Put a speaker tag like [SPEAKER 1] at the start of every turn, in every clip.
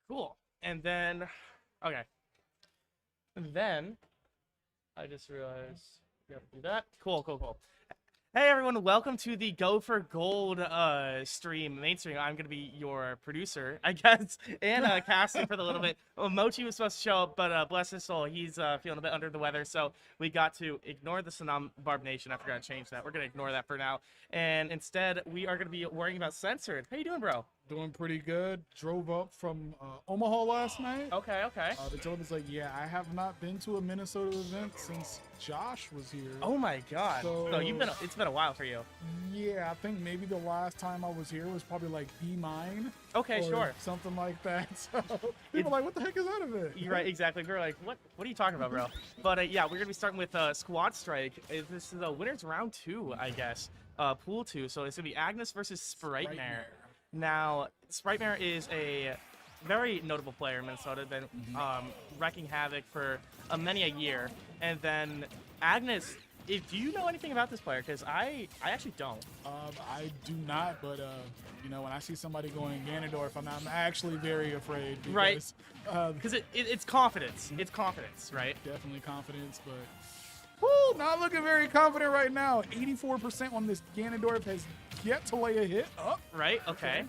[SPEAKER 1] Cool. And then, okay. And then, I just realized you have to do that. Cool, cool, cool. Hey everyone, welcome to the Go for Gold main stream. I'm gonna be your producer, I guess, and casting for the little bit. Well, Mochi was supposed to show up, but bless his soul, he's feeling a bit under the weather, so we got to ignore the Sanam Barb Nation. I forgot to change that. We're gonna ignore that for now, and instead we are gonna be worrying about Censored. How you doing, bro?
[SPEAKER 2] Doing pretty good. Drove up from Omaha last night.
[SPEAKER 1] Okay, okay.
[SPEAKER 2] The told us like, yeah, I have not been to a Minnesota event since Josh was here.
[SPEAKER 1] Oh my God. So it's been a while for you.
[SPEAKER 2] Yeah, I think maybe the last time I was here was probably like Be Mine.
[SPEAKER 1] Okay, sure.
[SPEAKER 2] Something like that. So people are like, what the heck is out of it?
[SPEAKER 1] You're right, exactly. We're like, what are you talking about, bro? But yeah, we're gonna be starting with Squad Strike. This is the winners round 2, I guess. Pool 2. So it's gonna be Agnes versus Spritemare. Now, Spritemare is a very notable player in Minnesota, been wrecking havoc for many a year. And then Agnes, do you know anything about this player? Because I actually don't.
[SPEAKER 2] I do not, but you know, when I see somebody going Ganondorf, I'm actually very afraid. Because,
[SPEAKER 1] right. Because it's confidence. It's confidence, right?
[SPEAKER 2] Definitely confidence, but whoo, not looking very confident right now. 84% on this Ganondorf has yet to lay a hit up.
[SPEAKER 1] Right, okay.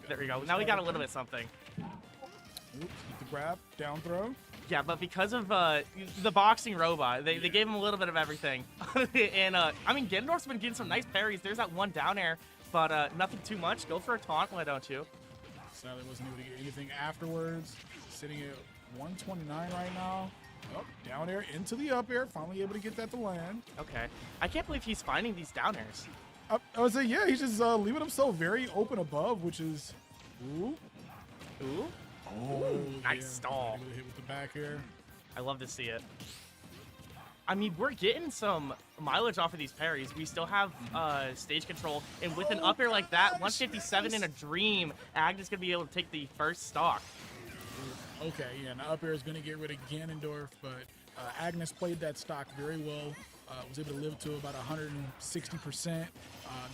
[SPEAKER 1] There we go. Now we got a little bit something.
[SPEAKER 2] Oops, get the grab, down throw.
[SPEAKER 1] Yeah, but because of the boxing robot, they gave him a little bit of everything. And, I mean, Ganondorf's been getting some nice parries. There's that one down air, but nothing too much. Go for a taunt, why don't you?
[SPEAKER 2] Sadly, wasn't able to get anything afterwards. Sitting at 129 right now. Oh, down air into the up air. Finally able to get that to land.
[SPEAKER 1] Okay. I can't believe he's finding these down airs.
[SPEAKER 2] I would say, yeah, he's just leaving himself very open above, which is... Ooh.
[SPEAKER 1] Ooh.
[SPEAKER 2] Oh,
[SPEAKER 1] nice
[SPEAKER 2] yeah.
[SPEAKER 1] stall.
[SPEAKER 2] Able to hit with the back air.
[SPEAKER 1] I love to see it. I mean, we're getting some mileage off of these parries. We still have stage control, and with an up air like that, 157 in a dream, Agnes going to be able to take the first stock.
[SPEAKER 2] Okay, yeah, now up air is going to get rid of Ganondorf, but Agnes played that stock very well. Was able to live to about 160%,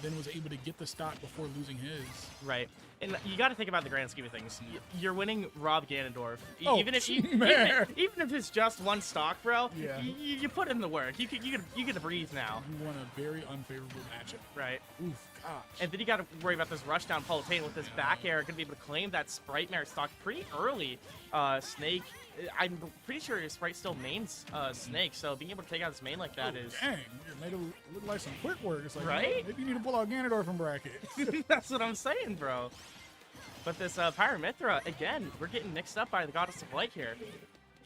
[SPEAKER 2] then was able to get the stock before losing his.
[SPEAKER 1] Right. And you got to think about the grand scheme of things. You're winning Rob Ganondorf.
[SPEAKER 2] Oh,
[SPEAKER 1] even if it's just one stock, bro,
[SPEAKER 2] yeah.
[SPEAKER 1] you put in the work. You get to breathe now.
[SPEAKER 2] You won a very unfavorable matchup.
[SPEAKER 1] Right.
[SPEAKER 2] Oof, gosh.
[SPEAKER 1] And then you got to worry about this rush down Palutena with this back air. Going to be able to claim that Spritemare stock pretty early. Snake, I'm pretty sure Sprite still mains Snake, so being able to take out his main like that is...
[SPEAKER 2] Dang, it made it look like some quick work. It's like,
[SPEAKER 1] right?
[SPEAKER 2] Maybe you need to pull out Ganondorf from bracket.
[SPEAKER 1] That's what I'm saying, bro. But this Pyramithra, again, we're getting mixed up by the Goddess of Light here.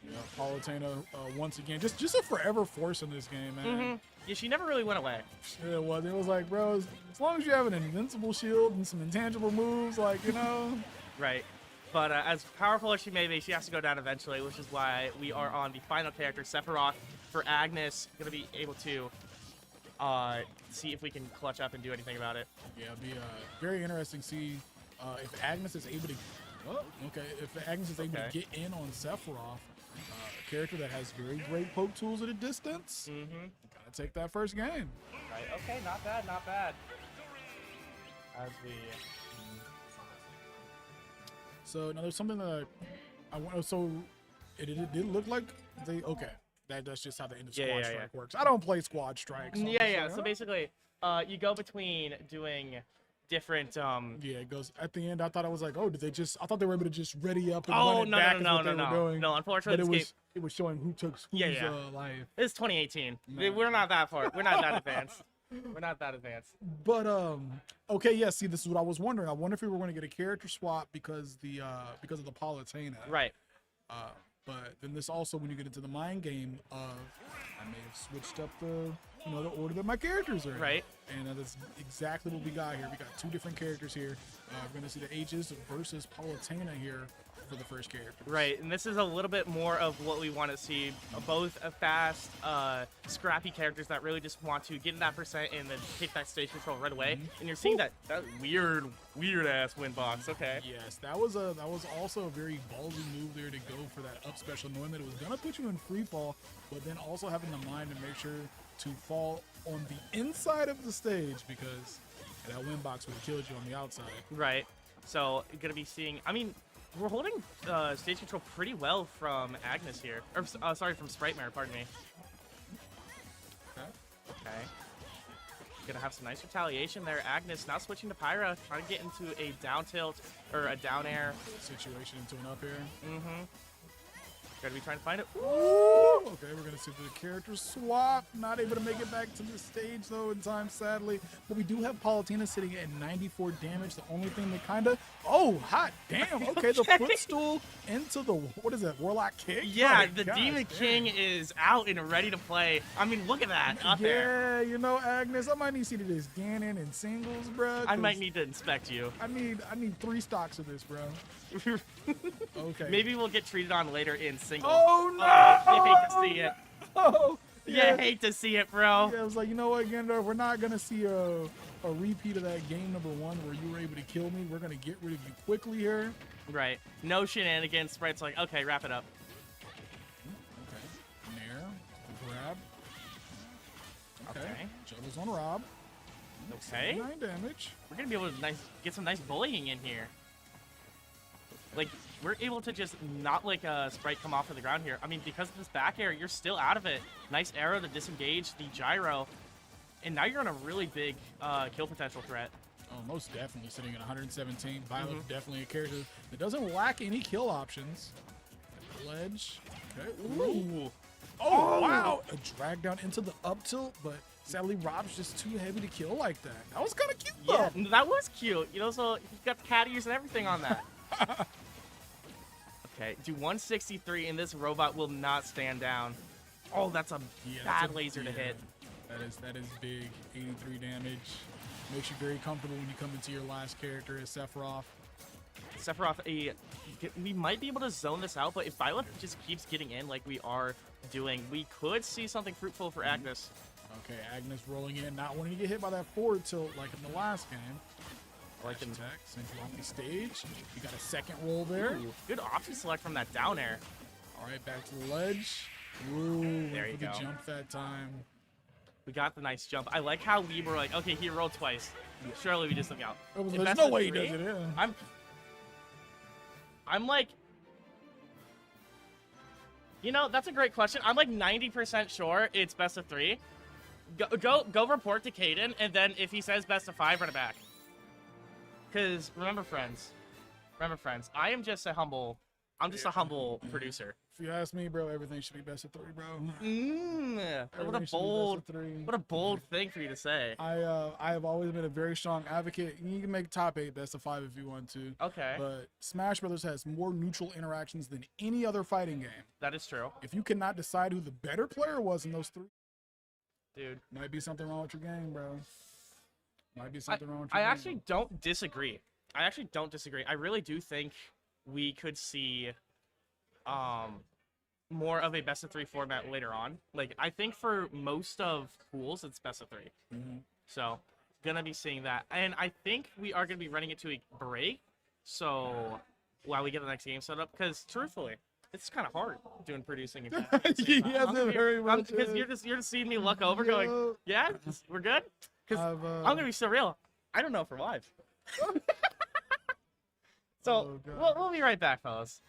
[SPEAKER 2] Yeah, Palutena, once again, just a forever force in this game, man.
[SPEAKER 1] Yeah, she never really went away.
[SPEAKER 2] It was like, bro, as long as you have an invincible shield and some intangible moves, like, you know.
[SPEAKER 1] Right. But as powerful as she may be, she has to go down eventually, which is why we are on the final character, Sephiroth, for Agnes. Going to be able to see if we can clutch up and do anything about it.
[SPEAKER 2] Yeah, it'll be very interesting to see if Agnes is able to... Oh, okay. If Agnes is able to get in on Sephiroth, a character that has very great poke tools at a distance, gotta take that first game.
[SPEAKER 1] Right. Okay, not bad, not bad. As we...
[SPEAKER 2] So now there's something that I want. So it did look like they that's just how the end of Squad Strike works. I don't play Squad Strike. So
[SPEAKER 1] So basically, you go between doing different.
[SPEAKER 2] Yeah, it goes at the end. I thought I was like, oh, did they just? I thought they were able to just ready up and
[SPEAKER 1] oh
[SPEAKER 2] run it back.
[SPEAKER 1] No, unfortunately,
[SPEAKER 2] it was showing who took whose life.
[SPEAKER 1] It's 2018. No. We're not that far. We're not that advanced. We're not that advanced.
[SPEAKER 2] But okay, yeah. See, this is what I was wondering. I wonder if we were going to get a character swap because of the Palutena.
[SPEAKER 1] Right.
[SPEAKER 2] But then this also, when you get into the mind game of, I may have switched up the the order that my characters are in.
[SPEAKER 1] Right.
[SPEAKER 2] And that's exactly what we got here. We got two different characters here. We're gonna see the Aegis versus Palutena here for the first character.
[SPEAKER 1] Right, and this is a little bit more of what we want to see. Both fast, scrappy characters that really just want to get in that percent and then take that stage control right away. And you're seeing that weird ass win box. Okay.
[SPEAKER 2] Yes, that was also a very ballsy move there to go for that up special, knowing that it was gonna put you in free fall, but then also having the mind to make sure to fall on the inside of the stage, because that win box would have killed you on the outside.
[SPEAKER 1] Right. So you're gonna be seeing. I mean, we're holding stage control pretty well from Agnes here. Or, sorry, from Spritemare, pardon me. Okay. Gonna have some nice retaliation there. Agnes now switching to Pyra, trying to get into a down tilt or a down air
[SPEAKER 2] situation into an up air.
[SPEAKER 1] Mm-hmm. Gotta be trying to find it.
[SPEAKER 2] Ooh! Okay, we're gonna see the character swap. Not able to make it back to the stage though in time, sadly. But we do have Palutena sitting at 94 damage. The only thing that kinda hot damn. Okay, the footstool into the what is that? Warlock kick?
[SPEAKER 1] Yeah, the Demon King is out and ready to play. I mean, look at that up there.
[SPEAKER 2] Yeah, you know, Agnes, I might need to see this Ganon in singles, bro.
[SPEAKER 1] I might need to inspect you.
[SPEAKER 2] I need 3 stocks of this, bro. Okay.
[SPEAKER 1] Maybe we'll get treated on later in singles.
[SPEAKER 2] Oh no!
[SPEAKER 1] You hate to see it.
[SPEAKER 2] Oh, yeah.
[SPEAKER 1] You hate to see it, bro.
[SPEAKER 2] Yeah, I was like, you know what, Gandalf, we're not gonna see a repeat of that game number 1 where you were able to kill me. We're gonna get rid of you quickly here.
[SPEAKER 1] Right. No shenanigans. Sprite's like, okay, wrap it up.
[SPEAKER 2] Okay. Nair. Grab. Okay. Juggles on Rob.
[SPEAKER 1] Okay.
[SPEAKER 2] 9 damage.
[SPEAKER 1] We're gonna be able to get some nice bullying in here. Like, we're able to just not like a Sprite come off of the ground here. I mean, because of this back air, you're still out of it. Nice arrow to disengage the gyro. And now you're on a really big kill potential threat.
[SPEAKER 2] Oh, most definitely sitting at 117. Violet definitely a character that doesn't lack any kill options. Ledge. Okay.
[SPEAKER 1] Ooh.
[SPEAKER 2] Oh, wow. A drag down into the up tilt, but sadly, Rob's just too heavy to kill like that. That was kind of cute, though.
[SPEAKER 1] Yeah, that was cute. You know, so he's got cat ears and everything on that. Okay, do 163, and this robot will not stand down. Oh, that's a bad laser to hit.
[SPEAKER 2] That is big. 83 damage. Makes you very comfortable when you come into your last character as Sephiroth.
[SPEAKER 1] Sephiroth, we might be able to zone this out, but if Violet just keeps getting in like we are doing, we could see something fruitful for Agnes.
[SPEAKER 2] Okay, Agnes rolling in, not wanting to get hit by that forward tilt like in the last game.
[SPEAKER 1] Like in
[SPEAKER 2] attack, sends you off the stage. You got a second roll there.
[SPEAKER 1] Ooh, good option select from that down air.
[SPEAKER 2] All right, back to the ledge. Ooh,
[SPEAKER 1] there you go.
[SPEAKER 2] The jump that time.
[SPEAKER 1] We got the nice jump. I like how we were like, okay, he rolled twice. Surely we just look out.
[SPEAKER 2] There's no way he does it. Yeah.
[SPEAKER 1] I'm like, you know, that's a great question. I'm like 90% sure it's best of 3. Go report to Caden, and then if he says best of 5, run it back. Because remember, friends, I am just a humble producer.
[SPEAKER 2] If you ask me, bro, everything should be best of 3, bro.
[SPEAKER 1] What a bold thing for you to say.
[SPEAKER 2] I have always been a very strong advocate. You can make top 8 best of 5 if you want to.
[SPEAKER 1] Okay.
[SPEAKER 2] But Smash Brothers has more neutral interactions than any other fighting game.
[SPEAKER 1] That is true.
[SPEAKER 2] If you cannot decide who the better player was in those 3,
[SPEAKER 1] dude,
[SPEAKER 2] might be something wrong with your game, bro. Might be something wrong with your
[SPEAKER 1] I
[SPEAKER 2] game.
[SPEAKER 1] actually don't disagree. I really do think we could see more of a best of 3 format later on. Like, I think for most of pools, it's best of 3. So, gonna be seeing that. And I think we are gonna be running it to a break. So, while we get the next game set up, because truthfully, it's kind of hard doing producing.
[SPEAKER 2] Yes, very much.
[SPEAKER 1] Because you're just seeing me look over, going, yeah, we're good. Because I'm gonna be so real. I don't know if we're live. So we'll be right back, fellas.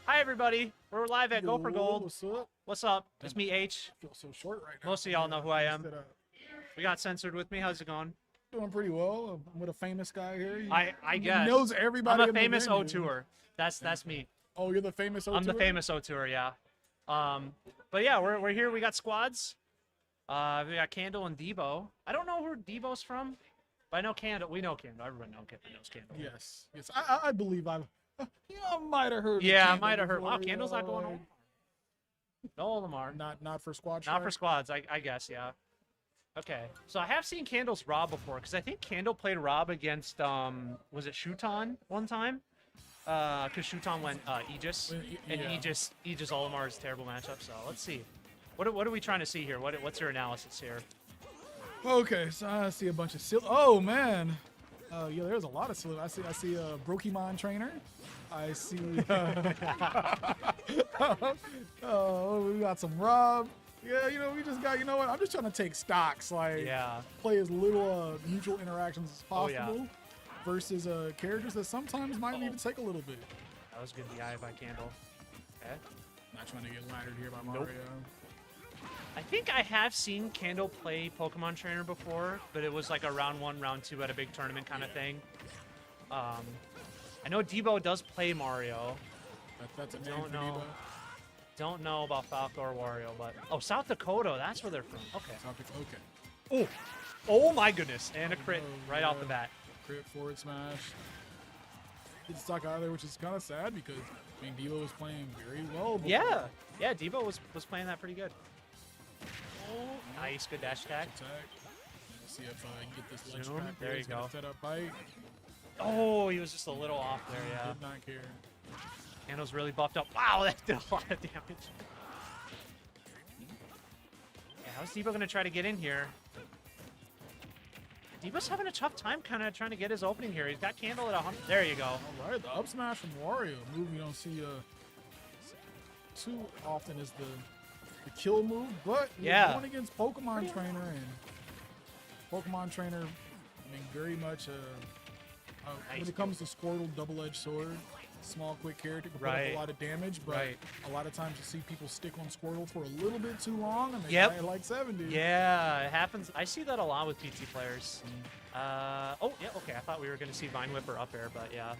[SPEAKER 3] Hi, everybody. We're live at Go for Gold.
[SPEAKER 2] What's up?
[SPEAKER 3] What's up? It's me, H.
[SPEAKER 2] I feel so short right now.
[SPEAKER 3] Most of y'all know who I am.
[SPEAKER 2] Instead of
[SPEAKER 3] We got censored with me. How's it going?
[SPEAKER 2] doing pretty well. I'm with a famous guy here.
[SPEAKER 3] I
[SPEAKER 2] He
[SPEAKER 3] guess.
[SPEAKER 2] knows everybody.
[SPEAKER 3] I'm a
[SPEAKER 2] in the
[SPEAKER 3] famous
[SPEAKER 2] venue.
[SPEAKER 3] O-Tour. That's me.
[SPEAKER 2] Oh, you're the famous O-Tour?
[SPEAKER 3] I'm the famous O-Tour, yeah. But yeah, we're here. We got squads. We got Candle and Debo. I don't know where Debo's from, but I know Candle. We know Candle. Everyone knows Candle.
[SPEAKER 2] Yes. Yes. I believe I might have heard. of
[SPEAKER 3] Yeah, I
[SPEAKER 2] Candle
[SPEAKER 3] might have heard.
[SPEAKER 2] before,
[SPEAKER 3] Wow, Candle's not going home. No, Lamar.
[SPEAKER 2] Not for squad.
[SPEAKER 3] Not for
[SPEAKER 2] track?
[SPEAKER 3] squads, I guess, yeah. Okay, so I have seen Candle's Rob before, because I think Candle played Rob against, was it Shuton one time? Because Shuton went Aegis, and
[SPEAKER 2] Yeah.
[SPEAKER 3] Aegis Olimar is a terrible matchup, so let's see. What are we trying to see here? What's your analysis here?
[SPEAKER 2] Okay, so I see a bunch of oh man, yeah, there's a lot of silly. I see a Brokemon trainer. I see. Oh, we got some Rob. Yeah, we just got. You know what? I'm just trying to take stocks, like
[SPEAKER 3] Yeah.
[SPEAKER 2] play as little mutual interactions as
[SPEAKER 3] Oh,
[SPEAKER 2] possible,
[SPEAKER 3] yeah.
[SPEAKER 2] versus characters that sometimes might need to take a little bit.
[SPEAKER 3] That was good DI by Candle. Okay.
[SPEAKER 2] Not trying to get laddered here by
[SPEAKER 3] Nope.
[SPEAKER 2] Mario.
[SPEAKER 3] I think I have seen Candle play Pokemon Trainer before, but it was like a round 1, round 2 at a big tournament kind of thing. I know Debo does play Mario.
[SPEAKER 2] That's a name
[SPEAKER 3] Don't
[SPEAKER 2] for
[SPEAKER 3] know.
[SPEAKER 2] Debo.
[SPEAKER 3] Don't know about Falco or Wario, but oh, South Dakota, that's where they're from. Okay.
[SPEAKER 2] Okay.
[SPEAKER 3] Oh my goodness, and a crit
[SPEAKER 2] Oh,
[SPEAKER 3] right off the
[SPEAKER 2] yeah.
[SPEAKER 3] bat.
[SPEAKER 2] Crit forward smash. Get stuck out of there, which is kind of sad because Debo was playing very well. Before.
[SPEAKER 3] Yeah, Debo was playing that pretty good. Oh, nice, good dash attack.
[SPEAKER 2] Let's see if I can get this ledge
[SPEAKER 3] Zoom,
[SPEAKER 2] trap.
[SPEAKER 3] there
[SPEAKER 2] here.
[SPEAKER 3] you
[SPEAKER 2] He's gonna
[SPEAKER 3] go.
[SPEAKER 2] Set up bite.
[SPEAKER 3] Oh, he was just a little off there, yeah.
[SPEAKER 2] Did not care.
[SPEAKER 3] Candle's really buffed up. Wow, that did a lot of damage. Yeah, how's Debo gonna try to get in here? Debo's having a tough time kind of trying to get his opening here. He's got Candle at 100. There you go.
[SPEAKER 2] All right, the up smash from Wario, move you don't see too often is the kill move, but
[SPEAKER 3] Yeah.
[SPEAKER 2] going against Pokemon Trainer and Pokemon Trainer, very much when it comes to Squirtle, double-edged sword, small, quick character, can put up
[SPEAKER 3] Right.
[SPEAKER 2] a lot of damage, but
[SPEAKER 3] Right.
[SPEAKER 2] a lot of times you see people stick on Squirtle for a little bit too long, and they
[SPEAKER 3] Yep.
[SPEAKER 2] die at like 70.
[SPEAKER 3] Yeah, it happens. I see that a lot with PT players. Oh, yeah, okay. I thought we were going to see Vine Whipper up air, but yeah.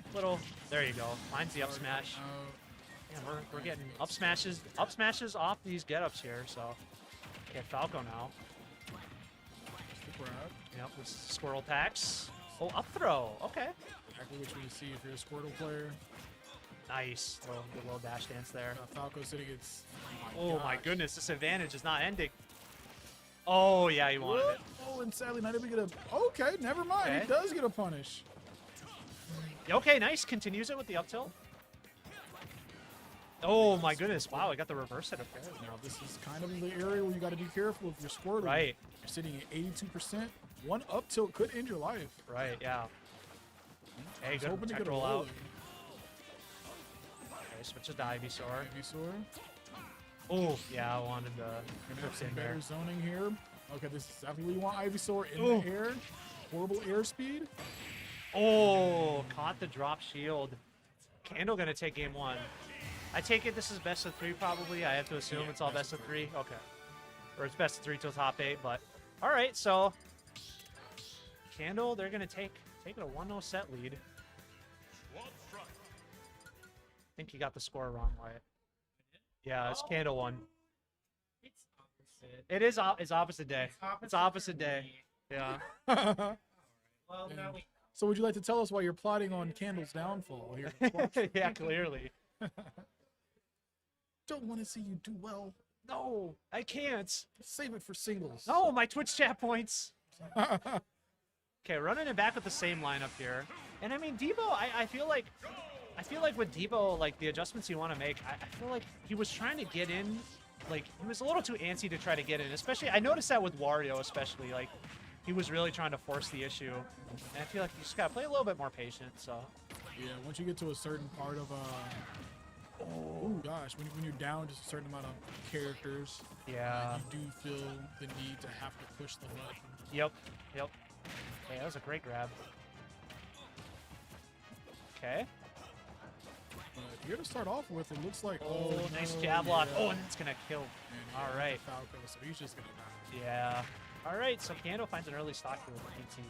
[SPEAKER 3] There you go. Finds the up smash. Yeah, we're getting up smashes off these get-ups here, so. Okay, Falco now.
[SPEAKER 2] Grab.
[SPEAKER 3] Yep, with Squirrel attacks. Oh, up throw. Okay.
[SPEAKER 2] Exactly what you see if you're a Squirtle player.
[SPEAKER 3] Nice. Little dash dance there.
[SPEAKER 2] Falco sitting it's.
[SPEAKER 3] Oh my
[SPEAKER 2] gosh.
[SPEAKER 3] goodness, this advantage is not ending. Oh, yeah, he wanted it.
[SPEAKER 2] Oh, and sadly not able to get a. Okay, never mind.
[SPEAKER 3] Okay.
[SPEAKER 2] He does get a punish.
[SPEAKER 3] Okay, nice. Continues it with the up tilt. Oh my goodness. Wow, I got the reverse hit up there.
[SPEAKER 2] Now this is kind of the area where you got to be careful if you're Squirtle.
[SPEAKER 3] Right.
[SPEAKER 2] You're sitting at 82%. One up tilt could end your life.
[SPEAKER 3] Right, yeah. Hey,
[SPEAKER 2] I was
[SPEAKER 3] good
[SPEAKER 2] hoping to
[SPEAKER 3] protect
[SPEAKER 2] get a
[SPEAKER 3] roll
[SPEAKER 2] roll
[SPEAKER 3] out. Okay, switches to Ivysaur.
[SPEAKER 2] Ivysaur.
[SPEAKER 3] Oh, yeah, I wanted the
[SPEAKER 2] Gonna have
[SPEAKER 3] trips
[SPEAKER 2] some
[SPEAKER 3] in
[SPEAKER 2] better
[SPEAKER 3] there.
[SPEAKER 2] zoning here. Okay, this is exactly what you want. Ivysaur in
[SPEAKER 3] Ooh.
[SPEAKER 2] the air. Horrible airspeed.
[SPEAKER 3] Oh, caught the drop shield. Candle gonna take game 1. I take it this is best of 3 probably. I have to assume
[SPEAKER 2] Yeah,
[SPEAKER 3] it's all best of 3. Okay. Or it's best of 3 till top 8, but all right, so Candle, they're gonna take it a 1-0 set lead. I think you got the score wrong, Wyatt. Yeah, it's Candle 1.
[SPEAKER 4] It's opposite.
[SPEAKER 3] It is it's opposite day. It's opposite day. Yeah.
[SPEAKER 4] Well, now we
[SPEAKER 2] So would you like to tell us why you're plotting on Candle's downfall here?
[SPEAKER 3] Yeah, clearly.
[SPEAKER 2] Don't want to see you do well.
[SPEAKER 3] No, I can't.
[SPEAKER 2] Save it for singles.
[SPEAKER 3] No, my Twitch chat points. Okay, running it back with the same lineup here. And I mean, Debo, I feel like with Debo, like the adjustments you want to make, I feel like he was trying to get in, like he was a little too antsy to try to get in. Especially, I noticed that with Wario, especially, like he was really trying to force the issue. And I feel like you just gotta play a little bit more patient. So.
[SPEAKER 2] Yeah, once you get to a certain part of oh gosh, when you're down just a certain amount of characters,
[SPEAKER 3] Yeah.
[SPEAKER 2] you do feel the need to have to push the button.
[SPEAKER 3] Yep. Hey, that was a great grab. Okay.
[SPEAKER 2] But here to start off with, it looks like
[SPEAKER 3] Oh, nice
[SPEAKER 2] no,
[SPEAKER 3] jab lock.
[SPEAKER 2] yeah.
[SPEAKER 3] Oh, and it's gonna kill.
[SPEAKER 2] And
[SPEAKER 3] All right.
[SPEAKER 2] Falco, so he's just gonna die.
[SPEAKER 3] Yeah. All right. So Kando finds an early stock here with the PT.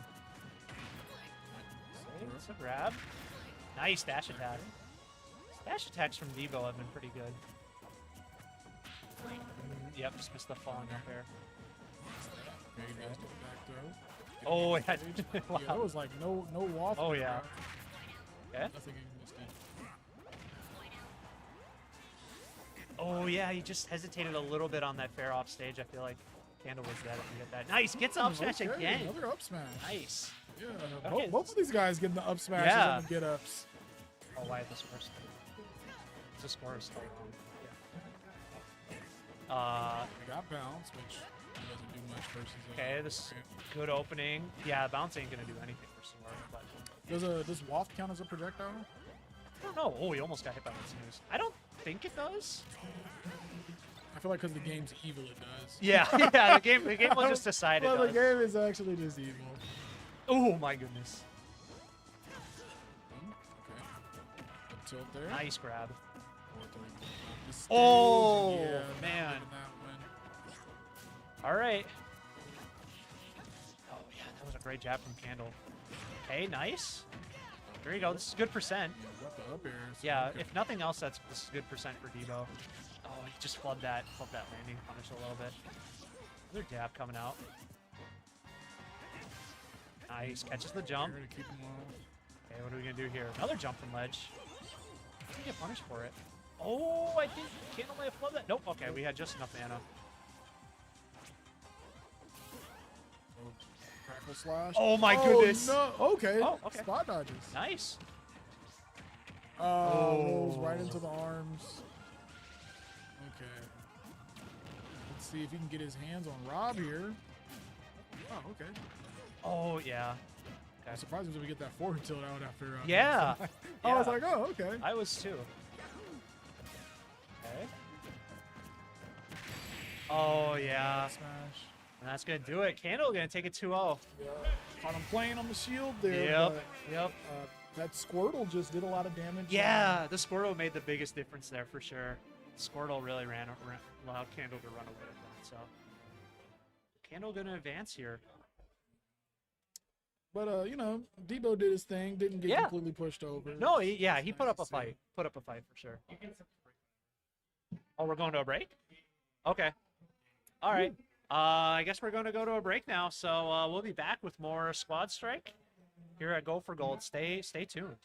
[SPEAKER 3] It's a grab. Nice dash attack. Dash attacks from Debo have been pretty good. Yep, just missed the falling up there.
[SPEAKER 2] Very nice to the back throw.
[SPEAKER 3] Oh, yeah.
[SPEAKER 2] Yeah, there was like no waffle.
[SPEAKER 3] Oh, yeah. Okay.
[SPEAKER 2] Nothing existed.
[SPEAKER 3] Oh, yeah, he just hesitated a little bit on that fair off stage. I feel like Kando was dead if you get that. Nice, gets up smash
[SPEAKER 2] Okay,
[SPEAKER 3] again.
[SPEAKER 2] Another up smash.
[SPEAKER 3] Nice.
[SPEAKER 2] Yeah,
[SPEAKER 3] Okay,
[SPEAKER 2] both of these guys getting the up smashes
[SPEAKER 3] Yeah.
[SPEAKER 2] and the get ups.
[SPEAKER 3] Oh, why is the score still? The score is still wrong.
[SPEAKER 2] They got bounce, which doesn't do much versus.
[SPEAKER 3] Okay, this good opening. Yeah, bounce ain't gonna do anything for Sora, but
[SPEAKER 2] Does waft count as a projectile?
[SPEAKER 3] I don't know. Oh, he almost got hit by that snooze. I don't think it does.
[SPEAKER 2] I feel like because the game's evil, it does.
[SPEAKER 3] Yeah, yeah. The game will just decide it
[SPEAKER 2] Well, the
[SPEAKER 3] does.
[SPEAKER 2] game is actually just evil.
[SPEAKER 3] Oh my goodness.
[SPEAKER 2] Okay. Up tilt there.
[SPEAKER 3] Nice grab.
[SPEAKER 2] The stage,
[SPEAKER 3] Oh,
[SPEAKER 2] yeah, not
[SPEAKER 3] man.
[SPEAKER 2] living that one.
[SPEAKER 3] All right. Oh yeah, that was a great jab from Candle. Okay, nice. There you go. This is good percent.
[SPEAKER 2] Yeah, got the up airs.
[SPEAKER 3] Yeah,
[SPEAKER 2] Okay.
[SPEAKER 3] if nothing else, this is good percent for Debo. Oh, he just flubbed that landing punish a little bit. Another jab coming out. Nice, catches the jump.
[SPEAKER 2] Here to keep him off.
[SPEAKER 3] Okay, what are we gonna do here? Another jump from ledge. Did he get punished for it? Oh, I think Candle may have flubbed that. Nope. Okay, we had just enough mana.
[SPEAKER 2] Oh, crackle slash.
[SPEAKER 3] Oh my goodness.
[SPEAKER 2] No. Okay.
[SPEAKER 3] Oh, okay.
[SPEAKER 2] Spot dodges.
[SPEAKER 3] Nice.
[SPEAKER 2] Rolls right into the arms. Okay. Let's see if he can get his hands on Rob here. Oh, okay.
[SPEAKER 3] Oh yeah.
[SPEAKER 2] I'm
[SPEAKER 3] Okay.
[SPEAKER 2] surprised if we get that forward tilt out after.
[SPEAKER 3] Yeah.
[SPEAKER 2] I was
[SPEAKER 3] Yeah.
[SPEAKER 2] like, oh, okay.
[SPEAKER 3] I was too. Okay. Oh yeah.
[SPEAKER 2] Smash.
[SPEAKER 3] And that's gonna do it. Candle gonna take it 2-0.
[SPEAKER 2] Yeah. Caught him playing on the shield there.
[SPEAKER 3] Yep.
[SPEAKER 2] but,
[SPEAKER 3] Yep.
[SPEAKER 2] that Squirtle just did a lot of damage.
[SPEAKER 3] Yeah, the Squirtle made the biggest difference there for sure. Squirtle really allowed Candle to run away with that. So Candle gonna advance here.
[SPEAKER 2] But you know, Debo did his thing. Didn't get
[SPEAKER 3] Yeah.
[SPEAKER 2] completely pushed over.
[SPEAKER 3] No, he
[SPEAKER 2] It's
[SPEAKER 3] put
[SPEAKER 2] nice
[SPEAKER 3] up
[SPEAKER 2] to
[SPEAKER 3] a
[SPEAKER 2] see.
[SPEAKER 3] fight. Put up a fight for sure. Oh, we're going to a break? Okay. All right. I guess we're going to go to a break now. So we'll be back with more Squad Strike here at Go for Gold. Stay tuned.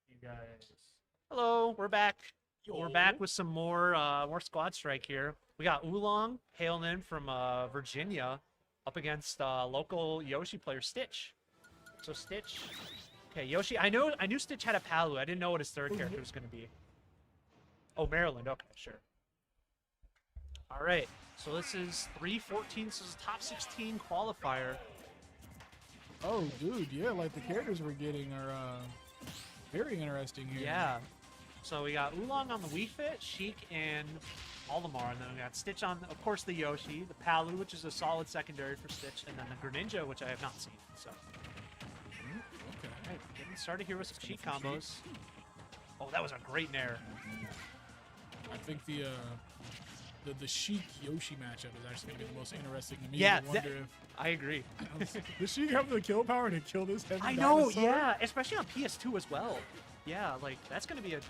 [SPEAKER 1] You guys.
[SPEAKER 3] Hello, we're back. We're back with some more squad strike here. We got Ulong hailing in from Virginia up against local Yoshi player Stitch. So Stitch. Okay, Yoshi. I knew Stitch had a Palu. I didn't know what his third character was going to be. Oh, Maryland. Okay, sure. All right. So this is 3-14. So this is top 16 qualifier.
[SPEAKER 2] Oh, dude, yeah, like the characters we're getting are very interesting here.
[SPEAKER 3] Yeah. So we got Ulong on the Wii Fit, Sheik, and Olimar, and then we got Stitch on, of course, the Yoshi, the Palu, which is a solid secondary for Stitch, and then the Greninja, which I have not seen. So,
[SPEAKER 2] Okay.
[SPEAKER 3] all right, getting started here with some Sheik combos. Oh, that was a great nair.
[SPEAKER 2] I think the Sheik Yoshi matchup is actually gonna be the most interesting to me.
[SPEAKER 3] Yeah,
[SPEAKER 2] I wonder
[SPEAKER 3] I agree.
[SPEAKER 2] if does Sheik have the kill power to kill this heavy
[SPEAKER 3] I know,
[SPEAKER 2] dinosaur?
[SPEAKER 3] yeah, especially on PS2 as well. Yeah, like that's gonna be I'm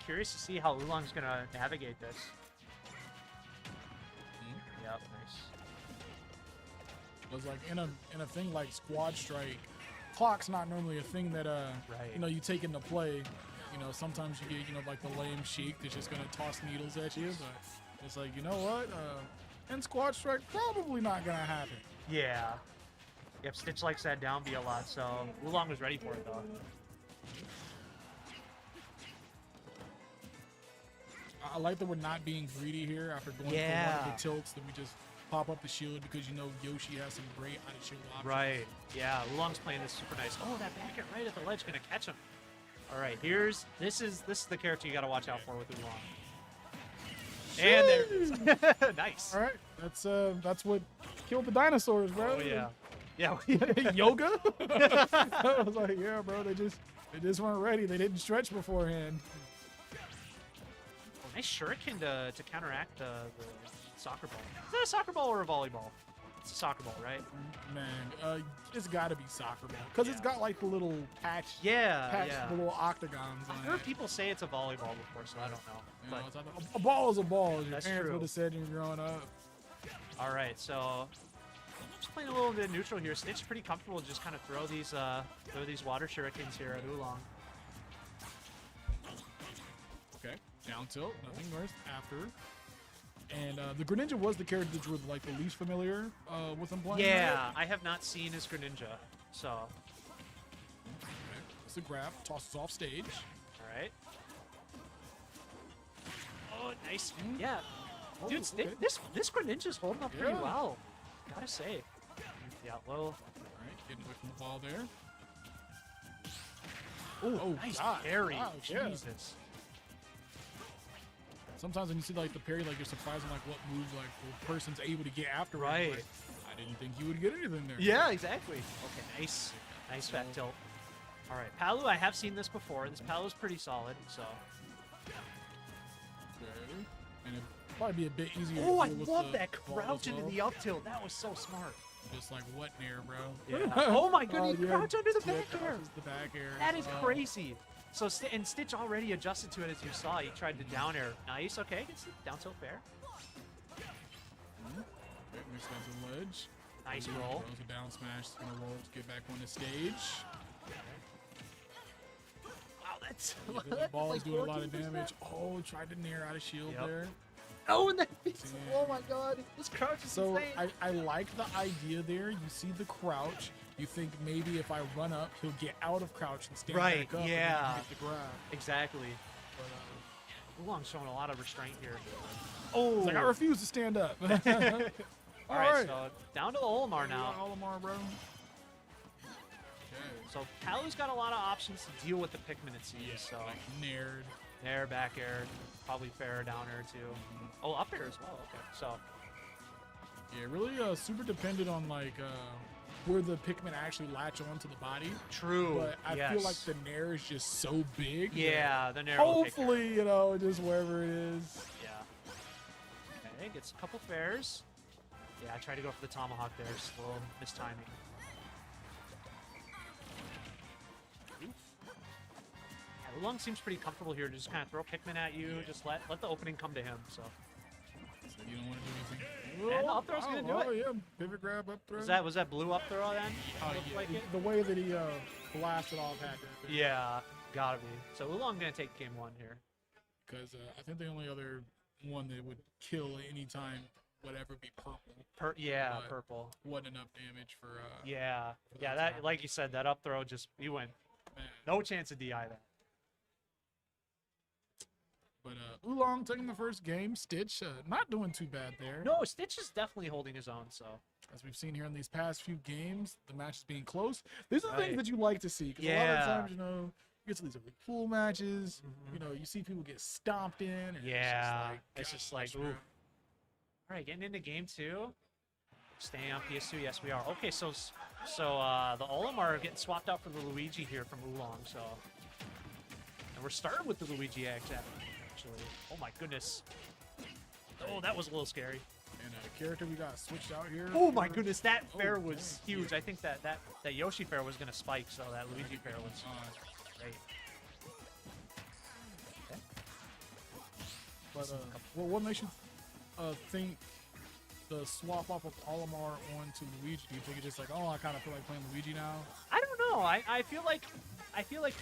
[SPEAKER 3] curious to see how Oolong's gonna navigate this. Yep, nice.
[SPEAKER 2] Because like in a thing like Squad Strike, clock's not normally a thing that
[SPEAKER 3] Right.
[SPEAKER 2] you know you take into play. You know, sometimes you get, you know, like the lame Sheik that's just gonna toss needles at you, but it's like, you know what? In Squad Strike, probably not gonna happen.
[SPEAKER 3] Yeah. Yep, Stitch likes that down B a lot, so Oolong was ready for it though.
[SPEAKER 2] I like that we're not being greedy here after going for one
[SPEAKER 3] Yeah.
[SPEAKER 2] of the tilts, then we just pop up the shield because you know Yoshi has some great out of shield options.
[SPEAKER 3] Right. Yeah, Oolong's playing this super nice. Oh, that back hit right at the ledge gonna catch him. All right, this is the character you gotta watch out for with Ulong. And there it is. Nice.
[SPEAKER 2] All right, that's what killed the dinosaurs, bro.
[SPEAKER 3] Oh yeah. Yeah.
[SPEAKER 2] Yoga. I was like, yeah, bro. They just weren't ready. They didn't stretch beforehand.
[SPEAKER 3] Nice shuriken to counteract the soccer ball. Is that a soccer ball or a volleyball? It's a soccer ball, right?
[SPEAKER 2] Man, it's got to be soccer ball because it's got like the little patch.
[SPEAKER 3] Yeah,
[SPEAKER 2] The little octagons on
[SPEAKER 3] I've
[SPEAKER 2] it.
[SPEAKER 3] heard people say it's a volleyball before, so I don't know.
[SPEAKER 2] You know,
[SPEAKER 3] But
[SPEAKER 2] it's like a ball is a ball, as your
[SPEAKER 3] That's
[SPEAKER 2] parents
[SPEAKER 3] true.
[SPEAKER 2] would have said when you were growing up.
[SPEAKER 3] all right, so just playing a little bit neutral here. Stitch pretty comfortable to just kind of throw these water shurikens here at Ulong.
[SPEAKER 2] Okay, down tilt, nothing worse after. And the Greninja was the character that you were like the least familiar with him playing.
[SPEAKER 3] Yeah, I have not seen his Greninja, so all
[SPEAKER 2] Okay. It's a grab, tosses off stage.
[SPEAKER 3] right. Oh, nice.
[SPEAKER 2] Mm.
[SPEAKER 3] Yeah,
[SPEAKER 2] Oh,
[SPEAKER 3] dude,
[SPEAKER 2] okay.
[SPEAKER 3] this Greninja's holding up pretty
[SPEAKER 2] Yeah.
[SPEAKER 3] well. Gotta say. Yeah, low.
[SPEAKER 2] All right, getting away from the ball there.
[SPEAKER 3] Ooh,
[SPEAKER 2] Oh,
[SPEAKER 3] nice
[SPEAKER 2] God.
[SPEAKER 3] parry.
[SPEAKER 2] Wow, yeah.
[SPEAKER 3] Jesus.
[SPEAKER 2] Sometimes when you see like the parry, like you're surprised on like what move like the person's able to get after.
[SPEAKER 3] Right.
[SPEAKER 2] Like, I didn't think you would get anything there.
[SPEAKER 3] Yeah, exactly. Okay, nice. Nice back tilt. All right, Palu, I have seen this before. This Palu's pretty solid, so.
[SPEAKER 2] Okay. And it'd probably be a bit easier.
[SPEAKER 3] Oh,
[SPEAKER 2] to
[SPEAKER 3] I
[SPEAKER 2] deal with
[SPEAKER 3] love
[SPEAKER 2] the
[SPEAKER 3] that
[SPEAKER 2] ball
[SPEAKER 3] crouch
[SPEAKER 2] as
[SPEAKER 3] into
[SPEAKER 2] well.
[SPEAKER 3] the up tilt. That was so smart.
[SPEAKER 2] Just like what nair, bro?
[SPEAKER 3] Yeah. Oh my goodness,
[SPEAKER 2] yeah.
[SPEAKER 3] crouch under the
[SPEAKER 2] Yeah,
[SPEAKER 3] back air.
[SPEAKER 2] crouches the back air.
[SPEAKER 3] That is
[SPEAKER 2] Oh.
[SPEAKER 3] crazy. So, and Stitch already adjusted to it, as you saw. He tried to down air. Nice, okay. Gets the down tilt fair.
[SPEAKER 2] Okay, next guy's a ledge.
[SPEAKER 3] Nice
[SPEAKER 2] Throws
[SPEAKER 3] roll.
[SPEAKER 2] a down smash. Gonna roll to get back on the stage.
[SPEAKER 3] Wow, that's.
[SPEAKER 2] Yeah, the
[SPEAKER 3] that's
[SPEAKER 2] ball's
[SPEAKER 3] like
[SPEAKER 2] doing a lot of
[SPEAKER 3] 14%.
[SPEAKER 2] damage. Oh, tried to nair out of shield
[SPEAKER 3] Yep.
[SPEAKER 2] there.
[SPEAKER 3] Oh, and that.
[SPEAKER 2] Yeah.
[SPEAKER 3] Oh my god. This crouch is
[SPEAKER 2] So
[SPEAKER 3] insane.
[SPEAKER 2] I like the idea there. You see the crouch. You think maybe if I run up, he'll get out of crouch and stand
[SPEAKER 3] Right,
[SPEAKER 2] back up
[SPEAKER 3] yeah.
[SPEAKER 2] and then get the grab.
[SPEAKER 3] Exactly.
[SPEAKER 2] But,
[SPEAKER 3] Oolong's showing a lot of restraint here. Oh.
[SPEAKER 2] it's like, I refuse to stand up.
[SPEAKER 3] All right, so down to the Olimar now.
[SPEAKER 2] Olimar, bro. Okay.
[SPEAKER 3] So Palu's got a lot of options to deal with the Pikmin, it seems. So
[SPEAKER 2] Like, nared.
[SPEAKER 3] there, back air, probably fair down air too. Oh, up air as well. Okay, so
[SPEAKER 2] Yeah, really super dependent on like where the Pikmin actually latch onto the body.
[SPEAKER 3] true.
[SPEAKER 2] But I
[SPEAKER 3] yes.
[SPEAKER 2] feel like the nair is just so big. that
[SPEAKER 3] yeah, the narrow.
[SPEAKER 2] Hopefully, you know, just wherever it is.
[SPEAKER 3] Yeah. Okay, gets a couple fairs. Yeah, I tried to go for the tomahawk there, just a little mistiming. Yeah, Ulong seems pretty comfortable here to just kind of throw Pikmin at you, just let the opening come to him. So
[SPEAKER 2] So you don't want to do anything.
[SPEAKER 3] And up throw's gonna do
[SPEAKER 2] Oh
[SPEAKER 3] it.
[SPEAKER 2] yeah, pivot grab up throw.
[SPEAKER 3] Was that blue up throw then? Looked
[SPEAKER 2] Yeah,
[SPEAKER 3] like it?
[SPEAKER 2] the way that he blasted off had to.
[SPEAKER 3] Yeah, gotta be. So Ulong gonna take game 1 here.
[SPEAKER 2] Because I think the only other one that would kill anytime would ever be purple.
[SPEAKER 3] Yeah,
[SPEAKER 2] But
[SPEAKER 3] purple.
[SPEAKER 2] Wasn't enough damage for.
[SPEAKER 3] Yeah,
[SPEAKER 2] for
[SPEAKER 3] yeah.
[SPEAKER 2] that
[SPEAKER 3] That, like you said, that up throw just he went.
[SPEAKER 2] Man.
[SPEAKER 3] No chance of DI that.
[SPEAKER 2] But Ulong taking the first game. Stitch not doing too bad there.
[SPEAKER 3] No, Stitch is definitely holding his own. So
[SPEAKER 2] As we've seen here in these past few games, the matches being close. These are the things
[SPEAKER 3] Right.
[SPEAKER 2] that you like to see. Because a lot of
[SPEAKER 3] Yeah.
[SPEAKER 2] times, you know, you get to these really cool matches. You know, you see people get stomped in. And
[SPEAKER 3] yeah,
[SPEAKER 2] it's just like,
[SPEAKER 3] ooh. All right, getting into game 2. Staying on PS2. Yes, we are. Okay, so the Ulong are getting swapped out for the Luigi here from Ulong. So, and we're starting with the Luigi actually. Oh my goodness. Oh, that was a little scary.
[SPEAKER 2] And a character we got switched out here.
[SPEAKER 3] Oh my goodness, that
[SPEAKER 2] Oh,
[SPEAKER 3] fair was
[SPEAKER 2] dang.
[SPEAKER 3] huge. I think that Yoshi fair was gonna spike, so that Luigi fair was great.
[SPEAKER 2] But well, what makes you think the swap off of Olimar onto Luigi? Do you think it's just like, oh, I kind of feel like playing Luigi now?
[SPEAKER 3] I don't know. I feel like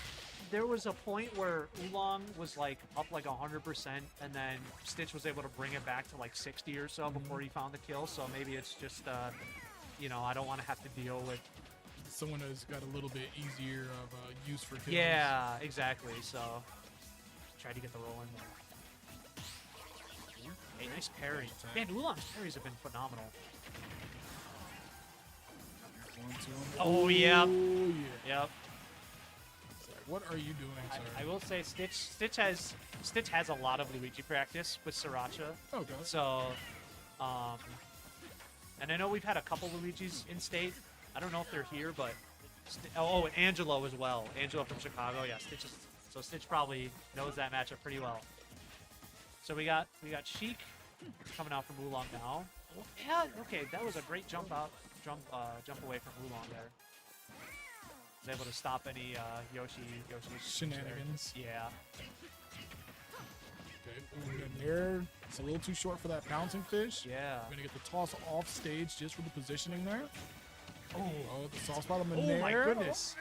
[SPEAKER 3] there was a point where Ulong was like up like 100%, and then Stitch was able to bring it back to like 60 or so before he found the kill. So maybe it's just, you know, I don't want to have to deal with.
[SPEAKER 2] Someone who's got a little bit easier of use for kills.
[SPEAKER 3] Yeah, exactly. So try to get the roll in there. Hey, nice parry. Man, Ulong's parries have been phenomenal.
[SPEAKER 2] One, two,
[SPEAKER 3] Oh, yeah.
[SPEAKER 2] Oh, yeah.
[SPEAKER 3] Yep.
[SPEAKER 2] What are you doing, sir?
[SPEAKER 3] I will say Stitch has a lot of Luigi practice with Sriracha.
[SPEAKER 2] Okay.
[SPEAKER 3] So, and I know we've had a couple Luigis in state. I don't know if they're here, but and Angelo as well. Angelo from Chicago. Yeah, Stitch probably knows that matchup pretty well. So we got Sheik coming out from Ulong now. Yeah, okay, that was a great jump away from Ulong there. Was able to stop any Yoshi's
[SPEAKER 2] Shenanigans.
[SPEAKER 3] Yeah.
[SPEAKER 2] Okay. Ooh, and there, it's a little too short for that bouncing fish.
[SPEAKER 3] Yeah.
[SPEAKER 2] We're gonna get the toss off stage just for the positioning there.
[SPEAKER 3] Oh,
[SPEAKER 2] The soft spot on the
[SPEAKER 3] oh my
[SPEAKER 2] nair.
[SPEAKER 3] goodness.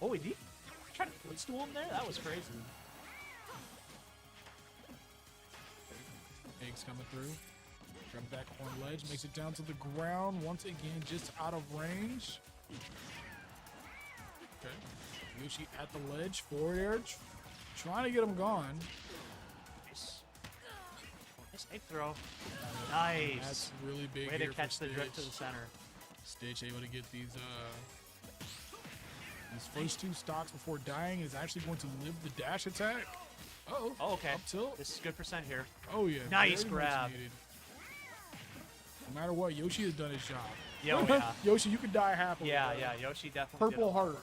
[SPEAKER 3] Oh, he did try to footstool him there? That was crazy.
[SPEAKER 2] Eggs coming through. Grab back on ledge, makes it down to the ground. Once again, just out of range. Okay. Yoshi at the ledge, forward air, trying to get him gone.
[SPEAKER 3] Nice. Nice egg throw. Nice.
[SPEAKER 2] That's really big.
[SPEAKER 3] Way to
[SPEAKER 2] here for
[SPEAKER 3] catch the drift to
[SPEAKER 2] Stitch.
[SPEAKER 3] the center.
[SPEAKER 2] Stitch able to get these first 2 stocks before dying. Is actually going to live the dash attack. Uh-oh.
[SPEAKER 3] Oh, okay.
[SPEAKER 2] Up tilt.
[SPEAKER 3] This is good percent here.
[SPEAKER 2] Oh yeah.
[SPEAKER 3] Nice
[SPEAKER 2] very much
[SPEAKER 3] grab.
[SPEAKER 2] needed. No matter what, Yoshi has done his job.
[SPEAKER 3] Yeah, yeah.
[SPEAKER 2] Yoshi, you could die happily.
[SPEAKER 3] Yeah,
[SPEAKER 2] bro.
[SPEAKER 3] yeah. Yoshi definitely
[SPEAKER 2] Purple heart.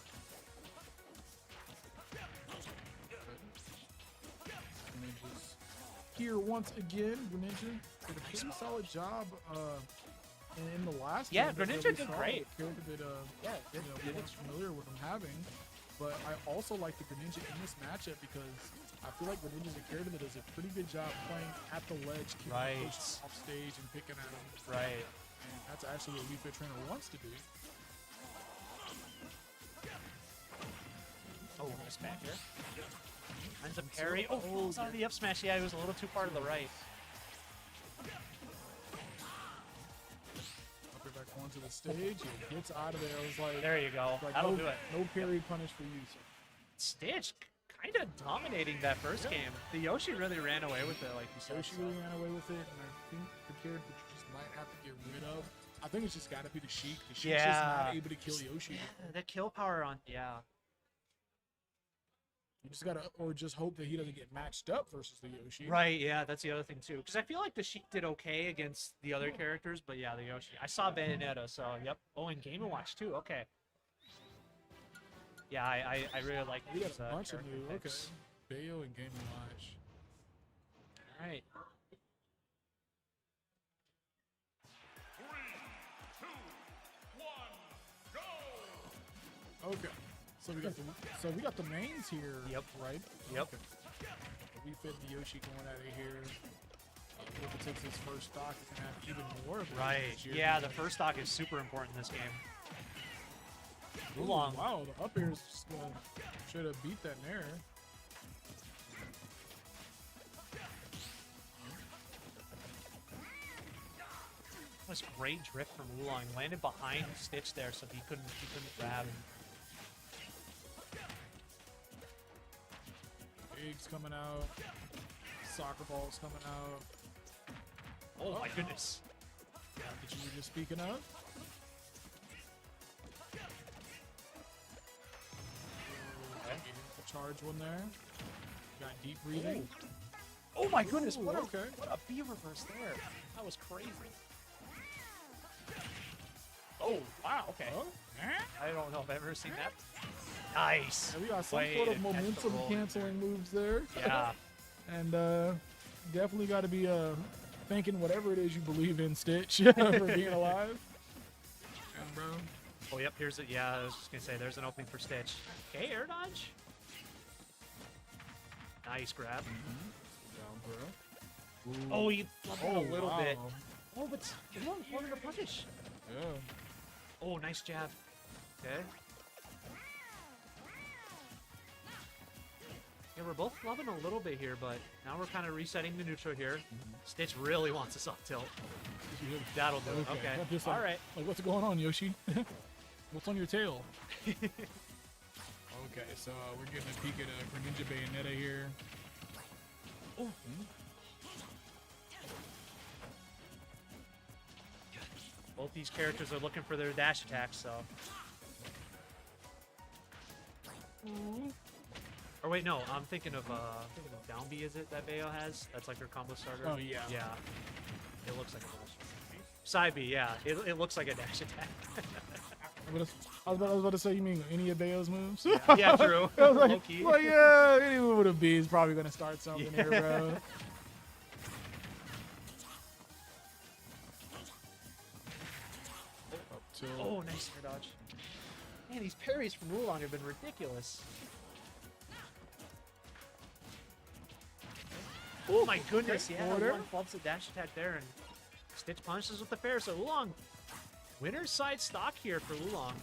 [SPEAKER 2] Greninja's here once again. Greninja did a pretty solid job in the last
[SPEAKER 3] Yeah,
[SPEAKER 2] game that
[SPEAKER 3] Greninja
[SPEAKER 2] we
[SPEAKER 3] did
[SPEAKER 2] saw.
[SPEAKER 3] great.
[SPEAKER 2] Character that we're not familiar with him having. But I also like the Greninja in this matchup because I feel like Greninja's a character that does a pretty good job playing at the ledge, keeping
[SPEAKER 3] Right.
[SPEAKER 2] push off stage and picking at him.
[SPEAKER 3] Right.
[SPEAKER 2] And that's actually what Wii Fit Trainer wants to do.
[SPEAKER 3] Oh, nice back here. Ends up parry. Oh, falls out of the up smash. Yeah, he was a little too far to the right.
[SPEAKER 2] Up it back onto the stage. He gets out of there. I was like,
[SPEAKER 3] There you go.
[SPEAKER 2] like,
[SPEAKER 3] That'll
[SPEAKER 2] no,
[SPEAKER 3] do it.
[SPEAKER 2] No parry punish for you, sir.
[SPEAKER 3] Stitch kind of dominating that first game. The Yoshi really ran away with it, like you said.
[SPEAKER 2] Yoshi really ran away with it, and I think the character that you just might have to get rid of. I think it's just got to be the Sheik. The Sheik's just
[SPEAKER 3] Yeah.
[SPEAKER 2] not able to kill Yoshi.
[SPEAKER 3] The kill power on, yeah.
[SPEAKER 2] You just gotta, or just hope that he doesn't get matched up versus the Yoshi.
[SPEAKER 3] Right, yeah, that's the other thing too. Because I feel like the Sheik did okay against the other characters, but yeah, the Yoshi. I saw Bayonetta, so yep. Oh, and Game & Watch too. Okay. Yeah, I really like
[SPEAKER 2] We
[SPEAKER 3] these
[SPEAKER 2] got a bunch of
[SPEAKER 3] character
[SPEAKER 2] new. Okay.
[SPEAKER 3] picks.
[SPEAKER 2] Bayo and Game & Watch.
[SPEAKER 3] All right.
[SPEAKER 4] 3, 2, 1, go!
[SPEAKER 2] Okay. So we got the mains here.
[SPEAKER 3] Yep.
[SPEAKER 2] Right.
[SPEAKER 3] Yep.
[SPEAKER 2] Okay. We fit the Yoshi going out of here. If it takes his first stock, it's gonna have even more of it
[SPEAKER 3] Right.
[SPEAKER 2] this year.
[SPEAKER 3] Yeah, the first stock is super important in this game.
[SPEAKER 2] Ooh,
[SPEAKER 3] Ulong.
[SPEAKER 2] wow, the up air should have beat that nair.
[SPEAKER 3] That was great drift from Ulong. Landed behind Stitch there, so he couldn't grab.
[SPEAKER 2] Eggs coming out. Soccer balls coming out.
[SPEAKER 3] Oh my goodness.
[SPEAKER 2] That you were just speaking of. A charge one there. Got deep breathing.
[SPEAKER 3] Oh my goodness,
[SPEAKER 2] Ooh,
[SPEAKER 3] what
[SPEAKER 2] okay.
[SPEAKER 3] a B reverse there. That was crazy. Oh, wow, okay.
[SPEAKER 2] Oh,
[SPEAKER 3] I don't know if I've ever seen that. Nice.
[SPEAKER 2] yeah, we got some
[SPEAKER 3] Way
[SPEAKER 2] sort
[SPEAKER 3] to
[SPEAKER 2] of
[SPEAKER 3] catch the
[SPEAKER 2] momentum
[SPEAKER 3] roll.
[SPEAKER 2] canceling moves there.
[SPEAKER 3] Yeah.
[SPEAKER 2] And definitely got to be thanking whatever it is you believe in, Stitch, for being alive. And, bro.
[SPEAKER 3] Oh, yep, here's it. Yeah, I was just going to say, there's an opening for Stitch. Okay, air dodge. Nice grab.
[SPEAKER 2] Down, bro. Ooh.
[SPEAKER 3] Oh, he flubbed it a little
[SPEAKER 2] wow.
[SPEAKER 3] bit. Oh, but he wanted to punish.
[SPEAKER 2] Yeah.
[SPEAKER 3] Oh, nice jab. Okay. Yeah, we're both flubbing a little bit here, but now we're kind of resetting the neutral here. Stitch really wants us up tilt. That'll do it. Okay.
[SPEAKER 2] Just
[SPEAKER 3] All
[SPEAKER 2] like,
[SPEAKER 3] right.
[SPEAKER 2] Like, what's going on, Yoshi? What's on your tail? Okay, so we're getting a peek at Greninja Bayonetta here.
[SPEAKER 3] Oh. Both these characters are looking for their dash attacks, so. Or wait, no, I'm thinking of down B, is it, that Bayo has? That's like her combo starter?
[SPEAKER 2] Oh, yeah.
[SPEAKER 3] Yeah. It looks like a dash. Side B, yeah. It looks like a dash attack.
[SPEAKER 2] I was about to say, you mean any of Bayo's moves?
[SPEAKER 3] Yeah, true.
[SPEAKER 2] I was like,
[SPEAKER 3] Low-key.
[SPEAKER 2] well, yeah, any move with a B is probably going to start something here, bro. Up tilt.
[SPEAKER 3] Oh, nice air dodge. Man, these parries from Ulong have been ridiculous. Oh my goodness, yeah.
[SPEAKER 2] Order.
[SPEAKER 3] Ulong flubs the dash attack there, and Stitch punishes with the fair. So Ulong, winner's side stock here for Ulong.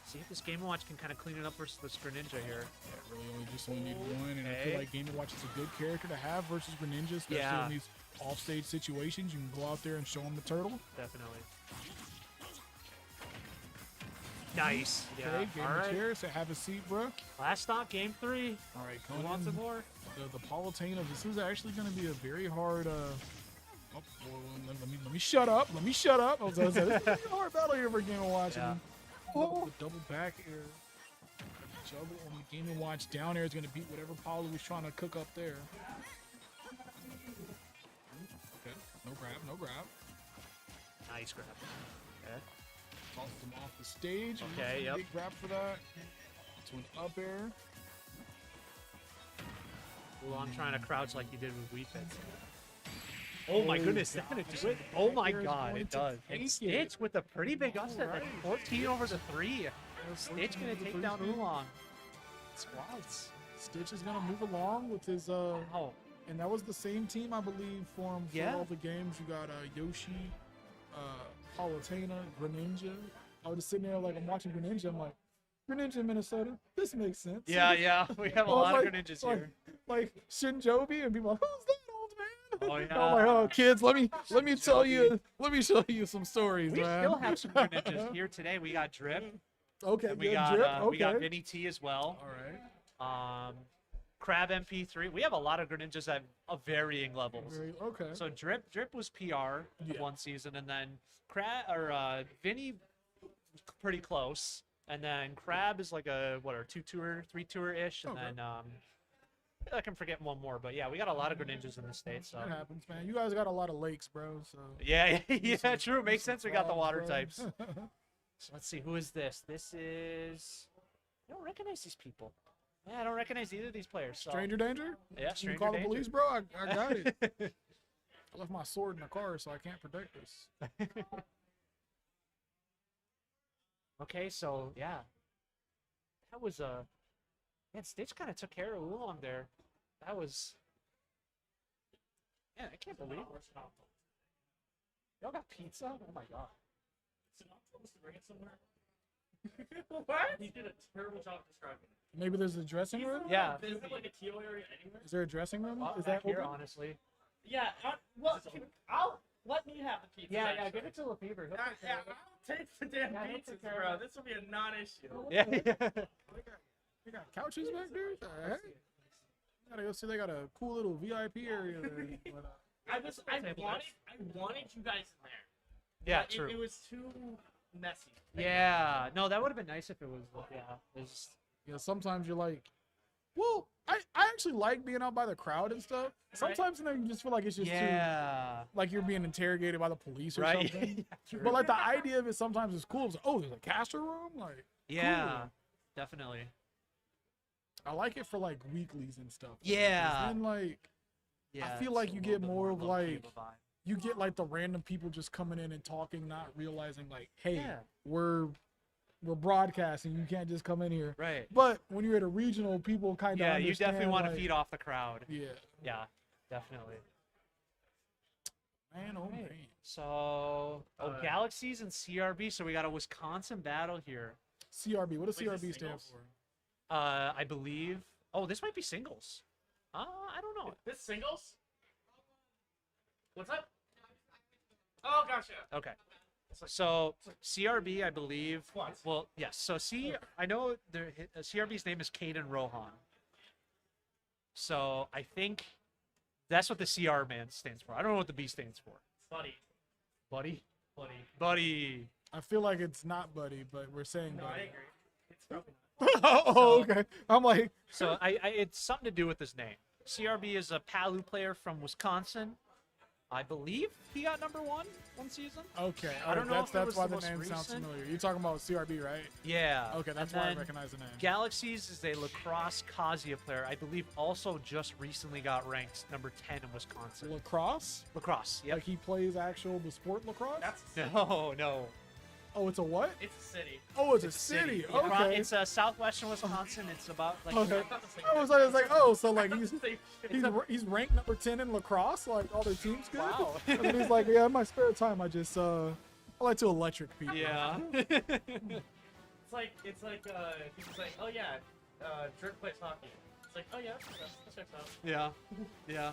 [SPEAKER 3] See if this Game & Watch can kind of clean it up versus this Greninja here.
[SPEAKER 2] Yeah, really only need one, and I
[SPEAKER 3] Okay.
[SPEAKER 2] feel like Game & Watch is a good character to have versus Greninja, especially
[SPEAKER 3] Yeah.
[SPEAKER 2] in these offstage situations. You can go out there and show them the turtle.
[SPEAKER 3] Definitely. Nice. Yeah.
[SPEAKER 2] Okay, game
[SPEAKER 3] All
[SPEAKER 2] of
[SPEAKER 3] right.
[SPEAKER 2] chairs. So have a seat, bro.
[SPEAKER 3] Last stock, game 3.
[SPEAKER 2] All right,
[SPEAKER 3] Who
[SPEAKER 2] coming
[SPEAKER 3] wants
[SPEAKER 2] in,
[SPEAKER 3] some more?
[SPEAKER 2] the Palutena. This is actually going to be a very hard. Oh, well, let me shut up. Let me shut up. I was gonna say, this is a hard battle here for Game & Watch.
[SPEAKER 3] Yeah.
[SPEAKER 2] And the double back air. Juggle on the Game & Watch down air is going to beat whatever Palu was trying to cook up there. Okay, no grab, no grab.
[SPEAKER 3] Nice grab. Okay.
[SPEAKER 2] Tosses him off the stage.
[SPEAKER 3] Okay, yep.
[SPEAKER 2] Big grab for that. To an up air.
[SPEAKER 3] Ulong trying to crouch like he did with Wii Fit. Oh my goodness, that gonna do it? Oh my
[SPEAKER 2] Back air is
[SPEAKER 3] god,
[SPEAKER 2] going
[SPEAKER 3] it
[SPEAKER 2] to
[SPEAKER 3] does.
[SPEAKER 2] take
[SPEAKER 3] And
[SPEAKER 2] it.
[SPEAKER 3] Stitch with a pretty big upset, like 14 over the 3. Stitch gonna take down Ulong. Squads.
[SPEAKER 2] Stitch is gonna move along with his
[SPEAKER 3] Oh,
[SPEAKER 2] and that was the same team I believe for
[SPEAKER 3] Yeah.
[SPEAKER 2] all the games. You got Yoshi, Palutena, Greninja. I was just sitting there like I'm watching Greninja. I'm like, Greninja, Minnesota. This makes sense.
[SPEAKER 3] yeah, we have a
[SPEAKER 2] I was
[SPEAKER 3] lot of
[SPEAKER 2] like-
[SPEAKER 3] Greninjas
[SPEAKER 2] like,
[SPEAKER 3] here.
[SPEAKER 2] Like Shinjobi, and people are like, who's that old man?
[SPEAKER 3] Oh,
[SPEAKER 2] I'm
[SPEAKER 3] yeah.
[SPEAKER 2] like, oh kids, let me tell you, let me show you some stories,
[SPEAKER 3] We
[SPEAKER 2] man.
[SPEAKER 3] still have some Greninjas here today. We got Drip,
[SPEAKER 2] Okay,
[SPEAKER 3] and we
[SPEAKER 2] good
[SPEAKER 3] got
[SPEAKER 2] drip. Okay.
[SPEAKER 3] we got Vinny T as well.
[SPEAKER 2] All right.
[SPEAKER 3] Crab MP3. We have a lot of Greninjas at varying levels.
[SPEAKER 2] Okay.
[SPEAKER 3] So Drip was PR
[SPEAKER 2] Yeah.
[SPEAKER 3] one season, and then Vinny was pretty close, and then Crab is like a 2-tour, 3-tour ish, and
[SPEAKER 2] Okay.
[SPEAKER 3] then I can forget one more, but yeah, we got a lot of Greninjas in the States. So
[SPEAKER 2] It happens, man. You guys got a lot of lakes, bro. So
[SPEAKER 3] yeah, yeah, true. Makes sense. We got the water
[SPEAKER 2] bro.
[SPEAKER 3] types. So let's see, who is this? This is. I don't recognize these people. Yeah, I don't recognize either of these players. So.
[SPEAKER 2] Stranger danger.
[SPEAKER 3] Yeah,
[SPEAKER 2] You
[SPEAKER 3] stranger
[SPEAKER 2] call the
[SPEAKER 3] danger.
[SPEAKER 2] police, bro. I got it. I left my sword in the car, so I can't protect this.
[SPEAKER 3] Okay, so yeah, that was man, Stitch kind of took care of Ulong there. That was Man, I can't believe y'all got pizza. Oh my god.
[SPEAKER 1] What? He did a terrible job describing it.
[SPEAKER 2] Maybe there's a dressing room?
[SPEAKER 3] Yeah.
[SPEAKER 1] Is there like a teal area anywhere?
[SPEAKER 2] Is there a dressing room?
[SPEAKER 3] Well,
[SPEAKER 2] Is
[SPEAKER 3] back
[SPEAKER 2] that
[SPEAKER 3] here,
[SPEAKER 2] open?
[SPEAKER 3] honestly.
[SPEAKER 1] Yeah. I'll let me have the pizza.
[SPEAKER 3] Yeah. Give it to Lefevre.
[SPEAKER 1] Yeah, I'll take the damn
[SPEAKER 3] Yeah, he'll
[SPEAKER 1] pizzas,
[SPEAKER 3] take care
[SPEAKER 1] bro.
[SPEAKER 3] of it.
[SPEAKER 1] This will be a non-issue.
[SPEAKER 3] Yeah.
[SPEAKER 2] They got couches back there? Alright. Gotta go see, they got a cool little VIP area there. But,
[SPEAKER 1] I wanted you guys in there.
[SPEAKER 3] Yeah,
[SPEAKER 1] But
[SPEAKER 3] true.
[SPEAKER 1] It was too messy.
[SPEAKER 3] Yeah. No, that would have been nice if it was. Yeah. It's,
[SPEAKER 2] yeah, sometimes you're like, well, I actually like being out by the crowd and stuff. Sometimes you know, you just feel like it's just too,
[SPEAKER 3] yeah.
[SPEAKER 2] like you're being interrogated by the police or
[SPEAKER 3] Right.
[SPEAKER 2] something.
[SPEAKER 3] Yeah, true.
[SPEAKER 2] But like the idea of it sometimes is cool. It's like, oh, there's a caster room? Like,
[SPEAKER 3] Yeah.
[SPEAKER 2] cool.
[SPEAKER 3] Definitely.
[SPEAKER 2] I like it for like weeklies and stuff.
[SPEAKER 3] Yeah.
[SPEAKER 2] 'Cause then like,
[SPEAKER 3] Yeah.
[SPEAKER 2] feel
[SPEAKER 3] it's
[SPEAKER 2] like
[SPEAKER 3] a
[SPEAKER 2] you
[SPEAKER 3] little
[SPEAKER 2] get
[SPEAKER 3] bit
[SPEAKER 2] more of,
[SPEAKER 3] low-key
[SPEAKER 2] like,
[SPEAKER 3] a vibe.
[SPEAKER 2] you get like the random people just coming in and talking, not realizing like, hey,
[SPEAKER 3] Yeah.
[SPEAKER 2] we're broadcasting. You can't just come in here.
[SPEAKER 3] Right.
[SPEAKER 2] But when you're at a regional, people kind of
[SPEAKER 3] Yeah, you definitely want to
[SPEAKER 2] like,
[SPEAKER 3] feed off the crowd.
[SPEAKER 2] Yeah.
[SPEAKER 3] Yeah, definitely.
[SPEAKER 2] Man, oh man.
[SPEAKER 3] So, Galaxies and CRB. So we got a Wisconsin battle here.
[SPEAKER 2] CRB. What does
[SPEAKER 1] Wait, is
[SPEAKER 2] CRB
[SPEAKER 1] this
[SPEAKER 2] stand
[SPEAKER 1] singles?
[SPEAKER 2] for?
[SPEAKER 3] I believe. Oh, this might be singles. I don't know.
[SPEAKER 1] This singles? What's up? Oh, gotcha.
[SPEAKER 3] Okay. So CRB, I believe.
[SPEAKER 1] What?
[SPEAKER 3] Well, yes. So I know CRB's name is Caden Rohan. So I think that's what the CR man stands for. I don't know what the B stands for.
[SPEAKER 1] Buddy.
[SPEAKER 3] Buddy.
[SPEAKER 1] Buddy.
[SPEAKER 3] Buddy.
[SPEAKER 2] I feel like it's not buddy, but we're saying
[SPEAKER 1] No, I
[SPEAKER 2] buddy.
[SPEAKER 1] agree. It's probably not.
[SPEAKER 2] Oh, okay. I'm like,
[SPEAKER 3] So it's something to do with his name. CRB is a Palu player from Wisconsin. I believe he got #1 one season.
[SPEAKER 2] okay.
[SPEAKER 3] I don't know
[SPEAKER 2] that's
[SPEAKER 3] if it was
[SPEAKER 2] why
[SPEAKER 3] the
[SPEAKER 2] the
[SPEAKER 3] most
[SPEAKER 2] name sounds
[SPEAKER 3] recent.
[SPEAKER 2] familiar. You're talking about CRB, right?
[SPEAKER 3] Yeah.
[SPEAKER 2] Okay, that's
[SPEAKER 3] And
[SPEAKER 2] why I
[SPEAKER 3] then
[SPEAKER 2] recognize the name.
[SPEAKER 3] Galaxies is a lacrosse Kazuya player. I believe also just recently got ranked #10 in Wisconsin.
[SPEAKER 2] Lacrosse?
[SPEAKER 3] Lacrosse. Yep.
[SPEAKER 2] Like he plays the sport lacrosse?
[SPEAKER 1] That's
[SPEAKER 3] No.
[SPEAKER 2] Oh, it's a what?
[SPEAKER 1] it's a city.
[SPEAKER 2] Oh, it's a city.
[SPEAKER 3] Lacrosse-
[SPEAKER 2] Okay.
[SPEAKER 3] It's southwestern Wisconsin. It's about like.
[SPEAKER 2] Okay.
[SPEAKER 1] That's the same
[SPEAKER 2] I was like, oh, so like
[SPEAKER 1] That's the same shit.
[SPEAKER 2] he's ranked #10 in lacrosse. Like all their teams good.
[SPEAKER 3] Wow.
[SPEAKER 2] And then he's like, yeah, in my spare time, I like to electric people.
[SPEAKER 3] Yeah.
[SPEAKER 1] It's like it's like oh yeah, Dirk plays hockey. It's like oh yeah, that checks out.
[SPEAKER 3] Yeah. Yeah.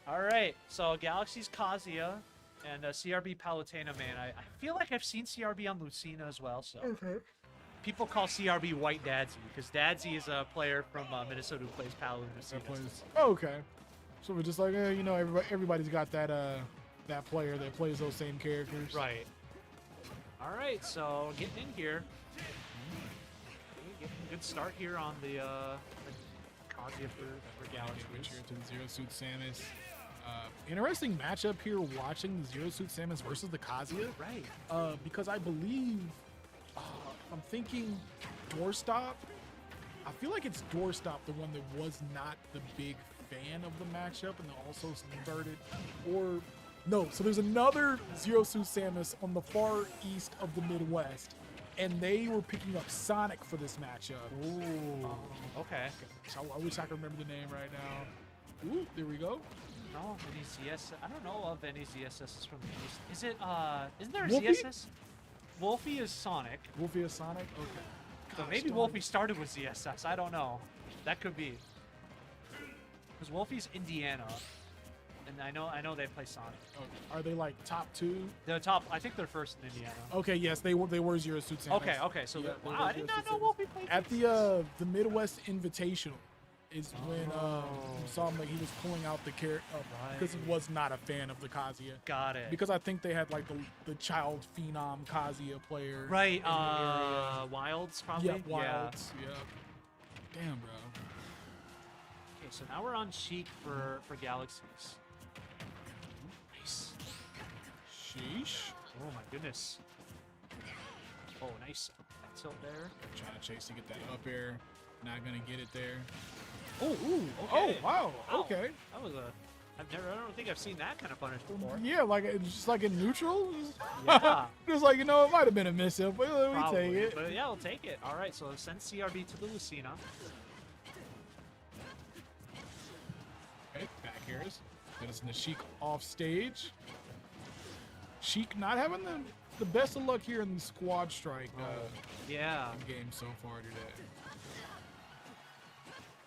[SPEAKER 3] All right. So Galaxy's Kazuya and CRB Palutena, man. I feel like I've seen CRB on Lucina as well. So people call CRB White Dadsy because Dadsy is a player from Minnesota who plays Palu and Lucina.
[SPEAKER 2] That plays. Oh, okay. So we're just like, you know, everybody's got that player that plays those same characters.
[SPEAKER 3] Right. All right. So getting in here. Getting a good start here on the Kazuya for Galaxy.
[SPEAKER 2] Switch here to the Zero Suit Samus. Interesting matchup here watching the Zero Suit Samus versus the Kazuya.
[SPEAKER 3] Right.
[SPEAKER 2] Because I believe, I'm thinking Doorstop. I feel like it's Doorstop, the one that was not the big fan of the matchup and then also started, or no, so there's another Zero Suit Samus on the far east of the Midwest, and they were picking up Sonic for this matchup.
[SPEAKER 3] Ooh. Okay.
[SPEAKER 2] So I wish I could remember the name right now. Ooh, there we go.
[SPEAKER 3] No, any ZSS. I don't know of any ZSSs from the East. Is it, isn't there a
[SPEAKER 2] Wolfie?
[SPEAKER 3] ZSS? Wolfie is Sonic.
[SPEAKER 2] Wolfie is Sonic? Okay.
[SPEAKER 3] So
[SPEAKER 2] Gosh,
[SPEAKER 3] maybe
[SPEAKER 2] darn.
[SPEAKER 3] Wolfie started with ZSS. I don't know. That could be. Because Wolfie's Indiana. And I know they play Sonic.
[SPEAKER 2] Okay. Are they like top 2?
[SPEAKER 3] The top, I think they're first in Indiana.
[SPEAKER 2] Okay, yes, they were Zero Suit Samus.
[SPEAKER 3] Okay, so
[SPEAKER 2] Yeah,
[SPEAKER 3] that,
[SPEAKER 2] they
[SPEAKER 3] wow,
[SPEAKER 2] were
[SPEAKER 3] I
[SPEAKER 2] Zero
[SPEAKER 3] did not
[SPEAKER 2] Suit
[SPEAKER 3] know
[SPEAKER 2] Samus.
[SPEAKER 3] Wolfie played
[SPEAKER 2] At the Midwest Invitational is when you
[SPEAKER 3] Oh.
[SPEAKER 2] saw him, like he was pulling out the character because he
[SPEAKER 3] Right.
[SPEAKER 2] was not a fan of the Kazuya.
[SPEAKER 3] Got it.
[SPEAKER 2] Because I think they had like the child phenom Kazuya player.
[SPEAKER 3] Right,
[SPEAKER 2] in the area.
[SPEAKER 3] Wilds probably?
[SPEAKER 2] Yep, Wilds. Yep. Damn, bro.
[SPEAKER 3] Okay, so now we're on Sheik for Galaxies. Nice.
[SPEAKER 2] Sheesh.
[SPEAKER 3] Oh my goodness. Oh, nice tilt there.
[SPEAKER 2] Trying to chase to get that up air. Not gonna get it there.
[SPEAKER 3] Oh,
[SPEAKER 2] Ooh.
[SPEAKER 3] okay.
[SPEAKER 2] Oh, wow.
[SPEAKER 3] Wow.
[SPEAKER 2] Okay.
[SPEAKER 3] That was I don't think I've seen that kind of punish before.
[SPEAKER 2] Yeah, like it's just like in neutral.
[SPEAKER 3] Yeah.
[SPEAKER 2] Just like, you know, it might have been a miss up, but we
[SPEAKER 3] Probably,
[SPEAKER 2] take it.
[SPEAKER 3] but yeah, we'll take it. All right, so send CRB to the Lucina.
[SPEAKER 2] Okay, back airs. Gonna send the Sheik off stage. Sheik not having the best of luck here in the squad strike
[SPEAKER 3] Yeah.
[SPEAKER 2] game so far today.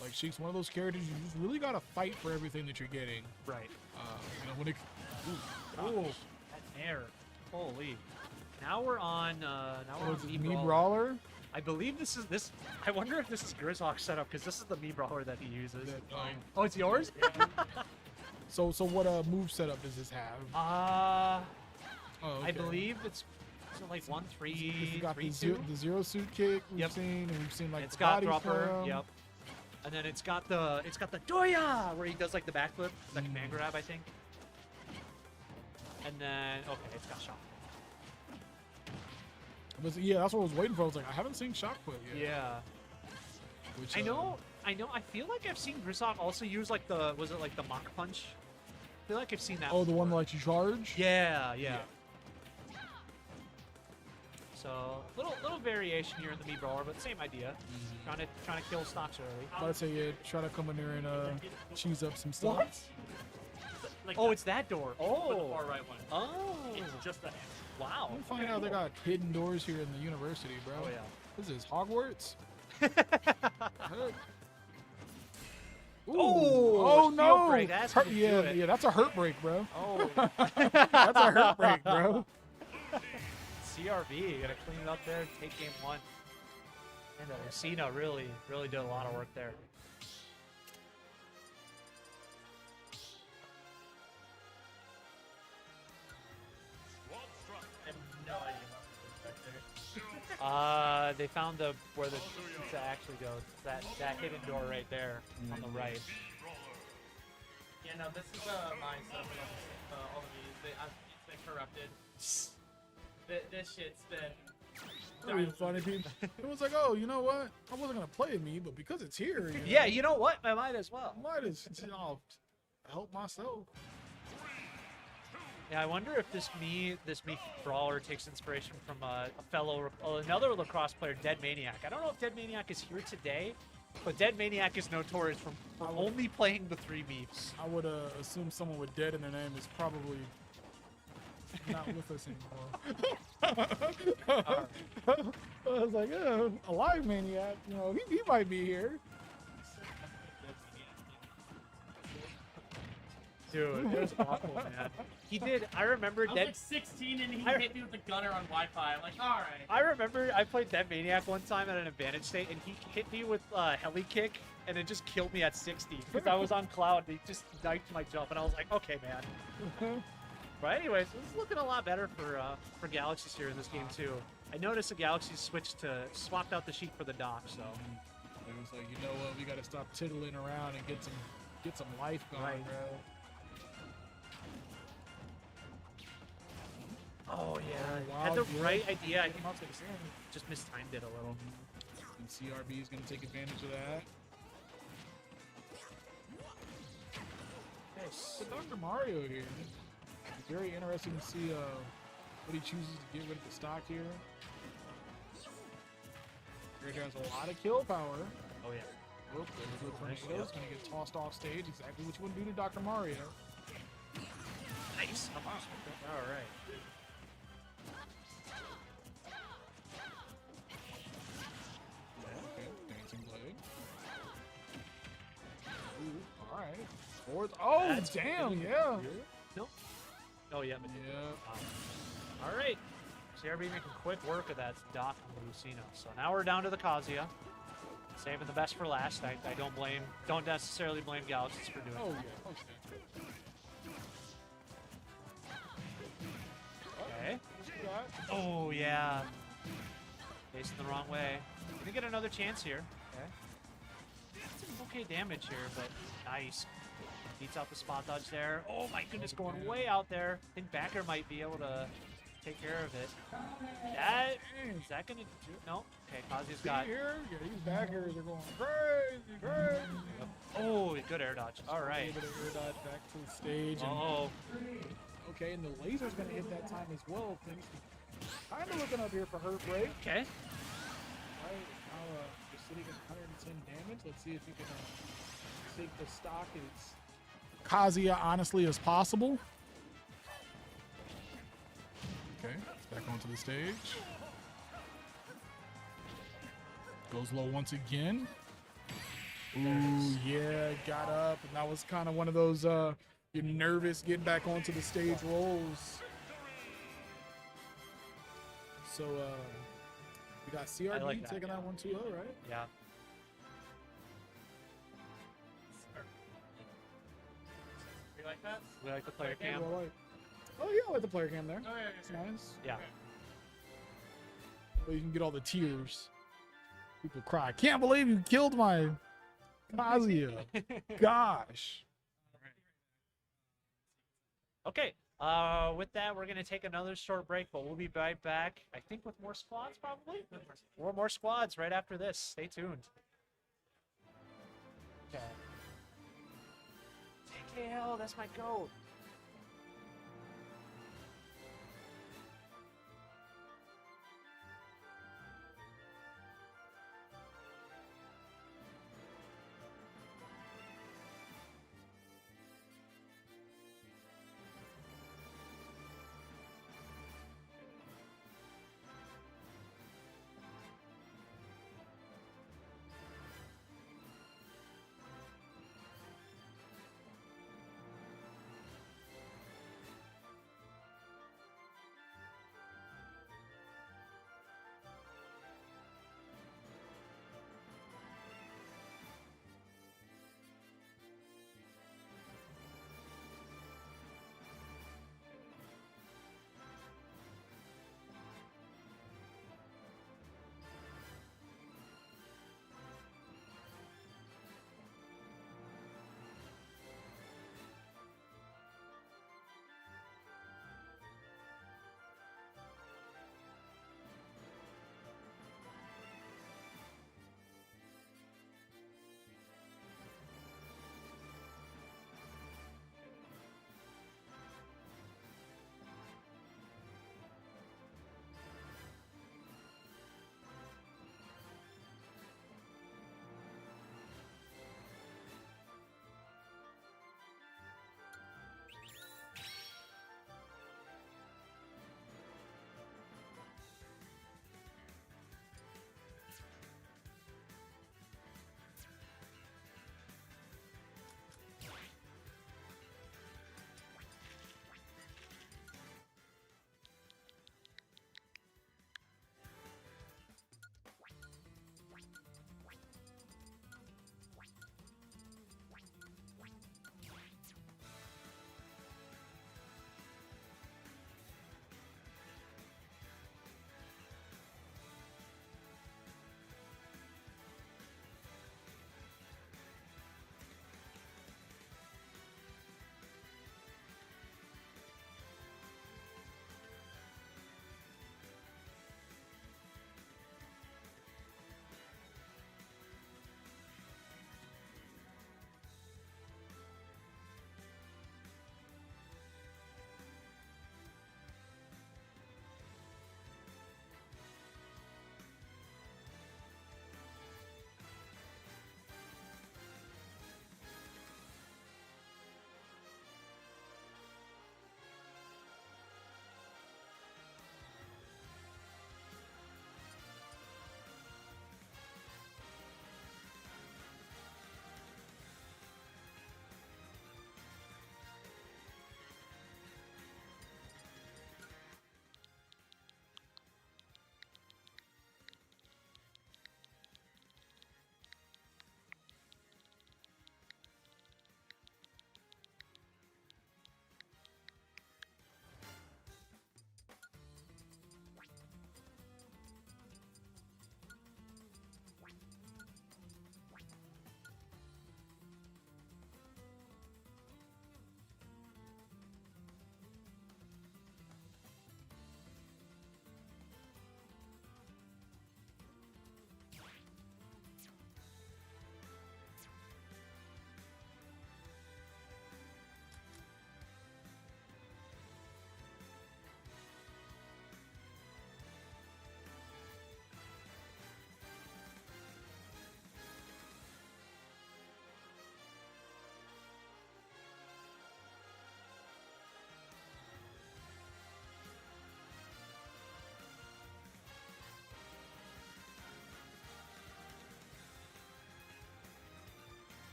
[SPEAKER 2] Like Sheik's one of those characters you just really gotta fight for everything that you're getting.
[SPEAKER 3] Right.
[SPEAKER 2] You know when it.
[SPEAKER 3] Ooh, that air. Holy. Now we're on. Now we're on
[SPEAKER 2] Mii Brawler.
[SPEAKER 3] I believe this is this. I wonder if this is Grizzhawk's setup because this is the Mii Brawler that he uses. Oh, it's yours?
[SPEAKER 2] So what move setup does this have?
[SPEAKER 3] Oh,
[SPEAKER 2] okay.
[SPEAKER 3] I believe it's like 1, 3,
[SPEAKER 2] It's got
[SPEAKER 3] 3,
[SPEAKER 2] the
[SPEAKER 3] 2.
[SPEAKER 2] zero suit kick we've
[SPEAKER 3] Yep.
[SPEAKER 2] seen, and we've seen like
[SPEAKER 3] It's
[SPEAKER 2] the
[SPEAKER 3] got
[SPEAKER 2] body
[SPEAKER 3] dropper.
[SPEAKER 2] slam.
[SPEAKER 3] Yep. And then it's got the Doya where he does like the backflip, like a man grab, I think. And then okay, it's got shot.
[SPEAKER 2] But yeah, that's what I was waiting for. I was like, I haven't seen shot put yet.
[SPEAKER 3] Yeah.
[SPEAKER 2] Which,
[SPEAKER 3] I know. I feel like I've seen Grizzhawk also use like the like the Mach Punch. I feel like I've seen that.
[SPEAKER 2] Oh, the one
[SPEAKER 3] before.
[SPEAKER 2] that lets you charge.
[SPEAKER 3] Yeah. So little variation here in the Mii Brawler, but same idea. Trying to kill stocks early.
[SPEAKER 2] I'd say yeah, try to come in there and cheese up some stuff.
[SPEAKER 3] What?
[SPEAKER 5] Like
[SPEAKER 3] Oh, it's that door.
[SPEAKER 5] the
[SPEAKER 3] Oh.
[SPEAKER 5] far right one.
[SPEAKER 3] Oh.
[SPEAKER 5] It's just a
[SPEAKER 3] Wow.
[SPEAKER 2] You find out they got hidden doors here in the university, bro.
[SPEAKER 3] Oh yeah.
[SPEAKER 2] What is this, Hogwarts? Heck. Ooh.
[SPEAKER 3] Oh,
[SPEAKER 2] Oh
[SPEAKER 3] shield
[SPEAKER 2] no!
[SPEAKER 3] break, that's
[SPEAKER 2] Hurt-
[SPEAKER 3] gonna do
[SPEAKER 2] yeah,
[SPEAKER 3] it.
[SPEAKER 2] yeah, that's a hurt break, bro.
[SPEAKER 3] Oh.
[SPEAKER 2] That's a hurt break, bro.
[SPEAKER 3] CRB, gotta clean it up there, take game 1. And Lucina really did a lot of work there.
[SPEAKER 5] I have no idea what to expect there.
[SPEAKER 3] They found where the pizza actually goes. That hidden door right there on the right.
[SPEAKER 1] Yeah, no, this is my stuff. All of these, it's been corrupted. This shit's been.
[SPEAKER 2] That'd be funny, people. It was like, oh, you know what? I wasn't gonna play me, but because it's here, you know,
[SPEAKER 3] Yeah, you know what? I might as well.
[SPEAKER 2] I might as help myself.
[SPEAKER 3] Yeah, I wonder if this Mii Brawler takes inspiration from another lacrosse player, Dead Maniac. I don't know if Dead Maniac is here today, but Dead Maniac is notorious for only playing the 3 Mii's.
[SPEAKER 2] I would assume someone with dead in their name is probably not with us anymore. I was like, alive maniac. You know, he might be here.
[SPEAKER 3] Dude, it was awful, man. He did. I remember
[SPEAKER 5] I was
[SPEAKER 3] Dead.
[SPEAKER 5] like 16 and he
[SPEAKER 3] I-
[SPEAKER 5] hit me with the gunner on Wi-Fi. I'm like, all right.
[SPEAKER 3] I remember I played Dead Maniac one time at an advantage state, and he hit me with heli kick, and it just killed me at 60 because I was on cloud. And he just knifed my jump, and I was like, okay, man. But anyways, it's looking a lot better for Galaxies here in this game too. I noticed the Galaxies swapped out the Sheik for the Doc, so.
[SPEAKER 2] It was like, you know what? We got to stop tiddling around and get some life going,
[SPEAKER 3] Right.
[SPEAKER 2] bro.
[SPEAKER 3] Oh yeah,
[SPEAKER 2] wow,
[SPEAKER 3] had the
[SPEAKER 2] yeah.
[SPEAKER 3] right idea. I think
[SPEAKER 2] Must have been.
[SPEAKER 3] just mistimed it a little.
[SPEAKER 2] And CRB is going to take advantage of that.
[SPEAKER 3] Nice.
[SPEAKER 2] So Dr. Mario here. It's very interesting to see what he chooses to get rid of the stock here. Character has a lot of kill power.
[SPEAKER 3] Oh yeah.
[SPEAKER 2] Oh, there's a tornado. It's going to get tossed off stage. Exactly what you want to do to Dr. Mario.
[SPEAKER 3] Nice. All right.
[SPEAKER 2] Okay, dancing blade. Ooh, all right. Forward. Oh,
[SPEAKER 3] That's
[SPEAKER 2] damn,
[SPEAKER 3] good.
[SPEAKER 2] yeah.
[SPEAKER 3] Nope. Oh yeah, but
[SPEAKER 2] Yeah.
[SPEAKER 3] all right. CRB making quick work of that Doc and Lucina. So now we're down to the Kazuya. Saving the best for last. I don't necessarily blame Galaxies for doing
[SPEAKER 2] Oh,
[SPEAKER 3] that.
[SPEAKER 2] yeah. Okay.
[SPEAKER 3] Okay.
[SPEAKER 2] Got-
[SPEAKER 3] Oh yeah. Facing the wrong way. Gonna get another chance here. Okay. Some okay damage here, but nice. Beats out the spot dodge there. Oh my goodness, going way out there. I think Backer might be able to take care of it. Is that gonna do? No. Okay, Kazuya's got.
[SPEAKER 2] Here, yeah, these backers are going crazy, crazy.
[SPEAKER 3] Oh, good air dodge. All
[SPEAKER 2] A
[SPEAKER 3] right.
[SPEAKER 2] little bit of air dodge back to the stage. And,
[SPEAKER 3] Oh,
[SPEAKER 2] okay, and the laser's going to hit that time as well. Things kind of looking up here for Hurt Break.
[SPEAKER 3] okay.
[SPEAKER 2] Right, now you're sitting at 110 damage. Let's see if you can take the stock. It's Kazuya honestly as possible. Okay, it's back onto the stage. Goes low once again. Ooh, yeah, got up. And that was kind of one of those, you're nervous getting back onto the stage rolls. So, we got CRB
[SPEAKER 3] like that,
[SPEAKER 2] taking
[SPEAKER 3] yeah.
[SPEAKER 2] that one 2-0, right?
[SPEAKER 3] Yeah.
[SPEAKER 1] You like that?
[SPEAKER 3] We like the player cam.
[SPEAKER 2] Well, like, oh, yeah, I like the player cam there.
[SPEAKER 1] Oh, yeah,
[SPEAKER 2] It's nice.
[SPEAKER 3] Yeah.
[SPEAKER 2] Well, you can get all the tears. People cry. Can't believe you killed my Kazuya. Gosh.
[SPEAKER 3] Okay. With that, we're gonna take another short break, but we'll be right back. I think with more squads, probably. More squads right after this. Stay tuned. Okay. TKL, that's my goat.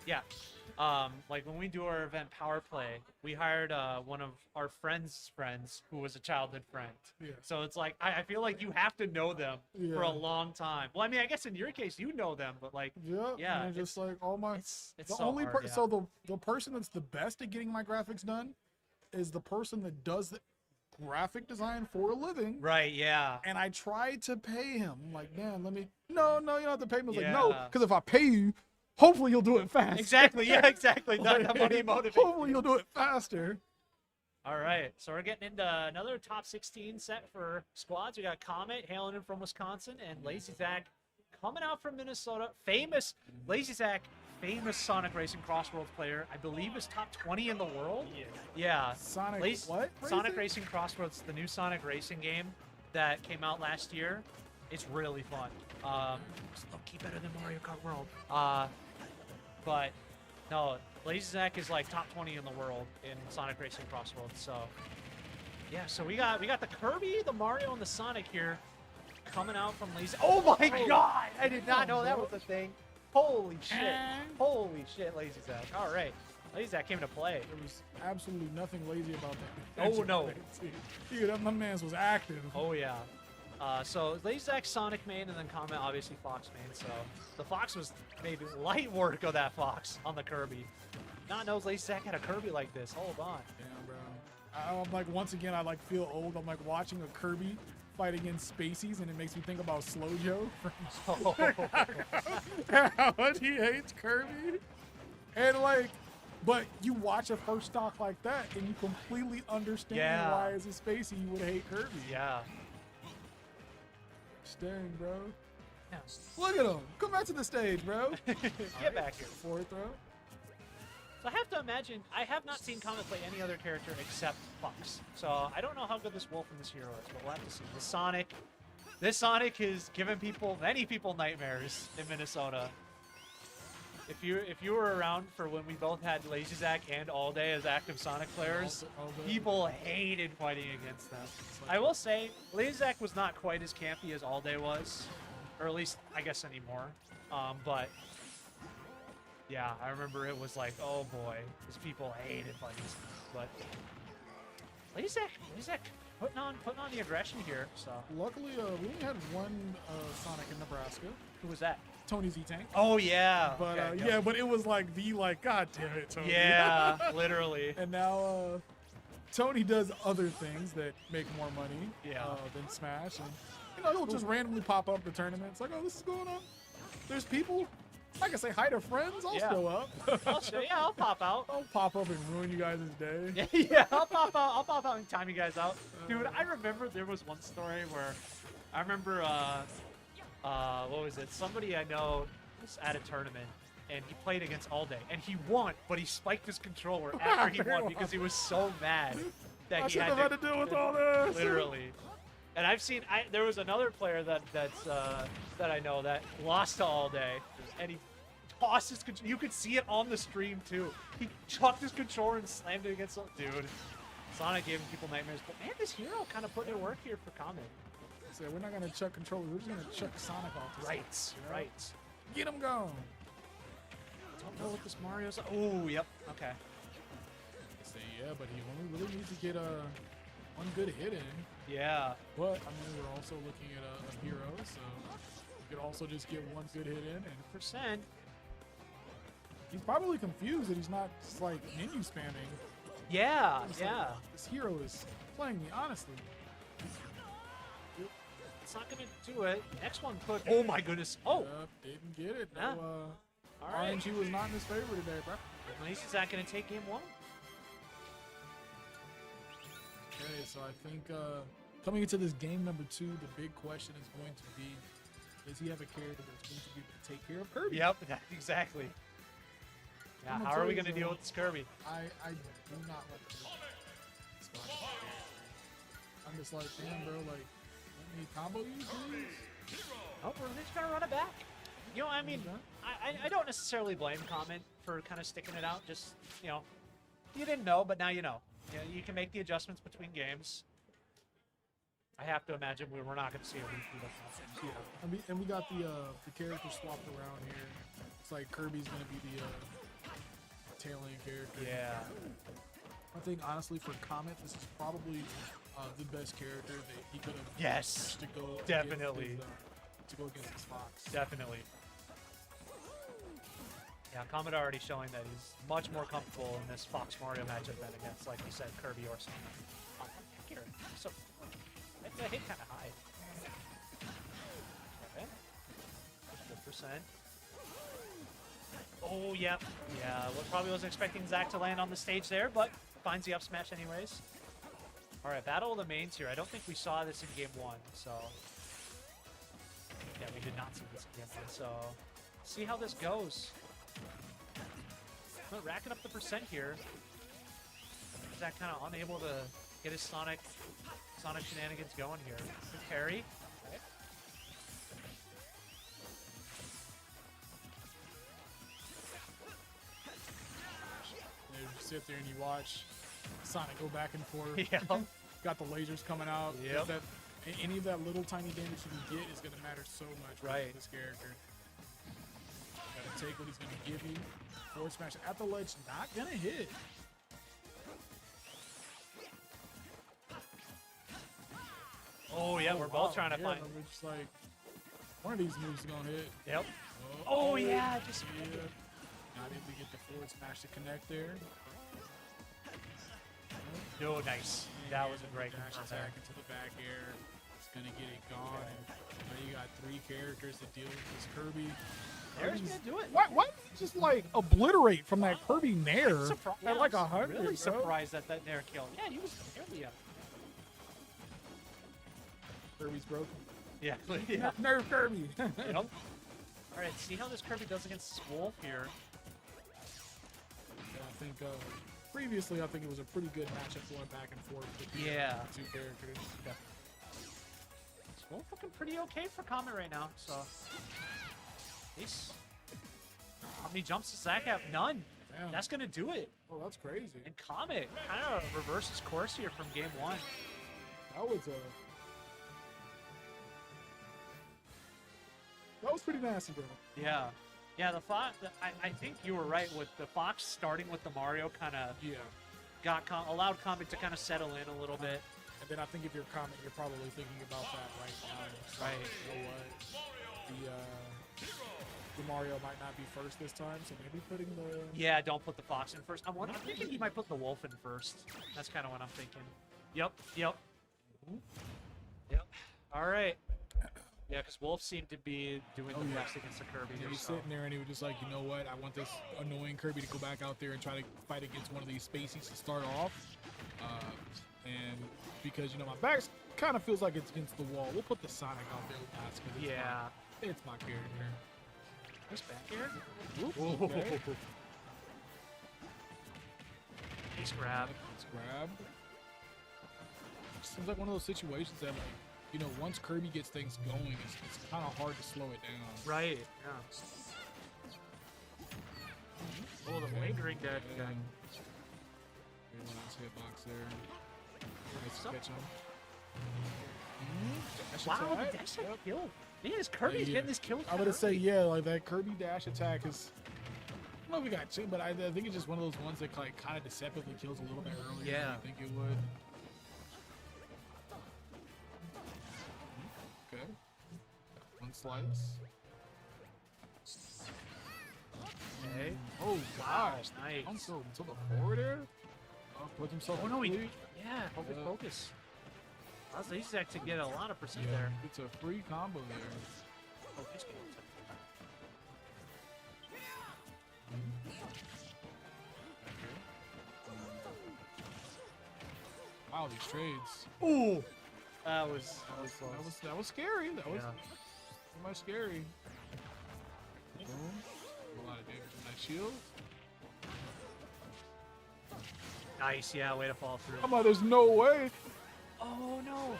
[SPEAKER 3] Yeah. Like when we do our event Power Play, we hired one of our friends' friends who was a childhood friend.
[SPEAKER 2] Yeah.
[SPEAKER 3] So it's like I feel like you have to know them for a
[SPEAKER 2] Yeah.
[SPEAKER 3] long time. Well, I mean, I guess in your case you know them, but like
[SPEAKER 2] Yeah,
[SPEAKER 3] yeah,
[SPEAKER 2] and just like all my
[SPEAKER 3] it's
[SPEAKER 2] the
[SPEAKER 3] so
[SPEAKER 2] only
[SPEAKER 3] hard, yeah.
[SPEAKER 2] so the person that's the best at getting my graphics done is the person that does the graphic design for a living.
[SPEAKER 3] Right, yeah.
[SPEAKER 2] And I tried to pay him. I'm like, man, let me. No, you don't have to pay me. I was like,
[SPEAKER 3] Yeah.
[SPEAKER 2] no, because if I pay you, hopefully you'll do it fast.
[SPEAKER 3] Exactly, yeah, exactly. Not
[SPEAKER 2] Like,
[SPEAKER 3] the money motivates
[SPEAKER 2] hopefully
[SPEAKER 3] you.
[SPEAKER 2] you'll do it faster.
[SPEAKER 3] All right, so we're getting into another top 16 set for squads. We got Comet hailing in from Wisconsin and Lazy Zack coming out from Minnesota. Lazy Zack, famous Sonic Racing Crossworlds player. I believe is top 20 in the world. Yeah.
[SPEAKER 2] Sonic
[SPEAKER 3] Lazy-
[SPEAKER 2] what?
[SPEAKER 3] Sonic Racing Crossworlds, the new Sonic Racing game that came out last year. It's really fun. It's low-key better than Mario Kart World. But no, Lazy Zack is like top 20 in the world in Sonic Racing Crossworlds. So yeah, so we got the Kirby, the Mario, and the Sonic here coming out from Lazy. Oh my God! I did not know that was a thing. Holy shit! Holy shit, Lazy Zack. All right, Lazy Zack came to play.
[SPEAKER 2] There was absolutely nothing lazy about that.
[SPEAKER 3] Oh, no.
[SPEAKER 2] Dude, that my man's was active.
[SPEAKER 3] Oh yeah. So Lazy Zack Sonic main, and then Comet obviously Fox main. So the Fox was made light work of that Fox on the Kirby. Not knows Lazy Zack had a Kirby like this. Hold on.
[SPEAKER 2] Damn, bro. I'm like, once again, I like feel old. I'm like watching a Kirby fight against Spaceys, and it makes me think about Slow Joe. How much he hates Kirby. And like, but you watch a first stock like that, and you completely understand
[SPEAKER 3] Yeah.
[SPEAKER 2] why, as a Spacey, you would hate Kirby.
[SPEAKER 3] Yeah.
[SPEAKER 2] Staring, bro.
[SPEAKER 3] Yeah.
[SPEAKER 2] Look at him. Come back to the stage, bro.
[SPEAKER 3] Get back here.
[SPEAKER 2] Forward throw.
[SPEAKER 3] So I have to imagine, I have not seen Comet play any other character except Fox. So I don't know how good this Wolf and this hero is, but we'll have to see. This Sonic is giving many people nightmares in Minnesota. If you were around for when we both had Lazy Zack and All Day as active Sonic players,
[SPEAKER 2] All Day.
[SPEAKER 3] people hated fighting against them. I will say, Lazy Zack was not quite as campy as All Day was, or at least I guess anymore. But yeah, I remember it was like, oh boy, these people hated fighting. But Lazy Zack putting on the aggression here. So
[SPEAKER 2] Luckily, we only had one Sonic in Nebraska.
[SPEAKER 3] who was that?
[SPEAKER 2] Tony Z-Tank.
[SPEAKER 3] Oh yeah.
[SPEAKER 2] But
[SPEAKER 3] Okay,
[SPEAKER 2] yeah, but it was like God damn it, Tony.
[SPEAKER 3] yeah, literally.
[SPEAKER 2] And now Tony does other things that make more money
[SPEAKER 3] Yeah.
[SPEAKER 2] than Smash, and he'll just randomly pop up the tournament. It's like, oh, this is going on. There's people. I can say hi to friends. I'll
[SPEAKER 3] Yeah.
[SPEAKER 2] show up.
[SPEAKER 3] I'll pop out.
[SPEAKER 2] I'll pop up and ruin you guys' day.
[SPEAKER 3] Yeah, I'll pop out and time you guys out. Dude, I remember there was one story where I remember what was it? Somebody I know was at a tournament and he played against All Day and he won, but he spiked his controller after he won because he was so mad that
[SPEAKER 2] I
[SPEAKER 3] he
[SPEAKER 2] shouldn't have had to deal with all this.
[SPEAKER 3] literally. And I've seen there was another player that I know that lost to All Day and he tossed his controller. You could see it on the stream too. He chucked his controller and slammed it against dude. Sonic giving people nightmares, but man, this hero kind of put in work here for Comet.
[SPEAKER 2] So we're not gonna chuck controllers. We're just gonna chuck Sonic off. The
[SPEAKER 3] Right,
[SPEAKER 2] side, you know?
[SPEAKER 3] right.
[SPEAKER 2] Get him going.
[SPEAKER 3] Don't know what this Mario's. Oh, yep. Okay.
[SPEAKER 2] Say yeah, but he only really needs to get one good hit in.
[SPEAKER 3] Yeah.
[SPEAKER 2] But I mean, we're also looking at a hero, so you could also just get one good hit in, and
[SPEAKER 3] Percent.
[SPEAKER 2] he's probably confused that he's not just like menu spamming.
[SPEAKER 3] Yeah.
[SPEAKER 2] It's
[SPEAKER 3] Yeah.
[SPEAKER 2] like, this hero is playing me honestly.
[SPEAKER 3] It's not gonna do it. Next one could. Oh my goodness. Oh.
[SPEAKER 2] Didn't get it.
[SPEAKER 3] Yeah.
[SPEAKER 2] No,
[SPEAKER 3] All right.
[SPEAKER 2] RNG was not in his favor today, bro.
[SPEAKER 3] He's not gonna take game one.
[SPEAKER 2] Okay, so I think coming into this game number 2, the big question is going to be, does he have a character that's going to be able to take care of Kirby?
[SPEAKER 3] Yep. Exactly. Yeah.
[SPEAKER 2] I'm gonna
[SPEAKER 3] How are
[SPEAKER 2] tell
[SPEAKER 3] we
[SPEAKER 2] you,
[SPEAKER 3] gonna deal with this Kirby?
[SPEAKER 2] I do not like this spot. I'm just like, damn, bro, like, let me combo you, please?
[SPEAKER 3] Oh, we're just gonna run it back. You know, I mean, I don't necessarily blame Comet for kind of sticking it out. Just, you know, you didn't know, but now you know. You know, you can make the adjustments between games. I have to imagine we're not going to see a repeat of that.
[SPEAKER 2] Yeah, and we got the character swapped around here. It's like Kirby's gonna be tail end character.
[SPEAKER 3] Yeah.
[SPEAKER 2] I think honestly for Comet, this is probably the best character that he could have.
[SPEAKER 3] Yes.
[SPEAKER 2] To go
[SPEAKER 3] Definitely.
[SPEAKER 2] to go against his Fox.
[SPEAKER 3] Definitely. Yeah, Comet already showing that he's much more comfortable in this Fox Mario matchup than against, like you said, Kirby or Sonic. Oh, here. So, that hit kind of high. Okay. Good percent. Oh, yep. Yeah, probably wasn't expecting Zack to land on the stage there, but finds the up smash anyways. All right, Battle of the Mains here. I don't think we saw this in Game 1, so... Yeah, we did not see this in Game 1, so... See how this goes. But racking up the percent here. Zack kind of unable to get his Sonic shenanigans going here. Good parry. Okay.
[SPEAKER 2] You sit there and you watch Sonic go back and forth.
[SPEAKER 3] Yeah.
[SPEAKER 2] Got the lasers coming out.
[SPEAKER 3] Yep.
[SPEAKER 2] Any of that little tiny damage you can get is going to matter so much
[SPEAKER 3] Right.
[SPEAKER 2] with this character. Gotta take what he's going to give you. Forward smash at the ledge, not going to hit.
[SPEAKER 3] Oh, yeah, we're both trying to find...
[SPEAKER 2] We're just like, one of these moves is going to hit.
[SPEAKER 3] Yep. Oh, yeah, just...
[SPEAKER 2] Yeah. Not able to get the forward smash to connect there.
[SPEAKER 3] Oh, nice. That was a great
[SPEAKER 2] dash
[SPEAKER 3] control
[SPEAKER 2] attack
[SPEAKER 3] there.
[SPEAKER 2] into the back air. It's going to get it gone. Now you got 3 characters to deal with this Kirby.
[SPEAKER 3] There's gonna do it.
[SPEAKER 2] Why did he just like obliterate from that Kirby nair at like 100?
[SPEAKER 3] Really
[SPEAKER 2] bro?
[SPEAKER 3] surprised at that nair kill. Yeah, he was nearly up.
[SPEAKER 2] Kirby's broken.
[SPEAKER 3] Yeah. Yeah.
[SPEAKER 2] Nerf Kirby.
[SPEAKER 3] Yep. All right, see how this Kirby does against Wolf here.
[SPEAKER 2] Yeah, I think previously I think it was a pretty good matchup going back and forth with the
[SPEAKER 3] Yeah.
[SPEAKER 2] 2 characters.
[SPEAKER 3] Wolf looking pretty okay for Comet right now. So, nice. How many jumps does Zack have? None.
[SPEAKER 2] Damn.
[SPEAKER 3] That's gonna do it.
[SPEAKER 2] Oh, that's crazy.
[SPEAKER 3] And Comet kind of reverses course here from Game 1.
[SPEAKER 2] That was pretty nasty, bro.
[SPEAKER 3] Yeah. Yeah, the Fox. I think you were right with the Fox starting with the Mario kind of
[SPEAKER 2] Yeah.
[SPEAKER 3] allowed Comet to kind of settle in a little bit.
[SPEAKER 2] And then I think if you're Comet, you're probably thinking about that right now. So,
[SPEAKER 3] Right.
[SPEAKER 2] You know what? The Mario might not be first this time, so maybe putting the...
[SPEAKER 3] Yeah, don't put the Fox in first. I'm thinking he might put the Wolf in first. That's kind of what I'm thinking. Yep. All right. Yeah, because Wolf seemed to be doing the best against the Kirby.
[SPEAKER 2] And
[SPEAKER 3] Here,
[SPEAKER 2] he's
[SPEAKER 3] so.
[SPEAKER 2] sitting there and he was just like, you know what? I want this annoying Kirby to go back out there and try to fight against one of these spaceys to start off. And because, you know, my back kind of feels like it's against the wall. We'll put the Sonic out there last because it's my character.
[SPEAKER 3] Nice back here.
[SPEAKER 2] Oops, okay.
[SPEAKER 3] Nice grab.
[SPEAKER 2] Let's grab. Seems like one of those situations that, like, you know, once Kirby gets things going, it's kind of hard to slow it down.
[SPEAKER 3] Right. Yeah. Oh, the lingering dead.
[SPEAKER 2] Yeah. Very nice hitbox there. Nice to catch him. Dash
[SPEAKER 3] Wow,
[SPEAKER 2] attack.
[SPEAKER 3] the dash attack kill. Man, this Kirby's getting this kill.
[SPEAKER 2] I would say, yeah, like that Kirby dash attack is. I don't know if we got two, but I think it's just one of those ones that like kind of deceptively kills a little bit earlier than I think it would. Okay. One slice.
[SPEAKER 3] Okay.
[SPEAKER 2] Oh gosh,
[SPEAKER 3] Nice.
[SPEAKER 2] Don't go to the forward there. Oh, put himself.
[SPEAKER 3] Oh no, he.
[SPEAKER 2] complete.
[SPEAKER 3] Yeah, focus,
[SPEAKER 2] Yeah.
[SPEAKER 3] focus. That was easy to get a lot of percent
[SPEAKER 2] Yeah,
[SPEAKER 3] there.
[SPEAKER 2] it's a free combo there.
[SPEAKER 3] Oh, he's getting
[SPEAKER 2] Wow, these trades.
[SPEAKER 3] Ooh, that was close.
[SPEAKER 2] That was scary. That was
[SPEAKER 3] Yeah.
[SPEAKER 2] so much scary. Boom. A lot of damage on that shield.
[SPEAKER 3] Nice, yeah, way to fall through.
[SPEAKER 2] I'm like, there's no way.
[SPEAKER 3] Oh no!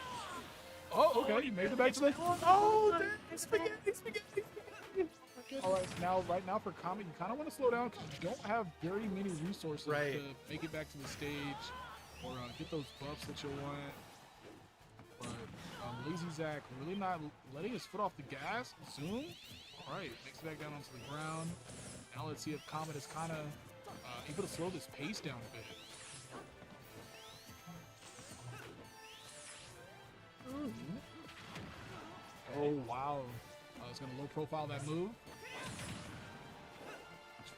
[SPEAKER 2] Oh, okay, you made it back to the. Oh, damn, spaghetti. All right, right now for Comet, you kind of want to slow down because you don't have very many resources to make it back to the stage or get those buffs that you want. But Lazy Zack really not letting his foot off the gas soon. All right, makes it back down onto the ground. Now let's see if Comet is kind of able to slow this pace down a bit. Oh, wow. It's going to low profile that move.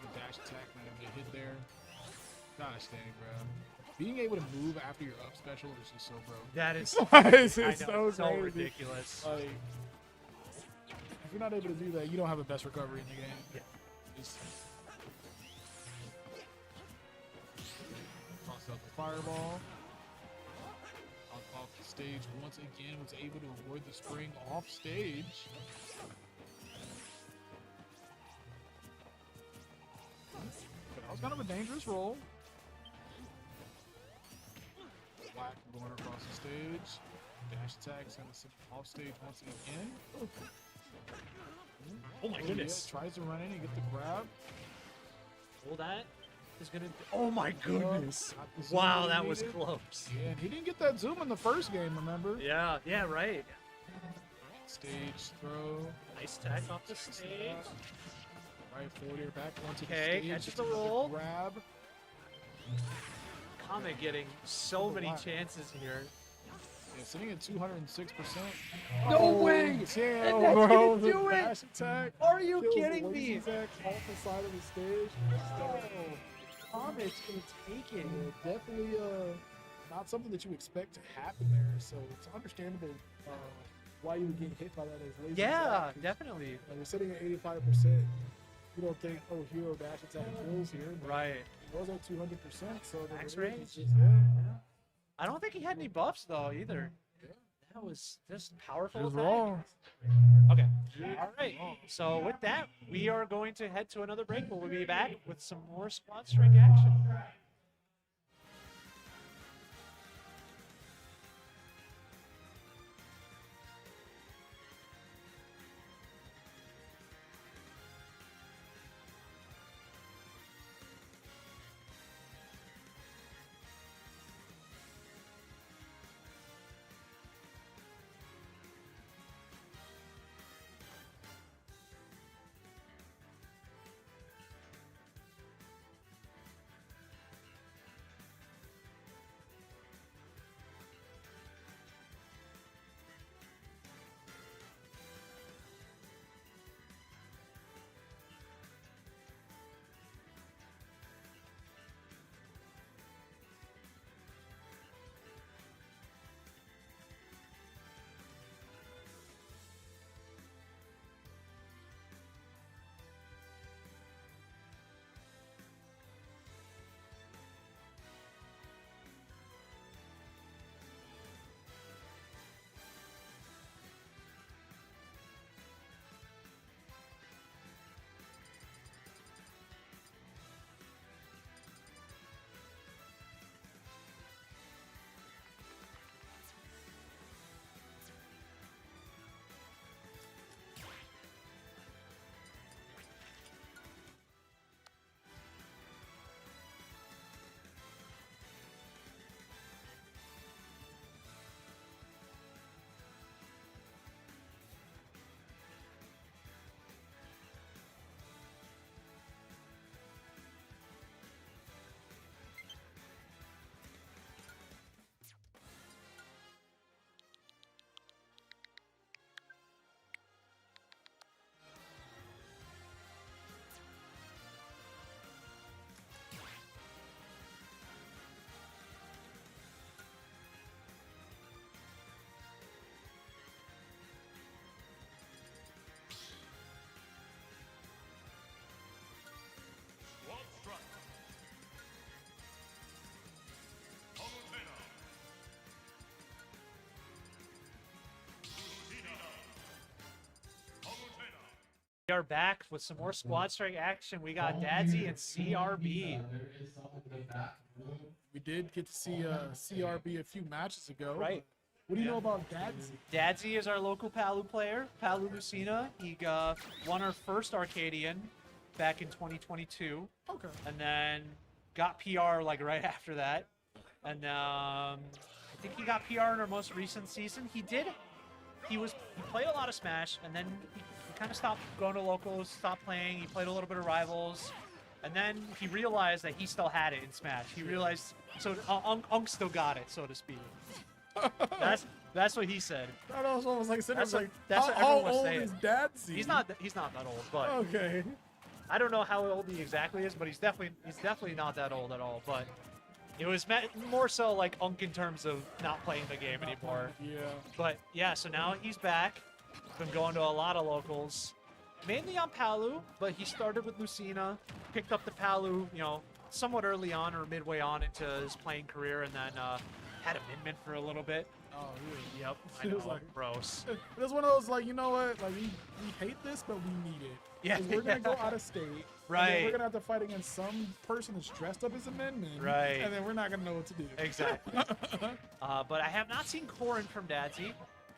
[SPEAKER 2] The dash attack, not going to get hit there. Gosh dang, bro. Being able to move after your up special is just so broke.
[SPEAKER 3] That is
[SPEAKER 2] It's
[SPEAKER 3] I know, so
[SPEAKER 2] crazy.
[SPEAKER 3] ridiculous.
[SPEAKER 2] Like, if you're not able to do that, you don't have the best recovery in the game.
[SPEAKER 3] Yeah.
[SPEAKER 2] Just toss out the fireball. Off the stage once again, was able to avoid the spring off stage. But that was kind of a dangerous roll. Black going across the stage. Dash attacks and off stage once again.
[SPEAKER 3] Oh my goodness.
[SPEAKER 2] Yeah, tries to run in and get the grab.
[SPEAKER 3] Well, that is gonna. Oh my goodness!
[SPEAKER 2] Got the zoom
[SPEAKER 3] Wow,
[SPEAKER 2] he
[SPEAKER 3] that was
[SPEAKER 2] needed.
[SPEAKER 3] close.
[SPEAKER 2] Yeah, and he didn't get that zoom in the first game, remember?
[SPEAKER 3] Yeah, yeah, right.
[SPEAKER 2] Stage throw.
[SPEAKER 3] Nice attack off the stage.
[SPEAKER 2] Right forward here, back onto
[SPEAKER 3] Okay,
[SPEAKER 2] the stage.
[SPEAKER 3] catches
[SPEAKER 2] Gets
[SPEAKER 3] the
[SPEAKER 2] another
[SPEAKER 3] roll.
[SPEAKER 2] Grab.
[SPEAKER 3] Comet getting so many
[SPEAKER 2] Wow.
[SPEAKER 3] chances here.
[SPEAKER 2] Yeah, sitting at 206%.
[SPEAKER 3] No way!
[SPEAKER 2] Damn,
[SPEAKER 3] And that's
[SPEAKER 2] bro.
[SPEAKER 3] gonna
[SPEAKER 2] The
[SPEAKER 3] do it!
[SPEAKER 2] dash attack.
[SPEAKER 3] Are you
[SPEAKER 2] Kills the
[SPEAKER 3] kidding
[SPEAKER 2] lazy
[SPEAKER 3] me?
[SPEAKER 2] Zack off the side of the stage.
[SPEAKER 3] Comet's gonna take it.
[SPEAKER 2] Yeah, definitely not something that you expect to happen there. So it's understandable why you would get hit by that as lazy
[SPEAKER 3] Yeah,
[SPEAKER 2] Zack, 'cause,
[SPEAKER 3] definitely.
[SPEAKER 2] we're sitting at 85%. You don't think, oh, hero dash attack kills here. But
[SPEAKER 3] Right.
[SPEAKER 2] it was at 200%. So the
[SPEAKER 3] Max
[SPEAKER 2] range
[SPEAKER 3] range?
[SPEAKER 2] is just, yeah.
[SPEAKER 3] I don't think he had any buffs though either.
[SPEAKER 2] Yeah.
[SPEAKER 3] That was just powerful.
[SPEAKER 2] He was
[SPEAKER 3] attack.
[SPEAKER 2] wrong.
[SPEAKER 3] Okay. All right. So with that, we are going to head to another break. We'll be back with some more squad strike action. We are back with some more squad strike action. We got Dadsy and CRB.
[SPEAKER 2] We did get to see CRB a few matches ago.
[SPEAKER 3] Right.
[SPEAKER 2] What do you know about Dadsy?
[SPEAKER 3] Dadsy is our local Palu player, Palu Lucina. He won our first Arcadian back in 2022,
[SPEAKER 2] Okay.
[SPEAKER 3] and then got PR like right after that. And I think he got PR in our most recent season. He played a lot of Smash, and then he kind of stopped going to locals, stopped playing. He played a little bit of Rivals, And then he realized that he still had it in Smash. He realized, so Unk still got it, so to speak. That's what he said.
[SPEAKER 2] That also was like,
[SPEAKER 3] That's
[SPEAKER 2] like
[SPEAKER 3] what
[SPEAKER 2] how
[SPEAKER 3] everyone was
[SPEAKER 2] old
[SPEAKER 3] saying.
[SPEAKER 2] is Dadsy?
[SPEAKER 3] He's not that old, but
[SPEAKER 2] Okay.
[SPEAKER 3] I don't know how old he exactly is, but he's definitely not that old at all. But it was more so like Unk in terms of not playing the game anymore.
[SPEAKER 2] Yeah.
[SPEAKER 3] But yeah, so now he's back. Been going to a lot of locals, mainly on Palu, but he started with Lucina, picked up the Palu, you know, somewhat early on or midway on into his playing career, and then had a Min for a little bit.
[SPEAKER 2] Oh, really?
[SPEAKER 3] Yep, I
[SPEAKER 2] It
[SPEAKER 3] know,
[SPEAKER 2] was like-
[SPEAKER 3] gross.
[SPEAKER 2] It was one of those, like, you know what? Like, we hate this, but we need it.
[SPEAKER 3] Yeah.
[SPEAKER 2] 'Cause we're going to go out of state. And then
[SPEAKER 3] Right.
[SPEAKER 2] we're going to have to fight against some person that's dressed up as a Min.
[SPEAKER 3] Right.
[SPEAKER 2] And then we're not going to know what to do.
[SPEAKER 3] Exactly. But I have not seen Corrin from Dadsy,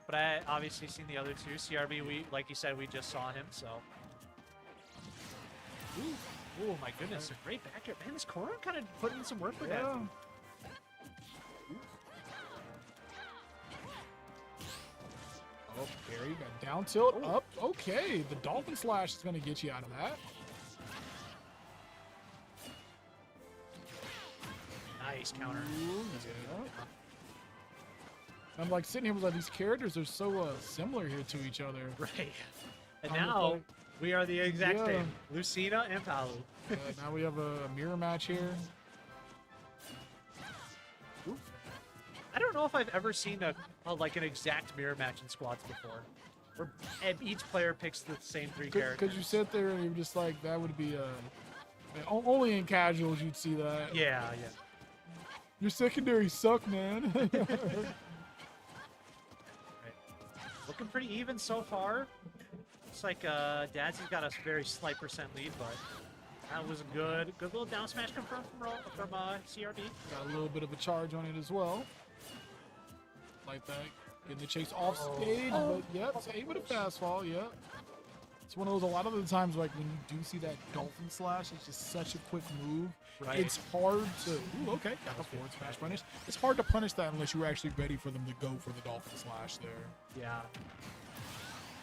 [SPEAKER 3] but I obviously seen the other two. CRB, like you said, we just saw him, so. Ooh, oh my goodness, a great back air. Man, this Corrin kind of put in some work for
[SPEAKER 2] Yeah.
[SPEAKER 3] Dadsy.
[SPEAKER 2] Oh, Barry got down tilt, up. Okay, the Dolphin Slash is going to get you out of that.
[SPEAKER 3] Nice counter.
[SPEAKER 2] Ooh, yeah. I'm like sitting here with like these characters are so similar here to each other.
[SPEAKER 3] Right. And
[SPEAKER 2] On the
[SPEAKER 3] now
[SPEAKER 2] play.
[SPEAKER 3] we are the exact
[SPEAKER 2] Yeah.
[SPEAKER 3] same. Lucina and Palu.
[SPEAKER 2] Now we have a mirror match here.
[SPEAKER 3] I don't know if I've ever seen like an exact mirror match in squads before, where each player picks the same three characters.
[SPEAKER 2] Because you sit there and you're just like, that would be only in casuals you'd see that.
[SPEAKER 3] Yeah, yeah.
[SPEAKER 2] Your secondary suck, man.
[SPEAKER 3] Looking pretty even so far. Looks like Dadsy's got a very slight % lead, but that was a good little down smash confirmed from CRB.
[SPEAKER 2] Got a little bit of a charge on it as well. Like that. Getting the chase off stage, but yep, same with a fast fall, yep. It's one of those, a lot of the times, like when you do see that Dolphin Slash, it's just such a quick move.
[SPEAKER 3] Right.
[SPEAKER 2] It's hard to, ooh, okay, got the forward smash punish. It's hard to punish that unless you're actually ready for them to go for the Dolphin Slash there.
[SPEAKER 3] Yeah.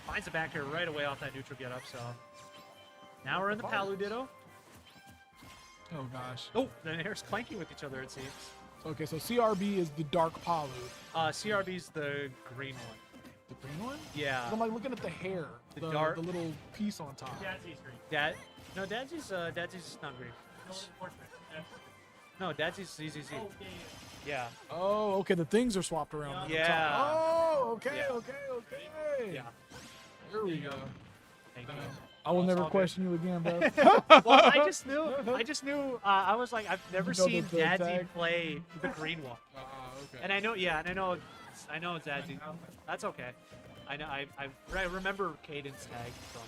[SPEAKER 3] Finds a back air right away off that neutral get up, so. Now we're in the Palu Ditto.
[SPEAKER 2] Oh gosh.
[SPEAKER 3] Oh, the air's clanking with each other, it seems.
[SPEAKER 2] Okay, so CRB is the Dark Palu.
[SPEAKER 3] CRB's the green one.
[SPEAKER 2] The green one?
[SPEAKER 3] Yeah.
[SPEAKER 2] I'm like looking at the hair,
[SPEAKER 3] The
[SPEAKER 2] the
[SPEAKER 3] dark-
[SPEAKER 2] little piece on top.
[SPEAKER 5] Dadsy's green.
[SPEAKER 3] Dadsy's not green. No, Dadsy's ZZZ.
[SPEAKER 5] Oh, yeah.
[SPEAKER 3] Yeah.
[SPEAKER 2] Oh, okay, the things are swapped around. on the top.
[SPEAKER 3] Yeah.
[SPEAKER 2] Oh, okay,
[SPEAKER 3] Yeah.
[SPEAKER 2] okay.
[SPEAKER 3] Yeah.
[SPEAKER 2] There we go.
[SPEAKER 3] Thank you.
[SPEAKER 2] I will
[SPEAKER 3] It's
[SPEAKER 2] never
[SPEAKER 3] all good.
[SPEAKER 2] question you again, bro.
[SPEAKER 3] Well, I just knew. I was like, I've never
[SPEAKER 2] You know
[SPEAKER 3] seen
[SPEAKER 2] the
[SPEAKER 3] Dadsy
[SPEAKER 2] tag?
[SPEAKER 3] play the green one,
[SPEAKER 2] Okay.
[SPEAKER 3] and I know it's Dadsy. That's okay. I remember Caden's tag from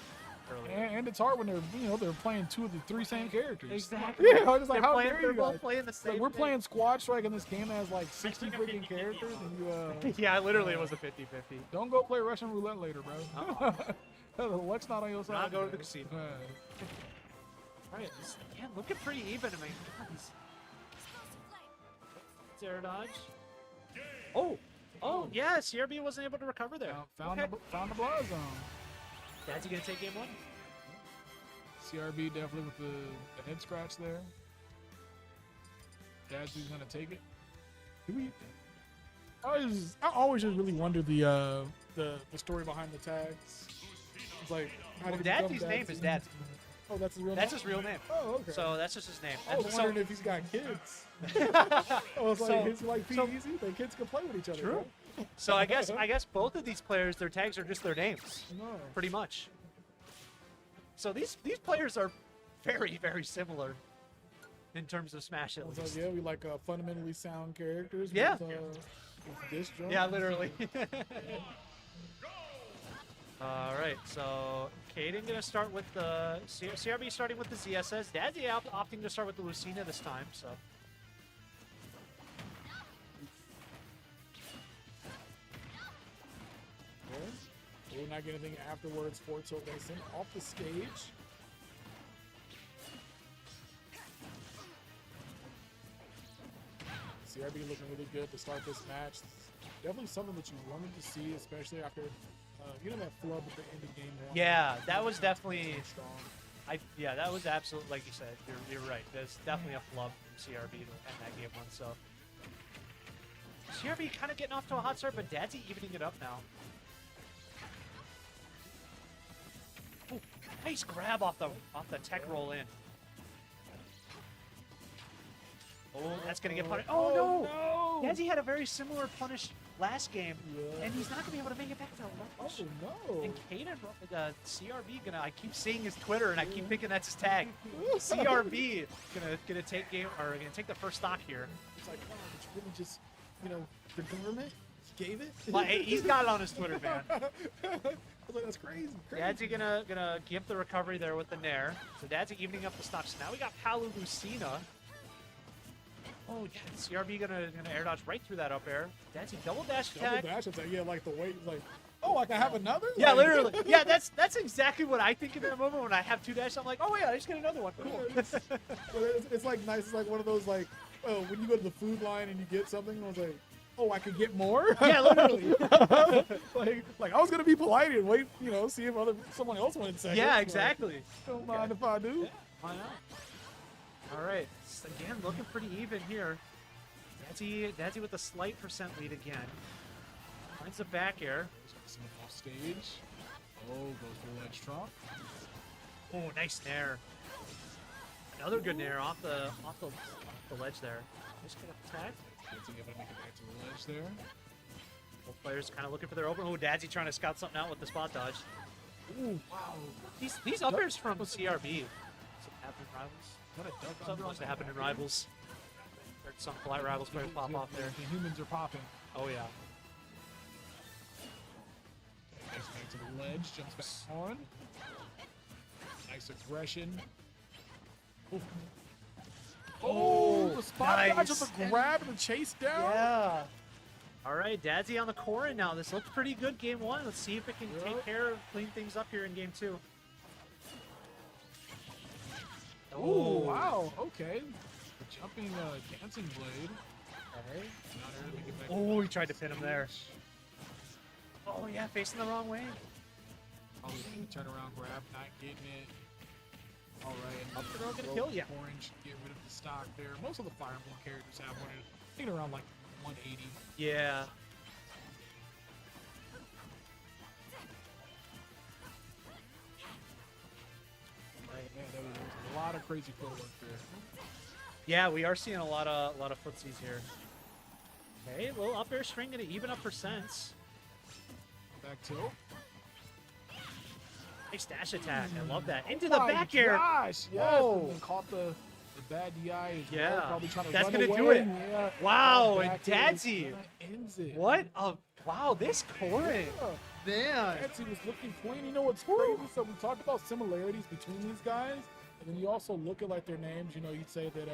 [SPEAKER 3] earlier.
[SPEAKER 2] And it's hard when they're playing two of the three same characters.
[SPEAKER 3] Exactly.
[SPEAKER 2] Yeah, I was like,
[SPEAKER 3] They're
[SPEAKER 2] how
[SPEAKER 3] playing,
[SPEAKER 2] dare
[SPEAKER 3] they're
[SPEAKER 2] you
[SPEAKER 3] both
[SPEAKER 2] guys?
[SPEAKER 3] playing the same.
[SPEAKER 2] Like, we're
[SPEAKER 3] thing.
[SPEAKER 2] playing Squad Strike and this game has like 60 freaking characters and you
[SPEAKER 3] Yeah, literally it was a 50-50.
[SPEAKER 2] don't go play Russian roulette later, bro. The luck's not on your side.
[SPEAKER 3] Not go to the
[SPEAKER 2] today.
[SPEAKER 3] casino.
[SPEAKER 2] Right.
[SPEAKER 3] Right. Yeah, looking pretty even. I mean, air dodge. Oh, yeah. CRB wasn't able to recover there.
[SPEAKER 2] Found
[SPEAKER 3] Okay.
[SPEAKER 2] the blood zone.
[SPEAKER 3] Dadsy gonna take game one.
[SPEAKER 2] CRB definitely with the head scratch there. Dadsy's gonna take it. I always just really wonder the story behind the tags. It's like, how did he become
[SPEAKER 3] Dadsy's name is
[SPEAKER 2] Dadsy?
[SPEAKER 3] Dadsy.
[SPEAKER 2] Oh, that's his real
[SPEAKER 3] That's
[SPEAKER 2] name?
[SPEAKER 3] his real name.
[SPEAKER 2] Oh, okay.
[SPEAKER 3] So that's just his name.
[SPEAKER 2] I was
[SPEAKER 3] And
[SPEAKER 2] wondering if he's got kids. I was like,
[SPEAKER 3] So-
[SPEAKER 2] it's like
[SPEAKER 3] so-
[SPEAKER 2] easy. The kids can play with each other.
[SPEAKER 3] True. So I guess both of these players, their tags are just their names,
[SPEAKER 2] Right? No.
[SPEAKER 3] pretty much. So these players are very, very similar in terms of Smash at
[SPEAKER 2] I was like,
[SPEAKER 3] least.
[SPEAKER 2] yeah, we like fundamentally sound characters.
[SPEAKER 3] Yeah.
[SPEAKER 2] With disc jump.
[SPEAKER 3] Yeah, literally. All right, so Caden gonna start with the CRB starting with the ZSS. Dadsy opting to start with the Lucina this time. So
[SPEAKER 2] We're not getting anything afterwards. Fortilt gonna send off the stage. CRB looking really good to start this match. Definitely something that you wanted to see, especially after that flub at the end of game one.
[SPEAKER 3] yeah, that was definitely
[SPEAKER 2] Strong.
[SPEAKER 3] Yeah, that was absolutely, like you said, you're right. There's definitely a flub from CRB to end that game one, so. CRB kind of getting off to a hot start, but Dadsy evening it up now. Ooh, nice grab off the tech roll in. Oh, that's gonna get punished. Oh no! Dadsy had a very similar punish last game, and he's not gonna be able to make it back to lunch.
[SPEAKER 2] Oh no!
[SPEAKER 3] And Caden, CRB I keep seeing his Twitter, and I keep thinking that's his tag. CRB gonna take gonna take the first stock here.
[SPEAKER 2] It's like, oh, it's really just, you know, the government gave it.
[SPEAKER 3] Well, hey, he's got it on his Twitter, man.
[SPEAKER 2] I was like, that's crazy.
[SPEAKER 3] Dadsy gonna give the recovery there with the Nair. So Dadsy evening up the stock. So now we got Palu Lucina. Oh, yeah, CRB gonna air dodge right through that up air. Dadsy double dash attack.
[SPEAKER 2] Double dash attack, yeah, like the weight, like, oh, I can have another?
[SPEAKER 3] Yeah,
[SPEAKER 2] Like-
[SPEAKER 3] literally. Yeah, that's exactly what I think in that moment when I have two dash. I'm like, oh yeah, I just get another one. Cool.
[SPEAKER 2] It's like nice. It's like one of those like, oh, when you go to the food line and you get something, I was like, oh, I could get more.
[SPEAKER 3] Yeah, literally.
[SPEAKER 2] like I was gonna be polite and wait, you know, see if someone else wanted second.
[SPEAKER 3] Yeah, exactly.
[SPEAKER 2] Don't mind if I do.
[SPEAKER 3] Yeah, why not? All right, again, looking pretty even here. Dadsy with a slight percent lead again. Finds the back air.
[SPEAKER 2] Some off stage. Oh, goes for the ledge drop.
[SPEAKER 3] Oh, nice nair. Another good nair off the ledge there. Just gonna attack.
[SPEAKER 2] Dadsy able to make it back to the ledge there.
[SPEAKER 3] Both players kind of looking for their open. Oh, Dadsy trying to scout something out with the spot dodge.
[SPEAKER 2] Ooh, wow.
[SPEAKER 3] These up airs from CRB. Some happen in Rivals.
[SPEAKER 2] What a duck
[SPEAKER 3] Something must have happened in Rivals. Heard some polite Rivals players pop off there.
[SPEAKER 2] The humans are popping.
[SPEAKER 3] Oh yeah.
[SPEAKER 2] Nice back to the ledge, jumps back on. Nice aggression. Ooh. Oh, the spot
[SPEAKER 3] nice.
[SPEAKER 2] dodge with the grab and the chase down.
[SPEAKER 3] Yeah. All right, Dadsy on the core now. This looks pretty good game one. Let's see if it can take care of clean things up here in game two.
[SPEAKER 2] Oh, wow. Okay. The jumping dancing blade.
[SPEAKER 3] Okay.
[SPEAKER 2] Not able to make it back
[SPEAKER 3] Oh, he tried to pin him there. Oh yeah, facing the wrong way.
[SPEAKER 2] Oh, turn around grab, not getting it. All right.
[SPEAKER 3] Up throw gonna kill ya.
[SPEAKER 2] Orange, get rid of the stock there. Most of the Fire Emblem characters have one. I think around like 180.
[SPEAKER 3] Yeah.
[SPEAKER 2] Yeah, there was a lot of crazy footwork there.
[SPEAKER 3] Yeah, we are seeing a lot of footsies here. Okay, well, up air string gonna even up percents.
[SPEAKER 2] Back tilt.
[SPEAKER 3] Nice dash attack. I love that. Into the back air.
[SPEAKER 2] Gosh, yes.
[SPEAKER 3] Whoa.
[SPEAKER 2] And then caught the bad DI as
[SPEAKER 3] Yeah.
[SPEAKER 2] well. Probably trying to
[SPEAKER 3] That's
[SPEAKER 2] run
[SPEAKER 3] gonna
[SPEAKER 2] away.
[SPEAKER 3] do it.
[SPEAKER 2] Yeah.
[SPEAKER 3] Wow, and
[SPEAKER 2] Back air
[SPEAKER 3] Dadsy.
[SPEAKER 2] kinda ends it.
[SPEAKER 3] What? Wow, this coring.
[SPEAKER 2] Yeah.
[SPEAKER 3] Man.
[SPEAKER 2] Dadsy was looking clean. You know what's crazy? So we talked about similarities between these guys, and then you also look at like their names. You know, you'd say that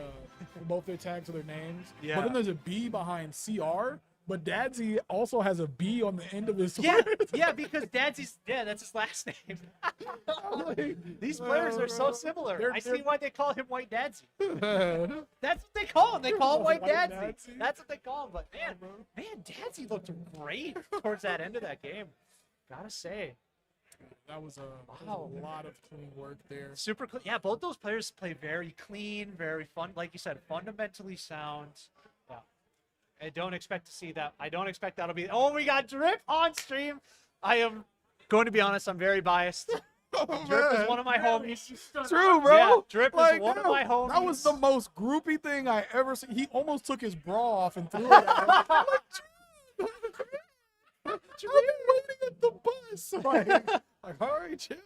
[SPEAKER 2] both their tags are their names.
[SPEAKER 3] Yeah.
[SPEAKER 2] But then there's a B behind CR. But Dadsy also has a B on the end of his
[SPEAKER 3] Yeah,
[SPEAKER 2] word.
[SPEAKER 3] yeah, because Dadsy's that's his last name. These players are so similar. I see why they call him White Dadsy. That's what they call him. They call him White Dadsy.
[SPEAKER 2] Dadsy.
[SPEAKER 3] That's what they call him. But man, Dadsy looked great towards that end of that game. Gotta say,
[SPEAKER 2] That was a lot of clean work there.
[SPEAKER 3] super clean. Yeah, both those players play very clean, very fun. Like you said, fundamentally sound. Yeah. I don't expect to see that. I don't expect that'll be. Oh, we got Drip on stream. I am going to be honest. I'm very biased. Drip is one of my homies.
[SPEAKER 2] True, bro.
[SPEAKER 3] Yeah, Drip
[SPEAKER 2] Like,
[SPEAKER 3] is one of
[SPEAKER 2] yo,
[SPEAKER 3] my homies.
[SPEAKER 2] That was the most groupie thing I ever seen. He almost took his bra off and threw it at him. I'm like, I've been waiting at the bus. Like all right, chill.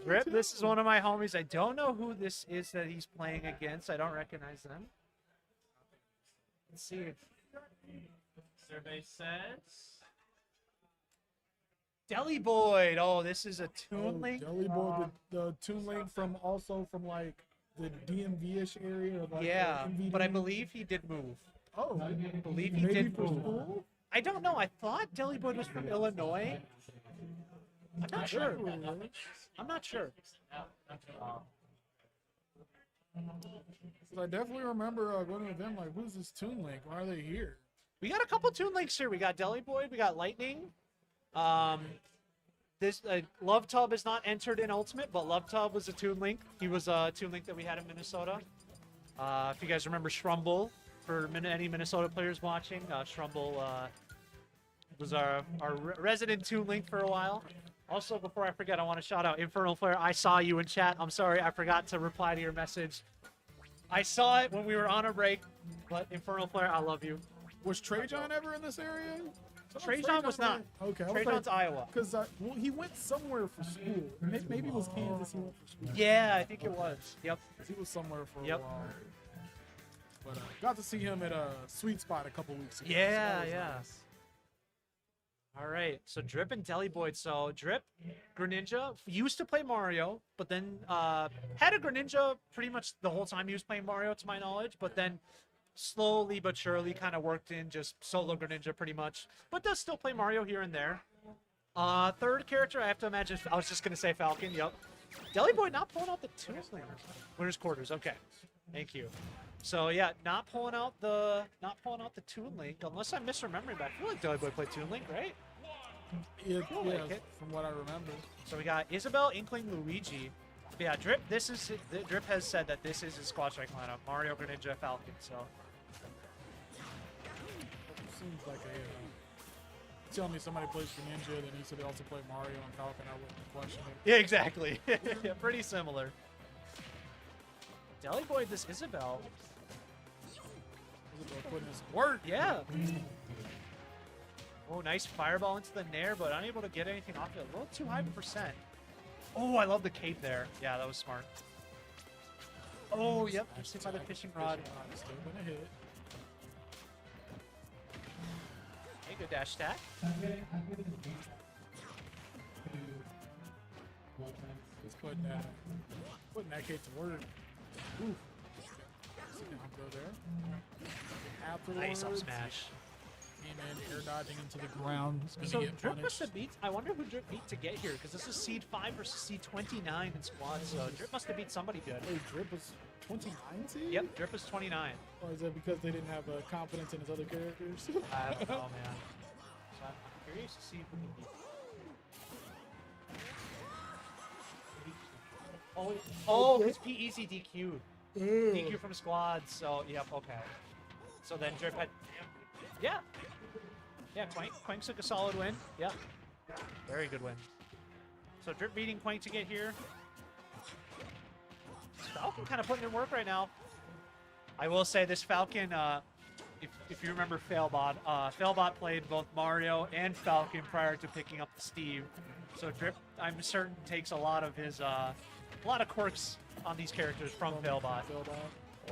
[SPEAKER 3] Drip, this is one of my homies. I don't know who this is that he's playing against. I don't recognize them. Let's see.
[SPEAKER 5] Survey says
[SPEAKER 3] Deli Boy. Oh, this is a Toon Link.
[SPEAKER 2] Deli Boy, the Toon Link from like the DMV-ish area. Or like
[SPEAKER 3] Yeah,
[SPEAKER 2] the
[SPEAKER 3] but I
[SPEAKER 2] MVD.
[SPEAKER 3] believe he did move.
[SPEAKER 2] Oh,
[SPEAKER 3] I believe he
[SPEAKER 2] maybe
[SPEAKER 3] did
[SPEAKER 2] for
[SPEAKER 3] move.
[SPEAKER 2] school?
[SPEAKER 3] I don't know. I thought Deli Boy was from Illinois. I'm not sure. I'm not sure.
[SPEAKER 2] I definitely remember going to them like, who's this Toon Link? Why are they here?
[SPEAKER 3] We got a couple Toon Links here. We got Deli Boy. We got Lightning. this Love Tub is not entered in Ultimate, but Love Tub was a Toon Link. He was a Toon Link that we had in Minnesota. If you guys remember Shrumble, for any Minnesota players watching, Shrumble was our resident Toon Link for a while. Also, before I forget, I want to shout out Infernal Flare. I saw you in chat. I'm sorry, I forgot to reply to your message. I saw it when we were on a break, but Infernal Flare, I love you.
[SPEAKER 2] Was Trajan ever in this area?
[SPEAKER 3] Trajan was not.
[SPEAKER 2] Okay.
[SPEAKER 3] Trajan's Iowa.
[SPEAKER 2] Because well, he went somewhere for school. Maybe it was Kansas he went for school.
[SPEAKER 3] Yeah, I think it was. Yep.
[SPEAKER 2] He was somewhere for a
[SPEAKER 3] Yep.
[SPEAKER 2] while. But got to see him at a Sweet Spot a couple weeks ago.
[SPEAKER 3] Yeah,
[SPEAKER 2] So that was
[SPEAKER 3] yeah.
[SPEAKER 2] nice.
[SPEAKER 3] All right, so Drip and Deli Boy. So Drip, Greninja, used to play Mario, but then had a Greninja pretty much the whole time he was playing Mario, to my knowledge, but then slowly but surely kind of worked in just solo Greninja pretty much, but does still play Mario here and there. Third character, I have to imagine, I was just going to say Falcon, yep. Deli Boy not pulling out the Toon Link. Winner's Quarters, okay. Thank you. So yeah, not pulling out the Toon Link, unless I'm misremembering, but I feel like Deli Boy played Toon Link, right?
[SPEAKER 2] Yeah,
[SPEAKER 3] like
[SPEAKER 2] yeah,
[SPEAKER 3] it.
[SPEAKER 2] from what I remember.
[SPEAKER 3] So we got Isabel, Inkling, Luigi. But yeah, Drip. Drip has said that this is his squad strike lineup: Mario, Greninja, Falcon. So
[SPEAKER 2] Seems like tell me somebody plays Greninja, then he said they also play Mario and Falcon. I wouldn't question it.
[SPEAKER 3] yeah, exactly. Yeah, pretty similar. Deli Boy, this Isabel.
[SPEAKER 2] Isabel putting his work.
[SPEAKER 3] Yeah. Oh, nice fireball into the nair, but unable to get anything off it. A little too high of a percent. Oh, I love the cape there. Yeah, that was smart. Oh, yep. Just hit by the fishing rod.
[SPEAKER 2] Still gonna hit.
[SPEAKER 3] Okay, good dash stack.
[SPEAKER 2] Just putting that cape to work. Ooh. See the combo there.
[SPEAKER 3] Nice up
[SPEAKER 2] Afterwards,
[SPEAKER 3] smash.
[SPEAKER 2] and then air dodging into the ground. He's gonna
[SPEAKER 3] So
[SPEAKER 2] get
[SPEAKER 3] Drip
[SPEAKER 2] punished.
[SPEAKER 3] must have beat. I wonder who Drip beat to get here, because this is seed 5 versus seed 29 in squad. So Drip must have beat somebody good.
[SPEAKER 2] Hey, Drip was 29 seed?
[SPEAKER 3] Yep, Drip is 29.
[SPEAKER 2] Or is that because they didn't have confidence in his other characters?
[SPEAKER 3] I don't know, man. So I'm curious to see who can beat. Oh, it's PEZ DQ. DQ from squad. So yep, okay. So then Drip had. Yeah. Yeah, Quank took a solid win. Yeah. Very good win. So Drip beating Quank to get here. Falcon kind of putting in work right now. I will say this Falcon, if you remember Failbot, Failbot played both Mario and Falcon prior to picking up the Steve. So Drip, I'm certain, takes a lot of his, a lot of quirks on these characters from Failbot.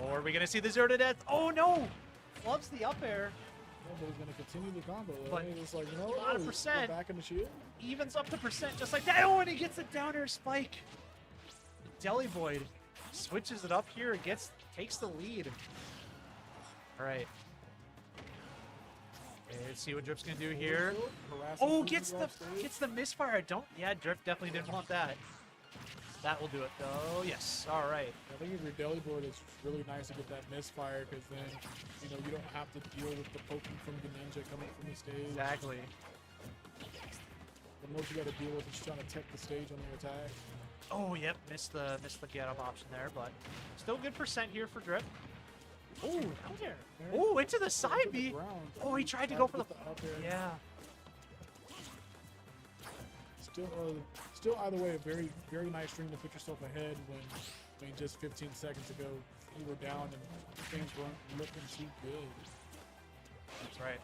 [SPEAKER 3] Or are we going to see the 0 to death? Oh no! Loves the up air.
[SPEAKER 2] Yeah, but he's gonna continue the combo.
[SPEAKER 3] But
[SPEAKER 2] It's like, you know,
[SPEAKER 3] a lot of
[SPEAKER 2] we're
[SPEAKER 3] percent.
[SPEAKER 2] back in the shield.
[SPEAKER 3] Evens up the percent just like that. Oh, and he gets a down air spike. Deli Boy switches it up here and takes the lead. All right. Okay, let's see what Drip's gonna do here.
[SPEAKER 2] Harassing
[SPEAKER 3] Oh,
[SPEAKER 2] Fuji off stage.
[SPEAKER 3] gets the misfire. Yeah, Drip definitely didn't want that. That will do it though. Yes. All right.
[SPEAKER 2] I think if you're Deli Boy, it's really nice to get that misfire because then, you know, you don't have to deal with the poking from the ninja coming from the stage.
[SPEAKER 3] Exactly.
[SPEAKER 2] The most you got to deal with is trying to tech the stage on the attack.
[SPEAKER 3] Oh, yep. Missed the get up option there, but still good percent here for Drip. Oh, down there. Oh, into the side
[SPEAKER 2] To the
[SPEAKER 3] B.
[SPEAKER 2] ground.
[SPEAKER 3] Oh, he tried to go for the.
[SPEAKER 2] Up air.
[SPEAKER 3] Yeah.
[SPEAKER 2] Still either way, a very, very nice stream to put yourself ahead when, I mean, just 15 seconds ago you were down and things weren't looking too good.
[SPEAKER 3] That's right.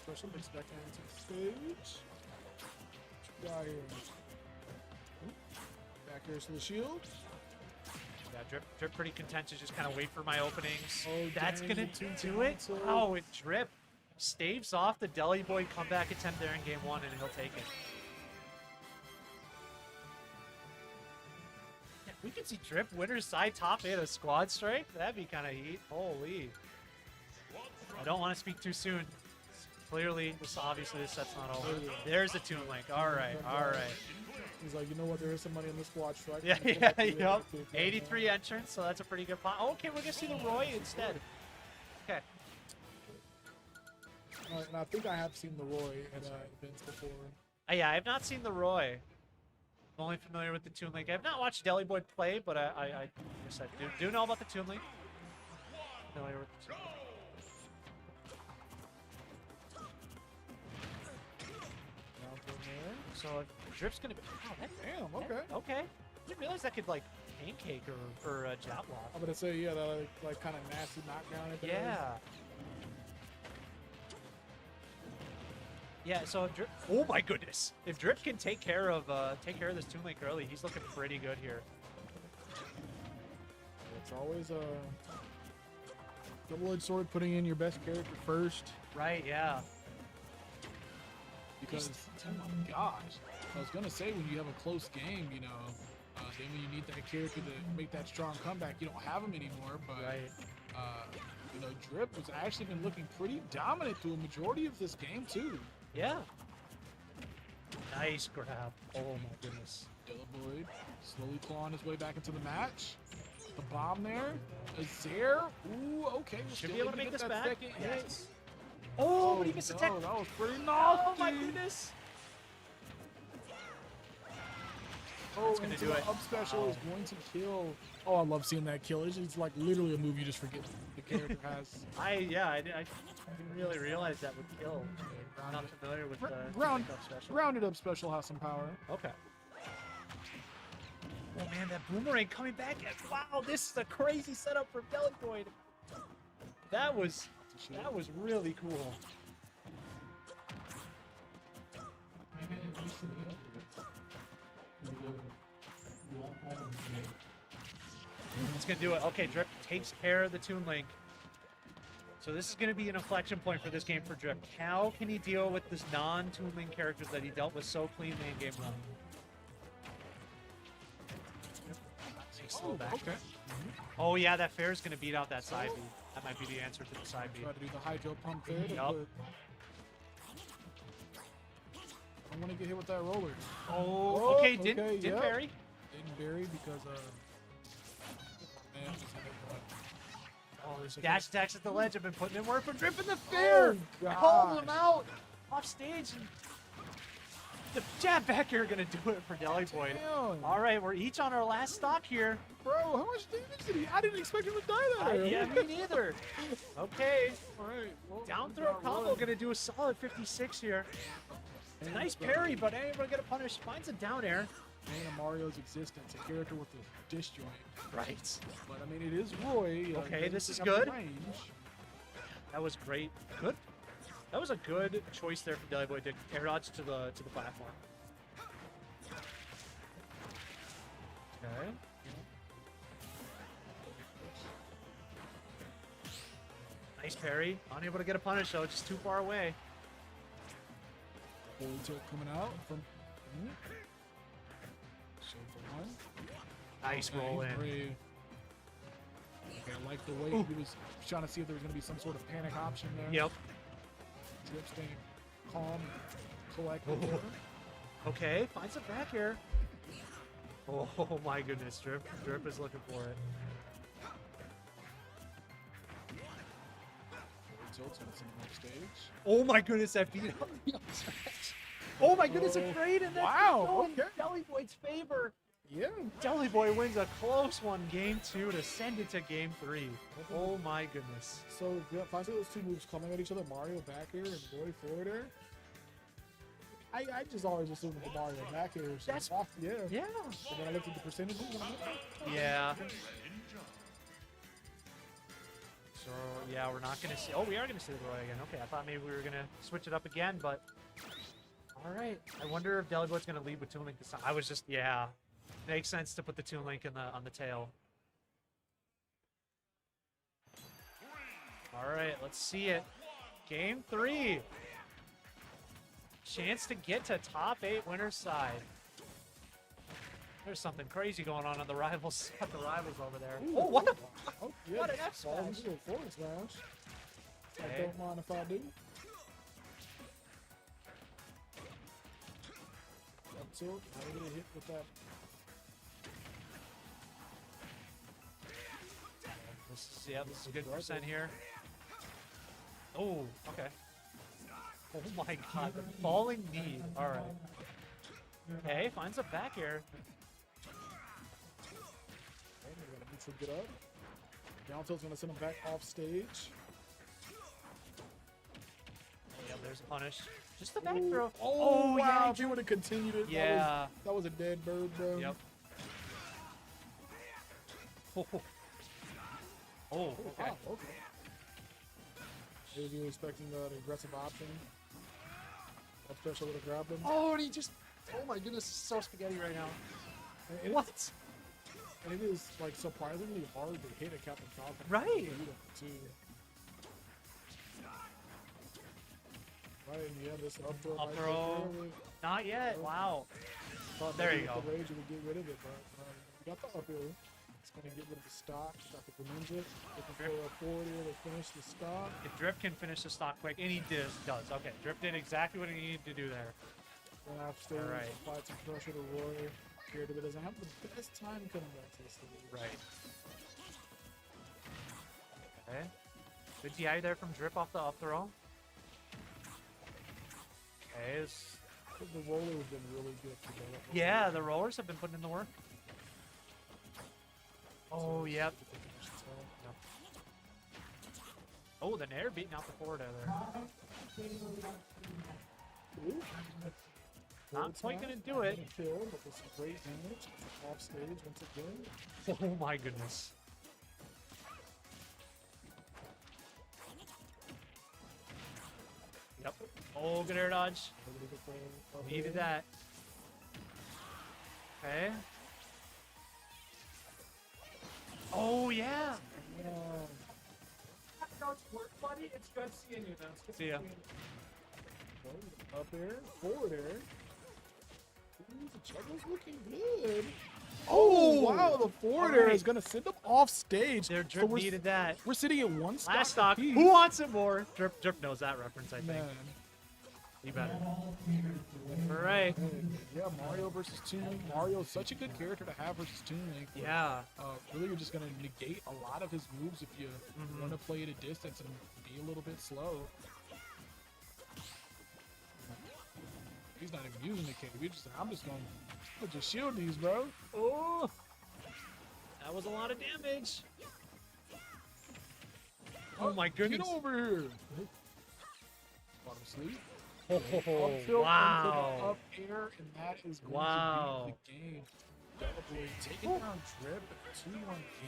[SPEAKER 2] Special mix back into the stage. Got here. Back here's to the shield.
[SPEAKER 3] Yeah, Drip pretty contentious. Just kind of wait for my openings.
[SPEAKER 2] Oh,
[SPEAKER 3] That's
[SPEAKER 2] dang,
[SPEAKER 3] gonna
[SPEAKER 2] the two
[SPEAKER 3] do it.
[SPEAKER 2] cancel.
[SPEAKER 3] Wow, it Drip staves off the Deli Boy comeback attempt there in game 1, and he'll take it. Yeah, we could see Drip winner's side top 8 a squad strike. That'd be kind of heat. Holy. I don't want to speak too soon. Clearly, obviously this set's not over. There's a Toon Link. All right, all right.
[SPEAKER 2] He's like, you know what? There is some money on this squad strike.
[SPEAKER 3] Yeah,
[SPEAKER 2] I'm gonna
[SPEAKER 3] yeah,
[SPEAKER 2] come back to
[SPEAKER 3] yep.
[SPEAKER 2] it.
[SPEAKER 3] 83 entrants, so that's a pretty good pot. Oh, okay, we're gonna see the Roy instead. Okay.
[SPEAKER 2] And I think I have seen the Roy at events before.
[SPEAKER 3] Yeah, I've not seen the Roy. I'm only familiar with the Toon Link. I've not watched Deli Boy play, but I guess I do know about the Toon Link. Familiar with the Toon Link. So Drip's gonna be. Oh, that,
[SPEAKER 2] Damn, okay.
[SPEAKER 3] okay. I didn't realize that could like pancake or jab lock.
[SPEAKER 2] I'm gonna say, yeah, that like kind of nasty knockdown. It does.
[SPEAKER 3] Yeah. Yeah. So if Drip. Oh my goodness! If Drip can take care of this Toon Link early, he's looking pretty good here.
[SPEAKER 2] It's always a double-edged sword, putting in your best character first.
[SPEAKER 3] Right. Yeah.
[SPEAKER 2] Because, oh my gosh, I was gonna say when you have a close game, you know, then when you need that character to make that strong comeback, you don't have him anymore. But
[SPEAKER 3] Right.
[SPEAKER 2] you know, Drip has actually been looking pretty dominant through a majority of this game too.
[SPEAKER 3] Yeah. Nice grab. Oh my goodness.
[SPEAKER 2] Deli Boy slowly clawing his way back into the match. The bomb there is there. Ooh, okay. we're
[SPEAKER 3] Should
[SPEAKER 2] still
[SPEAKER 3] be able to
[SPEAKER 2] get
[SPEAKER 3] make this
[SPEAKER 2] that
[SPEAKER 3] back.
[SPEAKER 2] second hit.
[SPEAKER 3] Yes. Oh, but he missed the tech.
[SPEAKER 2] no, that was pretty nasty.
[SPEAKER 3] Oh my goodness.
[SPEAKER 2] Oh,
[SPEAKER 3] gonna
[SPEAKER 2] into
[SPEAKER 3] do
[SPEAKER 2] the
[SPEAKER 3] it.
[SPEAKER 2] up special
[SPEAKER 3] Wow.
[SPEAKER 2] is going to kill. Oh, I love seeing that kill. It's like literally a move you just forget the character has.
[SPEAKER 3] I didn't really realize that would kill. I'm not familiar with the pickup special.
[SPEAKER 2] Rounded up special has some power.
[SPEAKER 3] Okay. Oh man, that boomerang coming back. Wow, this is a crazy setup for Deli Boy. That was really cool. It's gonna do it. Okay, Drip takes care of the Toon Link. So this is gonna be an inflection point for this game for Drip. How can he deal with this non-Toon Link characters that he dealt with so cleanly in game one?
[SPEAKER 2] Oh, okay.
[SPEAKER 3] Oh yeah, that fair is gonna beat out that side B. That might be the answer to the side B.
[SPEAKER 2] Try to do the hydro pump there.
[SPEAKER 3] Yup.
[SPEAKER 2] I want to get hit with that roller.
[SPEAKER 3] Oh, okay, didn't
[SPEAKER 2] yep.
[SPEAKER 3] parry.
[SPEAKER 2] Didn't bury because man,
[SPEAKER 3] Oh, there's dash attacks at the ledge. I've been putting in work for Drip in the fair.
[SPEAKER 2] Oh,
[SPEAKER 3] Called him
[SPEAKER 2] gosh.
[SPEAKER 3] out off stage. And the jab back here gonna do it for Deli Boy.
[SPEAKER 2] Damn.
[SPEAKER 3] All right, we're each on our last stock here.
[SPEAKER 2] Bro, how much damage did he? I didn't expect him to die that early.
[SPEAKER 3] Yeah, me neither. Okay,
[SPEAKER 2] All right. Well,
[SPEAKER 3] down
[SPEAKER 2] we
[SPEAKER 3] throw
[SPEAKER 2] got
[SPEAKER 3] combo
[SPEAKER 2] one.
[SPEAKER 3] gonna do a solid 56 here. Nice parry, but ain't gonna get a punish. Finds a down air.
[SPEAKER 2] Main of Mario's existence, a character with a dish joint.
[SPEAKER 3] Right.
[SPEAKER 2] But I mean, it is Roy.
[SPEAKER 3] Okay, this is
[SPEAKER 2] doesn't have
[SPEAKER 3] good.
[SPEAKER 2] the range.
[SPEAKER 3] That was great. Good. That was a good choice there from Deli Boy to air dodge to the platform. Okay. Nice parry. Unable to get a punish though, just too far away.
[SPEAKER 2] Forward tilt coming out from. So for one.
[SPEAKER 3] Nice
[SPEAKER 2] Okay,
[SPEAKER 3] roll in.
[SPEAKER 2] brave. Okay, I like the way he was trying to see if there was going to be some sort of panic option there.
[SPEAKER 3] Yep.
[SPEAKER 2] Drip staying calm, collected. there.
[SPEAKER 3] Okay, finds a back air. Oh my goodness, Drip is looking for it.
[SPEAKER 2] Forward tilts on the center stage.
[SPEAKER 3] Oh my goodness, that beat up the up smash. Oh my goodness, a great, and that's
[SPEAKER 2] Wow,
[SPEAKER 3] going in
[SPEAKER 2] okay.
[SPEAKER 3] Deli Boy's favor.
[SPEAKER 2] Yeah.
[SPEAKER 3] Deli Boy wins a close one, game 2, to send it to game 3. Oh my goodness.
[SPEAKER 2] So if I see those two moves coming at each other, Mario back air and Roy forward air. I just always assumed that the Mario back air was
[SPEAKER 3] That's-
[SPEAKER 2] off. Yeah.
[SPEAKER 3] Yeah.
[SPEAKER 2] And then I looked at the percentages. And I'm like,
[SPEAKER 3] Yeah. So yeah, we're not gonna see. Oh, we are gonna see the Roy again. Okay, I thought maybe we were gonna switch it up again, but all right. I wonder if Deli Boy's gonna lead with Toon Link this time. I was just makes sense to put the Toon Link on the tail. All right, let's see it. Game 3. Chance to get to top 8 winner's side. There's something crazy going on the rivals over there.
[SPEAKER 2] Ooh.
[SPEAKER 3] Oh, what the?
[SPEAKER 2] oh, yeah,
[SPEAKER 3] What an
[SPEAKER 2] just
[SPEAKER 3] F
[SPEAKER 2] fall
[SPEAKER 3] smash.
[SPEAKER 2] into a forward smash. I
[SPEAKER 3] Okay.
[SPEAKER 2] don't mind if I do. Up tilt, I get a hit with that.
[SPEAKER 3] This is a good percent here. Oh, okay. Oh my god, the falling knee. All right. Okay, finds a back air.
[SPEAKER 2] Okay, we got a neutral get up. Down tilt's gonna send him back off stage.
[SPEAKER 3] Yeah, there's a punish. Just the back
[SPEAKER 2] Ooh.
[SPEAKER 3] throw.
[SPEAKER 2] Oh, wow!
[SPEAKER 3] yeah.
[SPEAKER 2] If he would have continued it,
[SPEAKER 3] Yeah.
[SPEAKER 2] that was a dead bird, bro.
[SPEAKER 3] Yep. Oh, okay.
[SPEAKER 2] Wow, okay. Maybe you were expecting an aggressive option. Up special would have grabbed him.
[SPEAKER 3] Oh, and he just. Oh my goodness, it's so spaghetti right now.
[SPEAKER 2] And
[SPEAKER 3] What?
[SPEAKER 2] And it is like surprisingly hard to hit a Captain Falcon.
[SPEAKER 3] Right.
[SPEAKER 2] Too. Right, and yeah, this up throw.
[SPEAKER 3] Up
[SPEAKER 2] might
[SPEAKER 3] throw.
[SPEAKER 2] take care of it.
[SPEAKER 3] Not yet. Wow.
[SPEAKER 2] Thought
[SPEAKER 3] There
[SPEAKER 2] maybe
[SPEAKER 3] you
[SPEAKER 2] with
[SPEAKER 3] go.
[SPEAKER 2] The rage would get rid of it, but we got the up air. It's gonna get rid of the stock. Got the ninja. Looking for a forward air to finish the stock.
[SPEAKER 3] If Drip can finish the stock quick, and he does. Okay, Drip did exactly what he needed to do there.
[SPEAKER 2] Then after
[SPEAKER 3] Alright.
[SPEAKER 2] applied some pressure to Roy. Character that doesn't have the best time coming back to the stage.
[SPEAKER 3] Right. Okay. Good DI there from Drip off the up throw. Okay.
[SPEAKER 2] The roller has been really good to develop.
[SPEAKER 3] Yeah, the rollers have been putting in the work. Oh, yep. Oh, the Nair beating out the forward air there.
[SPEAKER 2] Ooh.
[SPEAKER 3] Not quite gonna do it.
[SPEAKER 2] Kill, but with some great damage. Off stage once again.
[SPEAKER 3] Oh my goodness. Yep. Oh, good air dodge. Needed that. Okay. Oh, yeah.
[SPEAKER 5] Work, buddy. It's good seeing you, man. It's good
[SPEAKER 3] See ya.
[SPEAKER 5] seeing you.
[SPEAKER 2] Up air, forward air. Ooh, the juggle's looking good. Oh, wow, the forward air is going to send them off stage.
[SPEAKER 3] Their
[SPEAKER 2] So
[SPEAKER 3] Drip
[SPEAKER 2] we're,
[SPEAKER 3] needed that.
[SPEAKER 2] we're sitting at one stock.
[SPEAKER 3] Last stock.
[SPEAKER 2] apiece.
[SPEAKER 3] Who wants it more? Drip knows that reference, I think.
[SPEAKER 2] Man.
[SPEAKER 3] You better. All right.
[SPEAKER 2] Yeah, Mario versus Toon Link. Mario is such a good character to have versus Toon Link. but,
[SPEAKER 3] Yeah.
[SPEAKER 2] Really, you're just going to negate a lot of his moves if you want to play at a distance and be a little bit slow. He's not even using the KB. He's just like, I'm just going to just shield these, bro.
[SPEAKER 3] Oh. That was a lot of damage. Oh my goodness.
[SPEAKER 2] Get over here. Bottom sleep.
[SPEAKER 3] Oh,
[SPEAKER 2] Up tilt into the
[SPEAKER 3] wow.
[SPEAKER 2] up air, and that is going
[SPEAKER 3] Wow.
[SPEAKER 2] to be the game. Deli Boy taking down Drip, 2-1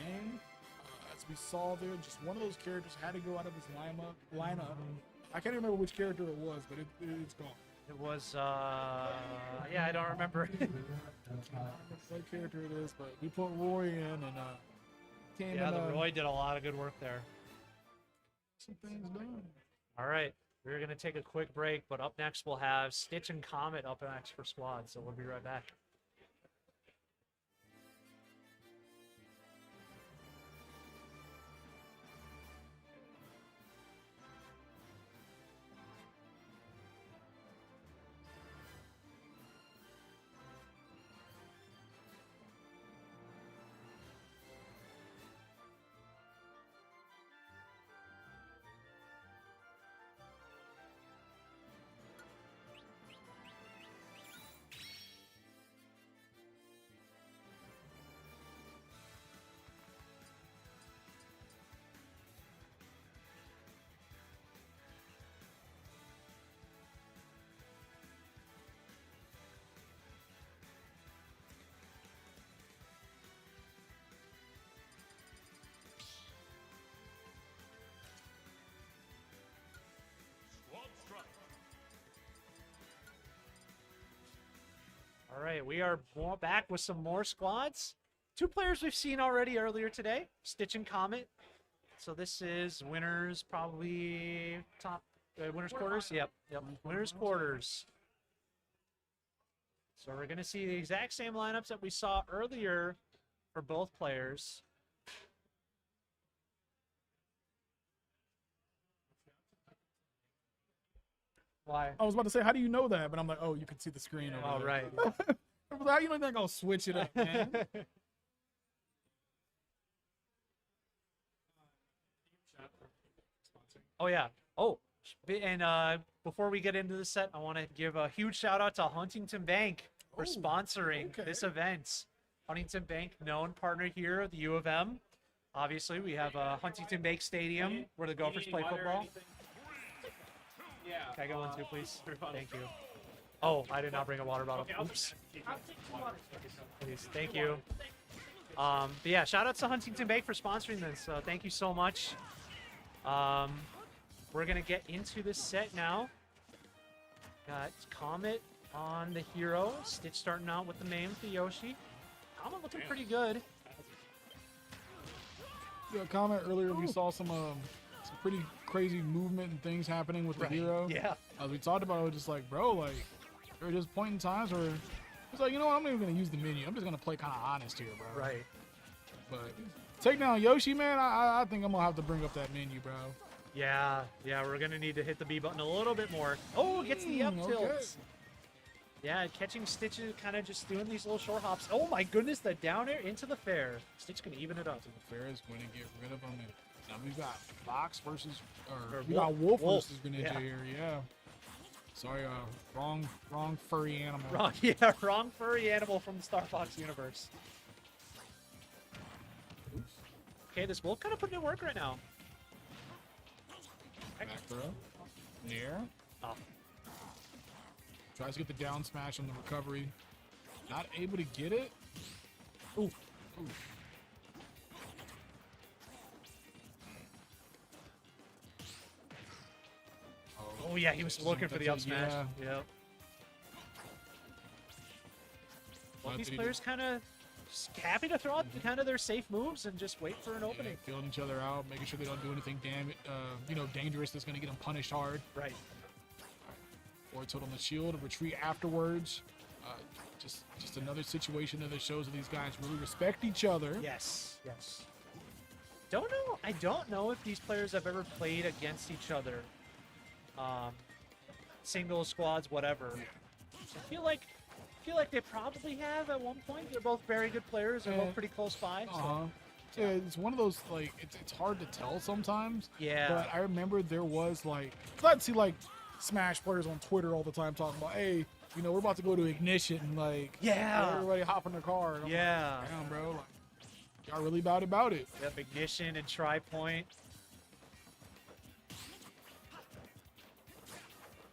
[SPEAKER 2] game. As we saw there, just one of those characters had to go out of his lineup. I can't remember which character it was, but it's gone.
[SPEAKER 3] It was, yeah, I don't remember.
[SPEAKER 2] What character it is, but we put Roy in and came
[SPEAKER 3] Yeah,
[SPEAKER 2] in.
[SPEAKER 3] the Roy did a lot of good work there.
[SPEAKER 2] Some things done.
[SPEAKER 3] All right, we're going to take a quick break, but up next we'll have Stitch and Comet up next for squad, so we'll be right back. All right, we are back with some more squads. Two players we've seen already earlier today, Stitch and Comet. So this is winners, probably top winners quarters. Yep, winners quarters. So we're gonna see the exact same lineups that we saw earlier for both players. Why?
[SPEAKER 2] I was about to say, how do you know that? But I'm like, oh, you can see the screen over
[SPEAKER 3] Oh,
[SPEAKER 2] there.
[SPEAKER 3] right.
[SPEAKER 2] I was like, how you know they're going to switch it up, man?
[SPEAKER 3] Oh yeah. Oh, and before we get into the set, I want to give a huge shout out to Huntington Bank. for
[SPEAKER 2] Oh,
[SPEAKER 3] sponsoring
[SPEAKER 2] okay.
[SPEAKER 3] this event. Huntington Bank, known partner here of the U of M. Obviously, we have Huntington Bank Stadium where the Gophers play football.
[SPEAKER 5] Yeah.
[SPEAKER 3] Can I get one too, please? Thank you. Oh, I did not bring a water bottle. Oops. Please, thank you. But yeah, shout out to Huntington Bank for sponsoring this. So thank you so much. We're gonna get into this set now. Got Comet on the hero. Stitch starting out with the main for Yoshi. Comet looking pretty good.
[SPEAKER 2] Yeah, comment earlier. We saw some pretty crazy movement and things happening with the hero.
[SPEAKER 3] Yeah.
[SPEAKER 2] As we talked about, it was just like, bro, like there were just point in times where it's like, you know what, I'm not even gonna use the menu. I'm just gonna play kind of honest here, bro.
[SPEAKER 3] Right.
[SPEAKER 2] But take down Yoshi, man. I think I'm gonna have to bring up that menu, bro.
[SPEAKER 3] Yeah, we're gonna need to hit the B button a little bit more. Oh, gets the up tilt.
[SPEAKER 2] Okay.
[SPEAKER 3] Yeah, catching Stitch, kind of just doing these little short hops. Oh my goodness, the down air into the fair. Stitch can even it up.
[SPEAKER 2] Fair is going to get rid of him. And now we've got Fox versus, or we
[SPEAKER 3] Wolf.
[SPEAKER 2] got Wolf
[SPEAKER 3] Wolf.
[SPEAKER 2] versus Greninja
[SPEAKER 3] Yeah.
[SPEAKER 2] here. Yeah. Sorry, wrong furry animal.
[SPEAKER 3] Wrong furry animal from the Star Fox universe. Okay, this Wolf kind of putting in work right now.
[SPEAKER 2] Back throw. Near.
[SPEAKER 3] Oh.
[SPEAKER 2] Tries to get the down smash on the recovery. Not able to get it.
[SPEAKER 3] Ooh.
[SPEAKER 2] Ooh.
[SPEAKER 3] Oh yeah, he was looking for the up smash.
[SPEAKER 2] Yeah.
[SPEAKER 3] Yep. Well,
[SPEAKER 2] What
[SPEAKER 3] these
[SPEAKER 2] did he
[SPEAKER 3] players kind of happy to throw out kind of their safe moves and just wait for an opening.
[SPEAKER 2] Yeah, feeling each other out, making sure they don't do anything dangerous that's going to get them punished hard.
[SPEAKER 3] Right.
[SPEAKER 2] Or tilt on the shield, and retreat afterwards. Just another situation that shows that these guys really respect each other.
[SPEAKER 3] Yes. I don't know if these players have ever played against each other. Singles, squads, whatever. I feel like they probably have at one point. They're both very good players. They're both pretty close by. So.
[SPEAKER 2] Yeah, it's one of those, like, it's hard to tell sometimes.
[SPEAKER 3] Yeah.
[SPEAKER 2] But I remember there was, like, 'cause I'd see, like, Smash players on Twitter all the time talking about, hey, you know, we're about to go to Ignition, like,
[SPEAKER 3] Yeah.
[SPEAKER 2] everybody hop in the car. And I'm
[SPEAKER 3] Yeah.
[SPEAKER 2] like, damn, bro, like, y'all really about it.
[SPEAKER 3] Yep, Ignition and Tri-Point.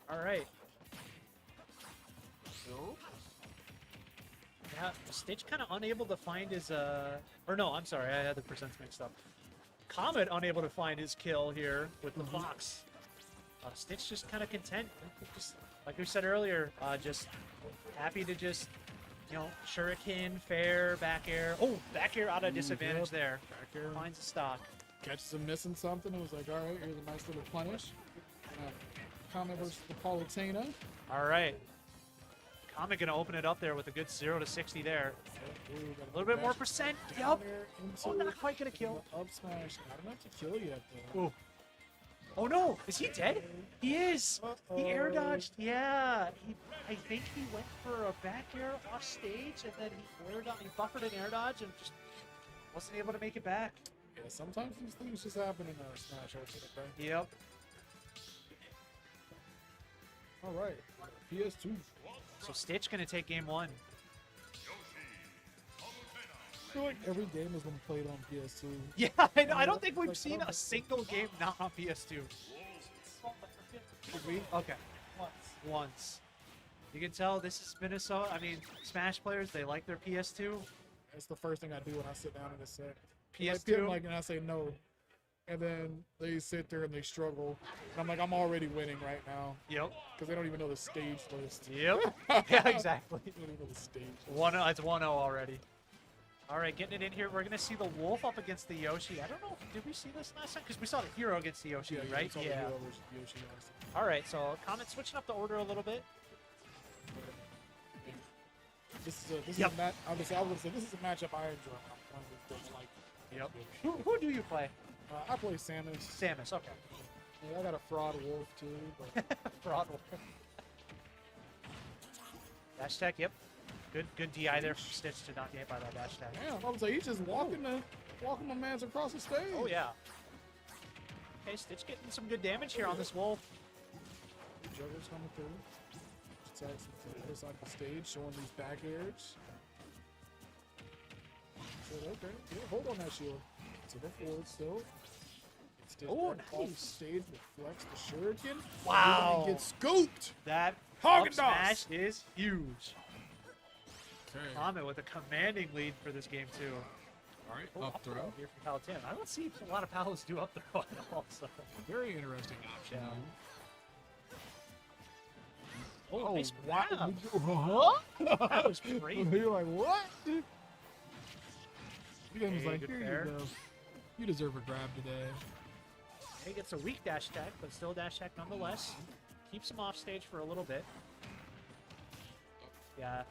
[SPEAKER 3] All right. Yeah, Stitch kind of unable to find his, or no, I'm sorry, I had the percents mixed up. Comet unable to find his kill here with the Fox. Stitch just kind of content, just like we said earlier, just happy to just, you know, shuriken, fair, back air. Oh, back air out of disadvantage there.
[SPEAKER 2] Back air.
[SPEAKER 3] Finds the stock.
[SPEAKER 2] Catches him missing something. It was like, all right, here's a nice little punish. Comet versus the Palutena.
[SPEAKER 3] All right. Comet gonna open it up there with a good 0 to 60 there.
[SPEAKER 2] Ooh,
[SPEAKER 3] A little bit more percent. Yup. Oh, not quite gonna kill.
[SPEAKER 2] Up smash. Not enough to kill yet, though.
[SPEAKER 3] Ooh. Oh no, is he dead? He is. He air dodged. Yeah. I think he went for a back air off stage and then he buffered an air dodge and just wasn't able to make it back.
[SPEAKER 2] Yeah, sometimes these things just happen in Smash Ultimate, okay?
[SPEAKER 3] Yep.
[SPEAKER 2] All right. PS2.
[SPEAKER 3] So Stitch gonna take game 1.
[SPEAKER 2] I feel like every game has been played on PS2.
[SPEAKER 3] Yeah, I don't think we've seen a single game not on PS2. Did we? Okay. Once. You can tell this is Minnesota. I mean, Smash players, they like their PS2.
[SPEAKER 2] That's the first thing I do when I sit down in a set.
[SPEAKER 3] PS2?
[SPEAKER 2] And I say no. And then they sit there and they struggle. And I'm like, I'm already winning right now.
[SPEAKER 3] Yep.
[SPEAKER 2] Because they don't even know the stage list.
[SPEAKER 3] Yep. Yeah, exactly.
[SPEAKER 2] They don't even know the stage list.
[SPEAKER 3] 1-0. It's 1-0 already. All right, getting it in here. We're going to see the Wolf up against the Yoshi. I don't know. Did we see this last time? Because we saw the Hero against the Yoshi, right?
[SPEAKER 2] it's all the Hero versus Yoshi last time.
[SPEAKER 3] All right, so Comet switching up the order a little bit.
[SPEAKER 2] This is
[SPEAKER 3] Yep.
[SPEAKER 2] a match. I was gonna say this is a matchup I enjoy. I'm one of those like.
[SPEAKER 3] Yep. Who do you play?
[SPEAKER 2] I play Samus.
[SPEAKER 3] Samus, okay.
[SPEAKER 2] Yeah, I got a fraud wolf too. But
[SPEAKER 3] Fraud. Dash tech, yep. Good DI there from Stitch to not get hit by that dash tech.
[SPEAKER 2] damn, I was like, he's just walking my man's across the stage.
[SPEAKER 3] Oh, yeah. Okay, Stitch getting some good damage here on this Wolf.
[SPEAKER 2] Jugger's coming through. attacks to the other side of the stage, showing these back airs. So, okay, yeah, hold on that shield. To the forward still. Stitch
[SPEAKER 3] Oh,
[SPEAKER 2] back off the
[SPEAKER 3] nice.
[SPEAKER 2] stage, reflects the shuriken.
[SPEAKER 3] Wow.
[SPEAKER 2] Really gets scooped.
[SPEAKER 3] That
[SPEAKER 2] Haagen
[SPEAKER 3] up smash
[SPEAKER 2] Dazs.
[SPEAKER 3] is huge.
[SPEAKER 2] Okay.
[SPEAKER 3] Comet with a commanding lead for this game too.
[SPEAKER 2] All right,
[SPEAKER 3] Oh,
[SPEAKER 2] up throw.
[SPEAKER 3] here from Palatine. I don't see a lot of Palos do up throw at all. So.
[SPEAKER 2] Very interesting option.
[SPEAKER 3] Yeah.
[SPEAKER 2] Oh,
[SPEAKER 3] Oh, nice
[SPEAKER 2] wow.
[SPEAKER 3] grab.
[SPEAKER 2] Huh?
[SPEAKER 3] That was crazy.
[SPEAKER 2] You're like, what? The game was
[SPEAKER 3] Okay,
[SPEAKER 2] like,
[SPEAKER 3] good
[SPEAKER 2] here
[SPEAKER 3] fair.
[SPEAKER 2] you go. You deserve a grab today.
[SPEAKER 3] He gets a weak dash attack, but still dash attack nonetheless. Keeps him off stage for a little bit. Yeah.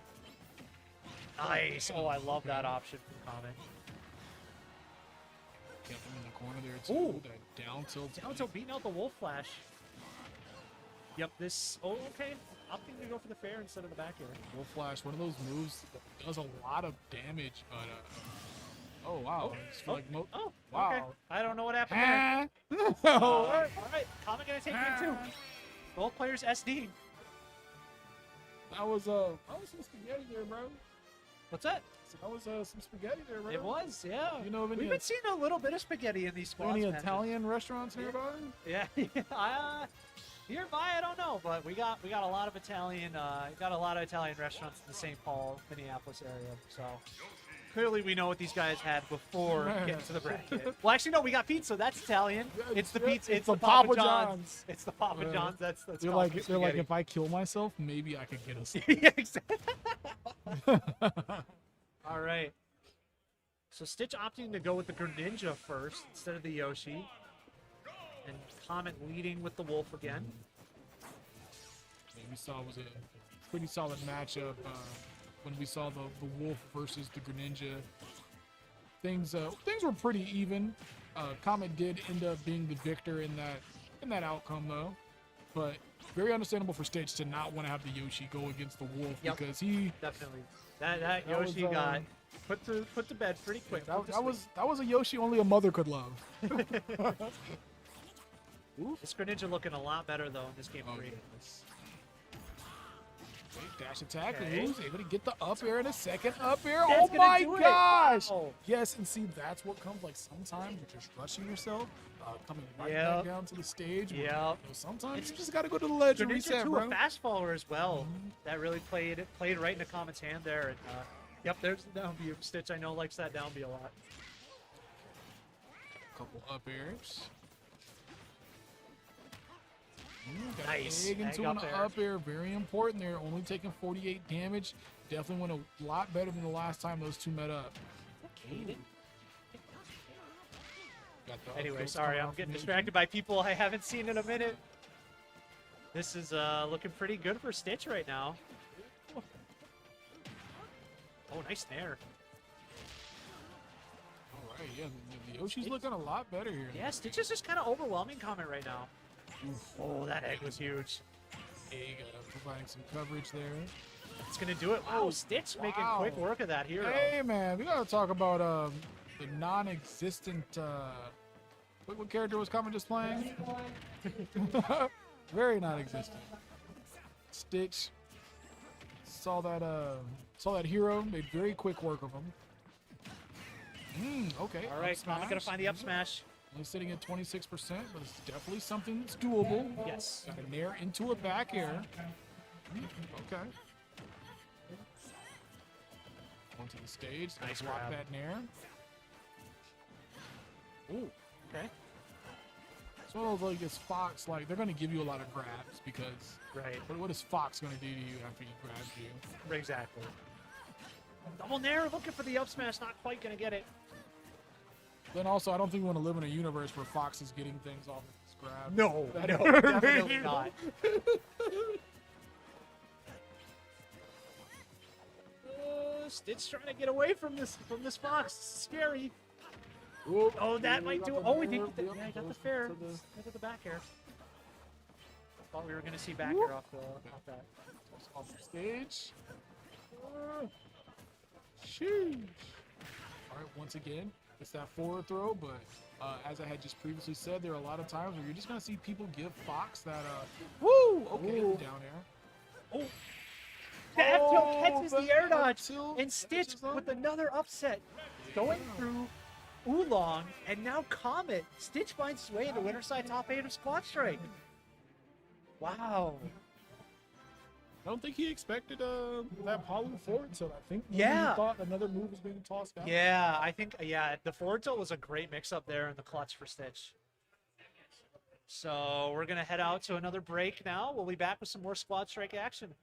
[SPEAKER 3] Nice. Oh, I love that option from Comet.
[SPEAKER 2] Kept him in the corner there, too.
[SPEAKER 3] Ooh.
[SPEAKER 2] That down tilt.
[SPEAKER 3] Down tilt beating out the Wolf Flash. Yep, this... Oh, okay. Opting to go for the fair instead of the back air.
[SPEAKER 2] Wolf Flash, one of those moves that does a lot of damage, but, oh, wow. It's for, like,
[SPEAKER 3] Oh,
[SPEAKER 2] wow.
[SPEAKER 3] okay. I don't know what happened there.
[SPEAKER 2] Ah.
[SPEAKER 3] All right, Comet gonna take game 2. Both players SD.
[SPEAKER 2] That was some spaghetti there, bro.
[SPEAKER 3] What's that?
[SPEAKER 2] That was some spaghetti there, bro.
[SPEAKER 3] It was, yeah.
[SPEAKER 2] You know of any,
[SPEAKER 3] We've been seeing a little bit of spaghetti in these squads.
[SPEAKER 2] any
[SPEAKER 3] man.
[SPEAKER 2] Italian restaurants nearby?
[SPEAKER 3] Yeah, nearby I don't know, but we got a lot of Italian restaurants in the St. Paul, Minneapolis area. So clearly we know what these guys had before getting to the bracket. Well, actually no, we got pizza. That's Italian. It's the pizza. It's the Papa John's. It's the Papa John's. That's
[SPEAKER 2] They're
[SPEAKER 3] called
[SPEAKER 2] like,
[SPEAKER 3] spaghetti.
[SPEAKER 2] if I kill myself, maybe I could get us.
[SPEAKER 3] Yeah, exactly. All right. So Stitch opting to go with the Greninja first instead of the Yoshi. And Comet leading with the Wolf again.
[SPEAKER 2] We saw it was a pretty solid matchup when we saw the Wolf versus the Greninja. Things were pretty even. Comet did end up being the victor in that outcome though, but very understandable for Stitch to not want to have the Yoshi go against the Wolf because he
[SPEAKER 3] Definitely. That Yoshi
[SPEAKER 2] was,
[SPEAKER 3] got put to bed pretty quick.
[SPEAKER 2] that was a Yoshi only a mother could love.
[SPEAKER 3] This Greninja looking a lot better though in this game 3.
[SPEAKER 2] Dash attack,
[SPEAKER 3] Okay.
[SPEAKER 2] and who's able to get the up air and a second up air.
[SPEAKER 3] That's
[SPEAKER 2] Oh
[SPEAKER 3] gonna
[SPEAKER 2] my
[SPEAKER 3] do it.
[SPEAKER 2] gosh!
[SPEAKER 3] Wow.
[SPEAKER 2] Yes, and see, that's what comes like sometimes you're just rushing yourself, coming right
[SPEAKER 3] Yep.
[SPEAKER 2] back down to the stage.
[SPEAKER 3] Yep.
[SPEAKER 2] You know, sometimes you just got to go to the ledge and
[SPEAKER 3] Greninja
[SPEAKER 2] reset,
[SPEAKER 3] too,
[SPEAKER 2] bro.
[SPEAKER 3] a fast follower as well. That really played right into Comet's hand there. And yep, there's the down B. Stitch I know likes that down B a lot.
[SPEAKER 2] Couple up airs. Got
[SPEAKER 3] Nice.
[SPEAKER 2] Big into
[SPEAKER 3] Hang
[SPEAKER 2] an
[SPEAKER 3] up there.
[SPEAKER 2] up air, very important there. Only taking 48 damage. Definitely went a lot better than the last time those two met up. Got the up
[SPEAKER 3] Anyway,
[SPEAKER 2] ghost
[SPEAKER 3] sorry,
[SPEAKER 2] coming
[SPEAKER 3] I'm
[SPEAKER 2] off
[SPEAKER 3] getting
[SPEAKER 2] from
[SPEAKER 3] distracted by people I haven't seen in a minute. This is looking pretty good for Stitch right now. Oh, nice snare.
[SPEAKER 2] All right, yeah, the Yoshi's looking a lot better here.
[SPEAKER 3] Yeah, Stitch is just kind of overwhelming Comet right now. Oh, that egg was huge.
[SPEAKER 2] Egg providing some coverage there.
[SPEAKER 3] It's gonna do it. Wow, Stitch making quick work of that hero.
[SPEAKER 2] Hey, man, we gotta talk about the non-existent. What character was Comet just playing? Very non-existent. Stitch saw that hero, made very quick work of him. Okay.
[SPEAKER 3] All right,
[SPEAKER 2] up
[SPEAKER 3] Comet gonna
[SPEAKER 2] smash.
[SPEAKER 3] find the up smash.
[SPEAKER 2] Only sitting at 26%, but it's definitely something that's doable.
[SPEAKER 3] Yes.
[SPEAKER 2] Got a nair into a back air. Okay. Onto the stage.
[SPEAKER 3] Nice
[SPEAKER 2] Block
[SPEAKER 3] grab.
[SPEAKER 2] that nair.
[SPEAKER 3] Ooh, okay.
[SPEAKER 2] It's one of those like this Fox, like they're gonna give you a lot of grabs because
[SPEAKER 3] Right,
[SPEAKER 2] what is Fox gonna do to you after he grabs you?
[SPEAKER 3] exactly. Double nair, looking for the up smash, not quite gonna get it.
[SPEAKER 2] Then also, I don't think we want to live in a universe where Fox is getting things off of his grab.
[SPEAKER 3] No, definitely not. Stitch trying to get away from this Fox. This is scary.
[SPEAKER 2] Oop.
[SPEAKER 3] Oh, that might
[SPEAKER 2] Got
[SPEAKER 3] do
[SPEAKER 2] the
[SPEAKER 3] it. Oh, we
[SPEAKER 2] nair.
[SPEAKER 3] did get the,
[SPEAKER 2] Yep,
[SPEAKER 3] yeah, got the
[SPEAKER 2] goes
[SPEAKER 3] fair.
[SPEAKER 2] to the-
[SPEAKER 3] Look at the back air. Thought we were gonna see back air off that.
[SPEAKER 2] Off the stage. Sheesh. All right, once again, it's that forward throw, but as I had just previously said, there are a lot of times where you're just gonna see people give Fox that woo, okay,
[SPEAKER 3] Ooh.
[SPEAKER 2] down air.
[SPEAKER 3] The F tilt catches
[SPEAKER 2] the
[SPEAKER 3] the air dodge,
[SPEAKER 2] F tilt
[SPEAKER 3] and Stitch
[SPEAKER 2] catches him.
[SPEAKER 3] with another upset, going through Ulong, and now Comet. Stitch finds his way into winner side top 8 of Squad Strike. Wow.
[SPEAKER 2] I don't think he expected that Palu forward tilt. I think maybe
[SPEAKER 3] Yeah.
[SPEAKER 2] he thought another move was being tossed out.
[SPEAKER 3] Yeah, I think, the forward tilt was a great mix-up there in the clutch for Stitch. So we're going to head out to another break now. We'll be back with some more Squad Strike action.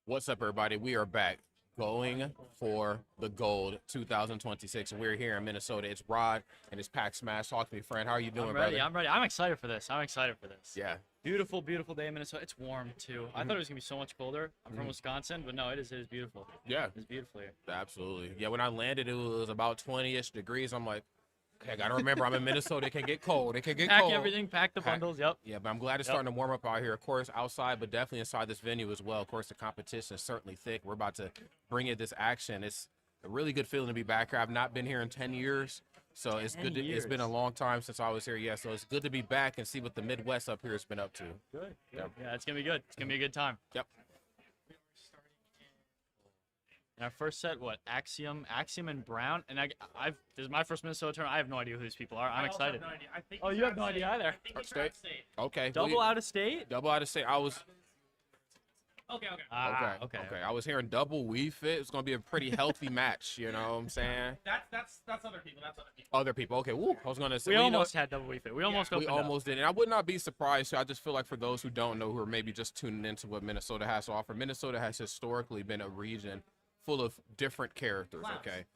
[SPEAKER 4] What's up, everybody? We are back going for the gold 2026. And we're here in Minnesota. It's Rod and it's Pack Smash. Talk to me, friend. How are you doing,
[SPEAKER 5] I'm ready.
[SPEAKER 4] brother?
[SPEAKER 5] I'm ready. I'm excited for this.
[SPEAKER 4] Yeah.
[SPEAKER 5] Beautiful, beautiful day in Minnesota. It's warm too. I thought it was gonna be so much colder. I'm from Wisconsin, but no, it is beautiful.
[SPEAKER 4] Yeah.
[SPEAKER 5] It's beautiful here.
[SPEAKER 4] Absolutely. Yeah, when I landed, it was about 20-ish degrees. I'm like, okay, I got to remember I'm in Minnesota. It can get cold. It can get
[SPEAKER 5] Pack
[SPEAKER 4] cold.
[SPEAKER 5] everything, pack the bundles. Yep.
[SPEAKER 4] Yeah, but I'm glad it's starting to warm up out here. Of course, outside, but definitely inside this venue as well. Of course, the competition is certainly thick. We're about to bring it this action. It's a really good feeling to be back here. I've not been here in 10 years, so it's
[SPEAKER 5] 10
[SPEAKER 4] good. It's been a
[SPEAKER 5] years.
[SPEAKER 4] long time since I was here. Yeah, so it's good to be back and see what the Midwest up here has been up to.
[SPEAKER 5] Good.
[SPEAKER 4] Yep.
[SPEAKER 5] Yeah, it's gonna be good. It's gonna be a good time.
[SPEAKER 4] Yep.
[SPEAKER 5] And our first set, what? Axiom and Brown. And I've this is my first Minnesota tournament. I have no idea who these people are. I'm excited. Oh, you have no idea either.
[SPEAKER 4] State. Okay.
[SPEAKER 5] Double out of state.
[SPEAKER 4] Double out of state. I was
[SPEAKER 5] Okay.
[SPEAKER 4] okay. I was hearing double Wii Fit. It's gonna be a pretty healthy match. You know what I'm saying?
[SPEAKER 1] That's other people. That's other people.
[SPEAKER 4] Other people. Okay. Woo. I was gonna say
[SPEAKER 5] We
[SPEAKER 4] well, you know,
[SPEAKER 5] almost had double fit. We almost
[SPEAKER 4] we
[SPEAKER 5] opened up.
[SPEAKER 4] almost did, and I would not be surprised. I just feel like for those who don't know, who are maybe just tuning into what Minnesota has to offer, Minnesota has historically been a region full of different characters.
[SPEAKER 1] Clowns.
[SPEAKER 4] Okay,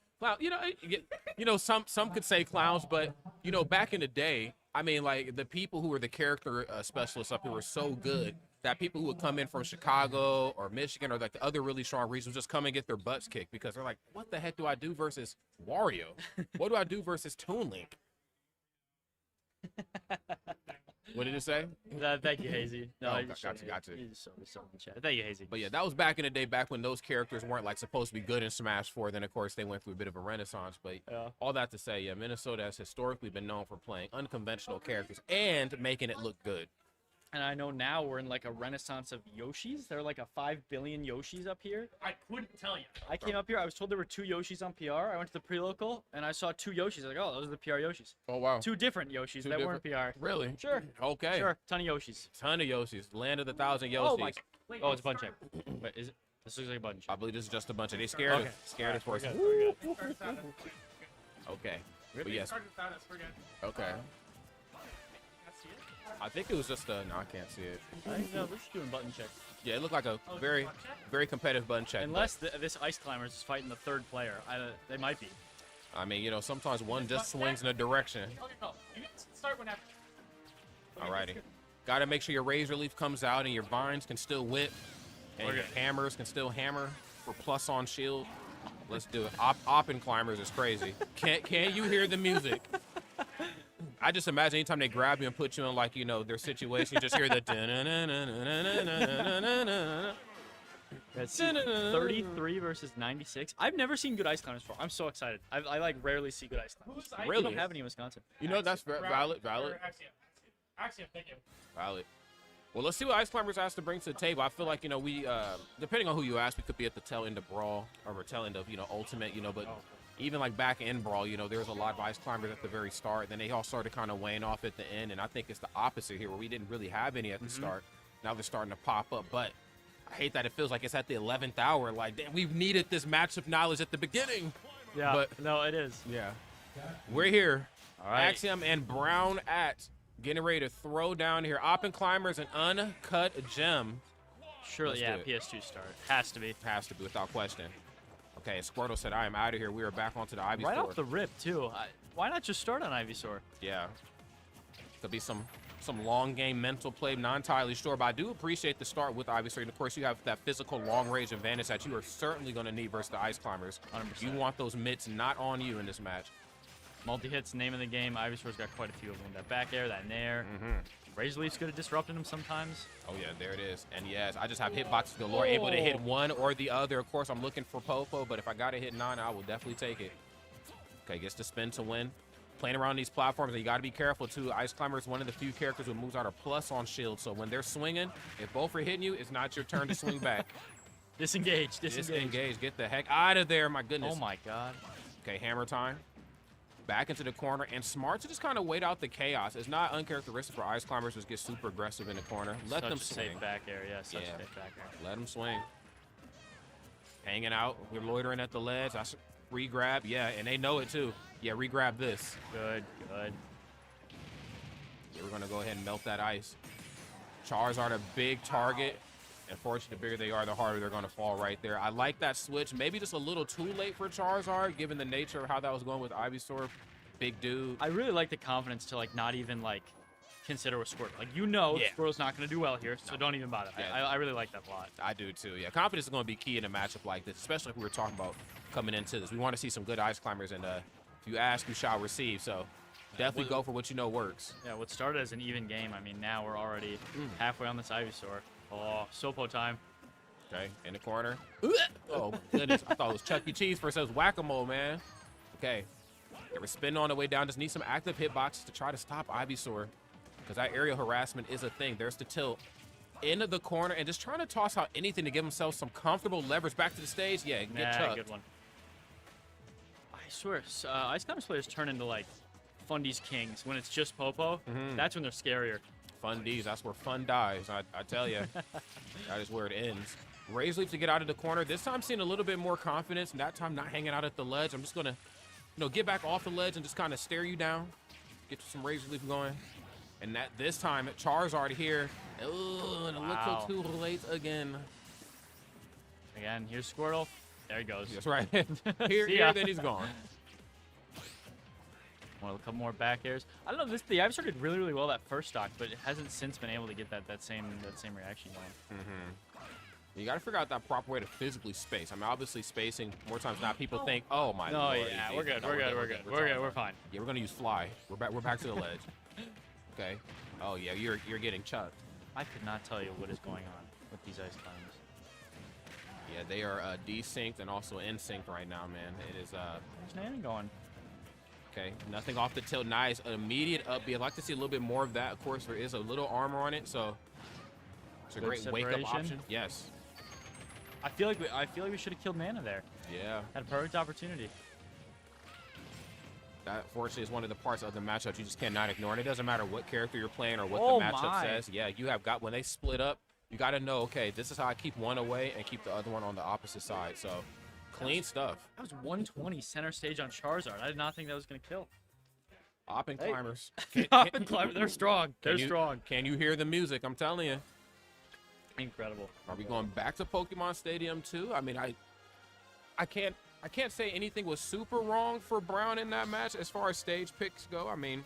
[SPEAKER 4] well, some could say clowns, but back in the day, I mean, like the people who were the character specialists up here were so good that people who would come in from Chicago or Michigan or like the other really strong regions just come and get their butts kicked because they're like, what the heck do I do versus Wario? What do I do versus Toon Link? What did it say?
[SPEAKER 5] Thank you, Hazy. No,
[SPEAKER 4] Oh,
[SPEAKER 5] I just
[SPEAKER 4] gotcha.
[SPEAKER 5] You just showed me in the chat. Thank you, Hazy.
[SPEAKER 4] But yeah, that was back in the day, back when those characters weren't like supposed to be good in Smash 4. Then of course they went through a bit of a renaissance. But
[SPEAKER 5] Yeah.
[SPEAKER 4] all that to say, yeah, Minnesota has historically been known for playing unconventional characters and making it look good.
[SPEAKER 5] And I know now we're in like a renaissance of Yoshis. There are like a 5 billion Yoshis up here.
[SPEAKER 1] I couldn't tell you.
[SPEAKER 5] I came up here. I was told there were 2 Yoshis on PR. I went to the pre-local and I saw 2 Yoshis. I was like, oh, those are the PR Yoshis.
[SPEAKER 4] Oh wow,
[SPEAKER 5] 2 different Yoshis
[SPEAKER 4] Two
[SPEAKER 5] that weren't PR.
[SPEAKER 4] really?
[SPEAKER 5] Sure.
[SPEAKER 4] Okay.
[SPEAKER 5] Sure. Ton of Yoshis.
[SPEAKER 4] Ton of Yoshis. Land of the thousand Yoshis.
[SPEAKER 5] Oh my.
[SPEAKER 1] Wait,
[SPEAKER 5] Oh, it's a button check. Wait, is it? This looks like a button
[SPEAKER 4] I
[SPEAKER 5] check.
[SPEAKER 4] believe this is just a bunch of they scared
[SPEAKER 5] Okay.
[SPEAKER 4] us. Scared us for us.
[SPEAKER 5] We're good.
[SPEAKER 4] Okay. But yes.
[SPEAKER 1] We're good.
[SPEAKER 4] Okay. I think it was just a. No, I can't see it.
[SPEAKER 5] I think no, we're just doing button checks.
[SPEAKER 4] Yeah, it looked like a very, very competitive button check. but-
[SPEAKER 5] Unless this Ice Climbers is fighting the 3rd player. They might be.
[SPEAKER 4] I mean, sometimes one just swings in a direction.
[SPEAKER 1] Okay, no. You can start whenever.
[SPEAKER 4] Alrighty. Got to make sure your razor leaf comes out and your vines can still whip and
[SPEAKER 5] We're
[SPEAKER 4] your
[SPEAKER 5] good.
[SPEAKER 4] hammers can still hammer for plus on shield. Let's do it. Oppen climbers is crazy. Can you hear the music? I just imagine anytime they grab you and put you in like, their situation, you just hear the
[SPEAKER 5] That's 33 versus 96. I've never seen good Ice Climbers before. I'm so excited. I like rarely see good Ice Climbers.
[SPEAKER 1] Who's
[SPEAKER 5] We
[SPEAKER 4] Really?
[SPEAKER 5] don't have any in Wisconsin.
[SPEAKER 4] That's valid.
[SPEAKER 1] Axiom, thank you.
[SPEAKER 4] Valid. Well, let's see what Ice Climbers has to bring to the table. I feel like, we, depending on who you ask, we could be at the tail end of Brawl or tail end of, Ultimate, but even like back in Brawl, there was a lot of Ice Climbers at the very start. Then they all started kind of weighing off at the end. And I think it's the opposite here where we didn't really have any at the start. Now they're starting to pop up. But I hate that it feels like it's at the 11th hour. Like, damn, we've needed this matchup knowledge at the beginning.
[SPEAKER 5] Yeah,
[SPEAKER 4] But-
[SPEAKER 5] no, it is.
[SPEAKER 4] Yeah. We're here.
[SPEAKER 5] All right.
[SPEAKER 4] Axiom and Brown at getting ready to throw down here. Oppen Climbers, an uncut gem.
[SPEAKER 5] Surely,
[SPEAKER 4] Let's
[SPEAKER 5] yeah,
[SPEAKER 4] do
[SPEAKER 5] PS2 start. Has to be.
[SPEAKER 4] Has to be without question. Okay, Squirtle said, I am out of here. We are back onto the Ivy
[SPEAKER 5] Right
[SPEAKER 4] Store.
[SPEAKER 5] off the rip, too. Why not just start on Ivysaur?
[SPEAKER 4] Yeah. Could be some long game mental play, not entirely sure, but I do appreciate the start with Ivysaur. And of course, you have that physical long range advantage that you are certainly going to need versus the Ice Climbers.
[SPEAKER 5] 100%.
[SPEAKER 4] You want those mitts not on you in this match.
[SPEAKER 5] Multi-hits, name of the game. Ivysaur's got quite a few of them. That back air, that nair. Razor Leaf's good at disrupting him sometimes.
[SPEAKER 4] Oh, yeah, there it is. And yes, I just have hitboxes galore, able to hit one or the other. Of course, I'm looking for Popo, but if I got to hit 9, I will definitely take it. Okay, gets the spin to win. Playing around these platforms, you got to be careful, too. Ice Climber is one of the few characters who moves out a plus on shield, so when they're swinging, if both are hitting you, it's not your turn to swing back.
[SPEAKER 5] Disengage.
[SPEAKER 4] Disengage. Get the heck out of there, my goodness.
[SPEAKER 5] Oh, my God.
[SPEAKER 4] Okay, hammer time. Back into the corner, and smart to just kind of wait out the chaos. It's not uncharacteristic for Ice Climbers to just get super aggressive in the corner. Let
[SPEAKER 5] Such
[SPEAKER 4] them
[SPEAKER 5] a
[SPEAKER 4] swing.
[SPEAKER 5] safe back air. Yeah, such
[SPEAKER 4] Yeah.
[SPEAKER 5] a safe back air.
[SPEAKER 4] Let them swing. Hanging out. We're loitering at the ledge. I re-grab. Yeah, and they know it too. Yeah, re-grab this.
[SPEAKER 5] Good.
[SPEAKER 4] Yeah, we're going to go ahead and melt that ice. Charizard a big target Unfortunately, the bigger they are, the harder they're going to fall right there. I like that switch. Maybe just a little too late for Charizard, given the nature of how that was going with Ivysaur. Big dude.
[SPEAKER 5] I really like the confidence to like not even like consider with Squirtle. Like Squirtle's not going to do well here, so don't even bother.
[SPEAKER 4] Yeah.
[SPEAKER 5] I really like that a lot.
[SPEAKER 4] I do too. Yeah, confidence is going to be key in a matchup like this, especially if we were talking about coming into this. We want to see some good Ice Climbers, and if you ask, you shall receive. So definitely go for what you know works.
[SPEAKER 5] Yeah, what started as an even game, I mean, now we're already halfway on this Ivysaur. Oh, Sopo time.
[SPEAKER 4] Okay, in the corner. Oh, goodness. I thought it was Chuck E. Cheese versus it was Whack-A-Mole, man. Okay. They were spinning on the way down. Just need some active hitboxes to try to stop Ivysaur, because that aerial harassment is a thing. There's the tilt into the corner and just trying to toss out anything to give himself some comfortable leverage back to the stage. Yeah, get chucked.
[SPEAKER 5] Good one. I swear, Ice Climbers players turn into like Fundy's Kings when it's just Popo. That's when they're scarier.
[SPEAKER 4] Fun D's, that's where fun dies. I tell you, that is where it ends. Razor Leaf to get out of the corner. This time seeing a little bit more confidence, and that time not hanging out at the ledge. I'm just gonna, get back off the ledge and just kind of stare you down. Get some Razor Leaf going. And that this time, Charizard here. Oh, and a little too late again.
[SPEAKER 5] Again, here's Squirtle. There he goes.
[SPEAKER 4] That's right. here, then he's gone.
[SPEAKER 5] Well, a couple more back airs. I don't know. The Ivysaur did really, really well that first stock, but it hasn't since been able to get that same reaction going.
[SPEAKER 4] You got to figure out that proper way to physically space. I mean, obviously spacing more times not. People think, oh my
[SPEAKER 5] no,
[SPEAKER 4] lord.
[SPEAKER 5] Yeah, we're good. We're fine.
[SPEAKER 4] Yeah, we're gonna use fly. We're back to the ledge. Okay. Oh yeah, you're getting chucked.
[SPEAKER 5] I could not tell you what is going on with these Ice Climbers.
[SPEAKER 4] Yeah, they are desynced and also in sync right now, man. It is
[SPEAKER 5] Where's Nana going?
[SPEAKER 4] Okay, nothing off the tilt. Nice, an immediate up B. I'd like to see a little bit more of that. Of course, there is a little armor on it, so it's a great wake-up option. Yes.
[SPEAKER 5] I feel like we should have killed Nana there.
[SPEAKER 4] Yeah.
[SPEAKER 5] Had a perfect opportunity.
[SPEAKER 4] That, fortunately, is one of the parts of the matchup you just cannot ignore. And it doesn't matter what character you're playing or what the matchup says. Yeah, you have got, when they split up, you got to know, okay, this is how I keep one away and keep the other one on the opposite side. So, clean stuff.
[SPEAKER 5] That was 120 center stage on Charizard. I did not think that was going to kill.
[SPEAKER 4] Op and climbers.
[SPEAKER 5] Op and climbers, they're strong. They're strong.
[SPEAKER 4] Can you hear the music? I'm telling you.
[SPEAKER 5] Incredible.
[SPEAKER 4] Are we going back to Pokemon Stadium too? I mean, I can't say anything was super wrong for Brown in that match as far as stage picks go. I mean,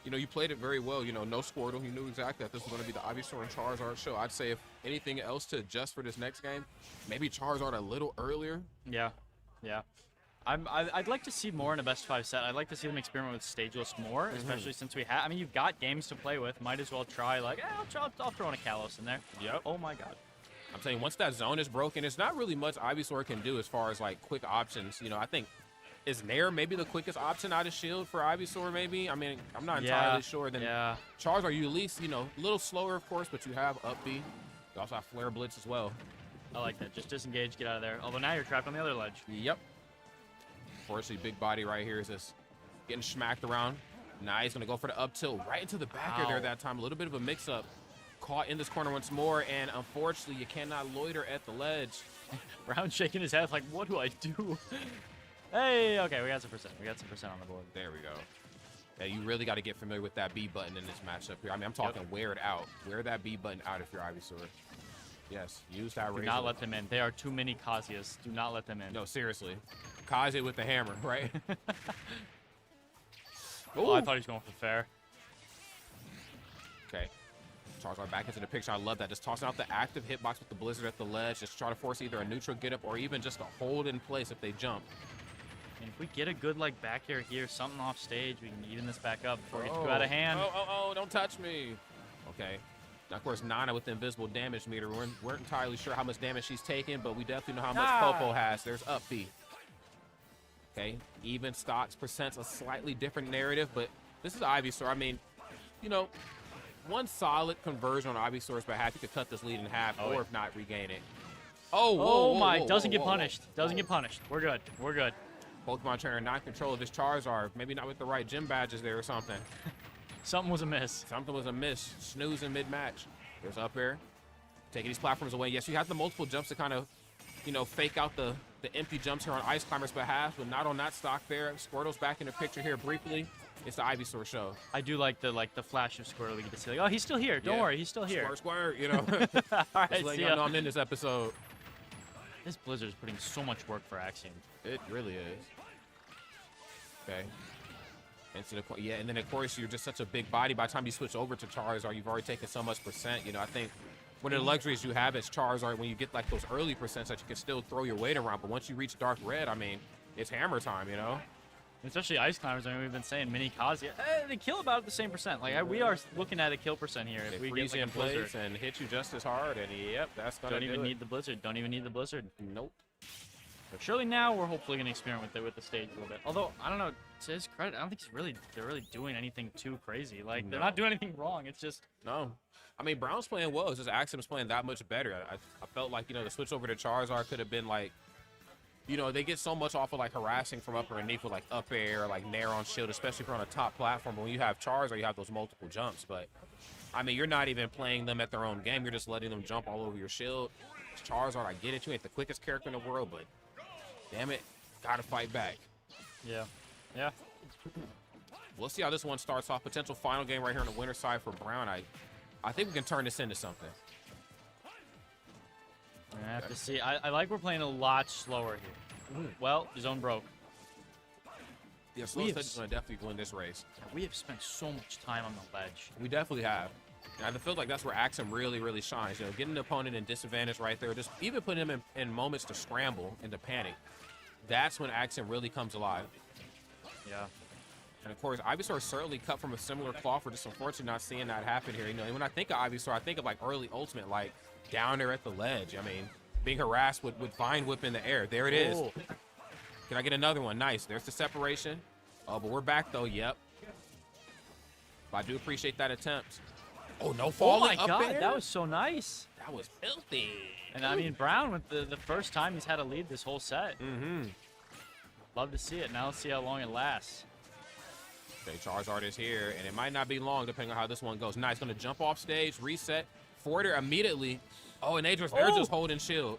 [SPEAKER 4] you played it very well. No Squirtle. You knew exactly that this was going to be the Ivysaur and Charizard show. I'd say if anything else to adjust for this next game, maybe Charizard a little earlier.
[SPEAKER 5] Yeah. I'd like to see more in a best 5 set. I'd like to see them experiment with stageless more, especially since we have. I mean, you've got games to play with. Might as well try. Like, I'll throw in a Kalos in there.
[SPEAKER 4] Yep.
[SPEAKER 5] Oh my God.
[SPEAKER 4] I'm saying once that zone is broken, it's not really much Ivysaur can do as far as like quick options. I think is Nair maybe the quickest option out of Shield for Ivysaur. Maybe. I mean, I'm not entirely sure. Then Charizard, you at least a little slower, of course, but you have up B. You also have Flare Blitz as well.
[SPEAKER 5] I like that. Just disengage, get out of there. Although now you're trapped on the other ledge.
[SPEAKER 4] Yep. Unfortunately, big body right here is just getting smacked around. Now he's going to go for the up tilt right into the back there that time. A little bit of a mix-up. Caught in this corner once more, and unfortunately, you cannot loiter at the ledge.
[SPEAKER 5] Brown shaking his head like, what do I do? Hey, okay, we got some percent. We got some percent on the board.
[SPEAKER 4] There we go. Yeah, you really got to get familiar with that B button in this matchup here. I mean, I'm talking wear it out. Wear that B button out if you're Ivysaur. Yes, use that razor.
[SPEAKER 5] Do not let them in. They are too many Kazuya's. Do not let them in.
[SPEAKER 4] No, seriously. Kazuya with the hammer, right?
[SPEAKER 5] Oh, I thought he was going for fair.
[SPEAKER 4] Okay. Charizard back into the picture. I love that. Just tossing out the active hitbox with the Blizzard at the ledge. Just try to force either a neutral get up or even just a hold in place if they jump.
[SPEAKER 5] And if we get a good back air here, something off stage, we can even this back up before it gets too out of hand.
[SPEAKER 4] Oh, don't touch me. Okay. Now, of course, Nana with the invisible damage meter. We weren't entirely sure how much damage she's taking, but we definitely know how much Popo has. There's up B. Okay. Even stocks presents a slightly different narrative, but this is Ivysaur. I mean, one solid conversion on Ivysaur's behalf, you could cut this lead in half, or if not, regain it.
[SPEAKER 5] Doesn't get punished. Doesn't get punished. We're good. We're good.
[SPEAKER 4] Pokemon trainer not in control of his Charizard. Maybe not with the right gym badges there or something.
[SPEAKER 5] Something was amiss.
[SPEAKER 4] Something was amiss. Snoozing mid-match. There's up air. Taking these platforms away. Yes, you have the multiple jumps to kind of, fake out the empty jumps here on Ice Climber's behalf, but not on that stock there. Squirtle's back in the picture here briefly. It's the Ivysaur show.
[SPEAKER 5] I do like the flash of Squirtle. We get to see like, oh, he's still here. Don't
[SPEAKER 4] Yeah.
[SPEAKER 5] worry, he's still here.
[SPEAKER 4] Squirt, squirt, you know.
[SPEAKER 5] All right,
[SPEAKER 4] Just letting
[SPEAKER 5] see
[SPEAKER 4] y'all
[SPEAKER 5] ya.
[SPEAKER 4] know I'm in this episode.
[SPEAKER 5] This Blizzard is putting so much work for Axiom.
[SPEAKER 4] It really is. Okay. And then of course you're just such a big body. By the time you switch over to Charizard, you've already taken so much percent. You know, I think one of the luxuries you have as Charizard, when you get like those early percents that you can still throw your weight around, but once you reach Dark Red, I mean, it's hammer time, you know?
[SPEAKER 5] Especially Ice Climbers. I mean, we've been saying Mini Kazuya. They kill about the same percent. Like we are looking at a kill percent here.
[SPEAKER 4] They
[SPEAKER 5] If we
[SPEAKER 4] freeze
[SPEAKER 5] get
[SPEAKER 4] you
[SPEAKER 5] like
[SPEAKER 4] in
[SPEAKER 5] a Blizzard,
[SPEAKER 4] place and hit you just as hard, and yep, that's gonna
[SPEAKER 5] don't even
[SPEAKER 4] do it.
[SPEAKER 5] need the Blizzard. Don't even need the Blizzard.
[SPEAKER 4] Nope.
[SPEAKER 5] But surely now we're hopefully gonna experiment with the stage a little bit. Although I don't know, to his credit, I don't think they're really doing anything too crazy. Like they're
[SPEAKER 4] No.
[SPEAKER 5] not doing anything wrong. It's just
[SPEAKER 4] No. I mean, Brown's playing well. It's just Axiom's playing that much better. I felt like, you know, the switch over to Charizard could have been like, you know, they get so much off of like harassing from up underneath with like up air, like nair on shield, especially if you're on a top platform. But when you have Charizard, you have those multiple jumps. But I mean, you're not even playing them at their own game. You're just letting them jump all over your shield. It's Charizard, I get it. You ain't the quickest character in the world, but damn it, gotta fight back.
[SPEAKER 5] yeah.
[SPEAKER 4] We'll see how this one starts off. Potential final game right here on the winner side for Brown. I think we can turn this into something.
[SPEAKER 5] I have to see. I like we're playing a lot slower here. Well, zone broke.
[SPEAKER 4] Yeah, slow
[SPEAKER 5] We
[SPEAKER 4] stage
[SPEAKER 5] have
[SPEAKER 4] is going to definitely win this race.
[SPEAKER 5] We have spent so much time on the ledge.
[SPEAKER 4] We definitely have. And I feel like that's where Axiom really, really shines. You know, getting the opponent in disadvantage right there, just even putting him in moments to scramble and to panic. That's when Axiom really comes alive.
[SPEAKER 5] Yeah.
[SPEAKER 4] And of course, Ivysaur certainly cut from a similar cloth. We're just unfortunately not seeing that happen here. You know, and when I think of Ivysaur, I think of like early Ultimate, like down there at the ledge. I mean, being harassed with Vine Whip in the air. There it is.
[SPEAKER 5] Oh.
[SPEAKER 4] Can I get another one? Nice. There's the separation. Oh, but we're back though. Yep. But I do appreciate that attempt. Oh, no
[SPEAKER 5] Oh
[SPEAKER 4] falling
[SPEAKER 5] my
[SPEAKER 4] up
[SPEAKER 5] god,
[SPEAKER 4] there?
[SPEAKER 5] that was so nice.
[SPEAKER 4] That was filthy.
[SPEAKER 5] And I mean, Brown with the first time he's had a lead this whole set.
[SPEAKER 4] Mm-hmm.
[SPEAKER 5] Love to see it. Now let's see how long it lasts.
[SPEAKER 4] Okay, Charizard is here, and it might not be long depending on how this one goes. Nice, going to jump off stage, reset, forwarder immediately. Oh, and Adrian's they're just holding shield.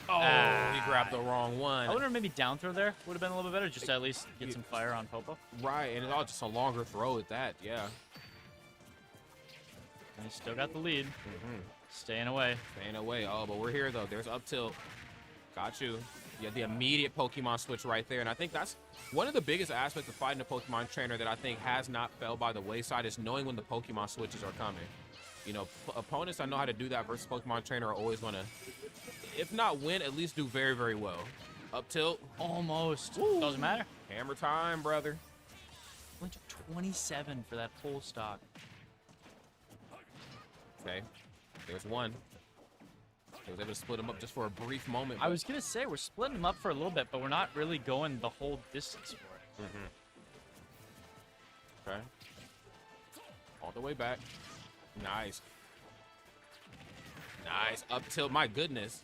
[SPEAKER 4] Oh, he grabbed the wrong one.
[SPEAKER 5] I wonder if maybe down throw there would have been a little bit better, just to at least get some fire on Popo.
[SPEAKER 4] Right, and it's all just a longer throw at that, yeah.
[SPEAKER 5] And he still got the lead. Staying away.
[SPEAKER 4] Staying away. Oh, but we're here, though. There's up tilt. Got you. Yeah, the immediate Pokemon switch right there. And I think that's one of the biggest aspects of fighting a Pokemon trainer that I think has not fell by the wayside is knowing when the Pokemon switches are coming. You know, opponents that know how to do that versus Pokemon trainer are always going to, if not win, at least do very, very well. Up tilt.
[SPEAKER 5] Almost.
[SPEAKER 4] Ooh.
[SPEAKER 5] Doesn't matter.
[SPEAKER 4] Hammer time, brother.
[SPEAKER 5] Went to 27 for that full stock.
[SPEAKER 4] Okay. There's one. I was able to split them up just for a brief moment.
[SPEAKER 5] I was going to say, we're splitting them up for a little bit, but we're not really going the whole distance for it.
[SPEAKER 4] Okay. All the way back. Nice. Nice. Up tilt. My goodness.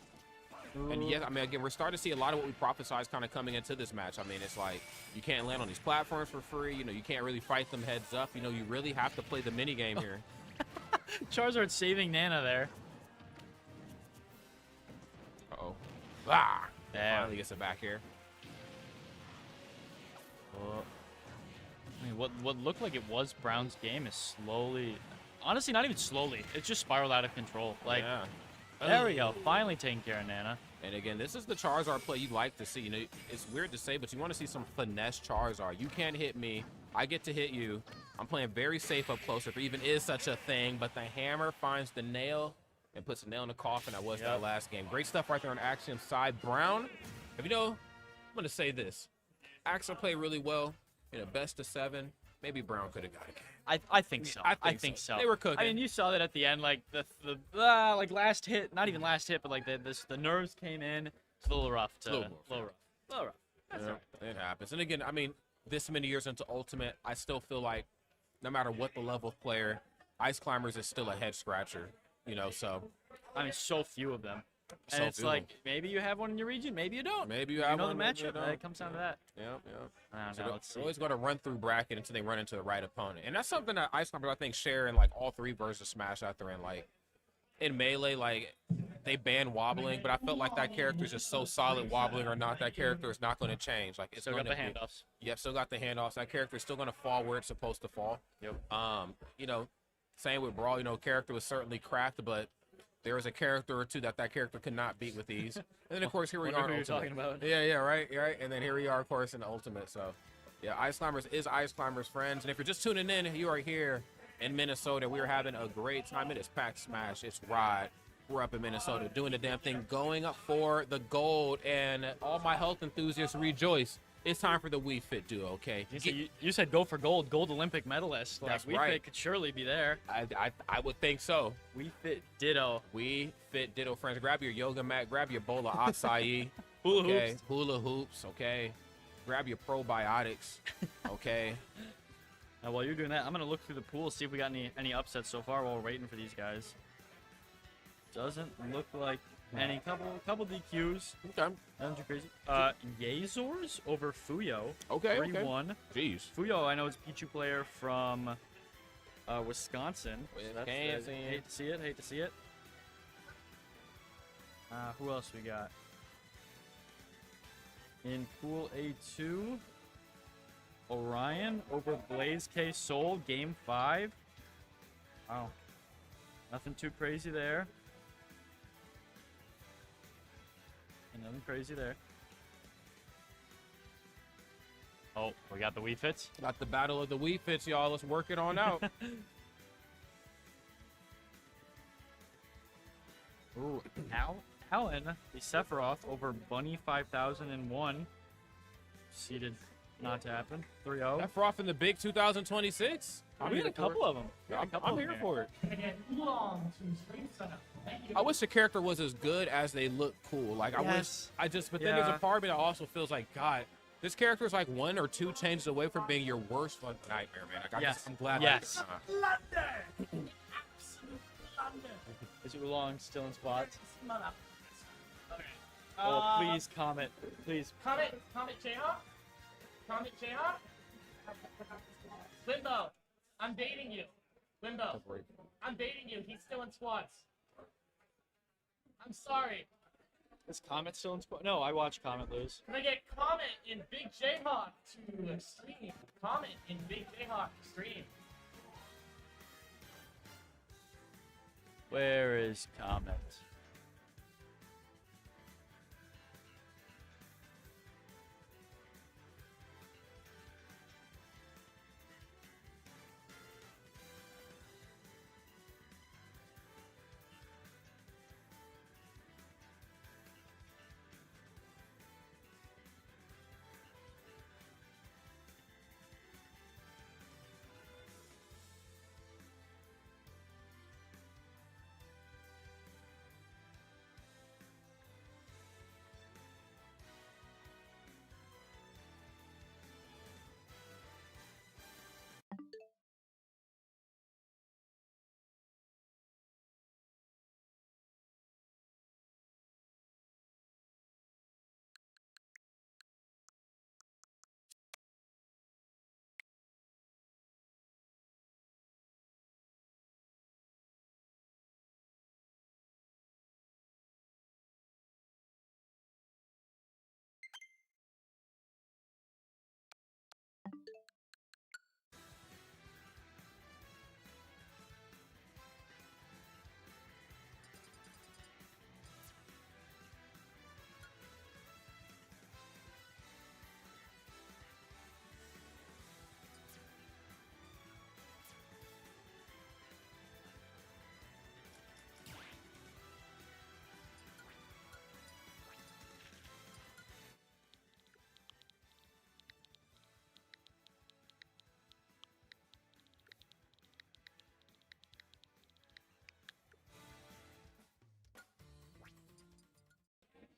[SPEAKER 4] And yes, I mean, again, we're starting to see a lot of what we prophesized kind of coming into this match. I mean, it's like you can't land on these platforms for free. You know, you can't really fight them heads up. You know, you really have to play the mini game here.
[SPEAKER 5] Charizard saving Nana there.
[SPEAKER 4] Uh-oh. Ah!
[SPEAKER 5] Damn.
[SPEAKER 4] Finally gets it back here.
[SPEAKER 5] I mean, what looked like it was Brown's game is slowly, honestly, not even slowly. It's just spiraled out of control. Like,
[SPEAKER 4] Yeah.
[SPEAKER 5] there we go. Finally taking care of Nana.
[SPEAKER 4] And again, this is the Charizard play you'd like to see. You know, it's weird to say, but you want to see some finesse Charizard. You can't hit me. I get to hit you. I'm playing very safe up close, if there even is such a thing. But the hammer finds the nail and puts a nail in the coffin. That was that last game. Great stuff right there on Axiom's side. Brown, if you know, I'm going to say this. Axiom played really well in a best of 7. Maybe Brown could have got it.
[SPEAKER 5] I think so.
[SPEAKER 4] I think so.
[SPEAKER 5] so.
[SPEAKER 4] They were cooking.
[SPEAKER 5] I mean, you saw that at the end, like the like last hit, not even last hit, but like the nerves came in. It's a little rough.
[SPEAKER 4] A little rough.
[SPEAKER 5] That's
[SPEAKER 4] Yeah,
[SPEAKER 5] all right.
[SPEAKER 4] it happens. And again, I mean, this many years into Ultimate, I still feel like no matter what the level of player, Ice Climbers is still a head scratcher. You know, so
[SPEAKER 5] I mean, so few of them. And
[SPEAKER 4] So
[SPEAKER 5] it's
[SPEAKER 4] few of
[SPEAKER 5] like, maybe you have one in your region, maybe you don't.
[SPEAKER 4] maybe you
[SPEAKER 5] You
[SPEAKER 4] have
[SPEAKER 5] know
[SPEAKER 4] one,
[SPEAKER 5] the
[SPEAKER 4] maybe you
[SPEAKER 5] matchup.
[SPEAKER 4] don't.
[SPEAKER 5] It comes down to that.
[SPEAKER 4] Yep.
[SPEAKER 5] I don't
[SPEAKER 4] So
[SPEAKER 5] know. Let's see.
[SPEAKER 4] they're always going to run through bracket until they run into the right opponent. And that's something that Ice Climbers, I think, share in like all 3 versions of Smash out there. And like in Melee, like they banned wobbling, but I felt like that character is just so solid, wobbling or not, that character is not going to change. Like, it's
[SPEAKER 5] Still got
[SPEAKER 4] gonna
[SPEAKER 5] the
[SPEAKER 4] be-
[SPEAKER 5] handoffs.
[SPEAKER 4] Yep, still got the handoffs. That character is still going to fall where it's supposed to fall.
[SPEAKER 5] Yep.
[SPEAKER 4] You know, same with Brawl. You know, character was certainly cracked, but there was a character or two that character could not beat with ease. And then, of course, here we
[SPEAKER 5] Wonder
[SPEAKER 4] are
[SPEAKER 5] who
[SPEAKER 4] in
[SPEAKER 5] you're
[SPEAKER 4] Ultimate.
[SPEAKER 5] talking about.
[SPEAKER 4] Yeah, right. And then here we are, of course, in the Ultimate. So, yeah, Ice Climbers is Ice Climbers friends. And if you're just tuning in, you are here in Minnesota. We are having a great time. It is Pack Smash. It's Ride. We're up in Minnesota doing the damn thing, going up for the gold. And all my health enthusiasts rejoice. It's time for the Wii Fit duo, okay?
[SPEAKER 5] You said go for gold Olympic medalist. Like,
[SPEAKER 4] That's
[SPEAKER 5] Wii
[SPEAKER 4] right.
[SPEAKER 5] Fit could surely be there.
[SPEAKER 4] I would think so.
[SPEAKER 5] Wii Fit Ditto.
[SPEAKER 4] Wii Fit Ditto, friends. Grab your yoga mat. Grab your bowl of acai.
[SPEAKER 5] Hula
[SPEAKER 4] Okay,
[SPEAKER 5] hoops.
[SPEAKER 4] hula hoops, okay. Grab your probiotics, okay.
[SPEAKER 5] Now, while you're doing that, I'm gonna look through the pool, see if we got any upsets so far while we're waiting for these guys. Doesn't look like any. Couple DQs.
[SPEAKER 4] Okay,
[SPEAKER 5] Nothing too crazy. Yazors over Fuyo.
[SPEAKER 4] okay.
[SPEAKER 5] 3-1.
[SPEAKER 4] Jeez.
[SPEAKER 5] Fuyo, I know is a Pichu player from Wisconsin. So that's
[SPEAKER 4] Wisconsin.
[SPEAKER 5] hate to see it. Hate to see it. Who else we got? In Pool A2, Orion over Blaze K Soul, Game 5. Wow. Nothing too crazy there. And nothing crazy there. Oh, we got the Wii Fits.
[SPEAKER 4] Got the battle of the Wii Fits, y'all. Let's work it on out.
[SPEAKER 5] Ooh, Helen, the Sephiroth over Bunny 5001. Seeded not to happen. 3-0.
[SPEAKER 4] That for off in the big 2026.
[SPEAKER 5] We had a couple of them.
[SPEAKER 4] I'm here for it. I wish the character was as good as they look cool. Like,
[SPEAKER 5] Yes.
[SPEAKER 4] but then there's
[SPEAKER 5] Yeah.
[SPEAKER 4] a part of me that also feels like, God, this character is like 1 or 2 changes away from being your worst nightmare, man. Like,
[SPEAKER 5] Yes.
[SPEAKER 4] I'm glad.
[SPEAKER 5] Yes.
[SPEAKER 1] London! Absolute London!
[SPEAKER 5] Is Ulong still in spots?
[SPEAKER 1] Okay.
[SPEAKER 5] Oh, please, Comet. Please.
[SPEAKER 1] Comet Jayhawk? Comet Jayhawk? Limbo, I'm dating you. Limbo, I'm dating you. He's still in squads. I'm sorry.
[SPEAKER 5] Is Comet still in spot? No, I watched Comet lose.
[SPEAKER 1] Can I get Comet in Big Jayhawk to Extreme? Comet in Big Jayhawk Extreme.
[SPEAKER 5] Where is Comet?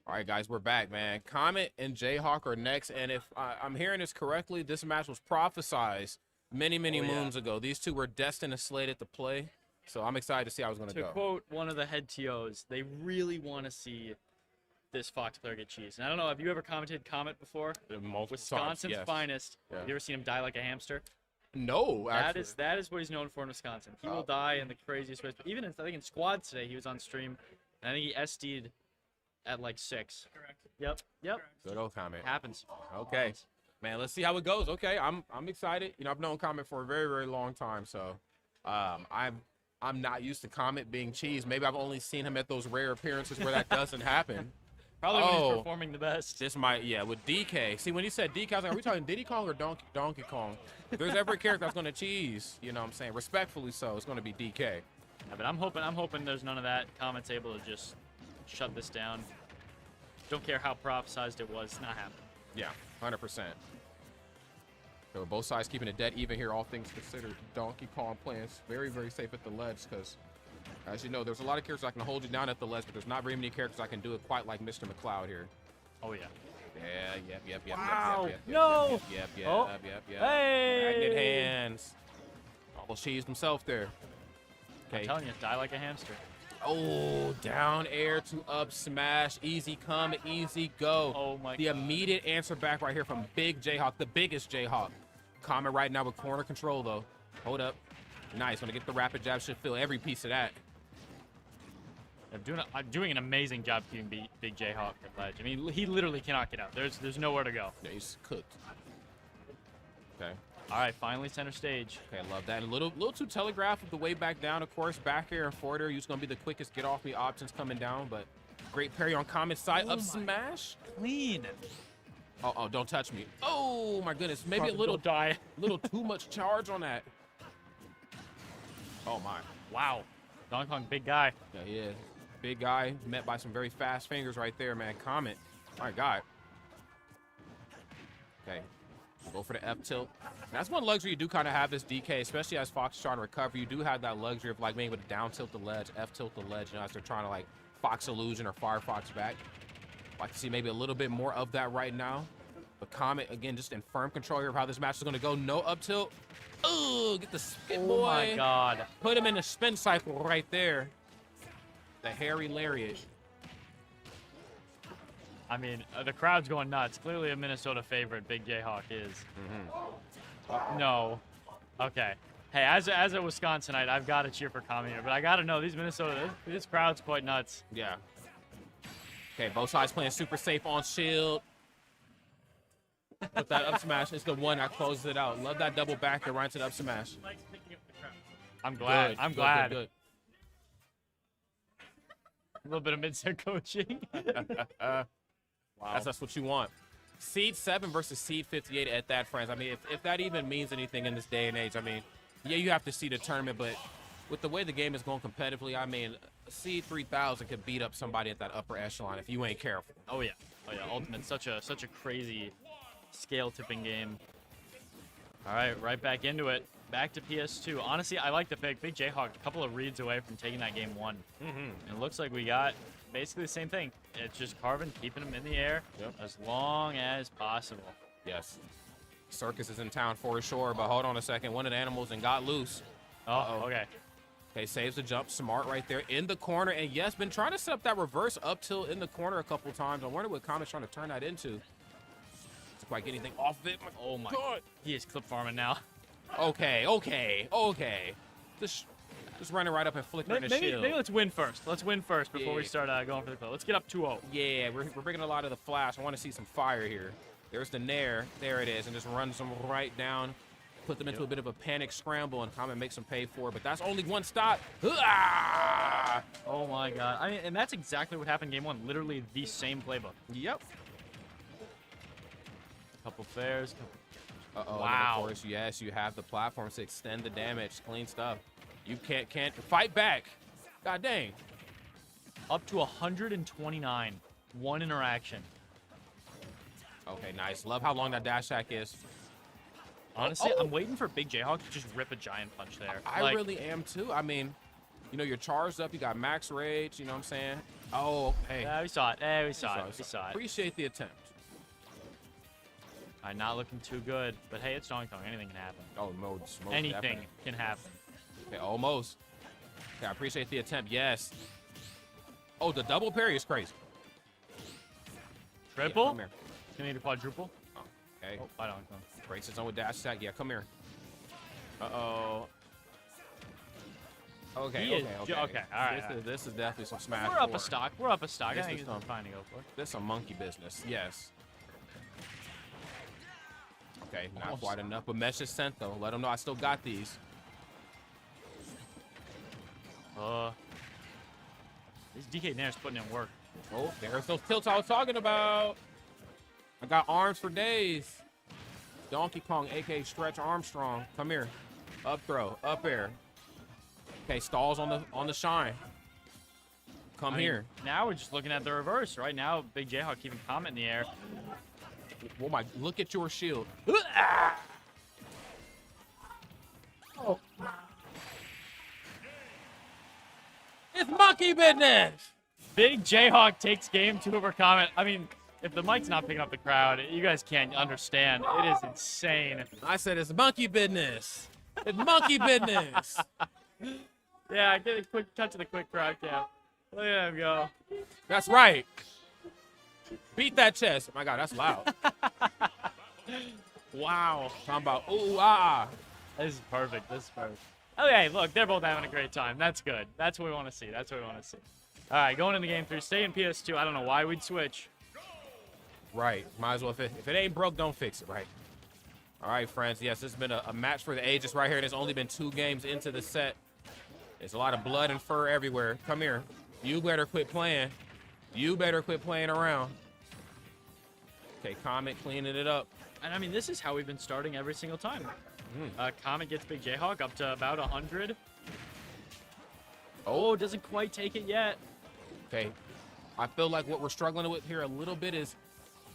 [SPEAKER 4] All right, guys, we're back, man. Comet and Jayhawk are next, and if I'm hearing this correctly, this match was prophesized many moons ago. These two were destined and slated to play, so I'm excited to see how it's going to
[SPEAKER 5] To
[SPEAKER 4] go.
[SPEAKER 5] quote one of the head TOs, they really want to see this Fox player get cheese. And I don't know, have you ever commented Comet before?
[SPEAKER 4] Multiple
[SPEAKER 5] Wisconsin's
[SPEAKER 4] times, yes.
[SPEAKER 5] finest.
[SPEAKER 4] Yeah.
[SPEAKER 5] Have you ever seen him die like a hamster?
[SPEAKER 4] No, actually.
[SPEAKER 5] That is what he's known for in Wisconsin. He will die in the craziest ways. But even I think in squads today, he was on stream I think he SD'd at like 6.
[SPEAKER 1] Correct.
[SPEAKER 5] Yep.
[SPEAKER 4] Good old Comet.
[SPEAKER 5] Happens.
[SPEAKER 4] Okay, man, let's see how it goes. Okay, I'm excited. You know, I've known Comet for a very, very long time, so I'm not used to Comet being cheese. Maybe I've only seen him at those rare appearances where that doesn't happen.
[SPEAKER 5] Probably when he's performing the best.
[SPEAKER 4] This might, yeah, with DK. See, when he said DK, I was like, are we talking Diddy Kong or Donkey Kong? If there's ever a character that's going to cheese, you know what I'm saying, respectfully so, it's going to be DK.
[SPEAKER 5] Yeah, but I'm hoping there's none of that. Comet's able to just shut this down. Don't care how prophesized it was. It's not happening.
[SPEAKER 4] Yeah, 100%. So both sides keeping it dead even here, all things considered. Donkey Kong playing very, very safe at the ledge because, as you know, there's a lot of characters that can hold you down at the ledge, but there's not very many characters that can do it quite like Mr. McCloud here.
[SPEAKER 5] Oh, yeah.
[SPEAKER 4] Yep.
[SPEAKER 5] Wow. No.
[SPEAKER 4] Yep.
[SPEAKER 5] Oh. Hey.
[SPEAKER 4] Magnet hands. Almost cheesed himself there.
[SPEAKER 5] I'm
[SPEAKER 4] Okay.
[SPEAKER 5] telling you, die like a hamster.
[SPEAKER 4] Oh, down air to up smash. Easy come, easy go.
[SPEAKER 5] Oh, my
[SPEAKER 4] The
[SPEAKER 5] God.
[SPEAKER 4] immediate answer back right here from Big Jayhawk, the biggest Jayhawk. Comet right now with corner control, though. Hold up. Nice. Gonna get the rapid jab. Should feel every piece of that.
[SPEAKER 5] I'm doing an amazing job keeping Big Jayhawk at ledge. I mean, he literally cannot get out. There's nowhere to go.
[SPEAKER 4] Yeah, he's cooked. Okay.
[SPEAKER 5] All right, finally center stage.
[SPEAKER 4] Okay, I love that. And a little too telegraphed with the way back down, of course. Back air and forward air. He's going to be the quickest get off me options coming down, but great parry on Comet's side. Up smash.
[SPEAKER 5] Clean.
[SPEAKER 4] Oh, don't touch me. Oh, my goodness. Maybe a
[SPEAKER 5] Probably
[SPEAKER 4] little,
[SPEAKER 5] will die.
[SPEAKER 4] little too much charge on that. Oh, my.
[SPEAKER 5] Wow. Donkey Kong, big guy.
[SPEAKER 4] Yeah, he is. Big guy, met by some very fast fingers right there, man. Comet. My God. Okay. Go for the F tilt. That's one luxury you do kind of have this DK, especially as Fox is trying to recover. You do have that luxury of like being able to down tilt the ledge, F tilt the ledge, you know, as they're trying to like Fox illusion or Firefox back. Like to see maybe a little bit more of that right now. But Comet, again, just in firm control here of how this match is going to go. No up tilt. Oh, get the spin, boy.
[SPEAKER 5] Oh, my God.
[SPEAKER 4] Put him in the spin cycle right there. The hairy lariat.
[SPEAKER 5] I mean, the crowd's going nuts. Clearly a Minnesota favorite, Big Jayhawk is. No. Okay. Hey, as a Wisconsinite, I've got to cheer for Comet here, but I got to know, this crowd's quite nuts.
[SPEAKER 4] Yeah. Okay, both sides playing super safe on shield. But that up smash is the one that closes it out. Love that double back and right to the up smash.
[SPEAKER 5] I'm glad.
[SPEAKER 4] Good,
[SPEAKER 5] I'm
[SPEAKER 4] good,
[SPEAKER 5] glad.
[SPEAKER 4] good,
[SPEAKER 5] A little bit of mid-set coaching.
[SPEAKER 4] Wow. That's what you want. Seed 7 versus Seed 58 at that, friends. I mean, if that even means anything in this day and age, I mean, yeah, you have to see the tournament, but with the way the game is going competitively, I mean, Seed 3000 could beat up somebody at that upper echelon if you ain't careful.
[SPEAKER 5] Oh yeah. Ultimate, such a crazy scale tipping game. All right, right back into it. Back to PS2. Honestly, I like the pick. Big Jayhawk, a couple of reads away from taking that game 1. And it looks like we got basically the same thing. It's just carving, keeping him in the air as long as possible.
[SPEAKER 4] Yes. Circus is in town for sure, but hold on a second. One of the animals and got loose.
[SPEAKER 5] Oh, okay.
[SPEAKER 4] Okay, saves the jump. Smart right there in the corner. And yes, been trying to set up that reverse up tilt in the corner a couple times. I wonder what Comet's trying to turn that into. Doesn't quite get anything off of it.
[SPEAKER 5] Oh my
[SPEAKER 4] God.
[SPEAKER 5] He is clip farming now.
[SPEAKER 4] Okay. Just running right up and flickering the shield.
[SPEAKER 5] Maybe let's win first. Let's win first before we start going for the clip. Let's get up 2-0.
[SPEAKER 4] Yeah, we're bringing a lot of the flash. I want to see some fire here. There's the Nair. There it is. And just runs them right down. Put them into a bit of a panic scramble, and Comet makes them pay for it. But that's only one stop. Ah!
[SPEAKER 5] Oh my God. I mean, and that's exactly what happened in game 1. Literally the same playbook.
[SPEAKER 4] Yep.
[SPEAKER 5] Couple fairs.
[SPEAKER 4] Uh-oh.
[SPEAKER 5] Wow.
[SPEAKER 4] Of course, yes, you have the platforms to extend the damage. Clean stuff. You can't fight back. God dang.
[SPEAKER 5] Up to 129. One interaction.
[SPEAKER 4] Okay, nice. Love how long that dash attack is.
[SPEAKER 5] Honestly, I'm waiting for Big Jayhawk to just rip a giant punch there.
[SPEAKER 4] I really am too. I mean, you know, you're charged up. You got max rage. You know what I'm saying? Oh, hey.
[SPEAKER 5] Yeah, we saw it. We saw it.
[SPEAKER 4] Appreciate the attempt.
[SPEAKER 5] Not looking too good, but hey, it's Donkey Kong. Anything can happen.
[SPEAKER 4] Oh, most
[SPEAKER 5] Anything
[SPEAKER 4] definitely.
[SPEAKER 5] can happen.
[SPEAKER 4] Okay, almost. Okay, I appreciate the attempt. Yes. Oh, the double parry is crazy.
[SPEAKER 5] Triple?
[SPEAKER 4] Yeah, come here.
[SPEAKER 5] You need a quadruple?
[SPEAKER 4] Oh, okay.
[SPEAKER 5] Oh, I don't know.
[SPEAKER 4] Breaks his own with dash attack. Yeah, come here. Uh-oh. Okay,
[SPEAKER 3] He is
[SPEAKER 4] okay.
[SPEAKER 3] okay, all right.
[SPEAKER 4] This is definitely some Smash.
[SPEAKER 3] We're up
[SPEAKER 4] 4.
[SPEAKER 3] a stock. We're up a stock.
[SPEAKER 4] This
[SPEAKER 3] I think
[SPEAKER 4] is
[SPEAKER 3] it's fine to go for.
[SPEAKER 4] This is some monkey business. Yes. Okay, not
[SPEAKER 3] Almost.
[SPEAKER 4] quite enough, but mesh is sent though. Let them know I still got these.
[SPEAKER 3] This DK Nair's putting in work.
[SPEAKER 4] Oh, there's those tilts I was talking about. I got arms for days. Donkey Kong, aka Stretch Armstrong. Come here. Up throw, up air. Okay, stalls on the shine. Come
[SPEAKER 3] I mean,
[SPEAKER 4] here.
[SPEAKER 3] Now we're just looking at the reverse. Right now, Big Jayhawk keeping Comet in the air.
[SPEAKER 4] Oh my! Look at your shield. Oh. It's monkey business.
[SPEAKER 3] Big Jayhawk takes game 2 over Comet. I mean, if the mic's not picking up the crowd, you guys can't understand. It is insane.
[SPEAKER 4] I said it's monkey business. It's monkey business.
[SPEAKER 3] Yeah, get a quick touch of the quick crowd cam. Look at him go.
[SPEAKER 4] That's right. Beat that chest. Oh my God, that's loud. Wow. Talking about ooh ah.
[SPEAKER 3] This is perfect. This is perfect. Okay, look, they're both having a great time. That's good. That's what we want to see. That's what we want to see. All right, going into game 3. Stay in PS2. I don't know why we'd switch.
[SPEAKER 4] Right. Might as well. If it ain't broke, don't fix it. Right. All right, friends. Yes, this has been a match for the ages right here. There's only been 2 games into the set. There's a lot of blood and fur everywhere. Come here. You better quit playing. You better quit playing around. Okay, Comet cleaning it up.
[SPEAKER 3] And I mean, this is how we've been starting every single time. Comet gets Big Jayhawk up to about 100. Oh, doesn't quite take it yet.
[SPEAKER 4] Okay. I feel like what we're struggling with here a little bit is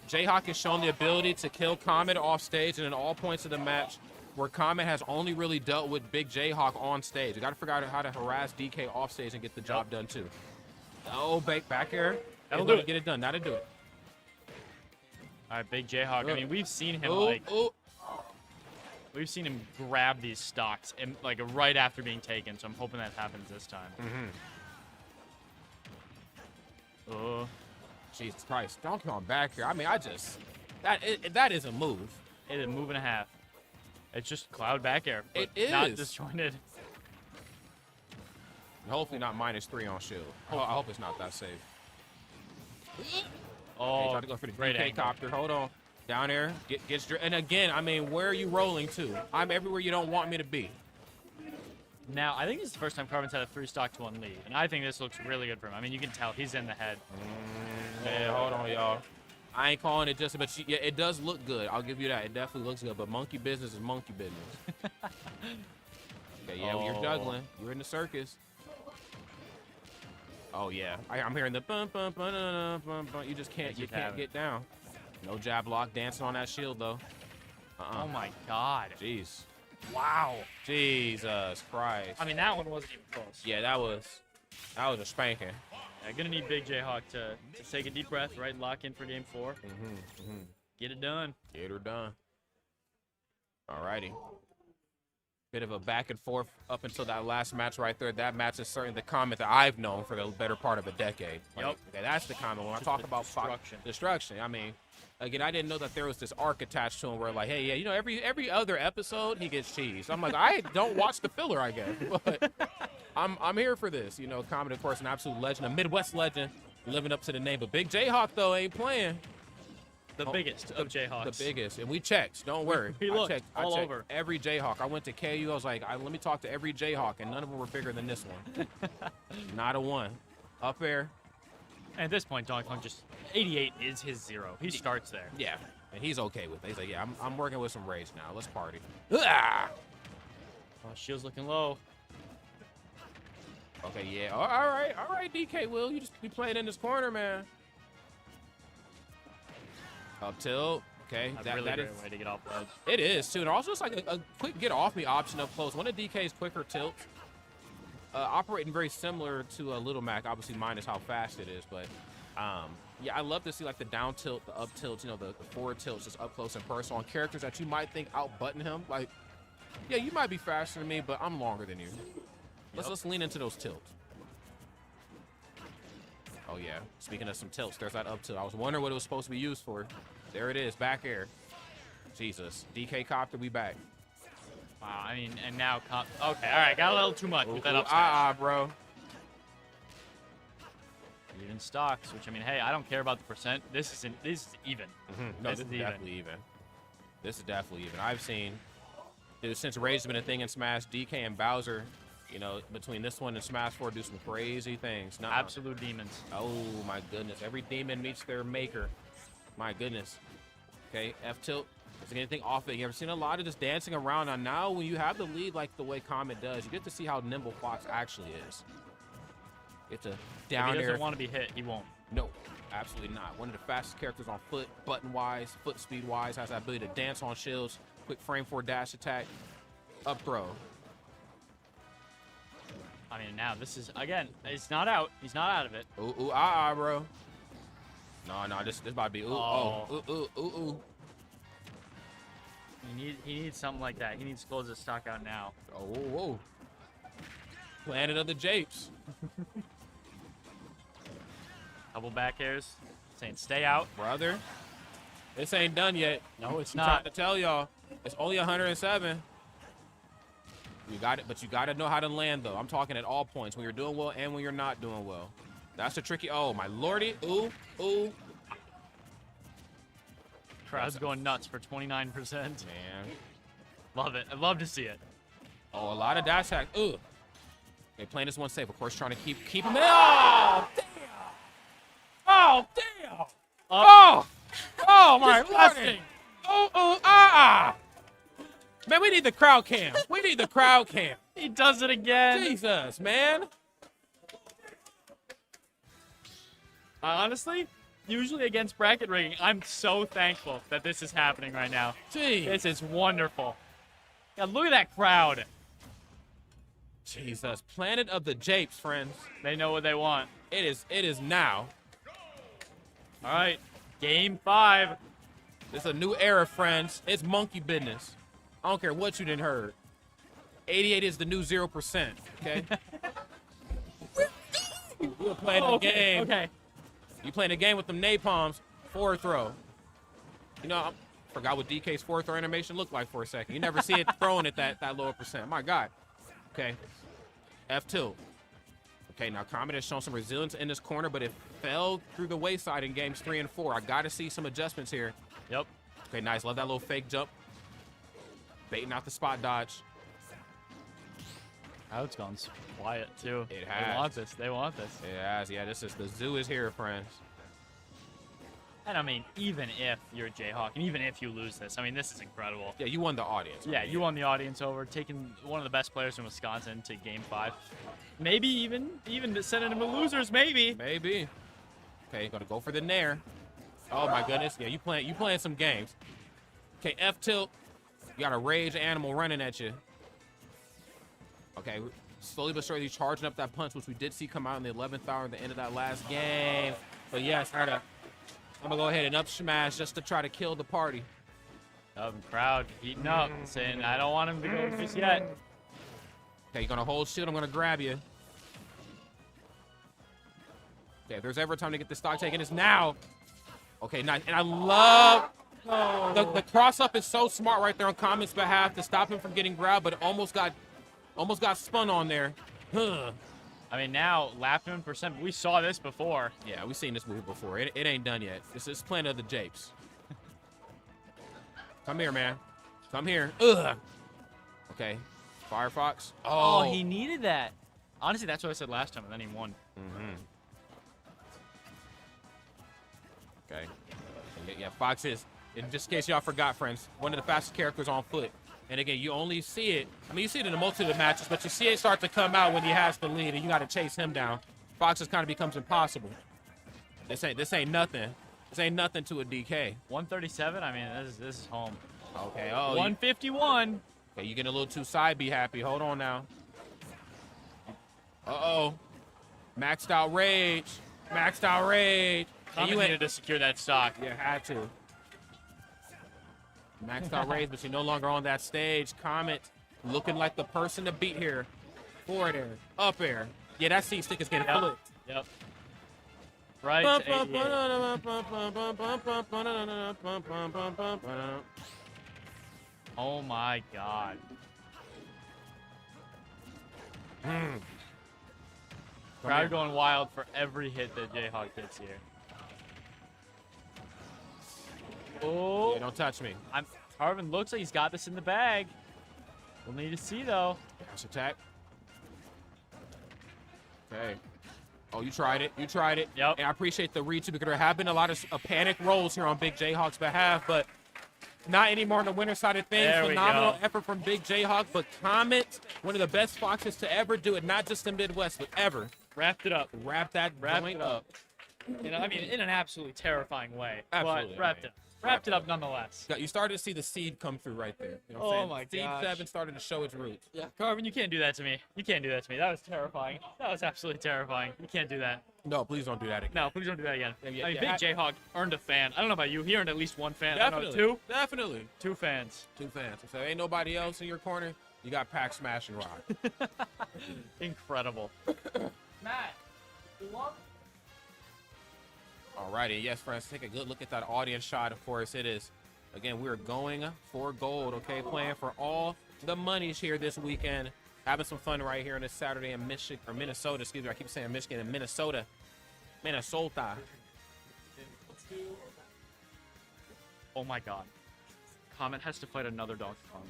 [SPEAKER 4] Jayhawk has shown the ability to kill Comet off stage and in all points of the match, where Comet has only really dealt with Big Jayhawk on stage. You got to figure out how to harass DK off stage and get the job done too. Oh, back air.
[SPEAKER 3] That'll do it.
[SPEAKER 4] Get it done. That'll do it.
[SPEAKER 3] All right, Big Jayhawk. I mean, we've seen him we've seen him grab these stocks and like right after being taken. So I'm hoping that happens this time. Oh,
[SPEAKER 4] Jesus Christ. Don't come back here. I mean, that is a move.
[SPEAKER 3] it is a move and a half. It's just cloud back air. But
[SPEAKER 4] It
[SPEAKER 3] not
[SPEAKER 4] is.
[SPEAKER 3] disjointed.
[SPEAKER 4] Hopefully not -3 on shield. I hope it's not that safe.
[SPEAKER 3] Oh,
[SPEAKER 4] Try to go for the
[SPEAKER 3] great
[SPEAKER 4] DK
[SPEAKER 3] angle.
[SPEAKER 4] copter. Hold on. Down there. And again, I mean, where are you rolling to? I'm everywhere you don't want me to be.
[SPEAKER 3] Now, I think this is the first time Carmen's had a 3-stock-to-1 lead, and I think this looks really good for him. I mean, you can tell he's in the head.
[SPEAKER 4] Yeah, hold on, y'all. I ain't calling it just, but yeah, it does look good. I'll give you that. It definitely looks good, but monkey business is monkey business. Okay, yeah, well, you're juggling. You're in the circus. Oh yeah, I'm hearing the bum bum bum bum bum bum. You just can't, get down. No jab lock, dancing on that shield though.
[SPEAKER 3] Oh my God.
[SPEAKER 4] Jeez.
[SPEAKER 3] Wow.
[SPEAKER 4] Jesus Christ.
[SPEAKER 3] I mean, that one wasn't even close.
[SPEAKER 4] Yeah, that was a spanking.
[SPEAKER 3] I'm gonna need Big Jayhawk to take a deep breath, right? Lock in for game 4. Get it done.
[SPEAKER 4] Get her done. Alrighty. Bit of a back and forth up until that last match right there. That match is certainly the Comet that I've known for the better part of a decade. Like,
[SPEAKER 3] Yep.
[SPEAKER 4] okay, that's the Comet. When I
[SPEAKER 3] Just
[SPEAKER 4] talk
[SPEAKER 3] the
[SPEAKER 4] about destruction, I mean, again, I didn't know that there was this arc attached to him where like, hey, yeah, you know, every other episode he gets cheese. I'm like, I don't watch the filler, I guess, but I'm here for this. You know, Comet, of course, an absolute legend, a Midwest legend, living up to the name. But Big Jayhawk though ain't playing.
[SPEAKER 3] The biggest of Jayhawks.
[SPEAKER 4] The biggest. And we checked. Don't worry.
[SPEAKER 3] We looked
[SPEAKER 4] I checked
[SPEAKER 3] all over.
[SPEAKER 4] every Jayhawk. I went to KU. I was like, let me talk to every Jayhawk, and none of them were bigger than this one. Not a one. Up there.
[SPEAKER 3] And at this point, Donkey Kong just 88 is his 0. He starts there.
[SPEAKER 4] Yeah. And he's okay with it. He's like, yeah, I'm working with some rage now. Let's party. Ah!
[SPEAKER 3] Oh, shield's looking low.
[SPEAKER 4] Okay, yeah. All right, DK Will. You just be playing in this corner, man. Up tilt. Okay.
[SPEAKER 3] A really great way to get off the edge.
[SPEAKER 4] It is, too. And also, it's like a quick get off me option up close. One of DK's quicker tilts. Operating very similar to a Little Mac, obviously minus how fast it is. But, yeah, I love to see, like, the down tilt, the up tilt, you know, the forward tilts just up close and personal on characters that you might think out-button him. Like, yeah, you might be faster than me, but I'm longer than you. Let's lean into those tilts. Oh, yeah. Speaking of some tilts, there's that up tilt. I was wondering what it was supposed to be used for. There it is, back air. Jesus. DK Copter, we back.
[SPEAKER 3] Wow,
[SPEAKER 5] I mean, and now, okay, all right, got a little too much with that up smash.
[SPEAKER 4] Bro.
[SPEAKER 5] Even stocks, which I mean, hey, I don't care about the percent. This is even.
[SPEAKER 4] No, this is definitely even. This is definitely even. I've seen, since Rage's been a thing in Smash, DK and Bowser, you know, between this one and Smash 4, do some crazy things.
[SPEAKER 5] Absolute demons.
[SPEAKER 4] Oh my goodness, every demon meets their maker. My goodness. Okay, F tilt. Is anything off it? You ever seen a lot of just dancing around? Now when you have the lead like the way Comet does, you get to see how nimble Fox actually is. It's a down
[SPEAKER 5] If he
[SPEAKER 4] air.
[SPEAKER 5] doesn't want to be hit, he won't.
[SPEAKER 4] No, absolutely not. One of the fastest characters on foot, button-wise, foot speed-wise, has that ability to dance on shields, quick frame for dash attack, up throw.
[SPEAKER 5] I mean, now this is, again, it's not out. He's not out of it.
[SPEAKER 4] Ooh, bro. No, this about to be ooh.
[SPEAKER 5] He needs something like that. He needs to close his stock out now.
[SPEAKER 4] Oh, whoa. Planet of the Japes.
[SPEAKER 5] Couple back airs, saying stay out.
[SPEAKER 4] Brother, this ain't done yet.
[SPEAKER 5] No, it's
[SPEAKER 4] I'm
[SPEAKER 5] not.
[SPEAKER 4] trying to tell y'all, it's only 107. You got it, but you got to know how to land, though. I'm talking at all points, when you're doing well and when you're not doing well. That's the tricky. Oh, my lordy. Ooh.
[SPEAKER 5] Crowd's going nuts for 29%.
[SPEAKER 4] Man.
[SPEAKER 5] Love it. I'd love to see it.
[SPEAKER 4] Oh, a lot of dash attack. Ooh. Okay, playing this one safe. Of course, trying to keep him in. Oh, damn. Oh, damn. Oh, my lordy. Man, we need the crowd cam.
[SPEAKER 5] He does it again.
[SPEAKER 4] Jesus, man.
[SPEAKER 5] Honestly, usually against bracket rigging, I'm so thankful that this is happening right now.
[SPEAKER 4] Jeez.
[SPEAKER 5] This is wonderful. Yeah, look at that crowd.
[SPEAKER 4] Jesus. Planet of the Japes, friends.
[SPEAKER 5] They know what they want.
[SPEAKER 4] It is now.
[SPEAKER 5] All right, game 5.
[SPEAKER 4] It's a new era, friends. It's monkey business. I don't care what you didn't heard. 88 is the new 0%, okay? We're playing the game.
[SPEAKER 5] Okay.
[SPEAKER 4] You playing a game with them napalms, forward throw. You know, I forgot what DK's forward throw animation looked like for a second. You never see it throwing at that lower percent. My God. Okay. F tilt. Okay, now Comet has shown some resilience in this corner, but it fell through the wayside in games 3 and 4. I got to see some adjustments here.
[SPEAKER 5] Yep.
[SPEAKER 4] Okay, nice. Love that little fake jump. Baiting out the spot dodge.
[SPEAKER 5] Crowd's gone quiet too.
[SPEAKER 4] It has.
[SPEAKER 5] They want this. They want this.
[SPEAKER 4] It has. Yeah, this is the zoo is here, friends.
[SPEAKER 5] And I mean, even if you're Jayhawk, and even if you lose this, I mean, this is incredible.
[SPEAKER 4] Yeah, you won the audience.
[SPEAKER 5] Yeah, you won the audience over, taking one of the best players in Wisconsin to game 5. Maybe even sending him to losers, maybe.
[SPEAKER 4] Maybe. Okay, gonna go for the nair. Oh my goodness. Yeah, you playing some games. Okay, F tilt. You got a rage animal running at you. Okay, slowly but surely charging up that punch, which we did see come out in the 11th hour at the end of that last game. But yes, I'm gonna go ahead and up smash just to try to kill the party.
[SPEAKER 5] Crowd heating up, saying, I don't want him to go just yet.
[SPEAKER 4] Okay, you're gonna hold shield, I'm gonna grab you. Okay, if there's ever a time to get this stock taken, it's now. Okay, nice. And I love the cross up is so smart right there on Comet's behalf to stop him from getting grabbed, but almost got spun on there. Huh.
[SPEAKER 5] I mean, now, Lapton percent, we saw this before.
[SPEAKER 4] Yeah, we've seen this movie before. It ain't done yet. This is Planet of the Japes. Come here, man. Come here. Ugh. Okay. Firefox.
[SPEAKER 5] Oh, he needed that. Honestly, that's what I said last time, and then he won.
[SPEAKER 4] Okay. Yeah, Fox is, in just in case y'all forgot, friends, one of the fastest characters on foot. And again, you only see it, I mean, you see it in a multitude of matches, but you see it start to come out when he has the lead, and you got to chase him down. Fox just kind of becomes impossible. This ain't nothing. This ain't nothing to a DK.
[SPEAKER 5] 137, I mean, this is home.
[SPEAKER 4] Okay, oh.
[SPEAKER 5] 151.
[SPEAKER 4] Okay, you getting a little too side be happy. Hold on now. Uh-oh. Maxed out rage. Maxed out rage. And
[SPEAKER 5] You needed to secure that stock.
[SPEAKER 4] You had to. Maxed out rage, but you're no longer on that stage. Comet looking like the person to beat here. Forward air. Up air. Yeah, that C stick is getting flipped.
[SPEAKER 5] Yep. Right.
[SPEAKER 4] Right.
[SPEAKER 5] Oh my God. Crowd going wild for every hit that Jayhawk hits here. Oh,
[SPEAKER 4] Yeah, don't touch me.
[SPEAKER 5] Tarvin looks like he's got this in the bag. We'll need to see though.
[SPEAKER 4] Dash attack. Okay. Oh, you tried it. You tried it.
[SPEAKER 5] Yep.
[SPEAKER 4] And I appreciate the read too, because there have been a lot of panic rolls here on Big Jayhawk's behalf, but not anymore on the winner side of things.
[SPEAKER 5] There we
[SPEAKER 4] Phenomenal
[SPEAKER 5] go.
[SPEAKER 4] effort from Big Jayhawk, but Comet, one of the best foxes to ever do it, not just in Midwest, but ever.
[SPEAKER 5] Wrapped it up.
[SPEAKER 4] Wrap that joint up.
[SPEAKER 5] You know, I mean, in an absolutely terrifying way.
[SPEAKER 4] Absolutely,
[SPEAKER 5] But wrapped
[SPEAKER 4] I mean,
[SPEAKER 5] it. Wrapped it up nonetheless.
[SPEAKER 4] You started to see the seed come through right there. You know what I'm
[SPEAKER 5] Oh
[SPEAKER 4] saying?
[SPEAKER 5] my
[SPEAKER 4] Seed
[SPEAKER 5] gosh.
[SPEAKER 4] 7 started to show its roots.
[SPEAKER 5] Yeah, Carvin, you can't do that to me. You can't do that to me. That was terrifying. That was absolutely terrifying. You can't do that.
[SPEAKER 4] No, please don't do that again.
[SPEAKER 5] No, please don't do that again.
[SPEAKER 4] Yeah,
[SPEAKER 5] I mean,
[SPEAKER 4] yeah,
[SPEAKER 5] Big Jayhawk earned a fan. I don't know about you. He earned at least one fan. I don't know,
[SPEAKER 4] Definitely.
[SPEAKER 5] two?
[SPEAKER 4] Definitely.
[SPEAKER 5] 2 fans.
[SPEAKER 4] 2 fans. So ain't nobody else in your corner. You got Pack Smash and Rock.
[SPEAKER 5] Incredible.
[SPEAKER 1] Matt, Ulong?
[SPEAKER 4] Alrighty, yes, friends, take a good look at that audience shot. Of course, it is. Again, we're going for gold, okay? Playing for all the monies here this weekend. Having some fun right here on this Saturday in Michigan, or Minnesota, excuse me. I keep saying Michigan and Minnesota. Minnesota.
[SPEAKER 5] Oh my god. Comet has to fight another Donkey Kong.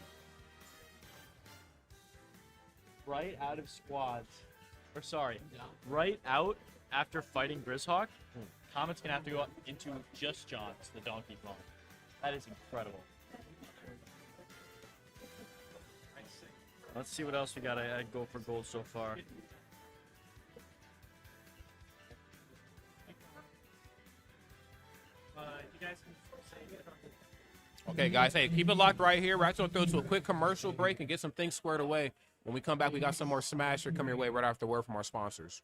[SPEAKER 5] Right out of squads. Or sorry, right out after fighting Grizzhawk, Comet's gonna have to go into just John's, the Donkey Kong. That is incredible. Let's see what else we got at Go for Gold so far.
[SPEAKER 4] Okay, guys, hey, keep it locked right here. We're actually going to throw to a quick commercial break and get some things squared away. When we come back, we got some more Smasher coming your way right after word from our sponsors.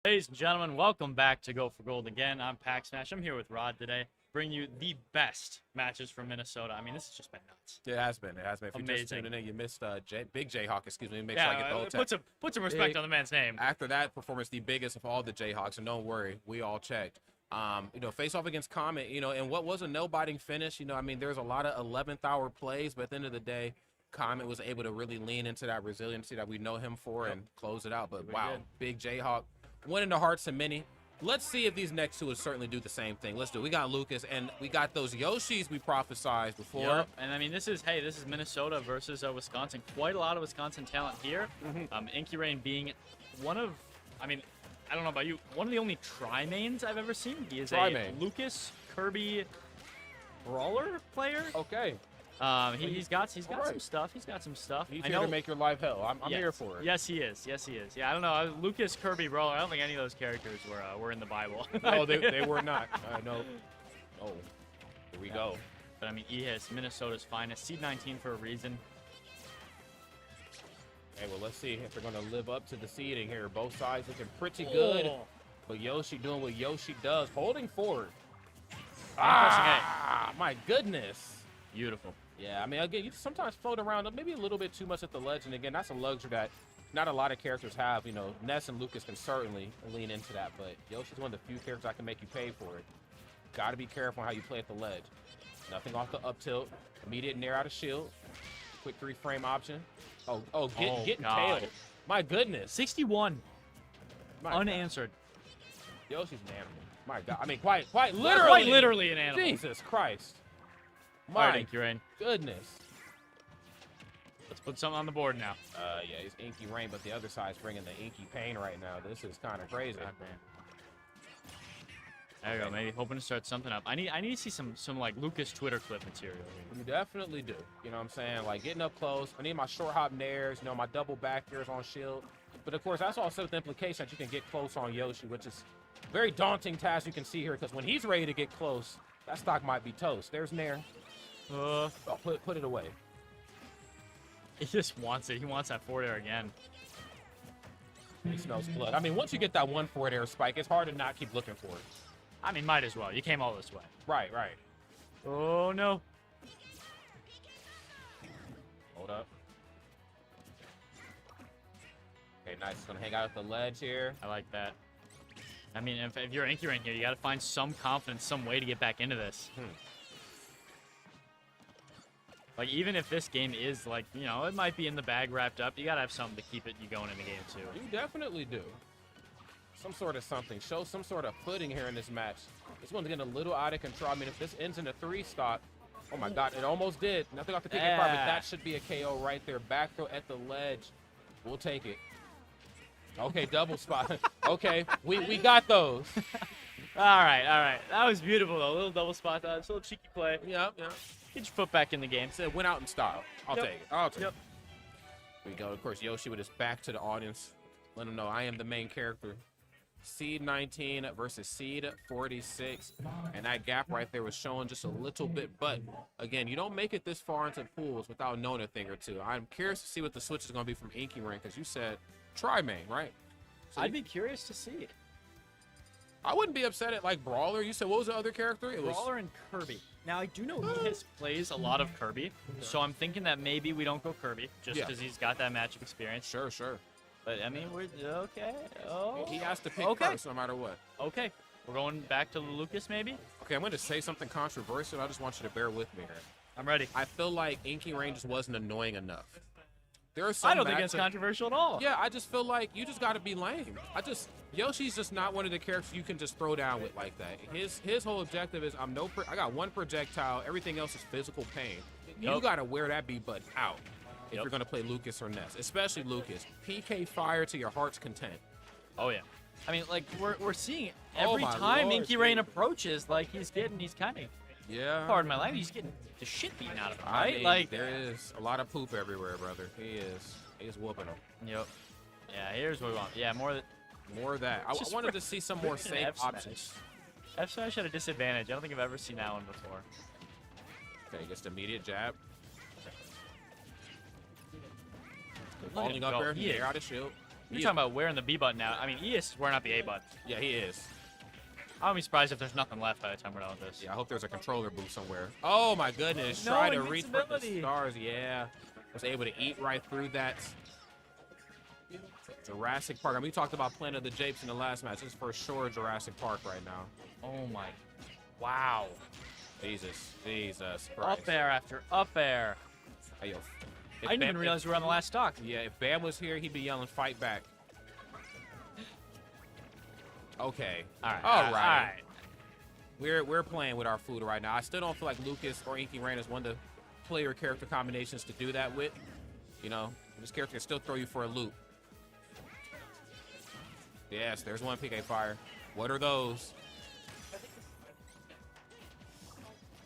[SPEAKER 5] Ladies and gentlemen, welcome back to Go for Gold again. I'm Pack Smash. I'm here with Rod today, bringing you the best matches from Minnesota. I mean, this has just been nuts.
[SPEAKER 4] It has been. It has been. If you're just
[SPEAKER 5] Amazing.
[SPEAKER 4] tuning in, you missed Big Jayhawk, excuse me. Make sure I get the whole
[SPEAKER 5] put some respect
[SPEAKER 4] Big-
[SPEAKER 5] on the man's name.
[SPEAKER 4] After that performance, the biggest of all the Jayhawks, and don't worry, we all checked. Face off against Comet, and what was a no-biting finish, I mean, there's a lot of 11th hour plays, but at the end of the day, Comet was able to really lean into that resiliency that we know him for and close it out. But
[SPEAKER 5] Really
[SPEAKER 4] wow,
[SPEAKER 5] did.
[SPEAKER 4] Big Jayhawk winning the hearts of many. Let's see if these next two will certainly do the same thing. Let's do it. We got Lucas, and we got those Yoshis we prophesized before.
[SPEAKER 5] Yep. And I mean, this is Minnesota versus Wisconsin. Quite a lot of Wisconsin talent here. Inky Rain being one of, I mean, I don't know about you, one of the only tri-mains I've ever seen. He is
[SPEAKER 4] Tri-main.
[SPEAKER 5] a Lucas Kirby brawler player.
[SPEAKER 4] Okay.
[SPEAKER 5] He's got some
[SPEAKER 4] Alright.
[SPEAKER 5] stuff. He's got some stuff.
[SPEAKER 4] He's
[SPEAKER 5] I
[SPEAKER 4] here
[SPEAKER 5] know.
[SPEAKER 4] to make your life hell. I'm
[SPEAKER 5] Yes.
[SPEAKER 4] here for it.
[SPEAKER 5] Yes, he is. Yes, he is. Yeah, I don't know. Lucas Kirby brawler. I don't think any of those characters were in the Bible.
[SPEAKER 4] No, they were not. No. Oh, here we go.
[SPEAKER 5] But I mean, he is Minnesota's finest. Seed 19 for a reason.
[SPEAKER 4] Hey, well, let's see if they're going to live up to the seeding here. Both sides looking pretty good.
[SPEAKER 5] Oh.
[SPEAKER 4] But Yoshi doing what Yoshi does, holding forward.
[SPEAKER 5] pressing
[SPEAKER 4] My goodness.
[SPEAKER 5] Beautiful.
[SPEAKER 4] Yeah, I mean, again, you sometimes float around maybe a little bit too much at the ledge. And again, that's a luxury that not a lot of characters have. Ness and Lucas can certainly lean into that. But Yoshi's one of the few characters that can make you pay for it. Got to be careful how you play at the ledge. Nothing off the up tilt. Immediate nair out of shield. Quick 3-frame option. Getting
[SPEAKER 5] God.
[SPEAKER 4] tailed. My goodness.
[SPEAKER 5] 61
[SPEAKER 4] My God.
[SPEAKER 5] unanswered.
[SPEAKER 4] Yoshi's an animal. My God. I mean, quite literally.
[SPEAKER 5] Quite literally an animal.
[SPEAKER 4] Jesus Christ.
[SPEAKER 5] All right,
[SPEAKER 4] My
[SPEAKER 5] Inky Rain.
[SPEAKER 4] goodness.
[SPEAKER 5] Let's put something on the board now.
[SPEAKER 4] Yeah, he's Inky Rain, but the other side's bringing the Inky Pain right now. This is kind of crazy.
[SPEAKER 5] God, man. There you go. Maybe hoping to start something up. I need to see some like Lucas Twitter clip material.
[SPEAKER 4] You definitely do. You know what I'm saying? Like getting up close. I need my short hop nairs, my double back airs on shield. But of course, that's also with the implication that you can get close on Yoshi, which is a very daunting task you can see here because when he's ready to get close, that stock might be toast. There's Nair. Put it away.
[SPEAKER 5] He just wants it. He wants that forward air again.
[SPEAKER 4] He smells blood. I mean, once you get that one forward air spike, it's hard to not keep looking for it.
[SPEAKER 5] I mean, might as well. You came all this way.
[SPEAKER 4] Right.
[SPEAKER 5] Oh no.
[SPEAKER 4] Hold up. Okay, nice. Gonna hang out at the ledge here.
[SPEAKER 5] I like that. I mean, if you're Inky Rain here, you got to find some confidence, some way to get back into this. Like, even if this game is like, it might be in the bag wrapped up, you got to have something to keep you going in the game too.
[SPEAKER 4] You definitely do. Some sort of something. Show some sort of footing here in this match. This one's getting a little out of control. I mean, if this ends in a 3 stock, oh my God, it almost did. Nothing off the PK card, but that should be a KO right there. Back throw at the ledge. We'll take it. Okay, double spot. Okay, we got those.
[SPEAKER 5] All right. That was beautiful though. A little double spot. It's a little cheeky play.
[SPEAKER 4] Yep.
[SPEAKER 5] Get your foot back in the game.
[SPEAKER 4] Said went out in style. I'll
[SPEAKER 5] Yep.
[SPEAKER 4] take it. I'll take
[SPEAKER 5] Yep.
[SPEAKER 4] it. Here we go. Of course, Yoshi with his back to the audience. Let him know I am the main character. Seed 19 versus Seed 46. And that gap right there was showing just a little bit. But, again, you don't make it this far into pools without knowing a thing or two. I'm curious to see what the switch is going to be from Inky Rain, because you said tri-main, right? So
[SPEAKER 5] I'd be curious to see.
[SPEAKER 4] I wouldn't be upset at, like, Brawler. You said, what was the other character? It was
[SPEAKER 5] Brawler and Kirby. Now, I do know Lucas plays a lot of Kirby, so I'm thinking that maybe we don't go Kirby, just
[SPEAKER 4] Yeah.
[SPEAKER 5] because he's got that matchup experience.
[SPEAKER 4] Sure.
[SPEAKER 5] But, I mean, we're okay. Oh,
[SPEAKER 4] He has to pick
[SPEAKER 5] okay.
[SPEAKER 4] first no matter what.
[SPEAKER 5] Okay. We're going back to Lucas, maybe?
[SPEAKER 4] Okay, I'm going to say something controversial. I just want you to bear with me here.
[SPEAKER 5] I'm ready.
[SPEAKER 4] I feel like Inky Rain just wasn't annoying enough. There are some
[SPEAKER 5] I don't think it's
[SPEAKER 4] matchups-
[SPEAKER 5] controversial at all.
[SPEAKER 4] Yeah, I just feel like you just got to be lame. Yoshi's just not one of the characters you can just throw down with like that. His whole objective is I got one projectile. Everything else is physical pain. You
[SPEAKER 5] Yup.
[SPEAKER 4] got to wear that B-button out if
[SPEAKER 5] Yup.
[SPEAKER 4] you're going to play Lucas or Ness, especially Lucas. PK fire to your heart's content.
[SPEAKER 5] Oh, yeah. I mean, like, we're seeing
[SPEAKER 4] Oh,
[SPEAKER 5] every
[SPEAKER 4] my
[SPEAKER 5] time
[SPEAKER 4] Lord,
[SPEAKER 5] Inky Rain
[SPEAKER 4] dude.
[SPEAKER 5] approaches, like, he's kind of,
[SPEAKER 4] Yeah.
[SPEAKER 5] pardon my language, he's getting the shit beaten out of him,
[SPEAKER 4] I
[SPEAKER 5] right?
[SPEAKER 4] mean,
[SPEAKER 5] Like,
[SPEAKER 4] there is a lot of poop everywhere, brother. He's whooping them.
[SPEAKER 5] yep. Yeah, here's what we want. Yeah, more
[SPEAKER 4] More of that. I
[SPEAKER 5] Just
[SPEAKER 4] wanted to see some more
[SPEAKER 5] freaking
[SPEAKER 4] safe
[SPEAKER 5] F smash.
[SPEAKER 4] options.
[SPEAKER 5] F smash at a disadvantage. I don't think I've ever seen that one before.
[SPEAKER 4] Okay, just immediate jab.
[SPEAKER 5] Look at
[SPEAKER 4] Falling
[SPEAKER 5] him
[SPEAKER 4] up
[SPEAKER 5] go.
[SPEAKER 4] there,
[SPEAKER 5] He is
[SPEAKER 4] air out of shield.
[SPEAKER 5] You're talking about wearing the B button now. I mean, ES is wearing out the A button.
[SPEAKER 4] Yeah, he is.
[SPEAKER 5] I wouldn't be surprised if there's nothing left by the time we're done with this.
[SPEAKER 4] Yeah, I hope there's a controller booth somewhere. Oh my goodness,
[SPEAKER 5] No,
[SPEAKER 4] trying to reach for the
[SPEAKER 5] invincibility.
[SPEAKER 4] stars. Yeah, was able to eat right through that. Jurassic Park. I mean, we talked about Planet of the Japes in the last match. This is for sure Jurassic Park right now.
[SPEAKER 5] Oh my. Wow.
[SPEAKER 4] Jesus Christ.
[SPEAKER 5] Up air after up air.
[SPEAKER 4] Hey, yo,
[SPEAKER 5] I didn't even realize we were on the last stock.
[SPEAKER 4] Yeah, if Bam was here, he'd be yelling, "Fight back!" Okay. All right. We're playing with our food right now. I still don't feel like Lucas or Inky Rain is one of the player character combinations to do that with. You know, this character can still throw you for a loop. Yes, there's one PK fire. What are those?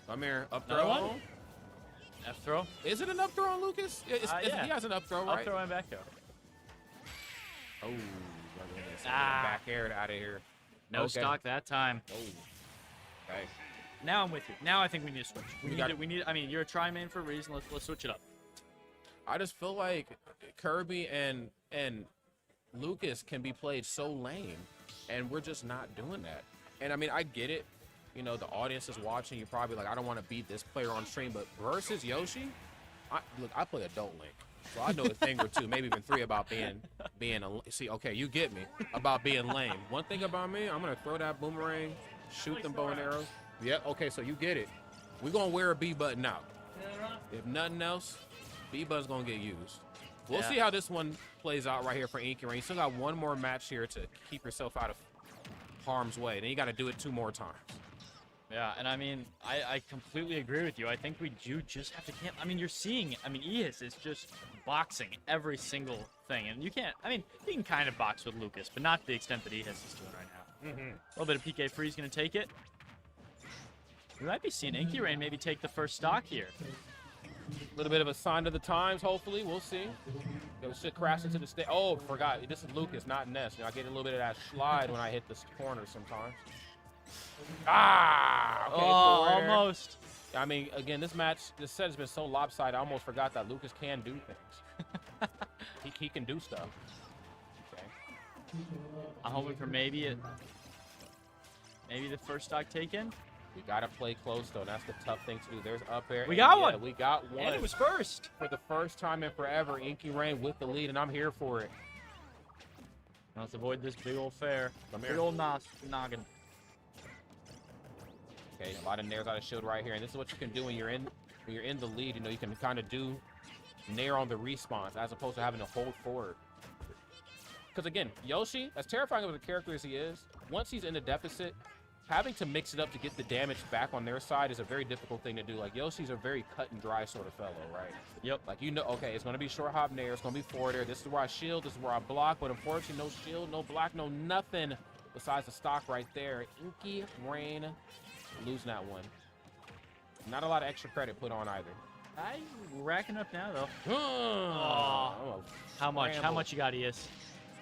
[SPEAKER 4] Come here, up
[SPEAKER 5] Another
[SPEAKER 4] throw.
[SPEAKER 5] one? F throw.
[SPEAKER 4] Is it an up throw on Lucas?
[SPEAKER 5] Yeah.
[SPEAKER 4] He has an up throw,
[SPEAKER 5] Up
[SPEAKER 4] right?
[SPEAKER 5] throw and back throw.
[SPEAKER 4] Oh, my goodness.
[SPEAKER 5] Ah.
[SPEAKER 4] Back aired out of here.
[SPEAKER 5] No
[SPEAKER 4] Okay.
[SPEAKER 5] stock that time.
[SPEAKER 4] Oh. Okay.
[SPEAKER 5] Now I'm with you. Now I think we need to switch.
[SPEAKER 4] We got-
[SPEAKER 5] We need. I mean, you're a try main for a reason. Let's switch it up.
[SPEAKER 4] I just feel like Kirby and Lucas can be played so lame, and we're just not doing that. And I mean, I get it. You know, the audience is watching. You're probably like, I don't want to beat this player on stream, but versus Yoshi, I play adult Link, so I know a thing or two, maybe even three about being a. See, okay, you get me about being lame. One thing about me, I'm gonna throw that boomerang, shoot them bow and arrows. Yep. Okay, so you get it. We're gonna wear a B button out. If nothing else, B button's gonna get used. We'll
[SPEAKER 5] Yeah.
[SPEAKER 4] see how this one plays out right here for Inky Rain. You still got one more match here to keep yourself out of harm's way. Then you got to do it 2 more times.
[SPEAKER 5] Yeah, and I mean, I completely agree with you. I think we do just have to camp. I mean, you're seeing. I mean, ES is just boxing every single thing, and you can't. I mean, you can kind of box with Lucas, but not to the extent that ES is doing right now. A little bit of PK freeze gonna take it. We might be seeing Inky Rain maybe take the first stock here.
[SPEAKER 4] A little bit of a sign of the times, hopefully. We'll see. Yo, shit crash into the stage. Oh, forgot. This is Lucas, not Ness. You know, I get a little bit of that slide when I hit this corner sometimes. Ah! Okay,
[SPEAKER 5] Oh,
[SPEAKER 4] forward air.
[SPEAKER 5] almost.
[SPEAKER 4] I mean, again, this set has been so lopsided, I almost forgot that Lucas can do things. he can do stuff. Okay.
[SPEAKER 5] I'm hoping for maybe the first stock taken.
[SPEAKER 4] We got to play close, though. That's the tough thing to do. There's up air.
[SPEAKER 5] We
[SPEAKER 4] and
[SPEAKER 5] got
[SPEAKER 4] yeah,
[SPEAKER 5] one.
[SPEAKER 4] We got one.
[SPEAKER 5] And it was first.
[SPEAKER 4] For the first time in forever, Inky Rain with the lead, and I'm here for it.
[SPEAKER 5] Now let's avoid this big old fair.
[SPEAKER 4] Come
[SPEAKER 5] Big
[SPEAKER 4] here.
[SPEAKER 5] old noggin.
[SPEAKER 4] Okay, a lot of nairs out of shield right here, and this is what you can do when you're in the lead. You know, you can kind of do nair on the response as opposed to having to hold forward. Because again, Yoshi, as terrifying of a character as he is, once he's in the deficit, having to mix it up to get the damage back on their side is a very difficult thing to do. Like, Yoshi's a very cut and dry sort of fellow, right?
[SPEAKER 5] Yep.
[SPEAKER 4] Like, you know, okay, it's going to be short hop nair, it's going to be forward air, this is where I shield, this is where I block, but unfortunately, no shield, no block, no nothing besides the stock right there. Inky Rain losing that one. Not a lot of extra credit put on either.
[SPEAKER 5] I'm racking up now, though.
[SPEAKER 4] Oh,
[SPEAKER 5] How much? How much you got, ES?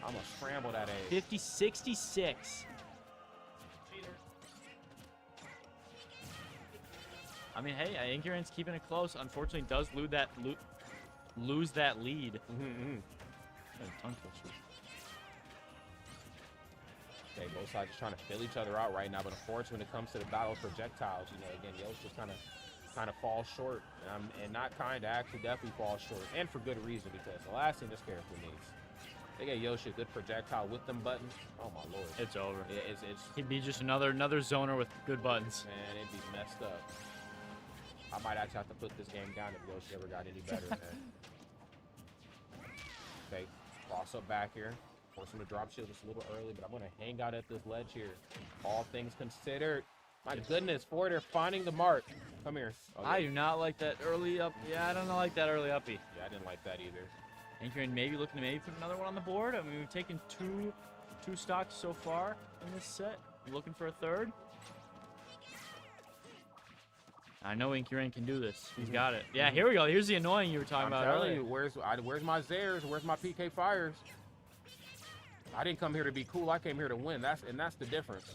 [SPEAKER 4] I'm going to scramble that A.
[SPEAKER 5] 50-66. I mean, hey, Inky Rain's keeping it close. Unfortunately, does lose that lead. Tongue twister.
[SPEAKER 4] Okay, both sides just trying to fill each other out right now, but unfortunately, when it comes to the battle of projectiles, you know, again, Yoshi just kind of falls short, and not kind to actually definitely fall short, and for good reason, because the last thing this character needs, they get Yoshi a good projectile with them buttons. Oh my lord,
[SPEAKER 5] It's over.
[SPEAKER 4] it's
[SPEAKER 5] He'd be just another zoner with good buttons.
[SPEAKER 4] man, it'd be messed up. I might actually have to put this game down if Yoshi ever got any better. Man. Okay, cross up back here. Force him to drop shield just a little early, but I'm going to hang out at this ledge here. All things considered. My goodness, forward air finding the mark. Come here. Oh,
[SPEAKER 5] I do not like that early up. Yeah, I don't like that early uppie.
[SPEAKER 4] yeah, I didn't like that either.
[SPEAKER 5] Inky Rain maybe looking to put another one on the board. I mean, we've taken two stocks so far in this set. Looking for a third. I know Inky Rain can do this. He's got it. Yeah, here we go. Here's the annoying you were talking
[SPEAKER 4] I'm
[SPEAKER 5] about
[SPEAKER 4] telling
[SPEAKER 5] earlier.
[SPEAKER 4] you, where's my Zares? Where's my PK fires? I didn't come here to be cool. I came here to win. That's the difference.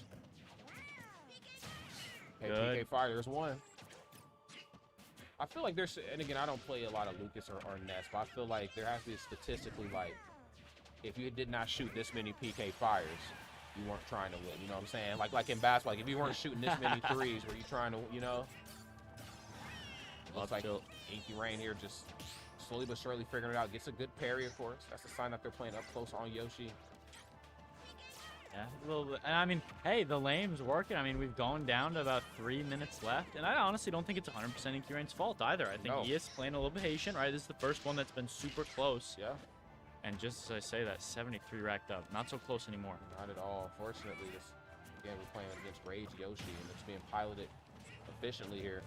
[SPEAKER 4] Okay,
[SPEAKER 5] Good.
[SPEAKER 4] PK fire. There's one. I feel like there's, and again, I don't play a lot of Lucas or Ness, but I feel like there has to be statistically like if you did not shoot this many PK fires, you weren't trying to win. You know what I'm saying? Like in basketball, like if you weren't shooting this many threes, were you trying to, you know? Looks like Inky Rain here just slowly but surely figuring it out. Gets a good parry, of course. That's a sign that they're playing up close on Yoshi.
[SPEAKER 5] Yeah, a little bit. And I mean, hey, the lane's working. I mean, we've gone down to about 3 minutes left, and I honestly don't think it's 100% Inky Rain's fault either. I think he is playing a little patient, right? This is the first one that's been super close.
[SPEAKER 4] Yeah.
[SPEAKER 5] And just as I say that, 73 racked up. Not so close anymore.
[SPEAKER 4] Not at all. Fortunately, again, we're playing against Rage Yoshi, and it's being piloted efficiently here.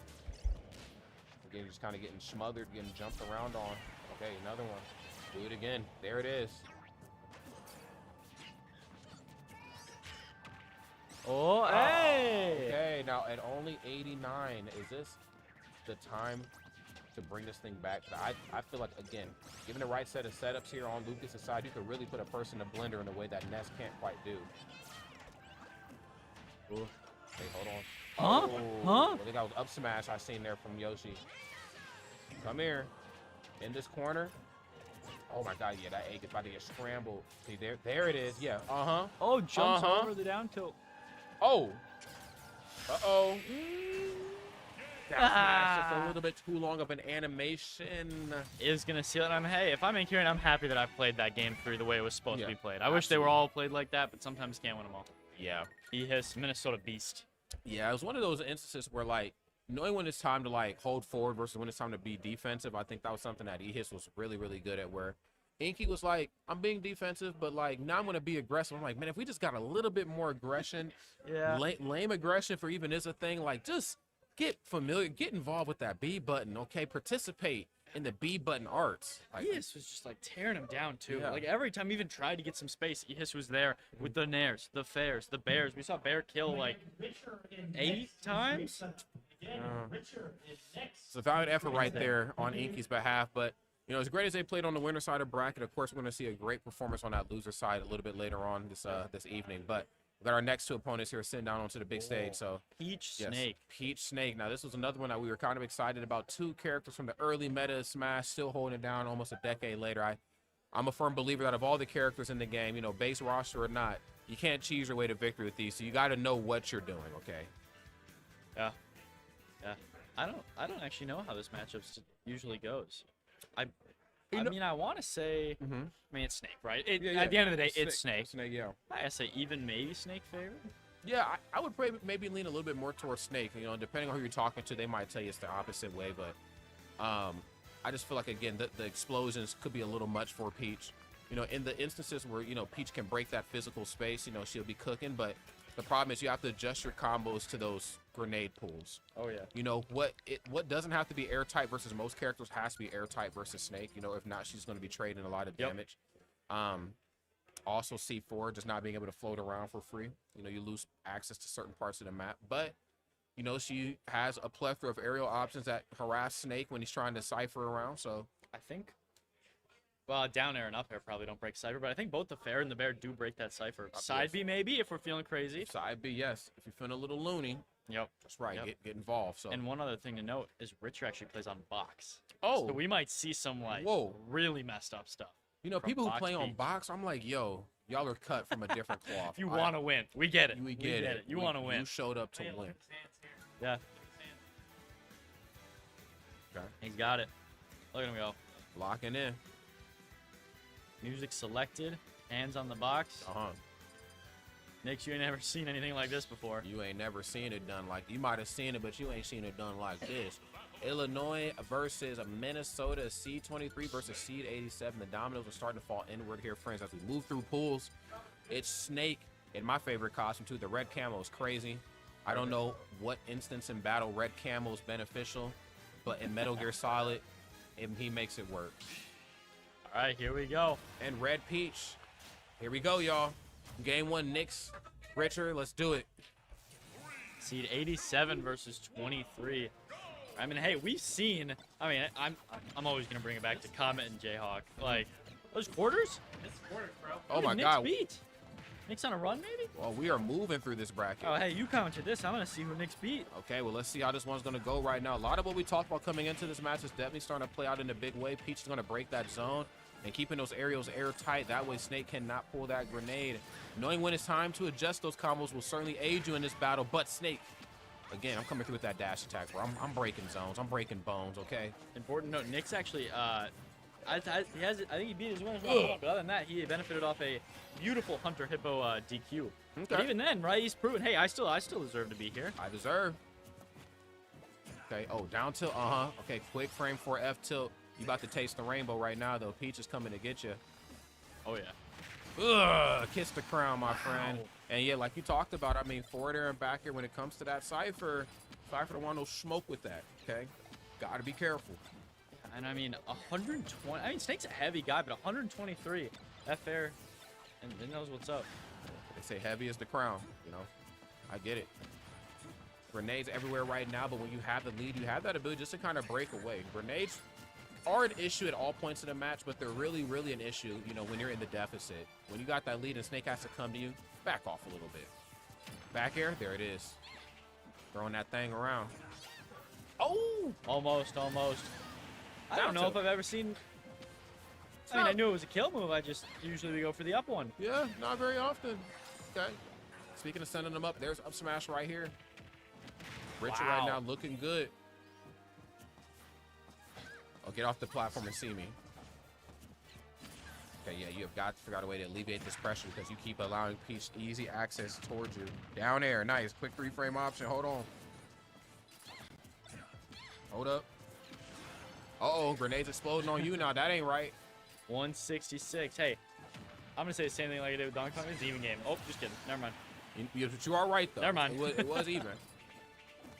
[SPEAKER 4] Again, just kind of getting smothered, getting jumped around on. Okay, another one. Do it again. There it is.
[SPEAKER 5] Oh, hey!
[SPEAKER 4] Okay, now at only 89, is this the time to bring this thing back? I feel like, again, given the right set of setups here on Lucas' side, you could really put a person in a blender in a way that Ness can't quite do. Ooh. Hey, hold on.
[SPEAKER 5] Huh?
[SPEAKER 4] Oh,
[SPEAKER 5] Huh?
[SPEAKER 4] I think that was up smash I seen there from Yoshi. Come here. In this corner. Oh my god, yeah, that egg is about to get scrambled. See, there it is. Yeah, uh-huh.
[SPEAKER 5] Oh, jumps over the down tilt.
[SPEAKER 4] Oh. Uh-oh. That smash just a little bit too long of an animation.
[SPEAKER 5] Is going to seal it. I mean, hey, if I'm Inky Rain, I'm happy that I played that game through the way it was supposed to be played. I wish they were all played like that, but sometimes can't win them all.
[SPEAKER 4] Yeah.
[SPEAKER 5] He has Minnesota Beast.
[SPEAKER 4] Yeah, it was one of those instances where, like, knowing when it's time to, like, hold forward versus when it's time to be defensive, I think that was something that Ehis was really, really good at, where Inky was like, I'm being defensive, but, like, now I'm going to be aggressive. I'm like, man, if we just got a little bit more aggression, lame aggression for even is a thing, like, just get familiar, get involved with that B button, okay? Participate in the B button arts. Like,
[SPEAKER 5] Ehis was just, like, tearing him down, too.
[SPEAKER 4] Yeah.
[SPEAKER 5] Like, every time he even tried to get some space, Ehis was there with the nairs, the fairs, the bears. We saw Bear kill, like, 8 times.
[SPEAKER 4] It's a valiant effort right there on Inky's behalf, but you know, as great as they played on the winner side of bracket, of course, we're going to see a great performance on that loser side a little bit later on this evening. But we got our next two opponents here sitting down onto the big stage. So
[SPEAKER 5] Peach Snake.
[SPEAKER 4] Peach Snake. Now, this was another one that we were kind of excited about. 2 characters from the early meta of Smash, still holding it down almost a decade later. I'm a firm believer that of all the characters in the game, you know, base roster or not, you can't cheese your way to victory with these. So you got to know what you're doing, okay?
[SPEAKER 5] Yeah. Yeah. I don't actually know how this matchup usually goes. I mean, I want to say, I mean, it's Snake, right? At the end of the day, it's Snake.
[SPEAKER 4] Snake, yeah.
[SPEAKER 5] I say even maybe Snake favorite.
[SPEAKER 4] Yeah, I would maybe lean a little bit more towards Snake. You know, depending on who you're talking to, they might tell you it's the opposite way. But I just feel like, again, the explosions could be a little much for Peach. You know, in the instances where, you know, Peach can break that physical space, you know, she'll be cooking. But the problem is you have to adjust your combos to those grenade pools.
[SPEAKER 5] Oh, yeah.
[SPEAKER 4] You know, what doesn't have to be airtight versus most characters has to be airtight versus Snake. You know, if not, she's going to be trading a lot of damage. Also, C4, just not being able to float around for free. You know, you lose access to certain parts of the map. But, you know, she has a plethora of aerial options that harass Snake when he's trying to cipher around. So
[SPEAKER 5] I think, well, down air and up air probably don't break cipher, but I think both the fair and the bear do break that cipher. Side B maybe if we're feeling crazy.
[SPEAKER 4] Side B, yes. If you're feeling a little loony.
[SPEAKER 5] Yep.
[SPEAKER 4] That's right.
[SPEAKER 5] Yep.
[SPEAKER 4] Get involved. So.
[SPEAKER 5] And one other thing to note is Richard actually plays on box.
[SPEAKER 4] Oh.
[SPEAKER 5] So we might see some, like, really messed up stuff.
[SPEAKER 4] You know, people who play on
[SPEAKER 5] Beach.
[SPEAKER 4] box, I'm like, yo, y'all are cut from a different cloth.
[SPEAKER 5] You want to win. We get it.
[SPEAKER 4] We get it.
[SPEAKER 5] You want to win.
[SPEAKER 4] You showed up to win.
[SPEAKER 5] Yeah.
[SPEAKER 4] Okay.
[SPEAKER 5] He's got it. Look at him go.
[SPEAKER 4] Locking in.
[SPEAKER 5] Music selected. Hands on the box. Nick, you ain't never seen anything like this before.
[SPEAKER 4] You ain't never seen it done like. You might have seen it, but you ain't seen it done like this. Illinois versus Minnesota, C23 versus Seed 87. The dominoes are starting to fall inward here, friends, as we move through pools. It's Snake in my favorite costume, too. The red camo is crazy. I don't know what instance in battle red camo is beneficial, but in Metal Gear Solid, he makes it work.
[SPEAKER 5] All right, here we go.
[SPEAKER 4] And Red Peach. Here we go, y'all. Game 1, Knicks. Richard, let's do it.
[SPEAKER 5] Seed 87 versus 23. I mean, hey, we've seen. I mean, I'm always gonna bring it back to Comet and Jayhawk. Like, those quarters.
[SPEAKER 1] It's quarters, bro.
[SPEAKER 4] Oh my
[SPEAKER 5] Nick's
[SPEAKER 4] God.
[SPEAKER 5] beat. Nick's on a run, maybe.
[SPEAKER 4] Well, we are moving through this bracket.
[SPEAKER 5] Oh, hey, you commented this. I'm gonna see who Nick's beat.
[SPEAKER 4] Okay, well, let's see how this one's going to go right now. A lot of what we talked about coming into this match is definitely starting to play out in a big way. Peach is going to break that zone. and keeping those aerials airtight. That way Snake cannot pull that grenade. Knowing when it's time to adjust those combos will certainly aid you in this battle, but Snake, again, I'm coming through with that dash attack, bro. I'm breaking zones. I'm breaking bones, okay?
[SPEAKER 5] Important note, Nick's actually, I think he beat his winners one, but other than that, he benefited off a beautiful Hunter Hippo DQ.
[SPEAKER 4] Okay.
[SPEAKER 5] But even then, right, he's proven, hey, I still deserve to be here.
[SPEAKER 4] I deserve. Okay, oh, down tilt, Okay, quick frame for F tilt. You about to taste the rainbow right now, though. Peach is coming to get you.
[SPEAKER 5] Oh, yeah.
[SPEAKER 4] Ugh, kiss the crown, my friend. And yeah, like you talked about, I mean, forward air and back air, when it comes to that Cypher don't want no smoke with that, okay? Gotta be careful.
[SPEAKER 5] And I mean, 120, I mean, Snake's a heavy guy, but 123 F air, and he knows what's up.
[SPEAKER 4] They say heavy as the crown, you know? I get it. Grenades everywhere right now, but when you have the lead, you have that ability just to kind of break away. Grenades are an issue at all points in the match, but they're really, really an issue, you know, when you're in the deficit. When you got that lead and Snake has to come to you, back off a little bit. Back air, there it is. Throwing that thing around. Oh!
[SPEAKER 5] Almost. I don't know if I've ever seen, I mean, I knew it was a kill move, usually we go for the up one.
[SPEAKER 4] Yeah, not very often. Okay. Speaking of sending them up, there's up smash right here. Richard right now looking good. Oh, get off the platform and see me. Okay, yeah, you have got to figure out a way to alleviate this pressure because you keep allowing Peach easy access towards you. Down air, nice. Quick 3-frame option. Hold on. Hold up. Uh-oh, grenades exploding on you now. That ain't right.
[SPEAKER 5] 166. Hey, I'm going to say the same thing like I did with Donkey Kong. It's an even game. Oh, just kidding. Never mind.
[SPEAKER 4] You are right, though.
[SPEAKER 5] Never mind.
[SPEAKER 4] It was even.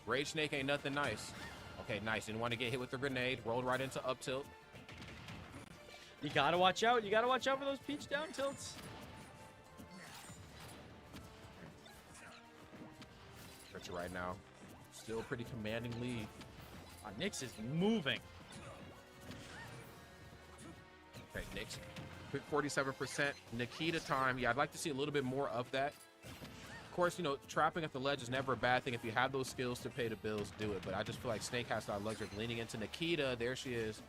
[SPEAKER 4] Rage Snake ain't nothing nice. Okay, nice. Didn't want to get hit with the grenade. Rolled right into up tilt.
[SPEAKER 5] You got to watch out. You got to watch out for those Peach down tilts.
[SPEAKER 4] Richard right now. Still pretty commanding lead.
[SPEAKER 5] Nyx is moving.
[SPEAKER 4] Okay, Nyx. Quick 47%. Nikita time. Yeah, I'd like to see a little bit more of that. Of course, you know, trapping at the ledge is never a bad thing. If you have those skills to pay the bills, do it. But I just feel like Snake has that luxury of leaning into Nikita. There she is.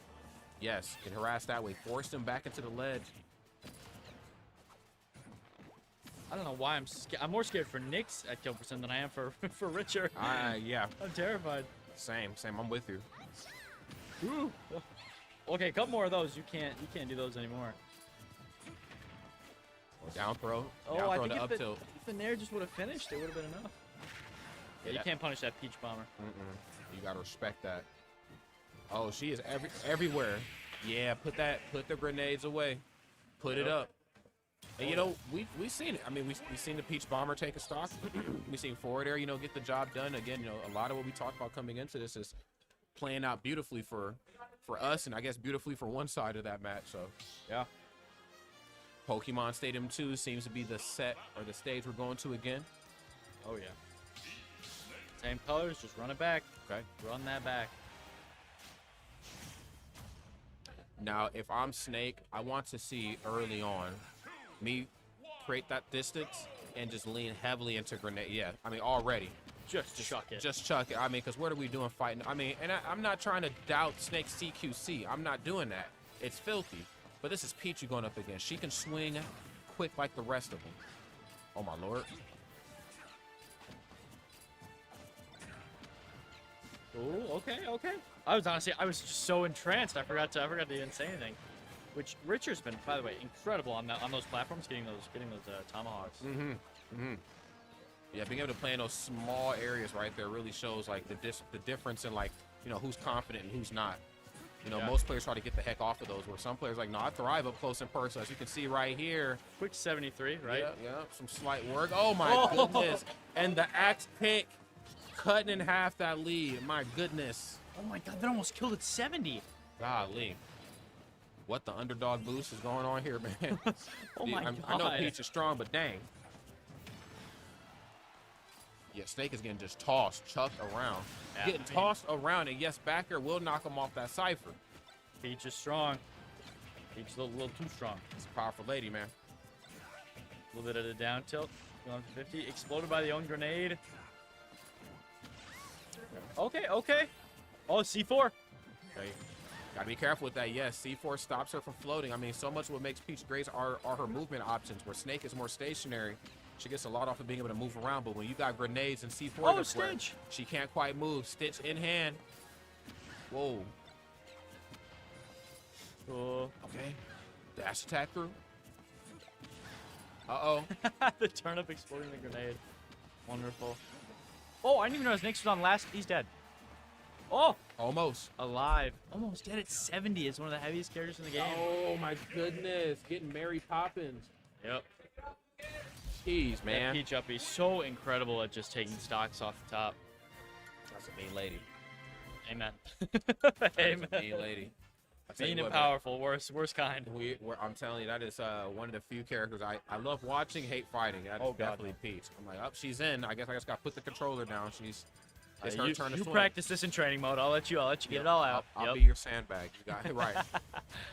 [SPEAKER 4] Yes, can harass that way. Forced him back into the ledge.
[SPEAKER 5] I don't know why I'm scared. I'm more scared for Nyx at kill percent than I am for Richard.
[SPEAKER 4] Yeah.
[SPEAKER 5] I'm terrified.
[SPEAKER 4] Same. I'm with you.
[SPEAKER 5] Ooh. Okay, a couple more of those. You can't do those anymore.
[SPEAKER 4] Down throw.
[SPEAKER 5] Oh, I
[SPEAKER 4] down
[SPEAKER 5] think
[SPEAKER 4] throw to up
[SPEAKER 5] if
[SPEAKER 4] tilt.
[SPEAKER 5] the Nair just would have finished, it would have been enough. Yeah, you can't punish that Peach Bomber.
[SPEAKER 4] You gotta respect that. Oh, she is everywhere. Yeah, put the grenades away. Put it up. And you know, we've seen it. I mean, we've seen the Peach Bomber take a stock. We've seen forward air, you know, get the job done. Again, you know, a lot of what we talked about coming into this is playing out beautifully for us, and I guess beautifully for one side of that match. So yeah. Pokemon Stadium 2 seems to be the set or the stage we're going to again.
[SPEAKER 5] Oh yeah. Same colors, just run it back.
[SPEAKER 4] Okay.
[SPEAKER 5] Run that back.
[SPEAKER 4] Now, if I'm Snake, I want to see early on me create that distance and just lean heavily into grenade. Yeah, I mean, already.
[SPEAKER 5] Just chuck it.
[SPEAKER 4] Just chuck it. I mean, because what are we doing fighting? I mean, and I'm not trying to doubt Snake's CQC. I'm not doing that. It's filthy. But this is Peachy going up against. She can swing quick like the rest of them. Oh, my Lord.
[SPEAKER 5] Ooh, okay. I was just so entranced. I forgot to even say anything. Which Richard's been, by the way, incredible on those platforms, getting those tomahawks.
[SPEAKER 4] Yeah, being able to play in those small areas right there really shows like the difference in like, you know, who's confident and who's not. You know, most players try to get the heck off of those, where some players like, no, I thrive up close and personal. As you can see right here.
[SPEAKER 5] Quick 73, right?
[SPEAKER 4] Yeah, some slight work. Oh my goodness. And the axe pick cutting in half that lead. My goodness.
[SPEAKER 5] Oh my god, that almost killed at 70.
[SPEAKER 4] Golly. What the underdog boost is going on here, man?
[SPEAKER 5] Oh my god.
[SPEAKER 4] I know Peach is strong, but dang. Yeah, Snake is getting just tossed, chucked around.
[SPEAKER 5] Yeah,
[SPEAKER 4] Getting tossed around, and yes, back air will knock him off that Cypher.
[SPEAKER 5] Peach is strong. Peach is a little too strong.
[SPEAKER 4] It's a powerful lady, man.
[SPEAKER 5] A little bit of a down tilt. Going to 50. Exploded by the own grenade. Okay. Oh, C4.
[SPEAKER 4] Okay. Gotta be careful with that. Yes, C4 stops her from floating. I mean, so much what makes Peach great are her movement options, where Snake is more stationary. She gets a lot off of being able to move around, but when you got grenades and C4,
[SPEAKER 3] Oh,
[SPEAKER 4] that's where
[SPEAKER 3] Stitch!
[SPEAKER 4] she can't quite move. Stitch in hand. Whoa.
[SPEAKER 3] Cool.
[SPEAKER 4] Okay. Dash attack through. Uh-oh.
[SPEAKER 3] The turnip exploding the grenade. Wonderful. Oh, I didn't even notice Nyx was on last. He's dead. Oh!
[SPEAKER 4] Almost.
[SPEAKER 3] Alive. Almost dead at 70. Is one of the heaviest characters in the game.
[SPEAKER 4] Oh, my goodness. Getting Mary Poppins.
[SPEAKER 5] Yep.
[SPEAKER 4] Jeez,
[SPEAKER 5] That
[SPEAKER 4] man.
[SPEAKER 5] Peach up is so incredible at just taking stocks off the top.
[SPEAKER 4] That's a mean lady.
[SPEAKER 5] Amen.
[SPEAKER 4] That's
[SPEAKER 5] Amen.
[SPEAKER 4] a mean lady. I tell you
[SPEAKER 5] Mean and
[SPEAKER 4] what, man.
[SPEAKER 5] powerful, worst kind.
[SPEAKER 4] I'm telling you, that is one of the few characters I love watching, hate fighting. That is
[SPEAKER 5] Oh, God,
[SPEAKER 4] definitely Peach. I'm like, oh, she's in. I guess got to put the controller down. It's her turn to
[SPEAKER 5] you
[SPEAKER 4] swing.
[SPEAKER 5] practice this in training mode. I'll let you get
[SPEAKER 4] Yep,
[SPEAKER 5] it all out.
[SPEAKER 4] I'll
[SPEAKER 5] Yep.
[SPEAKER 4] be your sandbag. You got it right.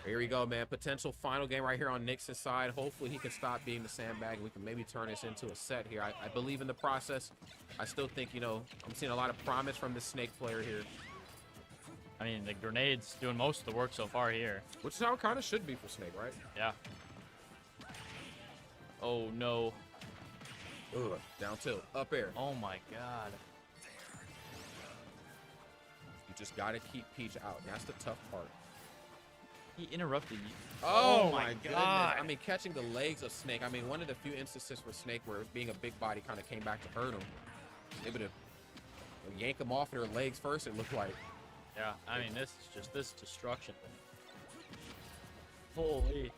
[SPEAKER 4] Here we go, man. Potential final game right here on Nyx's side. Hopefully he can stop being the sandbag and we can maybe turn this into a set here. I believe in the process. I still think, I'm seeing a lot of promise from this Snake player here,
[SPEAKER 5] I mean, the grenade's doing most of the work so far here.
[SPEAKER 4] which is how it kind of should be for Snake, right?
[SPEAKER 5] Yeah. Oh, no.
[SPEAKER 4] Ugh. Down tilt. Up air.
[SPEAKER 5] Oh, my God.
[SPEAKER 4] You just got to keep Peach out. That's the tough part.
[SPEAKER 5] He interrupted you.
[SPEAKER 4] Oh,
[SPEAKER 5] my
[SPEAKER 4] my goodness.
[SPEAKER 5] God.
[SPEAKER 4] I mean, catching the legs of Snake. I mean, one of the few instances for Snake where being a big body kind of came back to hurt him. Able to yank him off their legs first, it looked like.
[SPEAKER 5] Yeah, I mean, this destruction. Holy.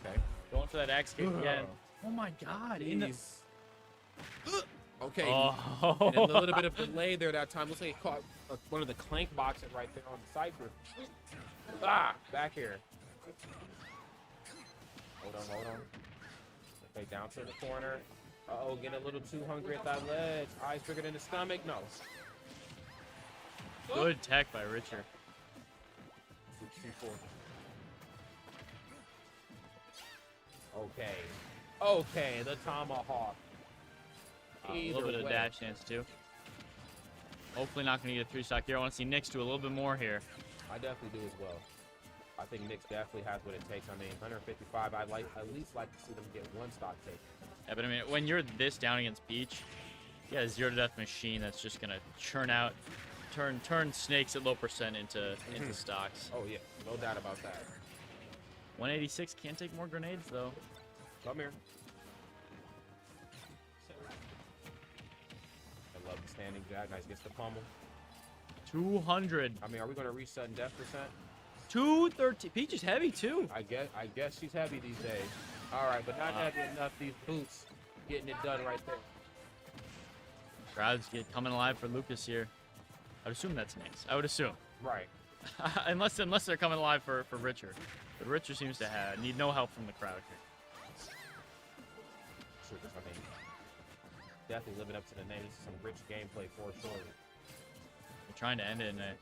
[SPEAKER 4] Okay.
[SPEAKER 5] Going for that axe kick again. Oh, my God. In the...
[SPEAKER 4] Jeez. Okay.
[SPEAKER 5] Oh.
[SPEAKER 4] And a little bit of delay there that time. Looks like he caught one of the clank boxes right there on the cypher. Back here. Hold on. Okay, down to the corner. Uh-oh, getting a little too hungry at that ledge. Eyes bigger than the stomach. No.
[SPEAKER 5] Good tech by Richard.
[SPEAKER 4] Okay, the tomahawk.
[SPEAKER 5] A little bit of dash dance, too. Hopefully not going to get a 3-stock here. I want to see Nyx do a little bit more here.
[SPEAKER 4] I definitely do as well. I think Nyx definitely has what it takes. I mean, 155, I'd at least like to see them get 1 stock take.
[SPEAKER 5] Yeah, but I mean, when you're this down against Peach, you got a 0-to-death machine that's just going to churn out, turn snakes at low percent into stocks.
[SPEAKER 4] Oh, yeah. No doubt about that.
[SPEAKER 5] 186 can't take more grenades, though.
[SPEAKER 4] Come here. I love the standing jab. Nice, gets the pummel.
[SPEAKER 5] 200.
[SPEAKER 4] I mean, are we going to reach sudden death percent?
[SPEAKER 5] 213. Peach is heavy, too.
[SPEAKER 4] I guess she's heavy these days. All right, but not heavy enough. These boots getting it done right there.
[SPEAKER 5] Crowds coming alive for Lucas here. I'd assume that's Nyx. I would assume.
[SPEAKER 4] Right.
[SPEAKER 5] unless they're coming alive for Richard. But Richard seems to need no help from the crowd here.
[SPEAKER 4] Sure, I mean, definitely living up to the name. This is some rich gameplay for sure.
[SPEAKER 5] They're trying to end it in a...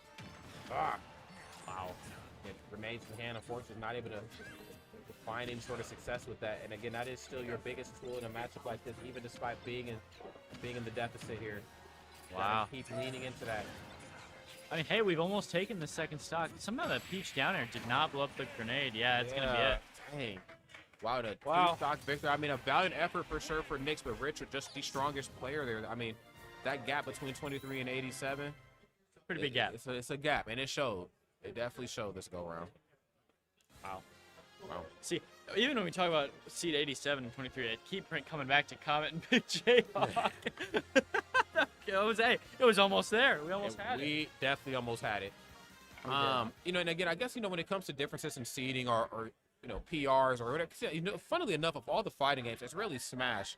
[SPEAKER 4] Wow. It remains in hand. Unfortunately, not able to find any sort of success with that. And again, that is still your biggest tool in a matchup like this, even despite being in the deficit here.
[SPEAKER 5] Wow.
[SPEAKER 4] Keep leaning into that.
[SPEAKER 5] I mean, hey, we've almost taken the 2nd stock. Somehow that Peach down air did not blow up the grenade. Yeah, it's going to be it.
[SPEAKER 4] Dang. Wow, the
[SPEAKER 5] Wow.
[SPEAKER 4] 2-stock victory. I mean, a valiant effort for sure for Nyx, but Richard just the strongest player there. I mean, that gap between 23 and 87.
[SPEAKER 5] Pretty big gap.
[SPEAKER 4] It's a gap, and it showed. It definitely showed this go around.
[SPEAKER 5] Wow.
[SPEAKER 4] Wow.
[SPEAKER 5] See, even when we talk about seed 87 and 23, I keep coming back to Comet and Big J-Hawk. It was almost there. We almost had it.
[SPEAKER 4] We definitely almost had it. And again, I guess, when it comes to differences in seeding or PRs or whatever, funnily enough, of all the fighting games, it's really Smash,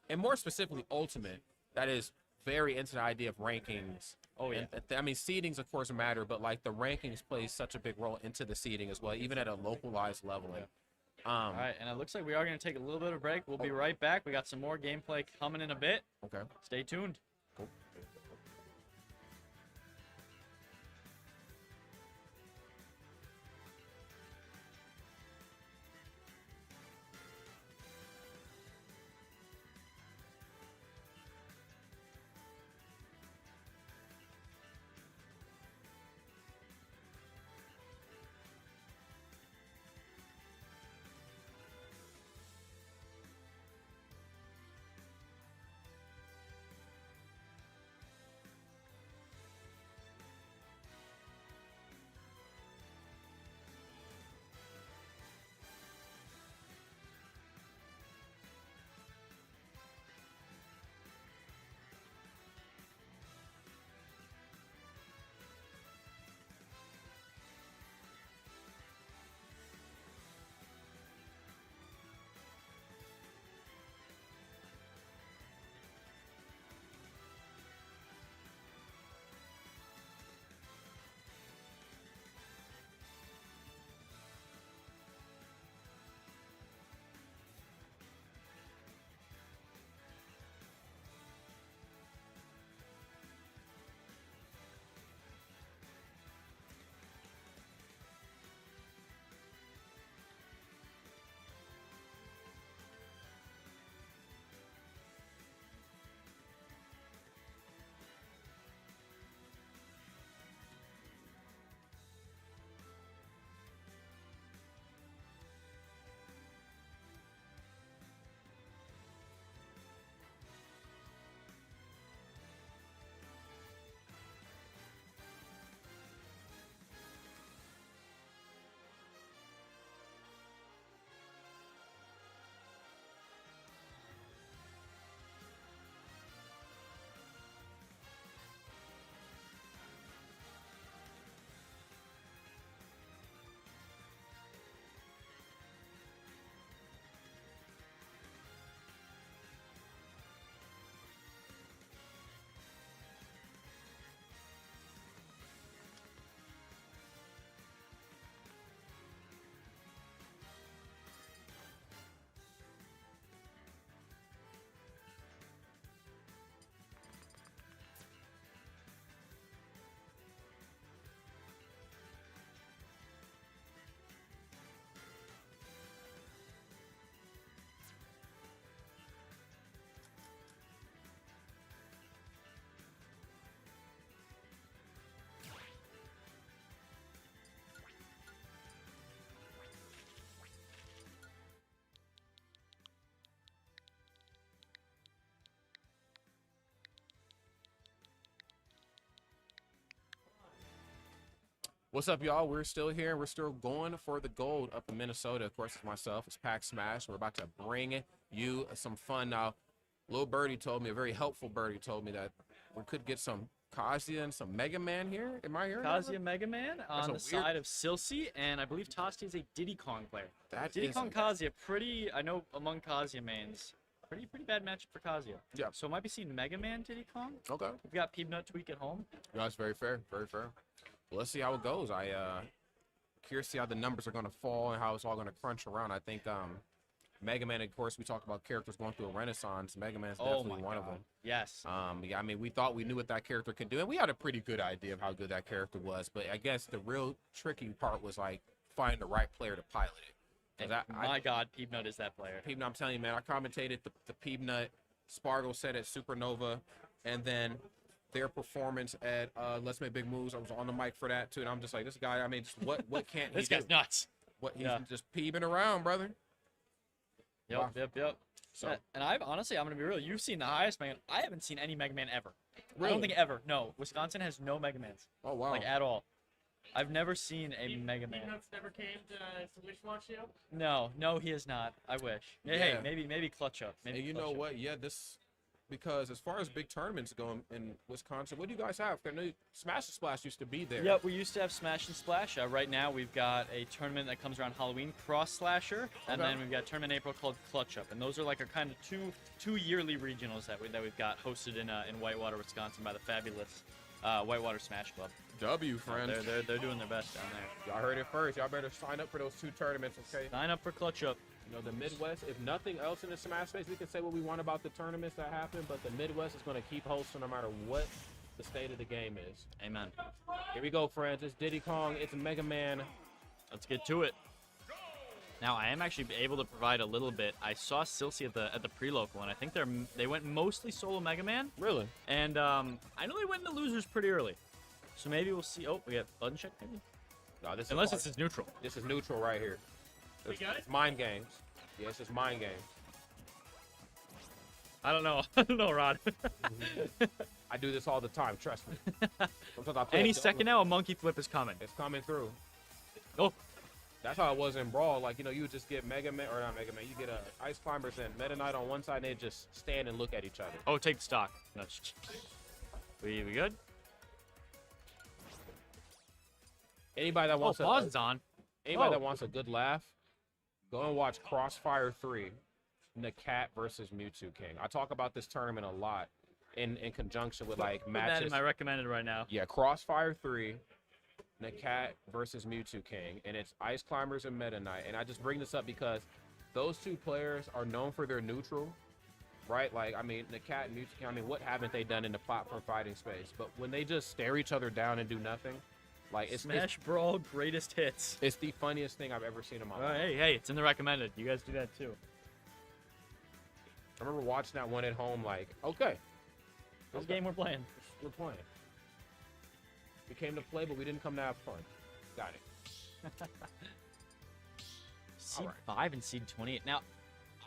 [SPEAKER 4] and more specifically Ultimate, that is very into the idea of rankings.
[SPEAKER 5] Oh, yeah.
[SPEAKER 4] And, I mean, seedings, of course, matter, but, like, the rankings plays such a big role into the seeding as well, even at a localized level.
[SPEAKER 5] All right, and it looks like we are going to take a little bit of a break. We'll be right back. We got some more gameplay coming in a bit.
[SPEAKER 4] Okay.
[SPEAKER 5] Stay tuned.
[SPEAKER 4] Cool. What's up, y'all? We're still here. We're still going for the gold up in Minnesota. Of course, it's myself. It's Pack Smash. We're about to bring you some fun. Now, little birdie told me, a very helpful birdie told me that we could get some Kazuya and some Mega Man here. Am I hearing
[SPEAKER 5] Kazuya
[SPEAKER 4] that?
[SPEAKER 5] Mega Man on the side of Silsey, and I believe Toasty is a Diddy Kong player. Diddy Kong Kazuya, pretty, I know among Kazuya mains, pretty bad matchup for Kazuya.
[SPEAKER 4] Yeah.
[SPEAKER 5] So might be seeing Mega Man Diddy Kong.
[SPEAKER 4] Okay.
[SPEAKER 5] We've got Peanut Tweak at home.
[SPEAKER 4] Yeah, that's very fair. Very fair. Well, let's see how it goes. Curious to see how the numbers are going to fall and how it's all going to crunch around. I think Mega Man, of course, we talk about characters going through a renaissance. Mega Man is definitely one of them.
[SPEAKER 5] Yes.
[SPEAKER 4] Yeah, I mean, we thought we knew what that character could do, and we had a pretty good idea of how good that character was. But I guess the real tricky part was like finding the right player to pilot it.
[SPEAKER 5] My God, Peanut is that player.
[SPEAKER 4] Peanut, I'm telling you, man, I commentated the Peanut Spargo set at Supernova, and then their performance at Let's Make Big Moves. I was on the mic for that too, and I'm just like, this guy. I mean, just what can't he
[SPEAKER 5] This
[SPEAKER 4] do?
[SPEAKER 5] guy's nuts.
[SPEAKER 4] What he's just peeping around, brother.
[SPEAKER 5] Yep, yep.
[SPEAKER 4] So
[SPEAKER 5] And I'm gonna be real. You've seen the highest Mega Man. I haven't seen any Mega Man ever.
[SPEAKER 4] Really?
[SPEAKER 5] I don't think ever. No, Wisconsin has no Mega Mans.
[SPEAKER 4] oh wow,
[SPEAKER 5] Like at all. I've never seen a Mega Man.
[SPEAKER 1] Peanuts never came to wish watch you.
[SPEAKER 5] No, he is not. I wish.
[SPEAKER 4] Yeah.
[SPEAKER 5] Hey, maybe clutch up. Maybe
[SPEAKER 4] and you
[SPEAKER 5] clutch
[SPEAKER 4] know
[SPEAKER 5] up.
[SPEAKER 4] what? Yeah, because as far as big tournaments go in Wisconsin, what do you guys have? I know Smash and Splash used to be there.
[SPEAKER 5] Yep, we used to have Smash and Splash. Right now we've got a tournament that comes around Halloween, Cross Slasher, and
[SPEAKER 4] Okay.
[SPEAKER 5] then we've got a tournament in April called Clutch Up, and those are like our kind of two yearly regionals that we've got hosted in Whitewater, Wisconsin by the fabulous Whitewater Smash Club.
[SPEAKER 4] W, friends.
[SPEAKER 5] They're doing their best down there.
[SPEAKER 4] Y'all heard it first. Y'all better sign up for those 2 tournaments, okay?
[SPEAKER 5] Sign up for Clutch Up.
[SPEAKER 4] You know, the Midwest, if nothing else in the Smash space, we can say what we want about the tournaments that happen, but the Midwest is going to keep hosting no matter what the state of the game is.
[SPEAKER 5] Amen.
[SPEAKER 4] Here we go, friends. It's Diddy Kong. It's Mega Man.
[SPEAKER 5] Let's get to it. Now, I am actually able to provide a little bit. I saw Silsey at the pre-local, and I think they went mostly solo Mega Man.
[SPEAKER 4] Really?
[SPEAKER 5] And I know they went into losers pretty early. So maybe we'll see. Oh, we got button check maybe?
[SPEAKER 4] No, this
[SPEAKER 5] Unless
[SPEAKER 4] is
[SPEAKER 5] it's neutral.
[SPEAKER 4] this is neutral right here.
[SPEAKER 1] We got it?
[SPEAKER 4] It's mind games. Yeah, it's just mind games.
[SPEAKER 5] I don't know. I don't know, Rod.
[SPEAKER 4] I do this all the time. Trust me. Sometimes I play
[SPEAKER 5] Any
[SPEAKER 4] a-
[SPEAKER 5] second now, a monkey flip is coming.
[SPEAKER 4] It's coming through.
[SPEAKER 5] Oh,
[SPEAKER 4] That's how it was in Brawl. Like, you know, you would just get Mega Man, or not Mega Man, you get Ice Climbers and Meta Knight on one side, and they just stand and look at each other.
[SPEAKER 5] oh, take the stock. No, we good?
[SPEAKER 4] Anybody that
[SPEAKER 5] Oh,
[SPEAKER 4] wants
[SPEAKER 5] pause is on.
[SPEAKER 4] anybody
[SPEAKER 5] Oh.
[SPEAKER 4] that wants a good laugh, go and watch Crossfire 3, Nakat versus Mewtwo King. I talk about this tournament a lot in conjunction with like
[SPEAKER 5] Put that
[SPEAKER 4] matches.
[SPEAKER 5] in my recommended right now.
[SPEAKER 4] Yeah, Crossfire 3, Nakat versus Mewtwo King, and it's Ice Climbers and Meta Knight. And I just bring this up because those 2 players are known for their neutral, right? Like, I mean, Nakat and Mewtwo King, I mean, what haven't they done in the platform fighting space? But when they just stare each other down and do nothing, like, it's
[SPEAKER 5] Smash Brawl greatest hits.
[SPEAKER 4] it's the funniest thing I've ever seen in my life.
[SPEAKER 5] Hey, it's in the recommended. You guys do that too.
[SPEAKER 4] I remember watching that one at home, like, okay,
[SPEAKER 5] This game we're playing.
[SPEAKER 4] we're playing. We came to play, but we didn't come to have fun. Got it.
[SPEAKER 5] Seed
[SPEAKER 4] All
[SPEAKER 5] 5 and Seed 28. Now,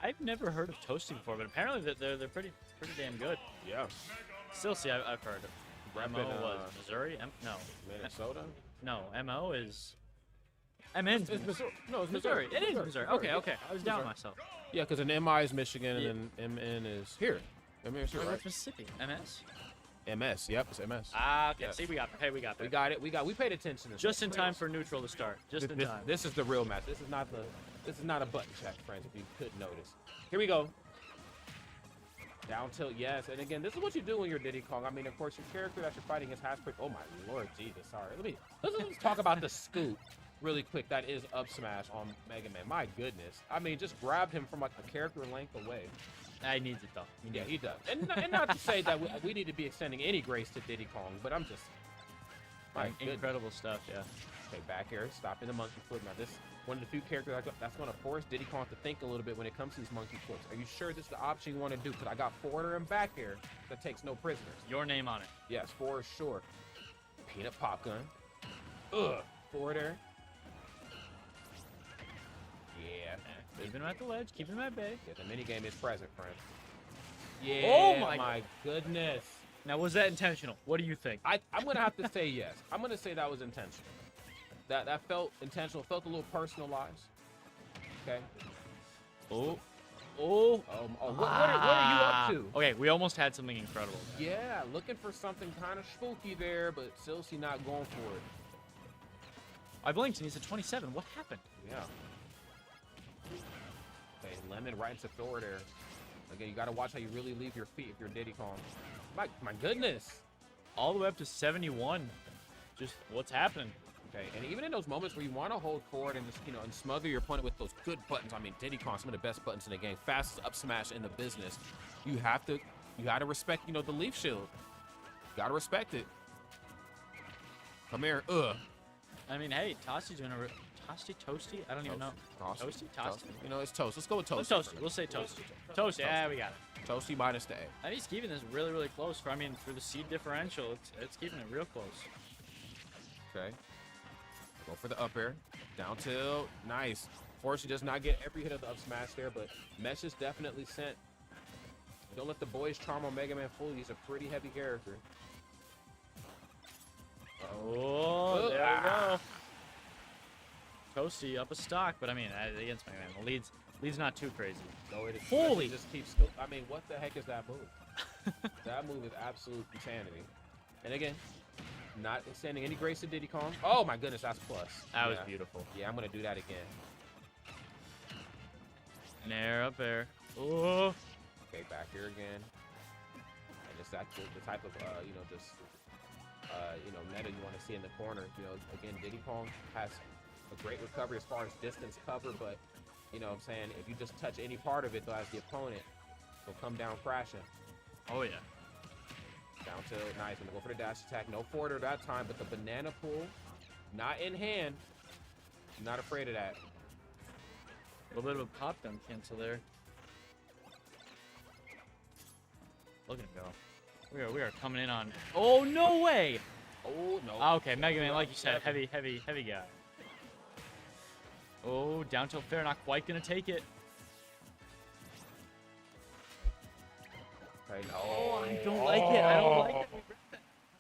[SPEAKER 5] I've never heard of Toasty before, but apparently they're pretty damn good.
[SPEAKER 4] Yeah.
[SPEAKER 5] Silsey, I've heard of. MO
[SPEAKER 4] Repping,
[SPEAKER 5] was Missouri? No.
[SPEAKER 4] Minnesota?
[SPEAKER 5] No, MO is... MN's
[SPEAKER 4] It's Missouri. No, it's
[SPEAKER 5] Missouri.
[SPEAKER 4] Missouri.
[SPEAKER 5] It is Missouri. Okay. I was down
[SPEAKER 4] Missouri.
[SPEAKER 5] myself.
[SPEAKER 4] Yeah, because an MI is Michigan and then MN is here. MS,
[SPEAKER 5] Oh,
[SPEAKER 4] right?
[SPEAKER 5] that's Mississippi. MS?
[SPEAKER 4] MS. Yep, it's MS.
[SPEAKER 5] Ah, okay.
[SPEAKER 4] Yes.
[SPEAKER 5] See, we got that. Hey, we got that.
[SPEAKER 4] We paid attention. To
[SPEAKER 5] Just in
[SPEAKER 4] this.
[SPEAKER 5] time for neutral to start. Just in
[SPEAKER 4] This,
[SPEAKER 5] time.
[SPEAKER 4] this is the real match. This is not a button check, friends. If you couldn't notice. Here we go. Down tilt, yes. And again, this is what you do when you're Diddy Kong. I mean, of course, your character that you're fighting is has. Oh my Lord, Jesus, sorry. Let's talk about the scoop really quick. That is up smash on Mega Man. My goodness. I mean, just grabbed him from like a character length away.
[SPEAKER 5] He needs it, though.
[SPEAKER 4] Yeah, he does. And not to say that we need to be extending any grace to Diddy Kong, but I'm just. My goodness.
[SPEAKER 5] Incredible stuff, yeah.
[SPEAKER 4] Okay, back air, stopping the monkey flip. Now this one of the few characters that's going to force Diddy Kong to think a little bit when it comes to these monkey flips. Are you sure this is the option you want to do? Because I got forwarder and back air that takes no prisoners.
[SPEAKER 5] Your name on it.
[SPEAKER 4] Yes, for sure. Peanut pop gun. Ugh. Forwarder. Yeah.
[SPEAKER 5] Keeping him at the ledge. Keeping him at bay.
[SPEAKER 4] Yeah, the minigame is present, friends. Yeah.
[SPEAKER 5] Oh my
[SPEAKER 4] goodness.
[SPEAKER 5] Now, was that intentional? What do you think?
[SPEAKER 4] I'm going to have to say yes. I'm going to say that was intentional. That felt intentional, felt a little personalized. Okay.
[SPEAKER 5] Oh.
[SPEAKER 4] What are you up to?
[SPEAKER 5] Okay, we almost had something incredible.
[SPEAKER 4] Yeah, looking for something kind of spooky there, but Silsey not going for it.
[SPEAKER 5] I blinked and he's at 27. What happened?
[SPEAKER 4] Yeah. Okay, Lemon right into Thor there. Again, you got to watch how you really leave your feet if you're Diddy Kong. My goodness.
[SPEAKER 5] All the way up to 71. Just what's happening?
[SPEAKER 4] Okay, and even in those moments where you want to hold forward and just, and smother your opponent with those good buttons. I mean, Diddy Kong, some of the best buttons in the game, fastest up smash in the business. You got to respect, the leaf shield. You got to respect it. Come here,
[SPEAKER 5] I mean, hey, Toasty's doing Toasty? I don't even know. Toasty?
[SPEAKER 4] It's Toast. Let's go with Toast.
[SPEAKER 5] Toasty. We'll say Toasty. Toasty. Yeah, we got it.
[SPEAKER 4] Toasty minus the A.
[SPEAKER 5] And he's keeping this really, really close. For the seed differential, it's keeping it real close.
[SPEAKER 4] Okay. Go for the up air. Down tilt. Nice. Fortunately, does not get every hit of the up smash there, but Mesh is definitely sent. Don't let the boys charm on Mega Man fool you. He's a pretty heavy character.
[SPEAKER 5] Oh, there we go. Toasty up a stock, but I mean, against Mega Man, the lead's not too crazy.
[SPEAKER 4] No, it is.
[SPEAKER 5] Holy!
[SPEAKER 4] It just keeps. I mean, what the heck is that move? That move is absolute insanity. And again, not extending any grace to Diddy Kong. Oh my goodness, that's plus.
[SPEAKER 5] That was beautiful.
[SPEAKER 4] Yeah, I'm gonna do that again.
[SPEAKER 5] Nair up air. Oh.
[SPEAKER 4] Okay, back here again. And it's that the type of meta you want to see in the corner. Again, Diddy Kong has a great recovery as far as distance cover, but what I'm saying, if you just touch any part of it though as the opponent, he'll come down crashing.
[SPEAKER 5] Oh yeah.
[SPEAKER 4] Down tilt, nice. I'm gonna go for the dash attack. No forwarder that time, but the banana pull, not in hand. Not afraid of that.
[SPEAKER 5] A little bit of a pop down cancel there. Look at him go. We are coming in on. Oh no way!
[SPEAKER 4] Oh no.
[SPEAKER 5] Okay, Mega Man, like you said, heavy guy. Oh, down tilt fair, not quite gonna take it.
[SPEAKER 4] Okay, no.
[SPEAKER 5] Oh, I don't like it. I don't like it.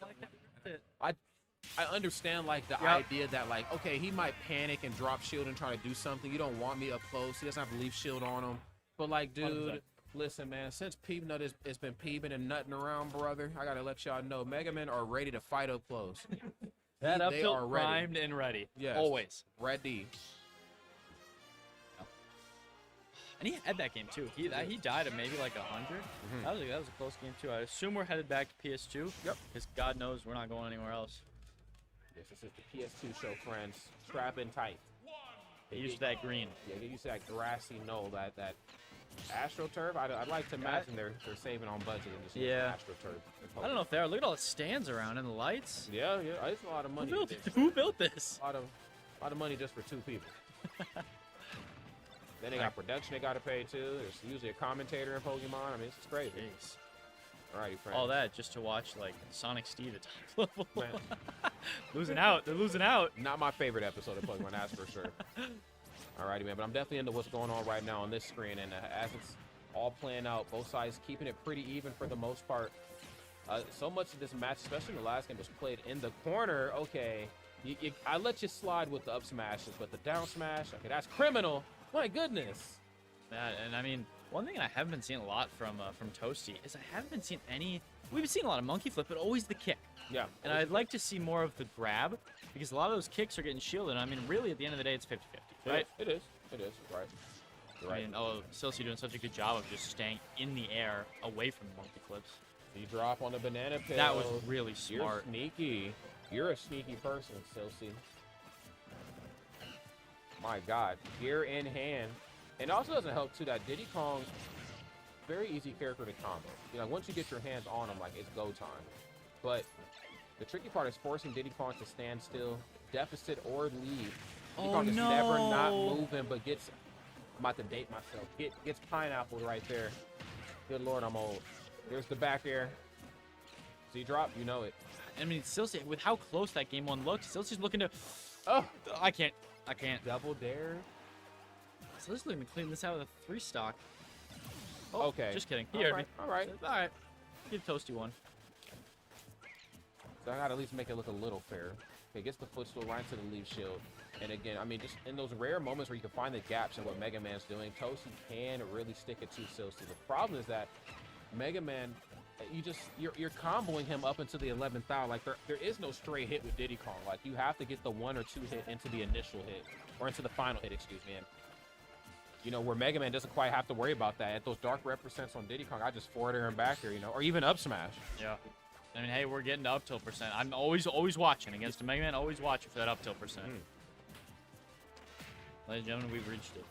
[SPEAKER 5] I like that we ripped it.
[SPEAKER 4] I understand the idea that okay, he might panic and drop shield and try to do something. You don't want me up close. He doesn't have leaf shield on him. But dude, listen, man, since Peanut has been peeping and nutting around, brother, I gotta let y'all know Mega Men are ready to fight up close.
[SPEAKER 5] That up
[SPEAKER 4] They
[SPEAKER 5] tilt
[SPEAKER 4] are ready.
[SPEAKER 5] primed and ready.
[SPEAKER 4] Yes.
[SPEAKER 5] Always.
[SPEAKER 4] Ready.
[SPEAKER 5] And he had that game too. He died at maybe 100.
[SPEAKER 4] Mm-hmm.
[SPEAKER 5] That was a close game too. I assume we're headed back to PS2.
[SPEAKER 4] Yep.
[SPEAKER 5] Because God knows we're not going anywhere else.
[SPEAKER 4] Yes, this is the PS2 show, friends. Strap in tight.
[SPEAKER 5] They used that green.
[SPEAKER 4] Yeah, they used that grassy knoll, that AstroTurf. I'd like to imagine they're saving on budget and just using AstroTurf.
[SPEAKER 5] I don't know if they are. Look at all the stands around and the lights.
[SPEAKER 4] Yeah, it's a lot of money.
[SPEAKER 5] Who built this?
[SPEAKER 4] A lot of money just for 2 people. Then they got production they got to pay too. There's usually a commentator in Pokemon. I mean, it's crazy.
[SPEAKER 5] Jeez.
[SPEAKER 4] Alrighty, friends.
[SPEAKER 5] All that just to watch Sonic Steve at top level.
[SPEAKER 4] Man.
[SPEAKER 5] Losing out. They're losing out.
[SPEAKER 4] Not my favorite episode of Pokemon, that's for sure. Alrighty, man. But I'm definitely into what's going on right now on this screen, and as it's all playing out, both sides keeping it pretty even for the most part. So much of this match, especially in the last game, was played in the corner. Okay, I let you slide with the up smashes, but the down smash, okay, that's criminal. My goodness.
[SPEAKER 5] And I mean, one thing I haven't been seeing a lot from Toasty is I haven't been seeing any. We've been seeing a lot of monkey flip, but always the kick.
[SPEAKER 4] Yeah.
[SPEAKER 5] And I'd like to see more of the grab because a lot of those kicks are getting shielded. I mean, really, at the end of the day, it's 50-50, right?
[SPEAKER 4] It is. Right. You're right.
[SPEAKER 5] I mean, Silsey doing such a good job of just staying in the air away from the monkey flips.
[SPEAKER 4] You drop on the banana peel.
[SPEAKER 5] That was really smart.
[SPEAKER 4] You're sneaky. You're a sneaky person, Silsey. My God, gear in hand. And it also doesn't help too that Diddy Kong, very easy character to combo. Once you get your hands on him, it's go time. But the tricky part is forcing Diddy Kong to stand still, deficit or lead. Diddy Kong is never not moving, but gets. I'm about to date myself. Gets pineapple right there. Good Lord, I'm old. There's the back air. Z drop, you know it.
[SPEAKER 5] I mean, Silsey, with how close that game one looked, Silsey's looking to.
[SPEAKER 4] Oh,
[SPEAKER 5] I can't.
[SPEAKER 4] Double dare.
[SPEAKER 5] So this is looking to clean this out with a 3 stock. Oh,
[SPEAKER 4] okay.
[SPEAKER 5] Just kidding. He heard me.
[SPEAKER 4] All right.
[SPEAKER 5] All right. Give Toasty one.
[SPEAKER 4] So I gotta at least make it look a little fair. Okay, gets the footstool right into the leaf shield. And again, I mean, just in those rare moments where you can find the gaps in what Mega Man's doing, Toasty can really stick it to Silsy. The problem is that Mega Man, you're comboing him up into the 11th hour. Like there is no straight hit with Diddy Kong. Like you have to get the 1 or 2 hit into the initial hit, or into the final hit, excuse me. And, you know, where Mega Man doesn't quite have to worry about that. At those dark represents on Diddy Kong, I just forward air and back here, you know, or even up smash.
[SPEAKER 5] Yeah. I mean, hey, we're getting to up tilt percent. I'm always watching against a Mega Man. Always watching for that up tilt percent. Ladies and gentlemen, we've reached it.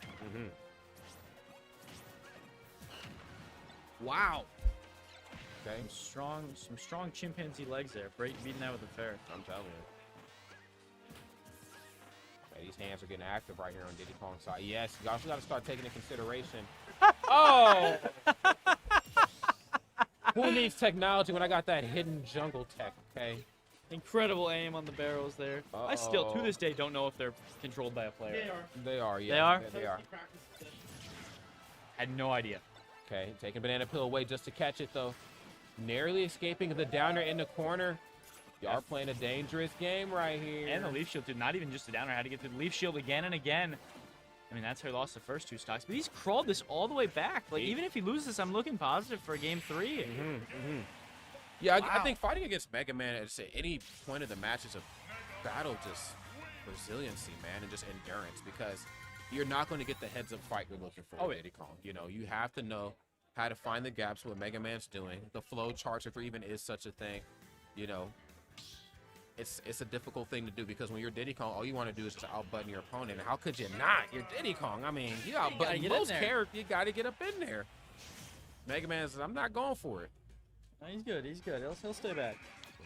[SPEAKER 5] Wow.
[SPEAKER 4] Okay.
[SPEAKER 5] Some strong chimpanzee legs there. Beating that with a fair.
[SPEAKER 4] I'm telling you. Okay, these hands are getting active right here on Diddy Kong's side. Yes, you also got to start taking into consideration. Oh! Who needs technology when I got that hidden jungle tech, okay?
[SPEAKER 5] Incredible aim on the barrels there. I still, to this day, don't know if they're controlled by a player.
[SPEAKER 4] They are, yeah.
[SPEAKER 5] They are?
[SPEAKER 4] Yeah, they are.
[SPEAKER 5] Had no idea.
[SPEAKER 4] Okay, taking banana peel away just to catch it, though. Narrowly escaping the downer in the corner. Y'all are playing a dangerous game right here.
[SPEAKER 5] And the leaf shield, dude. Not even just the downer. Had to get through the leaf shield again and again. I mean, that's how he lost the first 2 stocks. But he's crawled this all the way back. Like, even if he loses, I'm looking positive for game 3.
[SPEAKER 4] Yeah, I think fighting against Mega Man at any point of the match is a battle just resiliency, man, and just endurance, because you're not going to get the heads-up fight you're looking for with Diddy Kong. You know, you have to know how to find the gaps, what Mega Man's doing, the flow charts, if there even is such a thing. You know, it's a difficult thing to do, because when you're Diddy Kong, all you want to do is just outbutton your opponent. And how could you not? You're Diddy Kong. I mean, you outbutton most characters. You got to get up in there. Mega Man says, I'm not going for it.
[SPEAKER 5] No, he's good. He's good. He'll stay back.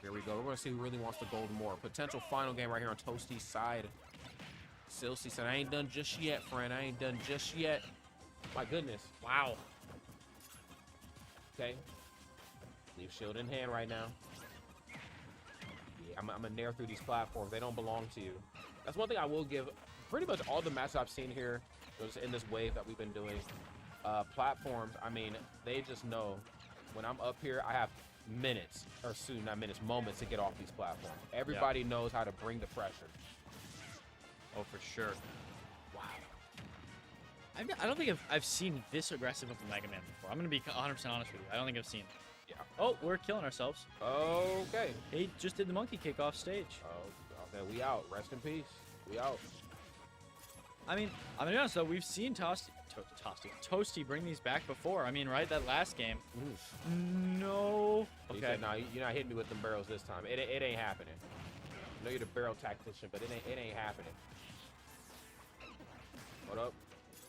[SPEAKER 4] Here we go. We're going to see who really wants the gold more. Potential final game right here on Toasty's side. Silsy said, I ain't done just yet, friend. I ain't done just yet. My goodness. Wow. Okay. Leave shield in hand right now. Yeah, I'm going to nair through these platforms. They don't belong to you. That's one thing I will give. Pretty much all the matches I've seen here in this wave that we've been doing. Platforms, I mean, they just know. When I'm up here, I have minutes, or soon, not minutes, moments to get off these platforms. Everybody knows how to bring the pressure.
[SPEAKER 5] Oh, for sure. Wow. I don't think I've seen this aggressive of a Mega Man before. I'm going to be 100% honest with you. I don't think I've seen it. Yeah. Oh, we're killing ourselves.
[SPEAKER 4] Okay.
[SPEAKER 5] He just did the monkey kick off stage.
[SPEAKER 4] Oh, okay, we out. Rest in peace. We out.
[SPEAKER 5] I mean, I'm going to be honest, though. We've seen Toasty bring these back before. I mean, right? That last game. No.
[SPEAKER 4] Okay. Said, no, you're not hitting me with them barrels this time. It ain't happening. I know you're the barrel tactician, but it ain't happening. Hold up.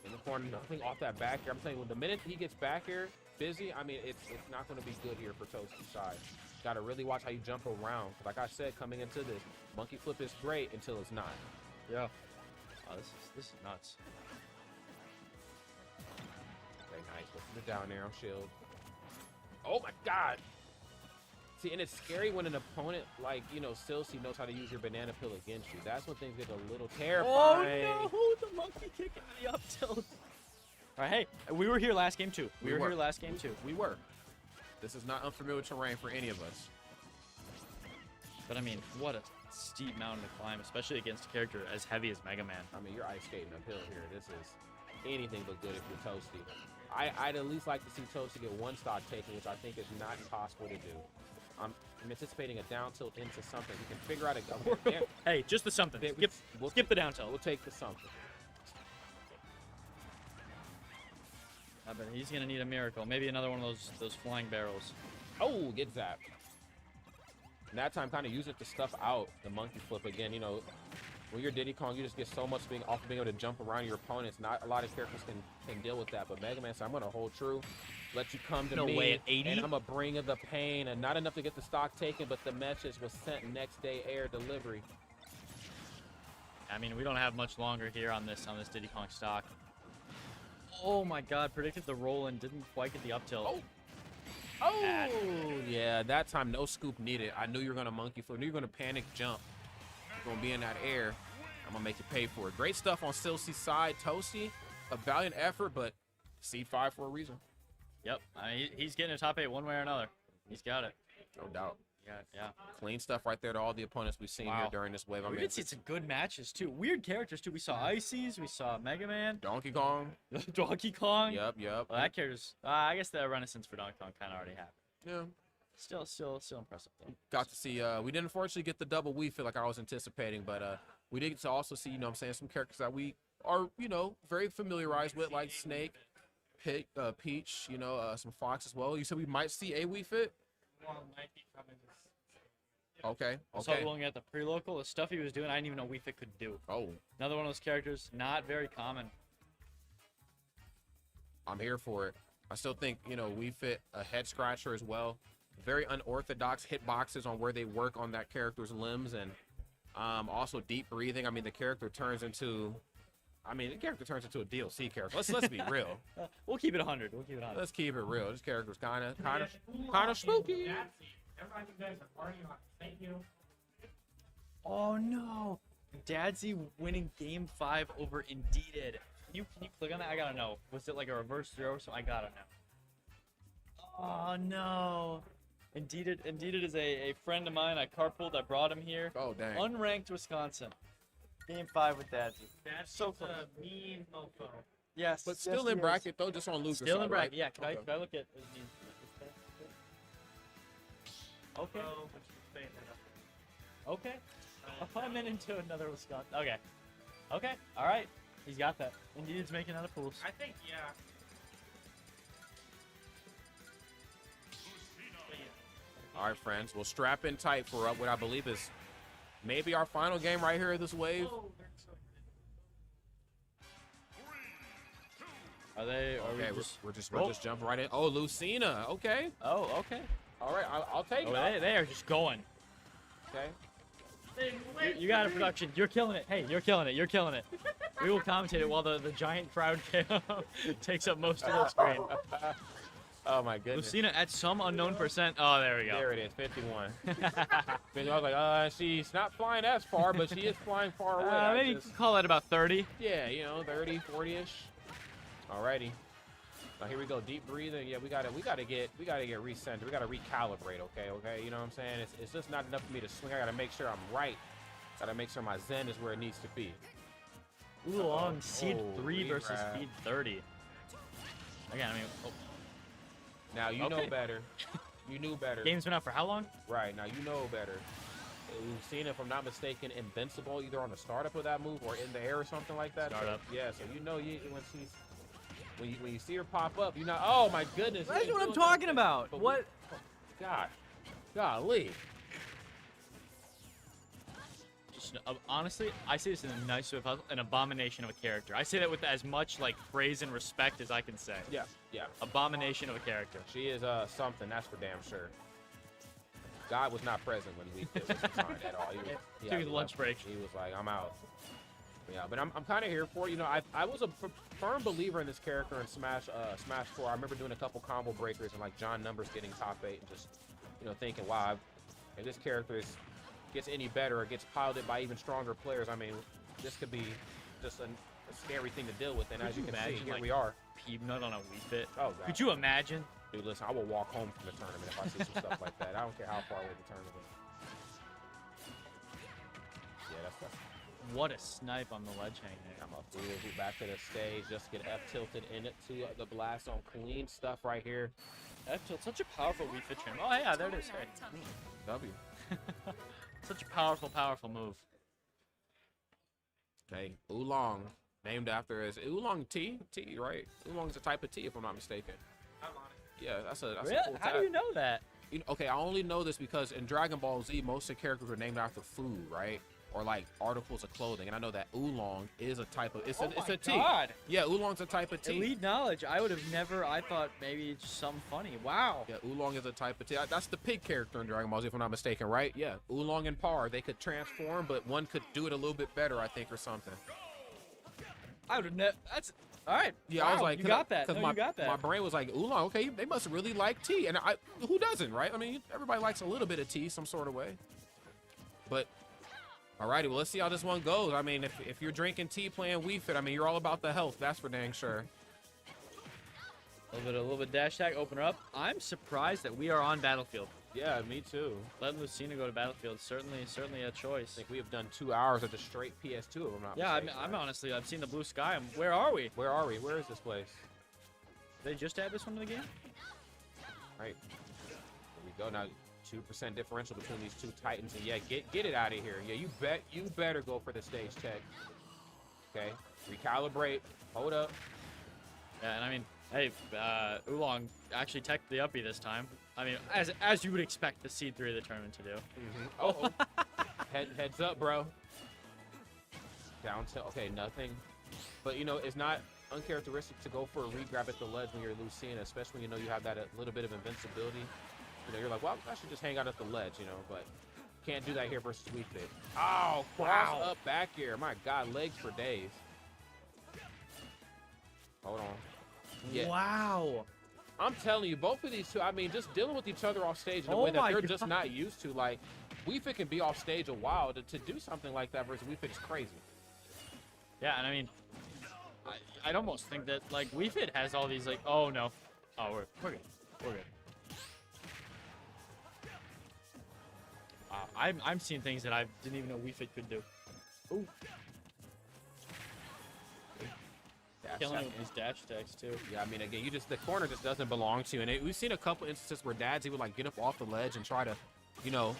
[SPEAKER 4] In the corner, nothing off that back here. I'm saying, when the minute he gets back here, busy, I mean, it's not going to be good here for Toasty's side. Got to really watch how you jump around. Like I said, coming into this, monkey flip is great until it's not.
[SPEAKER 5] Yeah. Oh, this is nuts.
[SPEAKER 4] Okay, nice. Put the down arrow shield. Oh my God. See, and it's scary when an opponent like, you know, Silsy knows how to use your banana peel against you. That's when things get a little terrifying.
[SPEAKER 5] Oh no, the monkey kick into the up tilt. All right, hey, we were here last game too. We were here last game too.
[SPEAKER 4] We were. This is not unfamiliar terrain for any of us.
[SPEAKER 5] But I mean, what a steep mountain to climb, especially against a character as heavy as Mega Man.
[SPEAKER 4] I mean, you're ice skating uphill here. This is anything but good if you're Toasty. I'd at least like to see Toasty get one stock taken, which I think is not impossible to do. I'm anticipating a down tilt into something. We can figure out a...
[SPEAKER 5] Hey, just the something. Skip the down tilt.
[SPEAKER 4] We'll take the something.
[SPEAKER 5] I bet he's gonna need a miracle. Maybe another one of those flying barrels.
[SPEAKER 4] Oh, get zapped. And that time, kind of use it to stuff out the monkey flip again. You know, when you're Diddy Kong, you just get so much off of being able to jump around your opponents. Not a lot of characters can deal with that. But Mega Man said, I'm gonna hold true, let you come to me,
[SPEAKER 5] no way at 80?
[SPEAKER 4] and I'm gonna bring the pain. And not enough to get the stock taken, but the message was sent next day air delivery.
[SPEAKER 5] I mean, we don't have much longer here on this Diddy Kong stock. Oh my God! Predicted the roll and didn't quite get the up tilt.
[SPEAKER 4] Oh, yeah, that time no scoop needed. I knew you were going to monkey flip. I knew you were going to panic jump. You're going to be in that air. I'm going to make you pay for it. Great stuff on Silsy's side. Toasty, a valiant effort, but C5 for a reason.
[SPEAKER 5] Yep. I mean, he's getting a top 8 one way or another. He's got it.
[SPEAKER 4] No doubt.
[SPEAKER 5] Yeah.
[SPEAKER 4] Clean stuff right there to all the opponents we've seen here
[SPEAKER 5] Wow.
[SPEAKER 4] during this wave. I
[SPEAKER 5] We
[SPEAKER 4] mean,
[SPEAKER 5] did see some good matches too. Weird characters too. We saw Ices, we saw Mega Man,
[SPEAKER 4] Donkey Kong.
[SPEAKER 5] Donkey Kong.
[SPEAKER 4] Yep.
[SPEAKER 5] Well, that character's. I guess the renaissance for Donkey Kong kind of already happened.
[SPEAKER 4] Yeah.
[SPEAKER 5] Still impressive though.
[SPEAKER 4] Got to see, we didn't unfortunately get the double Wii Fit like I was anticipating, but we did to also see, you know what I'm saying, some characters that we are, you know, very familiarized with, like Snake, Peach, you know, some Fox as well. You said we might see a Wii Fit? Okay.
[SPEAKER 5] I saw Ulong at the pre-local. The stuff he was doing, I didn't even know Wii Fit could do.
[SPEAKER 4] Oh,
[SPEAKER 5] Another one of those characters, not very common.
[SPEAKER 4] I'm here for it. I still think, you know, Wii Fit a head scratcher as well. Very unorthodox hitboxes on where they work on that character's limbs, and also deep breathing. I mean, the character turns into a DLC character. Let's be real.
[SPEAKER 5] We'll keep it 100.
[SPEAKER 4] Let's keep it real. This character's kind of spooky.
[SPEAKER 5] Oh no! Dadsy winning Game 5 over Indeeded. Can you click on that? I gotta know. Was it like a reverse zero? So I gotta know. Oh no! Indeeded is a friend of mine. I carpooled. I brought him here.
[SPEAKER 4] Oh dang.
[SPEAKER 5] Unranked Wisconsin. Game 5 with Dadsy.
[SPEAKER 1] That's
[SPEAKER 5] so close.
[SPEAKER 1] a mean mofo.
[SPEAKER 5] Yes.
[SPEAKER 4] But still
[SPEAKER 5] yes,
[SPEAKER 4] in
[SPEAKER 5] he
[SPEAKER 4] bracket
[SPEAKER 5] is.
[SPEAKER 4] though, just on loser
[SPEAKER 5] Still
[SPEAKER 4] side,
[SPEAKER 5] in bracket.
[SPEAKER 4] right?
[SPEAKER 5] Yeah. Can
[SPEAKER 4] Okay.
[SPEAKER 5] I look at? Okay. Okay. I'm into another Wisconsin. Okay. Okay. All right. He's got that. Indeed's making out of pools.
[SPEAKER 1] I think, yeah.
[SPEAKER 4] All right, friends. We'll strap in tight for what I believe is maybe our final game right here of this wave.
[SPEAKER 5] Are they? Are
[SPEAKER 4] Okay,
[SPEAKER 5] we just?
[SPEAKER 4] we're just jumping right in. Oh, Lucina. Okay.
[SPEAKER 5] Oh, okay.
[SPEAKER 4] All right, I'll take
[SPEAKER 5] Oh,
[SPEAKER 4] it.
[SPEAKER 5] they are just going.
[SPEAKER 4] Okay.
[SPEAKER 5] You got it, production. You're killing it. Hey, you're killing it. You're killing it. We will commentate it while the giant crowd takes up most of the screen.
[SPEAKER 4] Oh my goodness.
[SPEAKER 5] Lucina at some unknown percent. Oh, there we go.
[SPEAKER 4] There it is, 51. I was like, she's not flying as far, but she is flying far away.
[SPEAKER 5] Maybe you could call that about 30.
[SPEAKER 4] Yeah, you know, 30, 40-ish. Alrighty. Now here we go, deep breathing. Yeah, we gotta get recentered. We gotta recalibrate. Okay. You know what I'm saying? It's just not enough for me to swing. I gotta make sure I'm right. Gotta make sure my zen is where it needs to be.
[SPEAKER 5] Ulong seed 3
[SPEAKER 4] lead
[SPEAKER 5] versus
[SPEAKER 4] grab.
[SPEAKER 5] feed 30. Again, I mean,
[SPEAKER 4] Now you know
[SPEAKER 5] Okay.
[SPEAKER 4] better. You knew better.
[SPEAKER 5] game's been out for how long?
[SPEAKER 4] Right, now you know better. We've seen, if I'm not mistaken, Invincible either on the startup of that move or in the air or something like that.
[SPEAKER 5] Startup.
[SPEAKER 4] So, yeah, so you know when you see her pop up, you know, oh my goodness.
[SPEAKER 5] That's
[SPEAKER 4] you
[SPEAKER 5] what I'm
[SPEAKER 4] ain't doing
[SPEAKER 5] talking
[SPEAKER 4] nothing.
[SPEAKER 5] about.
[SPEAKER 4] But
[SPEAKER 5] What?
[SPEAKER 4] God. Golly.
[SPEAKER 5] Just, honestly, I say this in a nice way of an abomination of a character. I say that with as much like praise and respect as I can say.
[SPEAKER 4] Yeah.
[SPEAKER 5] Abomination of a character.
[SPEAKER 4] She is something, that's for damn sure. God was not present when we did this time at all. He
[SPEAKER 5] Took his lunch break.
[SPEAKER 4] He was like, I'm out. Yeah, but I'm kind of here for it. You know, I was a firm believer in this character in Smash 4. I remember doing a couple combo breakers and like John Numbers getting top 8 and just, you know, thinking, wow, if this character gets any better or gets piloted by even stronger players, I mean, this could be just a scary thing to deal with. And as you can see, here we are.
[SPEAKER 5] Peanut on a Wii Fit.
[SPEAKER 4] Oh, God.
[SPEAKER 5] Could you imagine?
[SPEAKER 4] Dude, listen, I will walk home from the tournament if I see some stuff like that. I don't care how far away the tournament is. Yeah, that's
[SPEAKER 5] What a snipe on the ledge hang there.
[SPEAKER 4] I'm up. We will be back to the stage. Just get F tilted in it to the blast on clean stuff right here.
[SPEAKER 5] That's such a powerful Wii Fit trim. Oh yeah, there it is. Hey.
[SPEAKER 4] W.
[SPEAKER 5] Such a powerful move.
[SPEAKER 4] Okay, Ulong, named after is Ulong T, right? Ulong is a type of tea, if I'm not mistaken.
[SPEAKER 1] I'm on it.
[SPEAKER 4] Yeah, that's a
[SPEAKER 5] Really?
[SPEAKER 4] cool
[SPEAKER 5] How
[SPEAKER 4] tag.
[SPEAKER 5] do you know that?
[SPEAKER 4] Okay, I only know this because in Dragon Ball Z, most of the characters are named after food, right? Or like articles of clothing, and I know that Ulong is a type of it's a tea.
[SPEAKER 5] God.
[SPEAKER 4] Yeah, Oolong's a type of tea.
[SPEAKER 5] Elite knowledge. I would have never. I thought maybe it's something funny. Wow.
[SPEAKER 4] Yeah, Ulong is a type of tea. That's the pig character in Dragon Ball Z, if I'm not mistaken, right? Yeah, Ulong and Par, they could transform, but one could do it a little bit better, I think, or something.
[SPEAKER 5] I would have never. That's all right.
[SPEAKER 4] Yeah,
[SPEAKER 5] wow,
[SPEAKER 4] I was like,
[SPEAKER 5] you got that. No,
[SPEAKER 4] my,
[SPEAKER 5] you got that.
[SPEAKER 4] my brain was like, Ulong, okay, they must really like tea, and who doesn't, right? I mean, everybody likes a little bit of tea, some sort of way. But alrighty, well, let's see how this one goes. I mean, if you're drinking tea playing Wii Fit, I mean, you're all about the health. That's for dang sure.
[SPEAKER 5] A little bit dash tag, open her up. I'm surprised that we are on Battlefield.
[SPEAKER 4] Yeah, me too.
[SPEAKER 5] Letting Lucina go to Battlefield, certainly a choice.
[SPEAKER 4] I think we have done 2 hours of the straight PS2, if I'm not
[SPEAKER 5] Yeah,
[SPEAKER 4] mistaken.
[SPEAKER 5] I'm honestly, I've seen the blue sky. Where are we?
[SPEAKER 4] Where are we? Where is this place?
[SPEAKER 5] They just add this one to the game?
[SPEAKER 4] Right. Here we go. Now, 2% differential between these two Titans. And yeah, get it out of here. Yeah, you better go for the stage check. Okay. Recalibrate. Hold up.
[SPEAKER 5] Yeah, and I mean, hey, Ulong actually teched the uppie this time. I mean, as you would expect the seed 3 of the tournament to do.
[SPEAKER 4] Oh. Heads up, bro. Down tilt. Okay, nothing. But, you know, it's not uncharacteristic to go for a regrab at the ledge when you're Lucina, especially when you know you have that a little bit of invincibility. You know, you're like, well, I should just hang out at the ledge, you know, but can't do that here versus Wii Fit. Oh, cross up back here. My God, legs for days. Hold on. Yeah.
[SPEAKER 5] Wow.
[SPEAKER 4] I'm telling you, both of these two, I mean, just dealing with each other off stage in a
[SPEAKER 5] Oh
[SPEAKER 4] way that
[SPEAKER 5] my
[SPEAKER 4] they're
[SPEAKER 5] God.
[SPEAKER 4] just not used to. Like, Wii Fit can be off stage a while. To do something like that versus Wii Fit is crazy.
[SPEAKER 5] Yeah, and I mean, I'd almost think that, like, Wii Fit has all these, like, oh, no. Oh, we're good. We're good. I'm seeing things that I didn't even know Wii Fit could do. Ooh.
[SPEAKER 4] Dash
[SPEAKER 5] Killing
[SPEAKER 4] tag.
[SPEAKER 5] it with these dash attacks, too.
[SPEAKER 4] Yeah, I mean, again, the corner just doesn't belong to you. And we've seen a couple instances where Dadsy would, like, get up off the ledge and try to, you know,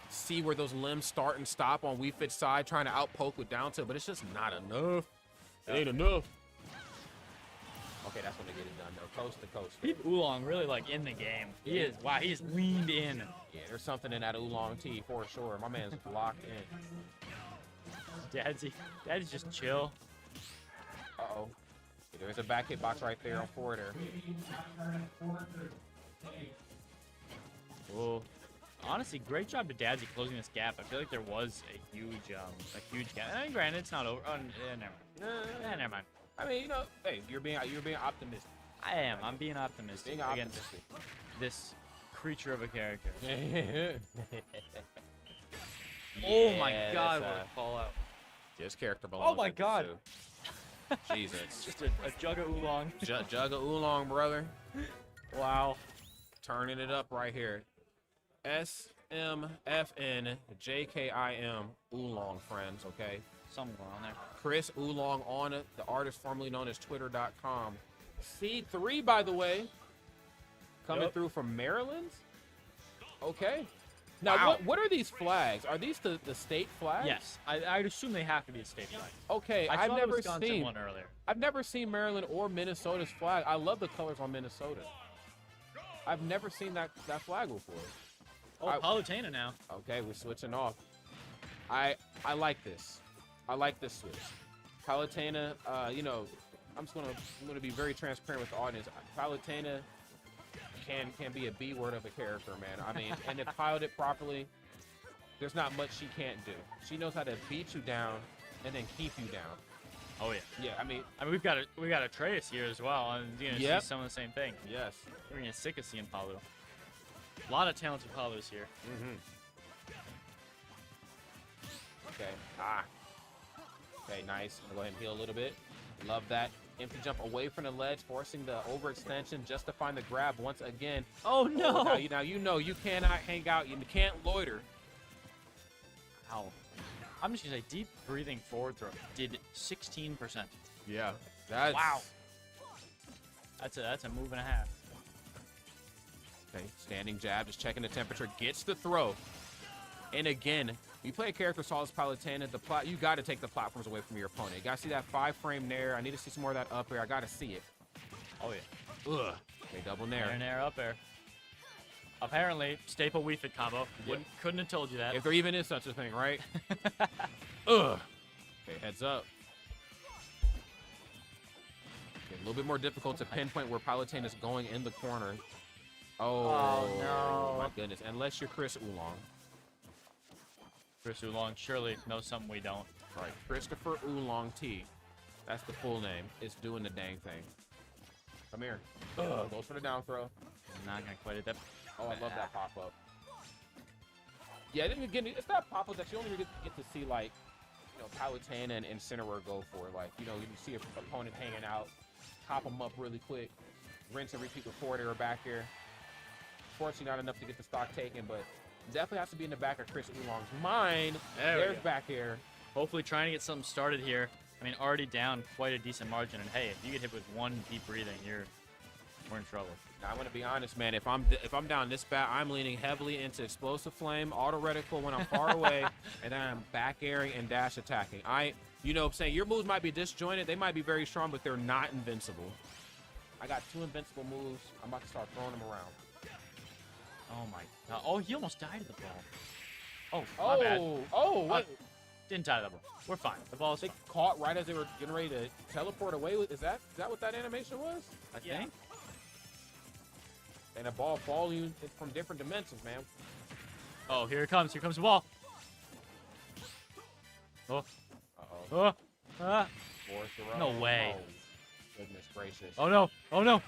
[SPEAKER 4] see where those limbs start and stop on Wii Fit's side, trying to outpoke with down tilt, but it's just not enough. It ain't enough. Okay, that's when they get it done, though. Coast to coast.
[SPEAKER 5] Keep Ulong really, like, in the game. He is, wow, he's leaned in.
[SPEAKER 4] Yeah, there's something in that Ulong T for sure. My man's locked in.
[SPEAKER 5] Daddy's just chill.
[SPEAKER 4] Uh-oh. There's a back hitbox right there on forwarder.
[SPEAKER 5] Whoa. Honestly, great job to Dadsy closing this gap. I feel like there was a huge gap. And granted, it's not over. Oh, never mind.
[SPEAKER 4] I mean, you know, hey, you're being optimistic.
[SPEAKER 5] I am. I'm being optimistic
[SPEAKER 4] Being
[SPEAKER 5] against
[SPEAKER 4] optimistic.
[SPEAKER 5] this creature of a character.
[SPEAKER 4] Yeah,
[SPEAKER 5] Oh my
[SPEAKER 4] that's
[SPEAKER 5] God! What a call out.
[SPEAKER 4] This character belongs.
[SPEAKER 5] Oh my
[SPEAKER 4] with
[SPEAKER 5] God.
[SPEAKER 4] this too. Jesus.
[SPEAKER 5] Just a jug of Ulong.
[SPEAKER 4] Jug of Ulong, brother.
[SPEAKER 5] Wow.
[SPEAKER 4] Turning it up right here. SMFNJKIM Ulong, friends, okay?
[SPEAKER 5] Somewhere on there.
[SPEAKER 4] Chris Ulong on it, the artist formerly known as Twitter.com. C3, by the way, coming
[SPEAKER 5] Yep.
[SPEAKER 4] through from Maryland. Okay. Now,
[SPEAKER 5] Wow.
[SPEAKER 4] what are these flags? Are these the state flags?
[SPEAKER 5] Yes, I'd assume they have to be a state flag.
[SPEAKER 4] Okay,
[SPEAKER 5] I
[SPEAKER 4] I've
[SPEAKER 5] saw the
[SPEAKER 4] never
[SPEAKER 5] Wisconsin
[SPEAKER 4] seen
[SPEAKER 5] one earlier.
[SPEAKER 4] I've never seen Maryland or Minnesota's flag. I love the colors on Minnesota. I've never seen that flag before.
[SPEAKER 5] Oh, Palutena now.
[SPEAKER 4] Okay, we're switching off. I like this. I like this switch. Palutena, you know, I'm gonna be very transparent with the audience. Palutena can be a B word of a character, man. I mean, and if piloted properly, there's not much she can't do. She knows how to beat you down and then keep you down.
[SPEAKER 5] Oh yeah.
[SPEAKER 4] Yeah, I mean,
[SPEAKER 5] we've got Atraus here as well, and you know,
[SPEAKER 4] Yep.
[SPEAKER 5] see some of the same thing.
[SPEAKER 4] yes.
[SPEAKER 5] We're gonna get sick of seeing Palu. A lot of talented Palus here.
[SPEAKER 4] Mm-hmm. Okay. Okay, nice. I'm gonna go ahead and heal a little bit. Love that. Empty jump away from the ledge, forcing the overextension just to find the grab once again.
[SPEAKER 5] Oh no!
[SPEAKER 4] Oh, now you know you cannot hang out. You can't loiter.
[SPEAKER 5] Ow. I'm just gonna say, deep breathing forward throw did 16%.
[SPEAKER 4] Yeah. That's
[SPEAKER 5] Wow. That's a move and a half.
[SPEAKER 4] Okay, standing jab, just checking the temperature, gets the throw. And again, you play a character Saul's Palutena, you got to take the platforms away from your opponent. You got to see that 5-frame nair. I need to see some more of that up air. I got to see it.
[SPEAKER 5] Oh yeah.
[SPEAKER 4] Ugh. Okay, double nair.
[SPEAKER 5] Nair, up air. Apparently, staple Wii Fit combo. Couldn't have told you that.
[SPEAKER 4] If there even is such a thing, right? Ugh. Okay, heads up. Okay, a little bit more difficult to pinpoint where Palutena is going in the corner. Oh,
[SPEAKER 5] no.
[SPEAKER 4] My goodness. Unless you're Chris Ulong.
[SPEAKER 5] Chris Ulong surely knows something we don't.
[SPEAKER 4] Right, Christopher Ulong T. That's the full name. It's doing the dang thing. Come here. Goes for the down throw.
[SPEAKER 5] Not gonna quite hit that.
[SPEAKER 4] Oh, I love that pop-up. Yeah, then again, it's that pop-up that you only really get to see, like, you know, Palutena and Incineroar go for. Like, you know, you see an opponent hanging out, pop them up really quick. rinse and repeat with forward air back here. Fortunately, not enough to get the stock taken, but definitely has to be in the back of Chris Ulong's mind. There's back air.
[SPEAKER 5] Hopefully trying to get something started here. I mean, already down quite a decent margin. And hey, if you get hit with one deep breathing, we're in trouble.
[SPEAKER 4] Now, I'm gonna be honest, man. If I'm down this bad, I'm leaning heavily into explosive flame, auto reticle when I'm far away, and then I'm back airing and dash attacking. You know, saying your moves might be disjointed, they might be very strong, but they're not invincible. I got 2 invincible moves. I'm about to start throwing them around.
[SPEAKER 5] Oh my god. Oh, he almost died to the ball. Oh, my bad.
[SPEAKER 4] What?
[SPEAKER 5] Didn't die to the ball. We're fine. The ball's
[SPEAKER 4] They
[SPEAKER 5] fine.
[SPEAKER 4] caught right as they were getting ready to teleport away. Is that what that animation was?
[SPEAKER 5] I think.
[SPEAKER 4] And a ball falling from different dimensions, man.
[SPEAKER 5] Oh, here it comes. Here comes the ball. Oh.
[SPEAKER 4] Uh-oh.
[SPEAKER 5] Ah.
[SPEAKER 4] Fourth row.
[SPEAKER 5] No way.
[SPEAKER 4] Oh, goodness gracious.
[SPEAKER 5] Oh no. Oh no.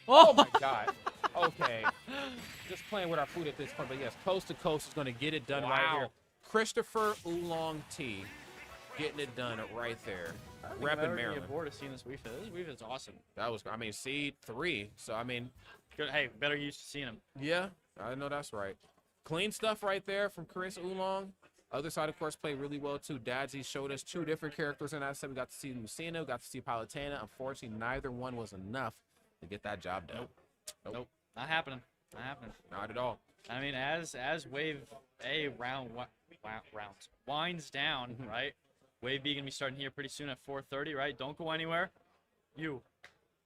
[SPEAKER 4] Oh my god. Okay. Just playing with our food at this point, but yes, coast to coast is going to get it done right here. Christopher Ulong T getting it done right there. Repping Maryland.
[SPEAKER 5] Bored of seeing this Wii Fit. This Wii Fit's awesome.
[SPEAKER 4] That was, I mean, seed 3. So, I mean.
[SPEAKER 5] Good. Hey, better used to seeing him.
[SPEAKER 4] Yeah, I know that's right. Clean stuff right there from Chris Ulong. Other side, of course, played really well, too. Dadsy showed us 2 different characters in that set. We got to see Lucina, got to see Palutena. Unfortunately, neither one was enough to get that job done.
[SPEAKER 5] Nope. Not happening. Not happening.
[SPEAKER 4] Not at all.
[SPEAKER 5] I mean, as Wave A rounds winds down, right? Wave B gonna be starting here pretty soon at 4:30, right? Don't go anywhere. You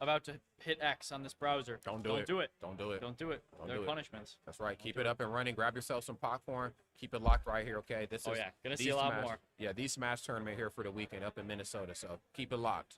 [SPEAKER 5] about to hit X on this browser.
[SPEAKER 4] Don't do it.
[SPEAKER 5] Do it.
[SPEAKER 4] Don't do it.
[SPEAKER 5] Don't do it. There are punishments.
[SPEAKER 4] That's right. Keep it up and running. Grab yourself some popcorn. Keep it locked right here, okay? This is
[SPEAKER 5] Gonna
[SPEAKER 4] the
[SPEAKER 5] see a lot
[SPEAKER 4] Smash,
[SPEAKER 5] more.
[SPEAKER 4] Yeah, the Smash tournament here for the weekend up in Minnesota. So keep it locked.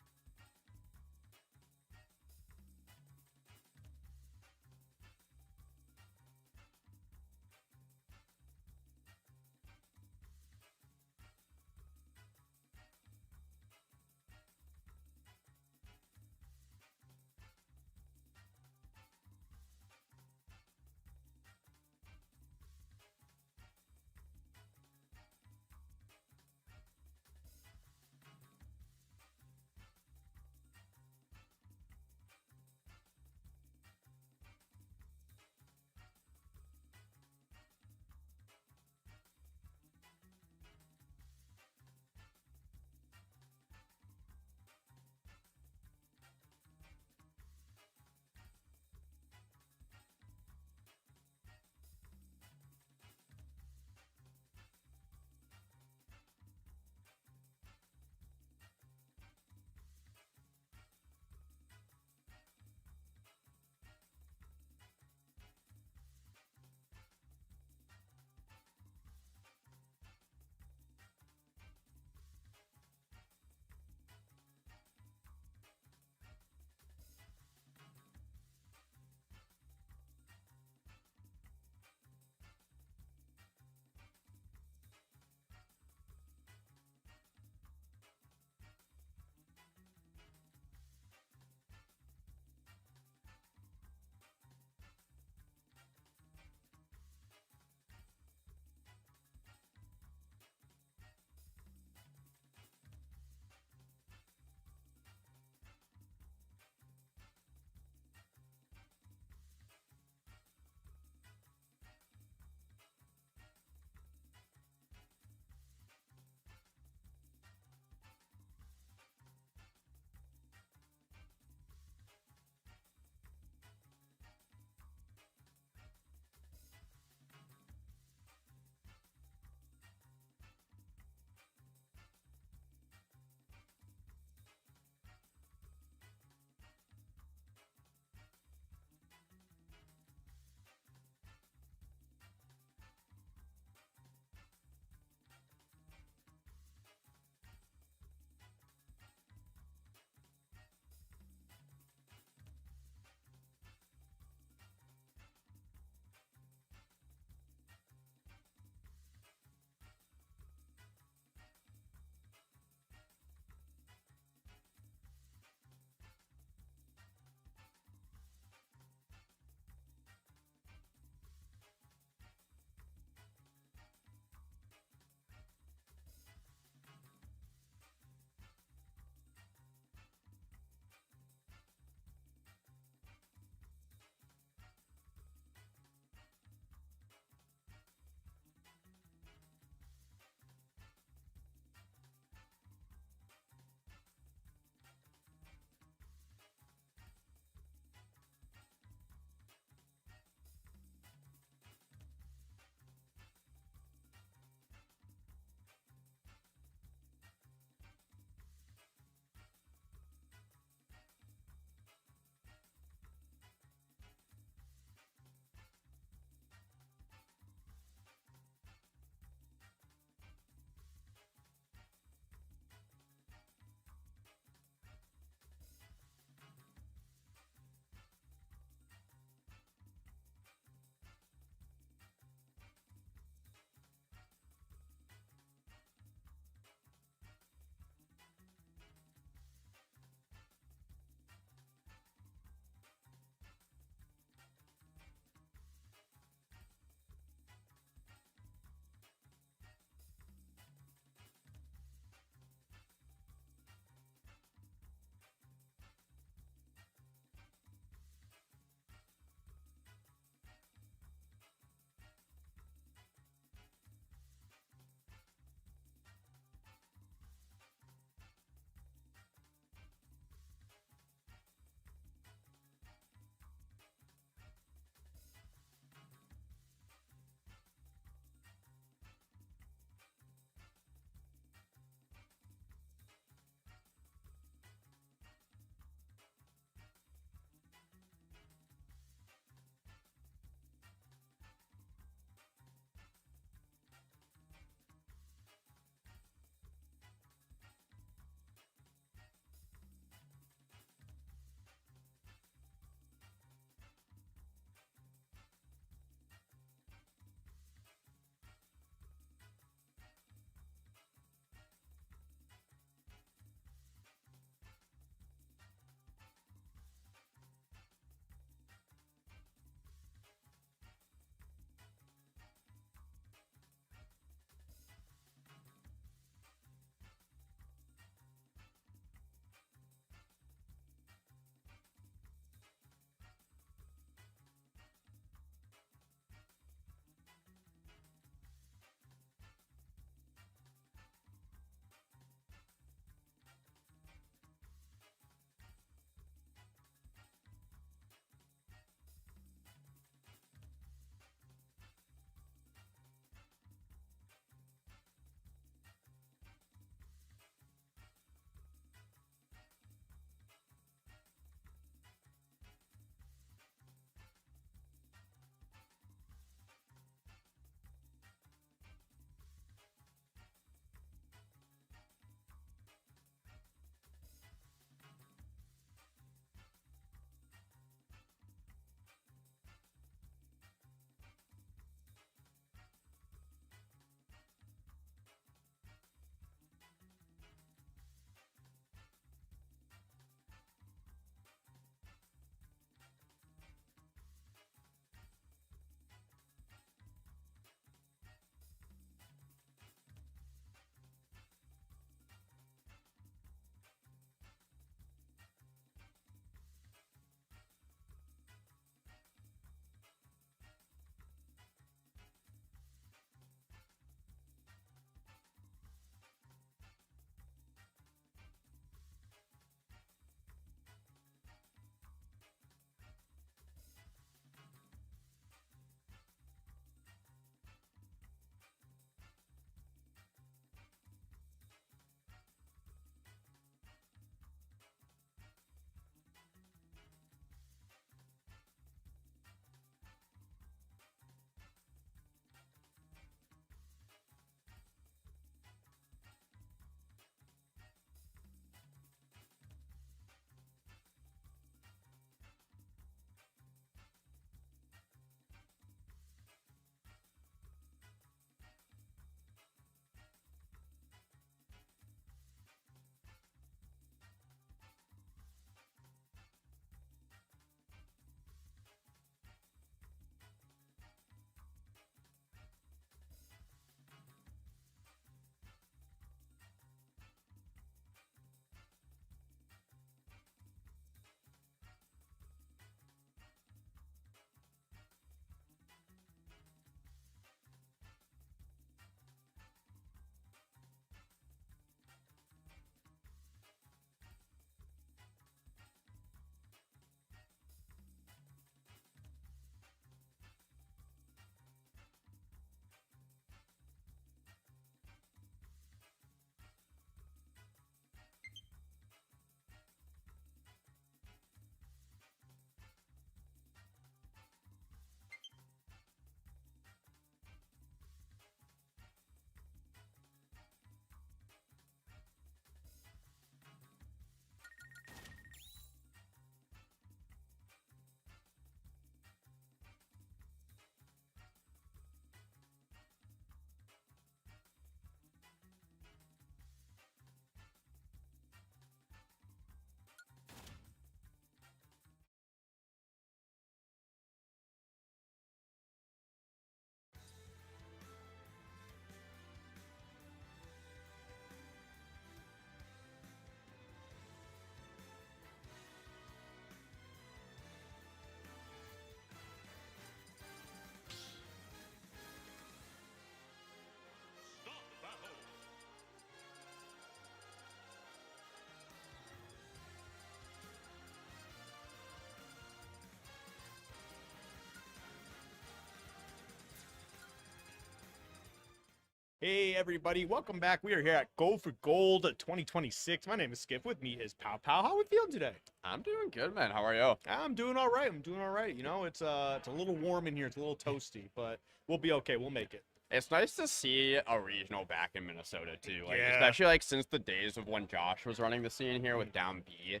[SPEAKER 6] Hey everybody, welcome back. We are here at Go for Gold 2026. My name is Skip. With me is Pow Pow. How are we feeling today?
[SPEAKER 7] I'm doing good, man. How are you?
[SPEAKER 6] I'm doing all right. You know, it's a little warm in here. It's a little toasty, but we'll be okay. We'll make it.
[SPEAKER 7] It's nice to see a regional back in Minnesota too. Like,
[SPEAKER 6] Yeah.
[SPEAKER 7] especially like since the days of when Josh was running the scene here with Down B.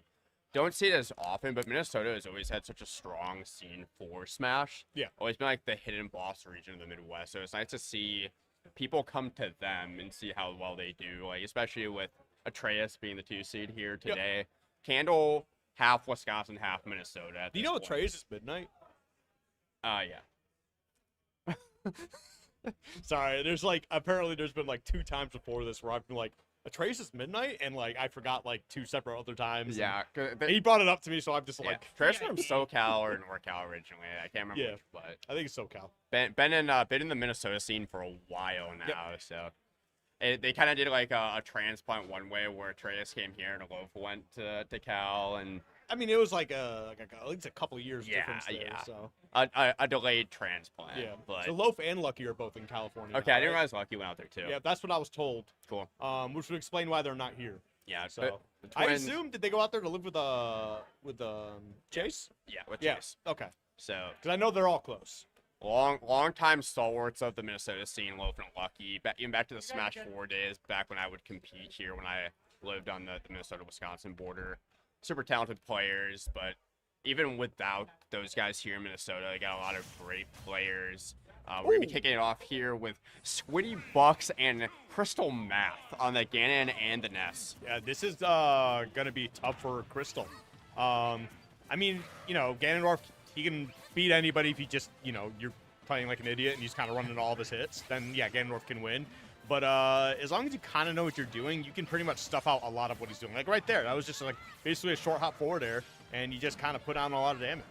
[SPEAKER 7] Don't see it as often, but Minnesota has always had such a strong scene for Smash.
[SPEAKER 6] Yeah.
[SPEAKER 7] Always been like the hidden boss region of the Midwest. So it's nice to see people come to them and see how well they do. Like, especially with Atraus being the 2 seed here today. Candle, half Wisconsin, half Minnesota.
[SPEAKER 6] Do you know what Trey's is midnight?
[SPEAKER 7] Yeah.
[SPEAKER 6] Sorry, apparently there's been like 2 times before this where I've been like, a Trace is midnight, and like I forgot like 2 separate other times.
[SPEAKER 7] Yeah.
[SPEAKER 6] And he brought it up to me, so I'm just like,
[SPEAKER 7] Trace from SoCal or NorCal originally. I can't remember
[SPEAKER 6] Yeah.
[SPEAKER 7] which, but
[SPEAKER 6] I think it's SoCal.
[SPEAKER 7] been in the Minnesota scene for a while now. So they kind of did like a transplant one way where Trace came here and Alofa went to Cal, and
[SPEAKER 6] I mean, it was like at least a couple years difference there.
[SPEAKER 7] yeah.
[SPEAKER 6] So
[SPEAKER 7] a delayed transplant.
[SPEAKER 6] yeah,
[SPEAKER 7] But
[SPEAKER 6] so Loaf and Lucky are both in California.
[SPEAKER 7] okay,
[SPEAKER 6] now,
[SPEAKER 7] I didn't
[SPEAKER 6] right?
[SPEAKER 7] realize Lucky went out there too.
[SPEAKER 6] Yeah, that's what I was told.
[SPEAKER 7] Cool.
[SPEAKER 6] Which would explain why they're not here.
[SPEAKER 7] Yeah.
[SPEAKER 6] So
[SPEAKER 7] the
[SPEAKER 6] I
[SPEAKER 7] twins-
[SPEAKER 6] assume, did they go out there to live with Chase?
[SPEAKER 7] Yeah, with
[SPEAKER 6] Yeah.
[SPEAKER 7] Chase.
[SPEAKER 6] Okay.
[SPEAKER 7] So
[SPEAKER 6] Because I know they're all close.
[SPEAKER 7] long time stalwarts of the Minnesota scene, Loaf and Lucky, even back to the Smash 4 days, back when I would compete here when I lived on the Minnesota-Wisconsin border. Super talented players, but even without those guys here in Minnesota, they got a lot of great players. We're going to be kicking it off here with Squiddy Bucks and Crystal Math on the Ganon and the Ness.
[SPEAKER 6] Yeah, this is gonna be tough for Crystal. I mean, you know, Ganondorf, he can beat anybody if he just, you know, you're playing like an idiot and he's kind of running all of his hits. Then yeah, Ganondorf can win. But as long as you kind of know what you're doing, you can pretty much stuff out a lot of what he's doing. Like right there, that was just like basically a short hop forward air, and you just kind of put on a lot of damage.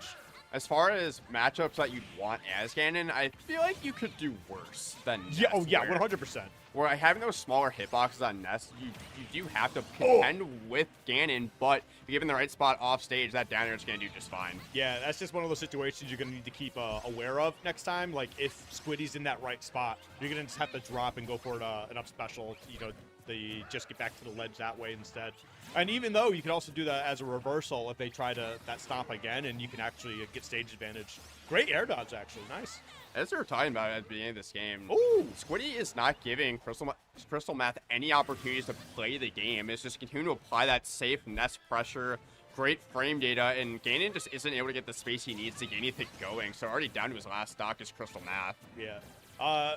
[SPEAKER 7] As far as matchups that you'd want as Ganon, I feel like you could do worse than Ness.
[SPEAKER 6] Yeah, oh yeah,
[SPEAKER 7] where-
[SPEAKER 6] 100%.
[SPEAKER 7] Where having those smaller hitboxes on Ness, you do have to contend with Ganon, but given the right spot off stage, that down air is going to do just fine.
[SPEAKER 6] Yeah, that's just one of those situations you're going to need to keep aware of next time. Like, if Squiddy's in that right spot, you're going to just have to drop and go for an up special, you know, just get back to the ledge that way instead. And even though you can also do that as a reversal if they try that stomp again, and you can actually get stage advantage. Great air dodge, actually. Nice.
[SPEAKER 7] As we were talking about at the beginning of this game,
[SPEAKER 6] Ooh.
[SPEAKER 7] Squiddy is not giving Crystal Math any opportunities to play the game. It's just continuing to apply that safe Ness pressure, great frame data, and Ganon just isn't able to get the space he needs to get anything going. So already down to his last stock is Crystal Math.
[SPEAKER 6] Yeah.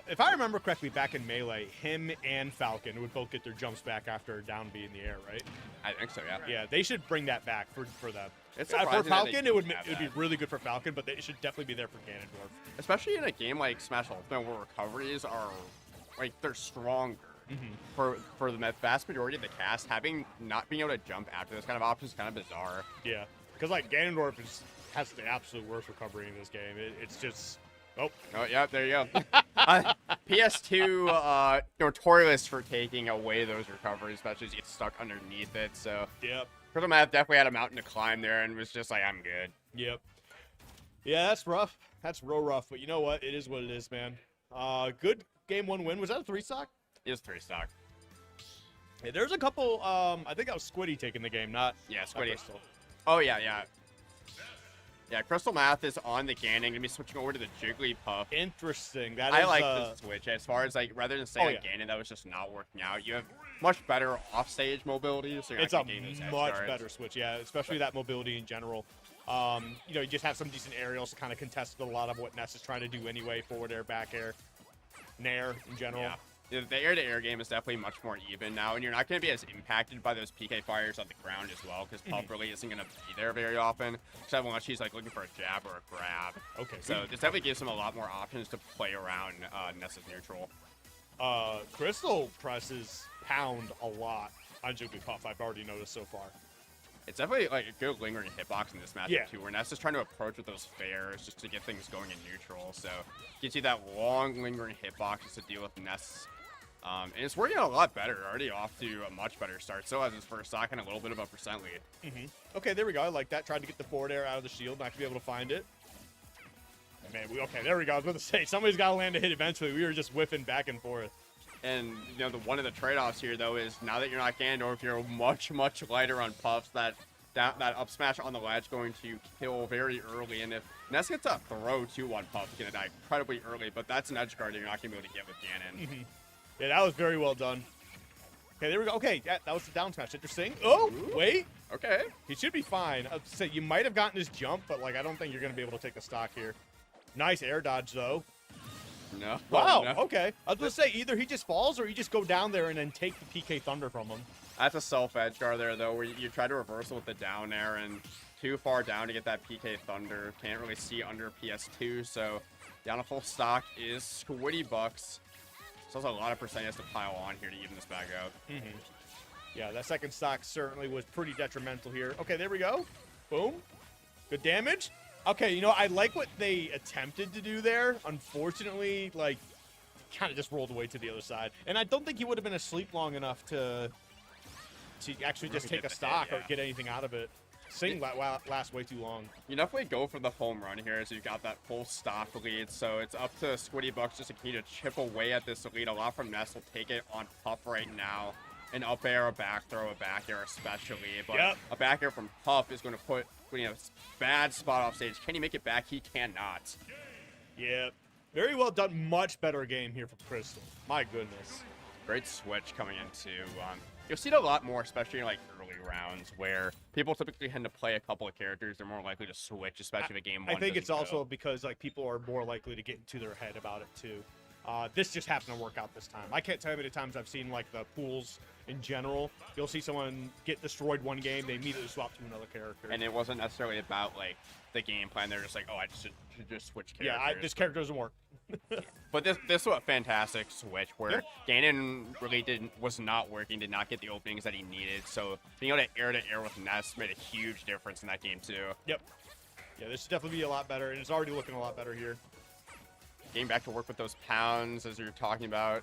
[SPEAKER 6] If I remember correctly, back in Melee, him and Falcon would both get their jumps back after down B in the air, right?
[SPEAKER 7] I think so, yeah.
[SPEAKER 6] Yeah, they should bring that back for them.
[SPEAKER 7] It's
[SPEAKER 6] For
[SPEAKER 7] surprising that they
[SPEAKER 6] Falcon, it would
[SPEAKER 7] don't have
[SPEAKER 6] be
[SPEAKER 7] that.
[SPEAKER 6] really good for Falcon, but it should definitely be there for Ganondorf.
[SPEAKER 7] Especially in a game like Smash Ultimate where recoveries are, like, they're stronger. For the vast majority of the cast, not being able to jump after this kind of option is kind of bizarre.
[SPEAKER 6] Yeah, because like Ganondorf has the absolute worst recovery in this game. It's just,
[SPEAKER 7] Oh, yeah, there you go. PS2 notorious for taking away those recoveries, especially as you get stuck underneath it. So
[SPEAKER 6] yep,
[SPEAKER 7] Crystal Math definitely had a mountain to climb there and was just like, I'm good.
[SPEAKER 6] yep. Yeah, that's rough. That's real rough. But you know what? It is what it is, man. Good game 1 win. Was that a 3-stock?
[SPEAKER 7] It was 3-stock.
[SPEAKER 6] Yeah, there's a couple. I think that was Squiddy taking the game, not
[SPEAKER 7] Yeah,
[SPEAKER 6] not
[SPEAKER 7] Squiddy.
[SPEAKER 6] Crystal.
[SPEAKER 7] Oh, yeah. Yeah, Crystal Math is on the Ganon, going to be switching over to the Jigglypuff.
[SPEAKER 6] Interesting. That is.
[SPEAKER 7] I like the switch. As far as, like, rather than saying
[SPEAKER 6] Oh, yeah.
[SPEAKER 7] Ganon, that was just not working out. You have much better offstage mobility, so you're
[SPEAKER 6] It's
[SPEAKER 7] not
[SPEAKER 6] a
[SPEAKER 7] gonna gain those edge
[SPEAKER 6] much
[SPEAKER 7] guards.
[SPEAKER 6] better switch, yeah, especially that mobility in general. You know, you just have some decent aerials to kind of contest a lot of what Ness is trying to do anyway, forward air, back air, nair in general.
[SPEAKER 7] Yeah. The air-to-air game is definitely much more even now, and you're not going to be as impacted by those PK fires on the ground as well, because Puff really isn't going to be there very often, except unless she's like looking for a jab or a grab.
[SPEAKER 6] Okay,
[SPEAKER 7] So
[SPEAKER 6] good.
[SPEAKER 7] this definitely gives him a lot more options to play around Ness's neutral.
[SPEAKER 6] Crystal presses pound a lot on Jigglypuff, I've already noticed so far.
[SPEAKER 7] It's definitely like a good lingering hitbox in this matchup
[SPEAKER 6] Yeah.
[SPEAKER 7] too, where Ness is trying to approach with those fares just to get things going in neutral. So gets you that long lingering hitbox just to deal with Ness. And it's working out a lot better, already off to a much better start. So as his first stock and a little bit of a percent lead.
[SPEAKER 6] Okay, there we go. I like that. Tried to get the forward air out of the shield, not to be able to find it. Man, okay, there we go. I was about to say, somebody's got to land a hit eventually. We were just whiffing back and forth.
[SPEAKER 7] And one of the trade-offs here though is now that you're not Ganondorf, you're much lighter on puffs. That up smash on the ledge going to kill very early, and if Ness gets a throw too on puff, he's gonna die incredibly early. But that's an edge guard that you're not gonna be able to get with Ganon.
[SPEAKER 6] Yeah, that was very well done. Okay, there we go. Okay, that was the down smash. Interesting. Oh, wait.
[SPEAKER 7] Okay.
[SPEAKER 6] He should be fine. So you might have gotten his jump, but like I don't think you're gonna be able to take the stock here. Nice air dodge though.
[SPEAKER 7] No.
[SPEAKER 6] Wow.
[SPEAKER 7] No.
[SPEAKER 6] Okay. I was gonna say either he just falls or you just go down there and then take the PK Thunder from him.
[SPEAKER 7] That's a self edge guard there though, where you try to reversal with the down air and too far down to get that PK Thunder. Can't really see under PS2, so down a full stock is Squiddy Bucks. So there's a lot of percent he has to pile on here to even this back out.
[SPEAKER 6] Yeah, that second stock certainly was pretty detrimental here. Okay, there we go. Boom. Good damage. Okay, I like what they attempted to do there. Unfortunately, like, kind of just rolled away to the other side. And I don't think he would have been asleep long enough to actually just take a stock or get anything out of it. Sing lasts way too long.
[SPEAKER 7] You definitely go for the home run here as you've got that full stock lead. So it's up to Squiddy Bucks just to continue to chip away at this lead. A lot from Ness will take it on Puff right now. An up air, a back throw, a back air especially. But a back air from Puff is going to put bad spot off stage. Can he make it back? He cannot.
[SPEAKER 6] Yeah. Very well done. Much better game here from Crystal. My goodness.
[SPEAKER 7] Great switch coming into. You'll see it a lot more, especially in like early rounds where people typically tend to play a couple of characters. They're more likely to switch, especially if a game one
[SPEAKER 6] I think it's
[SPEAKER 7] doesn't
[SPEAKER 6] also
[SPEAKER 7] go.
[SPEAKER 6] because like people are more likely to get into their head about it too. This just happened to work out this time. I can't tell you how many times I've seen like the pools in general. You'll see someone get destroyed one game, they immediately swap to another character.
[SPEAKER 7] And it wasn't necessarily about like the game plan. They're just like, oh, I should just switch characters.
[SPEAKER 6] Yeah, this character doesn't work.
[SPEAKER 7] But this was a fantastic switch where Ganon really was not working, did not get the openings that he needed. So being able to air with Ness made a huge difference in that game too.
[SPEAKER 6] Yep. Yeah, this should definitely be a lot better, and it's already looking a lot better here.
[SPEAKER 7] Getting back to work with those pounds as you're talking about.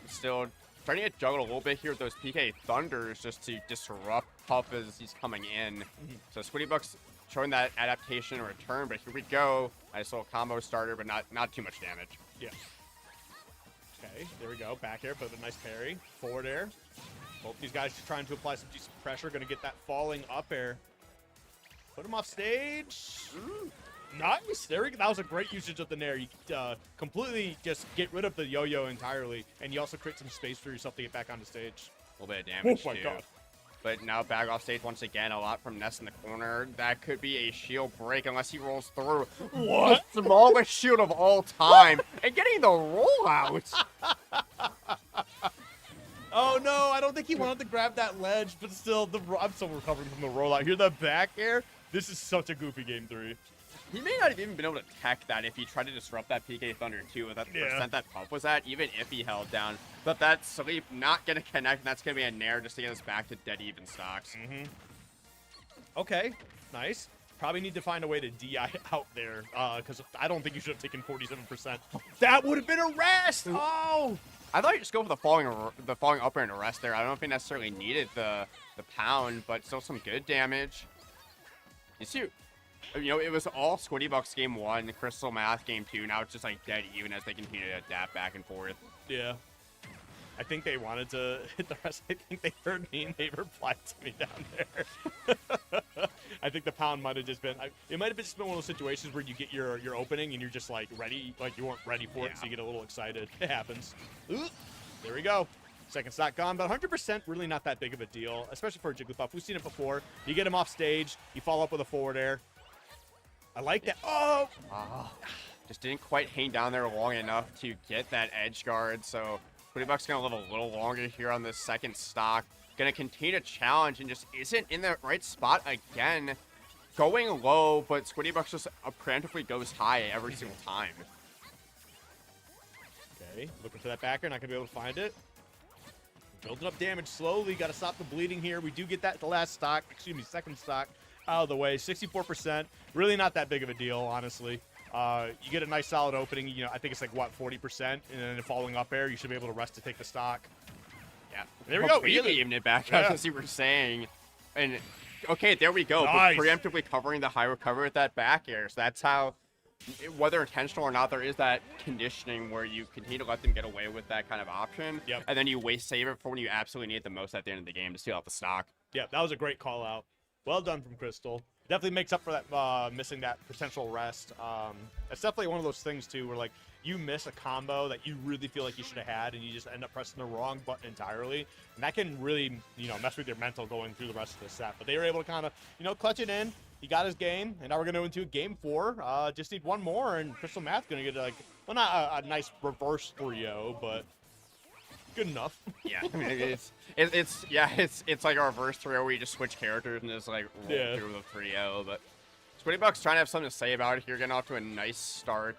[SPEAKER 7] Still trying to get juggled a little bit here with those PK Thunders just to disrupt Puff as he's coming in. So Squiddy Bucks showing that adaptation or return, but here we go. Nice little combo starter, but not too much damage.
[SPEAKER 6] Yeah. Okay, there we go. Back air, but a nice parry. Forward air. Both these guys just trying to apply some decent pressure. Going to get that falling up air. Put him off stage. Nice. There we go. That was a great usage of the nair. You completely just get rid of the yo-yo entirely, and you also create some space for yourself to get back onto stage.
[SPEAKER 7] A little bit of damage,
[SPEAKER 6] Oh my
[SPEAKER 7] too.
[SPEAKER 6] god.
[SPEAKER 7] But now back off stage once again. A lot from Ness in the corner. That could be a shield break unless he rolls through. What? Smallest shield of all time. And getting the rollout.
[SPEAKER 6] Oh no, I don't think he wanted to grab that ledge, but still, I'm still recovering from the rollout. Here, the back air. This is such a goofy game 3.
[SPEAKER 7] He may not have even been able to tech that if he tried to disrupt that PK Thunder too with that percent that Puff was at, even if he held down. But that sleep not going to connect, and that's going to be a nair just to get us back to dead even stocks.
[SPEAKER 6] Okay, nice. Probably need to find a way to DI out there, because I don't think you should have taken 47%. That would have been a rest! Oh!
[SPEAKER 7] I thought you just go for the falling up air and arrest there. I don't know if he necessarily needed the pound, but still some good damage. You see, it was all Squiddy Bucks game 1, Crystal Math game 2. Now it's just like dead even as they continue to adapt back and forth.
[SPEAKER 6] Yeah. I think they wanted to hit the rest. I think they heard me and they replied to me down there. I think the pound might have just been. It might have just been one of those situations where you get your opening and you're just like ready, like you weren't ready for it, so you get a little excited. It happens. Ooh, there we go. Second stock gone, but 100% really not that big of a deal, especially for a Jigglypuff. We've seen it before. You get him off stage, you follow up with a forward air. I like that. Oh!
[SPEAKER 7] Just didn't quite hang down there long enough to get that edge guard, so Squiddy Bucks going to live a little longer here on this second stock. Going to continue to challenge and just isn't in the right spot again. Going low, but Squiddy Bucks just preemptively goes high every single time.
[SPEAKER 6] Okay, looking for that backer, not going to be able to find it. Building up damage slowly, got to stop the bleeding here. We do get that the last stock, second stock out of the way. 64%, really not that big of a deal, honestly. You get a nice solid opening, I think it's like, what, 40%? And then following up air, you should be able to rest to take the stock.
[SPEAKER 7] Yeah,
[SPEAKER 6] there we go.
[SPEAKER 7] Really even it back out, as you were saying. And, okay, there we go.
[SPEAKER 6] Nice.
[SPEAKER 7] But preemptively covering the high recovery with that back air. So that's how whether intentional or not, there is that conditioning where you continue to let them get away with that kind of option.
[SPEAKER 6] Yep.
[SPEAKER 7] And then you save it for when you absolutely need it the most at the end of the game to steal out the stock.
[SPEAKER 6] Yeah, that was a great call out. Well done from Crystal. Definitely makes up for that missing that potential rest. It's definitely one of those things too, where like you miss a combo that you really feel like you should have had, and you just end up pressing the wrong button entirely, and that can really mess with your mental going through the rest of the set. But they were able to kind of clutch it in. He got his game, and now we're gonna go into game 4. Just need one more, and Crystal Math's gonna get like, well, not a nice reverse 3-0, but good enough.
[SPEAKER 7] Yeah, I mean, it's like a reverse 3-0 where you just switch characters and just like roll through the 3-0. But Spritemare trying to have something to say about it here, getting off to a nice start.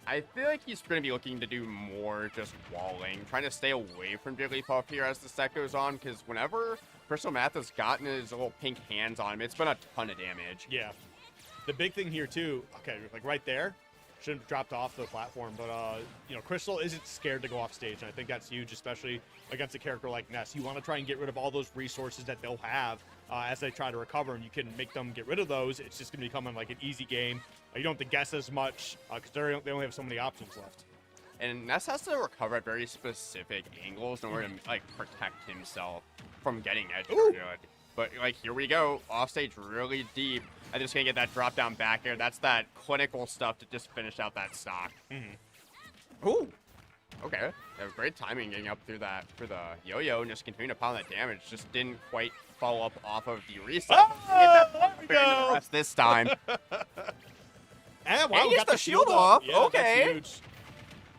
[SPEAKER 7] I feel like he's going to be looking to do more just walling, trying to stay away from Jigglypuff here as the set goes on, because whenever Crystal Math has gotten his little pink hands on him, it's been a ton of damage.
[SPEAKER 6] Yeah. The big thing here too, okay, like right there, shouldn't have dropped off the platform, but Crystal isn't scared to go off stage, and I think that's huge, especially against a character like Ness. You want to try and get rid of all those resources that they'll have as they try to recover, and you can make them get rid of those. It's just going to become like an easy game. You don't have to guess as much because they only have so many options left.
[SPEAKER 7] And Ness has to recover at very specific angles in order to like protect himself from getting edge guarded. But like here we go, off stage really deep. I'm just gonna get that drop down back air. That's that clinical stuff to just finish out that stock. Ooh. Okay. Great timing getting up through that for the yo-yo and just continuing to pound that damage. Just didn't quite follow up off of the reset.
[SPEAKER 6] Oh, there we go.
[SPEAKER 7] The rest this time.
[SPEAKER 6] And wow,
[SPEAKER 7] And
[SPEAKER 6] we
[SPEAKER 7] gets
[SPEAKER 6] got
[SPEAKER 7] the shield off.
[SPEAKER 6] Yeah,
[SPEAKER 7] Okay.
[SPEAKER 6] That's huge.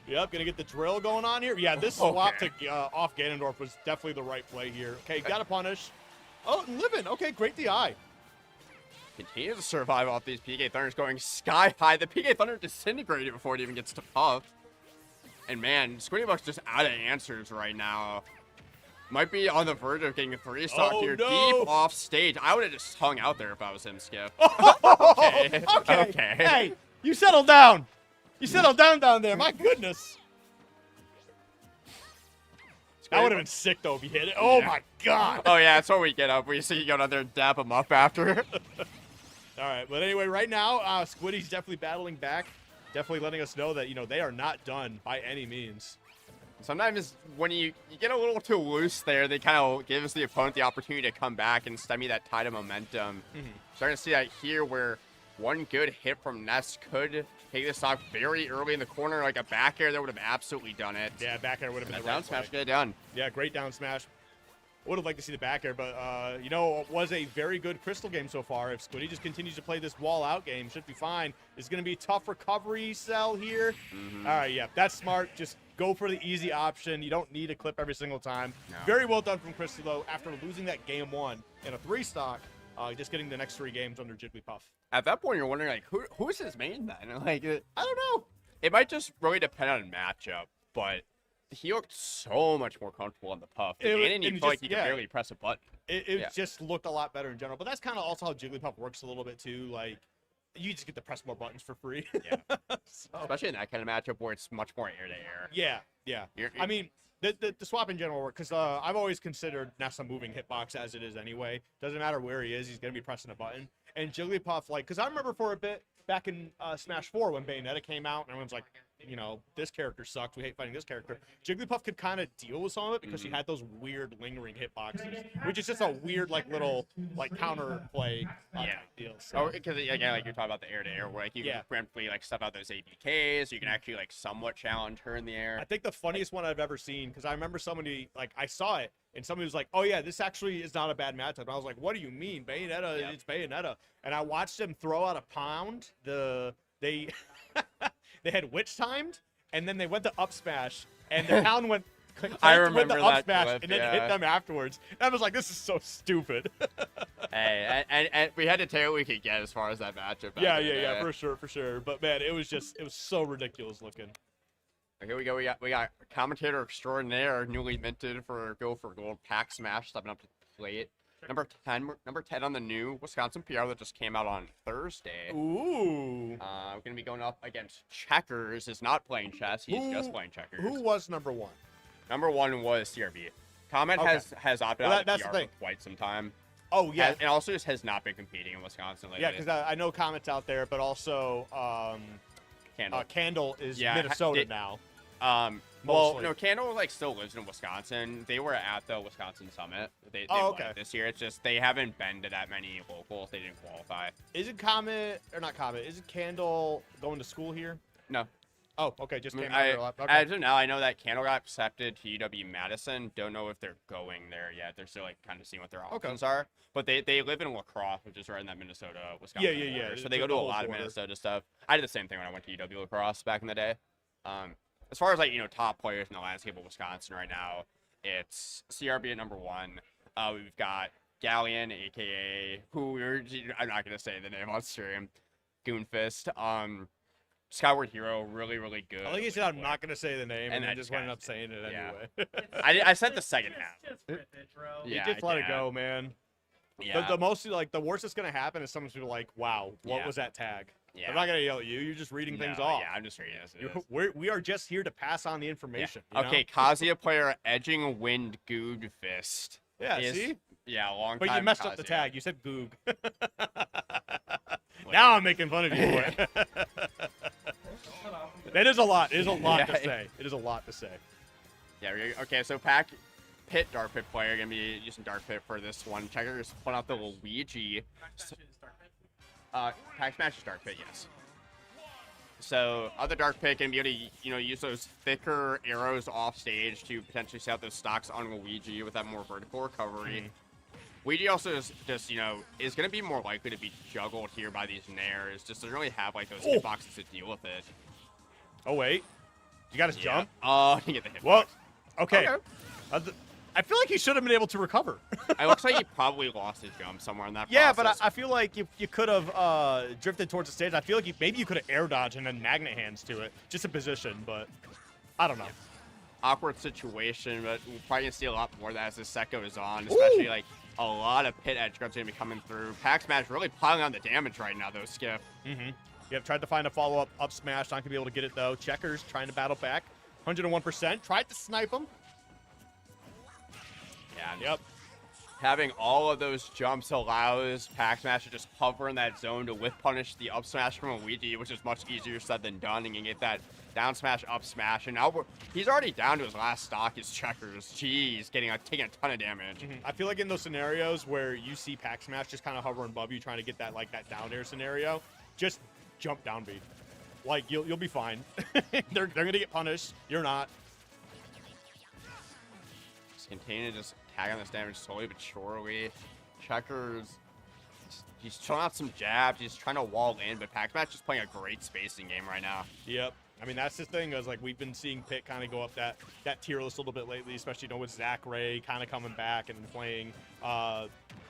[SPEAKER 6] Yep, gonna get the drill going on here. Yeah, this swap to off Ganondorf was definitely the right play here. Okay, gotta punish. Oh, living. Okay, great DI.
[SPEAKER 7] Continues to survive off these PK Thunders going sky high. The PK Thunder disintegrated before it even gets to Puff. And man, Spritemare just out of answers right now. Might be on the verge of getting a 3-stock here, deep off stage. I would have just hung out there if I was him, Skip.
[SPEAKER 6] Okay. Hey, you settle down. You settle down there. My goodness. That would have been sick, though, if he hit it. Oh, my God.
[SPEAKER 7] Oh, yeah, that's what we get up. We see you go down there and dap him up after.
[SPEAKER 6] All right, but anyway, right now, Squiddy's definitely battling back. Definitely letting us know that, they are not done by any means.
[SPEAKER 7] Sometimes when you get a little too loose there, they kind of gives the opponent the opportunity to come back and stem that tide of momentum. Starting to see that here where one good hit from Ness could take this stock very early in the corner, like a back air that would have absolutely done it.
[SPEAKER 6] Yeah, back air would have been the
[SPEAKER 7] down
[SPEAKER 6] right
[SPEAKER 7] smash
[SPEAKER 6] play.
[SPEAKER 7] get it done.
[SPEAKER 6] Yeah, great down smash. Would have liked to see the back air, but, it was a very good Crystal game so far. If Squiddy just continues to play this wall-out game, should be fine. It's going to be a tough recovery cell here. All right, yeah, that's smart. Just go for the easy option. You don't need a clip every single time.
[SPEAKER 7] No.
[SPEAKER 6] Very well done from Crystal, though, after losing that game 1 in a 3-stock, just getting the next 3 games under Jigglypuff.
[SPEAKER 7] At that point, you're wondering, like, who's his main then? Like, I don't know. It might just really depend on matchup, but he looked so much more comfortable on the Puff. And you felt like he could barely press a button.
[SPEAKER 6] It just looked a lot better in general. But that's kind of also how Jigglypuff works a little bit, too. Like, you just get to press more buttons for free.
[SPEAKER 7] Yeah. Especially in that kind of matchup where it's much more air-to-air.
[SPEAKER 6] Yeah. I mean, the swap in general work, because I've always considered Ness a moving hitbox as it is anyway. Doesn't matter where he is, he's going to be pressing a button. And Jigglypuff, like, because I remember for a bit back in Smash 4 when Bayonetta came out, and everyone's like, this character sucks. We hate fighting this character. Jigglypuff could kind of deal with some of it because he had those weird lingering hitboxes, which is just a weird, like, little, like, counter play deal. So.
[SPEAKER 7] Oh, because, again, like, you're talking about the air-to-air, where, like, you can preemptively, like, stuff out those ABKs, so you can actually, like, somewhat challenge her in the air.
[SPEAKER 6] I think the funniest one I've ever seen, because I remember somebody, like, I saw it, and somebody was like, oh, yeah, this actually is not a bad matchup. And I was like, what do you mean? Bayonetta, it's Bayonetta. And I watched them throw out a pound. They had witch timed, and then they went to up smash, and the pound went
[SPEAKER 7] I remember
[SPEAKER 6] the up
[SPEAKER 7] that
[SPEAKER 6] smash,
[SPEAKER 7] clip,
[SPEAKER 6] and then hit them afterwards. And I was like, this is so stupid.
[SPEAKER 7] Hey, and we had to take what we could get as far as that matchup.
[SPEAKER 6] Yeah, for sure. But, man, it was so ridiculous looking.
[SPEAKER 7] Here we go. We got commentator extraordinaire, newly minted for Go for Gold, Pack Smash, stepping up to play it. Number 10 on the new Wisconsin PR that just came out on Thursday.
[SPEAKER 6] Ooh.
[SPEAKER 7] Going to be going up against Checkers. Is not playing chess. He's just playing checkers.
[SPEAKER 6] Who was number 1?
[SPEAKER 7] Number 1 was CRB. Comet has opted out of PR for quite some time.
[SPEAKER 6] Oh, yeah.
[SPEAKER 7] And also just has not been competing in Wisconsin lately.
[SPEAKER 6] Yeah, because I know Comet's out there, but also Candle is
[SPEAKER 7] Yeah,
[SPEAKER 6] Minnesota now.
[SPEAKER 7] Well,
[SPEAKER 6] Mostly.
[SPEAKER 7] no, Candle like still lives in Wisconsin. They were at the Wisconsin Summit. They
[SPEAKER 6] Oh,
[SPEAKER 7] won
[SPEAKER 6] okay.
[SPEAKER 7] this year. It's just they haven't been to that many locals. They didn't qualify.
[SPEAKER 6] Isn't Comet or not Comet? Isn't Candle going to school here?
[SPEAKER 7] No.
[SPEAKER 6] Oh, okay. Just
[SPEAKER 7] I mean,
[SPEAKER 6] came out here. Okay.
[SPEAKER 7] As of now, I know that Candle got accepted to UW Madison. Don't know if they're going there yet. They're still like kind of seeing what their options are. But they live in La Crosse, which is right in that Minnesota, Wisconsin
[SPEAKER 6] Yeah.
[SPEAKER 7] border. So
[SPEAKER 6] It's
[SPEAKER 7] they go
[SPEAKER 6] the
[SPEAKER 7] to a
[SPEAKER 6] whole
[SPEAKER 7] lot of
[SPEAKER 6] border.
[SPEAKER 7] Minnesota stuff. I did the same thing when I went to UW La Crosse back in the day. As far as like top players in the landscape of Wisconsin right now, it's CRB at number 1. We've got Galleon, aka I'm not gonna say the name on stream. Goonfist. Skyward Hero, really good.
[SPEAKER 6] I think he said I'm not gonna say the name, and
[SPEAKER 7] I
[SPEAKER 6] then just went up saying it
[SPEAKER 7] yeah.
[SPEAKER 6] anyway.
[SPEAKER 7] I said the second half.
[SPEAKER 1] Just rip it, bro.
[SPEAKER 7] Yeah,
[SPEAKER 6] Just let it
[SPEAKER 7] I
[SPEAKER 6] go, man.
[SPEAKER 7] Yeah.
[SPEAKER 6] The most like the worst that's gonna happen is someone's gonna be like, "Wow, what
[SPEAKER 7] Yeah.
[SPEAKER 6] was that tag?"
[SPEAKER 7] Yeah.
[SPEAKER 6] I'm not gonna yell at you. You're just reading things off.
[SPEAKER 7] Yeah, I'm just reading this.
[SPEAKER 6] We are just here to pass on the information.
[SPEAKER 7] Yeah.
[SPEAKER 6] you know?
[SPEAKER 7] Okay, Kazuya player Edging Wind Good Fist.
[SPEAKER 6] Yeah.
[SPEAKER 7] is-
[SPEAKER 6] See,
[SPEAKER 7] Yeah, long
[SPEAKER 6] but
[SPEAKER 7] time.
[SPEAKER 6] you messed up the
[SPEAKER 7] Kazuya.
[SPEAKER 6] tag. You said Goog. Now I'm making fun of you for it. That is a lot. It is a lot to
[SPEAKER 7] Yeah.
[SPEAKER 6] say. It is a lot to say.
[SPEAKER 7] Yeah. Okay, so Pit Dark Pit player gonna be using Dark Pit for this one. Checkers pulling out the Luigi. Pack Smash is Dark Pit, yes. So other Dark Pit can be able to use those thicker arrows off stage to potentially set out those stocks on Luigi with that more vertical recovery. Luigi also is just is gonna be more likely to be juggled here by these nairs. Just doesn't really have like those hitboxes to deal with it.
[SPEAKER 6] Oh wait, you got his jump.
[SPEAKER 7] Oh, you get the hitbox.
[SPEAKER 6] Whoa. Okay.
[SPEAKER 7] Okay.
[SPEAKER 6] I feel like he should have been able to recover.
[SPEAKER 7] It looks like he probably lost his jump somewhere in that
[SPEAKER 6] Yeah,
[SPEAKER 7] process.
[SPEAKER 6] but I feel like you could have drifted towards the stage. I feel like maybe you could have air dodged and then magnet hands to it, just a position. But I don't know.
[SPEAKER 7] Awkward situation, but we're probably gonna see a lot more of that as this set goes on, especially like a lot of pit edge guards gonna be coming through. Pack Smash really piling on the damage right now, though, Skip.
[SPEAKER 6] Yep, tried to find a follow-up up smash. Not gonna be able to get it though. Checkers trying to battle back. 101%. Tried to snipe him.
[SPEAKER 7] Yeah. and
[SPEAKER 6] Yep.
[SPEAKER 7] Having all of those jumps allows Pack Smash to just hover in that zone to whip punish the up smash from Luigi, which is much easier said than done, and you get that down smash, up smash, and now he's already down to his last stock, his Checkers. Jeez, taking a ton of damage.
[SPEAKER 6] I feel like in those scenarios where you see Pack Smash just kind of hovering above you, trying to get that down air scenario, just jump down B. Like you'll be fine. they're gonna get punished. You're not.
[SPEAKER 7] Just continue to just tag on this damage slowly but surely. Checkers, he's throwing out some jabs. He's trying to wall in, but Pac Smash is playing a great spacing game right now.
[SPEAKER 6] Yep. I mean, that's the thing, is like we've been seeing Pit kind of go up that tier list a little bit lately, especially with Zack Ray kind of coming back and playing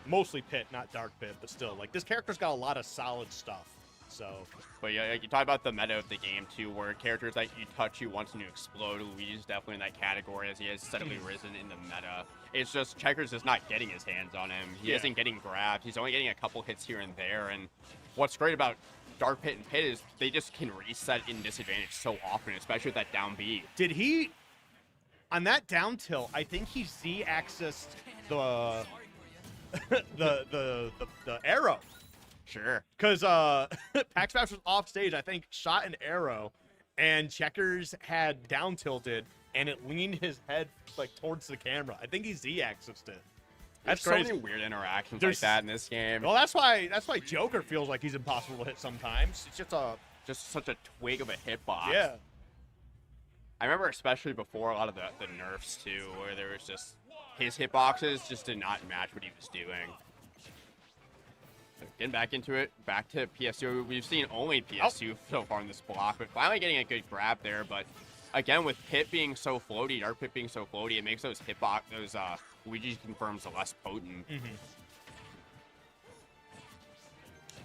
[SPEAKER 6] mostly Pit, not Dark Pit, but still, like this character's got a lot of solid stuff. So,
[SPEAKER 7] But yeah, like, you talk about the meta of the game too, where characters that you touch you want to explode. Luigi's definitely in that category as he has steadily risen in the meta. It's just Checkers is not getting his hands on him. He isn't getting grabbed. He's only getting a couple hits here and there. And what's great about Dark Pit and Pit is they just can reset in disadvantage so often, especially with that down B.
[SPEAKER 6] did he on that down tilt? I think he Z-axised the the arrow.
[SPEAKER 7] Sure.
[SPEAKER 6] Because Pack Smash was off stage, I think, shot an arrow, and Checkers had down tilted, and it leaned his head like towards the camera. I think he Z-axised it.
[SPEAKER 7] There's
[SPEAKER 6] That's
[SPEAKER 7] so
[SPEAKER 6] crazy.
[SPEAKER 7] many weird interactions
[SPEAKER 6] There's-
[SPEAKER 7] like that in this game.
[SPEAKER 6] Well, that's why Joker feels like he's impossible to hit sometimes. It's just
[SPEAKER 7] Just such a twig of a hitbox.
[SPEAKER 6] yeah.
[SPEAKER 7] I remember especially before a lot of the nerfs too, where there was just his hitboxes just did not match what he was doing. So getting back into it, back to PS2. We've seen only PS2 so far in this block, but finally getting a good grab there. But again, with Pit being so floaty, Dark Pit being so floaty, it makes those Luigi confirms less potent.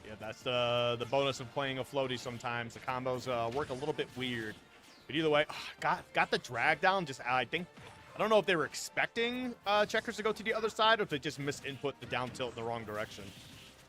[SPEAKER 6] Yeah, that's the bonus of playing a floaty sometimes. The combos work a little bit weird. But either way, got the drag down. I don't know if they were expecting Checkers to go to the other side or if they just misinput the down tilt in the wrong direction.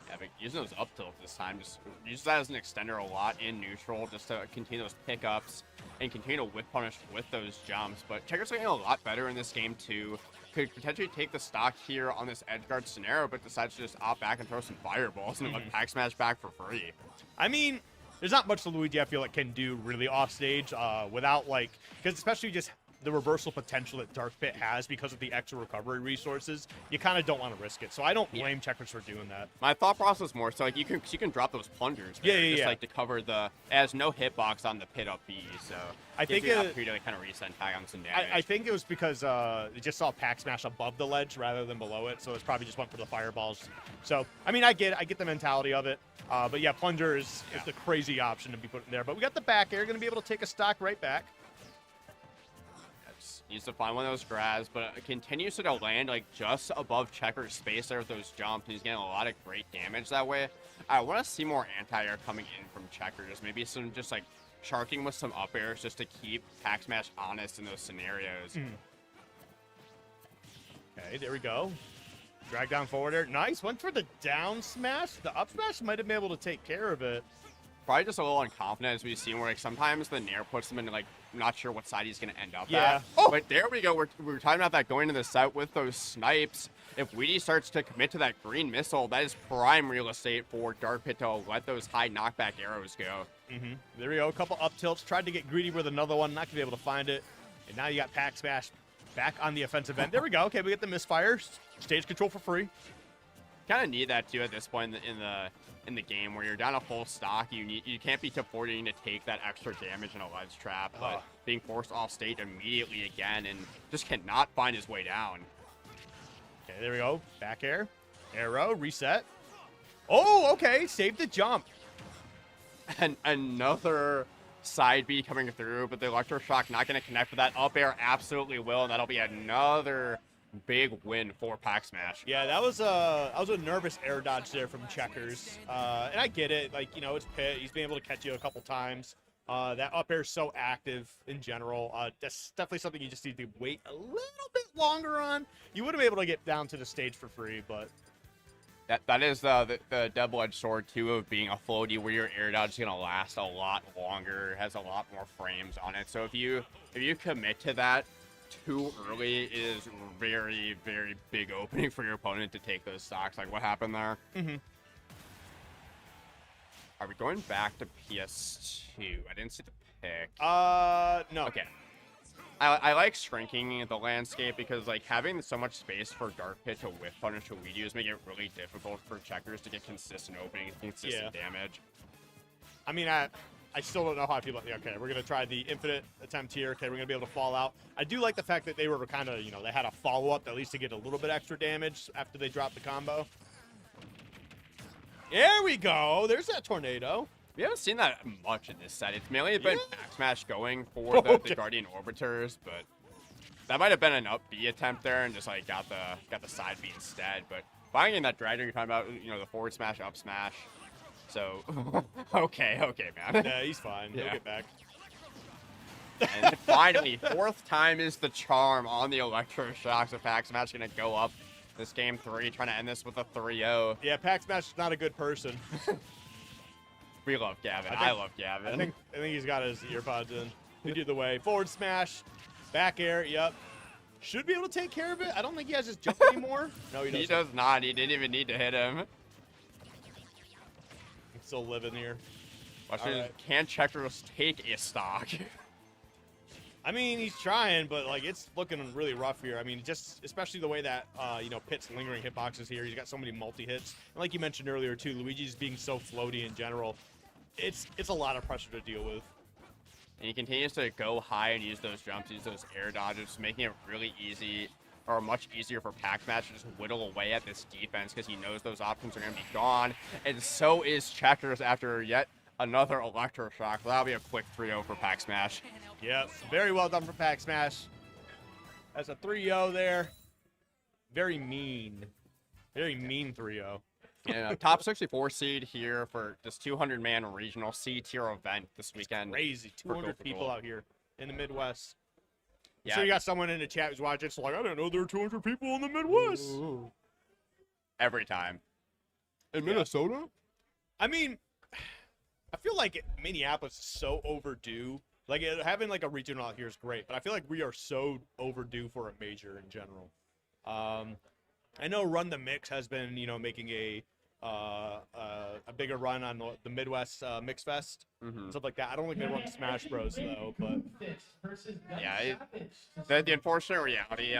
[SPEAKER 7] Yeah, but using those up tilts this time, just use that as an extender a lot in neutral, just to continue those pickups and continue to whip punish with those jumps. But Checkers are getting a lot better in this game too. Could potentially take the stock here on this edge guard scenario, but decides to just opt back and throw some fireballs and let Pack Smash back for free.
[SPEAKER 6] I mean, there's not much the Luigi I feel like can do really off stage without like, because especially just the reversal potential that Dark Pit has because of the extra recovery resources, you kind of don't want to risk it. So I don't blame Checkers for doing that.
[SPEAKER 7] My thought process more so like you can drop those plungers there, just like to cover the it has no hitbox on the pit up B, so
[SPEAKER 6] I think
[SPEAKER 7] you an opportunity to kind of reset and tag on some damage.
[SPEAKER 6] I think it was because it just saw Pack Smash above the ledge rather than below it, so it's probably just went for the fireballs. So I mean I get the mentality of it, but yeah, plunger is the crazy option to be put in there. But we got the back air, going to be able to take a stock right back.
[SPEAKER 7] Needs to find one of those grabs, but it continues to land like just above Checker's space there with those jumps. He's getting a lot of great damage that way. I want to see more anti-air coming in from Checkers. Maybe some just like sharking with some up airs just to keep Pack Smash honest in those scenarios.
[SPEAKER 6] Okay, there we go. Drag down forward air. Nice. Went for the down smash. The up smash might have been able to take care of it.
[SPEAKER 7] Probably just a little unconfident as we've seen where like sometimes the Nair puts them in like not sure what side he's going to end up at. But there we go. We're talking about that going to the set with those snipes. If Weedy starts to commit to that green missile, that is prime real estate for Dark Pit to let those high knockback arrows go.
[SPEAKER 6] There we go. A couple up tilts. Tried to get greedy with another one. Not going to be able to find it. And now you got Pack Smash back on the offensive end. There we go. Okay, we get the misfire. Stage control for free.
[SPEAKER 7] Kind of need that too at this point in the game where you're down a full stock. You can't be affording to take that extra damage in a ledge trap, but being forced off stage immediately again and just cannot find his way down.
[SPEAKER 6] Okay, there we go. Back air, arrow, reset. Oh, okay, saved the jump.
[SPEAKER 7] And another side B coming through, but the electroshock not going to connect with that up air. Absolutely will, and that'll be another big win for Pack Smash.
[SPEAKER 6] Yeah, that was a nervous air dodge there from Checkers, and I get it. Like, you know, it's Pit. He's been able to catch you a couple times. That up air is so active in general. That's definitely something you just need to wait a little bit longer on. You would have been able to get down to the stage for free, but
[SPEAKER 7] that is the double-edged sword too of being a floaty where your air dodge is going to last a lot longer, has a lot more frames on it. So if you commit to that too early, it is very, very big opening for your opponent to take those stocks. Like what happened there? Are we going back to PS2? I didn't see the pick.
[SPEAKER 6] No.
[SPEAKER 7] Okay. I like shrinking the landscape because like having so much space for Dark Pit to whiff punish Luigi is making it really difficult for Checkers to get consistent openings, consistent damage.
[SPEAKER 6] I mean, I still don't know how I feel about the. Okay, we're gonna try the infinite attempt here. Okay, we're gonna be able to fall out. I do like the fact that they were kind of, you know, they had a follow up at least to get a little bit extra damage after they dropped the combo. There we go. There's that tornado.
[SPEAKER 7] We haven't seen that much in this set. It's mainly been Pack Smash going for the Guardian Orbiters, but that might have been an up B attempt there and just like got the side B instead. But finding that Dragon you're talking about, you know, the forward smash, up smash. So okay, man.
[SPEAKER 6] Yeah, he's fine. He'll get back.
[SPEAKER 7] And finally, fourth time is the charm on the electroshock. So Pack Smash gonna go up this game 3, trying to end this with a 3-0.
[SPEAKER 6] Yeah, Pack Smash is not a good person.
[SPEAKER 7] We love Gavin. I love Gavin.
[SPEAKER 6] I think he's got his earpods in. He did the way. Forward smash, back air, yep. Should be able to take care of it. I don't think he has his jump anymore. No, he doesn't.
[SPEAKER 7] He does not. He didn't even need to hit him.
[SPEAKER 6] He's still living here.
[SPEAKER 7] Can Checkers take a stock?
[SPEAKER 6] I mean, he's trying, but like it's looking really rough here. I mean, just especially the way that you know, Pit's lingering hitboxes here. He's got so many multi-hits. And like you mentioned earlier too, Luigi's being so floaty in general. It's a lot of pressure to deal with.
[SPEAKER 7] And he continues to go high and use those jumps, use those air dodges, making it really easy, or much easier for Pack Smash to just whittle away at this defense because he knows those options are going to be gone. And so is Checkers after yet another electroshock. That'll be a quick 3-0 for Pack Smash.
[SPEAKER 6] Yep, very well done for Pack Smash. That's a 3-0 there. Very mean 3-0.
[SPEAKER 7] And a top 64 seed here for this 200-man regional C-tier event this weekend.
[SPEAKER 6] Crazy, 200 people out here in the Midwest.
[SPEAKER 7] Yeah.
[SPEAKER 6] So you got someone in the chat who's watching. It's like, I didn't know there were 200 people in the Midwest.
[SPEAKER 7] Ooh. Every time.
[SPEAKER 6] In Minnesota? I mean, I feel like Minneapolis is so overdue. Like, having like a regional out here is great, but I feel like we are so overdue for a major in general. I know Run the Mix has been, you know, making a a bigger run on the Midwest Mix Fest, stuff like that. I don't think they run Smash Bros though, but
[SPEAKER 7] Yeah, the unfortunate reality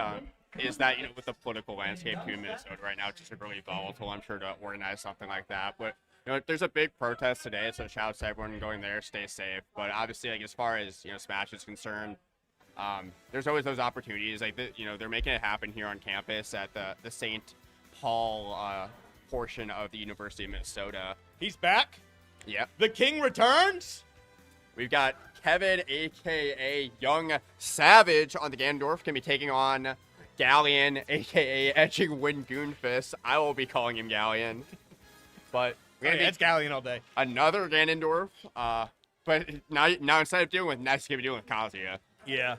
[SPEAKER 7] is that, you know, with the political landscape here in Minnesota right now, it's just really volatile. I'm sure to organize something like that, but you know, there's a big protest today, so shout out to everyone going there, stay safe. But obviously, like as far as, you know, Smash is concerned, there's always those opportunities. Like you know, they're making it happen here on campus at the St. Paul portion of the University of Minnesota.
[SPEAKER 6] he's back.
[SPEAKER 7] Yep.
[SPEAKER 6] The king returns.
[SPEAKER 7] We've got Kevin, aka Young Savage, on the Ganondorf, can be taking on Galleon, aka Etching Wind Goonfist. I will be calling him Galleon. But we're gonna
[SPEAKER 6] It's Galleon all day.
[SPEAKER 7] another Ganondorf. But now instead of dealing with Ness, gonna be dealing with Kazuya.
[SPEAKER 6] Yeah.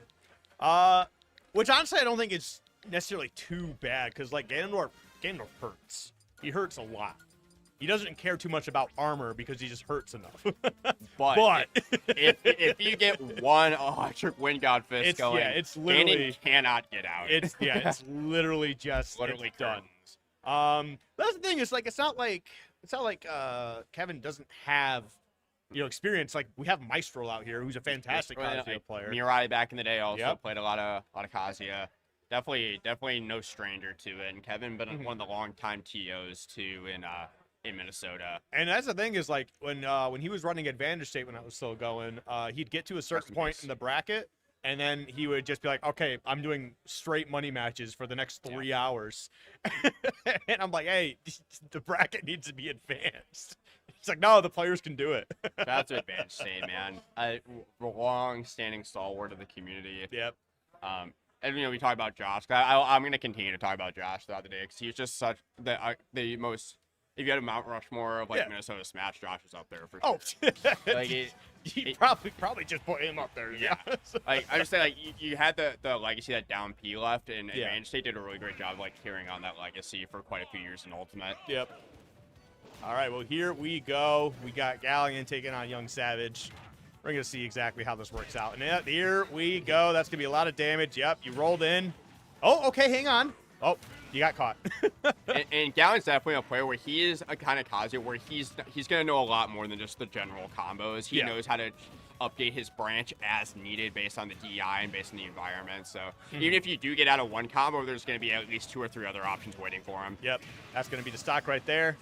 [SPEAKER 6] Which honestly I don't think is necessarily too bad, because like Ganondorf hurts. He hurts a lot. He doesn't care too much about armor because he just hurts enough.
[SPEAKER 7] But if you get one electric wind god fist
[SPEAKER 6] It's-
[SPEAKER 7] going,
[SPEAKER 6] yeah, it's literally-
[SPEAKER 7] Ganon cannot get out.
[SPEAKER 6] it's literally just
[SPEAKER 7] Literally
[SPEAKER 6] it's done.
[SPEAKER 7] curtains.
[SPEAKER 6] That's the thing, is like it's not like Kevin doesn't have, you know, experience. Like we have Maestro out here, who's a fantastic Kazuya player.
[SPEAKER 7] Mirai back in the day also
[SPEAKER 6] Yep.
[SPEAKER 7] played a lot of Kazuya. Definitely no stranger to it. And Kevin been one of the longtime TOs too in Minnesota.
[SPEAKER 6] And that's the thing, is like when he was running Advantage State when I was still going, he'd get to a certain
[SPEAKER 7] Rest in
[SPEAKER 6] point
[SPEAKER 7] peace.
[SPEAKER 6] in the bracket, and then he would just be like, okay, I'm doing straight money matches for the next 3 hours. And I'm like, hey, the bracket needs to be advanced. He's like, no, the players can do it.
[SPEAKER 7] That's an Advantage State, man. A long-standing stalwart of the community.
[SPEAKER 6] Yep.
[SPEAKER 7] And you know, we talk about Josh. I'm going to continue to talk about Josh throughout the day because he's just such the most. If you had a Mount Rushmore of like
[SPEAKER 6] Yeah.
[SPEAKER 7] Minnesota Smash, Josh is up there for
[SPEAKER 6] Oh,
[SPEAKER 7] sure. Like
[SPEAKER 6] you probably just put him up there.
[SPEAKER 7] Yeah. Like I just say, like you had the legacy that Down P left, and
[SPEAKER 6] Yeah.
[SPEAKER 7] Advantage State did a really great job of like carrying on that legacy for quite a few years in Ultimate.
[SPEAKER 6] Yep. All right, well, here we go. We got Galleon taking on Young Savage. We're going to see exactly how this works out. And here we go. That's going to be a lot of damage. Yep, you rolled in. Oh, okay, hang on. Oh, you got caught.
[SPEAKER 7] And Galleon's definitely a player where he is a kind of Kazuya where he's gonna know a lot more than just the general combos. He
[SPEAKER 6] Yeah.
[SPEAKER 7] knows how to update his branch as needed based on the DI and based on the environment. So even if you do get out of one combo, there's gonna be at least 2 or 3 other options waiting for him.
[SPEAKER 6] Yep, that's going to be the stock right there.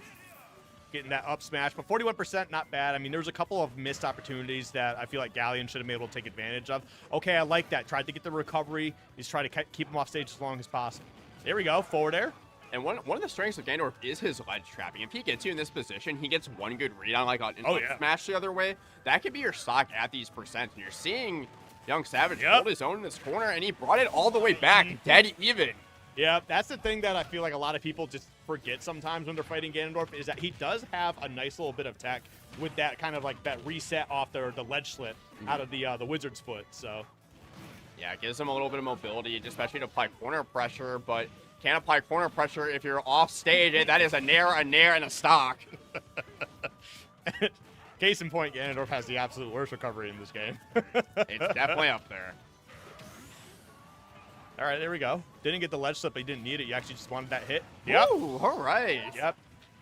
[SPEAKER 6] Getting that up smash, but 41%, not bad. I mean, there's a couple of missed opportunities that I feel like Galleon should have been able to take advantage of. Okay, I like that. Tried to get the recovery. He's trying to keep him off stage as long as possible. There we go, forward air.
[SPEAKER 7] And one of the strengths of Ganondorf is his ledge trapping. If he gets you in this position, he gets one good read on like an
[SPEAKER 6] yeah.
[SPEAKER 7] smash the other way. That could be your stock at these percents. And you're seeing Young Savage
[SPEAKER 6] Yep.
[SPEAKER 7] hold his own in this corner, and he brought it all the way back, dead even.
[SPEAKER 6] Yeah, that's the thing that I feel like a lot of people just forget sometimes when they're fighting Ganondorf, is that he does have a nice little bit of tech with that kind of like that reset off the ledge slip out of the wizard's foot. So
[SPEAKER 7] Yeah, it gives him a little bit of mobility, especially to apply corner pressure, but can't apply corner pressure if you're off stage. That is a nair, and a stock.
[SPEAKER 6] case in point, Ganondorf has the absolute worst recovery in this game.
[SPEAKER 7] It's definitely up there.
[SPEAKER 6] All right, there we go. Didn't get the ledge slip, but he didn't need it. You actually just wanted that hit. Yep.
[SPEAKER 7] Ooh, all right.
[SPEAKER 6] Yep.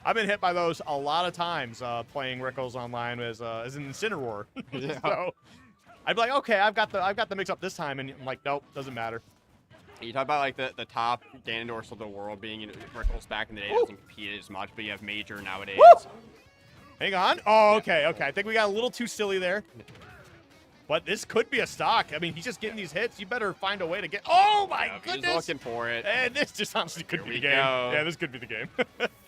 [SPEAKER 6] I've been hit by those a lot of times playing Rickles online as an Incineroar.
[SPEAKER 7] Yeah.
[SPEAKER 6] So I'd be like, okay, I've got the mix up this time, and I'm like, nope, doesn't matter.
[SPEAKER 7] You talk about like the top Ganondorfs of the world being, you know, Rickles back in the day doesn't compete as much, but you have Major nowadays.
[SPEAKER 6] Woo! Hang on. Oh, okay. I think we got a little too silly there. But this could be a stock. I mean, he's just getting these hits. You better find a way to get. Oh my
[SPEAKER 7] Yeah, he's
[SPEAKER 6] goodness!
[SPEAKER 7] looking for it.
[SPEAKER 6] And this just honestly could be
[SPEAKER 7] we
[SPEAKER 6] the game.
[SPEAKER 7] go.
[SPEAKER 6] Yeah, this could be the game.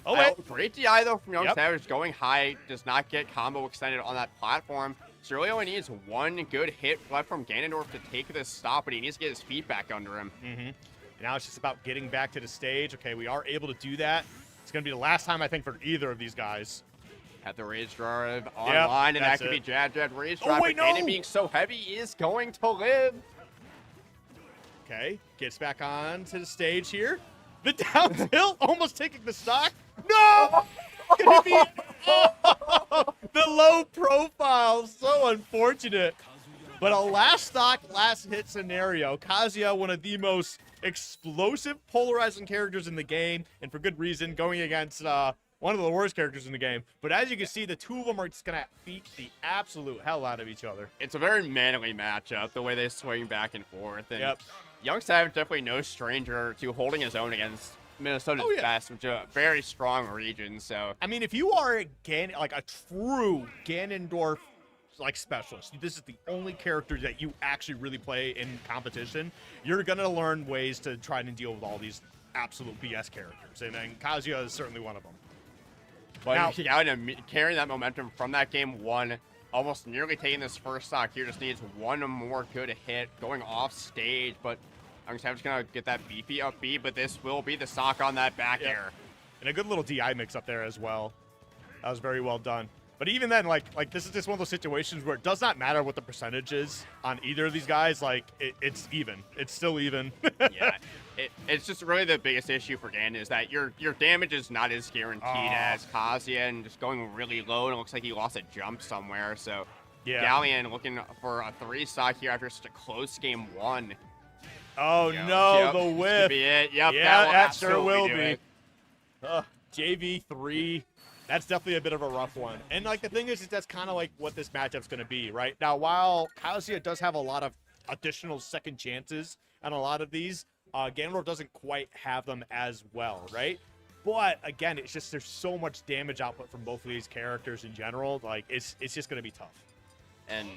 [SPEAKER 6] Oh wait.
[SPEAKER 7] Great DI though from Young
[SPEAKER 6] Yep.
[SPEAKER 7] Savage, going high, does not get combo extended on that platform. So really only needs one good hit left from Ganondorf to take this stop, but he needs to get his feet back under him.
[SPEAKER 6] And now it's just about getting back to the stage. Okay, we are able to do that. It's going to be the last time, I think, for either of these guys.
[SPEAKER 7] At the Rage Drive online, and that
[SPEAKER 6] that's
[SPEAKER 7] could be
[SPEAKER 6] it.
[SPEAKER 7] Jad Rage
[SPEAKER 6] Oh,
[SPEAKER 7] Drive.
[SPEAKER 6] wait,
[SPEAKER 7] but Ganon
[SPEAKER 6] no!
[SPEAKER 7] being so heavy is going to live.
[SPEAKER 6] Okay, gets back on to the stage here. The down tilt, almost taking the stock. No! Gonna be the low profile, so unfortunate. But a last stock, last hit scenario. Kazuya, one of the most explosive, polarizing characters in the game, and for good reason, going against one of the worst characters in the game. But as you can see, the two of them are just gonna beat the absolute hell out of each other.
[SPEAKER 7] It's a very manly matchup, the way they swing back and forth. And
[SPEAKER 6] Yep.
[SPEAKER 7] Young Savage definitely no stranger to holding his own against Minnesota's best, which is a very strong region. So
[SPEAKER 6] I mean, if you are like a true Ganondorf like specialist, this is the only character that you actually really play in competition. You're gonna learn ways to try and deal with all these absolute BS characters, and Kazuya is certainly one of them.
[SPEAKER 7] But
[SPEAKER 6] Now-
[SPEAKER 7] carrying that momentum from that game one, almost nearly taking this first stock here, just needs one more good hit going off stage. But I'm just gonna get that beefy up B, but this will be the stock on that back air.
[SPEAKER 6] And a good little DI mix up there as well. That was very well done. But even then, like this is just one of those situations where it does not matter what the percentage is on either of these guys. Like it's even. It's still even.
[SPEAKER 7] Yeah, it's just really the biggest issue for Gan is that your damage is not as guaranteed as Kazuya, and just going really low, and it looks like he lost a jump somewhere. So
[SPEAKER 6] Yeah.
[SPEAKER 7] Galleon looking for a 3 stock here after such a close game 1.
[SPEAKER 6] Oh
[SPEAKER 7] Yep,
[SPEAKER 6] no,
[SPEAKER 7] yep,
[SPEAKER 6] the
[SPEAKER 7] this could
[SPEAKER 6] whiff.
[SPEAKER 7] be it. Yep,
[SPEAKER 6] Yeah,
[SPEAKER 7] will
[SPEAKER 6] that sure will
[SPEAKER 7] absolutely do
[SPEAKER 6] be.
[SPEAKER 7] it.
[SPEAKER 6] JV3. That's definitely a bit of a rough one. And like the thing is that's kind of like what this matchup's going to be, right? Now, while Kazuya does have a lot of additional second chances on a lot of these, Ganondorf doesn't quite have them as well, right? But again, it's just there's so much damage output from both of these characters in general. Like it's just going to be tough.
[SPEAKER 7] And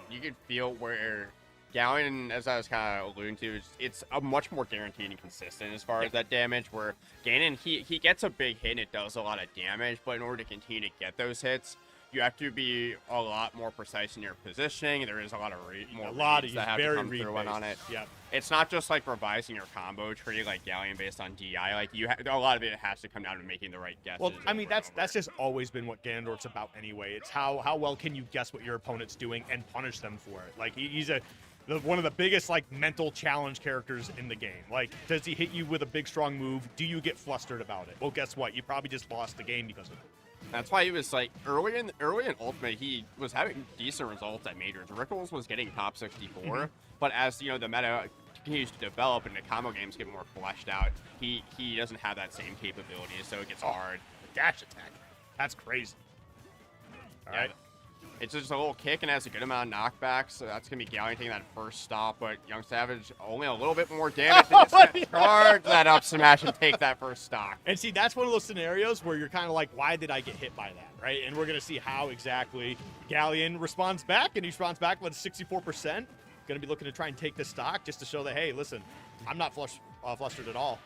[SPEAKER 7] you could feel where Galleon, as I was kind of alluding to, it's a much more guaranteed and consistent as far as that damage, where Ganon, he gets a big hit and it does a lot of damage, but in order to continue to get those hits, you have to be a lot more precise in your positioning. There is a lot of reads that have to come through on it.
[SPEAKER 6] Yeah.
[SPEAKER 7] It's not just like revising your combo tree like Galleon based on DI. Like a lot of it has to come down to making the right guesses.
[SPEAKER 6] Well, I mean,
[SPEAKER 7] over and
[SPEAKER 6] that's just always been what Ganondorf's about anyway. It's how well can you guess what your opponent's doing and punish them for it. Like he's one of the biggest like mental challenge characters in the game. Like, does he hit you with a big strong move? Do you get flustered about it? Well, guess what? You probably just lost the game because of it.
[SPEAKER 7] That's why he was like early in Ultimate, he was having decent results at majors. Rickles was getting top 64, but as the meta continues to develop and the combo games get more fleshed out, he doesn't have that same capability, so it gets hard.
[SPEAKER 6] The dash attack, that's crazy. All right.
[SPEAKER 7] It's just a little kick and has a good amount of knockback, so that's going to be Galleon taking that first stop, but Young Savage only a little bit more damage. And he's going to charge that up smash and take that first stock.
[SPEAKER 6] And see, that's one of those scenarios where you're kind of like, why did I get hit by that, right? And we're going to see how exactly Galleon responds back, and he responds back with 64%. Going to be looking to try and take the stock just to show that, hey, listen, I'm not flustered at all.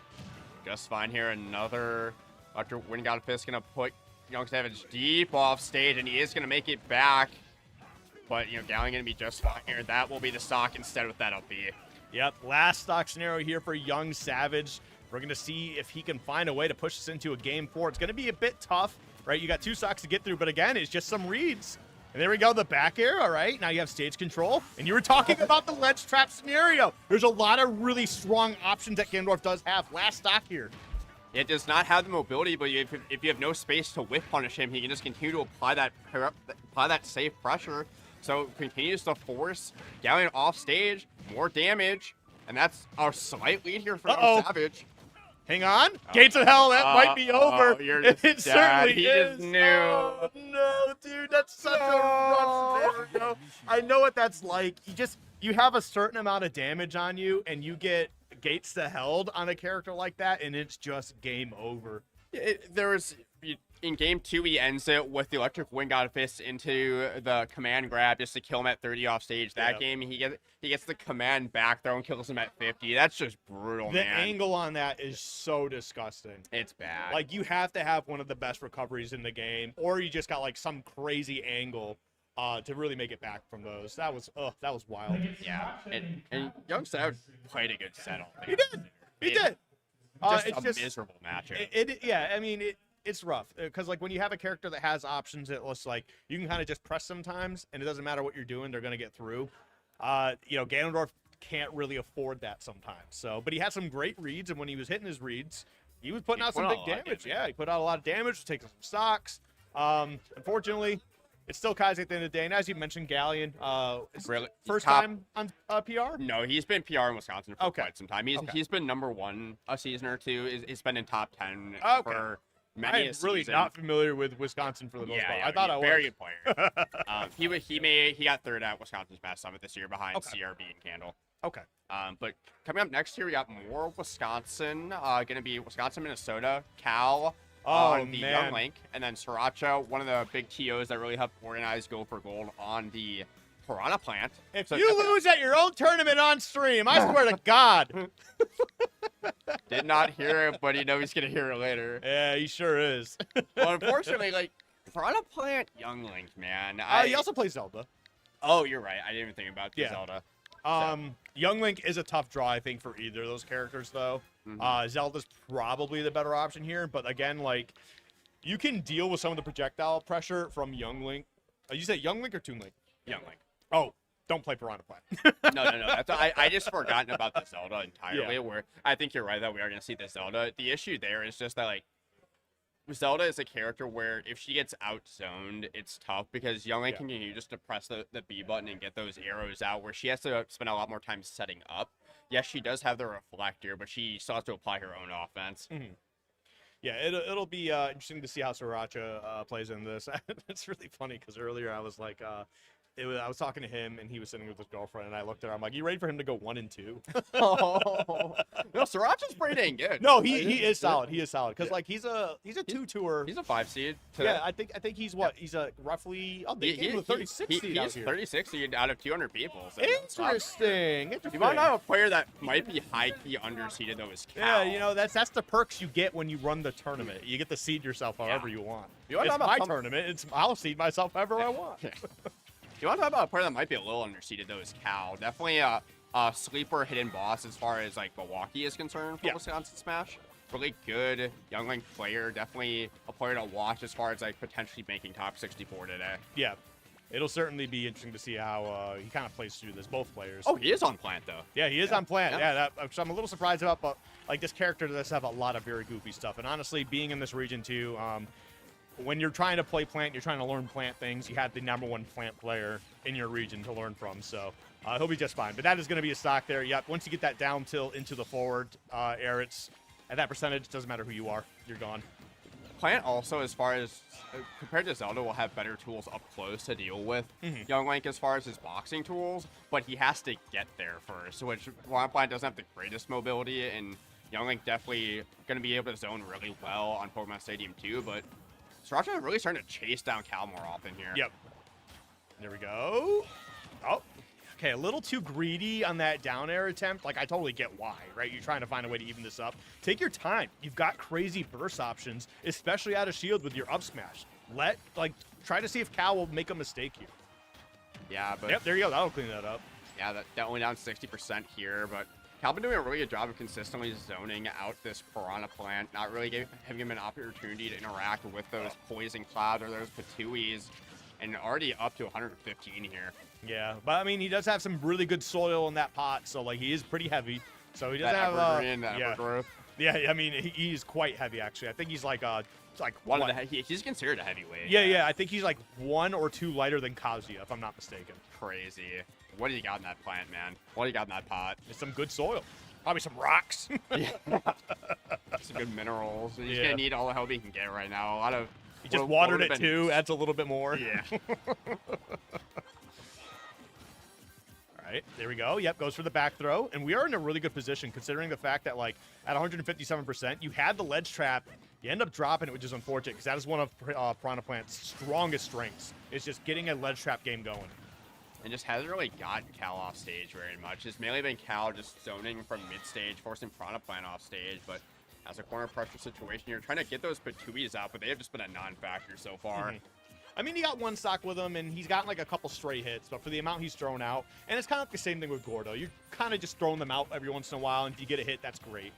[SPEAKER 7] Just fine here. Another Electric Wind God Fist going to put Young Savage deep off stage, and he is going to make it back. But, Galleon going to be just fine here. That will be the stock instead with that up B.
[SPEAKER 6] Yep, last stock scenario here for Young Savage. We're going to see if he can find a way to push this into a game 4. It's going to be a bit tough, right? You got 2 stocks to get through, but again, it's just some reads. And there we go, the back air, all right? Now you have stage control. And you were talking about the ledge trap scenario. There's a lot of really strong options that Ganondorf does have. Last stock here.
[SPEAKER 7] It does not have the mobility, but if you have no space to whip punish him, he can just continue to apply that safe pressure. So continues to force Galleon off stage, more damage, and that's our slight lead here for Young Savage.
[SPEAKER 6] Hang on. Gates of Hell, that might be over. It certainly
[SPEAKER 7] he
[SPEAKER 6] is.
[SPEAKER 7] just knew.
[SPEAKER 6] Oh, no, dude, that's such a rough scenario. I know what that's like. You have a certain amount of damage on you, and you get Gates to Held on a character like that, and it's just game over.
[SPEAKER 7] In game 2, he ends it with the Electric Wind God Fist into the command grab just to kill him at 30 off stage. That game, he gets the command back throw and kills him at 50. That's just brutal,
[SPEAKER 6] The
[SPEAKER 7] man.
[SPEAKER 6] angle on that is so disgusting.
[SPEAKER 7] It's bad.
[SPEAKER 6] Like, you have to have one of the best recoveries in the game, or you just got like some crazy angle to really make it back from those. That was wild.
[SPEAKER 7] Yeah, and Young Savage played a good set all day.
[SPEAKER 6] He did.
[SPEAKER 7] Just a miserable matchup.
[SPEAKER 6] It's rough because like when you have a character that has options, it looks like you can kind of just press sometimes, and it doesn't matter what you're doing, they're gonna get through. Ganondorf can't really afford that sometimes. So, but he had some great reads, and when he was hitting his reads, he was putting out some big damage. Yeah, he put out a lot of damage, taking some stocks. Unfortunately, it's still Kazuya at the end of the day, and as you mentioned, Galleon,
[SPEAKER 7] Really?
[SPEAKER 6] first time on PR.
[SPEAKER 7] No, he's been PR in Wisconsin for
[SPEAKER 6] Okay.
[SPEAKER 7] quite some time. He's been number 1 a season or two. He's been in top 10
[SPEAKER 6] Okay.
[SPEAKER 7] for many
[SPEAKER 6] I
[SPEAKER 7] a
[SPEAKER 6] am really
[SPEAKER 7] season.
[SPEAKER 6] not familiar with Wisconsin for the most part.
[SPEAKER 7] Yeah,
[SPEAKER 6] I thought I was.
[SPEAKER 7] very good player. He got third at Wisconsin's Best Summit this year behind
[SPEAKER 6] Okay.
[SPEAKER 7] CRB and Candle.
[SPEAKER 6] Okay.
[SPEAKER 7] But coming up next year, we got more Wisconsin. Going to be Wisconsin, Minnesota, Cal on the Young Link, and then Sriracha, one of the big TOs that really helped organize Go for Gold on the Piranha Plant.
[SPEAKER 6] If
[SPEAKER 7] So
[SPEAKER 6] you lose at your own tournament on stream, I swear to God.
[SPEAKER 7] did not hear it, but he's gonna hear it later.
[SPEAKER 6] Yeah, he sure is.
[SPEAKER 7] Well, unfortunately, like Piranha Plant, Young Link, man.
[SPEAKER 6] He also plays Zelda.
[SPEAKER 7] Oh, you're right. I didn't even think about
[SPEAKER 6] Yeah.
[SPEAKER 7] Zelda.
[SPEAKER 6] Young Link is a tough draw, I think, for either of those characters, though. Zelda's probably the better option here, but again, like, you can deal with some of the projectile pressure from Young Link. You said Young Link or Toon Link?
[SPEAKER 7] Young Link.
[SPEAKER 6] Oh, don't play Piranha Plant.
[SPEAKER 7] No. I just forgotten about the Zelda entirely.
[SPEAKER 6] Yeah.
[SPEAKER 7] Where I think you're right that we are gonna see the Zelda. The issue there is just that like Zelda is a character where if she gets outzoned, it's tough because Young Link can continue just to press the B button and get those arrows out where she has to spend a lot more time setting up. Yes, she does have the reflector, but she still has to apply her own offense.
[SPEAKER 6] Yeah, it'll be interesting to see how Sriracha plays in this. It's really funny because earlier I was like, I was talking to him and he was sitting with his girlfriend, and I looked at her. I'm like, "You ready for him to go 1 and 2?"
[SPEAKER 7] Oh, no, Sriracha's pretty dang good.
[SPEAKER 6] No, he is solid. He is solid because like he's a 2-tour.
[SPEAKER 7] He's a 5 seed.
[SPEAKER 6] Yeah, I think he's what? He's a roughly. Oh, they gave him a 36 seed out
[SPEAKER 7] He's
[SPEAKER 6] here.
[SPEAKER 7] 36 seed out of 200 people. So that's not-
[SPEAKER 6] Interesting.
[SPEAKER 7] You might have a player that might be high key underseeded though is
[SPEAKER 6] Yeah,
[SPEAKER 7] Cal.
[SPEAKER 6] that's the perks you get when you run the tournament. You get to seed yourself however you want.
[SPEAKER 7] You wanna
[SPEAKER 6] It's
[SPEAKER 7] talk about
[SPEAKER 6] my
[SPEAKER 7] some-
[SPEAKER 6] tournament. I'll seed myself however I want.
[SPEAKER 7] You want to talk about a player that might be a little underseeded though is Cal. Definitely a sleeper hidden boss as far as like Milwaukee is concerned for Wisconsin Smash. Really good Young Link player. Definitely a player to watch as far as like potentially making top 64 today.
[SPEAKER 6] Yeah, it'll certainly be interesting to see how he kind of plays through this. Both players.
[SPEAKER 7] Oh, he is on plant though.
[SPEAKER 6] Yeah, he is on plant.
[SPEAKER 7] Yeah.
[SPEAKER 6] Yeah, that, I'm a little surprised about, but like this character does have a lot of very goofy stuff. And honestly, being in this region too, when you're trying to play plant, you're trying to learn plant things, you have the #1 plant player in your region to learn from. So he'll be just fine. But that is going to be a stock there. Yep. Once you get that down tilt into the forward air, it's at that percentage. Doesn't matter who you are, you're gone.
[SPEAKER 7] Plant also, as far as compared to Zelda, will have better tools up close to deal with Young Link as far as his boxing tools, but he has to get there first, which Plant doesn't have the greatest mobility, and Young Link definitely going to be able to zone really well on Pokemon Stadium 2, but Sriracha really starting to chase down Cal more often here.
[SPEAKER 6] Yep. There we go. Oh, okay. A little too greedy on that down air attempt. Like, I totally get why, right? You're trying to find a way to even this up. Take your time. You've got crazy burst options, especially out of shield with your up smash. Try to see if Cal will make a mistake here.
[SPEAKER 7] Yeah, but
[SPEAKER 6] Yep, there you go. That'll clean that up.
[SPEAKER 7] yeah, that only down 60% here, but Cal been doing a really good job of consistently zoning out this Piranha Plant, not really giving him an opportunity to interact with those Poison Cloud or those Patuis, and already up to 115 here.
[SPEAKER 6] Yeah, but I mean, he does have some really good soil in that pot, so like he is pretty heavy. So he does
[SPEAKER 7] That
[SPEAKER 6] have
[SPEAKER 7] evergreen, that
[SPEAKER 6] yeah,
[SPEAKER 7] evergrowth.
[SPEAKER 6] yeah. I mean, he is quite heavy actually. I think he's like
[SPEAKER 7] One
[SPEAKER 6] what?
[SPEAKER 7] of the he's considered a heavyweight.
[SPEAKER 6] Yeah. I think he's like 1 or 2 lighter than Kazuya, if I'm not mistaken.
[SPEAKER 7] Crazy. What do you got in that plant, man? What do you got in that pot?
[SPEAKER 6] It's some good soil. Probably some rocks.
[SPEAKER 7] Some good minerals. He's
[SPEAKER 6] Yeah.
[SPEAKER 7] gonna need all the help he can get right now. A lot of
[SPEAKER 6] He just
[SPEAKER 7] what
[SPEAKER 6] watered
[SPEAKER 7] would've
[SPEAKER 6] it
[SPEAKER 7] been-
[SPEAKER 6] too. Adds a little bit more.
[SPEAKER 7] Yeah.
[SPEAKER 6] All right, there we go. Yep, goes for the back throw. And we are in a really good position considering the fact that, like, at 157%, you had the ledge trap. You end up dropping it, which is unfortunate because that is one of Piranha Plant's strongest strengths. It's just getting a ledge trap game going.
[SPEAKER 7] And just hasn't really gotten Cal off stage very much. It's mainly been Cal just zoning from mid-stage, forcing Piranha Plant off stage, but as a corner pressure situation, you're trying to get those Patuis out, but they have just been a non-factor so far.
[SPEAKER 6] I mean, he got one stock with him, and he's gotten like a couple stray hits, but for the amount he's thrown out, and it's kind of like the same thing with Gordo. You're kind of just throwing them out every once in a while, and if you get a hit, that's great.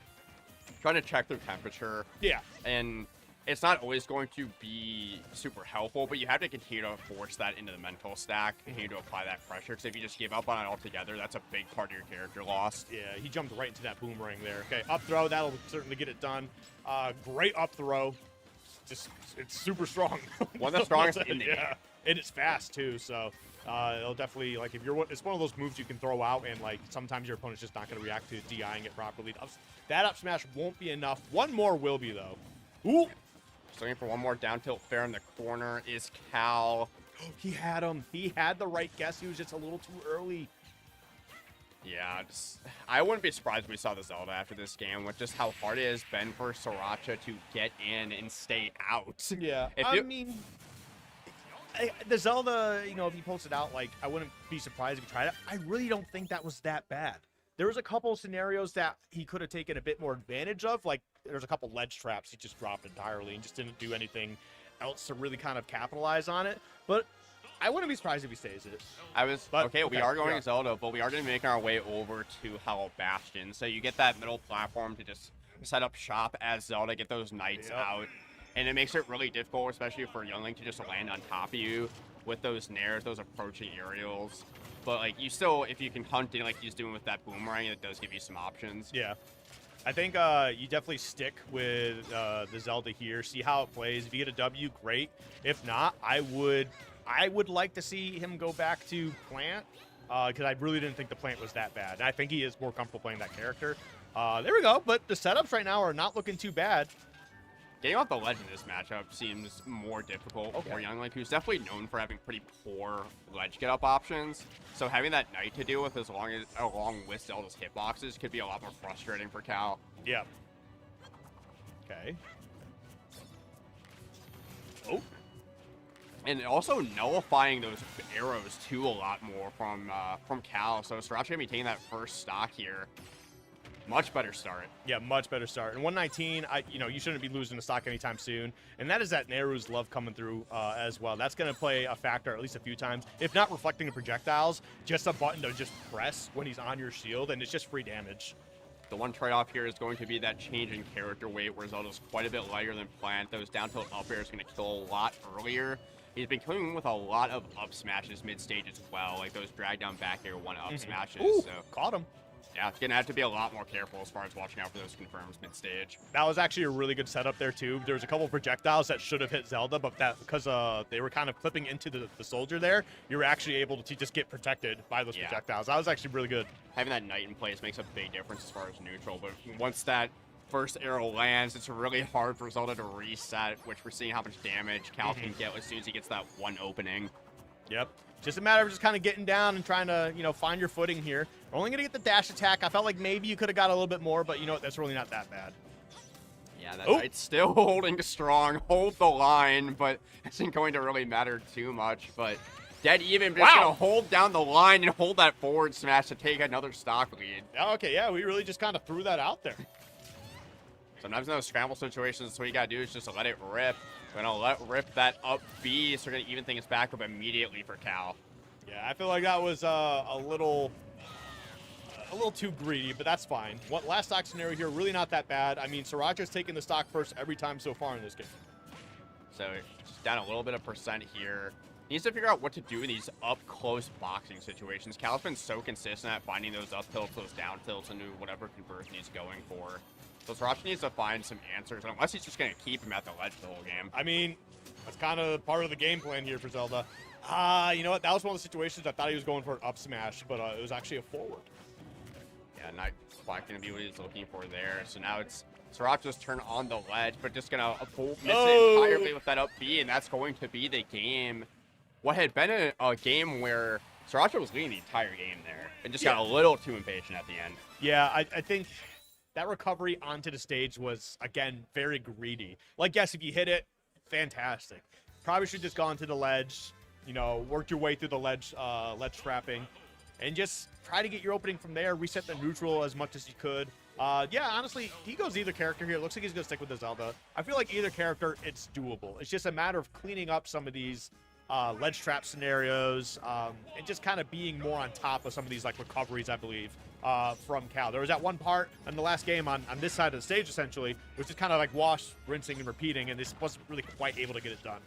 [SPEAKER 7] Trying to check their temperature,
[SPEAKER 6] Yeah.
[SPEAKER 7] and it's not always going to be super helpful, but you have to continue to force that into the mental stack, continue to apply that pressure, because if you just give up on it altogether, that's a big part of your character loss.
[SPEAKER 6] Yeah, he jumped right into that boomerang there. Okay, up throw, that'll certainly get it done. Great up throw. Just, it's super strong.
[SPEAKER 7] One of the strongest in the game.
[SPEAKER 6] Yeah, and it's fast too, so it'll definitely, like, if you're, it's one of those moves you can throw out, and like sometimes your opponent's just not going to react to DIing it properly. That up smash won't be enough. One more will be though. Ooh,
[SPEAKER 7] Just looking for one more down tilt fair in the corner is Cal.
[SPEAKER 6] He had him. He had the right guess. He was just a little too early.
[SPEAKER 7] Yeah, I wouldn't be surprised if we saw the Zelda after this game with just how hard it has been for Sriracha to get in and stay out.
[SPEAKER 6] Yeah, the Zelda, you know, if he pulls it out, like, I wouldn't be surprised if he tried it. I really don't think that was that bad. There was a couple of scenarios that he could have taken a bit more advantage of. Like, there's a couple ledge traps he just dropped entirely and just didn't do anything else to really kind of capitalize on it. But I wouldn't be surprised if he stays it.
[SPEAKER 7] We are going Zelda, but we are going to make our way over to Hollow Bastion. So you get that middle platform to just set up shop as Zelda, get those knights out. And it makes it really difficult, especially for Young Link, to just land on top of you with those nairs, those approaching aerials. But, like, you still, if you can hunt in like he's doing with that boomerang, it does give you some options.
[SPEAKER 6] Yeah. I think you definitely stick with the Zelda here, see how it plays. If you get a W, great. If not, I would like to see him go back to Plant, because I really didn't think the Plant was that bad. And I think he is more comfortable playing that character. There we go. But the setups right now are not looking too bad.
[SPEAKER 7] Getting off the ledge in this matchup seems more difficult for Young Link, who's definitely known for having pretty poor ledge get-up options. So having that knight to deal with along with Zelda's hitboxes could be a lot more frustrating for Cal.
[SPEAKER 6] Yeah. Okay. Oh.
[SPEAKER 7] And also nullifying those arrows too a lot more from Cal. So Sriracha gonna be taking that first stock here. Much better start.
[SPEAKER 6] Yeah, much better start. And 119, you shouldn't be losing the stock anytime soon. And that is that Nehru's love coming through as well. That's going to play a factor at least a few times. If not reflecting the projectiles, just a button to just press when he's on your shield, and it's just free damage.
[SPEAKER 7] The one trade-off here is going to be that change in character weight, where Zelda's quite a bit lighter than Plant. Those down tilt up airs going to kill a lot earlier. He's been coming with a lot of up smashes mid-stage as well, like those drag down back air one up smashes.
[SPEAKER 6] Ooh,
[SPEAKER 7] so
[SPEAKER 6] caught him.
[SPEAKER 7] Yeah, gonna have to be a lot more careful as far as watching out for those confirms mid-stage.
[SPEAKER 6] That was actually a really good setup there too. There was a couple of projectiles that should have hit Zelda, but that because they were kind of clipping into the soldier there, you were actually able to just get protected by those projectiles. That was actually really good.
[SPEAKER 7] Having that knight in place makes a big difference as far as neutral, but once that first arrow lands, it's really hard for Zelda to reset, which we're seeing how much damage Cal can get as soon as he gets that one opening.
[SPEAKER 6] Yep. Just a matter of just kind of getting down and trying to, find your footing here. We're only going to get the dash attack. I felt like maybe you could have got a little bit more, but you know what? That's really not that bad.
[SPEAKER 7] Yeah, that knight's still holding strong. Hold the line, but isn't going to really matter too much. But dead even, just going to hold down the line and hold that forward smash to take another stock lead.
[SPEAKER 6] Okay, yeah, we really just kind of threw that out there.
[SPEAKER 7] Sometimes in those scramble situations, what you got to do is just let it rip. We're going to let rip that up B, so we're going to even things back up immediately for Cal.
[SPEAKER 6] Yeah, I feel like that was a little too greedy, but that's fine. Last stock scenario here, really not that bad. I mean, Sriracha's taking the stock first every time so far in this game.
[SPEAKER 7] So just down a little bit of percent here. Needs to figure out what to do in these up-close boxing situations. Cal's been so consistent at finding those up tilts, those down tilts, into whatever conversion he's going for. So Sriracha needs to find some answers, unless he's just going to keep him at the ledge the whole game.
[SPEAKER 6] I mean, that's kind of part of the game plan here for Zelda. You know what? That was one of the situations I thought he was going for an up smash, but it was actually a forward.
[SPEAKER 7] Yeah, not quite going to be what he's looking for there. So now it's Sriracha's turn on the ledge, but just going to miss it entirely with that up B, and that's going to be the game. What had been a game where Sriracha was leading the entire game there, and just got a little too impatient at the end.
[SPEAKER 6] Yeah, I think that recovery onto the stage was, again, very greedy. Like, yes, if you hit it, fantastic. Probably should just gone to the ledge, worked your way through the ledge trapping, and just try to get your opening from there, reset the neutral as much as you could. Yeah, honestly, he goes either character here. It looks like he's going to stick with the Zelda. I feel like either character, it's doable. It's just a matter of cleaning up some of these ledge trap scenarios, and just kind of being more on top of some of these recoveries, I believe, from Cal. There was that one part in the last game on this side of the stage, essentially, which is kind of wash, rinsing, and repeating, and this wasn't really quite able to get it done.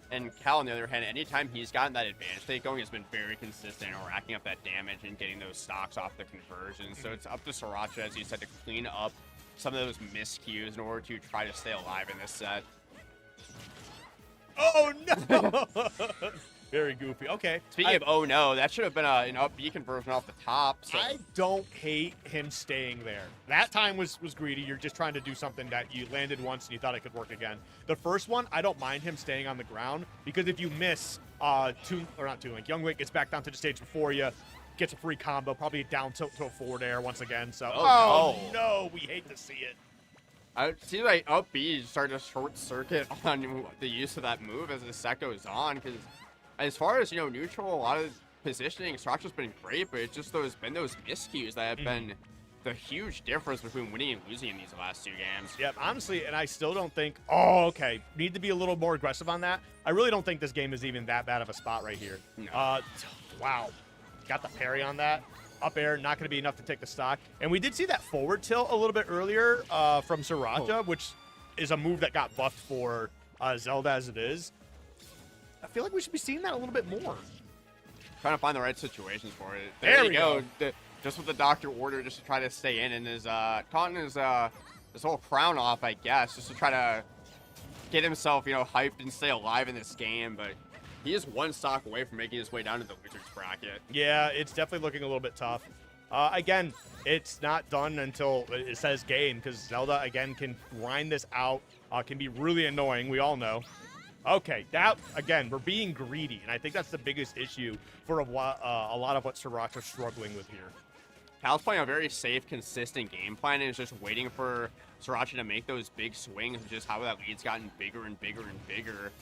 [SPEAKER 7] And Cal, on the other hand, anytime he's gotten that advantage state going, has been very consistent in racking up that damage and getting those stocks off the conversions. So it's up to Sriracha, as you said, to clean up some of those miscues in order to try to stay alive in this set.
[SPEAKER 6] Oh, no! Very goofy. Okay.
[SPEAKER 7] Speaking of oh no, that should have been an up B conversion off the top. So.
[SPEAKER 6] I don't hate him staying there. That time was greedy. You're just trying to do something that you landed once and you thought it could work again. The first one, I don't mind him staying on the ground because if you miss, Young Link gets back down to the stage before you, gets a free combo, probably a down tilt to a forward air once again. So, no, we hate to see it.
[SPEAKER 7] It seems like up B is starting to short circuit on the use of that move as the set goes on because. As far as, neutral, a lot of positioning, Sriracha's been great, but it's just those miscues that have been the huge difference between winning and losing in these last 2 games.
[SPEAKER 6] Yep, honestly, and I still don't think, need to be a little more aggressive on that. I really don't think this game is even that bad of a spot right here.
[SPEAKER 7] No.
[SPEAKER 6] Wow. Got the parry on that. Up air, not going to be enough to take the stock. And we did see that forward tilt a little bit earlier from Sriracha, which is a move that got buffed for Zelda as it is. I feel like we should be seeing that a little bit more.
[SPEAKER 7] Trying to find the right situations for it.
[SPEAKER 6] There
[SPEAKER 7] you
[SPEAKER 6] we
[SPEAKER 7] go. Just with the doctor order, just to try to stay in, and is taunting his whole crown off, I guess, just to try to get himself, hyped and stay alive in this game. But he is 1 stock away from making his way down to the losers bracket.
[SPEAKER 6] Yeah, it's definitely looking a little bit tough. Again, it's not done until it says game because Zelda again can grind this out. Can be really annoying. We all know. Okay, that, again, we're being greedy, and I think that's the biggest issue for a lot of what Sriracha's struggling with here.
[SPEAKER 7] Cal's playing a very safe, consistent game plan and is just waiting for Sriracha to make those big swings, which is how that lead's gotten bigger and bigger and bigger.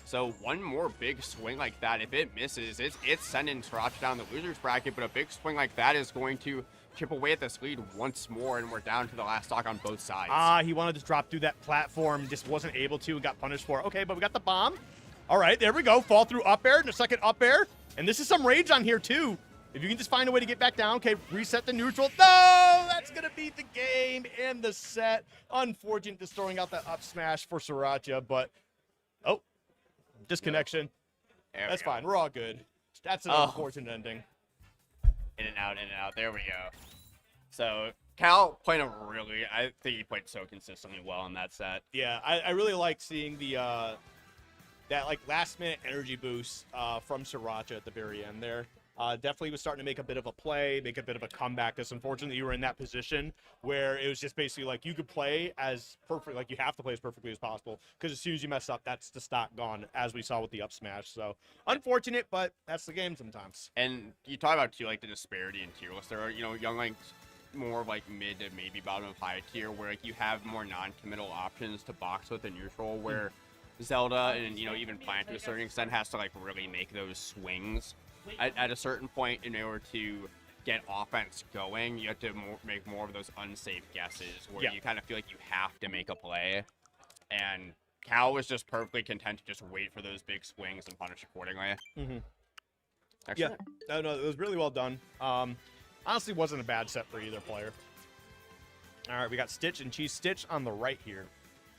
[SPEAKER 7] So one more big swing like that, if it misses, it's sending Sriracha down the loser's bracket, but a big swing like that is going to chip away at this lead once more, and we're down to the last stock on both sides.
[SPEAKER 6] He wanted to drop through that platform, just wasn't able to and got punished for it. Okay, but we got the bomb. All right, there we go. Fall through up air, and a second up air. And this is some rage on here, too. If you can just find a way to get back down. Okay, reset the neutral. No, that's going to beat the game and the set. Unfortunate just throwing out that up smash for Sriracha, but, disconnection. That's fine. We're all good. That's an unfortunate ending.
[SPEAKER 7] In and out, in and out. There we go. So Cal playing I think he played so consistently well in that set.
[SPEAKER 6] Yeah, I really like seeing the that last minute energy boost from Sriracha at the very end there. Definitely was starting to make a bit of a play, make a bit of a comeback. Because unfortunately, you were in that position where it was just basically you could play as perfect, you have to play as perfectly as possible. Because as soon as you mess up, that's the stock gone, as we saw with the up smash. So unfortunate, but that's the game sometimes.
[SPEAKER 7] And you talk about too, the disparity in tier lists. There are, Young Link's more of mid to maybe bottom of high tier, where you have more non-committal options to box with a neutral, where Zelda and even Plant to a certain extent has to really make those swings. At a certain point, in order to get offense going, you have to make more of those unsafe guesses where you kind of feel like you have to make a play. And Cal was just perfectly content to just wait for those big swings and punish accordingly. Excellent.
[SPEAKER 6] Yeah, no, it was really well done. Honestly, wasn't a bad set for either player. All right, we got Stitch and Cheese. Stitch on the right here.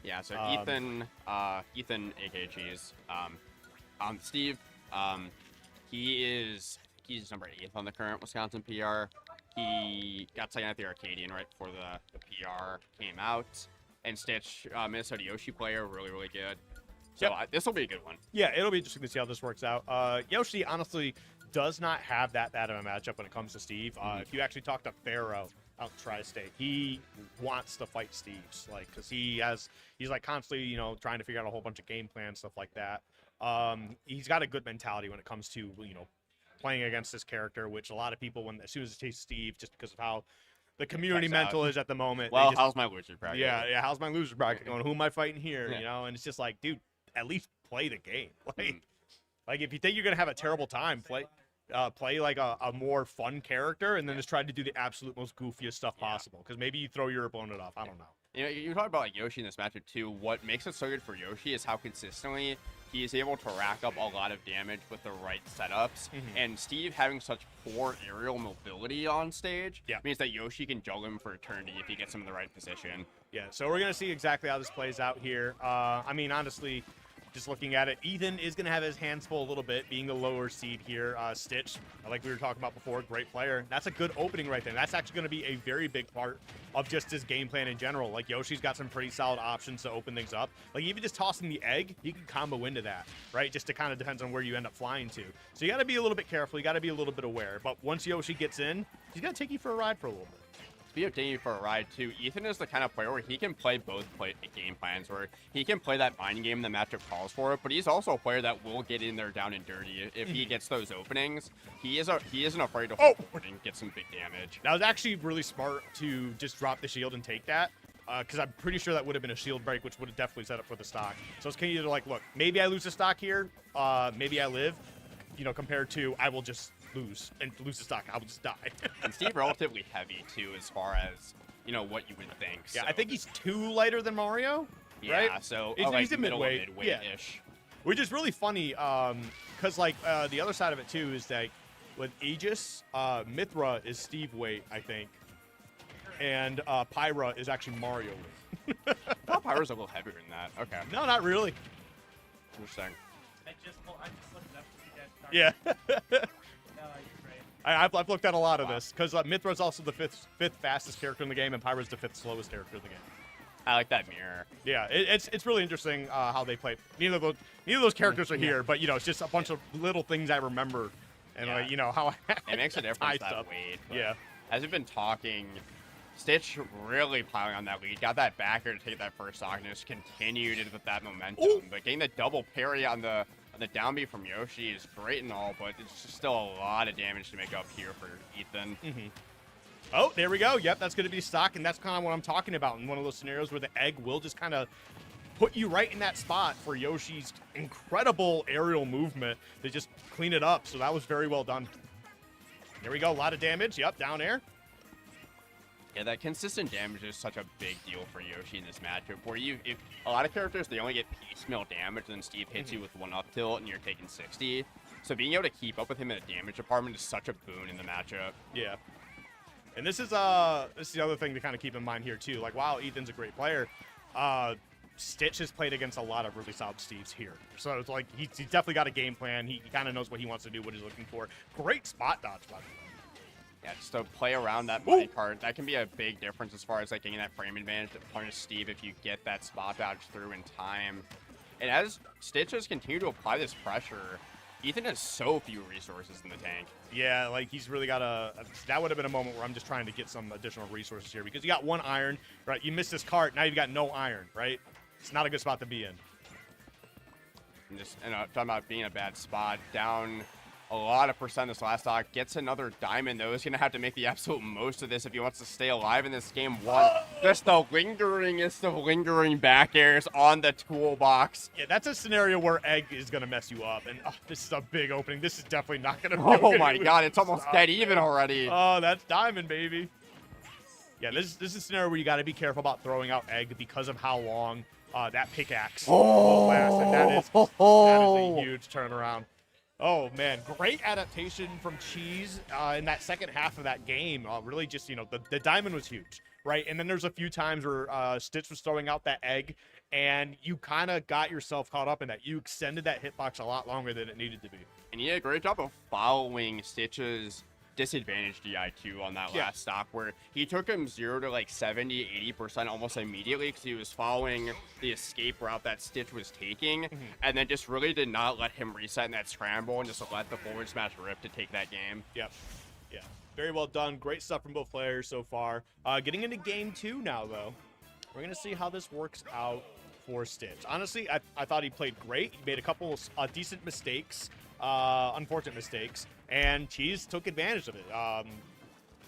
[SPEAKER 7] Yeah, so Ethan, aka Cheese, Steve, he's number 8th on the current Wisconsin PR. He got second at the Arcadian right before the PR came out. And Stitch, Minnesota Yoshi player, really, really good. So this will be a good one.
[SPEAKER 6] Yeah, it'll be interesting to see how this works out. Yoshi, honestly, does not have that bad of a matchup when it comes to Steve. If you actually talk to Pharaoh out in Tri-State, he wants to fight Steve's, because he's constantly, trying to figure out a whole bunch of game plans, stuff like that. He's got a good mentality when it comes to, playing against this character, which a lot of people, as soon as they taste Steve, just because of how the community mental is at the moment.
[SPEAKER 7] Well, how's my loser bracket?
[SPEAKER 6] Yeah, how's my loser bracket going? Who am I fighting here? And it's just dude, at least play the game. If you think you're gonna have a terrible time, play a more fun character, and then just try to do the absolute most goofiest stuff possible. Because maybe you throw your opponent off. I don't know.
[SPEAKER 7] You talk about Yoshi in this matchup too. What makes it so good for Yoshi is how consistently he is able to rack up a lot of damage with the right setups. And Steve having such poor aerial mobility on stage means that Yoshi can juggle him for eternity if he gets him in the right position.
[SPEAKER 6] Yeah, so we're going to see exactly how this plays out here. I mean, honestly, just looking at it, Ethan is going to have his hands full a little bit, being the lower seed here. Stitch, like we were talking about before, great player. That's a good opening right there. That's actually going to be a very big part of just his game plan in general. Like, Yoshi's got some pretty solid options to open things up. Like, even just tossing the egg, you can combo into that, right? Just to kind of depends on where you end up flying to. So you got to be a little bit careful. You got to be a little bit aware. But once Yoshi gets in, he's going to take you for a ride for a little bit.
[SPEAKER 7] Speaking of taking you for a ride, too, Ethan is the kind of player where he can play both game plans, where he can play that mind game the matchup calls for it, but he's also a player that will get in there down and dirty. If he gets those openings, he isn't afraid to hold forward and get some big damage.
[SPEAKER 6] That was actually really smart to just drop the shield and take that, because I'm pretty sure that would have been a shield break, which would have definitely set up for the stock. So it's kind of either like, look, maybe I lose the stock here, maybe I live, compared to I will just lose the stock. I will just die.
[SPEAKER 7] And Steve relatively heavy too, as far as what you would think.
[SPEAKER 6] Yeah,
[SPEAKER 7] so.
[SPEAKER 6] I think he's 2 lighter than Mario.
[SPEAKER 7] Yeah,
[SPEAKER 6] right?
[SPEAKER 7] so
[SPEAKER 6] he's a
[SPEAKER 7] midweight-ish.
[SPEAKER 6] Yeah. Which is really funny, because the other side of it too is that with Aegis, Mithra is Steve weight, I think, and Pyra is actually Mario weight.
[SPEAKER 7] I thought Pyra's a little heavier than that. Okay.
[SPEAKER 6] No, not really.
[SPEAKER 7] Interesting.
[SPEAKER 1] I just looked it up to see that.
[SPEAKER 6] Yeah.
[SPEAKER 1] No, you're right.
[SPEAKER 6] I've looked at a lot of this because Mithra's also the fifth fastest character in the game, and Pyra's the 5th slowest character in the game.
[SPEAKER 7] I like that mirror.
[SPEAKER 6] Yeah, it's really interesting how they play. Neither of those characters are here, but it's just a bunch of little things I remember, and how
[SPEAKER 7] it makes a difference that
[SPEAKER 6] stuff.
[SPEAKER 7] weight.
[SPEAKER 6] Yeah.
[SPEAKER 7] As we've been talking, Stitch really piling on that lead. Got that backer to take that first Agnes. Continued it with that momentum, but getting the double parry on the down B from Yoshi is great and all, but it's just still a lot of damage to make up here for Ethan.
[SPEAKER 6] Oh, there we go. Yep, that's going to be stock, and that's kind of what I'm talking about in one of those scenarios where the egg will just kind of put you right in that spot for Yoshi's incredible aerial movement to just clean it up. So that was very well done. There we go. A lot of damage. Yep, down air.
[SPEAKER 7] Yeah, that consistent damage is such a big deal for Yoshi in this matchup, where if a lot of characters, they only get piecemeal damage, and then Steve hits you with one up tilt, and you're taking 60. So being able to keep up with him in the damage department is such a boon in the matchup.
[SPEAKER 6] Yeah. And this is the other thing to kind of keep in mind here, too. Like, wow, Ethan's a great player. Stitch has played against a lot of really solid Steves here. So it's like he's definitely got a game plan. He kind of knows what he wants to do, what he's looking for. Great spot dodge, by the way.
[SPEAKER 7] Yeah, just to play around that body part, that can be a big difference as far as getting that frame advantage to punish Steve if you get that spot dodge through in time. And as Stitch has continued to apply this pressure, Ethan has so few resources in the tank.
[SPEAKER 6] Yeah, like he's really got that would have been a moment where I'm just trying to get some additional resources here because you got 1 iron, right? You missed this cart, now you've got no iron, right? It's not a good spot to be in.
[SPEAKER 7] And talking about being in a bad spot, down a lot of percent this last stock, gets another diamond though. He's gonna have to make the absolute most of this if he wants to stay alive in this game. Just the lingeringest of lingering back airs on the toolbox.
[SPEAKER 6] Yeah, that's a scenario where egg is gonna mess you up, and this is a big opening. This is definitely not gonna be
[SPEAKER 7] Oh my god, it's almost dead even already.
[SPEAKER 6] Oh, that's diamond, baby. Yeah, this is a scenario where you gotta be careful about throwing out egg because of how long that pickaxe will last, and that is a huge turnaround. Oh, man. Great adaptation from Cheese in that second half of that game. Really just, the diamond was huge, right? And then there's a few times where Stitch was throwing out that egg, and you kind of got yourself caught up in that. You extended that hitbox a lot longer than it needed to be.
[SPEAKER 7] And he did a great job of following Stitch's disadvantage DI2 on that last stock, where he took him 0 to 70, 80% almost immediately because he was following the escape route that Stitch was taking, and then just really did not let him reset in that scramble and just let the forward smash rip to take that game.
[SPEAKER 6] Yep. Yeah. Very well done. Great stuff from both players so far. Getting into game 2 now, though. We're going to see how this works out for Stitch. Honestly, I thought he played great. He made a couple decent mistakes, unfortunate mistakes, and Cheese took advantage of it.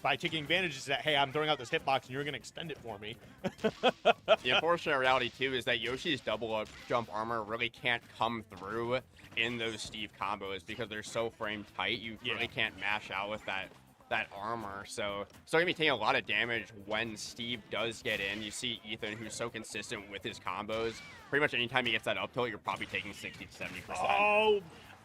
[SPEAKER 6] By taking advantage of that, hey, I'm throwing out this hitbox and you're going to extend it for me.
[SPEAKER 7] The unfortunate reality, too, is that Yoshi's double up jump armor really can't come through in those Steve combos because they're so frame tight. You really can't mash out with that armor. So still going to be taking a lot of damage when Steve does get in. You see Ethan, who's so consistent with his combos. Pretty much anytime he gets that up tilt, you're probably taking 60 to 70%.
[SPEAKER 6] Oh,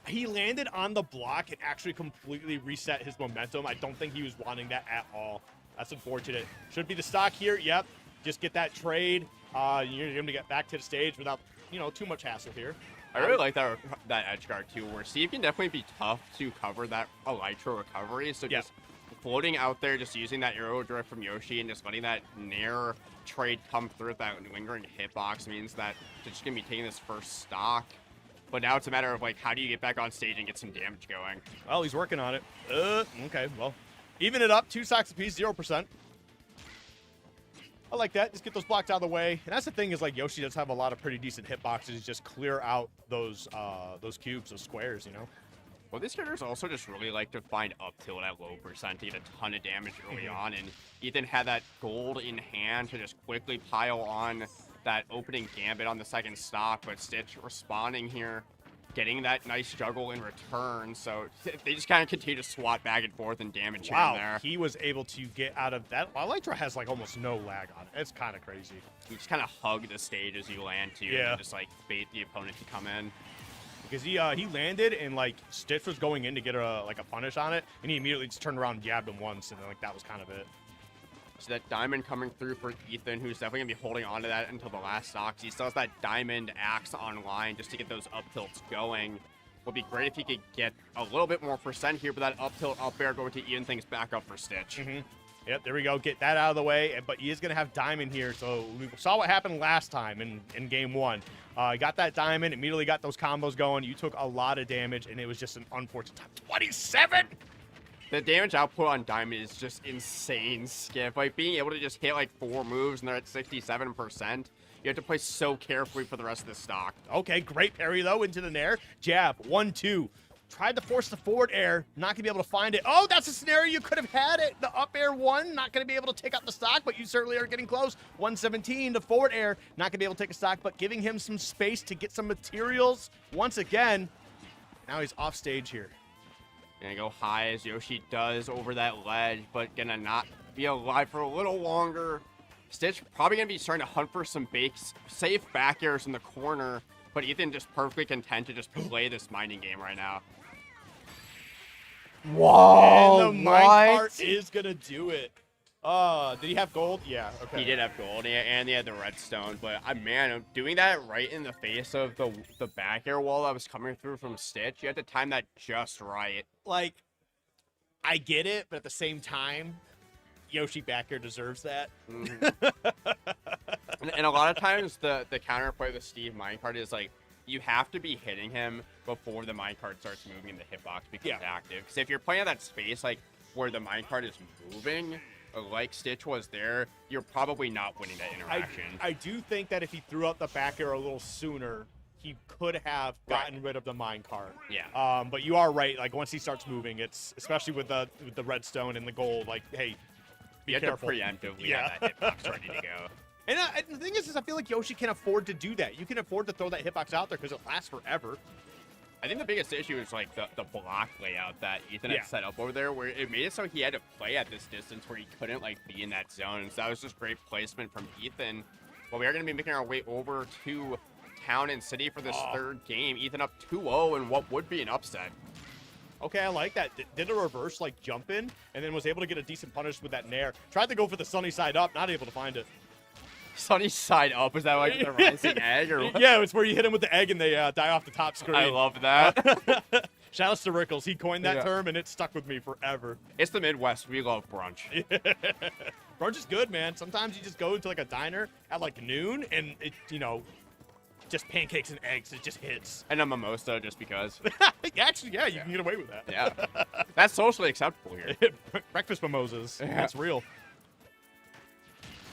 [SPEAKER 6] he landed on the block and actually completely reset his momentum. I don't think he was wanting that at all. That's unfortunate. Should be the stock here. Yep. Just get that trade. You're going to get back to the stage without, too much hassle here.
[SPEAKER 7] I really like that edge guard too, where Steve can definitely be tough to cover that Elytra recovery. So just floating out there, just using that arrow drift from Yoshi and just letting that Nair trade come through with that lingering hitbox means that they're just gonna be taking this first stock. But now it's a matter of like, how do you get back on stage and get some damage going?
[SPEAKER 6] Well, he's working on it. Okay, well, even it up, 2 stocks apiece, 0%. I like that. Just get those blocks out of the way. And that's the thing is, like, Yoshi does have a lot of pretty decent hitboxes. Just clear out those cubes, those squares, you know?
[SPEAKER 7] Well, these characters also just really like to find up tilt at low percent to get a ton of damage early on. And Ethan had that gold in hand to just quickly pile on that opening gambit on the second stock. But Stitch responding here, getting that nice juggle in return. So they just kind of continue to swat back and forth and damage here and there.
[SPEAKER 6] He was able to get out of that. Elytra has like almost no lag on it. It's kind of crazy.
[SPEAKER 7] You just kind of hug the stage as you land too, and just like bait the opponent to come in.
[SPEAKER 6] Because he landed and like Stitch was going in to get a punish on it, and he immediately just turned around and jabbed him once, and then like that was kind of it.
[SPEAKER 7] So that diamond coming through for Ethan, who's definitely gonna be holding on to that until the last stocks. He still has that diamond axe online just to get those up tilts going. Would be great if he could get a little bit more percent here, but that up tilt up air going to even things back up for Stitch.
[SPEAKER 6] Yep, there we go. Get that out of the way. But he is going to have diamond here. So we saw what happened last time in game 1. Got that diamond, immediately got those combos going. You took a lot of damage, and it was just an unfortunate time. 27!
[SPEAKER 7] The damage output on diamond is just insane, Skip. Like, being able to just hit like 4 moves and they're at 67%. You have to play so carefully for the rest of the stock.
[SPEAKER 6] Okay, great parry, though, into the Nair. Jab, 1-2. Tried to force the forward air, not going to be able to find it. Oh, that's a scenario you could have had it. The up air 1, not going to be able to take out the stock, but you certainly are getting close. 117, the forward air, not going to be able to take a stock, but giving him some space to get some materials. Once again, now he's off stage here.
[SPEAKER 7] Gonna go high as Yoshi does over that ledge, but gonna not be alive for a little longer. Stitch probably gonna be starting to hunt for some safe back airs in the corner, but Ethan just perfectly content to just play this mining game right now.
[SPEAKER 6] Whoa! And the minecart is gonna do it. Did he have gold? Yeah. Okay.
[SPEAKER 7] He did have gold, and he had the redstone. But man, doing that right in the face of the back air wall that was coming through from Stitch, you had to time that just right.
[SPEAKER 6] Like, I get it, but at the same time, Yoshi back air deserves that.
[SPEAKER 7] And a lot of times, the counterplay with Steve minecart is like, you have to be hitting him before the minecart starts moving and the hitbox becomes active. Because if you're playing at that space, like where the minecart is moving, like Stitch was there, you're probably not winning that interaction.
[SPEAKER 6] I do think that if he threw out the back air a little sooner, he could have gotten rid of the minecart.
[SPEAKER 7] Yeah.
[SPEAKER 6] But you are right. Like once he starts moving, it's especially with the redstone and the gold. Like, hey, be careful.
[SPEAKER 7] You have to preemptively have that hitbox ready to go.
[SPEAKER 6] And the thing is I feel like Yoshi can afford to do that. You can afford to throw that hitbox out there because it lasts forever.
[SPEAKER 7] I think the biggest issue is like the block layout that Ethan had set up over there, where it made it so he had to play at this distance where he couldn't like be in that zone. And so that was just great placement from Ethan. But we are going to be making our way over to Town and City for this third game. Ethan up 2-0 in what would be an upset.
[SPEAKER 6] Okay, I like that. Did a reverse like jump in and then was able to get a decent punish with that Nair. Tried to go for the sunny side up, not able to find it.
[SPEAKER 7] Sunny side up, is that like the rising egg or what?
[SPEAKER 6] Yeah, it's where you hit them with the egg and they die off the top screen.
[SPEAKER 7] I love that.
[SPEAKER 6] Shout out to Rickles. He coined that term and it stuck with me forever.
[SPEAKER 7] It's the Midwest. We love brunch.
[SPEAKER 6] Brunch is good, man. Sometimes you just go into like a diner at like noon and it, just pancakes and eggs. It just hits.
[SPEAKER 7] And a mimosa just because.
[SPEAKER 6] Actually, yeah, you can get away with that.
[SPEAKER 7] Yeah. That's socially acceptable here.
[SPEAKER 6] Breakfast mimosas. Yeah. That's real.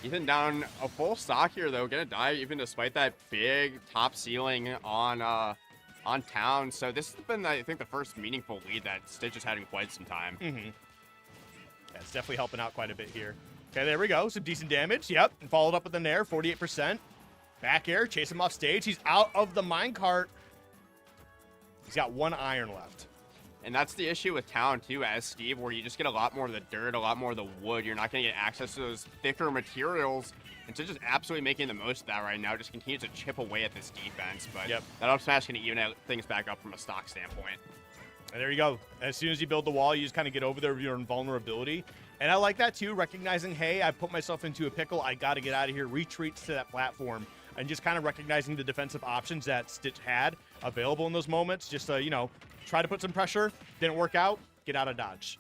[SPEAKER 7] Ethan down a full stock here, though. Gonna die even despite that big top ceiling on Town. So this has been, I think, the first meaningful lead that Stitch has had in quite some time.
[SPEAKER 6] Yeah, it's definitely helping out quite a bit here. Okay, there we go. Some decent damage. Yep. And followed up with the Nair, 48%. Back air, chase him off stage. He's out of the minecart. He's got 1 iron left.
[SPEAKER 7] And that's the issue with Town, too, as Steve, where you just get a lot more of the dirt, a lot more of the wood. You're not going to get access to those thicker materials. And so just absolutely making the most of that right now. Just continues to chip away at this defense. But that up smash going to even things back up from a stock standpoint.
[SPEAKER 6] And there you go. As soon as you build the wall, you just kind of get over there with your invulnerability. And I like that, too, recognizing, hey, I put myself into a pickle. I got to get out of here. Retreats to that platform. and just kind of recognizing the defensive options that Stitch had available in those moments. Just you know, try to put some pressure. Didn't work out. Get out of dodge.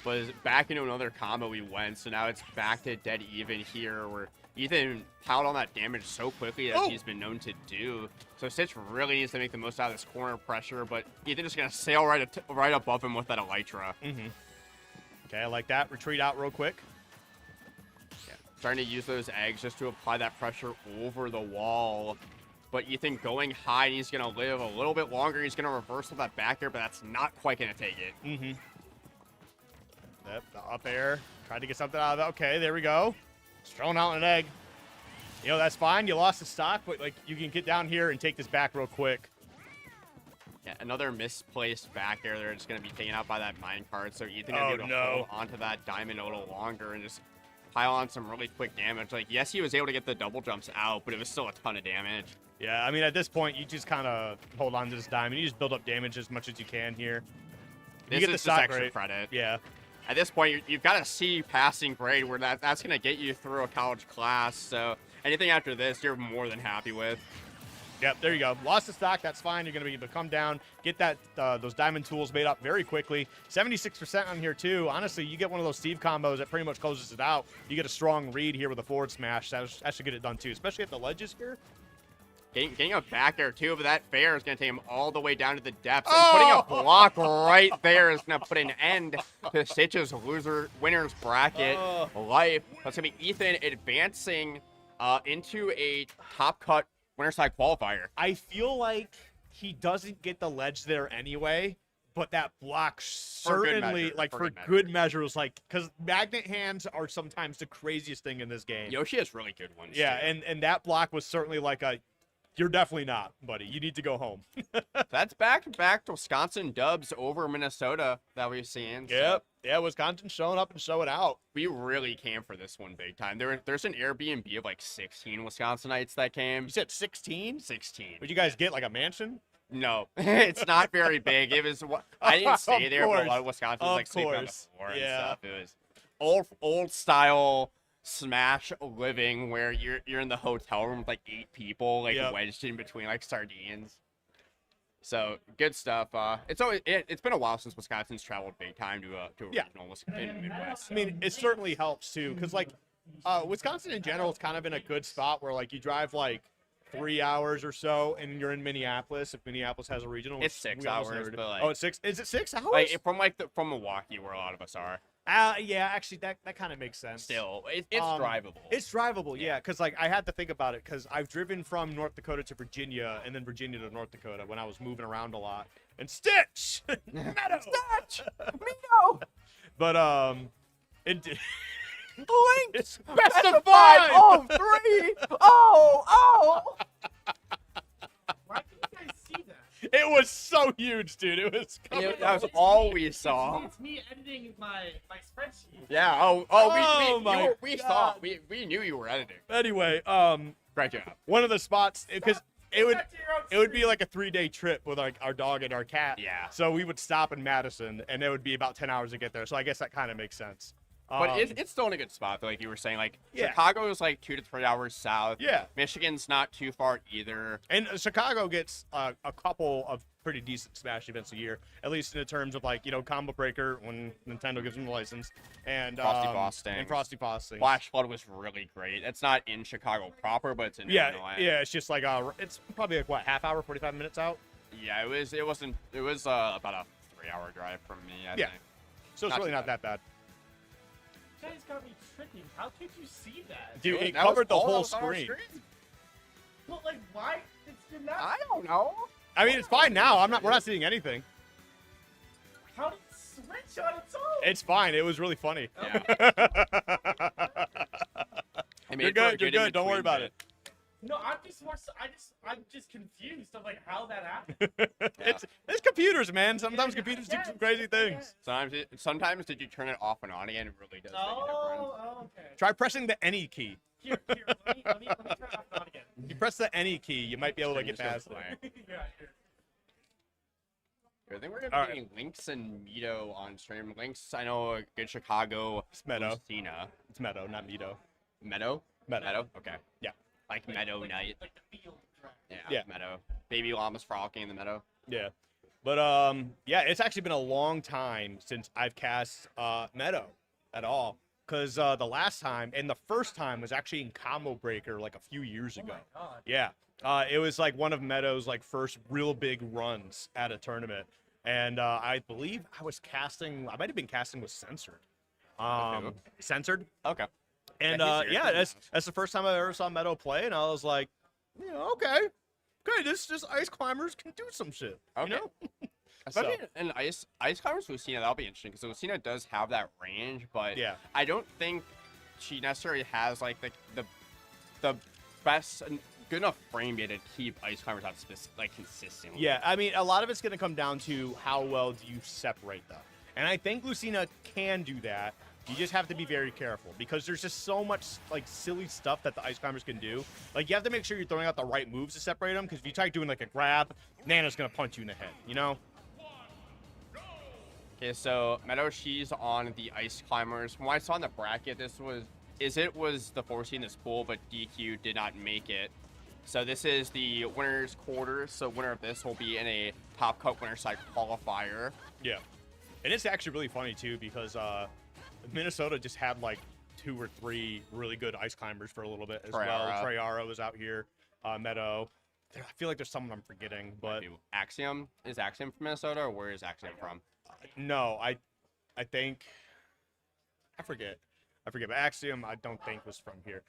[SPEAKER 7] But back into another combo we went, so now it's back to dead even here, where Ethan piled on that damage so quickly as he's been known to do. So Stitch really needs to make the most out of this corner pressure, but Ethan just gonna sail right above him with that Elytra.
[SPEAKER 6] Okay, I like that. Retreat out real quick.
[SPEAKER 7] Yeah, trying to use those eggs just to apply that pressure over the wall. But Ethan going high, and he's gonna live a little bit longer. He's gonna reverse with that back air, but that's not quite gonna take it.
[SPEAKER 6] Yep, the up air. Tried to get something out of that. Okay, there we go. Just throwing out an egg. You know, that's fine. You lost the stock, but like you can get down here and take this back real quick.
[SPEAKER 7] Yeah, another misplaced back air there. Just going to be taken out by that minecart. So Ethan going to be able to hold onto that diamond a little longer and just pile on some really quick damage. Like, yes, he was able to get the double jumps out, but it was still a ton of damage.
[SPEAKER 6] Yeah, I mean, at this point, you just kind of hold on to this diamond. You just build up damage as much as you can here.
[SPEAKER 7] This
[SPEAKER 6] you get
[SPEAKER 7] is
[SPEAKER 6] the
[SPEAKER 7] just
[SPEAKER 6] stock
[SPEAKER 7] extra
[SPEAKER 6] rate.
[SPEAKER 7] credit.
[SPEAKER 6] Yeah.
[SPEAKER 7] At this point, you've got to see passing grade where that's going to get you through a college class. So anything after this, you're more than happy with.
[SPEAKER 6] Yep, there you go. Lost the stock, that's fine. You're going to be able to come down, get that those diamond tools made up very quickly. 76% on here, too. Honestly, you get one of those Steve combos that pretty much closes it out. You get a strong read here with a forward smash. That should get it done, too, especially at the ledges here.
[SPEAKER 7] Getting a back air, too, but that fair is going to take him all the way down to the depths. And putting a block right there is going to put an end to Stitch's winner's bracket life. That's going to be Ethan advancing into a top cut winner side qualifier.
[SPEAKER 6] I feel like he doesn't get the ledge there anyway, but that block certainly, for good measure, was like, because magnet hands are sometimes the craziest thing in this game.
[SPEAKER 7] Yoshi has really good ones.
[SPEAKER 6] Yeah,
[SPEAKER 7] too.
[SPEAKER 6] and that block was certainly like a, you're definitely not, buddy. You need to go home.
[SPEAKER 7] That's back to Wisconsin dubs over Minnesota that we've seen.
[SPEAKER 6] Yep. Yeah, Wisconsin showing up and showing out.
[SPEAKER 7] We really came for this one big time. There's an Airbnb of like 16 Wisconsinites that came.
[SPEAKER 6] You said 16?
[SPEAKER 7] 16.
[SPEAKER 6] Would you guys get like a mansion?
[SPEAKER 7] No, it's not very big. It was. I didn't stay there, but a lot of Wisconsinites like sleeping on the floor and stuff. It was old style Smash living where you're in the hotel room with like 8 people like wedged in between like sardines. So good stuff. It's been a while since Wisconsin's traveled big time to a regional in the Midwest.
[SPEAKER 6] I mean, it certainly helps too, because like Wisconsin in general is kind of in a good spot where like you drive like 3 hours or so and you're in Minneapolis. If Minneapolis has a regional,
[SPEAKER 7] it's 6 hours. But like,
[SPEAKER 6] it's 6. Is it 6 hours?
[SPEAKER 7] Like from Milwaukee, where a lot of us are.
[SPEAKER 6] Yeah, actually, that kind of makes sense.
[SPEAKER 7] Still, it's drivable.
[SPEAKER 6] It's drivable, yeah, because like I had to think about it because I've driven from North Dakota to Virginia and then Virginia to North Dakota when I was moving around a lot. And Stitch, Meadow, Stitch, Meadow. But it.
[SPEAKER 7] Links, best of 5. Oh, 3. Oh.
[SPEAKER 1] Why can you guys see that?
[SPEAKER 6] It was so huge, dude. It was.
[SPEAKER 7] That was all we saw.
[SPEAKER 1] It's me editing my spreadsheet.
[SPEAKER 7] Yeah. We saw. We knew you were editing.
[SPEAKER 6] Anyway,
[SPEAKER 7] Great job.
[SPEAKER 6] one of the spots because it would be like a 3-day trip with like our dog and our cat.
[SPEAKER 7] Yeah.
[SPEAKER 6] So we would stop in Madison, and it would be about 10 hours to get there. So I guess that kind of makes sense.
[SPEAKER 7] But it's still in a good spot, like you were saying. Like
[SPEAKER 6] Yeah.
[SPEAKER 7] Chicago is like 2 to 3 hours south.
[SPEAKER 6] Yeah.
[SPEAKER 7] Michigan's not too far either.
[SPEAKER 6] And Chicago gets a couple of pretty decent Smash events a year, at least in terms of like, Combo Breaker when Nintendo gives them the license, and
[SPEAKER 7] Frosty Boss Stings.
[SPEAKER 6] and Frosty Boss Stings.
[SPEAKER 7] Flash Flood was really great. It's not in Chicago proper, but it's in Illinois.
[SPEAKER 6] Yeah, it's just like it's probably like what, half hour, 45 minutes out.
[SPEAKER 7] Yeah, it was about a 3-hour drive from me. I
[SPEAKER 6] Yeah.
[SPEAKER 7] think.
[SPEAKER 6] So it's
[SPEAKER 7] Not
[SPEAKER 6] really
[SPEAKER 7] too
[SPEAKER 6] not that bad.
[SPEAKER 1] You guys got me tripping. How could you see that?
[SPEAKER 6] Dude, it
[SPEAKER 7] That was
[SPEAKER 6] covered the
[SPEAKER 7] all that
[SPEAKER 6] whole
[SPEAKER 7] was on our
[SPEAKER 6] screen.
[SPEAKER 1] But like, why? It's not.
[SPEAKER 7] I don't know.
[SPEAKER 6] I mean, it's fine now. We're not seeing anything.
[SPEAKER 1] How did it switch on its own?
[SPEAKER 6] It's fine. It was really funny.
[SPEAKER 7] Yeah. I mean,
[SPEAKER 6] You're good. You're good. Don't worry about it.
[SPEAKER 1] No, I'm just confused of like how that happened.
[SPEAKER 6] It's computers, man. Sometimes computers do some crazy things.
[SPEAKER 7] Sometimes did you turn it off and on again? It really does make a difference.
[SPEAKER 1] Oh, okay.
[SPEAKER 6] Try pressing the any key.
[SPEAKER 1] Here, let me turn it off and on again.
[SPEAKER 6] If you press the any key, you might be able to get
[SPEAKER 7] Screen
[SPEAKER 6] past
[SPEAKER 7] just
[SPEAKER 6] it.
[SPEAKER 7] goes
[SPEAKER 1] Yeah, here.
[SPEAKER 7] I think we're gonna
[SPEAKER 6] All
[SPEAKER 7] be
[SPEAKER 6] right.
[SPEAKER 7] getting Lynx and Mito on stream. Lynx, I know a good Chicago.
[SPEAKER 6] It's Meadow.
[SPEAKER 7] Lucina.
[SPEAKER 6] It's Meadow, not Mito.
[SPEAKER 7] Meadow?
[SPEAKER 6] Meadow.
[SPEAKER 7] Okay.
[SPEAKER 6] Yeah.
[SPEAKER 7] like Meadow Night. Yeah,
[SPEAKER 6] Yeah.
[SPEAKER 7] Meadow. Baby llamas frolicking in the meadow.
[SPEAKER 6] Yeah. But yeah, it's actually been a long time since I've cast Meadow at all. Because the last time and the first time was actually in Combo Breaker like a few years ago. Yeah. It was like one of Meadow's like first real big runs at a tournament. And I believe I might have been casting with Censored. Censored.
[SPEAKER 7] Okay.
[SPEAKER 6] And
[SPEAKER 7] Yeah, he's
[SPEAKER 6] yeah,
[SPEAKER 7] serious.
[SPEAKER 6] that's the first time I ever saw Meadow play, and I was like, yeah, okay, this just ice climbers can do some shit,
[SPEAKER 7] Okay.
[SPEAKER 6] you know?
[SPEAKER 7] So, I mean, and Ice Climbers Lucina, that'll be interesting because Lucina does have that range, but
[SPEAKER 6] Yeah.
[SPEAKER 7] I don't think she necessarily has like the best and good enough frame yet to keep Ice Climbers out like consistently.
[SPEAKER 6] Yeah, I mean, a lot of it's going to come down to how well do you separate them, and I think Lucina can do that. You just have to be very careful because there's just so much like silly stuff that the ice climbers can do. Like you have to make sure you're throwing out the right moves to separate them because if you try doing like a grab, Nana's gonna punch you in the head. You know?
[SPEAKER 7] Okay, so Meadow, she's on the Ice Climbers. When I saw in the bracket, was the 4 seed in this pool, but DQ did not make it. So this is the winner's quarter. So winner of this will be in a Top Cut winner side qualifier.
[SPEAKER 6] Yeah. And it's actually really funny too because Minnesota just had like 2 or 3 really good ice climbers for a little bit as well. Treyara was out here, Meadow. I feel like there's someone I'm forgetting, but
[SPEAKER 7] Axiom is Axiom from Minnesota, or where is Axiom from?
[SPEAKER 6] no, I think I forget. But Axiom I don't think was from here.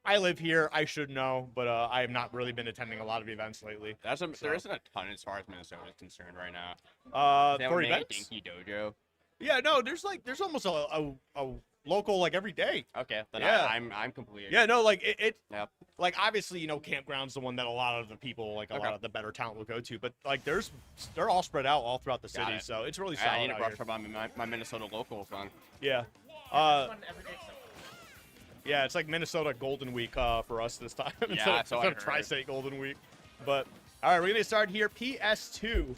[SPEAKER 6] I live here. I should know, but I have not really been attending a lot of events lately.
[SPEAKER 7] There isn't a ton as far as Minnesota is concerned right now. They
[SPEAKER 6] For
[SPEAKER 7] don't make a
[SPEAKER 6] events.
[SPEAKER 7] Dinky Dojo.
[SPEAKER 6] Yeah, no, there's almost a local like every day.
[SPEAKER 7] Okay, then
[SPEAKER 6] Yeah.
[SPEAKER 7] I'm completely.
[SPEAKER 6] Yeah, no, like it
[SPEAKER 7] Yep.
[SPEAKER 6] like obviously, you know, campground's the one that a lot of the people, like a lot of the better talent will go to, but like they're all spread out all throughout the
[SPEAKER 7] Got
[SPEAKER 6] city,
[SPEAKER 7] it.
[SPEAKER 6] so it's really
[SPEAKER 7] I
[SPEAKER 6] solid
[SPEAKER 7] need to
[SPEAKER 6] out
[SPEAKER 7] brush
[SPEAKER 6] here.
[SPEAKER 7] up on my Minnesota locals then.
[SPEAKER 6] Yeah. Yeah, it's like Minnesota Golden Week for us this time
[SPEAKER 7] that's all I
[SPEAKER 6] instead of
[SPEAKER 7] heard.
[SPEAKER 6] Tri-State Golden Week. But all right, we're gonna start here. PS2. And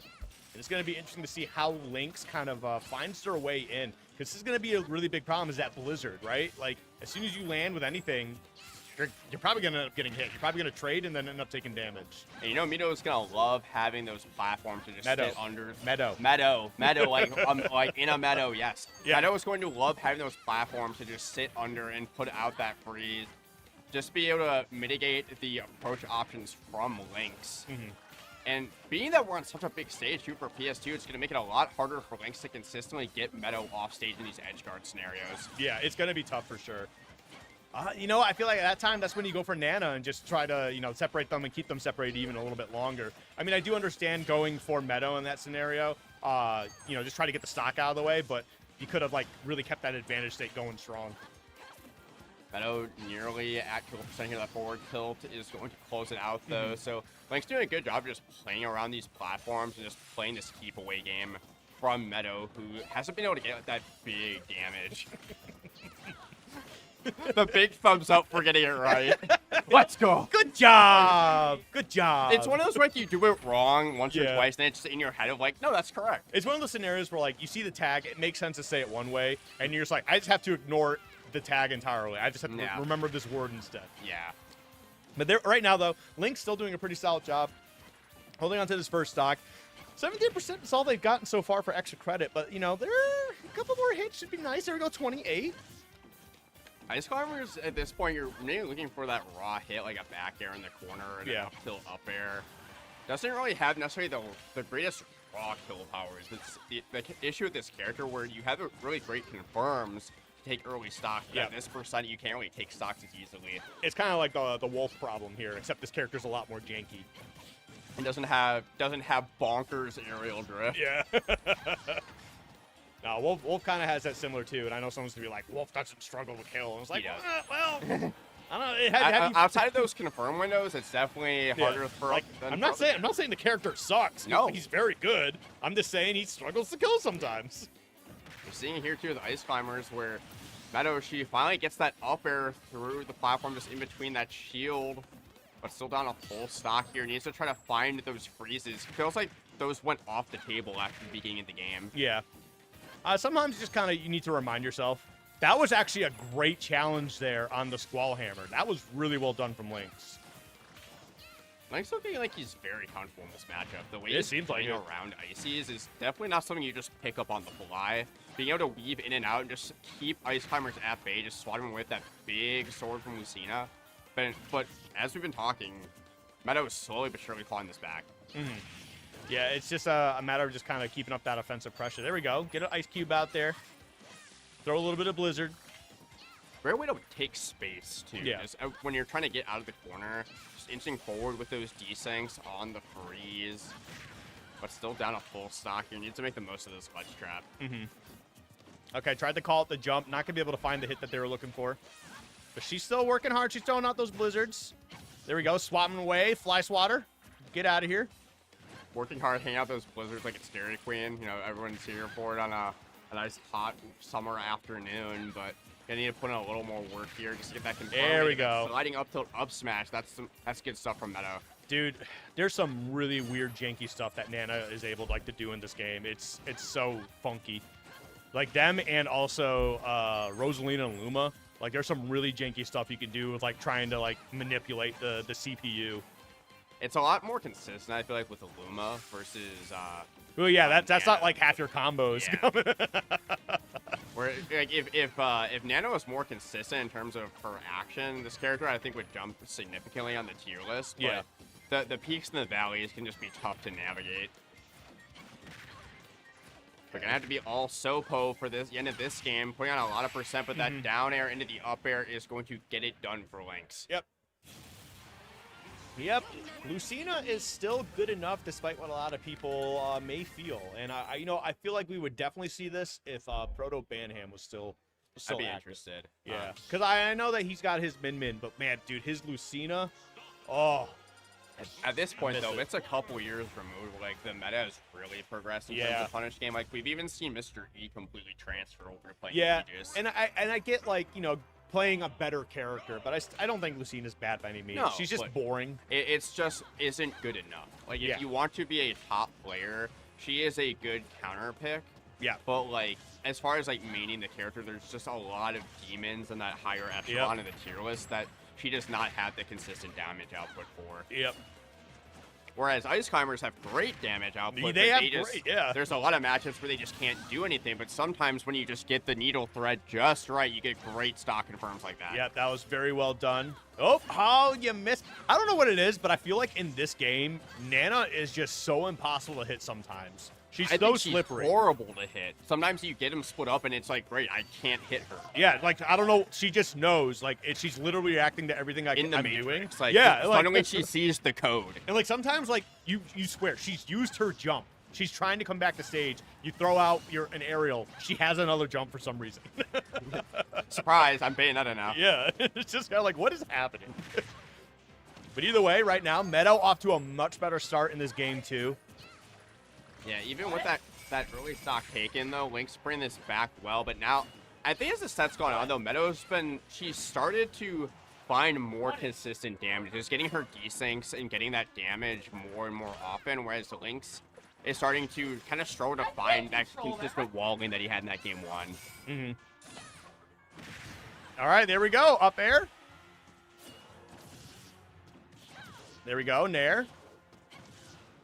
[SPEAKER 6] it's gonna be interesting to see how Lynx kind of finds their way in, because this is gonna be a really big problem. Is that Blizzard, right? Like as soon as you land with anything, you're probably gonna end up getting hit. You're probably gonna trade and then end up taking damage.
[SPEAKER 7] And you know, Mito's gonna love having those platforms to just
[SPEAKER 6] Meadow.
[SPEAKER 7] sit under.
[SPEAKER 6] Meadow.
[SPEAKER 7] Meadow, like in a meadow, yes.
[SPEAKER 6] Yeah.
[SPEAKER 7] Meadow is going to love having those platforms to just sit under and put out that freeze. Just be able to mitigate the approach options from Lynx.
[SPEAKER 6] Mhm.
[SPEAKER 7] And being that we're on such a big stage too for PS2, it's gonna make it a lot harder for Lynx to consistently get Meadow off stage in these edge guard scenarios.
[SPEAKER 6] Yeah, it's gonna be tough for sure. You know, I feel like at that time, that's when you go for Nana and just try to, you know, separate them and keep them separated even a little bit longer. I mean, I do understand going for Meadow in that scenario, you know, just try to get the stock out of the way, but you could have, like, really kept that advantage state going strong.
[SPEAKER 7] Meadow nearly at 2% here. That forward tilt is going to close it out, though. So Lynx doing a good job of just playing around these platforms and just playing this keep away game from Meadow, who hasn't been able to get that big damage. The big thumbs up for getting it right. Let's go.
[SPEAKER 6] Good job! Good job!
[SPEAKER 7] It's one of those where like, you do it wrong once or
[SPEAKER 6] Yeah.
[SPEAKER 7] twice, and it's just in your head of like, no, that's correct.
[SPEAKER 6] It's one of those scenarios where, like, you see the tag, it makes sense to say it one way, and you're just like, I just have to ignore the tag entirely. I just have to
[SPEAKER 7] Yeah.
[SPEAKER 6] remember this word instead.
[SPEAKER 7] Yeah.
[SPEAKER 6] But right now, though, Link's still doing a pretty solid job holding on to this first stock. 17% is all they've gotten so far for extra credit, but, you know, there are a couple more hits should be nice. There we go, 28.
[SPEAKER 7] Ice Climbers, at this point, you're really looking for that raw hit, like a back air in the corner and
[SPEAKER 6] Yeah.
[SPEAKER 7] an up tilt up air. Doesn't really have necessarily the greatest raw kill powers. It's the issue with this character where you have a really great confirms to take early stock, but at this percent, you can't really take stocks as easily.
[SPEAKER 6] It's kind of like the Wolf problem here, except this character's a lot more janky.
[SPEAKER 7] And doesn't have bonkers aerial drift.
[SPEAKER 6] Yeah. No, Wolf kind of has that similar too, and I know someone's gonna be like, Wolf doesn't struggle to kill. And I was like,
[SPEAKER 7] He does.
[SPEAKER 6] well, I don't know. Have you
[SPEAKER 7] Outside of those confirm windows, it's definitely harder
[SPEAKER 6] Yeah.
[SPEAKER 7] for.
[SPEAKER 6] Like,
[SPEAKER 7] than
[SPEAKER 6] I'm
[SPEAKER 7] for
[SPEAKER 6] not
[SPEAKER 7] other
[SPEAKER 6] saying the character sucks.
[SPEAKER 7] No.
[SPEAKER 6] He's very good. I'm just saying he struggles to kill sometimes.
[SPEAKER 7] We're seeing here too the Ice Climbers where Meadow, she finally gets that up air through the platform just in between that shield, but still down a full stock here. Needs to try to find those freezes. Feels like those went off the table after the beginning of the game.
[SPEAKER 6] Yeah. Sometimes just kind of you need to remind yourself That was actually a great challenge there on the Squall Hammer. That was really well done from Lynx.
[SPEAKER 7] Lynx looking like he's very comfortable in this matchup. The way
[SPEAKER 6] It
[SPEAKER 7] he's
[SPEAKER 6] seems like
[SPEAKER 7] playing
[SPEAKER 6] it.
[SPEAKER 7] around Ices is definitely not something you just pick up on the fly. Being able to weave in and out and just keep Ice Climbers at bay, just swat him with that big sword from Lucina. But as we've been talking, Meadow is slowly but surely clawing this back.
[SPEAKER 6] Yeah, it's just a matter of just kind of keeping up that offensive pressure. There we go. Get an Ice Cube out there. Throw a little bit of Blizzard.
[SPEAKER 7] Great way to take space, too.
[SPEAKER 6] Yeah.
[SPEAKER 7] Just, when you're trying to get out of the corner, just inching forward with those desyncs on the freeze, but still down a full stock. You need to make the most of this ledge trap.
[SPEAKER 6] Okay, tried to call it the jump. Not going to be able to find the hit that they were looking for. But she's still working hard. She's throwing out those Blizzards. There we go. Swatting away. Fly Swatter. Get out of here.
[SPEAKER 7] Working hard, hanging out those blizzards like it's Dairy Queen. You know, everyone's here for it on a nice hot summer afternoon, but you need to put in a little more work here just to get that confirmed.
[SPEAKER 6] There we go.
[SPEAKER 7] Sliding up tilt, up smash. That's good stuff from Meadow.
[SPEAKER 6] Dude, there's some really weird janky stuff that Nana is able to do in this game. It's so funky. Like them and also Rosalina and Luma. Like there's some really janky stuff you can do with like trying to like manipulate the CPU.
[SPEAKER 7] It's a lot more consistent, I feel like, with Illuma versus.
[SPEAKER 6] Well, yeah, that's not like half your combos.
[SPEAKER 7] Yeah. Where like if Nano is more consistent in terms of her action, this character I think would jump significantly on the tier list. But
[SPEAKER 6] Yeah.
[SPEAKER 7] The peaks and the valleys can just be tough to navigate. We're gonna have to be all so-po for the end of this game, putting on a lot of percent, but that down air into the up air is going to get it done for Lynx.
[SPEAKER 6] Yep, Lucina is still good enough despite what a lot of people may feel, and I feel like we would definitely see this if Proto Banham was still
[SPEAKER 7] I'd be
[SPEAKER 6] active.
[SPEAKER 7] interested.
[SPEAKER 6] Yeah, because I know that he's got his min, but man, dude, his Lucina, oh,
[SPEAKER 7] At this point,
[SPEAKER 6] miss
[SPEAKER 7] though,
[SPEAKER 6] it.
[SPEAKER 7] it's a couple years removed. Like, the meta has really progressed in terms
[SPEAKER 6] Yeah.
[SPEAKER 7] of punish game. Like, we've even seen Mr. E completely transfer over to playing
[SPEAKER 6] yeah,
[SPEAKER 7] Aegis.
[SPEAKER 6] and I get like playing a better character, but I don't think Lucina's bad by any means.
[SPEAKER 7] No,
[SPEAKER 6] She's just
[SPEAKER 7] but-
[SPEAKER 6] boring.
[SPEAKER 7] It's just isn't good enough. Like, if
[SPEAKER 6] Yeah.
[SPEAKER 7] you want to be a top player, she is a good counter pick.
[SPEAKER 6] Yeah.
[SPEAKER 7] But, like, as far as, like, maining the character, there's just a lot of demons in that higher echelon of the tier list that she does not have the consistent damage output for.
[SPEAKER 6] Yep.
[SPEAKER 7] Whereas Ice Climbers have great damage output.
[SPEAKER 6] They
[SPEAKER 7] but
[SPEAKER 6] have
[SPEAKER 7] just,
[SPEAKER 6] great, yeah.
[SPEAKER 7] There's a lot of matchups where they just can't do anything, but sometimes when you just get the needle thread just right, you get great stock confirms like that.
[SPEAKER 6] Yep, that was very well done. Oh, how you missed. I don't know what it is, but I feel like in this game, Nana is just so impossible to hit sometimes. She's
[SPEAKER 7] I
[SPEAKER 6] so
[SPEAKER 7] think she's
[SPEAKER 6] slippery.
[SPEAKER 7] horrible to hit. Sometimes you get them split up and it's like, great, I can't hit her.
[SPEAKER 6] Yeah, like, I don't know. She just knows. Like, she's literally reacting to everything
[SPEAKER 7] In the
[SPEAKER 6] I'm
[SPEAKER 7] Matrix.
[SPEAKER 6] doing.
[SPEAKER 7] Like,
[SPEAKER 6] yeah,
[SPEAKER 7] suddenly she sees the code.
[SPEAKER 6] And, like, sometimes, like, you swear, she's used her jump. She's trying to come back to stage. You throw out an aerial. She has another jump for some reason.
[SPEAKER 7] Surprise, I'm Bayonetta now.
[SPEAKER 6] Yeah, it's just kind of like, what is happening? But either way, right now, Meadow off to a much better start in this game, too.
[SPEAKER 7] Yeah, even with that early stock taken, though, Lynx bringing this back well. But now, I think as the set's gone on, though, she started to find more consistent damage. Just getting her desyncs and getting that damage more and more often, whereas the Lynx is starting to kind of struggle to find that consistent walling that he had in that game one.
[SPEAKER 6] All right, there we go. Up air. There we go, Nair.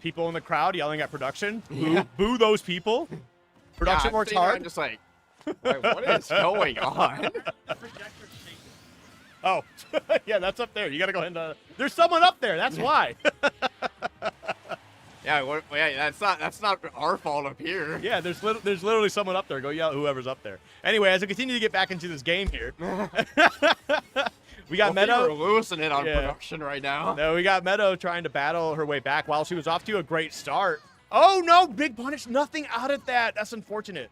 [SPEAKER 6] People in the crowd yelling at production.
[SPEAKER 7] Yeah.
[SPEAKER 6] Boo those people. Production
[SPEAKER 7] I'm
[SPEAKER 6] works
[SPEAKER 7] sitting there,
[SPEAKER 6] hard.
[SPEAKER 7] I'm just like what is going on?
[SPEAKER 6] Oh, yeah, that's up there. You got to go ahead and... there's someone up there. That's why.
[SPEAKER 7] Yeah, that's not our fault up here.
[SPEAKER 6] Yeah, there's literally someone up there. Go yell at whoever's up there. Anyway, as we continue to get back into this game here, we got Meadow.
[SPEAKER 7] We're losing it on
[SPEAKER 6] Yeah.
[SPEAKER 7] production right now.
[SPEAKER 6] No, we got Meadow trying to battle her way back while she was off to a great start. Oh, no, big punish. Nothing out of that. That's unfortunate.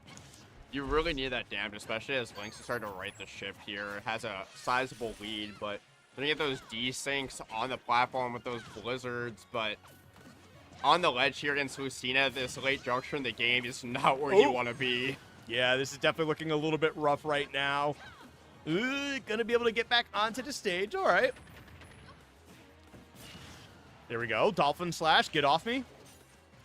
[SPEAKER 7] You really need that damage, especially as Lynx is starting to right the ship here. It has a sizable lead, but then you get those desyncs on the platform with those blizzards, but on the ledge here against Lucina, this late juncture in the game is not where you want to be.
[SPEAKER 6] Yeah, this is definitely looking a little bit rough right now. Ooh, gonna be able to get back onto the stage. All right. There we go. Dolphin slash. Get off me.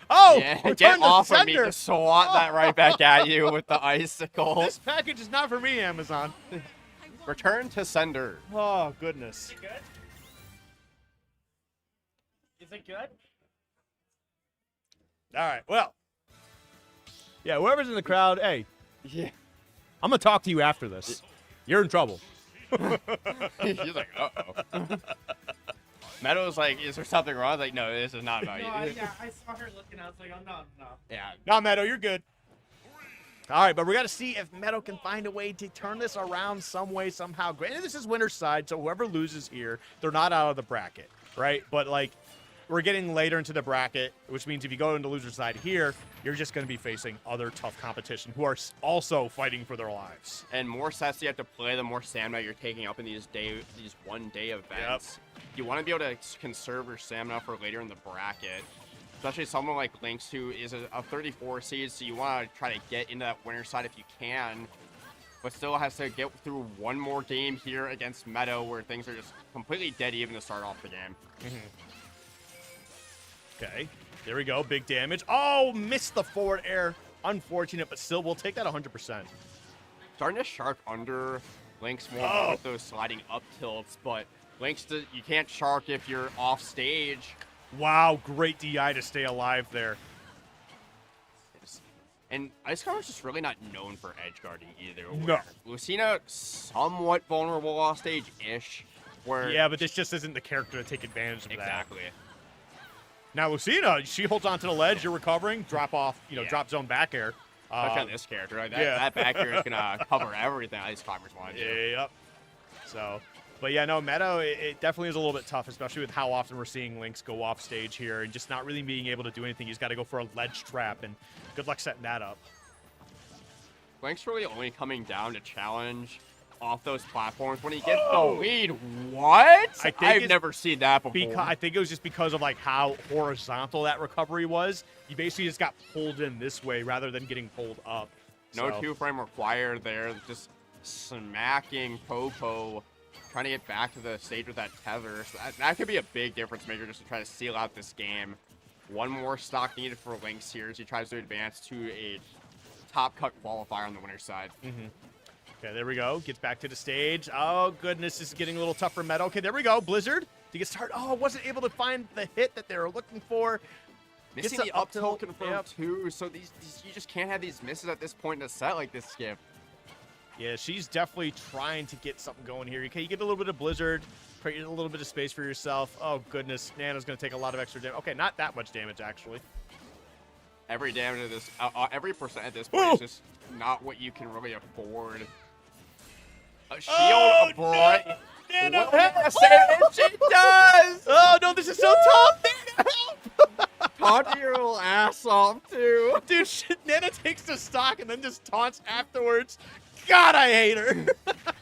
[SPEAKER 6] Oh,
[SPEAKER 7] Yeah,
[SPEAKER 6] return
[SPEAKER 7] get
[SPEAKER 6] to
[SPEAKER 7] off of me
[SPEAKER 6] sender.
[SPEAKER 7] to swat that right back at you with the icicle.
[SPEAKER 6] This package is not for me, Amazon.
[SPEAKER 7] Return to sender.
[SPEAKER 6] Oh, goodness.
[SPEAKER 1] Is it good? Is it good?
[SPEAKER 6] All right, well. Yeah, whoever's in the crowd, hey,
[SPEAKER 7] Yeah.
[SPEAKER 6] I'm going to talk to you after this. You're in trouble.
[SPEAKER 7] He's like, uh-oh. Meadow's like, is there something wrong? I was like, no, this is not about you.
[SPEAKER 1] Yeah, I saw her looking. I was like, oh, no.
[SPEAKER 7] Yeah.
[SPEAKER 6] No, Meadow, you're good. All right, but we got to see if Meadow can find a way to turn this around some way, somehow. Granted, this is winner's side, so whoever loses here, they're not out of the bracket, right? But, like, we're getting later into the bracket, which means if you go into loser's side here, you're just going to be facing other tough competition who are also fighting for their lives.
[SPEAKER 7] And more sets you have to play, the more stamina you're taking up in these one-day events. You want to be able to conserve your stamina for later in the bracket. Especially someone like Lynx, who is a 34 seed, so you want to try to get into that winner side if you can, but still has to get through one more game here against Meadow, where things are just completely dead even to start off the game.
[SPEAKER 6] Okay, there we go. Big damage. Oh, missed the forward air. Unfortunate, but still, we'll take that 100%.
[SPEAKER 7] Starting to shark under Lynx more with those sliding up tilts, but Lynx, you can't shark if you're off stage.
[SPEAKER 6] Wow, great DI to stay alive there.
[SPEAKER 7] And Ice Comet's just really not known for edge guarding either.
[SPEAKER 6] No.
[SPEAKER 7] Lucina, somewhat vulnerable off stage-ish. Where
[SPEAKER 6] Yeah, but this just isn't the character to take advantage of that.
[SPEAKER 7] exactly.
[SPEAKER 6] Now, Lucina, she holds onto the ledge. You're recovering. Drop off, drop zone back air.
[SPEAKER 7] Especially on this character. Like,
[SPEAKER 6] yeah.
[SPEAKER 7] that back air is going to cover everything Ice Climbers want to do.
[SPEAKER 6] Yep. So, but yeah, no, Meadow, it definitely is a little bit tough, especially with how often we're seeing Lynx go off stage here and just not really being able to do anything. He's got to go for a ledge trap, and good luck setting that up.
[SPEAKER 7] Lynx really only coming down to challenge off those platforms when he gets the lead. What? I've never seen that before.
[SPEAKER 6] I think it was just because of like how horizontal that recovery was. You basically just got pulled in this way rather than getting pulled up.
[SPEAKER 7] No
[SPEAKER 6] So-
[SPEAKER 7] two-frame required there. Just smacking Popo, trying to get back to the stage with that tether. So that could be a big difference maker just to try to seal out this game. One more stock needed for Lynx here as he tries to advance to a top cut qualifier on the winner's side.
[SPEAKER 6] Okay, there we go. Gets back to the stage. Oh, goodness, this is getting a little tough for Meadow. Okay, there we go. Blizzard to get started. Oh, wasn't able to find the hit that they were looking for.
[SPEAKER 7] Missing
[SPEAKER 6] Gets
[SPEAKER 7] the
[SPEAKER 6] up
[SPEAKER 7] up tilt
[SPEAKER 6] tilt,
[SPEAKER 7] confirmed too, so these you just can't have these misses at this point in a set like this, Skip.
[SPEAKER 6] Yeah, she's definitely trying to get something going here. Okay, you get a little bit of Blizzard, create a little bit of space for yourself. Oh, goodness. Nano's going to take a lot of extra damage. Okay, not that much damage, actually.
[SPEAKER 7] Every damage at this, every percent at this point is just not what you can really afford. A shield, a bright.
[SPEAKER 6] Nano,
[SPEAKER 7] She does!
[SPEAKER 6] Oh, no, this is so tough. Nano, help!
[SPEAKER 7] Taunt your little ass off, too.
[SPEAKER 6] Dude, Nana takes the stock and then just taunts afterwards. God, I hate her.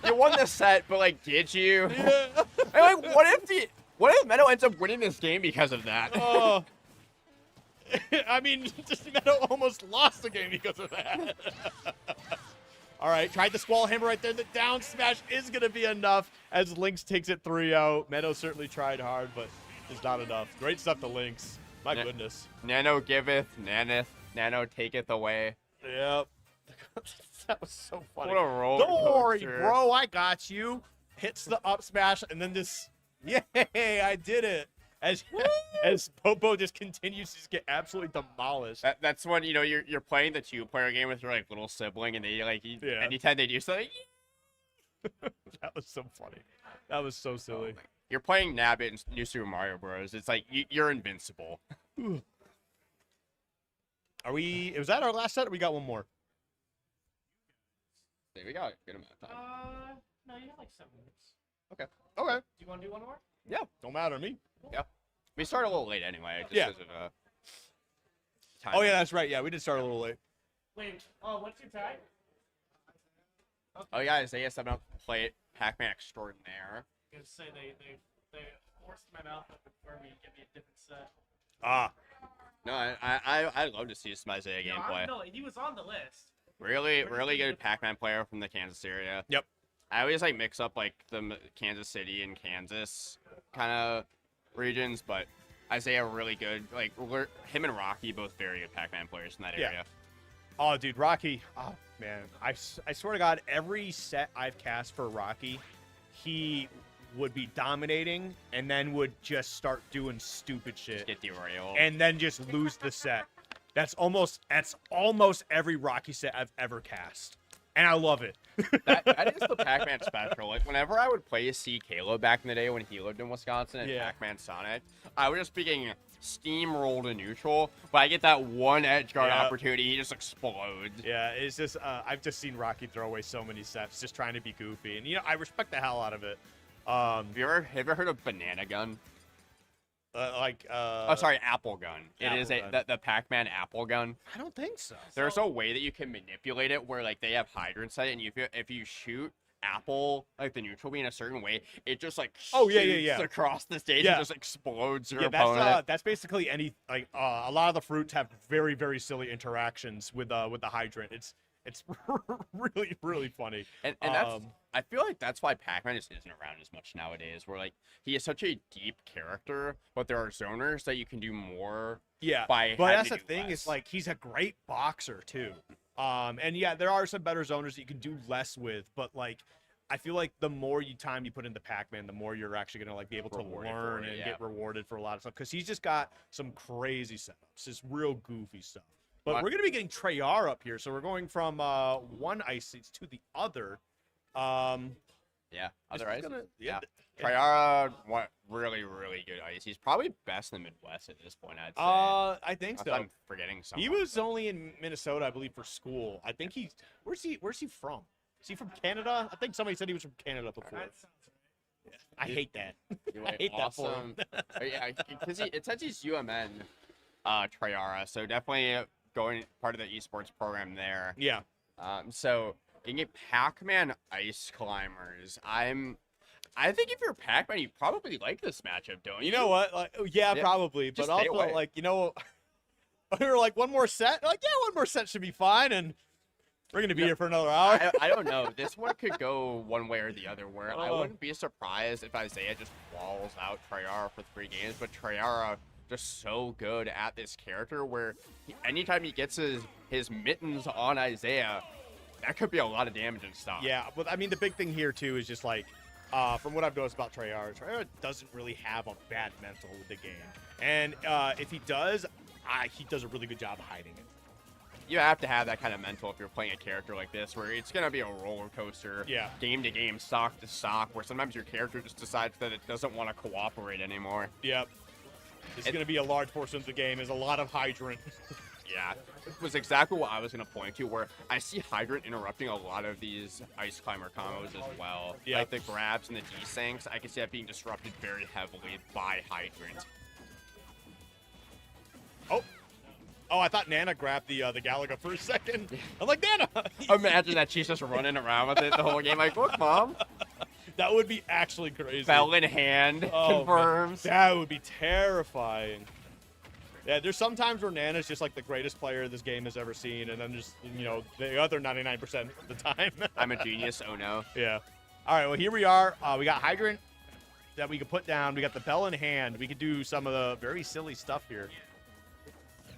[SPEAKER 7] You won the set, but, like, did you?
[SPEAKER 6] Yeah.
[SPEAKER 7] And, like, what if Meadow ends up winning this game because of that?
[SPEAKER 6] Oh. I mean, just Meadow almost lost the game because of that. All right, tried the Squall Hammer right there. The down smash is going to be enough as Lynx takes it 3-0. Meadow certainly tried hard, but it's not enough. Great stuff to Lynx. My goodness.
[SPEAKER 7] Nano giveth, Nano taketh away.
[SPEAKER 6] Yep. That was so funny.
[SPEAKER 7] What a roller
[SPEAKER 6] Don't worry,
[SPEAKER 7] coaster.
[SPEAKER 6] bro. I got you. Hits the up smash, and then this. Yay, I did it. As Popo just continues to just get absolutely demolished.
[SPEAKER 7] That's when, you're playing the two-player game with your, like, little sibling, and they, like, anytime they do something,
[SPEAKER 6] That was so funny. That was so silly.
[SPEAKER 7] you're playing Nabbit in New Super Mario Bros. It's like, you're invincible.
[SPEAKER 6] Was that our last set, or we got one more?
[SPEAKER 7] There we go. Good amount of time.
[SPEAKER 1] No, you got like 7 minutes.
[SPEAKER 6] Okay.
[SPEAKER 1] Do you want to do one more?
[SPEAKER 6] Yeah. Don't matter to me.
[SPEAKER 7] We started a little late anyway. Just
[SPEAKER 6] Yeah.
[SPEAKER 7] because of, time.
[SPEAKER 6] Oh, yeah, that's right. Yeah, we did start a little late.
[SPEAKER 1] Wait. Oh, what's your tag?
[SPEAKER 7] Oh, yeah, Isaiah 7 up play Pac-Man Extraordinaire.
[SPEAKER 1] I was gonna say they forced men out before me give me a different set.
[SPEAKER 6] Ah.
[SPEAKER 7] No, I'd love to see some Isaiah gameplay.
[SPEAKER 1] No, he was on the list.
[SPEAKER 7] Really good Pac-Man player from the Kansas area.
[SPEAKER 6] Yep.
[SPEAKER 7] I always like mix up like the Kansas City and Kansas kind of regions, but Isaiah really good. Like him and Rocky both very good Pac-Man players in that
[SPEAKER 6] Yeah.
[SPEAKER 7] area.
[SPEAKER 6] Oh, dude, Rocky. Oh, man. I swear to God, every set I've cast for Rocky, he would be dominating and then would just start doing stupid shit.
[SPEAKER 7] Get derailed.
[SPEAKER 6] And then just lose the set. That's almost every Rocky set I've ever cast. And I love it.
[SPEAKER 7] that is the Pac-Man special. Like, whenever I would play CeeKayla back in the day when he lived in Wisconsin and
[SPEAKER 6] Yeah.
[SPEAKER 7] Pac-Man Sonic, I was just being steamrolled to neutral, but I get that one edge guard
[SPEAKER 6] Yeah.
[SPEAKER 7] opportunity, he just explodes.
[SPEAKER 6] Yeah, it's just, I've just seen Rocky throw away so many sets just trying to be goofy. And, I respect the hell out of it.
[SPEAKER 7] Have you ever heard of Banana Gun? Oh, sorry, Apple Gun. It is
[SPEAKER 6] Apple Gun.
[SPEAKER 7] the Pac-Man Apple Gun.
[SPEAKER 6] I don't think so.
[SPEAKER 7] There's a way that you can manipulate it where like they have hydrant set, and if you shoot Apple like the neutral beam in a certain way, it just like shoots across the stage and just explodes your opponent.
[SPEAKER 6] That's basically any a lot of the fruits have very, very silly interactions with the hydrant. It's really, really funny.
[SPEAKER 7] And that's I feel like that's why Pac-Man just isn't around as much nowadays. Where like he is such a deep character, but there are zoners that you can do more.
[SPEAKER 6] Yeah,
[SPEAKER 7] by
[SPEAKER 6] but
[SPEAKER 7] having
[SPEAKER 6] that's
[SPEAKER 7] to
[SPEAKER 6] the
[SPEAKER 7] do
[SPEAKER 6] thing
[SPEAKER 7] less.
[SPEAKER 6] is like he's a great boxer too. And yeah, there are some better zoners that you can do less with, but like I feel like the more time you put into Pac-Man, the more you're actually gonna like be able to
[SPEAKER 7] Rewarded for
[SPEAKER 6] learn
[SPEAKER 7] it,
[SPEAKER 6] and
[SPEAKER 7] yeah.
[SPEAKER 6] get rewarded for a lot of stuff because he's just got some crazy setups, just real goofy stuff. But
[SPEAKER 7] What?
[SPEAKER 6] we're gonna be getting Treyarch up here, so we're going from one ice seats to the other.
[SPEAKER 7] Yeah,
[SPEAKER 6] This
[SPEAKER 7] other
[SPEAKER 6] is
[SPEAKER 7] ice.
[SPEAKER 6] gonna-
[SPEAKER 7] Yeah.
[SPEAKER 6] yeah.
[SPEAKER 7] Triara, what really, really good ice. He's probably best in the Midwest at this point, I'd say.
[SPEAKER 6] I think
[SPEAKER 7] Unless
[SPEAKER 6] so.
[SPEAKER 7] I'm forgetting something.
[SPEAKER 6] He was only in Minnesota, I believe, for school. I think where's he from? Is he from Canada? I think somebody said he was from Canada before. I hate that. I hate that for him.
[SPEAKER 7] Yeah, because it says he's UMN, Triara, so definitely going part of the esports program there.
[SPEAKER 6] Yeah.
[SPEAKER 7] So getting a Pac-Man Ice Climbers, I think if you're Pac-Man, you probably like this matchup, don't you?
[SPEAKER 6] You know what? Like, yeah,
[SPEAKER 7] Yeah.
[SPEAKER 6] probably.
[SPEAKER 7] Just
[SPEAKER 6] But
[SPEAKER 7] stay
[SPEAKER 6] also,
[SPEAKER 7] away.
[SPEAKER 6] like, we were like, one more set? Like, yeah, one more set should be fine, and we're going to be here for another hour.
[SPEAKER 7] I don't know. This one could go one way or the other. Where I
[SPEAKER 6] Oh.
[SPEAKER 7] wouldn't be surprised if Isaiah just walls out Triara for 3 games, but Triara just so good at this character where anytime he gets his mittens on Isaiah, that could be a lot of damage and stuff.
[SPEAKER 6] Yeah, but I mean, the big thing here, too, is just like, from what I've noticed about Treyarch doesn't really have a bad mental with the game. And if he does a really good job of hiding it.
[SPEAKER 7] You have to have that kind of mental if you're playing a character like this, where it's gonna be a roller coaster,
[SPEAKER 6] Yeah.
[SPEAKER 7] game to game, stock to stock, where sometimes your character just decides that it doesn't want to cooperate anymore.
[SPEAKER 6] Yep. This is going to be a large portion of the game. Is a lot of hydrant.
[SPEAKER 7] Yeah, it was exactly what I was going to point to, where I see Hydrant interrupting a lot of these Ice Climber combos as well.
[SPEAKER 6] Yeah.
[SPEAKER 7] Like the grabs and the desyncs, I can see that being disrupted very heavily by Hydrant.
[SPEAKER 6] Oh, I thought Nana grabbed the Galaga for a second. I'm like, Nana!
[SPEAKER 7] Imagine that she's just running around with it the whole game, like, look, Mom,
[SPEAKER 6] That would be actually crazy.
[SPEAKER 7] bell in hand,
[SPEAKER 6] Oh,
[SPEAKER 7] confirms.
[SPEAKER 6] man. That would be terrifying. Yeah, there's some times where Nana's just like the greatest player this game has ever seen, and then just, the other 99% of the time.
[SPEAKER 7] I'm a genius, oh no.
[SPEAKER 6] Yeah. All right, well, here we are. We got Hydrant that we can put down. We got the bell in hand. We could do some of the very silly stuff here.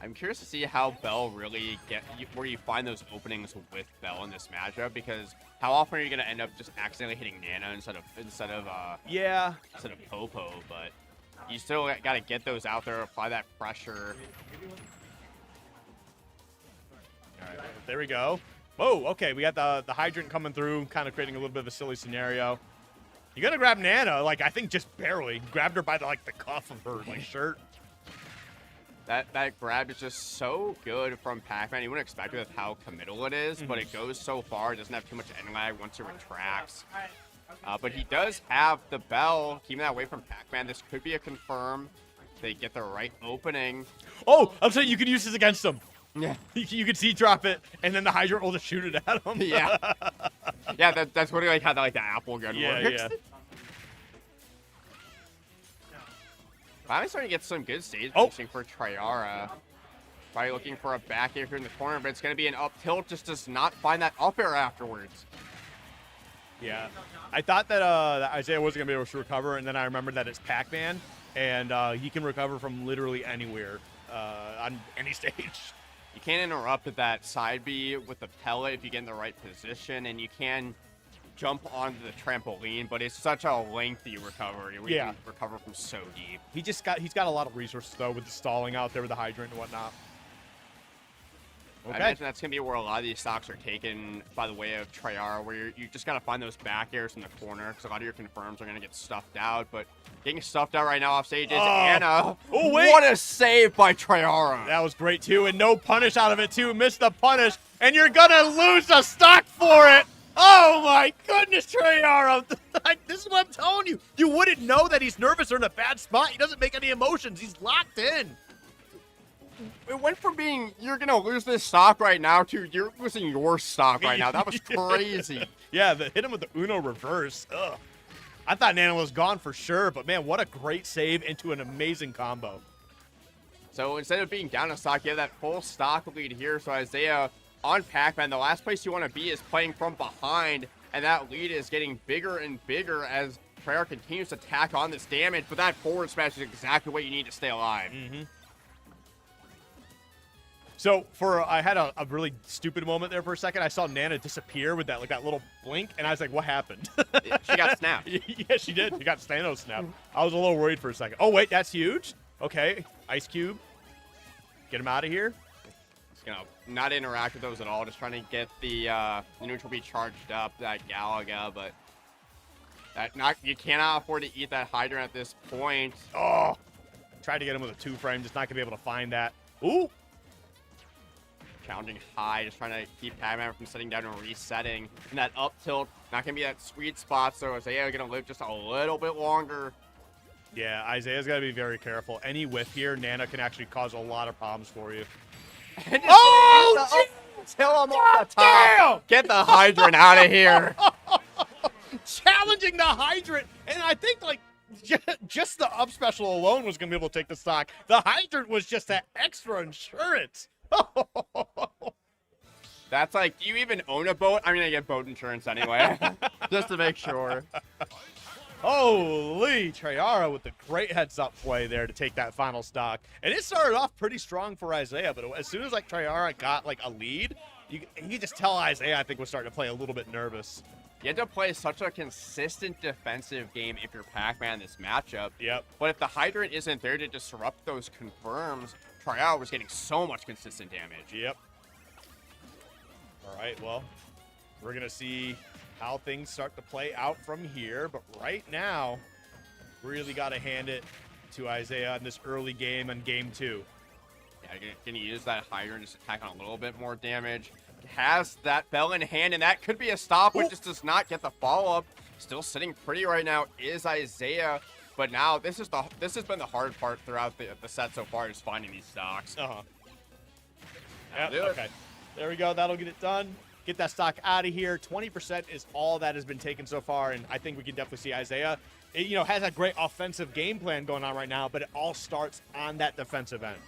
[SPEAKER 7] I'm curious to see how Bell really where you find those openings with Bell in this matchup, because how often are you going to end up just accidentally hitting Nana instead of
[SPEAKER 6] Yeah.
[SPEAKER 7] Popo? But you still got to get those out there, apply that pressure.
[SPEAKER 6] All right, there we go. Whoa, okay, we got the Hydrant coming through, kind of creating a little bit of a silly scenario. You're going to grab Nana, I think just barely. Grabbed her by the cuff of her, shirt.
[SPEAKER 7] That grab is just so good from Pac-Man. You wouldn't expect it with how committal it is, but it goes so far. It doesn't have too much end lag once it retracts. But he does have the bell, keeping that away from Pac-Man. This could be a confirm. They get the right opening.
[SPEAKER 6] Oh, I'm saying you can use this against him.
[SPEAKER 7] Yeah.
[SPEAKER 6] You can C-drop it, and then the Hydrant will just shoot it at him.
[SPEAKER 7] Yeah. Yeah, that's what how the apple gun works.
[SPEAKER 6] Yeah.
[SPEAKER 7] Finally starting to get some good stage
[SPEAKER 6] Oh.
[SPEAKER 7] pushing for Triara. Probably looking for a back air here in the corner, but it's going to be an up tilt. Just does not find that up air afterwards.
[SPEAKER 6] Yeah. I thought that Isaiah wasn't going to be able to recover, and then I remembered that it's Pac-Man. and he can recover from literally anywhere on any stage.
[SPEAKER 7] You can interrupt that side B with the pellet if you get in the right position, and you can jump onto the trampoline, but it's such a lengthy recovery. You can recover from so deep.
[SPEAKER 6] He's got a lot of resources though with the stalling out there with the hydrant and whatnot.
[SPEAKER 7] I imagine that's going to be where a lot of these stocks are taken by the way of Triara, where you just got to find those back airs in the corner, because a lot of your confirms are going to get stuffed out, but getting stuffed out right now off stage is Anna.
[SPEAKER 6] Oh, wait.
[SPEAKER 7] What a save by Triara.
[SPEAKER 6] That was great, too, and no punish out of it, too. Missed the punish, and you're going to lose a stock for it. Oh, my goodness, Triara. This is what I'm telling you. You wouldn't know that he's nervous or in a bad spot. He doesn't make any emotions. He's locked in.
[SPEAKER 7] It went from being, you're going to lose this stock right now, to you're losing your stock right now. That was crazy.
[SPEAKER 6] Yeah, hit him with the Uno reverse. Ugh. I thought Nana was gone for sure, but man, what a great save into an amazing combo.
[SPEAKER 7] So instead of being down a stock, you have that full stock lead here. So Isaiah on Pac-Man, the last place you want to be is playing from behind, and that lead is getting bigger and bigger as Triara continues to tack on this damage, but that forward smash is exactly what you need to stay alive.
[SPEAKER 6] Mm-hmm. So I had a really stupid moment there for a second. I saw Nana disappear with that little blink, and I was like, what happened?
[SPEAKER 7] She got snapped.
[SPEAKER 6] Yeah, she did. She got Stano snapped. I was a little worried for a second. Oh, wait, that's huge. Okay, Ice Cube. Get him out of here.
[SPEAKER 7] Just gonna not interact with those at all. Just trying to get the neutral B charged up, that Galaga, but you cannot afford to eat that Hydrant at this point.
[SPEAKER 6] Oh, tried to get him with a 2-frame. Just not going to be able to find that. Ooh.
[SPEAKER 7] Challenging high, just trying to keep Pac-Man from sitting down and resetting. And that up tilt, not going to be that sweet spot, so Isaiah going to live just a little bit longer.
[SPEAKER 6] Yeah, Isaiah's got to be very careful. Any whiff here, Nana can actually cause a lot of problems for you.
[SPEAKER 7] Oh, tilt him off the top.
[SPEAKER 6] Damn!
[SPEAKER 7] Get the Hydrant out of here.
[SPEAKER 6] Challenging the Hydrant, and I think, just the up special alone was going to be able to take the stock. The Hydrant was just that extra insurance.
[SPEAKER 7] That's like, do you even own a boat? I'm gonna get boat insurance anyway, just to make sure.
[SPEAKER 6] Holy, Triara with the great heads-up play there to take that final stock. And it started off pretty strong for Isaiah, but as soon as Triara got a lead, you could just tell Isaiah, I think, was starting to play a little bit nervous.
[SPEAKER 7] You have to play such a consistent defensive game if you're Pac-Man in this matchup.
[SPEAKER 6] Yep.
[SPEAKER 7] But if the Hydrant isn't there to disrupt those confirms, Triara was getting so much consistent damage.
[SPEAKER 6] Yep. All right, well, we're going to see how things start to play out from here. But right now, really got to hand it to Isaiah in this early game and game 2.
[SPEAKER 7] Yeah, going to use that Hydrant just to attack on a little bit more damage. Has that bell in hand, and that could be a stop, but just does not get the follow-up. Still sitting pretty right now is Isaiah. But now this has been the hard part throughout the set so far, is finding these stocks.
[SPEAKER 6] Yep, okay. There we go. That'll get it done. Get that stock out of here. 20% is all that has been taken so far, and I think we can definitely see Isaiah. It, has a great offensive game plan going on right now, but it all starts on that defensive end.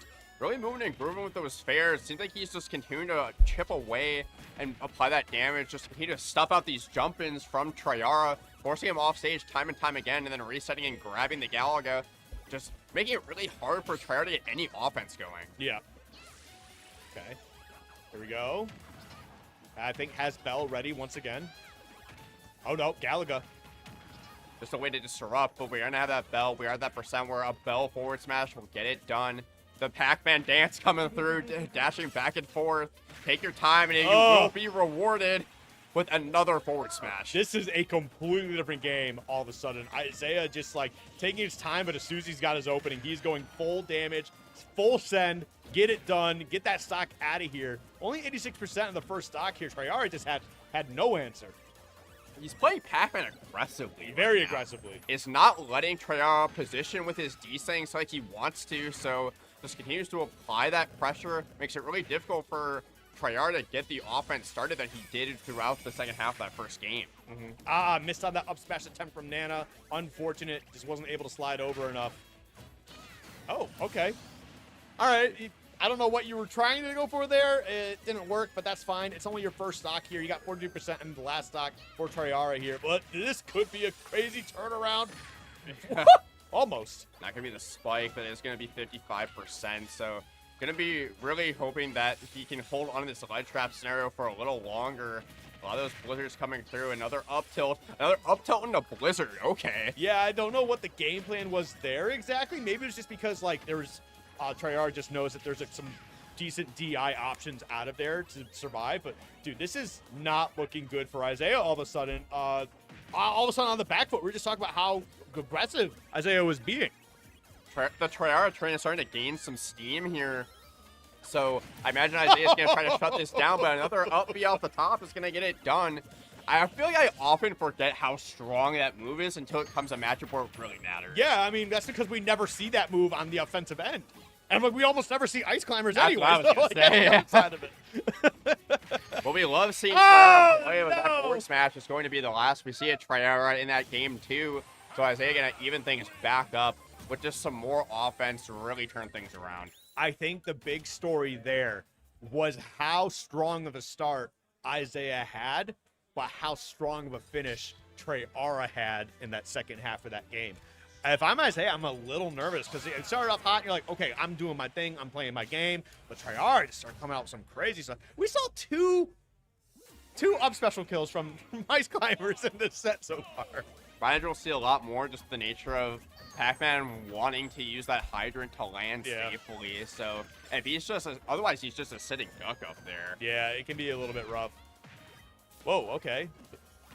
[SPEAKER 7] Really moving and grooving with those fares. Seems like he's just continuing to chip away and apply that damage. Just continue to stuff out these jump-ins from Triara, forcing him off stage time and time again, and then resetting and grabbing the Galaga. Just making it really hard for Triara to get any offense going.
[SPEAKER 6] Yeah. Okay. Here we go. I think has Bell ready once again. Oh, no. Galaga.
[SPEAKER 7] Just a way to disrupt, but we're going to have that Bell. We are at that percent where a Bell forward smash will get it done. The Pac-Man dance coming through, dashing back and forth. Take your time, and you will be rewarded with another forward smash.
[SPEAKER 6] This is a completely different game all of a sudden. Isaiah just taking his time, but as soon as he's got his opening, he's going full damage, full send, get it done, get that stock out of here. Only 86% of the first stock here. Triara just had no answer.
[SPEAKER 7] He's playing Pac-Man aggressively.
[SPEAKER 6] Very aggressively.
[SPEAKER 7] It's not letting Triara position with his D-Stings like he wants to, so just continues to apply that pressure. Makes it really difficult for Triara to get the offense started that he did throughout the second half of that first game.
[SPEAKER 6] Missed on that up smash attempt from Nana. Unfortunate. Just wasn't able to slide over enough. Oh, okay. All right. I don't know what you were trying to go for there. It didn't work, but that's fine. It's only your first stock here. You got 42% in the last stock for Triara here. But this could be a crazy turnaround. Almost.
[SPEAKER 7] Not going to be the spike, but it's going to be 55%. So going to be really hoping that he can hold on to this ledge trap scenario for a little longer. A lot of those blizzards coming through. Another up tilt into blizzard. Okay.
[SPEAKER 6] Yeah, I don't know what the game plan was there exactly. Maybe it was just because, like, there was Treyarch just knows that there's like, some decent DI options out of there to survive. But, dude, this is not looking good for Isaiah all of a sudden. All of a sudden on the back foot, we were just talking about how aggressive Isaiah was being.
[SPEAKER 7] The Treyarch train is starting to gain some steam here. So I imagine Isaiah's going to try to shut this down, but another up B off the top is going to get it done. I feel like I often forget how strong that move is until it comes a matchup where it really matters.
[SPEAKER 6] Yeah, I mean, that's because we never see that move on the offensive end. And like, we almost never see Ice Climbers
[SPEAKER 7] That's
[SPEAKER 6] anyway.
[SPEAKER 7] what I was
[SPEAKER 6] So,
[SPEAKER 7] gonna say.
[SPEAKER 6] outside of it.
[SPEAKER 7] But we love seeing
[SPEAKER 6] Oh,
[SPEAKER 7] play with
[SPEAKER 6] no.
[SPEAKER 7] that forward smash. Is going to be the last we see at Treyarch in that game too. So Isaiah going to even things back up with just some more offense to really turn things around.
[SPEAKER 6] I think the big story there was how strong of a start Isaiah had, but how strong of a finish Treyarch had in that second half of that game. If I'm Isaiah, I'm a little nervous because it started off hot and you're like, okay, I'm doing my thing, I'm playing my game, but Treyarch just started coming out with some crazy stuff. We saw two up special kills from Ice Climbers in this set so far.
[SPEAKER 7] Angelo will see a lot more just the nature of Pac-Man wanting to use that hydrant to land safely. So if he's just otherwise he's just a sitting duck up there.
[SPEAKER 6] Yeah, it can be a little bit rough. Whoa, okay.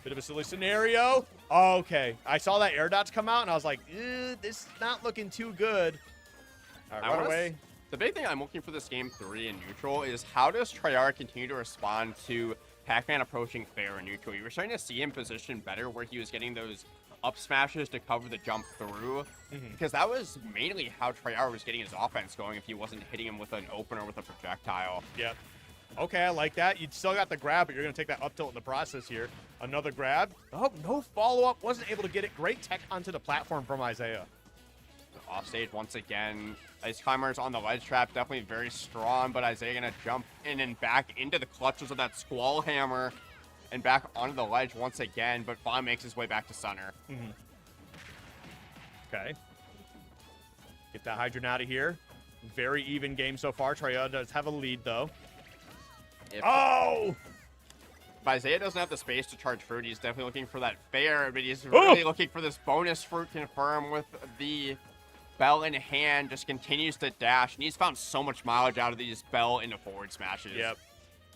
[SPEAKER 6] Bit of a silly scenario. Okay, I saw that air dots come out and I was like, this is not looking too good. All right, run away.
[SPEAKER 7] The big thing I'm looking for this game 3 in neutral is how does Treyarch continue to respond to Pac-Man approaching fair in neutral? You were starting to see him position better where he was getting those up smashes to cover the jump through, because that was mainly how Treyarch was getting his offense going if he wasn't hitting him with an opener with a projectile.
[SPEAKER 6] Yep. Okay, I like that. You still got the grab, but you're going to take that up tilt in the process here. Another grab. Oh, no follow-up. Wasn't able to get it. Great tech onto the platform from Isaiah.
[SPEAKER 7] Offstage once again. Ice Climbers on the ledge trap, definitely very strong, but Isaiah going to jump in and back into the clutches of that Squall Hammer and back onto the ledge once again, but Vaughn makes his way back to center.
[SPEAKER 6] Okay. Get that Hydrant out of here. Very even game so far. Treyarch does have a lead, though. Oh!
[SPEAKER 7] If Isaiah doesn't have the space to charge fruit, he's definitely looking for that fair, but he's really looking for this bonus fruit confirm with the bell in hand, just continues to dash, and he's found so much mileage out of these bell into forward smashes.
[SPEAKER 6] Yep.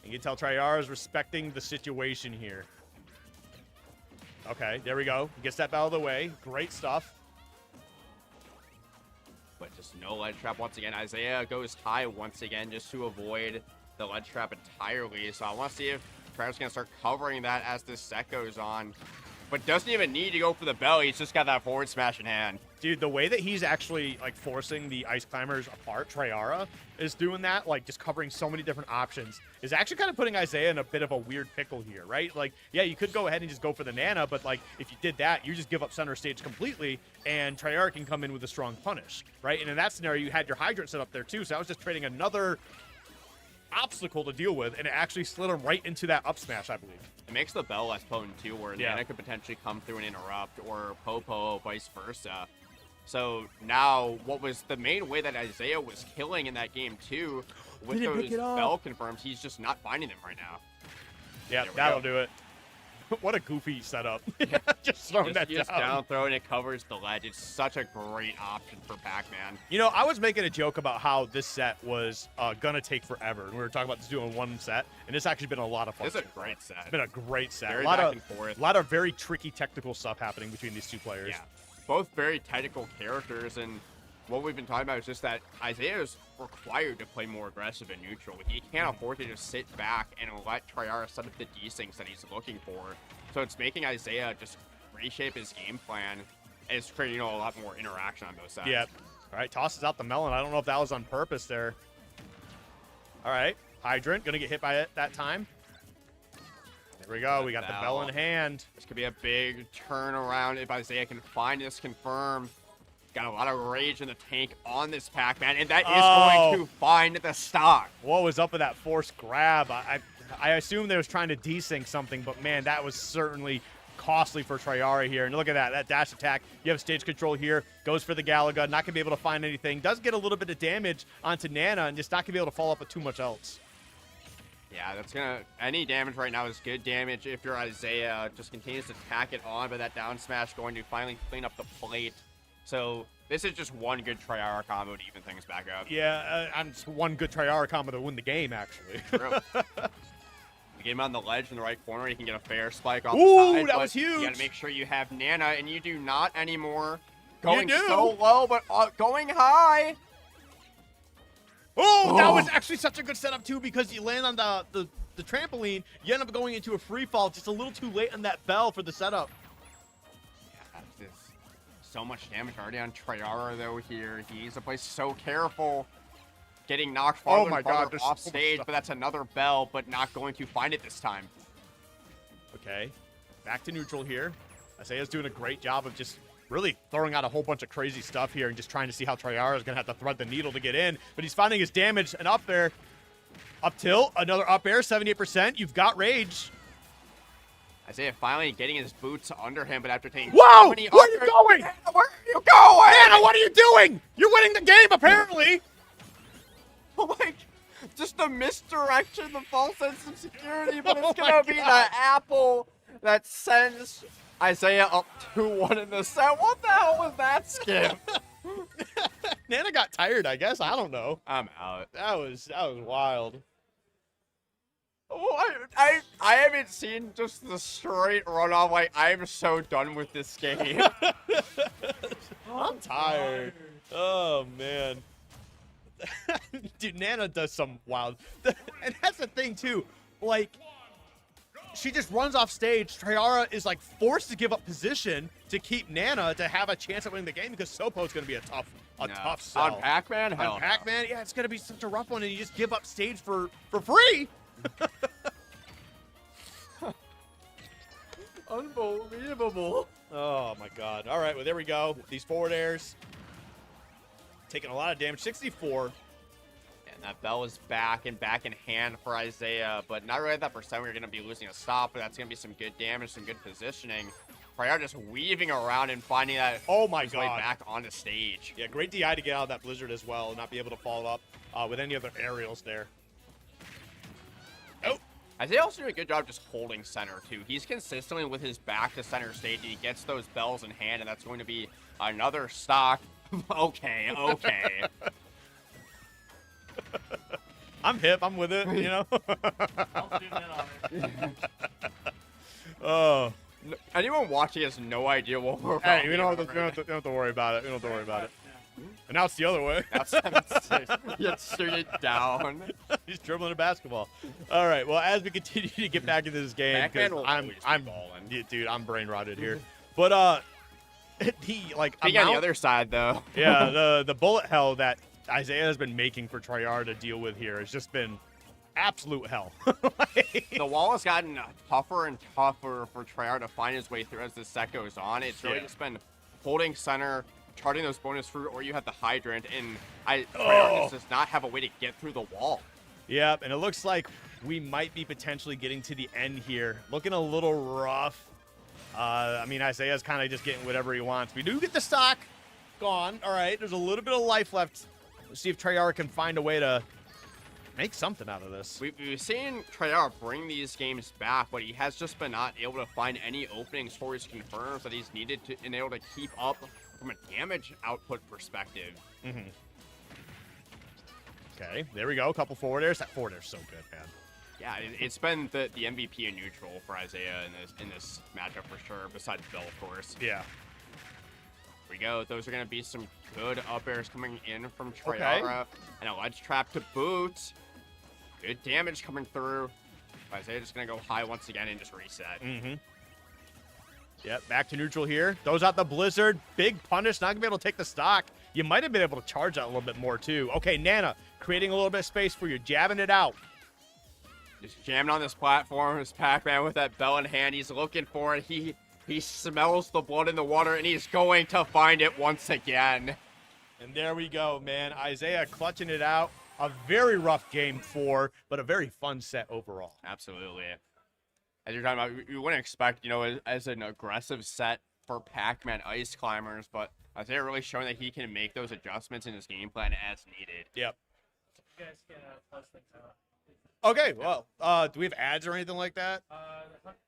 [SPEAKER 6] And you can tell Treyarch is respecting the situation here. Okay, there we go. Gets that bell out of the way. Great stuff.
[SPEAKER 7] But just no ledge trap once again. Isaiah goes high once again just to avoid the ledge trap entirely. So I want to see if Treyarch's going to start covering that as this set goes on. But doesn't even need to go for the bell. He's just got that forward smash in hand.
[SPEAKER 6] Dude, the way that he's actually, like, forcing the Ice Climbers apart, Treyarch is doing that, like, just covering so many different options, is actually kind of putting Isaiah in a bit of a weird pickle here, right? Like, yeah, you could go ahead and just go for the Nana, but, like, if you did that, you just give up center stage completely, and Treyarch can come in with a strong punish, right? And in that scenario, you had your Hydrant set up there, too, so I was just trading another obstacle to deal with, and it actually slid him right into that up smash, I believe.
[SPEAKER 7] It makes the bell less potent, too, where Nana could potentially come through and interrupt, or Popo, vice versa. So now, what was the main way that Isaiah was killing in that game, too, with those bell confirms, he's just not finding them right now.
[SPEAKER 6] Yeah, that'll do it. What a goofy setup. Just throwing that
[SPEAKER 7] down throw, and it covers the ledge. It's such a great option for Pac-Man.
[SPEAKER 6] You know, I was making a joke about how this set was gonna take forever. And we were talking about just doing one set, and it's actually been a lot of fun.
[SPEAKER 7] It's a great set.
[SPEAKER 6] It's been a great set.
[SPEAKER 7] Very
[SPEAKER 6] a lot
[SPEAKER 7] back
[SPEAKER 6] of,
[SPEAKER 7] and forth.
[SPEAKER 6] A lot of very tricky technical stuff happening between these two players.
[SPEAKER 7] Yeah, both very technical characters, and what we've been talking about is just that Isaiah is required to play more aggressive and neutral. He can't afford to just sit back and let Treyarch set up the desyncs that he's looking for. So it's making Isaiah just reshape his game plan, and it's creating, a lot more interaction on both sides.
[SPEAKER 6] Yep. All right, tosses out the melon. I don't know if that was on purpose there. All right, Hydrant gonna get hit by it that time. There we go. We got the bell in hand.
[SPEAKER 7] This could be a big turnaround if Isaiah can find this confirm. Got a lot of rage in the tank on this Pac-Man, and that is going to find the stock.
[SPEAKER 6] What was up with that forced grab? I assume they was trying to desync something, but man, that was certainly costly for Triara here. And look at that dash attack. You have stage control here. Goes for the Galaga. Not going to be able to find anything. Does get a little bit of damage onto Nana and just not going to be able to follow up with too much else.
[SPEAKER 7] Yeah, that's gonna. Any damage right now is good damage. If your Isaiah just continues to tack it on, but that down smash going to finally clean up the plate. So this is just one good Triara combo to even things back up.
[SPEAKER 6] Yeah, and it's one good Triara combo to win the game, actually.
[SPEAKER 7] True. You get him on the ledge in the right corner, you can get a fair spike off
[SPEAKER 6] Ooh,
[SPEAKER 7] the side.
[SPEAKER 6] that was huge.
[SPEAKER 7] You gotta make sure you have Nana, and you do not anymore. Going
[SPEAKER 6] do.
[SPEAKER 7] so low, but going high.
[SPEAKER 6] Oh, that was actually such a good setup, too, because you land on the trampoline. You end up going into a free fall just a little too late on that bell for the setup.
[SPEAKER 7] Yeah, there's so much damage already on Triara, though, here. He's to play so careful. Getting knocked farther and farther
[SPEAKER 6] there's
[SPEAKER 7] off
[SPEAKER 6] so much
[SPEAKER 7] stage,
[SPEAKER 6] stuff.
[SPEAKER 7] but that's another bell, but not going to find it this time.
[SPEAKER 6] Okay, back to neutral here. Isaiah's doing a great job of just really throwing out a whole bunch of crazy stuff here and just trying to see how Triara is going to have to thread the needle to get in. But he's finding his damage and up there. Up tilt, another up air, 78%. You've got Rage.
[SPEAKER 7] Isaiah finally getting his boots under him, but after taking
[SPEAKER 6] Whoa!
[SPEAKER 7] so many
[SPEAKER 6] Where are you
[SPEAKER 7] uppers-
[SPEAKER 6] going?
[SPEAKER 7] Where are you going?
[SPEAKER 6] Nana, what are you doing? You're winning the game, apparently.
[SPEAKER 7] Like, just a misdirection, the false sense of security, but
[SPEAKER 6] Oh
[SPEAKER 7] it's
[SPEAKER 6] my
[SPEAKER 7] going to be
[SPEAKER 6] God.
[SPEAKER 7] the apple that sends Isaiah up 2-1 in the set. What the hell was that skip?
[SPEAKER 6] Nana got tired, I guess. I don't know.
[SPEAKER 7] I'm out.
[SPEAKER 6] That was wild.
[SPEAKER 7] Oh, I haven't seen just the straight runoff. Like, I am so done with this game.
[SPEAKER 6] I'm tired. Oh, man. Dude, Nana does some wild. And that's the thing, too. Like, she just runs off stage. Triara is, like, forced to give up position to keep Nana to have a chance at winning the game because Sopo's going to be a tough sell.
[SPEAKER 7] On Pac-Man? Hell
[SPEAKER 6] On
[SPEAKER 7] no.
[SPEAKER 6] Pac-Man? Yeah, it's going to be such a rough one, and you just give up stage for free.
[SPEAKER 7] Unbelievable.
[SPEAKER 6] Oh, my God. All right, well, there we go. These forward airs. Taking a lot of damage. 64.
[SPEAKER 7] And that bell is back in hand for Isaiah, but not really at that percent where you're going to be losing a stop, but that's going to be some good damage, some good positioning. Prior just weaving around and finding that
[SPEAKER 6] Oh, my
[SPEAKER 7] his way
[SPEAKER 6] God.
[SPEAKER 7] back onto stage.
[SPEAKER 6] Yeah, great DI to get out of that blizzard as well and not be able to follow up with any other aerials there. Oh,
[SPEAKER 7] Isaiah also doing a good job just holding center, too. He's consistently with his back to center stage, and he gets those bells in hand, and that's going to be another stock. Okay.
[SPEAKER 6] I'm hip. I'm with it, you know?
[SPEAKER 1] I'll zoom in on it.
[SPEAKER 6] Oh.
[SPEAKER 7] Anyone watching has no idea what we're
[SPEAKER 6] Hey,
[SPEAKER 7] about
[SPEAKER 6] we don't
[SPEAKER 7] here
[SPEAKER 6] have to worry about it. We don't have to worry about it.
[SPEAKER 1] Yeah.
[SPEAKER 6] And now it's the other way.
[SPEAKER 7] That's 7-6. You shoot it down.
[SPEAKER 6] He's dribbling a basketball. All right. Well, as we continue to get back into this game,
[SPEAKER 7] Pac-Man
[SPEAKER 6] because
[SPEAKER 7] will
[SPEAKER 6] I'm
[SPEAKER 7] always be balling.
[SPEAKER 6] yeah, dude, I'm brain rotted here. But the like
[SPEAKER 7] Being on the
[SPEAKER 6] amount-
[SPEAKER 7] other side, though.
[SPEAKER 6] yeah, the bullet hell that Isaiah has been making for Triara to deal with here has just been absolute hell.
[SPEAKER 7] The wall has gotten tougher and tougher for Triara to find his way through as the set goes on. It's really
[SPEAKER 6] Yeah.
[SPEAKER 7] just been holding center, charting those bonus fruit, or you have the hydrant, and Triara just does not have a way to get through the wall.
[SPEAKER 6] Yep, and it looks like we might be potentially getting to the end here. Looking a little rough. I mean, Isaiah's kind of just getting whatever he wants. We do get the stock gone. All right, there's a little bit of life left. Let's see if Triara can find a way to make something out of this.
[SPEAKER 7] We've seen Triara bring these games back, but he has just been not able to find any openings for his confirms that he's needed to and able to keep up from a damage output perspective.
[SPEAKER 6] Okay, there we go. A couple forward airs. That forward air's so good, man.
[SPEAKER 7] Yeah, it's been the MVP in neutral for Isaiah in this matchup for sure, besides Bill, of course.
[SPEAKER 6] Yeah.
[SPEAKER 7] Here we go. Those are going to be some good up airs coming in from Triara. And a ledge trap to boot. Good damage coming through. Isaiah just going to go high once again and just reset.
[SPEAKER 6] Yep, back to neutral here. Throws out the blizzard. Big punish. Not going to be able to take the stock. You might have been able to charge that a little bit more, too. Okay, Nana, creating a little bit of space for you. Jabbing it out.
[SPEAKER 7] Just jamming on this platform. His Pac-Man with that bell in hand. He's looking for it. He smells the blood in the water, and he's going to find it once again.
[SPEAKER 6] And there we go, man. Isaiah clutching it out. A very rough game 4, but a very fun set overall.
[SPEAKER 7] Absolutely. as you're talking about, you wouldn't expect, you know, as an aggressive set for Pac-Man Ice Climbers, but I think they're really showing that he can make those adjustments in his game plan as needed.
[SPEAKER 6] Yep.
[SPEAKER 1] You guys can close things out.
[SPEAKER 6] Okay, well, do we have ads or anything like that?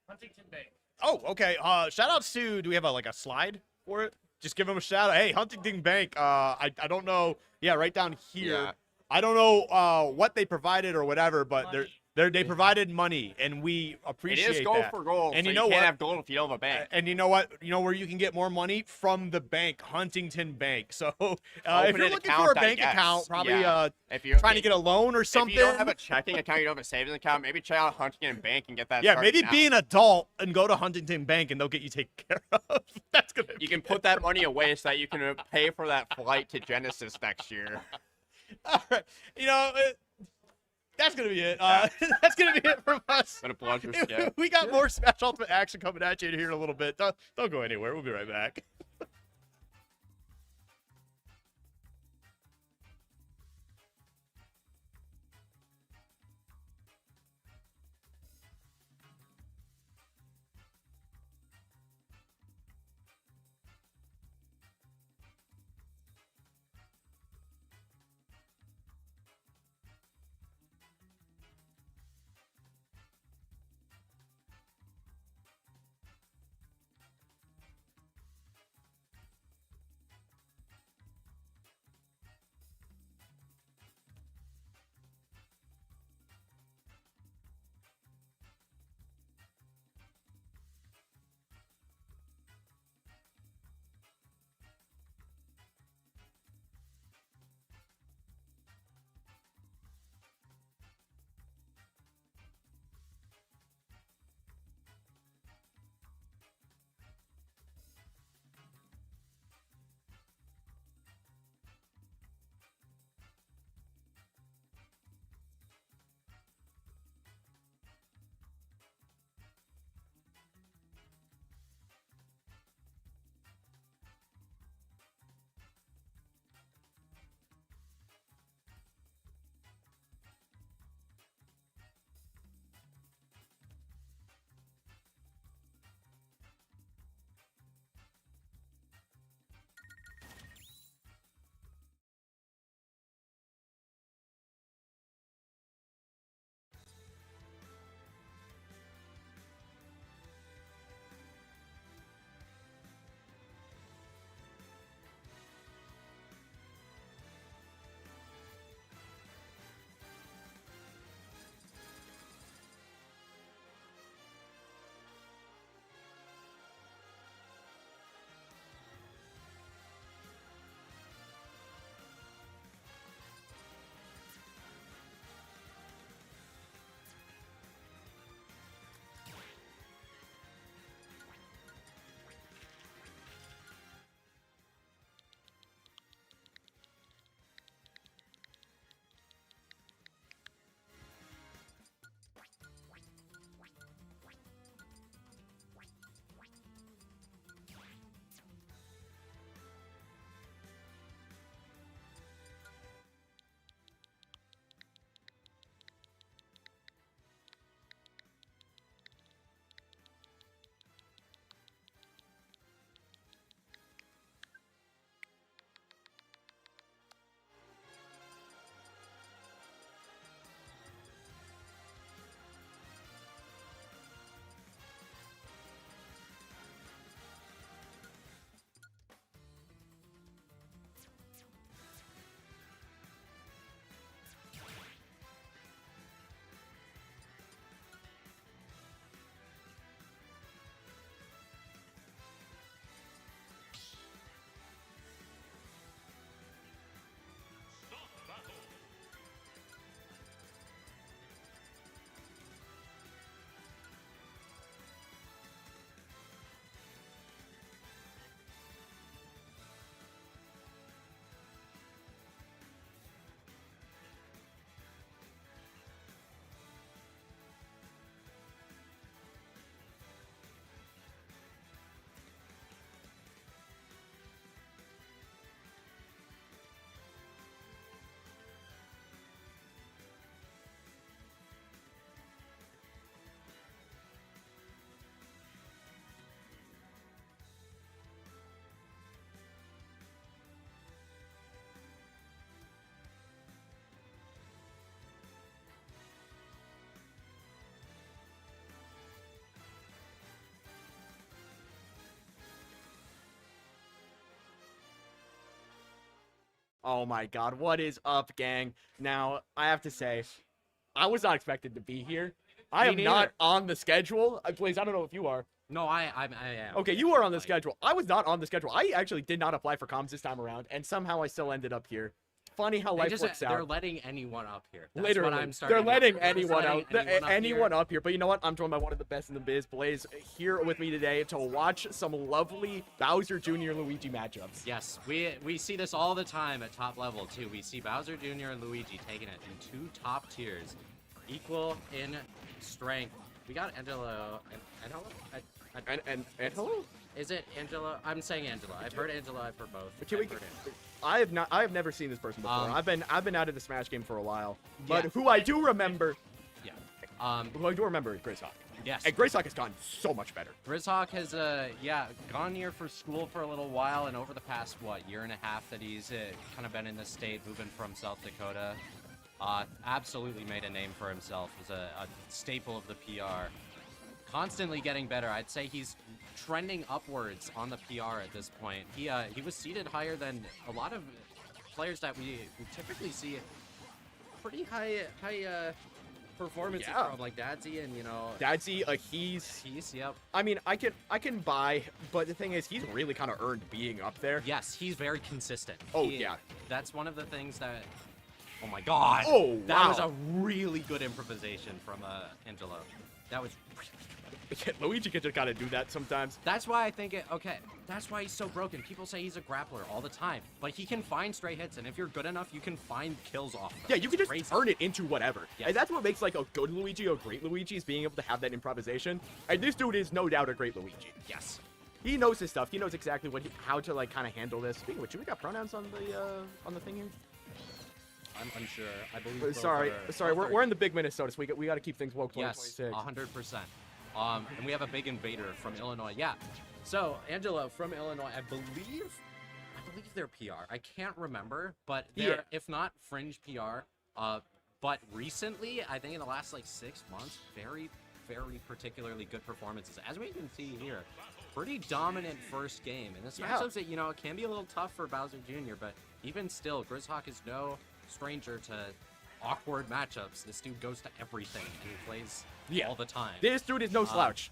[SPEAKER 1] Huntington Bank.
[SPEAKER 6] Oh, okay. Shout outs to, do we have a slide for it? Just give them a shout out. Hey, Huntington Bank. I don't know. Yeah, right down here.
[SPEAKER 7] Yeah.
[SPEAKER 6] I don't know what they provided or whatever, but
[SPEAKER 1] Money.
[SPEAKER 6] they provided money, and we
[SPEAKER 7] It
[SPEAKER 6] appreciate
[SPEAKER 7] is gold
[SPEAKER 6] that.
[SPEAKER 7] for gold,
[SPEAKER 6] And
[SPEAKER 7] so
[SPEAKER 6] you know
[SPEAKER 7] can't
[SPEAKER 6] what?
[SPEAKER 7] have gold if you don't have a bank.
[SPEAKER 6] And you know what? You know where you can get more money? From the bank, Huntington Bank. So if
[SPEAKER 7] Open
[SPEAKER 6] you're
[SPEAKER 7] an
[SPEAKER 6] looking for a
[SPEAKER 7] account, I
[SPEAKER 6] bank
[SPEAKER 7] guess.
[SPEAKER 6] account, probably
[SPEAKER 7] Yeah. If you're
[SPEAKER 6] trying to get a loan or something.
[SPEAKER 7] If you don't have a checking account, you don't have a savings account, maybe check out Huntington Bank and get that.
[SPEAKER 6] Yeah,
[SPEAKER 7] started
[SPEAKER 6] maybe
[SPEAKER 7] now.
[SPEAKER 6] be an adult and go to Huntington Bank, and they'll get you taken care of. That's gonna.
[SPEAKER 7] You can put that money away so that you can pay for that flight to Genesis next year.
[SPEAKER 6] All right. You know, that's gonna be it. That's gonna be it from us.
[SPEAKER 7] Been a pleasure, Skip.
[SPEAKER 6] We got more Smash Ultimate action coming at you here in a little bit. Don't go anywhere. We'll be right back.
[SPEAKER 8] Oh my god, what is up, gang? Now, I have to say, I was not expected to be here. I am not on the schedule. Blaze, I don't know if you are.
[SPEAKER 9] No, I am.
[SPEAKER 8] Okay, you are on the schedule. I was not on the schedule. I actually did not apply for comms this time around, and somehow I still ended up here. Funny how life works out.
[SPEAKER 9] They're letting anyone up here. That's
[SPEAKER 8] Literally,
[SPEAKER 9] what I'm starting
[SPEAKER 8] they're letting
[SPEAKER 9] to
[SPEAKER 8] anyone out. Anyone
[SPEAKER 9] here.
[SPEAKER 8] up here. But you know what? I'm joined by one of the best in the biz, Blaze, here with me today to watch some lovely Bowser Jr. Luigi matchups.
[SPEAKER 9] Yes, we see this all the time at top level too. We see Bowser Jr. and Luigi taking it in 2 top tiers, equal in strength. We got Angelo and
[SPEAKER 8] Angelo?
[SPEAKER 9] Is it Angelo? I'm saying Angelo. I've heard Angelo. I've heard both.
[SPEAKER 8] Can we?
[SPEAKER 9] I've heard it.
[SPEAKER 8] I have never seen this person before. I've been out of the Smash game for a while. But
[SPEAKER 9] Yeah.
[SPEAKER 8] who I do remember,
[SPEAKER 9] Yeah.
[SPEAKER 8] who I do remember is Graysock.
[SPEAKER 9] Yes.
[SPEAKER 8] And Graysock has gotten so much better.
[SPEAKER 9] Grizzhawk has gone here for school for a little while, and over the past year and a half that he's kind of been in this state, moving from South Dakota, absolutely made a name for himself as a staple of the PR. Constantly getting better. I'd say he's trending upwards on the PR at this point. He was seated higher than a lot of players that we typically see pretty high performances from, like Dadsy and
[SPEAKER 8] Dadsy, he's.
[SPEAKER 9] Yep.
[SPEAKER 8] I mean, I can buy, but the thing is, he's really kind of earned being up there.
[SPEAKER 9] Yes, he's very consistent.
[SPEAKER 8] Oh, yeah.
[SPEAKER 9] That's one of the things that. Oh my God.
[SPEAKER 8] Oh, wow.
[SPEAKER 9] That was a really good improvisation from Angelo. That was.
[SPEAKER 8] Luigi can just gotta do that sometimes.
[SPEAKER 9] That's why I think that's why he's so broken. People say he's a grappler all the time, but he can find stray hits, and if you're good enough, you can find kills off them.
[SPEAKER 8] Yeah, you can just
[SPEAKER 9] Crazy.
[SPEAKER 8] turn it into whatever.
[SPEAKER 9] Yes.
[SPEAKER 8] And that's what makes like a good Luigi a great Luigi, is being able to have that improvisation. And this dude is no doubt a great Luigi.
[SPEAKER 9] Yes.
[SPEAKER 8] He knows his stuff. He knows exactly how to like kind of handle this. Speaking of which, we got pronouns on the thing here.
[SPEAKER 9] I'm unsure. I believe. both
[SPEAKER 8] Sorry,
[SPEAKER 9] are- both are-
[SPEAKER 8] we're in the big Minnesota, so we got to keep things woke.
[SPEAKER 9] Yes,
[SPEAKER 8] 2026.
[SPEAKER 9] 100%. And we have a big invader from Illinois. Yeah. So Angelo from Illinois, I believe they're PR. I can't remember, but they're if not fringe PR. But recently, I think in the last like 6 months, very, very particularly good performances. As we can see here, pretty dominant first game. And this matchup that it can be a little tough for Bowser Jr., but even still, Grizzhawk is no stranger to awkward matchups. This dude goes to everything and he plays all the time.
[SPEAKER 8] This dude is no slouch.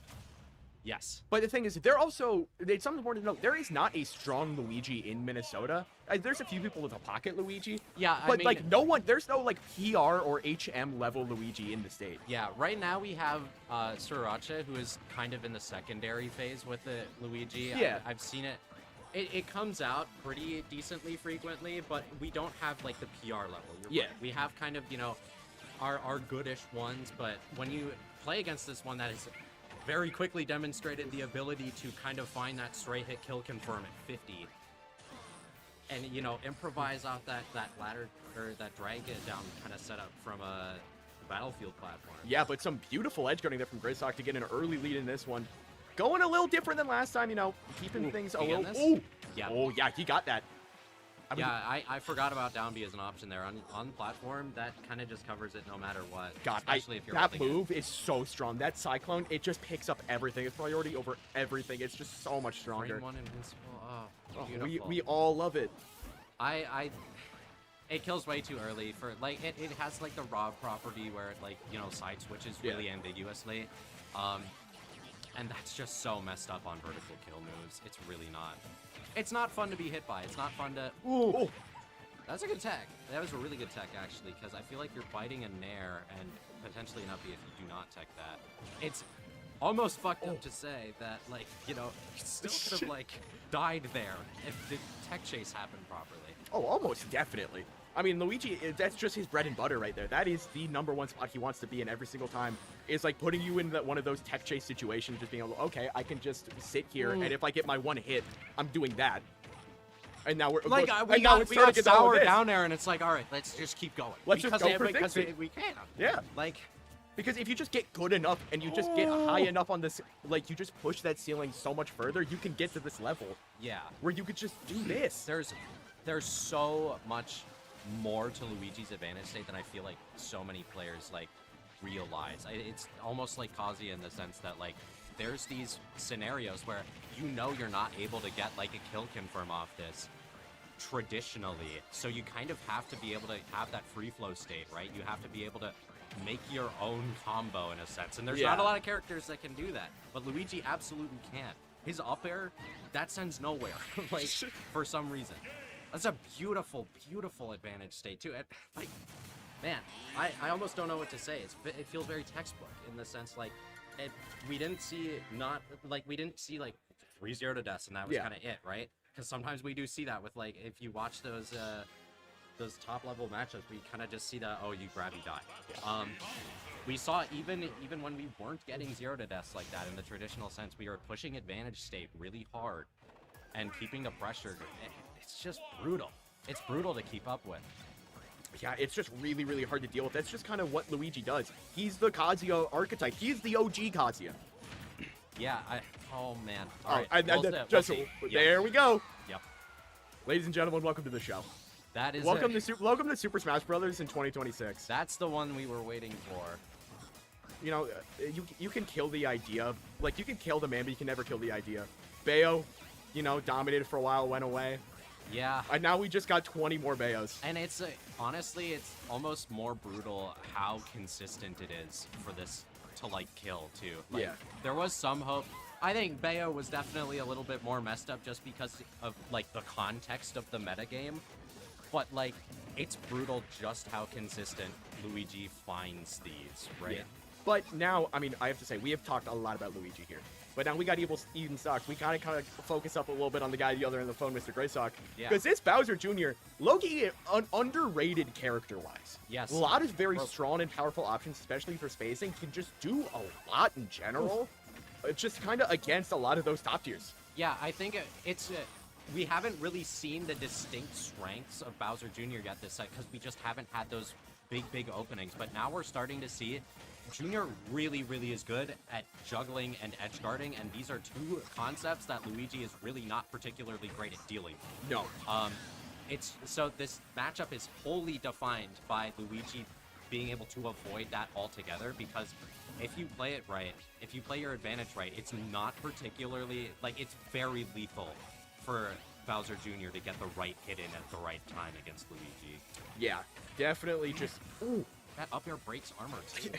[SPEAKER 9] Yes.
[SPEAKER 8] But the thing is, it's something important to note. There is not a strong Luigi in Minnesota. There's a few people with a pocket Luigi.
[SPEAKER 9] Yeah,
[SPEAKER 8] but like no one, there's no like PR or HM level Luigi in the state.
[SPEAKER 9] Yeah, right now we have Sriracha, who is kind of in the secondary phase with the Luigi.
[SPEAKER 8] Yeah.
[SPEAKER 9] I've seen it. It comes out pretty decently frequently, but we don't have like the PR level. You're right. We have kind of, our goodish ones, but when you play against this one that has very quickly demonstrated the ability to kind of find that stray hit kill confirm at 50 and, improvise off that ladder or that drag it down kind of setup from a Battlefield platform.
[SPEAKER 8] Yeah, but some beautiful edge guarding there from Grizzhawk to get an early lead in this one. Going a little different than last time, keeping things a little. Oh,
[SPEAKER 9] yeah.
[SPEAKER 8] Oh, yeah, he got that.
[SPEAKER 9] I forgot about down B as an option there on platform. That kind of just covers it no matter what.
[SPEAKER 8] God,
[SPEAKER 9] especially if you're
[SPEAKER 8] that move is so strong. That Cyclone, it just picks up everything. It's priority over everything. It's just so much stronger.
[SPEAKER 9] Frame 1 invincible. Oh, beautiful.
[SPEAKER 8] We all love it.
[SPEAKER 9] It kills way too early for like it has like the Rob property where it like side switches really ambiguously. And that's just so messed up on vertical kill moves. It's really not. It's not fun to be hit by. It's not fun to...
[SPEAKER 8] Ooh.
[SPEAKER 9] That's a good tech. That was a really good tech, actually, because I feel like you're biting a Nair and potentially an uppy if you do not tech that. It's almost fucked up to say that, like, you still could have, like, died there if the tech chase happened properly.
[SPEAKER 8] Oh, almost definitely. I mean, Luigi, that's just his bread and butter right there. That is the #1 spot he wants to be in every single time. Is like putting you in one of those tech chase situations, just being able, okay, I can just sit here, and if I get my one hit, I'm doing that. And now we got
[SPEAKER 9] sour down there, and it's like, all right, let's just keep going.
[SPEAKER 8] Let's just go for
[SPEAKER 9] because
[SPEAKER 8] victory.
[SPEAKER 9] we can.
[SPEAKER 8] Yeah.
[SPEAKER 9] Like,
[SPEAKER 8] because if you just get good enough and you just get high enough on this, like you just push that ceiling so much further, you can get to this level.
[SPEAKER 9] Yeah.
[SPEAKER 8] Where you could just do this.
[SPEAKER 9] There's so much more to Luigi's advantage state than I feel like so many players like realize. It's almost like Kazuya in the sense that like there's these scenarios where you're not able to get like a kill confirm off this, traditionally. So you kind of have to be able to have that free flow state, right? You have to be able to make your own combo in a sense. And there's not a lot of characters that can do that. But Luigi absolutely can. His up air, that sends nowhere, like, for some reason. That's a beautiful, beautiful advantage state, too. Like, man, I almost don't know what to say. It feels very textbook in the sense, like, we didn't see like 3-0 to deaths, and that was kind of it, right? Because sometimes we do see that with, like, if you watch those top level matchups, we kind of just see that, oh, you grab, you die. We saw even when we weren't getting 0 to deaths like that in the traditional sense, we were pushing advantage state really hard and keeping the pressure. It's just brutal. It's brutal to keep up with.
[SPEAKER 8] Yeah, it's just really, really hard to deal with. That's just kind of what Luigi does. He's the Kazuya archetype. He's the OG Kazuya.
[SPEAKER 9] Yeah, oh man. All right,
[SPEAKER 8] there we go.
[SPEAKER 9] Yep.
[SPEAKER 8] Ladies and gentlemen, welcome to the show.
[SPEAKER 9] That is
[SPEAKER 8] welcome to Super Smash Brothers in 2026.
[SPEAKER 9] That's the one we were waiting for.
[SPEAKER 8] You know, you can kill the idea. Like, you can kill the man, but you can never kill the idea. Bayo, you know, dominated for a while, went away.
[SPEAKER 9] Yeah.
[SPEAKER 8] And now we just got 20 more Bayos.
[SPEAKER 9] And it's honestly, it's almost more brutal how consistent it is for this to, like, kill, too. Like,
[SPEAKER 8] yeah.
[SPEAKER 9] There was some hope. I think Bayo was definitely a little bit more messed up just because of, like, the context of the metagame. But, like, it's brutal just how consistent Luigi finds these, right?
[SPEAKER 8] Yeah. But now, I mean, I have to say, we have talked a lot about Luigi here. But now we got even Socks. We gotta kind of focus up a little bit on the guy the other end of the phone, Mr. Greysock.
[SPEAKER 9] Yeah.
[SPEAKER 8] Because it's Bowser Jr. Loki, underrated character-wise.
[SPEAKER 9] Yes.
[SPEAKER 8] A lot of very strong and powerful options, especially for spacing, can just do a lot in general. It's just kind of against a lot of those top tiers.
[SPEAKER 9] Yeah, I think it's... we haven't really seen the distinct strengths of Bowser Jr. yet this set because we just haven't had those big openings. But now we're starting to see Jr. really, really is good at juggling and edge guarding, and these are two concepts that Luigi is really not particularly great at dealing with.
[SPEAKER 8] No.
[SPEAKER 9] So this matchup is wholly defined by Luigi being able to avoid that altogether, because if you play it right, if you play your advantage right, it's not particularly, like, it's very lethal for Bowser Jr. to get the right hit in at the right time against Luigi.
[SPEAKER 8] Yeah, definitely just... Ooh.
[SPEAKER 9] That up air breaks armor, too.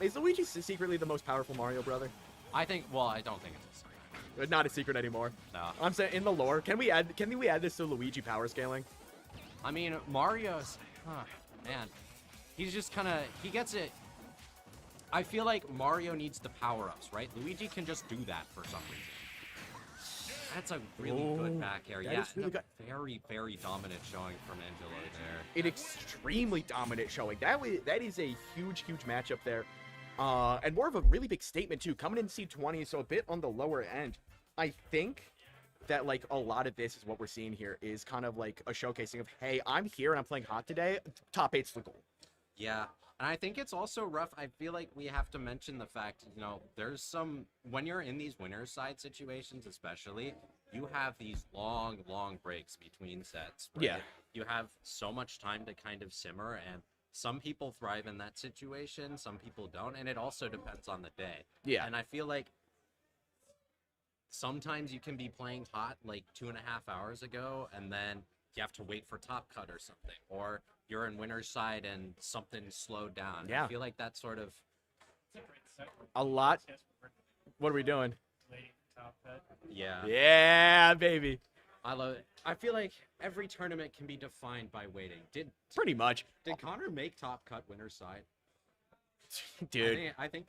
[SPEAKER 8] Is Luigi secretly the most powerful Mario brother?
[SPEAKER 9] I think, well, I don't think it's a secret.
[SPEAKER 8] Not a secret anymore.
[SPEAKER 9] No.
[SPEAKER 8] I'm saying in the lore, can we add this to Luigi power scaling?
[SPEAKER 9] I mean, Mario's, man, he's just kind of, he gets it. I feel like Mario needs the power-ups, right? Luigi can just do that for some reason. That's a really good back air. Yeah,
[SPEAKER 8] really good.
[SPEAKER 9] Very, very dominant showing from Angelo there.
[SPEAKER 8] An extremely dominant showing. That is a huge matchup there. And more of a really big statement, too. Coming in C20, so a bit on the lower end. I think that, like, a lot of this is what we're seeing here is kind of like a showcasing of, hey, I'm here and I'm playing hot today. Top 8's the goal.
[SPEAKER 9] Yeah. And I think it's also rough. I feel like we have to mention the fact, you know, there's some, when you're in these winner's side situations especially, you have these long breaks between sets. Right?
[SPEAKER 8] Yeah.
[SPEAKER 9] You have so much time to kind of simmer, and some people thrive in that situation, some people don't, and it also depends on the day.
[SPEAKER 8] Yeah.
[SPEAKER 9] And I feel like sometimes you can be playing hot like 2.5 hours ago, and then you have to wait for top cut or something, or you're in winner's side and something slowed down.
[SPEAKER 8] Yeah.
[SPEAKER 9] I feel like that's sort of
[SPEAKER 8] a lot. What are we doing?
[SPEAKER 9] yeah.
[SPEAKER 8] Yeah, baby.
[SPEAKER 9] I love it. I feel like every tournament can be defined by waiting.
[SPEAKER 8] Pretty much.
[SPEAKER 9] Did Connor make top cut winner's side?
[SPEAKER 8] Dude.
[SPEAKER 9] I think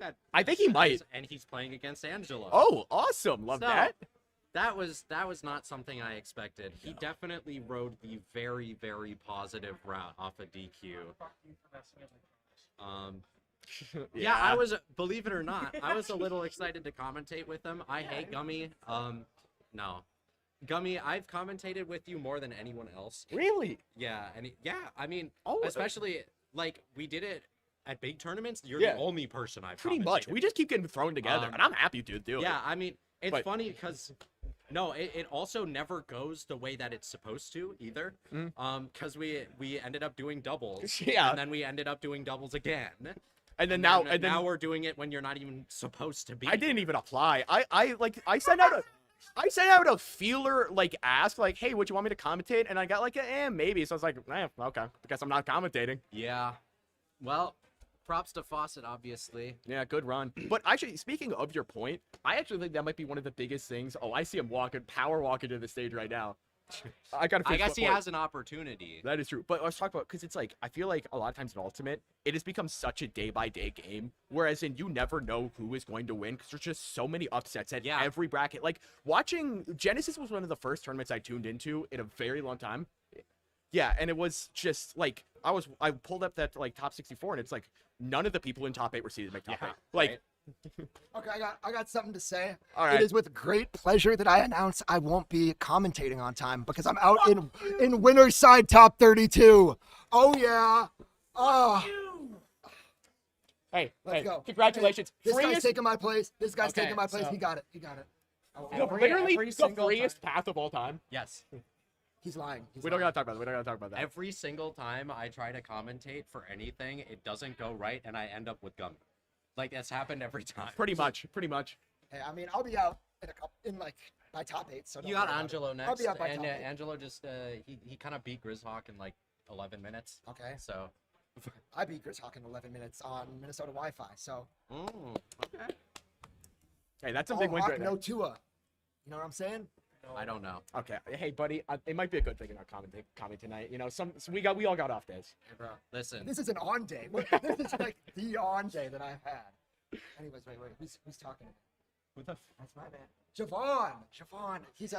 [SPEAKER 8] he might.
[SPEAKER 9] And he's playing against Angelo.
[SPEAKER 8] Oh, awesome. Love that.
[SPEAKER 9] That was not something I expected. He definitely rode the very, very positive route off a DQ. Yeah, I was, believe it or not, I was a little excited to commentate with him. I hate Gummy. No. Gummy, I've commentated with you more than anyone else.
[SPEAKER 8] Really?
[SPEAKER 9] Yeah, and I mean, especially, like, we did it at big tournaments. You're the only person I've
[SPEAKER 8] Pretty
[SPEAKER 9] commentated.
[SPEAKER 8] much. We just keep getting thrown together, and I'm happy to do it.
[SPEAKER 9] Yeah, I mean, it's funny because... No, it also never goes the way that it's supposed to either. Because we ended up doing doubles.
[SPEAKER 8] Yeah.
[SPEAKER 9] And then we ended up doing doubles again.
[SPEAKER 8] And then
[SPEAKER 9] now we're doing it when you're not even supposed to be.
[SPEAKER 8] I didn't even apply. I sent out I sent out a feeler like ask like, hey, would you want me to commentate? And I got like maybe. So I was like, okay, because I'm not commentating.
[SPEAKER 9] Yeah. Well, props to Fawcett, obviously.
[SPEAKER 8] Yeah, good run. But actually, speaking of your point, I actually think that might be one of the biggest things. Oh, I see him power walking to the stage right now. I
[SPEAKER 9] guess he has an opportunity.
[SPEAKER 8] That is true. But let's talk about, because it's like, I feel like a lot of times in Ultimate, it has become such a day-by-day game, whereas in you never know who is going to win, because there's just so many upsets at every bracket. Like, watching Genesis was one of the first tournaments I tuned into in a very long time. Yeah, and it was just, like, I pulled up that, like, top 64, and it's like, none of the people in top 8 were seeded to make top 8. Like,
[SPEAKER 9] right.
[SPEAKER 10] Okay, I got something to say.
[SPEAKER 8] All right.
[SPEAKER 10] It is with great pleasure that I announce I won't be commentating on time because I'm out in winner's side top 32. Oh yeah. Oh.
[SPEAKER 8] Hey,
[SPEAKER 10] Let's go.
[SPEAKER 8] Congratulations.
[SPEAKER 10] Hey, this guy's
[SPEAKER 8] Freest,
[SPEAKER 10] taking my place. This guy's
[SPEAKER 9] Okay,
[SPEAKER 10] taking my place.
[SPEAKER 9] so-
[SPEAKER 10] He got it. He got it.
[SPEAKER 8] literally
[SPEAKER 9] every
[SPEAKER 8] the
[SPEAKER 9] single
[SPEAKER 8] freest path of all time.
[SPEAKER 9] Yes.
[SPEAKER 10] He's lying.
[SPEAKER 8] We don't gotta talk about that. We don't gotta talk about that.
[SPEAKER 9] Every single time I try to commentate for anything, it doesn't go right, and I end up with gum. Like, that's happened every time.
[SPEAKER 8] Pretty much.
[SPEAKER 10] Hey, I mean, I'll be out in like my top 8. So
[SPEAKER 9] You
[SPEAKER 10] don't
[SPEAKER 9] got
[SPEAKER 10] worry about it.
[SPEAKER 9] Angelo
[SPEAKER 10] I'll
[SPEAKER 9] next,
[SPEAKER 10] be out by
[SPEAKER 9] and
[SPEAKER 10] top 8.
[SPEAKER 9] Angelo just he kind of beat Grizzhawk in like 11 minutes.
[SPEAKER 10] Okay.
[SPEAKER 9] So.
[SPEAKER 10] I beat Grizzhawk in 11 minutes on Minnesota Wi-Fi. So.
[SPEAKER 9] Okay.
[SPEAKER 8] Hey, that's a
[SPEAKER 10] All
[SPEAKER 8] big win
[SPEAKER 10] rock,
[SPEAKER 8] right there.
[SPEAKER 10] no Tua. You know what I'm saying?
[SPEAKER 9] I don't know.
[SPEAKER 8] Okay, hey buddy, it might be a good thing you're not commenting tonight. You know, we all got off days.
[SPEAKER 9] Hey, bro, listen.
[SPEAKER 10] This is an on day. This is like the on day that I've had. Anyways, wait. Who's talking?
[SPEAKER 5] Who the?
[SPEAKER 10] That's my man. Javon. He's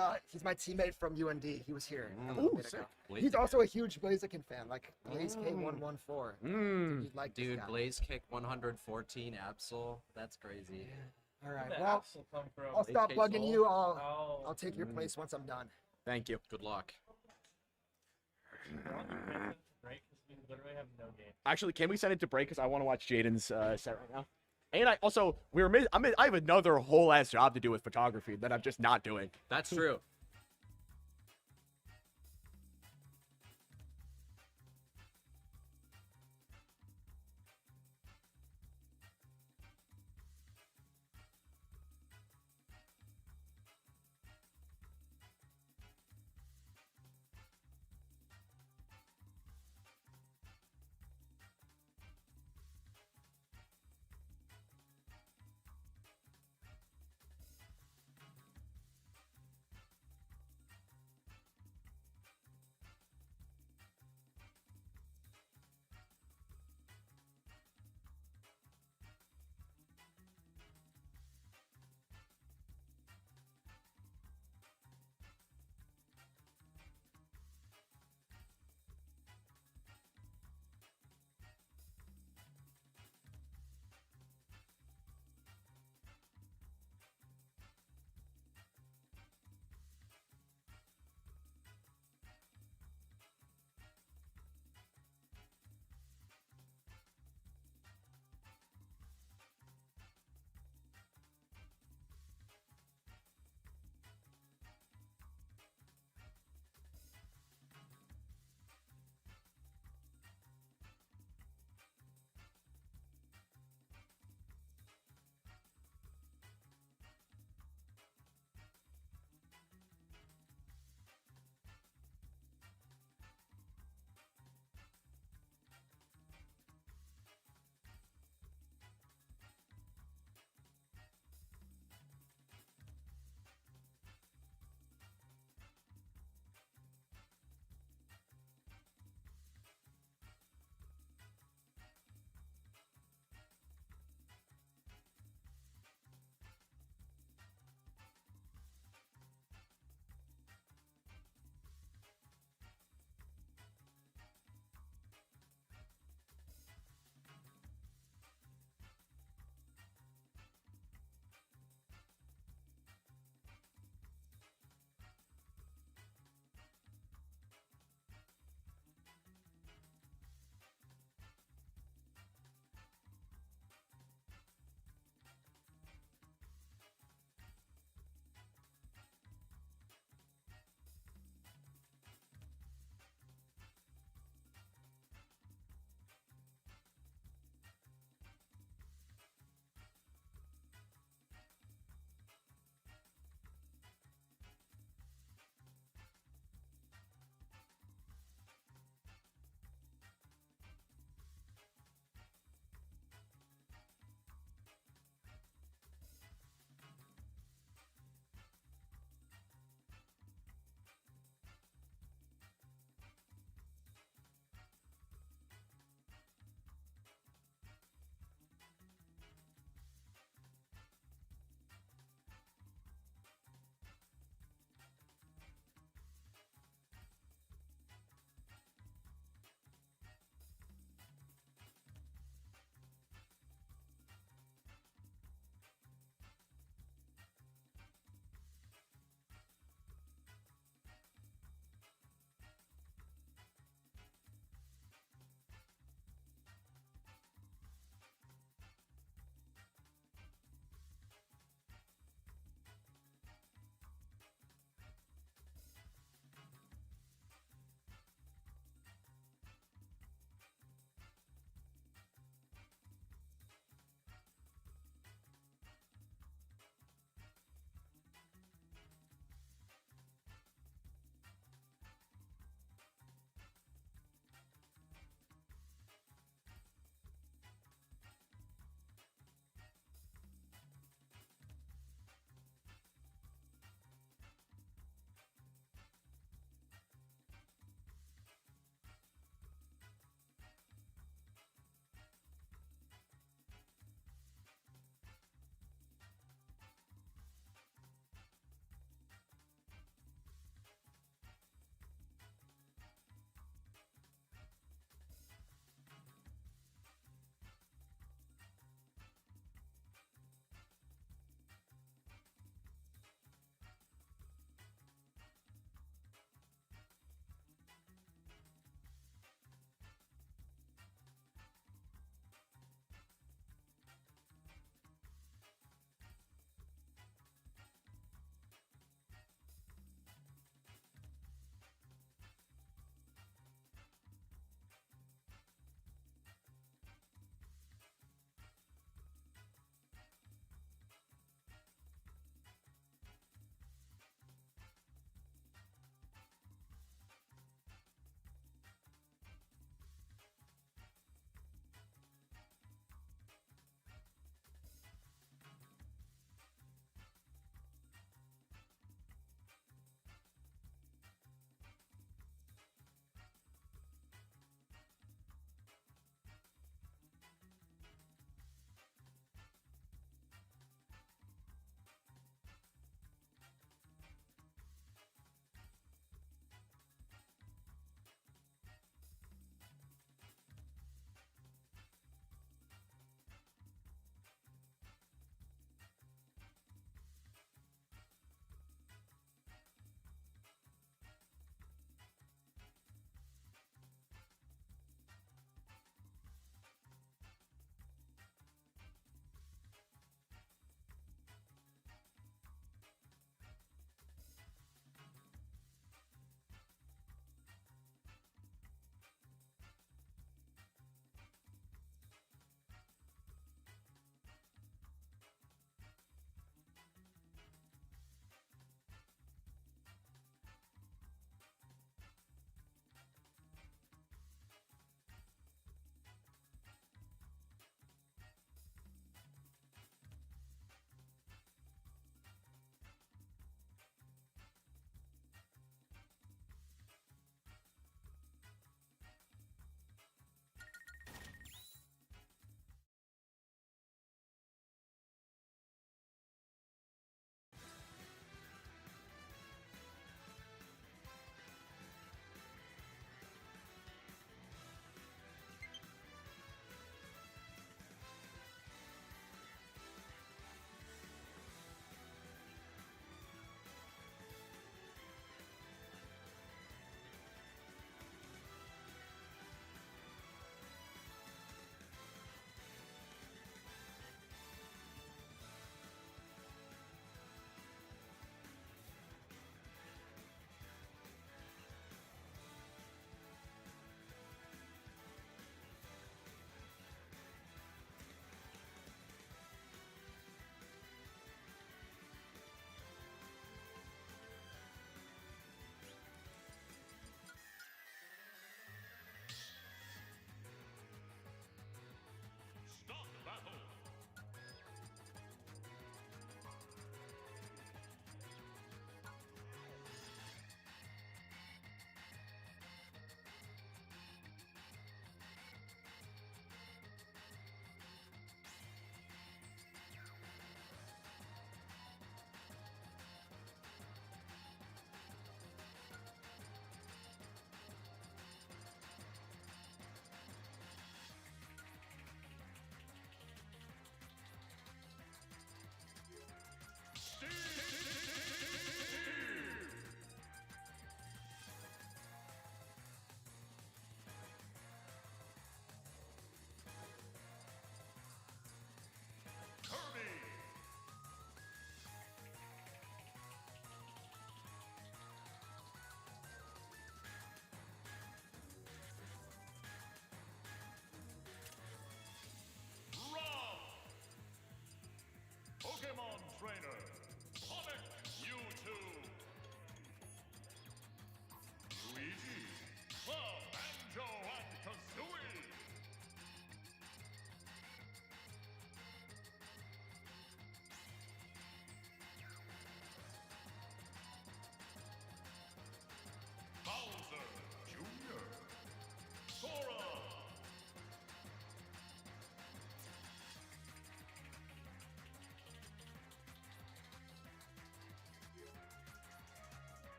[SPEAKER 10] my teammate from UND. He was here a little bit ago. He's also a huge Blaziken fan, like Blaze K114. You'd like this
[SPEAKER 9] Dude,
[SPEAKER 10] guy.
[SPEAKER 9] Blaze kick 114 Absol. That's crazy.
[SPEAKER 10] All right.
[SPEAKER 1] Where'd
[SPEAKER 10] Well,
[SPEAKER 1] Axel come from?
[SPEAKER 10] I'll stop
[SPEAKER 9] HK
[SPEAKER 10] bugging
[SPEAKER 9] Soul?
[SPEAKER 10] you.
[SPEAKER 1] Oh.
[SPEAKER 10] I'll take your place once I'm done.
[SPEAKER 8] Thank you.
[SPEAKER 9] Good luck.
[SPEAKER 1] Right? Because we literally have no game.
[SPEAKER 8] Actually, can we send it to break? Because I want to watch Jaden's set right now. And I also I have another whole ass job to do with photography that I'm just not doing.
[SPEAKER 9] That's true.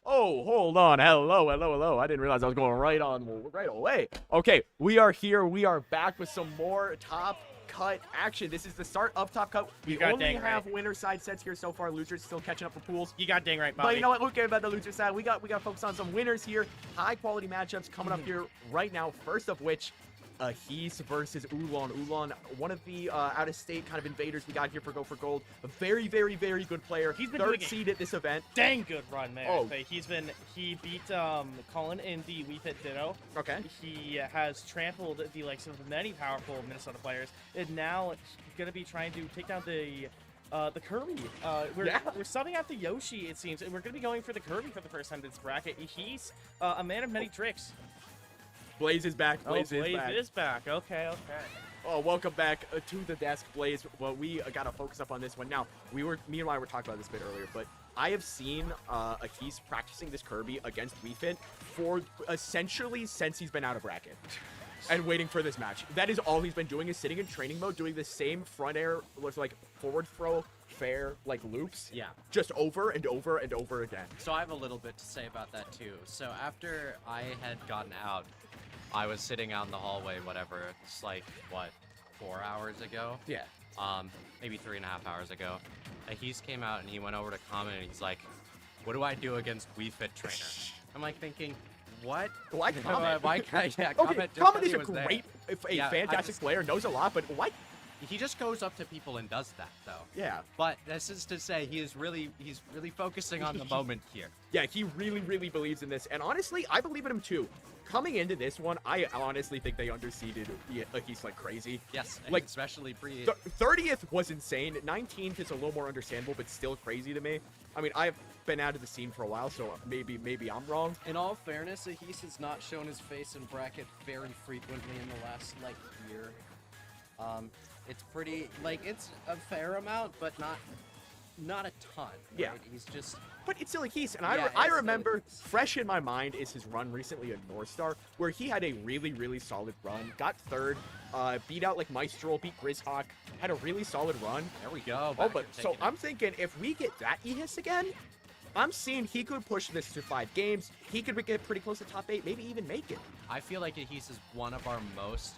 [SPEAKER 8] Oh, hold on. Hello, hello, hello. I didn't realize I was going right away. Okay, we are here. We are back with some more Top Cut action. This is the start of Top Cut. We only have winner side sets here so far. Losers still catching up for pools.
[SPEAKER 1] You got dang right, Bobby.
[SPEAKER 8] But you know what? Who cares about the loser side? We got to focus on some winners here. High quality matchups coming up here right now. First of which, Agnes versus Ulong. Ulong, one of the out-of-state kind of invaders we got here for Go for Gold. A very, very, very good player.
[SPEAKER 1] He's been
[SPEAKER 8] third seed at this event.
[SPEAKER 1] Dang good run, man.
[SPEAKER 8] Oh.
[SPEAKER 1] He beat Colin in the Wii Fit Ditto.
[SPEAKER 8] Okay.
[SPEAKER 1] He has trampled the likes of many powerful Minnesota players, and now he's gonna be trying to take down the Kirby. We're subbing out the Yoshi, it seems, and we're gonna be going for the Kirby for the first time in this bracket. He's a man of many tricks.
[SPEAKER 8] Blaze is back. Blaze
[SPEAKER 1] is back. Okay.
[SPEAKER 8] Oh, welcome back to the desk, Blaze. Well, we got to focus up on this one. Now, me and Ryan were talking about this a bit earlier, but I have seen Agnes practicing this Kirby against Wii Fit for essentially since he's been out of bracket and waiting for this match. That is all he's been doing, is sitting in training mode, doing the same front air, like forward throw, fair, like loops.
[SPEAKER 9] Yeah.
[SPEAKER 8] Just over and over and over again.
[SPEAKER 9] So I have a little bit to say about that too. So after I had gotten out, I was sitting out in the hallway, whatever. It's like, what, 4 hours ago?
[SPEAKER 8] Yeah.
[SPEAKER 9] Maybe 3.5 hours ago. Agnes came out and he went over to Comet and he's like, what do I do against Wii Fit Trainer? I'm like thinking, what?
[SPEAKER 8] Why Comet?
[SPEAKER 9] Why Comet?
[SPEAKER 8] Okay, Comet is a great, fantastic player, knows a lot, but why?
[SPEAKER 9] He just goes up to people and does that, though.
[SPEAKER 8] Yeah.
[SPEAKER 9] But this is to say he's really focusing on the moment here.
[SPEAKER 8] Yeah, he really, really believes in this. And honestly, I believe in him too. Coming into this one, I honestly think they underseeded Agnes like crazy.
[SPEAKER 9] Yes,
[SPEAKER 8] like
[SPEAKER 9] especially pre.
[SPEAKER 8] 30th was insane. 19th is a little more understandable, but still crazy to me. I mean, I've been out of the scene for a while, so maybe I'm wrong.
[SPEAKER 11] In all fairness, Agnes has not shown his face in bracket very frequently in the last year. It's pretty it's a fair amount, but not a ton. Right?
[SPEAKER 8] Yeah.
[SPEAKER 11] He's just.
[SPEAKER 8] But it's still Agnes, and I remember, fresh in my mind is his run recently at North Star, where he had a really, really solid run, got third, beat out Maestro, beat Grizzhawk, had a really solid run.
[SPEAKER 9] There we go.
[SPEAKER 8] Oh, but so I'm thinking if we get that Agnes again, I'm seeing he could push this to 5 games. He could get pretty close to top 8, maybe even make it.
[SPEAKER 9] I feel like Agnes is one of our most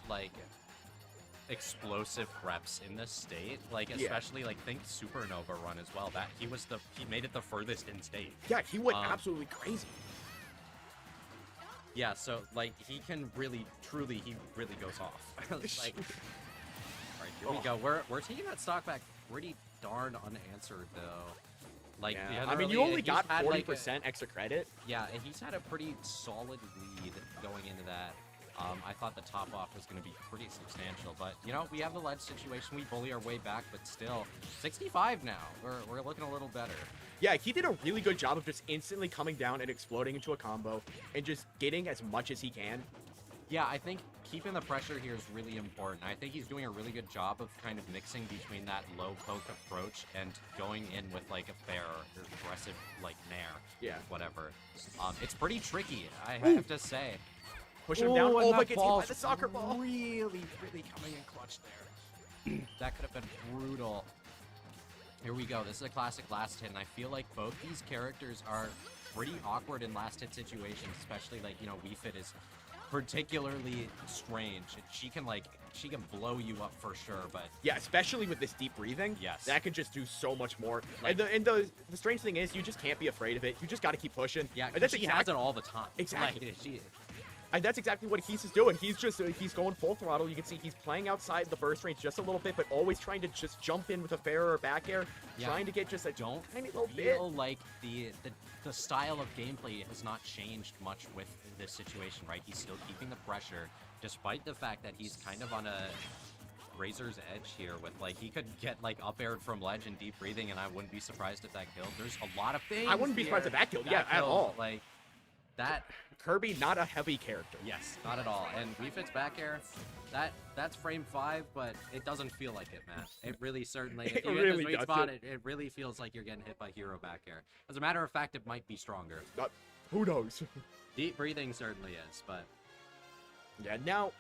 [SPEAKER 9] explosive reps in this state, especially think Supernova run as well. That he made it the furthest in state.
[SPEAKER 8] Yeah, he went absolutely crazy.
[SPEAKER 9] Yeah, so he can really goes off. All right, here we go. We're taking that stock back pretty darn unanswered though.
[SPEAKER 8] Yeah, I mean, you only got 40% extra credit.
[SPEAKER 9] Yeah, and he's had a pretty solid lead going into that. I thought the top off was going to be pretty substantial, but we have the ledge situation. We bully our way back, but still 65 now. We're looking a little better.
[SPEAKER 8] Yeah, he did a really good job of just instantly coming down and exploding into a combo and just getting as much as he can.
[SPEAKER 9] Yeah, I think keeping the pressure here is really important. I think he's doing a really good job of kind of mixing between that low poke approach and going in with a fair or aggressive nair.
[SPEAKER 8] Yeah.
[SPEAKER 9] Whatever. It's pretty tricky, I have to say.
[SPEAKER 8] Push him down. Oh, but gets hit by
[SPEAKER 9] the
[SPEAKER 8] soccer ball.
[SPEAKER 9] Really coming in clutch there. That could have been brutal. Here we go. This is a classic last hit, and I feel like both these characters are pretty awkward in last hit situations, especially Wii Fit is particularly strange. She can blow you up for sure, but
[SPEAKER 8] yeah, especially with this deep breathing.
[SPEAKER 9] Yes,
[SPEAKER 8] that can just do so much more. And the strange thing is, you just can't be afraid of it. You just got to keep pushing.
[SPEAKER 9] Yeah, and she has it all the time.
[SPEAKER 8] Exactly. And that's exactly what Agnes is doing. He's going full throttle. You can see he's playing outside the burst range just a little bit, but always trying to just jump in with a fair or back air, trying to get just a tiny little bit.
[SPEAKER 9] I feel like the style of gameplay has not changed much with this situation, right? He's still keeping the pressure, despite the fact that he's kind of on a razor's edge here with he could get up aired from ledge and deep breathing, and I wouldn't be surprised if that killed. There's a lot of things.
[SPEAKER 8] I wouldn't be surprised if that killed. Yeah, at all.
[SPEAKER 9] That
[SPEAKER 8] Kirby, not a heavy character.
[SPEAKER 9] Yes, not at all. And Wii Fit's back air, that's frame 5, but it doesn't feel like it, man. It really certainly, if you hit the sweet spot, it really feels like you're getting hit by hero back air. As a matter of fact, it might be stronger.
[SPEAKER 8] Who knows?
[SPEAKER 9] Deep breathing certainly is, but...
[SPEAKER 8] Yeah, now,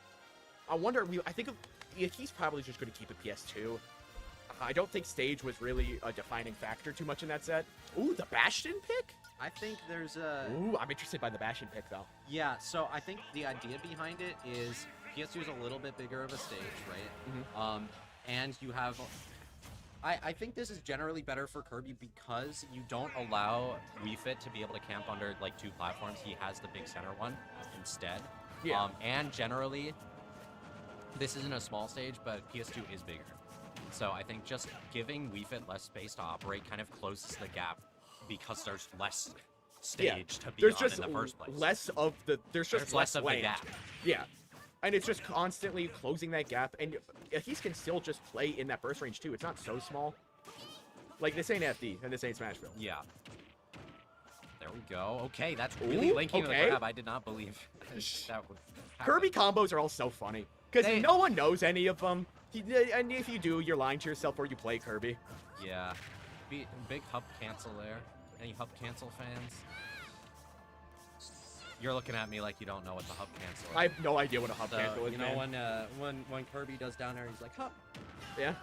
[SPEAKER 8] I wonder, I think he's probably just going to keep a PS2. I don't think stage was really a defining factor too much in that set. Ooh, the Bastion pick?
[SPEAKER 9] I think there's a...
[SPEAKER 8] Ooh, I'm interested by the Bastion pick, though.
[SPEAKER 9] Yeah, so I think the idea behind it is PS2 is a little bit bigger of a stage, right? And you have... I think this is generally better for Kirby because you don't allow Wii Fit to be able to camp under, like, 2 platforms. He has the big center one instead.
[SPEAKER 8] Yeah.
[SPEAKER 9] And generally, this isn't a small stage, but PS2 is bigger. So I think just giving Wii Fit less space to operate kind of closes the gap because there's less stage to be on in the first place.
[SPEAKER 8] There's just less
[SPEAKER 9] of
[SPEAKER 8] land.
[SPEAKER 9] the gap.
[SPEAKER 8] Yeah. And it's just constantly closing that gap. And he can still just play in that burst range, too. It's not so small. Like, this ain't FD, and this ain't Smashville.
[SPEAKER 9] Yeah. There we go. Okay, that's really linking to the grab. I did not believe that would happen.
[SPEAKER 8] Kirby combos are all so funny. Because no one knows any of them. And if you do, you're lying to yourself or you play Kirby.
[SPEAKER 9] Yeah. Big hub cancel there. Any hub cancel fans? You're looking at me like you don't know what the hub cancel is.
[SPEAKER 8] I have no idea what a hub cancel is,
[SPEAKER 11] You know, when Kirby does down air, he's like, hop.
[SPEAKER 8] Yeah?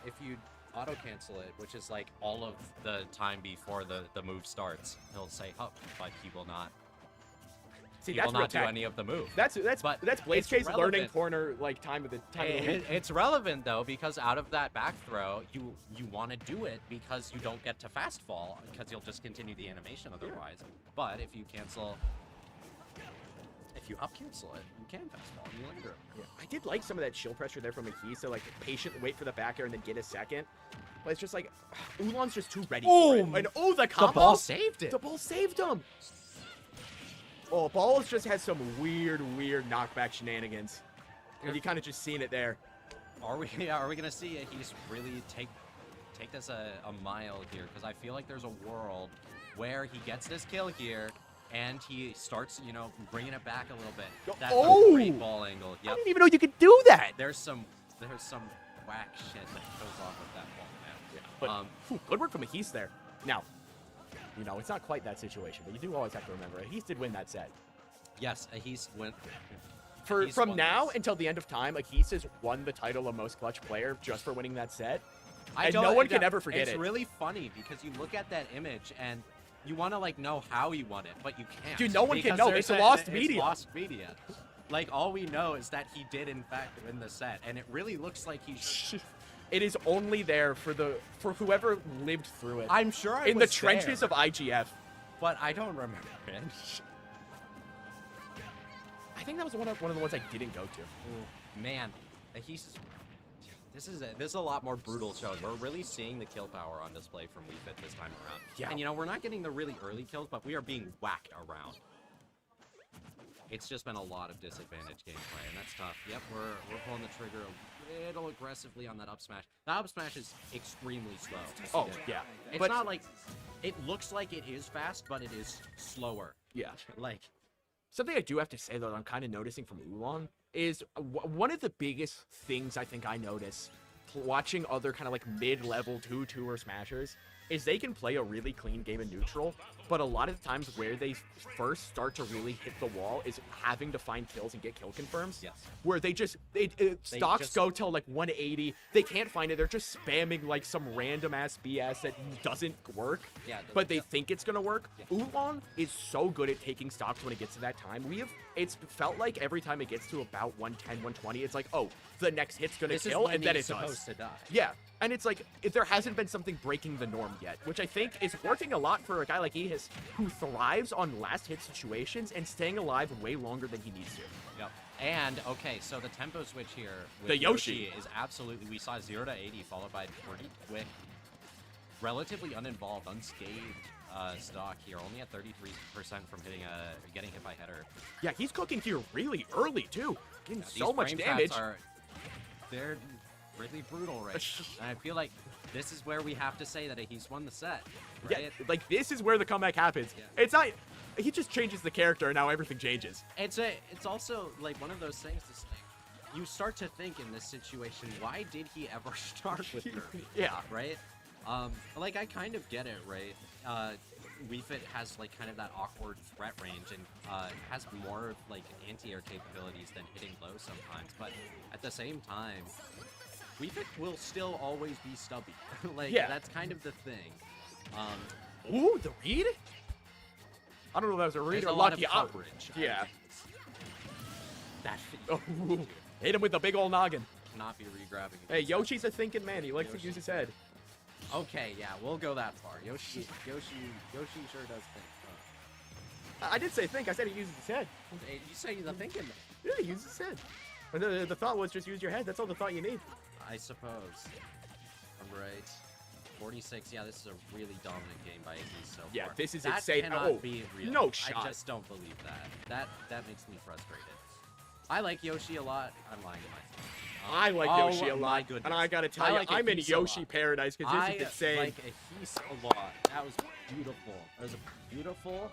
[SPEAKER 11] If you auto cancel it,
[SPEAKER 9] which is like all of the time before the move starts, he'll say hub, but he will not.
[SPEAKER 8] See,
[SPEAKER 9] he will not do any of the move.
[SPEAKER 8] That's Blaze K's learning corner like time of the week.
[SPEAKER 9] It's relevant though because out of that back throw, you want to do it because you don't get to fast fall because you'll just continue the animation otherwise. But if you cancel, if you up cancel it, you can fast fall and you linger.
[SPEAKER 8] Yeah. I did like some of that shield pressure there from Akisa, like patiently wait for the back air and then get a second. But it's just like Ulong's just too ready for it. And the combo!
[SPEAKER 9] The ball saved it.
[SPEAKER 8] The ball saved him. Oh, Balls just has some weird knockback shenanigans. And you kind of just seen it there.
[SPEAKER 9] Are we gonna see it? He's really take this a mile here because I feel like there's a world where he gets this kill here and he starts, you know, bringing it back a little bit. That's a great ball angle. Yep.
[SPEAKER 8] I didn't even know you could do that.
[SPEAKER 9] There's some whack shit that goes off with that ball, man.
[SPEAKER 8] Yeah, but good work from Ahis there. Now, you know, it's not quite that situation, but you do always have to remember, Ahis did win that set.
[SPEAKER 9] Yes, Ahis went.
[SPEAKER 8] From now until the end of time, Ahis has won the title of most clutch player just for winning that set. And no one can ever forget it.
[SPEAKER 9] It's really funny because you look at that image and you want to like know how he won it, but you can't.
[SPEAKER 8] Dude, no one can know. It's lost media.
[SPEAKER 9] It's lost media. Like all we know is that he did in fact win the set, and it really looks like he's.
[SPEAKER 8] It is only there for whoever lived through it.
[SPEAKER 9] I'm sure
[SPEAKER 8] in the trenches of IGF.
[SPEAKER 9] But I don't remember it.
[SPEAKER 8] I think that was one of the ones I didn't go to.
[SPEAKER 9] Ooh, man, this is a lot more brutal show. We're really seeing the kill power on display from Wii Fit this time around.
[SPEAKER 8] Yeah.
[SPEAKER 9] And you know, we're not getting the really early kills, but we are being whacked around. It's just been a lot of disadvantaged gameplay, and that's tough. Yep, we're pulling the trigger a little aggressively on that up smash. That up smash is extremely slow.
[SPEAKER 8] Oh, yeah.
[SPEAKER 9] It's not like... It looks like it is fast, but it is slower.
[SPEAKER 8] Yeah.
[SPEAKER 9] Like...
[SPEAKER 8] Something I do have to say, though, I'm kind of noticing from Ulong is one of the biggest things I think I notice watching other kind of like mid-level 2-2-er smashers is they can play a really clean game in neutral, but a lot of the times where they first start to really hit the wall is having to find kills and get kill confirms.
[SPEAKER 9] Yes.
[SPEAKER 8] Where they just, stocks go till like 180, they can't find it, they're just spamming like some random ass BS that doesn't work, but they think it's gonna work. Yeah. Ulong is so good at taking stocks when it gets to that time. It's felt like every time it gets to about 110, 120, it's like, oh, the next hit's gonna kill, and then it does.
[SPEAKER 9] To die.
[SPEAKER 8] Yeah, and it's like, if there hasn't been something breaking the norm yet, which I think is working a lot for a guy like Ehis, who thrives on last hit situations and staying alive way longer than he needs to.
[SPEAKER 9] Yep. And, okay, so the tempo switch here with
[SPEAKER 8] the Yoshi
[SPEAKER 9] is absolutely, we saw 0 to 80 followed by pretty quick, relatively uninvolved, unscathed stock here, only at 33% from getting hit by header.
[SPEAKER 8] Yeah, he's cooking here really early, too. Getting so much damage.
[SPEAKER 9] They're really brutal right now. And I feel like this is where we have to say that he's won the set. Right?
[SPEAKER 8] Yeah, like this is where the comeback happens.
[SPEAKER 9] Yeah.
[SPEAKER 8] It's not, he just changes the character, and now everything changes.
[SPEAKER 9] It's also like one of those things. This thing, you start to think in this situation, why did he ever start with her?
[SPEAKER 8] Yeah.
[SPEAKER 9] Right. Like I kind of get it, right? Wii Fit has like kind of that awkward threat range and has more like anti-air capabilities than hitting low sometimes. But at the same time, Wii Fit will still always be stubby. Like that's kind of the thing.
[SPEAKER 8] Ooh, the read? I don't know if that was a read or
[SPEAKER 9] a lot
[SPEAKER 8] lucky.
[SPEAKER 9] of coverage.
[SPEAKER 8] Yeah. That. Oh, hit him with the big old noggin.
[SPEAKER 9] Not be re-grabbing.
[SPEAKER 8] Hey, Yoshi's a thinking man. He likes to use his head.
[SPEAKER 9] Okay, yeah, we'll go that far. Yoshi sure does think.
[SPEAKER 8] I did say think. I said he uses his head.
[SPEAKER 9] Hey, you say he's a thinking man.
[SPEAKER 8] Yeah, he uses his head. The thought was just use your head. That's all the thought you need.
[SPEAKER 9] I suppose. All right. 46. Yeah, this is a really dominant game by Agnes so
[SPEAKER 8] Yeah,
[SPEAKER 9] far.
[SPEAKER 8] this is
[SPEAKER 9] that
[SPEAKER 8] insane.
[SPEAKER 9] Cannot be real.
[SPEAKER 8] No shot.
[SPEAKER 9] I just don't believe that. That makes me frustrated. I like Yoshi a lot. I'm lying to myself.
[SPEAKER 8] I like Yoshi a lot,
[SPEAKER 9] goodness.
[SPEAKER 8] and I gotta tell you, I'm in Yoshi paradise because this is insane.
[SPEAKER 9] I like Agnes a lot. That was beautiful. That was a beautiful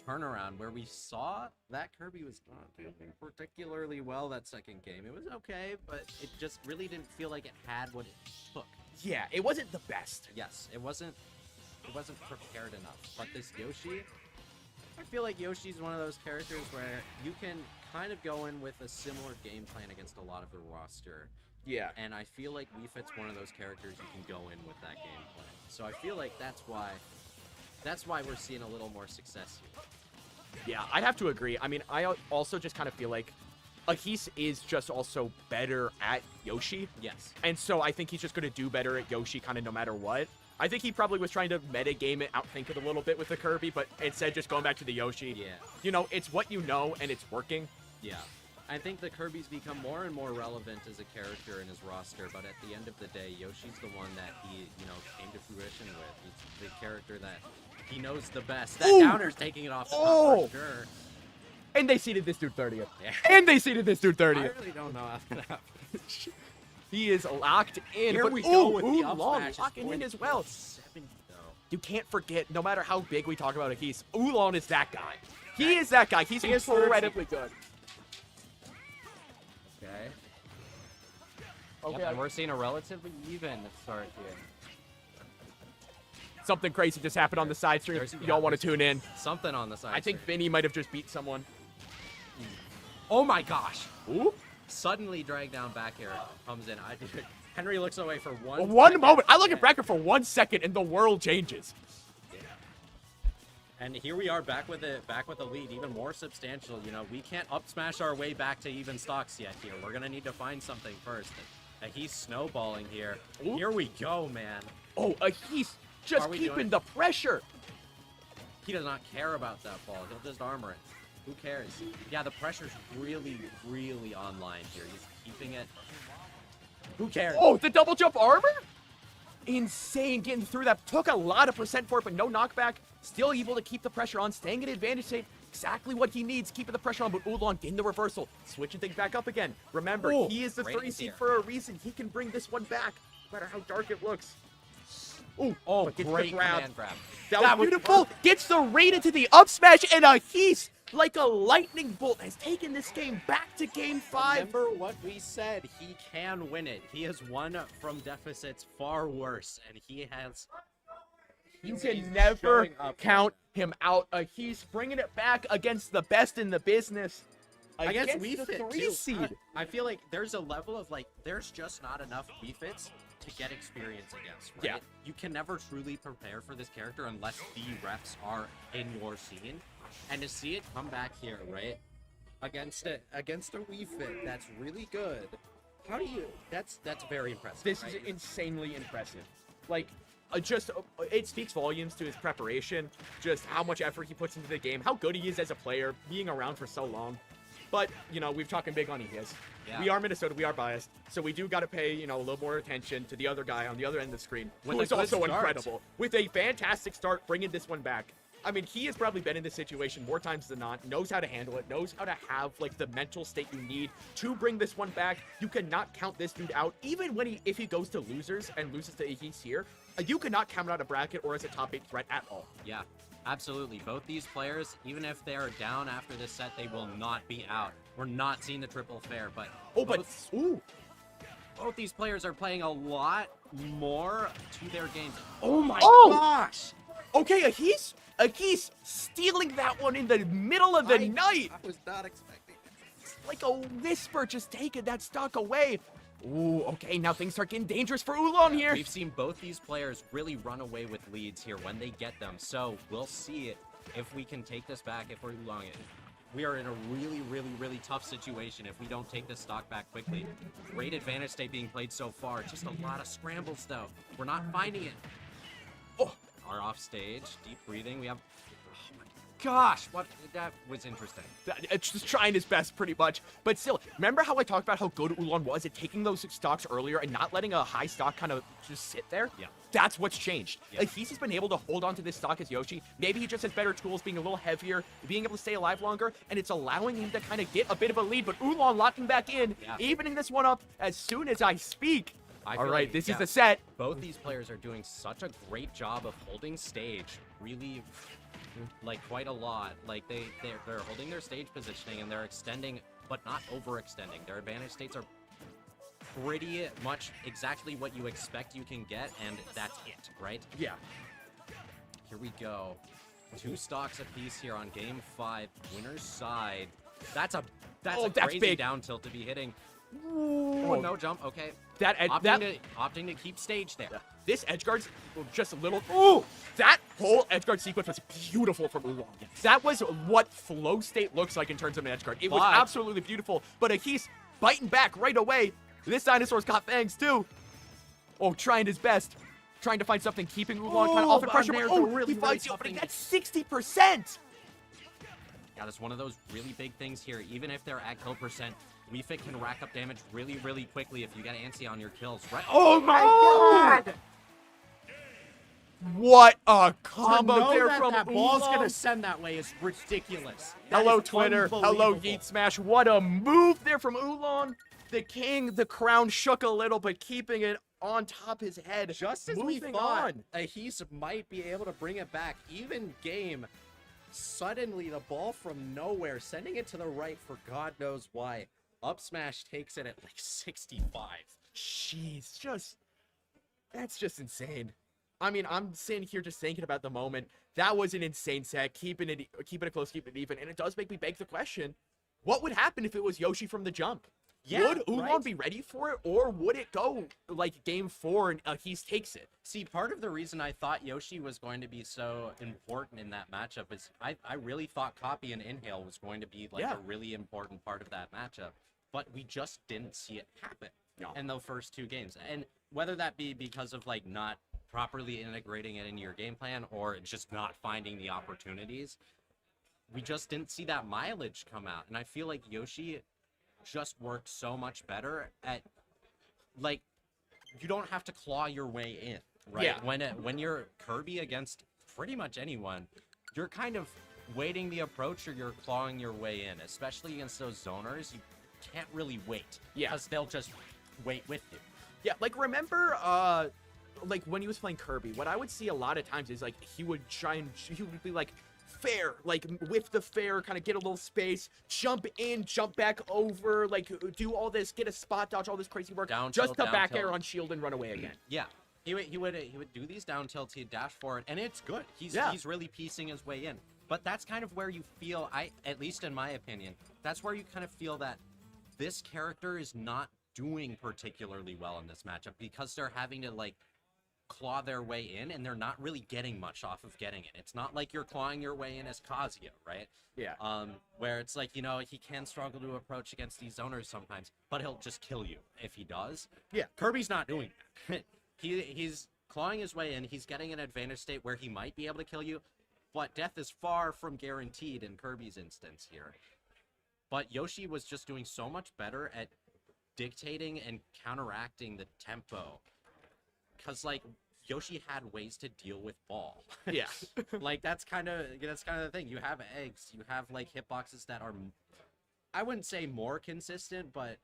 [SPEAKER 9] turnaround where we saw that Kirby was not doing particularly well that second game. It was okay, but it just really didn't feel like it had what it took.
[SPEAKER 8] Yeah, it wasn't the best.
[SPEAKER 9] Yes, it wasn't prepared enough. But this Yoshi, I feel like Yoshi's one of those characters where you can kind of go in with a similar game plan against a lot of the roster.
[SPEAKER 8] Yeah.
[SPEAKER 9] And I feel like Wii Fit's one of those characters you can go in with that game plan. So I feel like that's why we're seeing a little more success here.
[SPEAKER 8] Yeah, I'd have to agree. I mean, I also just kind of feel like Agnes is just also better at Yoshi.
[SPEAKER 9] Yes.
[SPEAKER 8] And so I think he's just going to do better at Yoshi kind of no matter what. I think he probably was trying to metagame it, outthink it a little bit with the Kirby, but instead just going back to the Yoshi.
[SPEAKER 9] Yeah.
[SPEAKER 8] You know, it's what you know, and it's working.
[SPEAKER 9] Yeah. I think the Kirby's become more and more relevant as a character in his roster, but at the end of the day, Yoshi's the one that he, came to fruition with. He's the character that he knows the best. That downer's taking it off the top for sure.
[SPEAKER 8] And they seeded this dude 30th.
[SPEAKER 9] Yeah.
[SPEAKER 8] And they seeded this dude 30th.
[SPEAKER 9] I really don't know how that happened.
[SPEAKER 8] He is locked in.
[SPEAKER 9] Here
[SPEAKER 8] but,
[SPEAKER 9] we go with the up
[SPEAKER 8] Ulong
[SPEAKER 9] smash.
[SPEAKER 8] locking in as well.
[SPEAKER 9] 70, though.
[SPEAKER 8] You can't forget, no matter how big we talk about Agnes, Ulong is that guy. He is that guy. He's incredibly good.
[SPEAKER 9] Okay.
[SPEAKER 5] Okay, and we're seeing a relatively even start here.
[SPEAKER 8] Something crazy just happened on the side stream. Y'all want to tune in.
[SPEAKER 9] Something on the side.
[SPEAKER 8] I think Vinny might have just beat someone.
[SPEAKER 9] Oh my gosh.
[SPEAKER 8] Ooh.
[SPEAKER 9] Suddenly dragged down back air comes in. Henry looks away for one
[SPEAKER 8] moment. I look at bracket for 1 second and the world changes.
[SPEAKER 9] Yeah. And here we are back with the lead, even more substantial. We can't up smash our way back to even stocks yet here. We're gonna need to find something first. He's snowballing here. Ooh. Here we go, man.
[SPEAKER 8] Oh, he's just keeping the pressure.
[SPEAKER 9] He does not care about that ball. He'll just armor it. Who cares? Yeah, the pressure's really, really online here. He's keeping it. Who cares?
[SPEAKER 8] Oh, the double jump armor? Insane getting through that. Took a lot of percent for it, but no knockback. Still able to keep the pressure on, staying in advantage state. Exactly what he needs, keeping the pressure on, but Ulong getting the reversal. Switching things back up again. Remember, he is the 3 seed for a reason. He can bring this one back, no matter how dark it looks. Ooh,
[SPEAKER 9] great command grab.
[SPEAKER 8] That was beautiful. Gets the raid into the up smash, and Agnes, like a lightning bolt, has taken this game back to game 5.
[SPEAKER 9] Remember what we said. He can win it. He has won from deficits far worse, and he has...
[SPEAKER 8] You can never count him out. He's bringing it back against the best in the business.
[SPEAKER 9] Against Wii
[SPEAKER 8] the
[SPEAKER 9] Fit
[SPEAKER 8] 3 seed.
[SPEAKER 9] I feel like there's a level of, there's just not enough Wii Fits to get experience against, right?
[SPEAKER 8] Yeah.
[SPEAKER 9] You can never truly prepare for this character unless the reps are in your scene. And to see it come back here, right? Against a Wii Fit that's really good. How do you... That's very impressive.
[SPEAKER 8] This
[SPEAKER 9] right?
[SPEAKER 8] is insanely impressive. It speaks volumes to his preparation, just how much effort he puts into the game, how good he is as a player, being around for so long. But, we've talking big on Inky.
[SPEAKER 9] Yeah.
[SPEAKER 8] We are Minnesota, we are biased, so we do got to pay, a little more attention to the other guy on the other end of the screen, who is also incredible. With a fantastic start, bringing this one back. I mean, he has probably been in this situation more times than not, knows how to handle it, knows how to have, the mental state you need to bring this one back. You cannot count this dude out, even if he goes to losers and loses to Agnes here. You cannot count him out of bracket or as a top 8 threat at all.
[SPEAKER 9] Yeah. Absolutely. Both these players, even if they're down after this set, they will not be out. We're not seeing the triple fair, but both these players are playing a lot more to their games.
[SPEAKER 8] Oh my gosh! Okay, Agnes stealing that one in the middle of the night.
[SPEAKER 11] I was not expecting that.
[SPEAKER 8] It's like a whisper, just taking that stock away. Ooh, okay, now things start getting dangerous for Ulong here.
[SPEAKER 9] We've seen both these players really run away with leads here when they get them, so we'll see if we can take this back if we're Ulong. We are in a really, really, really tough situation if we don't take this stock back quickly. Great advantage state being played so far. Just a lot of scrambles, though. We're not finding it. Oh, our off stage, deep breathing. We have... Oh my gosh, that was interesting.
[SPEAKER 8] It's just trying his best, pretty much. But still, remember how I talked about how good Ulong was at taking those stocks earlier and not letting a high stock kind of just sit there?
[SPEAKER 9] Yeah.
[SPEAKER 8] That's what's changed.
[SPEAKER 9] Yeah.
[SPEAKER 8] Like, he's just been able to hold on to this stock as Yoshi. Maybe he just has better tools, being a little heavier, being able to stay alive longer, and it's allowing him to kind of get a bit of a lead. But Ulong locking back in, evening this one up as soon as I speak. All right, this is the set.
[SPEAKER 9] Both these players are doing such a great job of holding stage, really, like, quite a lot. Like, they're holding their stage positioning, and they're extending, but not overextending. Their advantage states are pretty much exactly what you expect you can get, and that's it, right?
[SPEAKER 8] Yeah.
[SPEAKER 9] Here we go. 2 stocks apiece here on game 5. Winner's side. That's a crazy
[SPEAKER 8] big.
[SPEAKER 9] down tilt to be hitting. Ooh, no jump. Okay. Opting to keep stage there.
[SPEAKER 8] Yeah. This edgeguard's just a little... Ooh! That whole edgeguard sequence was beautiful from Ulong. That was what flow state looks like in terms of an edgeguard. It was absolutely beautiful, but he's biting back right away. This dinosaur's got fangs, too. Oh, trying his best. Trying to find something, keeping Ulong kind of off the pressure. He finds the opening. That's 60%!
[SPEAKER 9] Yeah, that's one of those really big things here. Even if they're at kill percent, Wii Fit can rack up damage really, really quickly if you get antsy on your kills, right?
[SPEAKER 8] Oh my god! What a combo there from
[SPEAKER 3] that ball's
[SPEAKER 8] Ulong.
[SPEAKER 3] gonna send that way is ridiculous.
[SPEAKER 8] Hello, Twitter. Hello, Yeet Smash. What a move there from Ulong. The king, the crown shook a little, but keeping it on top his head.
[SPEAKER 11] Just as we thought, Agnes might be able to bring it back. Even game, suddenly the ball from nowhere, sending it to the right for God knows why. Up smash takes it at like 65.
[SPEAKER 8] Jeez, that's just insane. I mean, I'm sitting here just thinking about the moment. That was an insane set, keeping it close, keeping it even, and it does make me beg the question: what would happen if it was Yoshi from the jump?
[SPEAKER 3] Yeah,
[SPEAKER 8] would Ulong be ready for it, or would it go like game 4 and he takes it?
[SPEAKER 9] See, part of the reason I thought Yoshi was going to be so important in that matchup is I really thought Copy and Inhale was going to be like a really important part of that matchup, but we just didn't see it happen in the first 2 games. And whether that be because of like not properly integrating it into your game plan or just not finding the opportunities, we just didn't see that mileage come out. And I feel like Yoshi just worked so much better at, like, you don't have to claw your way in, right?
[SPEAKER 8] Yeah.
[SPEAKER 9] When you're Kirby against pretty much anyone, you're kind of waiting the approach or you're clawing your way in, especially against those zoners. You can't really wait because they'll just wait with you.
[SPEAKER 8] Yeah, like remember like when he was playing Kirby, what I would see a lot of times is like he would be like fair, like whip the fair, kind of get a little space, jump in, jump back over, like do all this, get a spot dodge, all this crazy work,
[SPEAKER 9] Down
[SPEAKER 8] just
[SPEAKER 9] tilt,
[SPEAKER 8] to
[SPEAKER 9] down
[SPEAKER 8] back
[SPEAKER 9] tilt.
[SPEAKER 8] air on shield and run away again.
[SPEAKER 9] Yeah. He would do these down tilts, he'd dash forward, and it's good. He's really piecing his way in. But that's kind of where you feel, at least in my opinion, that's where you kind of feel that this character is not doing particularly well in this matchup because they're having to like claw their way in and they're not really getting much off of getting it. It's not like you're clawing your way in as Kazuya, right?
[SPEAKER 8] Yeah.
[SPEAKER 9] Where it's like, you know, he can struggle to approach against these zoners sometimes, but he'll just kill you if he does.
[SPEAKER 8] Yeah.
[SPEAKER 9] Kirby's not doing that. He's clawing his way in, he's getting an advantage state where he might be able to kill you, but death is far from guaranteed in Kirby's instance here. But Yoshi was just doing so much better at dictating and counteracting the tempo. Because, like, Yoshi had ways to deal with ball.
[SPEAKER 8] Yeah.
[SPEAKER 9] Like, that's kind of the thing. You have eggs. You have, like, hitboxes that are, I wouldn't say more consistent, but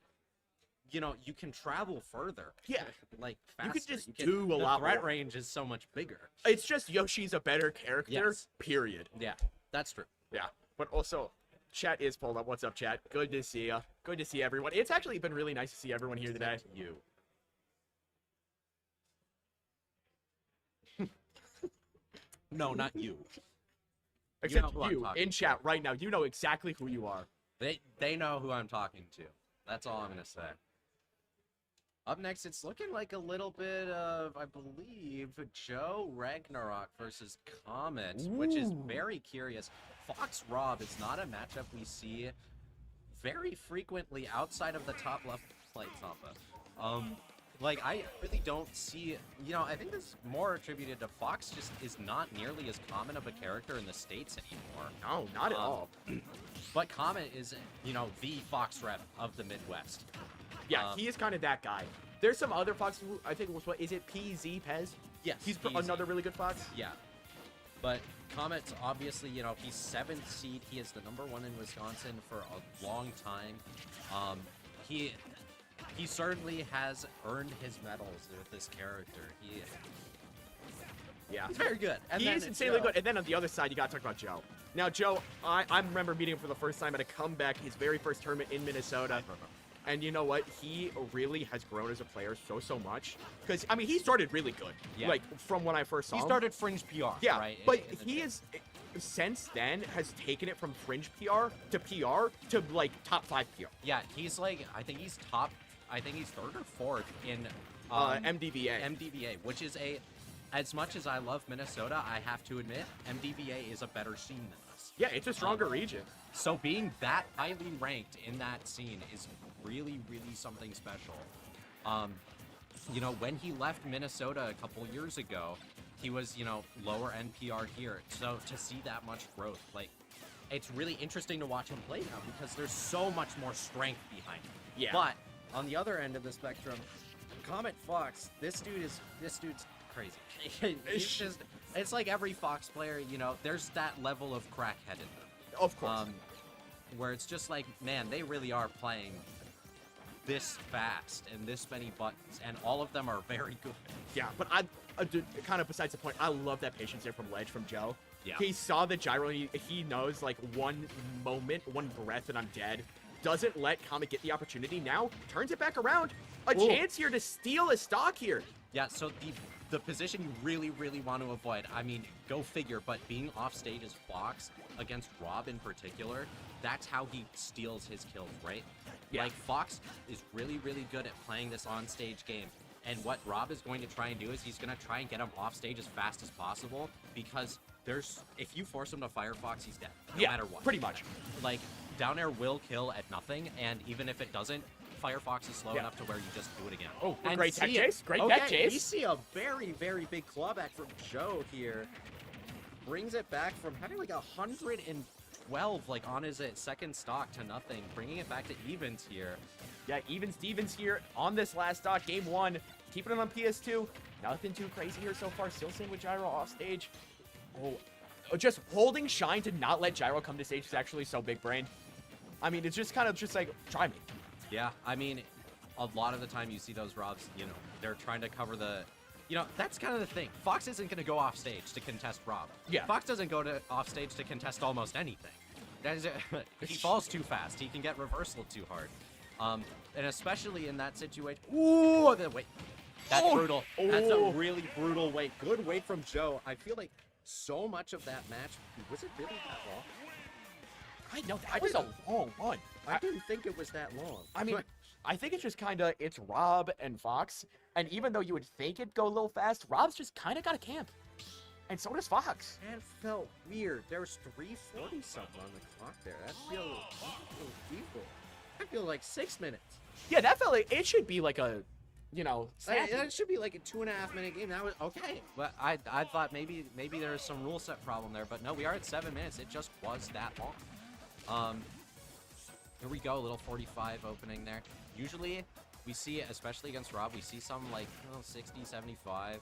[SPEAKER 9] you know, you can travel further.
[SPEAKER 8] Yeah.
[SPEAKER 9] Like, faster.
[SPEAKER 8] You could just do a lot
[SPEAKER 9] The threat
[SPEAKER 8] more.
[SPEAKER 9] range is so much bigger.
[SPEAKER 8] It's just Yoshi's a better character,
[SPEAKER 9] Yes.
[SPEAKER 8] period.
[SPEAKER 9] Yeah, that's true.
[SPEAKER 8] Yeah, but also, chat is pulled up. What's up, chat? Good to see ya. Good to see everyone. It's actually been really nice to see everyone here today.
[SPEAKER 9] You. No, not you.
[SPEAKER 8] Except
[SPEAKER 9] who I'm
[SPEAKER 8] you,
[SPEAKER 9] talking
[SPEAKER 8] in chat right now. You know exactly who you are.
[SPEAKER 9] They know who I'm talking to. That's all I'm gonna say. Up next, it's looking like a little bit of, I believe, Joe Ragnarok versus Comet, which is very curious. Fox Rob is not a matchup we see very frequently outside of the top left plate, Sampa. Like, I really don't see, you know, I think this is more attributed to Fox just is not nearly as common of a character in the States anymore.
[SPEAKER 8] No, not at all.
[SPEAKER 9] But Comet is, you know, the Fox rep of the Midwest.
[SPEAKER 8] Yeah, he is kind of that guy. There's some other Fox who, I think, what is it, PZ Pez?
[SPEAKER 9] Yes,
[SPEAKER 8] He's
[SPEAKER 9] PZ.
[SPEAKER 8] another really good Fox.
[SPEAKER 9] Yeah. But Comet's obviously, you know, he's 7th seed. He is the #1 in Wisconsin for a long time. He certainly has earned his medals with this character.
[SPEAKER 8] Yeah.
[SPEAKER 9] He's very good. And
[SPEAKER 8] He
[SPEAKER 9] then
[SPEAKER 8] is insanely
[SPEAKER 9] Joe.
[SPEAKER 8] good. And then on the other side, you got to talk about Joe. Now, Joe, I remember meeting him for the first time at a comeback, his very first tournament in Minnesota. And you know what? He really has grown as a player so much. Because, I mean, he started really good.
[SPEAKER 9] Yeah.
[SPEAKER 8] Like, from when I first saw
[SPEAKER 9] He
[SPEAKER 8] him.
[SPEAKER 9] started Fringe PR,
[SPEAKER 8] Yeah,
[SPEAKER 9] right?
[SPEAKER 8] but
[SPEAKER 9] in the
[SPEAKER 8] he
[SPEAKER 9] gym.
[SPEAKER 8] is, since then, has taken it from Fringe PR to, like, top 5 PR.
[SPEAKER 9] Yeah, he's like, I think he's 3rd or 4th in
[SPEAKER 8] MDVA.
[SPEAKER 9] MDVA, which is as much as I love Minnesota, I have to admit, MDVA is a better scene than us.
[SPEAKER 8] Yeah, it's a stronger region.
[SPEAKER 9] So being that highly ranked in that scene is really, really something special. You know, when he left Minnesota a couple years ago, he was, you know, lower NPR here. So to see that much growth, like, it's really interesting to watch him play now because there's so much more strength behind him.
[SPEAKER 8] Yeah.
[SPEAKER 9] But on the other end of the spectrum, Comet Fox, this dude's crazy. It's like every Fox player, you know, there's that level of crackhead in them.
[SPEAKER 8] Of course.
[SPEAKER 9] Where it's just like, man, they really are playing this fast and this many buttons, and all of them are very good.
[SPEAKER 8] Yeah, but kind of besides the point, I love that patience there from Ledge, from Joe.
[SPEAKER 9] Yeah.
[SPEAKER 8] He saw the gyro, and he knows, like, one moment, one breath, and I'm dead. Doesn't let Comet get the opportunity. Now turns it back around. A chance here to steal a stock here.
[SPEAKER 9] Yeah, so the position you really, really want to avoid, I mean, go figure, but being off stage as Fox against Rob in particular, that's how he steals his kills, right?
[SPEAKER 8] Yeah.
[SPEAKER 9] Like, Fox is really, really good at playing this on-stage game. And what Rob is going to try and do is he's going to try and get him off stage as fast as possible because if you force him to fire Fox, he's dead, no matter what.
[SPEAKER 8] Pretty much.
[SPEAKER 9] Like, down air will kill at nothing, and even if it doesn't, Firefox is slow enough to where you just do it again.
[SPEAKER 8] Oh,
[SPEAKER 9] and
[SPEAKER 8] great tech
[SPEAKER 9] see it.
[SPEAKER 8] chase. Great
[SPEAKER 9] Okay,
[SPEAKER 8] tech chase.
[SPEAKER 9] we see a very, very big clawback from Joe here. Brings it back from having like 112 like on his second stock to nothing, bringing it back to evens here.
[SPEAKER 8] Yeah, even Stevens here on this last stock, game 1. Keeping it on PS2. Nothing too crazy here so far. Still staying with Gyro off stage. Oh, just holding Shine to not let Gyro come to stage is actually so big brained. I mean, it's just kind of just like, try me.
[SPEAKER 9] Yeah, I mean, a lot of the time you see those Robs, you know, they're trying to cover the... You know, that's kind of the thing. Fox isn't going to go off stage to contest Rob.
[SPEAKER 8] Yeah.
[SPEAKER 9] Fox doesn't go off stage to contest almost anything. That is, he falls too fast. He can get reversal too hard. And especially in that situation... Ooh, wait. That's brutal. That's a really brutal wait. Good wait from Joe. I feel like so much of that match... Was it really that long?
[SPEAKER 8] I know, that was a long one.
[SPEAKER 9] I didn't think it was that long.
[SPEAKER 8] I mean, I think it's just kind of, it's Rob and Fox, and even though you would think it'd go a little fast, Rob's just kind of got a camp. And so does Fox.
[SPEAKER 9] That felt weird. There was 340 something on the clock there. That feels evil. I feel like 6 minutes.
[SPEAKER 8] Yeah, that felt like, it should be like a, you know,
[SPEAKER 9] That should be like a 2.5 minute game. That was okay. But I thought maybe there was some rule set problem there, but no, we are at 7 minutes. It just was that long. Here we go, a little 45 opening there. Usually, we see, especially against Rob, we see some like 60, 75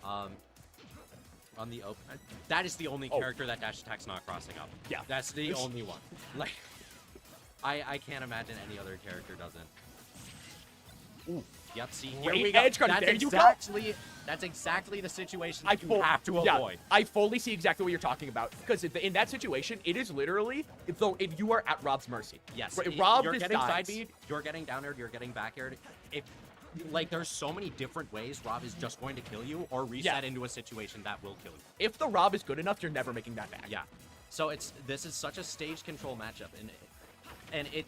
[SPEAKER 9] on the open. That is the only character that dash attack's not crossing up.
[SPEAKER 8] Yeah.
[SPEAKER 9] That's the only one. Like, I can't imagine any other character doesn't. Ooh, yep, see, here
[SPEAKER 8] Great
[SPEAKER 9] we go.
[SPEAKER 8] edge guard.
[SPEAKER 9] That's
[SPEAKER 8] There you go.
[SPEAKER 9] That's exactly the situation
[SPEAKER 8] I
[SPEAKER 9] you have to avoid.
[SPEAKER 8] I fully see exactly what you're talking about because in that situation, it is literally though you are at Rob's mercy.
[SPEAKER 9] Yes,
[SPEAKER 8] Rob
[SPEAKER 9] you're getting side
[SPEAKER 8] decides.
[SPEAKER 9] beat, you're getting down aired, you're getting back aired. If like there's so many different ways Rob is just going to kill you or reset into a situation that will kill you.
[SPEAKER 8] If the Rob is good enough, you're never making that back.
[SPEAKER 9] Yeah. So this is such a stage control matchup, and it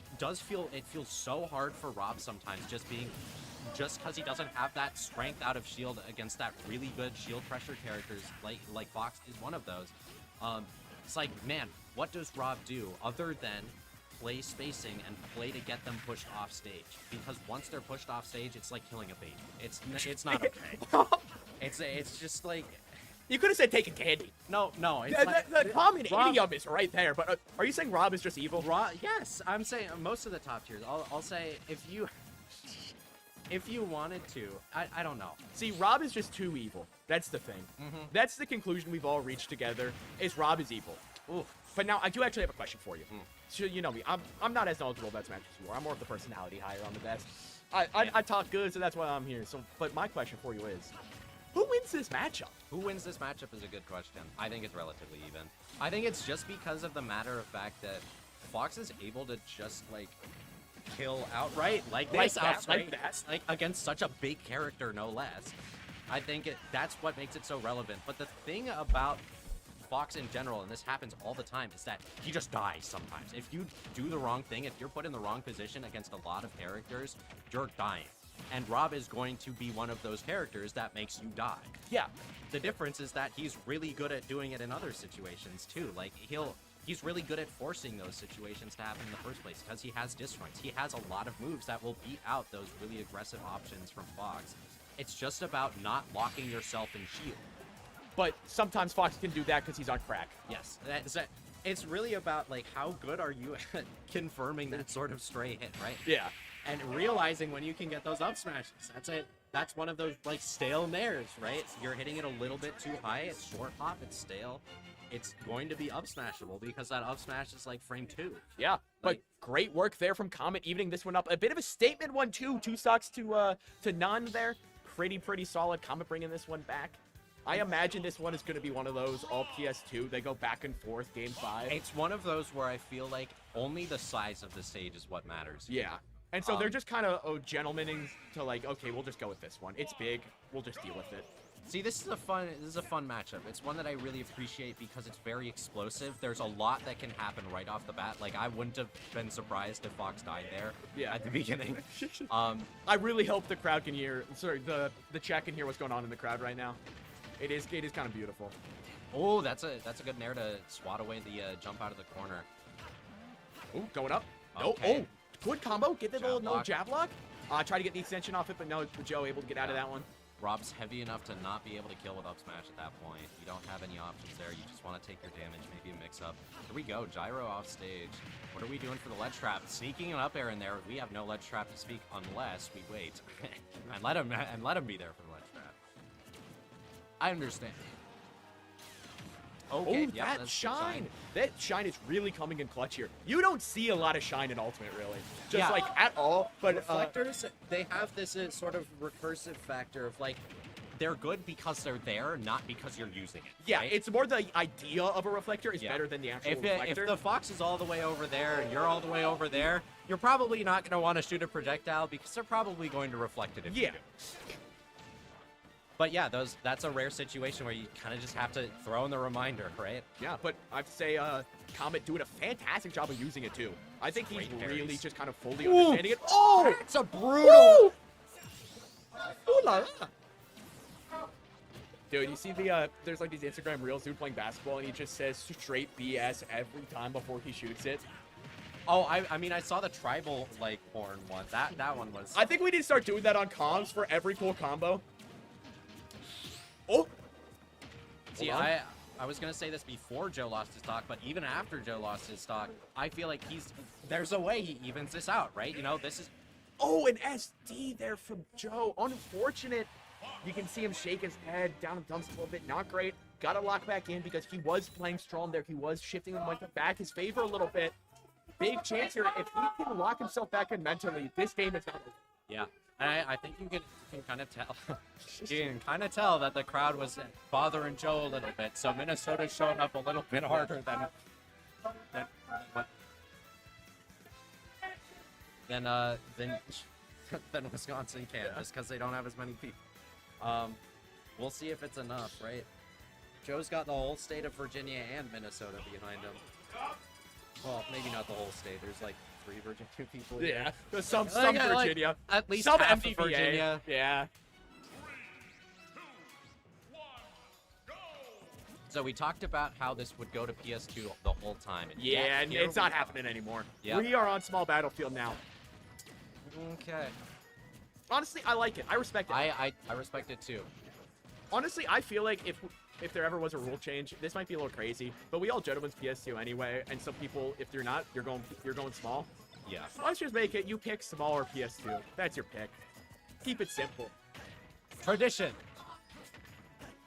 [SPEAKER 9] feels so hard for Rob sometimes just because he doesn't have that strength out of shield against that really good shield pressure characters like Fox is one of those. It's like, man, what does Rob do other than play spacing and play to get them pushed off stage? Because once they're pushed off stage, it's like killing a baby. It's not okay. It's just like.
[SPEAKER 8] You could have said taking candy.
[SPEAKER 9] No.
[SPEAKER 8] The common idiom is right there. But are you saying Rob is just evil?
[SPEAKER 9] Yes, I'm saying most of the top tiers. I'll say if you wanted to, I don't know.
[SPEAKER 8] See, Rob is just too evil. That's the thing. That's the conclusion we've all reached together. Is Rob is evil.
[SPEAKER 9] Oof.
[SPEAKER 8] But now I do actually have a question for you. So you know me. I'm not as knowledgeable about Smash as you are. I'm more of the personality higher on the best. I talk good, so that's why I'm here. So, but my question for you is, who wins this matchup?
[SPEAKER 9] Who wins this matchup is a good question. I think it's relatively even. I think it's just because of the matter of fact that Fox is able to just like kill outright like against such a big character, no less. I think that's what makes it so relevant. But the thing about Fox in general, and this happens all the time, is that he just dies sometimes. If you do the wrong thing, if you're put in the wrong position against a lot of characters, you're dying. And Rob is going to be one of those characters that makes you die.
[SPEAKER 8] Yeah.
[SPEAKER 9] The difference is that he's really good at doing it in other situations too. Like he's really good at forcing those situations to happen in the first place because he has disjoints. He has a lot of moves that will beat out those really aggressive options from Fox. It's just about not locking yourself in shield.
[SPEAKER 8] But sometimes Fox can do that because he's on crack.
[SPEAKER 9] Yes, it's really about like how good are you at confirming that sort of stray hit, right?
[SPEAKER 8] Yeah.
[SPEAKER 9] And realizing when you can get those up smashes. That's it. That's one of those like stale nares, right? You're hitting it a little bit too high. It's short hop. It's stale. It's going to be up smashable because that up smash is like frame 2.
[SPEAKER 8] Yeah, but great work there from Comet, evening this one up. A bit of a statement one too. 2 stocks to none there. Pretty solid. Comet bringing this one back. I imagine this one is going to be one of those all PS2. They go back and forth, game 5.
[SPEAKER 9] It's one of those where I feel like only the size of the stage is what matters.
[SPEAKER 8] Yeah. And so they're just kind of gentlemaning to like, okay, we'll just go with this one. It's big. We'll just deal with it.
[SPEAKER 9] See, this is a fun matchup. It's one that I really appreciate because it's very explosive. There's a lot that can happen right off the bat. Like, I wouldn't have been surprised if Fox died there at the beginning.
[SPEAKER 8] I really hope the crowd can hear, sorry, the chat can hear what's going on in the crowd right now. It is kind of beautiful.
[SPEAKER 9] Oh, that's a good nair to swat away the jump out of the corner.
[SPEAKER 8] Oh, going up.
[SPEAKER 9] Okay.
[SPEAKER 8] Oh, good combo. Get the little
[SPEAKER 9] Jab lock.
[SPEAKER 8] jab lock. Try to get the extension off it, but no, Joe able to get out of that one.
[SPEAKER 9] Rob's heavy enough to not be able to kill with up smash at that point. You don't have any options there. You just want to take your damage, maybe a mix-up. Here we go, gyro off stage. What are we doing for the ledge trap? Sneaking an up air in there. We have no ledge trap to speak unless we wait and let him be there for the ledge trap. I understand. Okay,
[SPEAKER 8] oh, that shine. That shine is really coming in clutch here. You don't see a lot of shine in Ultimate, really. Just like at all. But
[SPEAKER 9] reflectors, they have this sort of recursive factor of like, they're good because they're there, not because you're using it.
[SPEAKER 8] Yeah,
[SPEAKER 9] right?
[SPEAKER 8] it's more the idea of a reflector is better than the actual reflector.
[SPEAKER 9] If the Fox is all the way over there and you're all the way over there, you're probably not going to want to shoot a projectile because they're probably going to reflect it if you do. But yeah, that's a rare situation where you kind of just have to throw in the reminder, right?
[SPEAKER 8] Yeah, but I'd say Comet doing a fantastic job of using it too. I think he's really just kind of fully understanding it. Oh,
[SPEAKER 9] it's a brutal.
[SPEAKER 8] Ooh la la. Dude, you see there's like these Instagram reels, dude playing basketball, and he just says straight BS every time before he shoots it.
[SPEAKER 9] Oh, I mean, I saw the tribal like porn one. That one was.
[SPEAKER 8] I think we need to start doing that on comms for every cool combo. Oh!
[SPEAKER 9] See, I was going to say this before Joe lost his stock, but even after Joe lost his stock, I feel like there's a way he evens this out, right? You know, this is...
[SPEAKER 8] Oh, an SD there from Joe. Unfortunate. You can see him shake his head down and dumps a little bit. Not great. Got to lock back in because he was playing strong there. He was shifting the momentum back his favor a little bit. Big chance here. If he can lock himself back in mentally, this game is not over.
[SPEAKER 9] Yeah. And I think you can kind of tell. You can kind of tell that the crowd was bothering Joe a little bit. So Minnesota showed up a little bit harder than Wisconsin can, just because they don't have as many people. We'll see if it's enough, right? Joe's got the whole state of Virginia and Minnesota behind him. Well, maybe not the whole state. There's like 3 Virginia people here.
[SPEAKER 8] Yeah, there's some
[SPEAKER 9] Yeah, like,
[SPEAKER 8] Virginia.
[SPEAKER 9] at least
[SPEAKER 8] some
[SPEAKER 9] half of
[SPEAKER 8] MDVA.
[SPEAKER 9] Virginia.
[SPEAKER 8] Yeah.
[SPEAKER 9] So we talked about how this would go to PS2 the whole time. And
[SPEAKER 8] Yeah,
[SPEAKER 9] yet
[SPEAKER 8] and
[SPEAKER 9] here
[SPEAKER 8] it's
[SPEAKER 9] we
[SPEAKER 8] not
[SPEAKER 9] are.
[SPEAKER 8] happening anymore.
[SPEAKER 9] Yep.
[SPEAKER 8] We are on small battlefield now.
[SPEAKER 9] Okay.
[SPEAKER 8] Honestly, I like it. I respect it.
[SPEAKER 9] I respect it too.
[SPEAKER 8] Honestly, I feel like if there ever was a rule change, this might be a little crazy, but we all gentlemen's PS2 anyway, and some people, if you're not, you're going small.
[SPEAKER 9] Yeah.
[SPEAKER 8] Let's just make it, you pick small or PS2. That's your pick. Keep it simple.
[SPEAKER 9] Tradition.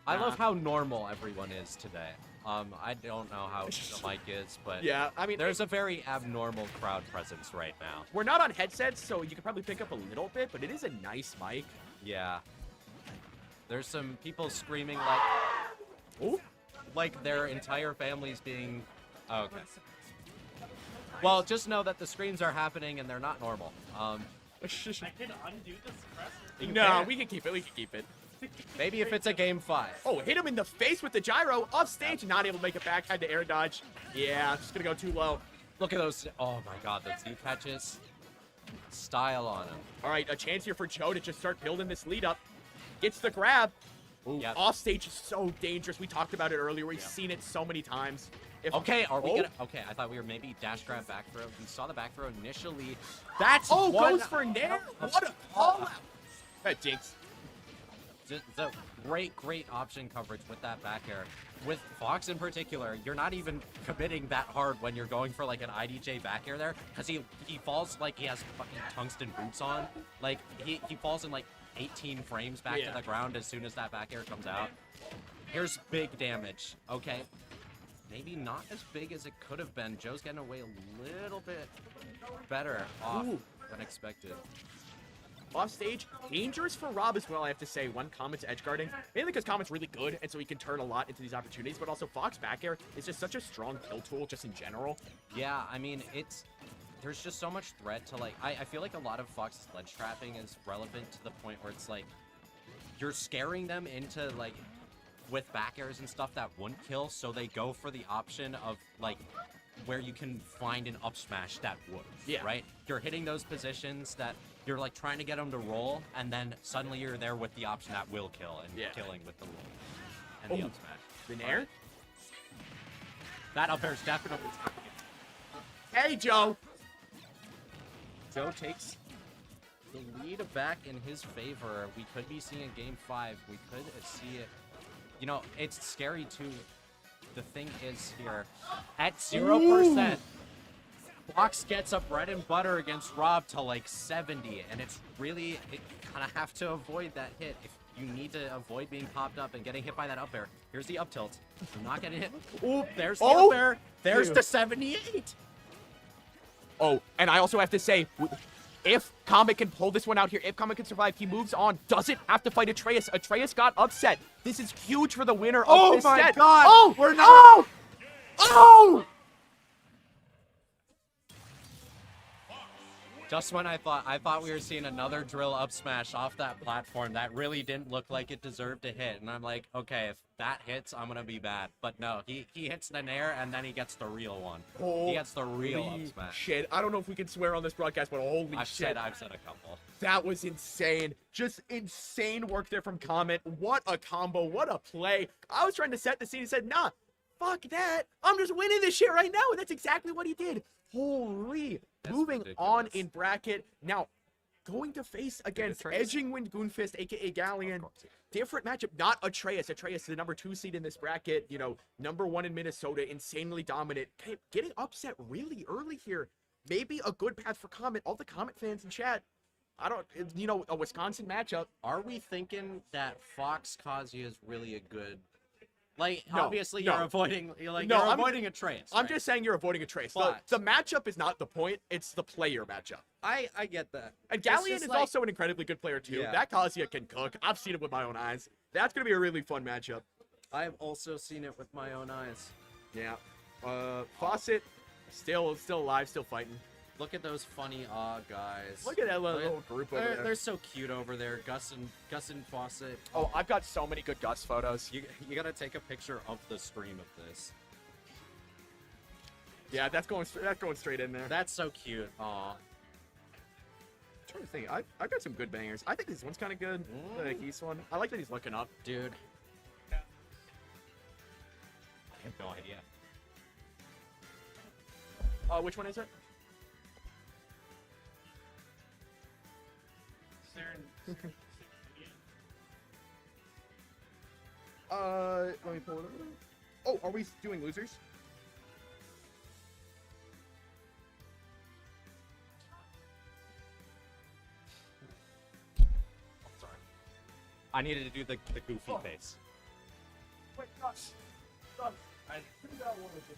[SPEAKER 9] I love how normal everyone is today. I don't know how the mic is, but
[SPEAKER 8] Yeah, I mean,
[SPEAKER 9] there's a very abnormal crowd presence right now.
[SPEAKER 8] we're not on headsets, so you can probably pick up a little bit, but it is a nice mic.
[SPEAKER 9] Yeah. There's some people screaming like,
[SPEAKER 8] Ooh.
[SPEAKER 9] like their entire family's being. Oh, okay. Well, just know that the screams are happening and they're not normal.
[SPEAKER 1] I can undo the suppressor.
[SPEAKER 8] No, we can keep it. We can keep it.
[SPEAKER 9] Maybe if it's a game 5.
[SPEAKER 8] Oh, hit him in the face with the gyro. Off stage, not able to make it back. Had to air dodge. Yeah, just gonna go too low.
[SPEAKER 9] Look at those. Oh my god, those Z catches. Style on him.
[SPEAKER 8] All right, a chance here for Joe to just start building this lead up. Gets the grab. Ooh,
[SPEAKER 9] Yep.
[SPEAKER 8] off stage is so dangerous. We talked about it earlier. We've seen it so many times. If,
[SPEAKER 9] Okay, are we
[SPEAKER 8] Oh.
[SPEAKER 9] gonna? Okay, I thought we were maybe dash grab back throw. We saw the back throw initially.
[SPEAKER 8] That's
[SPEAKER 9] one-
[SPEAKER 8] goes for Nair. What a call out. That jinx.
[SPEAKER 9] The great option coverage with that back air. With Fox in particular, you're not even committing that hard when you're going for like an IDJ back air there, because he falls like he has fucking tungsten boots on. Like he falls in like 18 frames back to the ground as soon as that back air comes out. Here's big damage. Okay. Maybe not as big as it could have been. Joe's getting away a little bit better off than expected.
[SPEAKER 8] Off stage, dangerous for Rob as well, I have to say, when Comet's edge guarding. Mainly because Comet's really good, and so he can turn a lot into these opportunities, but also Fox back air is just such a strong kill tool just in general.
[SPEAKER 9] Yeah, I mean, there's just so much threat to, like, I feel like a lot of Fox's ledge trapping is relevant to the point where it's like, you're scaring them into, like, with back airs and stuff that wouldn't kill, so they go for the option of, like, where you can find an up smash that would.
[SPEAKER 8] Yeah.
[SPEAKER 9] Right? You're hitting those positions that you're, like, trying to get them to roll, and then suddenly you're there with the option that will kill, and killing with the roll. And the up smash.
[SPEAKER 8] The Nair?
[SPEAKER 9] Right. That up air's definitely tapping it.
[SPEAKER 8] Hey, Joe!
[SPEAKER 9] Joe takes the lead back in his favor. We could be seeing a game 5. We could see it. You know, it's scary too. The thing is here, at 0%, Fox gets a bread and butter against Rob to like 70, and it's really, you kind of have to avoid that hit. If you need to avoid being popped up and getting hit by that up air. Here's the up tilt. I'm not getting hit. Ooh, there's the up air. There's the 78.
[SPEAKER 8] Oh, and I also have to say, if Comet can pull this one out here, if Comet can survive, he moves on, doesn't have to fight Atraus. Atraus got upset. This is huge for the winner of this set.
[SPEAKER 11] God!
[SPEAKER 8] Oh,
[SPEAKER 11] We're not-
[SPEAKER 8] Oh! Oh!
[SPEAKER 9] Just when I thought we were seeing another drill up smash off that platform that really didn't look like it deserved to hit, and I'm like, okay, if that hits, I'm gonna be bad. But no, he hits the Nair and then he gets the real one. He gets the real up smash.
[SPEAKER 8] Shit, I don't know if we can swear on this broadcast, but holy
[SPEAKER 9] I've
[SPEAKER 8] shit.
[SPEAKER 9] said a couple.
[SPEAKER 8] That was insane. Just insane work there from Comet. What a combo. What a play. I was trying to set the scene and said, nah, fuck that. I'm just winning this shit right now. And that's exactly what he did. Holy.
[SPEAKER 9] That's
[SPEAKER 8] Moving on
[SPEAKER 9] ridiculous.
[SPEAKER 8] in bracket. Now, going to face against
[SPEAKER 9] Atraus.
[SPEAKER 8] Edging Wind Goonfist, a.k.a. Galleon. Different matchup. Not Atraus. Atraus is the number 2 seed in this bracket. You know, number 1 in Minnesota. Insanely dominant. Getting upset really early here. Maybe a good path for Comet. All the Comet fans in chat. I don't, you know, a Wisconsin matchup.
[SPEAKER 9] Are we thinking that Fox Kazuya is really a good Like,
[SPEAKER 8] No,
[SPEAKER 9] obviously
[SPEAKER 8] no.
[SPEAKER 9] you're avoiding, you're
[SPEAKER 8] I'm-
[SPEAKER 9] avoiding a trace.
[SPEAKER 8] I'm
[SPEAKER 9] right?
[SPEAKER 8] just saying you're avoiding a trace.
[SPEAKER 9] But-
[SPEAKER 8] The matchup is not the point. It's the player matchup.
[SPEAKER 9] I get that.
[SPEAKER 8] And
[SPEAKER 9] It's
[SPEAKER 8] Galleon
[SPEAKER 9] just
[SPEAKER 8] is
[SPEAKER 9] like-
[SPEAKER 8] also an incredibly good player too.
[SPEAKER 9] Yeah.
[SPEAKER 8] That Kazuya can cook. I've seen it with my own eyes. That's gonna be a really fun matchup.
[SPEAKER 9] I've also seen it with my own eyes.
[SPEAKER 8] Yeah. Fawcett, still alive, still fighting.
[SPEAKER 9] Look at those funny guys.
[SPEAKER 8] Look at that
[SPEAKER 9] Look
[SPEAKER 8] little group over there.
[SPEAKER 9] They're so cute over there. Gus and Fawcett.
[SPEAKER 8] Oh, I've got so many good Gus photos.
[SPEAKER 9] You gotta take a picture of the stream of this.
[SPEAKER 8] Yeah, that's going straight in there.
[SPEAKER 9] That's so cute. Aw.
[SPEAKER 8] I'm trying to think. I've got some good bangers. I think this one's kind of good. The Geese one. I like that he's looking up.
[SPEAKER 9] Dude.
[SPEAKER 5] I have no idea.
[SPEAKER 8] Which one is it? Let me pull it up. Oh, are we doing losers?
[SPEAKER 5] Sorry. I needed to do the goofy face.
[SPEAKER 8] Wait, Gus. I figured out one of this.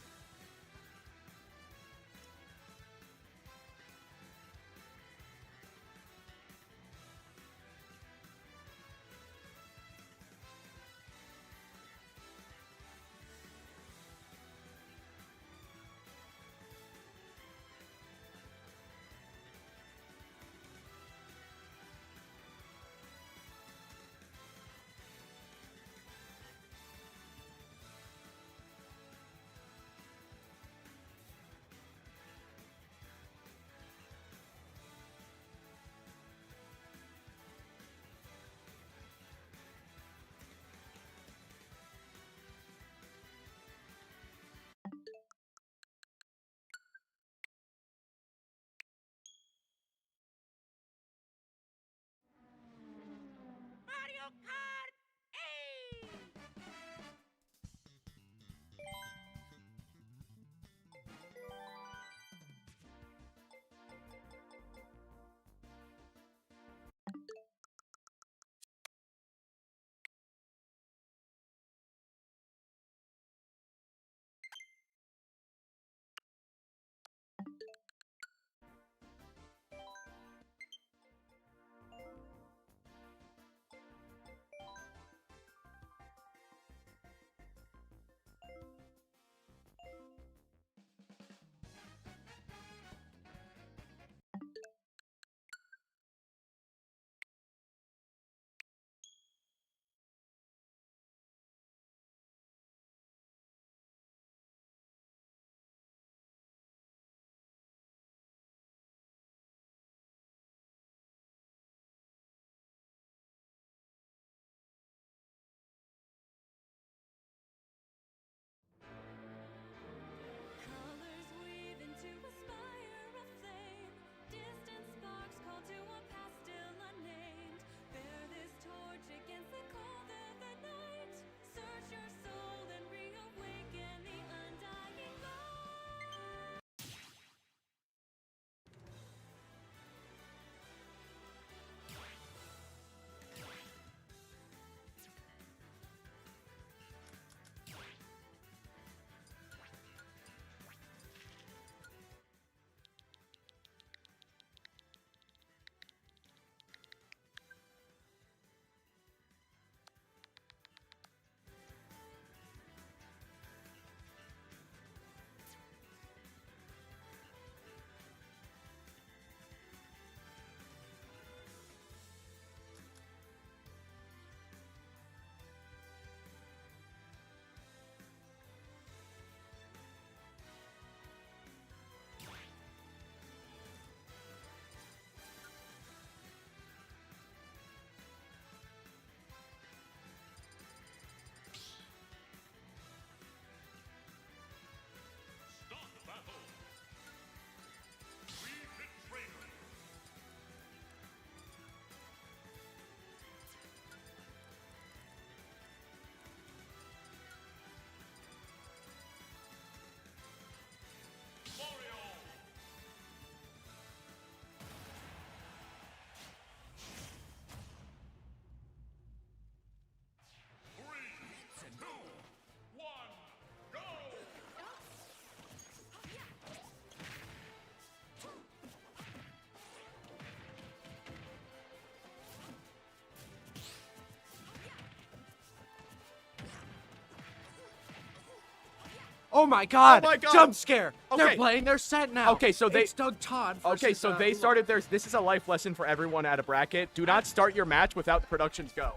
[SPEAKER 9] Oh my god!
[SPEAKER 8] Oh my God.
[SPEAKER 9] Jump scare!
[SPEAKER 8] Okay.
[SPEAKER 9] They're playing their set now.
[SPEAKER 8] Okay, so they-
[SPEAKER 9] It's Doug Todd.
[SPEAKER 8] Okay,
[SPEAKER 9] versus,
[SPEAKER 8] so they started theirs. This is a life lesson for everyone at a bracket. Do not start your match without the productions go.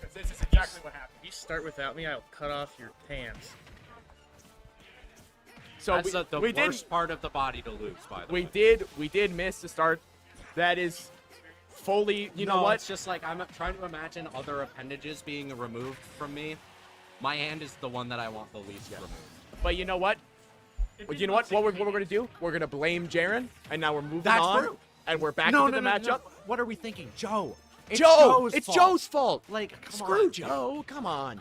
[SPEAKER 8] Because this is exactly what happened.
[SPEAKER 1] If you start without me, I'll cut off your pants.
[SPEAKER 8] So
[SPEAKER 9] That's the
[SPEAKER 8] we did
[SPEAKER 9] worst part of the body to lose, by the
[SPEAKER 8] we
[SPEAKER 9] way.
[SPEAKER 8] did miss the start. That is fully, you know
[SPEAKER 9] No,
[SPEAKER 8] what?
[SPEAKER 9] It's just like I'm trying to imagine other appendages being removed from me. My hand is the one that I want the least removed.
[SPEAKER 8] But you know what? You know what? What we're gonna do? We're gonna blame Jaren, and now we're moving
[SPEAKER 9] That's
[SPEAKER 8] on,
[SPEAKER 9] true.
[SPEAKER 8] and we're back
[SPEAKER 9] No,
[SPEAKER 8] into the matchup.
[SPEAKER 9] What are we thinking, Joe? It's
[SPEAKER 8] Joe,
[SPEAKER 9] Joe's
[SPEAKER 8] it's
[SPEAKER 9] fault.
[SPEAKER 8] Joe's fault.
[SPEAKER 9] Like, come
[SPEAKER 8] Screw
[SPEAKER 9] on.
[SPEAKER 8] Joe. Come on.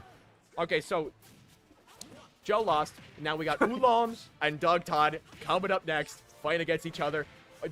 [SPEAKER 8] Okay, so Joe lost. Now we got Ulong and Doug Todd coming up next, fighting against each other.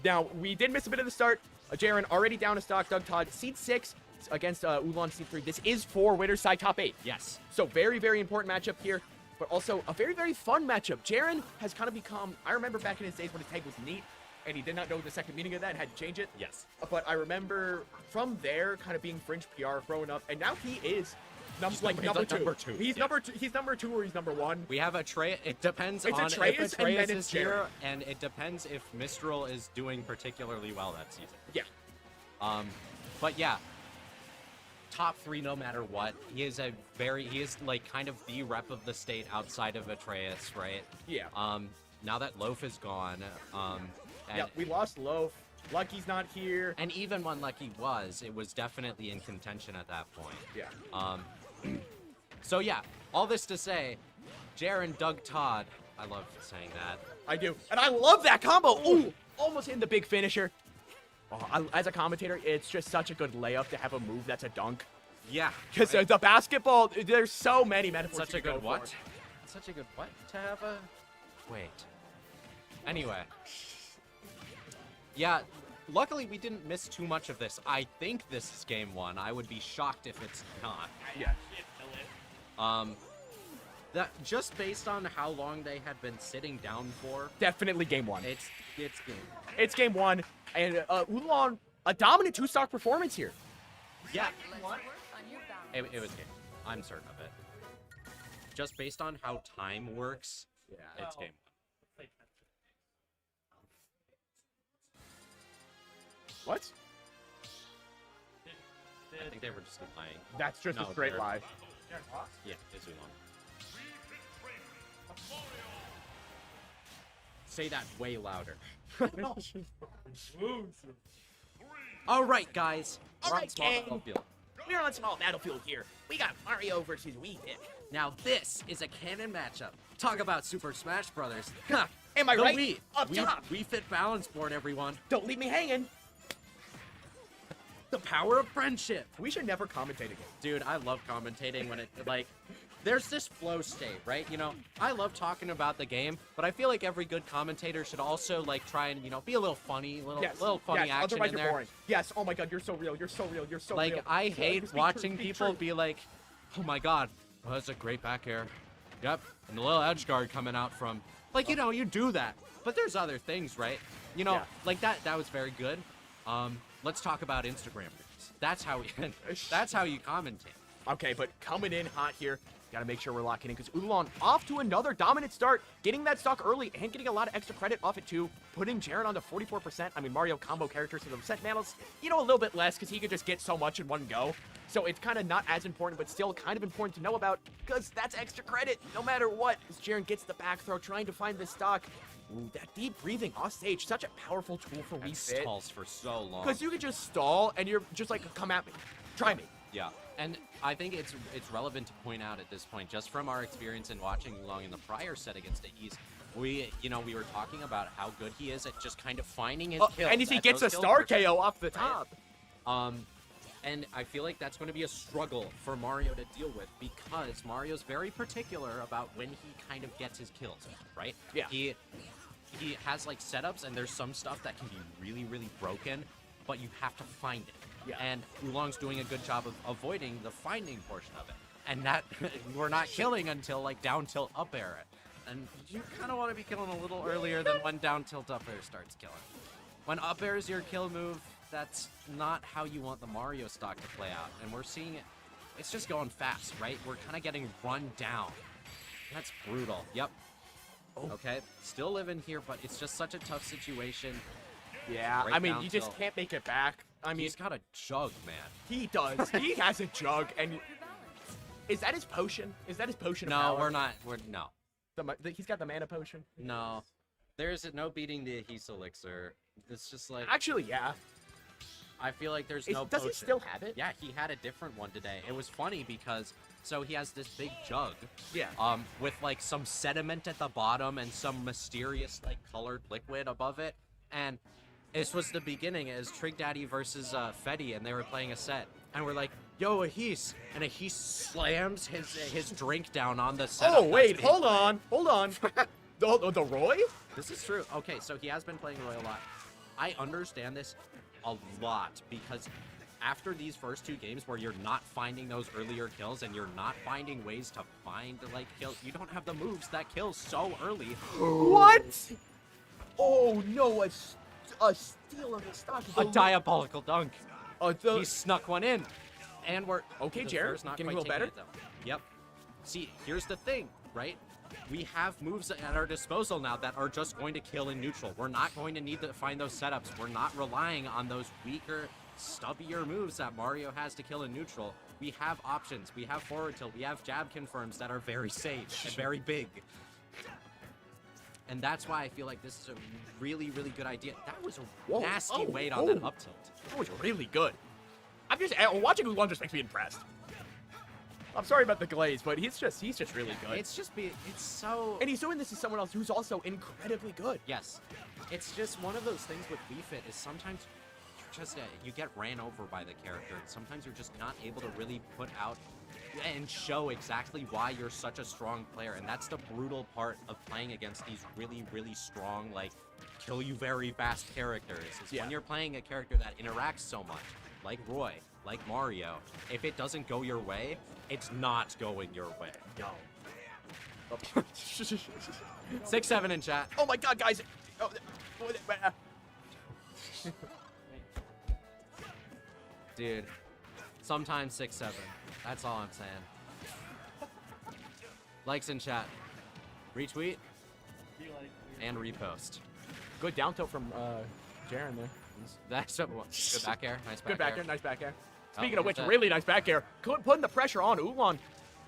[SPEAKER 8] Now we did miss a bit of the start. Jaren already down a stock. Doug Todd seed 6 against Ulong seed 3. This is for winner's side top 8.
[SPEAKER 9] Yes.
[SPEAKER 8] So very, very important matchup here, but also a very, very fun matchup. Jaren has kind of become, I remember back in his days when his tag was neat, and he did not know the second meaning of that and had to change it.
[SPEAKER 9] Yes.
[SPEAKER 8] But I remember from there kind of being fringe PR growing up, and now he is number two.
[SPEAKER 9] number two,
[SPEAKER 8] He's
[SPEAKER 9] yeah.
[SPEAKER 8] number 2. He's number 2 or he's number 1.
[SPEAKER 9] We have Atraus. It depends
[SPEAKER 8] It's
[SPEAKER 9] on
[SPEAKER 8] Atraus,
[SPEAKER 9] if
[SPEAKER 8] and then
[SPEAKER 9] Atraus
[SPEAKER 8] it's
[SPEAKER 9] is here,
[SPEAKER 8] Jaren.
[SPEAKER 9] and it depends if Mistral is doing particularly well that season.
[SPEAKER 8] Yeah.
[SPEAKER 9] But yeah, top 3 no matter what. He is like kind of the rep of the state outside of Atraus, right?
[SPEAKER 8] Yeah.
[SPEAKER 9] Now that Loaf is gone, and,
[SPEAKER 8] Yeah, we lost Loaf. Lucky's not here.
[SPEAKER 9] and even when Lucky was, it was definitely in contention at that point.
[SPEAKER 8] Yeah.
[SPEAKER 9] So yeah, all this to say, Jaren, Doug Todd. I love saying that.
[SPEAKER 8] I do. And I love that combo. Ooh, almost in the big finisher. Oh, as a commentator, it's just such a good layup to have a move that's a dunk.
[SPEAKER 9] Yeah.
[SPEAKER 8] Because the basketball, there's so many metaphors.
[SPEAKER 9] Such
[SPEAKER 8] you
[SPEAKER 9] a
[SPEAKER 8] could
[SPEAKER 9] good
[SPEAKER 8] go
[SPEAKER 9] what?
[SPEAKER 8] for.
[SPEAKER 9] Such a good what to have a. Wait. Anyway. Yeah, luckily we didn't miss too much of this. I think this is game 1. I would be shocked if it's not.
[SPEAKER 8] Yeah.
[SPEAKER 9] That just based on how long they had been sitting down for,
[SPEAKER 8] Definitely game 1.
[SPEAKER 9] it's game.
[SPEAKER 8] It's game 1. And Ulong, a dominant 2-stock performance here.
[SPEAKER 9] Yeah. It was game. I'm certain of it. Just based on how time works, yeah, it's game 1.
[SPEAKER 8] What?
[SPEAKER 9] I think they were just lying.
[SPEAKER 8] That's just
[SPEAKER 9] No,
[SPEAKER 8] a straight
[SPEAKER 9] they're-
[SPEAKER 8] lie.
[SPEAKER 9] Yeah, it's Ulong. Say that way louder. All right, guys.
[SPEAKER 8] All
[SPEAKER 9] We're on
[SPEAKER 8] right,
[SPEAKER 9] small
[SPEAKER 8] gang.
[SPEAKER 9] battlefield.
[SPEAKER 8] We're on small battlefield here. We got Mario versus Wii Fit.
[SPEAKER 9] Now this is a canon matchup. Talk about Super Smash Brothers. Huh.
[SPEAKER 8] Am I
[SPEAKER 9] The
[SPEAKER 8] right?
[SPEAKER 9] Wii.
[SPEAKER 8] Up top.
[SPEAKER 9] Wii Fit Balance Board, everyone.
[SPEAKER 8] Don't leave me hanging.
[SPEAKER 9] The power of friendship.
[SPEAKER 8] We should never commentate again.
[SPEAKER 9] Dude, I love commentating when it, like, there's this flow state, right? You know, I love talking about the game, but I feel like every good commentator should also, like, try and, you know, be a little funny, little funny
[SPEAKER 8] yes,
[SPEAKER 9] action
[SPEAKER 8] otherwise
[SPEAKER 9] in
[SPEAKER 8] you're
[SPEAKER 9] there.
[SPEAKER 8] boring. Yes, oh my god, you're so real, you're so real, you're so
[SPEAKER 9] Like,
[SPEAKER 8] real.
[SPEAKER 9] I
[SPEAKER 8] Speak
[SPEAKER 9] hate
[SPEAKER 8] truth,
[SPEAKER 9] watching
[SPEAKER 8] speak
[SPEAKER 9] people
[SPEAKER 8] truth.
[SPEAKER 9] be like, oh my god, oh, that's a great back air. Yep, and the little edge guard coming out from, like, you know, you do that. But there's other things, right? You know,
[SPEAKER 8] Yeah.
[SPEAKER 9] like that was very good. Let's talk about Instagram reels. That's how that's how you commentate.
[SPEAKER 8] Okay, but coming in hot here, gotta make sure we're locking in, because Ulong off to another dominant start, getting that stock early and getting a lot of extra credit off it too, putting Jaren on to 44%. I mean, Mario combo characters for the set battles, you know, a little bit less, because he could just get so much in one go. So it's kind of not as important, but still kind of important to know about, because that's extra credit, no matter what, as Jaren gets the back throw, trying to find the stock. Ooh, that deep breathing off stage, such a powerful tool for Wii
[SPEAKER 9] And
[SPEAKER 8] Fit.
[SPEAKER 9] stalls for so long.
[SPEAKER 8] Because you could just stall, and you're just like, come at me, try me.
[SPEAKER 9] Yeah, and I think it's relevant to point out at this point, just from our experience in watching Ulong in the prior set against Ease, we were talking about how good he is at just kind of finding his kills.
[SPEAKER 8] And he
[SPEAKER 9] at
[SPEAKER 8] gets a
[SPEAKER 9] those kills
[SPEAKER 8] star
[SPEAKER 9] were-
[SPEAKER 8] KO off the top.
[SPEAKER 9] And I feel like that's going to be a struggle for Mario to deal with, because Mario's very particular about when he kind of gets his kills, right?
[SPEAKER 8] Yeah.
[SPEAKER 9] He has like setups, and there's some stuff that can be really, really broken, but you have to find it.
[SPEAKER 8] Yeah.
[SPEAKER 9] And Oolong's doing a good job of avoiding the finding portion of it. And that we're not killing until like down tilt up air. And you kind of want to be killing a little earlier than when down tilt up air starts killing. When up air is your kill move, that's not how you want the Mario stock to play out. And we're seeing it. It's just going fast, right? We're kind of getting run down. That's brutal. Yep. Okay, still living here, but it's just such a tough situation.
[SPEAKER 8] Yeah,
[SPEAKER 9] Right
[SPEAKER 8] I mean,
[SPEAKER 9] down
[SPEAKER 8] you just
[SPEAKER 9] till-
[SPEAKER 8] can't make it back. I mean,
[SPEAKER 9] He's got a jug, man.
[SPEAKER 8] he does. He has a jug, and is that his potion? Is that his potion?
[SPEAKER 9] No,
[SPEAKER 8] of power?
[SPEAKER 9] we're not. We're no,
[SPEAKER 8] He's got the mana potion.
[SPEAKER 9] no. There's no beating the His elixir. It's just like
[SPEAKER 8] Actually, yeah.
[SPEAKER 9] I feel like there's no.
[SPEAKER 8] Does he
[SPEAKER 9] potion.
[SPEAKER 8] still have it?
[SPEAKER 9] Yeah, he had a different one today. It was funny because so he has this big jug.
[SPEAKER 8] Yeah.
[SPEAKER 9] With like some sediment at the bottom and some mysterious like colored liquid above it. And this was the beginning as Trig Daddy versus Fetty, and they were playing a set. And we're like, yo, Ahis. And Ahis slams his drink down on the set.
[SPEAKER 8] Oh, wait, hold on. The Roy?
[SPEAKER 9] This is true. Okay, so he has been playing Roy a lot. I understand this a lot because after these first two games where you're not finding those earlier kills and you're not finding ways to find like kills, you don't have the moves that kill so early.
[SPEAKER 8] What? Oh no, a steal of the stock.
[SPEAKER 9] A diabolical dunk.
[SPEAKER 8] The
[SPEAKER 9] He snuck one in. And we're
[SPEAKER 8] Okay,
[SPEAKER 9] the
[SPEAKER 8] Jared,
[SPEAKER 9] Fur's not
[SPEAKER 8] getting a
[SPEAKER 9] quite
[SPEAKER 8] little better?
[SPEAKER 9] taking it, though. Yep. See, here's the thing, right? We have moves at our disposal now that are just going to kill in neutral. We're not going to need to find those setups. We're not relying on those weaker, stubbier moves that Mario has to kill in neutral. We have options. We have forward tilt. We have jab confirms that are very safe and very big. And that's why I feel like this is a really, really good idea. That was a nasty weight on that up tilt.
[SPEAKER 8] That was really good. Watching Ulong just makes me impressed. I'm sorry about the glaze, but he's just really good.
[SPEAKER 9] It's so...
[SPEAKER 8] And he's doing this to someone else who's also incredibly good.
[SPEAKER 9] Yes. It's just one of those things with Wii Fit is sometimes you're just, you get ran over by the character, and sometimes you're just not able to really put out and show exactly why you're such a strong player, and that's the brutal part of playing against these really, really strong, like, kill you very fast characters, is when you're playing a character that interacts so much, like Roy, like Mario. If it doesn't go your way, it's not going your way.
[SPEAKER 8] Yo.
[SPEAKER 9] 6-7 in chat.
[SPEAKER 8] Oh my god, guys!
[SPEAKER 9] Dude, sometimes 6-7. That's all I'm saying. Likes in chat. Retweet. And repost.
[SPEAKER 8] Good down tilt from Jaren there.
[SPEAKER 9] That's good back air. Nice back
[SPEAKER 8] Good back
[SPEAKER 9] air.
[SPEAKER 8] air, nice back air.
[SPEAKER 9] Oh,
[SPEAKER 8] Speaking of which,
[SPEAKER 9] that.
[SPEAKER 8] really nice back air. Putting the pressure on Ulong.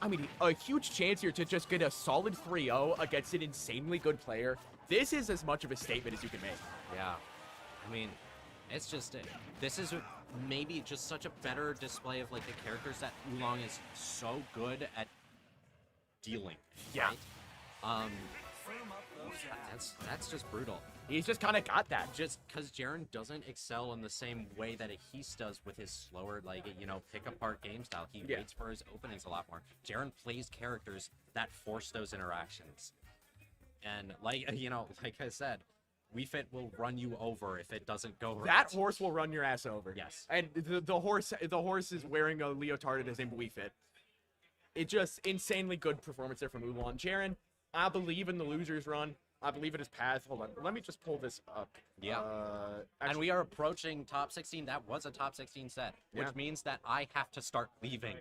[SPEAKER 8] I mean, a huge chance here to just get a solid 3-0 against an insanely good player. This is as much of a statement as you can make.
[SPEAKER 9] Yeah. I mean, it's just, this is maybe just such a better display of like the characters that Ulong is so good at dealing.
[SPEAKER 8] Yeah.
[SPEAKER 9] Right? That's just brutal.
[SPEAKER 8] He's just kind of got that.
[SPEAKER 9] Just because Jaren doesn't excel in the same way that Ahis does with his slower, like, pick apart game style. He waits for his openings a lot more. Jaren plays characters that force those interactions. And, like I said, Wii Fit will run you over if it doesn't go right.
[SPEAKER 8] That horse will run your ass over.
[SPEAKER 9] Yes.
[SPEAKER 8] And the horse is wearing a leotard and his name Wii Fit. It just insanely good performance there from Ulong. Jaren, I believe in the losers run. I believe in his path. Hold on. Let me just pull this up.
[SPEAKER 9] Yeah. And we are approaching top 16. That was a top 16 set, which means that I have to start leaving.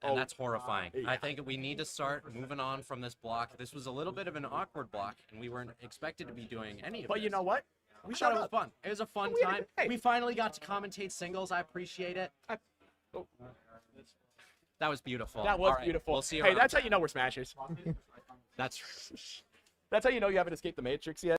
[SPEAKER 9] And that's horrifying. I think we need to start moving on from this block. This was a little bit of an awkward block, and we weren't expected to be doing any of
[SPEAKER 8] But
[SPEAKER 9] this.
[SPEAKER 8] you know what?
[SPEAKER 9] We thought it was fun. It was a fun time. We finally got to commentate singles. I appreciate it. That was beautiful.
[SPEAKER 8] That was
[SPEAKER 9] All right,
[SPEAKER 8] beautiful.
[SPEAKER 9] We'll see you
[SPEAKER 8] Hey,
[SPEAKER 9] around.
[SPEAKER 8] that's how you know we're smashers.
[SPEAKER 9] That's
[SPEAKER 8] That's how you know you haven't escaped the Matrix yet.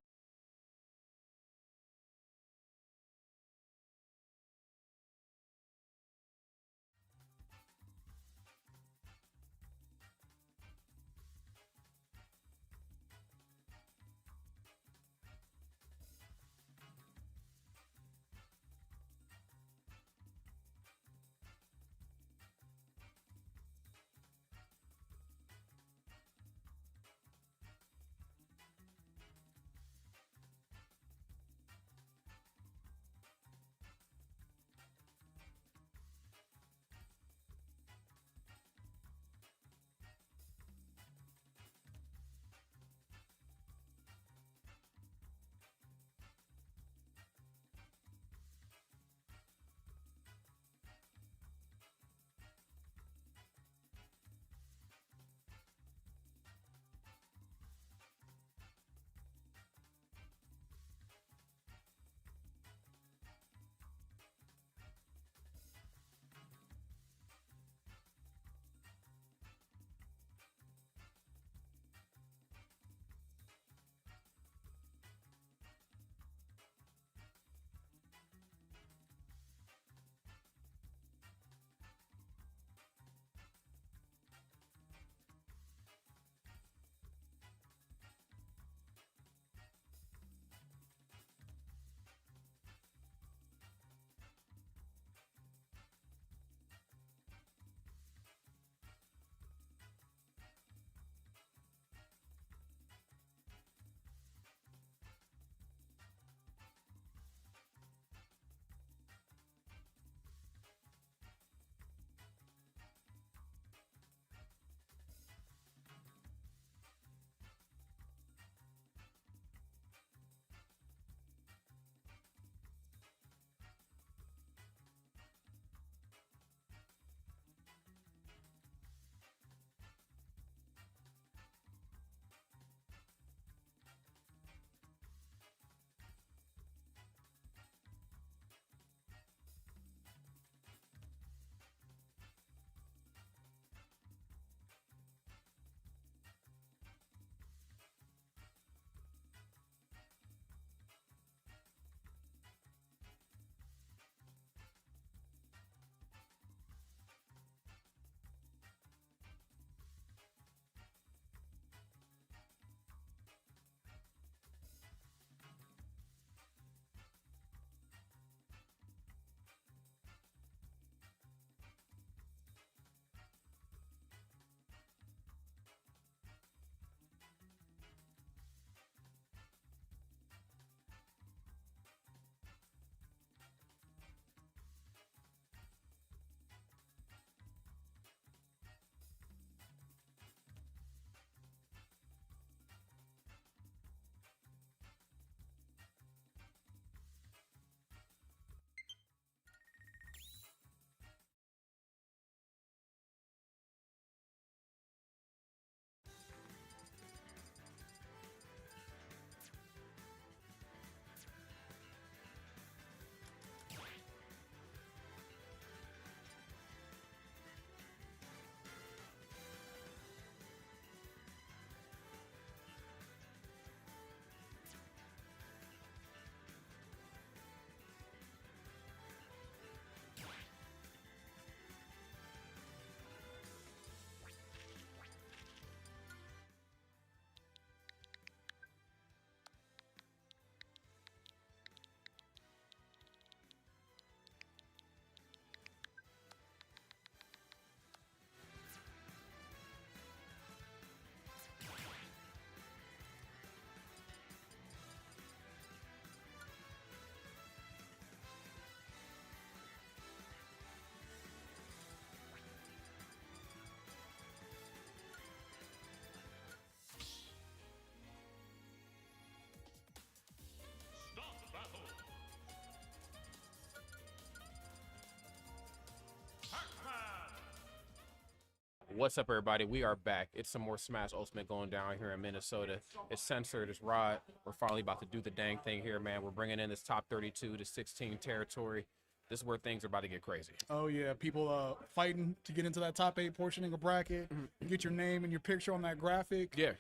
[SPEAKER 4] What's up, everybody? We are back. It's some more Smash Ultimate going down here in Minnesota. It's Censored, it's Rod. We're finally about to do the dang thing here, man. We're bringing in this top 32 to 16 territory. This is where things are about to get crazy.
[SPEAKER 2] Oh yeah, people fighting to get into that top 8 portioning of bracket. Get your name and your picture on that graphic.
[SPEAKER 4] Yeah.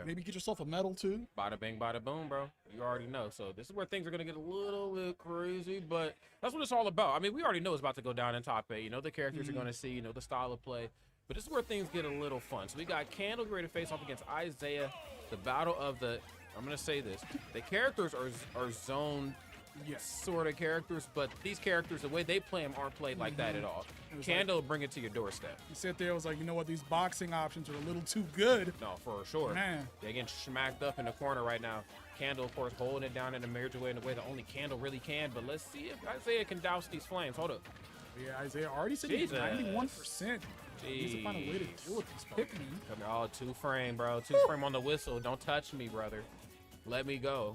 [SPEAKER 2] Maybe get yourself a medal too.
[SPEAKER 4] Bada bing, bada boom, bro. You already know. So this is where things are gonna get a little bit crazy, but that's what it's all about. I mean, we already know it's about to go down in top 8. You know the characters you're gonna see. You know the style of play. But this is where things get a little fun. So we got Candle ready to face off against Isaiah. The battle of the, I'm going to say this, the characters are zone sort of characters, but these characters, the way they play them aren't played like that at all. Candle will bring it to your doorstep.
[SPEAKER 2] You sit there, was like, you know what, these boxing options are a little too good.
[SPEAKER 4] No, for sure.
[SPEAKER 2] Man.
[SPEAKER 4] They're getting smacked up in the corner right now. Candle, of course, holding it down in a major way, in a way that only Candle really can. But let's see if Isaiah can douse these flames. Hold up.
[SPEAKER 2] Yeah, Isaiah already sitting at 91%. He needs to find a way to deal with these Pikmin.
[SPEAKER 4] Come here, oh, 2 frame, bro. 2 frame on the whistle. Don't touch me, brother. Let me go.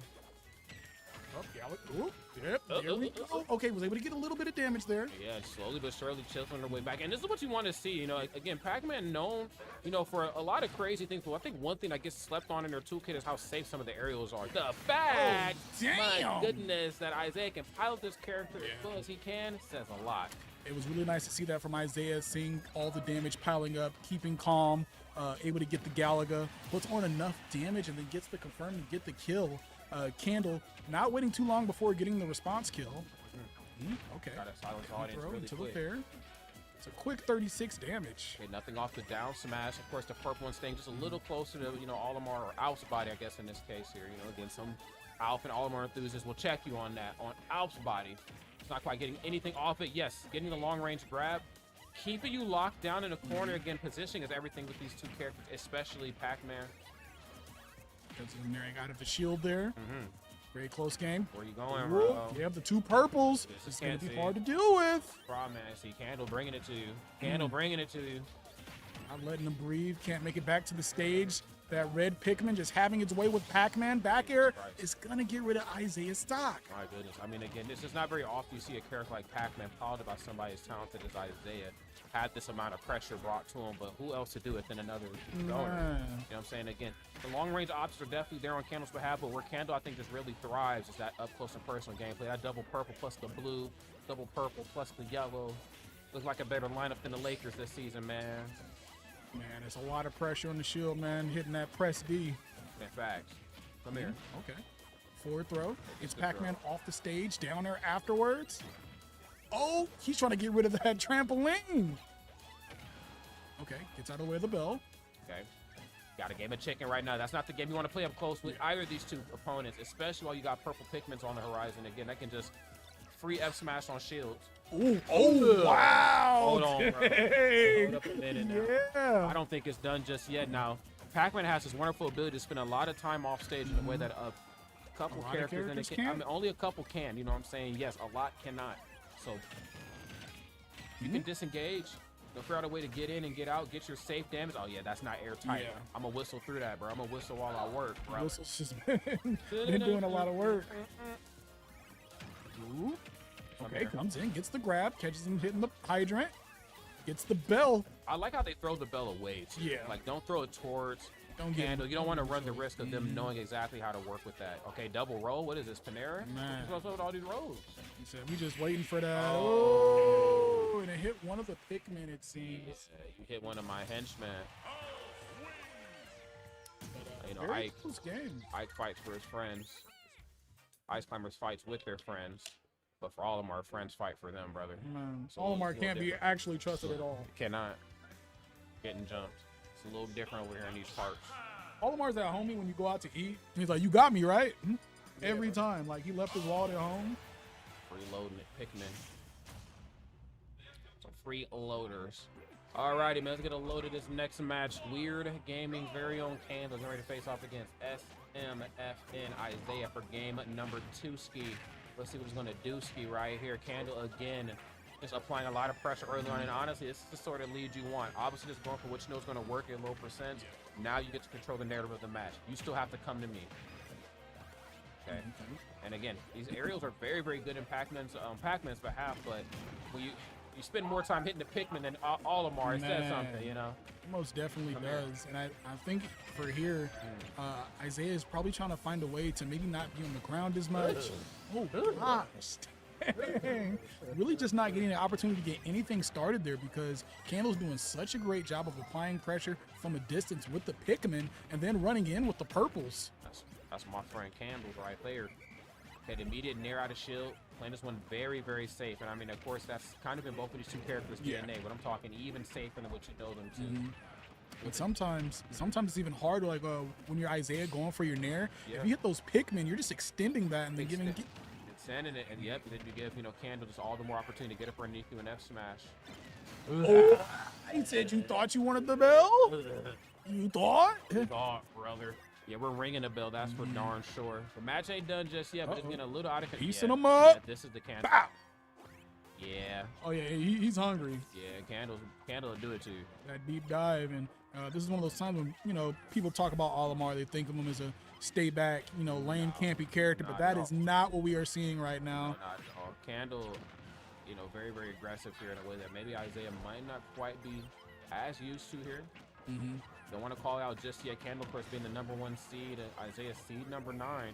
[SPEAKER 2] Yep, there we go. Okay, was able to get a little bit of damage there.
[SPEAKER 4] Yeah, slowly but surely chiseling their way back. And this is what you want to see. You know, again, Pac-Man known, you know, for a lot of crazy things. But I think one thing that gets slept on in their toolkit is how safe some of the aerials are. The fact, my goodness, that Isaiah can pilot this character as well as he can says a lot.
[SPEAKER 2] It was really nice to see that from Isaiah, seeing all the damage piling up, keeping calm, able to get the Galaga, puts on enough damage, and then gets the confirm and get the kill. Candle not waiting too long before getting the response kill. Okay.
[SPEAKER 4] Got a silence audience
[SPEAKER 2] Throw
[SPEAKER 4] really
[SPEAKER 2] into
[SPEAKER 4] quick.
[SPEAKER 2] the fair. It's a quick 36 damage.
[SPEAKER 4] Okay, nothing off the down smash. Of course, the purple one staying just a little closer to, you know, Olimar or Alf's body, I guess, in this case here. You know, again, some Alf and Olimar enthusiasts will check you on that. On Alf's body, it's not quite getting anything off it. Yes, getting the long-range grab. Keeping you locked down in a corner. Again, positioning is everything with these two characters, especially Pac-Man.
[SPEAKER 2] Considering out of the shield there. Very close game.
[SPEAKER 4] Where you going, bro?
[SPEAKER 2] You have the 2 purples. It's going to be hard to deal with.
[SPEAKER 4] Problem, man. See, Candle bringing it to you. Candle bringing it to you.
[SPEAKER 2] Not letting him breathe. Can't make it back to the stage. That red Pikmin just having its way with Pac-Man back air is going to get rid of Isaiah's stock.
[SPEAKER 4] My goodness. I mean, again, this is not very often you see a character like Pac-Man piloted by somebody as talented as Isaiah. Had this amount of pressure brought to him, but who else to do it than another donor? You know what I'm saying? Again, the long-range options are definitely there on Candle's behalf, but where Candle, I think, just really thrives is that up-close and personal gameplay. That double purple plus the blue, double purple plus the yellow. Looks like a better lineup than the Lakers this season, man.
[SPEAKER 2] Man, there's a lot of pressure on the shield, man, hitting that press D.
[SPEAKER 4] In fact, come here.
[SPEAKER 2] Okay. Forward throw. Gets Pac-Man off the stage, down there afterwards. Oh, he's trying to get rid of that trampoline. Okay, gets out of the way of the bell.
[SPEAKER 4] Okay. Got a game of chicken right now. That's not the game you want to play up close with either of these two opponents, especially while you got purple Pikmins on the horizon. Again, that can just free F smash on shields.
[SPEAKER 2] Ooh, oh, wow.
[SPEAKER 4] Hold on, bro. Hold up a minute now.
[SPEAKER 2] Yeah.
[SPEAKER 4] I don't think it's done just yet. Now, Pac-Man has this wonderful ability to spend a lot of time off stage in a way that a couple characters and I mean, only a couple can. You know what I'm saying? Yes, a lot cannot. So you can disengage. They'll figure out a way to get in and get out, get your safe damage. Oh, yeah, that's not airtight.
[SPEAKER 2] Yeah.
[SPEAKER 4] I'm going to whistle through that, bro. I'm going to whistle while I work, bro.
[SPEAKER 2] Whistle's just been doing a lot of work. Ooh. Okay, comes in, gets the grab, catches him hitting the hydrant, gets the bell.
[SPEAKER 4] I like how they throw the bell away, too.
[SPEAKER 2] Yeah.
[SPEAKER 4] Like, don't throw it towards Candle. You don't want to run the risk of them knowing exactly how to work with that. Okay, double roll. What is this, Panera?
[SPEAKER 2] Man.
[SPEAKER 4] What's up with all these rolls?
[SPEAKER 2] He said, we just waiting for that. Oh, and it hit one of the Pikmin, it seems.
[SPEAKER 4] Yeah, you hit one of my henchmen. You know,
[SPEAKER 2] very close game.
[SPEAKER 4] Ike fights for his friends. Ice Climbers fights with their friends. But for all of them, our friends fight for them, brother.
[SPEAKER 2] Man,
[SPEAKER 4] So
[SPEAKER 2] Olimar can't be actually trusted at all.
[SPEAKER 4] Cannot. Getting jumped. It's a little different over here in these parts.
[SPEAKER 2] Olimar's that homie when you go out to eat. He's like, you got me, right? Every time. Like, he left his wallet at home.
[SPEAKER 4] Reloading it, Pikmin. Some free loaders. Alrighty, man, let's get a load of this next match. Weird Gaming's very own Candle ready to face off against SMFN Isaiah for game number 2 ski. Let's see what he's going to do ski right here. Candle again, just applying a lot of pressure early on. And honestly, this is the sort of lead you want. Obviously, just going for what you know is going to work at low percent. Now you get to control the narrative of the match. You still have to come to me. Okay. And again, these aerials are very, very good in Pac-Man's behalf, but when you spend more time hitting the Pikmin than Olimar. It says something, you know.
[SPEAKER 2] Most definitely does. And I think for here, Isaiah is probably trying to find a way to maybe not be on the ground as much. Oh, gosh. Dang. Really just not getting the opportunity to get anything started there because Candle's doing such a great job of applying pressure from a distance with the Pikmin and then running in with the purples.
[SPEAKER 4] That's my friend Candle right there. Okay, the immediate nair out of shield, playing this one very, very safe. And I mean, of course, that's kind of in both of these two characters' DNA, but I'm talking even safer than what you know them to.
[SPEAKER 2] But sometimes it's even harder, like when you're Isaiah going for your nair, if you hit those Pikmin, you're just extending that and then giving...
[SPEAKER 4] Extending it, and then you give, Candle just all the more opportunity to get up underneath you and F smash.
[SPEAKER 2] Oh, I said you thought you wanted the bell? You thought?
[SPEAKER 4] You thought, brother. Yeah, we're ringing the bell, that's for darn sure. The match ain't done just yet, but it's getting a little out of control.
[SPEAKER 2] Piecing him up.
[SPEAKER 4] Yeah, this is the Candle.
[SPEAKER 2] Bow.
[SPEAKER 4] Yeah.
[SPEAKER 2] Oh, yeah, he's hungry.
[SPEAKER 4] Yeah, Candle will do it to you.
[SPEAKER 2] That deep dive, and this is one of those times when, people talk about Olimar, they think of him as a stay back, lane campy character, but that is not what we are seeing right now.
[SPEAKER 4] No, not at all. Candle, very, very aggressive here in a way that maybe Isaiah might not quite be as used to here. Don't want to call out just yet. Candle, of course, being the #1 seed, and Isaiah seed number 9.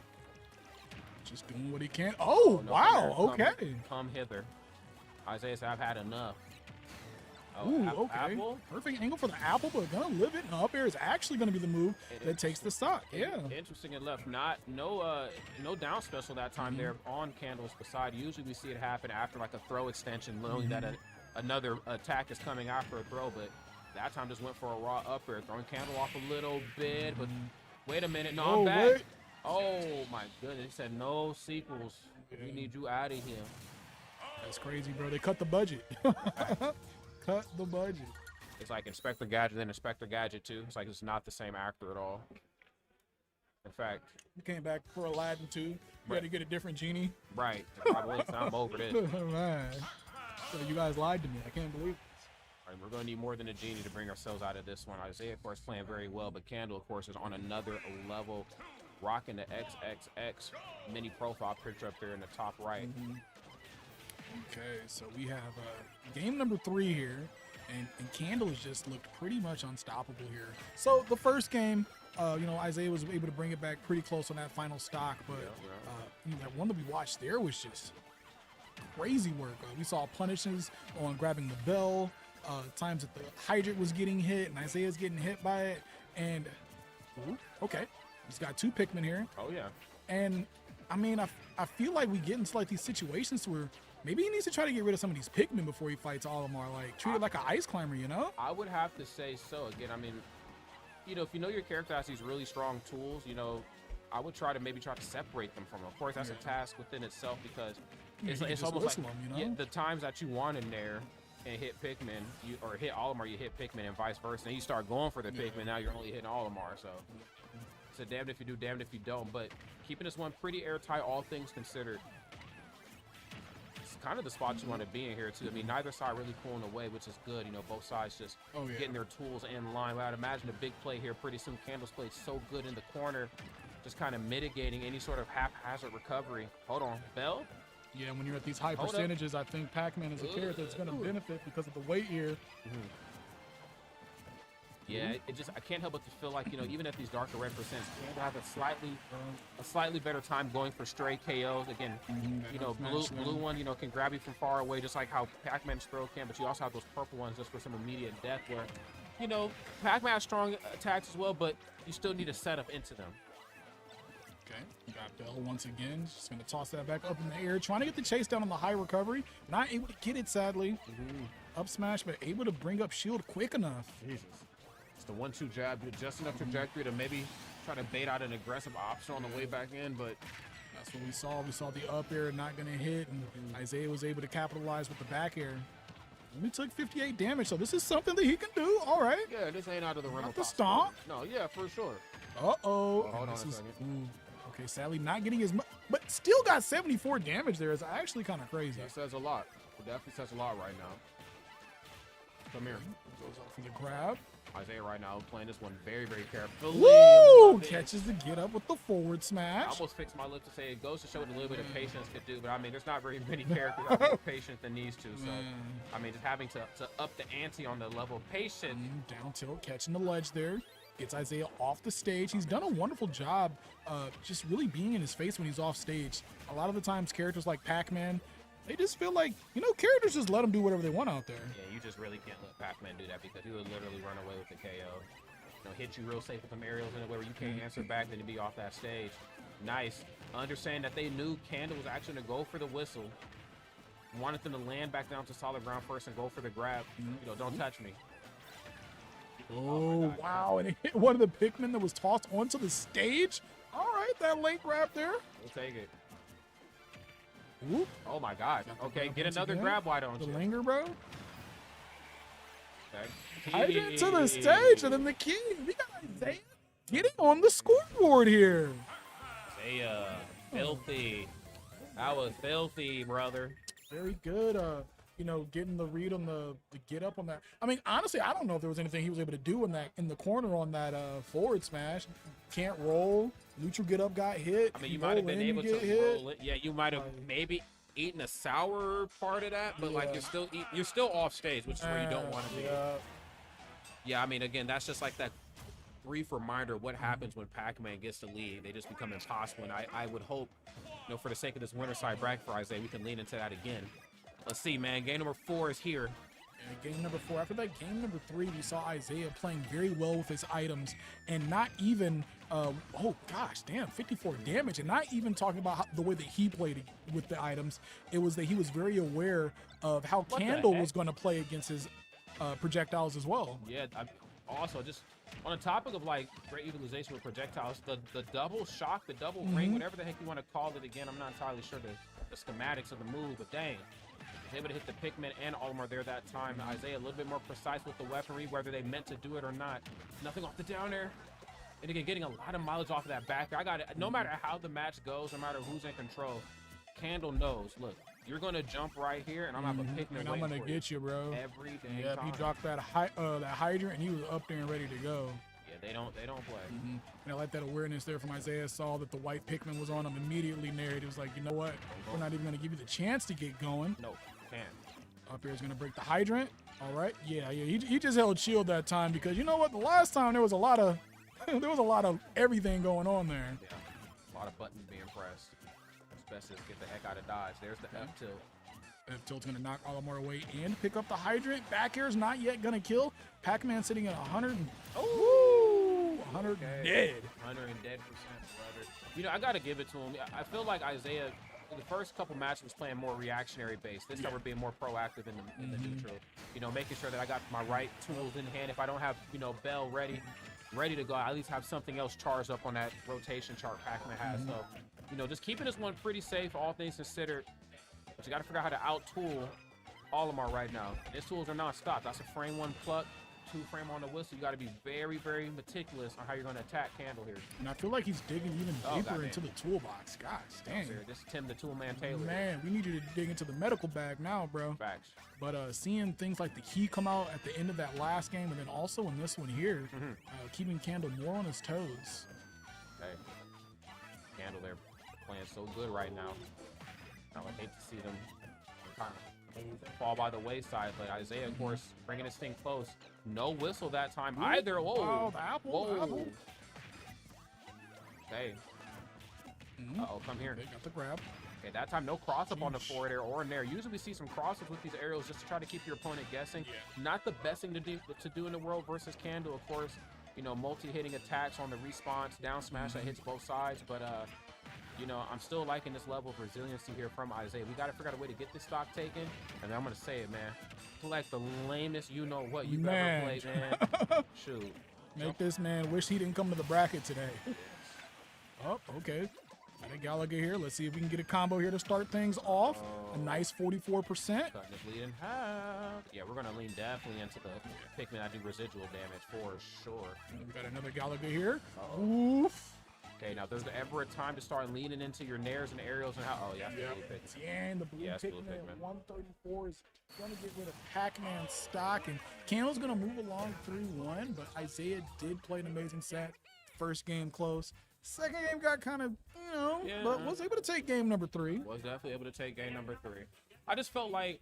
[SPEAKER 2] Just doing what he can. Oh, no, wow, okay.
[SPEAKER 4] Come hither. Isaiah said, I've had enough. Oh,
[SPEAKER 2] ooh, okay.
[SPEAKER 4] Apple?
[SPEAKER 2] Perfect angle for the apple, but gonna live it. And up air is actually gonna be the move that takes the stock. Yeah.
[SPEAKER 4] Interesting and left. No down special that time there on Candle's side. Usually we see it happen after like a throw extension, knowing that another attack is coming after a throw, but that time just went for a raw up air, throwing Candle off a little bit. But wait a minute, no, I'm back.
[SPEAKER 2] Wait.
[SPEAKER 4] Oh my goodness, he said no sequels. We need you out of here.
[SPEAKER 2] That's crazy, bro. They cut the budget. Cut the budget.
[SPEAKER 4] It's like Inspector Gadget, then Inspector Gadget 2. It's like it's not the same actor at all. In fact,
[SPEAKER 2] you came back for Aladdin 2. You had to get a different genie.
[SPEAKER 4] Right. Probably I'm over this.
[SPEAKER 2] Man. So you guys lied to me. I can't believe it.
[SPEAKER 4] All right, we're going to need more than a genie to bring ourselves out of this one. Isaiah, of course, playing very well, but Candle, of course, is on another level, rocking the XXX mini profile picture up there in the top right.
[SPEAKER 2] Okay, so we have game number 3 here, and Candle has just looked pretty much unstoppable here. So the first game, Isaiah was able to bring it back pretty close on that final stock, but that one that we watched there was just crazy work. We saw punishes on grabbing the bell, times that the hydrant was getting hit, and Isaiah's getting hit by it, and okay, he's got 2 Pikmin here.
[SPEAKER 4] Oh yeah.
[SPEAKER 2] And I mean, I feel like we get into like these situations where maybe he needs to try to get rid of some of these Pikmin before he fights Olimar, like treat it like an ice climber,
[SPEAKER 4] I would have to say so. Again, I mean, if you know your character has these really strong tools, I would try to separate them from him. Of course, that's a task within itself because it's almost like the times that you want in there and hit Pikmin, or hit Olimar, you hit Pikmin and vice versa. And you start going for the Pikmin, now you're only hitting Olimar, so it's a damned if you do, damned if you don't. But keeping this one pretty airtight, all things considered. Kind of the spot you want to be in here too. I mean, neither side really pulling away, which is good. Both sides just getting their tools in line. But I'd imagine a big play here pretty soon. Candle's played so good in the corner, just kind of mitigating any sort of haphazard recovery. Hold on, Bell?
[SPEAKER 2] Yeah, when you're at these high percentages, I think Pac-Man is a character that's going to benefit because of the weight here.
[SPEAKER 4] Yeah, I can't help but to feel like, even at these darker red percents, Candle have a slightly better time going for stray KOs. Again, blue one, can grab you from far away, just like how Pac-Man's throw can, but you also have those purple ones just for some immediate death where, Pac-Man has strong attacks as well, but you still need a setup into them.
[SPEAKER 2] Okay, you got Bell once again. Just going to toss that back up in the air, trying to get the chase down on the high recovery. Not able to get it, sadly. Up smash, but able to bring up shield quick enough.
[SPEAKER 4] Jesus. It's the 1-2 jab, just enough trajectory to maybe try to bait out an aggressive option on the way back in, but
[SPEAKER 2] that's what we saw. We saw the up air not going to hit, and Isaiah was able to capitalize with the back air. Only took 58 damage, so this is something that he can do. All right.
[SPEAKER 4] Yeah, this ain't out of the realm of
[SPEAKER 2] the stomp.
[SPEAKER 4] No, yeah, for sure.
[SPEAKER 2] Uh-oh.
[SPEAKER 4] Hold on a second.
[SPEAKER 2] Okay, sadly not getting as much, but still got 74 damage there. Is actually kind of crazy.
[SPEAKER 4] That says a lot. It definitely says a lot right now. Come here.
[SPEAKER 2] Goes off for the grab.
[SPEAKER 4] Isaiah right now playing this one very, very carefully.
[SPEAKER 2] Woo! Catches the get up with the forward
[SPEAKER 4] I
[SPEAKER 2] smash.
[SPEAKER 4] almost fixed my lips to say it goes to show what a little bit of patience could do, but I mean, there's not very many characters that are more patient than these two. So, I mean, just having to up the ante on the level of patience.
[SPEAKER 2] Down tilt, catching the ledge there. Gets Isaiah off the stage. He's done a wonderful job just really being in his face when he's off stage. A lot of the times, characters like Pac-Man, they just feel like, characters just let them do whatever they want out there.
[SPEAKER 4] Yeah, you just really can't let Pac-Man do that because he would literally run away with the KO. Hit you real safe with them aerials in a way where you can't answer back, then to be off that stage. Nice. Understand that they knew Candle was actually going to go for the whistle. Wanted them to land back down to solid ground first and go for the grab. Don't touch me.
[SPEAKER 2] Oh, wow. And it hit one of the Pikmin that was tossed onto the stage. All right, that late grab there.
[SPEAKER 4] We'll take it.
[SPEAKER 2] Whoop.
[SPEAKER 4] Oh, my God. Okay, get another grab. Why don't
[SPEAKER 2] the
[SPEAKER 4] you?
[SPEAKER 2] The linger, bro.
[SPEAKER 4] Okay.
[SPEAKER 2] Hydrant to the stage, and then the key. We got Isaiah getting on the scoreboard here.
[SPEAKER 4] Isaiah, filthy. That was filthy, brother.
[SPEAKER 2] Very good. Getting the read on the get up on that. I mean, honestly, I don't know if there was anything he was able to do in the corner on that forward smash. Can't roll. Neutral get up got hit.
[SPEAKER 4] I mean, you might have been able to roll it. Yeah, you might have maybe eaten a sour part of that, but like you're still off stage, which is where you don't want to be. Yeah, I mean, again, that's just like that brief reminder of what happens when Pac-Man gets the lead. They just become impossible, and I would hope, for the sake of this winter side bracket for Isaiah, we can lean into that again. Let's see, man. Game number 4 is here.
[SPEAKER 2] Game number 4. After that, game number 3, we saw Isaiah playing very well with his items and not even, 54 damage. And not even talking about the way that he played with the items. It was that he was very aware of how Candle was going to play against his projectiles as well.
[SPEAKER 4] Yeah, also just on the topic of like great utilization with projectiles, the double shock, the double ring, whatever the heck you want to call it again, I'm not entirely sure the schematics of the move, but dang. Able to hit the Pikmin and Ulong there that time. Isaiah a little bit more precise with the weaponry, whether they meant to do it or not. Nothing off the down air. And again, getting a lot of mileage off of that back air. I got it. No matter how the match goes, no matter who's in control, Candle knows. Look, you're gonna jump right here, and I'm gonna have a Pikmin.
[SPEAKER 2] And I'm gonna get you, bro.
[SPEAKER 4] Every day.
[SPEAKER 2] Yeah, he dropped that hydrant, and he was up there and ready to go.
[SPEAKER 4] Yeah, they don't play.
[SPEAKER 2] And I like that awareness there from Isaiah. Saw that the white Pikmin was on him, immediately narrated. It was like, you know what? We're not even gonna give you the chance to get going.
[SPEAKER 4] No.
[SPEAKER 2] Up here is going to break the hydrant. All right. Yeah. He just held shield that time because you know what? The last time there was a lot of everything going on there.
[SPEAKER 4] Yeah. A lot of buttons being pressed. It's best to get the heck out of dodge. There's the F tilt.
[SPEAKER 2] F tilt's going to knock Ulong away and pick up the hydrant. Back air is not yet going to kill. Pac-Man sitting at 100. 100 dead.
[SPEAKER 4] 100 dead %, brother. I got to give it to him. I feel like Isaiah, the first couple matches was playing more reactionary based. This time we're being more proactive in the neutral. Making sure that I got my right tools in hand. If I don't have, Bell ready to go, I at least have something else charged up on that rotation chart Pac-Man has. So, just keeping this one pretty safe, all things considered. But you got to figure out how to out-tool all of them right now. His tools are non-stop. That's a frame 1 pluck. 2 frame on the whistle. You got to be very, very meticulous on how you're going to attack Candle here.
[SPEAKER 2] And I feel like he's digging even deeper into the toolbox. Gosh, dang.
[SPEAKER 4] This is Tim the Toolman Taylor.
[SPEAKER 2] Man, we need you to dig into the medical bag now, bro.
[SPEAKER 4] Facts.
[SPEAKER 2] But seeing things like the key come out at the end of that last game, and then also in this one here, keeping Candle more on his toes.
[SPEAKER 4] Okay. Candle, they're playing so good right now. I would hate to see them kind of fall by the wayside, but Isaiah, of course, bringing this thing close. No whistle that time either. Whoa.
[SPEAKER 2] Oh, the apple.
[SPEAKER 4] Whoa.
[SPEAKER 2] The apple.
[SPEAKER 4] Okay. Uh-oh, come here.
[SPEAKER 2] They got the grab.
[SPEAKER 4] Okay, that time no cross-up on the forward air or in there. Usually we see some crosses with these aerials just to try to keep your opponent guessing. Yeah. Not the best thing to do in the world versus Candle, of course. Multi-hitting attacks on the response, down smash that hits both sides, but I'm still liking this level of resiliency here from Isaiah. We got to figure out a way to get this stock taken. And I'm going to say it, man. Like the lamest you-know-what you've ever played, man. Shoot.
[SPEAKER 2] Make this man wish he didn't come to the bracket today. Oh, okay. Got a Galaga here. Let's see if we can get a combo here to start things off. A nice 44%.
[SPEAKER 4] Cutting this lead in half. Yeah, we're going to lean definitely into the Pikmin. I do residual damage for sure.
[SPEAKER 2] We got another Galaga here. Oof.
[SPEAKER 4] Okay, now there's ever a time to start leaning into your nairs and aerials and how? Oh yeah,
[SPEAKER 2] Yep.
[SPEAKER 4] blue Pikmin.
[SPEAKER 2] And the blue
[SPEAKER 4] Yeah, it's blue
[SPEAKER 2] Pikmin at
[SPEAKER 4] Pikmin.
[SPEAKER 2] 134 is going to get rid of Pac-Man stock, and Candle's going to move along 3-1, but Isaiah did play an amazing set. First game close. Second game got kind of, but was able to take game number 3.
[SPEAKER 4] Was definitely able to take game number 3. I just felt like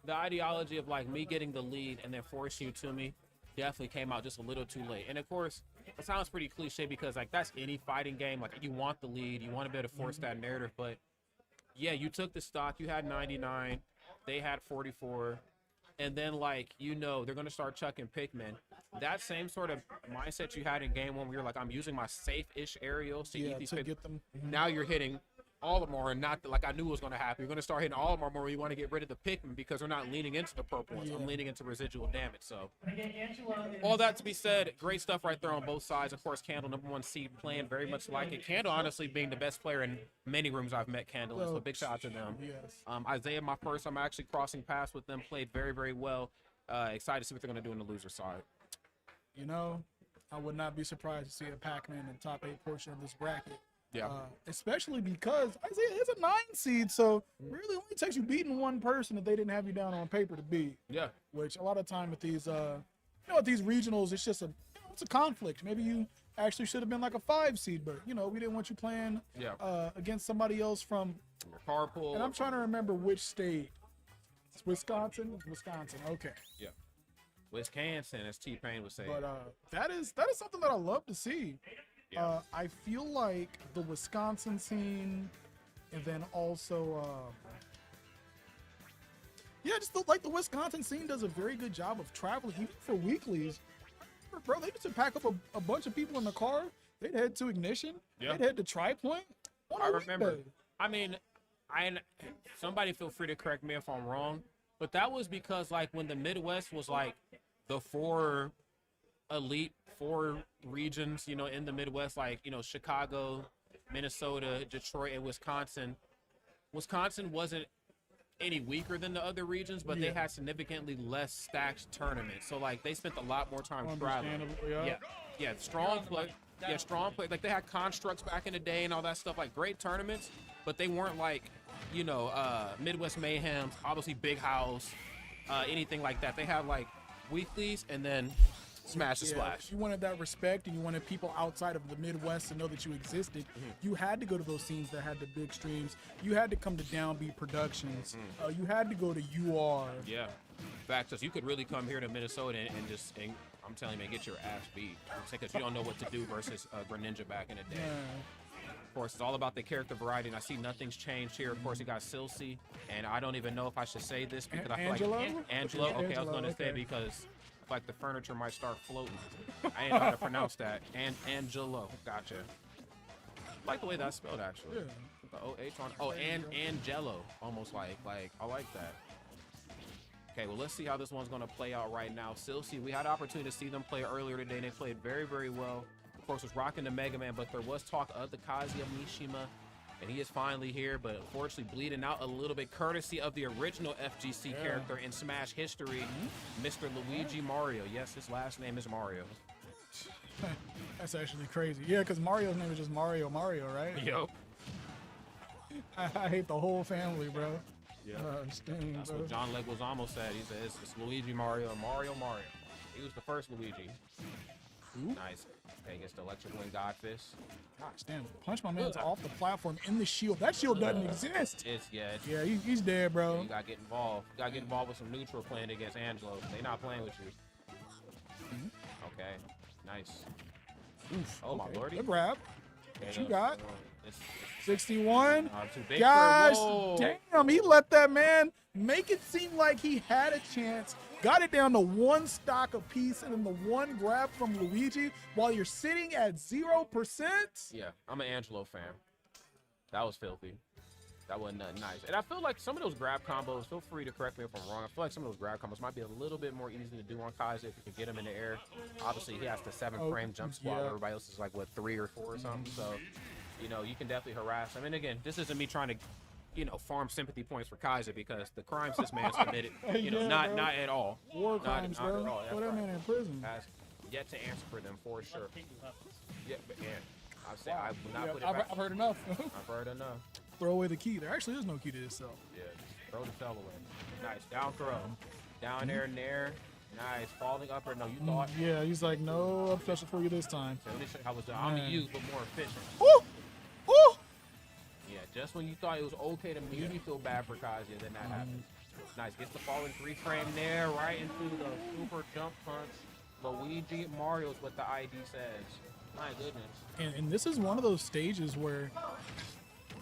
[SPEAKER 4] the ideology of like me getting the lead and then forcing you to me definitely came out just a little too late. And of course, it sounds pretty cliche because like that's any fighting game. Like you want the lead, you want to be able to force that narrative. But yeah, you took the stock. You had 99, they had 44, and then like they're gonna start chucking Pikmin. That same sort of mindset you had in game 1, where you're like, I'm using my safe-ish aerials to eat these Pikmin.
[SPEAKER 2] Get them.
[SPEAKER 4] Now you're hitting all of them more, and not like I knew it was going to happen. You're going to start hitting all of them more. You want to get rid of the Pikmin because we're not leaning into the purple ones. I'm leaning into residual damage. So, all that to be said, great stuff right there on both sides. Of course, Candle, #1 seed, playing very much like it. Candle, honestly, being the best player in many rooms I've met Candle in, so big shout out to them.
[SPEAKER 2] Yes.
[SPEAKER 4] Isaiah, my first, I'm actually crossing paths with them, played very, very well. Excited to see what they're going to do in the loser side.
[SPEAKER 2] I would not be surprised to see a Pac-Man in the top 8 portion of this bracket.
[SPEAKER 4] Yeah.
[SPEAKER 2] Especially because Isaiah is a 9 seed, so really only takes you beating one person if they didn't have you down on paper to beat.
[SPEAKER 4] Yeah.
[SPEAKER 2] Which a lot of time with these, at these regionals, it's just it's a conflict. Maybe you actually should have been like a 5 seed, but we didn't want you playing against somebody else from
[SPEAKER 4] carpool.
[SPEAKER 2] And I'm trying to remember which state. It's Wisconsin. Wisconsin. Okay.
[SPEAKER 4] Yeah. Wisconsin, as T-Pain would say.
[SPEAKER 2] But that is something that I love to see. Yeah. I feel like the Wisconsin scene, and then also, just like the Wisconsin scene does a very good job of traveling, even for weeklies. Bro, they used to pack up a bunch of people in the car. They'd head to Ignition. They'd head to Tri-Point.
[SPEAKER 4] I remember. I mean, somebody feel free to correct me if I'm wrong, but that was because like when the Midwest was like the 4 elite 4 regions, in the Midwest, like, Chicago, Minnesota, Detroit, and Wisconsin. Wisconsin wasn't any weaker than the other regions, but they had significantly less stacked tournaments. So, like, they spent a lot more time traveling. Yeah, strong play. Yeah, strong play. Like, they had constructs back in the day and all that stuff, like, great tournaments, but they weren't like, Midwest Mayhem, obviously Big House, anything like that. They had, like, weeklies and then smash the splash.
[SPEAKER 2] You wanted that respect, and you wanted people outside of the Midwest to know that you existed. You had to go to those scenes that had the big streams. You had to come to Downbeat Productions. You had to go to UR.
[SPEAKER 4] Yeah. In fact, because you could really come here to Minnesota and I'm telling you, man, get your ass beat. Because you don't know what to do versus Greninja back in the day.
[SPEAKER 2] Yeah.
[SPEAKER 4] Of course, it's all about the character variety, and I see nothing's changed here. Of course, you got Silsey, and I don't even know if I should say this because I feel
[SPEAKER 2] Angelo?
[SPEAKER 4] like Angelo. Okay, I was going to say because like the furniture might start floating. I ain't know how to pronounce that. And Angelo, gotcha. I like the way that's spelled actually.
[SPEAKER 2] Yeah.
[SPEAKER 4] The OH on. Oh, and Angelo, almost like I like that. Okay, well let's see how this one's gonna play out right now. Silsey, we had an opportunity to see them play earlier today, and they played very, very well. Of course, was rocking the Mega Man, but there was talk of the Kazuya Mishima, and he is finally here, but unfortunately bleeding out a little bit, courtesy of the original FGC character in Smash history, Mr. Luigi Mario. Yes, his last name is Mario.
[SPEAKER 2] That's actually crazy. Yeah, because Mario's name is just Mario, right?
[SPEAKER 4] Yup.
[SPEAKER 2] I hate the whole family, bro.
[SPEAKER 4] Yeah. That's what John Leguizamo said. He says it's Luigi Mario, Mario. He was the first Luigi.
[SPEAKER 2] Ooh.
[SPEAKER 4] Nice. Okay, gets the electric wing Godfist.
[SPEAKER 2] Gosh damn, punch my man's off the platform in the shield. That shield doesn't exist.
[SPEAKER 4] Yeah,
[SPEAKER 2] he's dead, bro.
[SPEAKER 4] You gotta get involved. You gotta get involved with some neutral playing against Angelo. They not playing with you. Okay, nice.
[SPEAKER 2] Oof,
[SPEAKER 4] oh, my lordy.
[SPEAKER 2] Good grab. What you got?
[SPEAKER 4] It's
[SPEAKER 2] 61.
[SPEAKER 4] Too big
[SPEAKER 2] Gosh,
[SPEAKER 4] for
[SPEAKER 2] damn, he let that man make it seem like he had a chance. Got it down to 1 stock apiece, and then the 1 grab from Luigi while you're sitting at 0%.
[SPEAKER 4] Yeah, I'm an Angelo fan. That was filthy. That wasn't nothing nice. And I feel like some of those grab combos, feel free to correct me if I'm wrong, I feel like some of those grab combos might be a little bit more easy to do on Kaiser if you can get him in the air. Obviously, he has the 7-frame jump squat. Everybody else is like, what, 3 or 4 or something? So, you can definitely harass him. And again, this isn't me trying to farm sympathy points for Kaiser because the crimes this man's committed, not at all.
[SPEAKER 2] War crimes,
[SPEAKER 4] not
[SPEAKER 2] bro.
[SPEAKER 4] at all.
[SPEAKER 2] Put that man in prison.
[SPEAKER 4] Has yet to answer for them for sure. Yeah, but I'm saying I would not
[SPEAKER 2] Yeah,
[SPEAKER 4] put it back.
[SPEAKER 2] I've heard enough.
[SPEAKER 4] I've heard enough.
[SPEAKER 2] Throw away the key. There actually is no key to this cell.
[SPEAKER 4] Yeah, just throw the cell away. Nice, down throw. Down there and there. Nice, falling upper. No, you thought.
[SPEAKER 2] Yeah, he's like, no up special for you this time.
[SPEAKER 4] So let me show you how it's done. I'm gonna use, but more efficient.
[SPEAKER 2] Ooh! Ooh!
[SPEAKER 4] Yeah, just when you thought it was okay to maybe feel bad for Kazuya, then that happens. Nice, gets the falling 3-frame there, right into the super jump punch. Luigi Mario's what the ID says. My goodness.
[SPEAKER 2] And this is one of those stages where,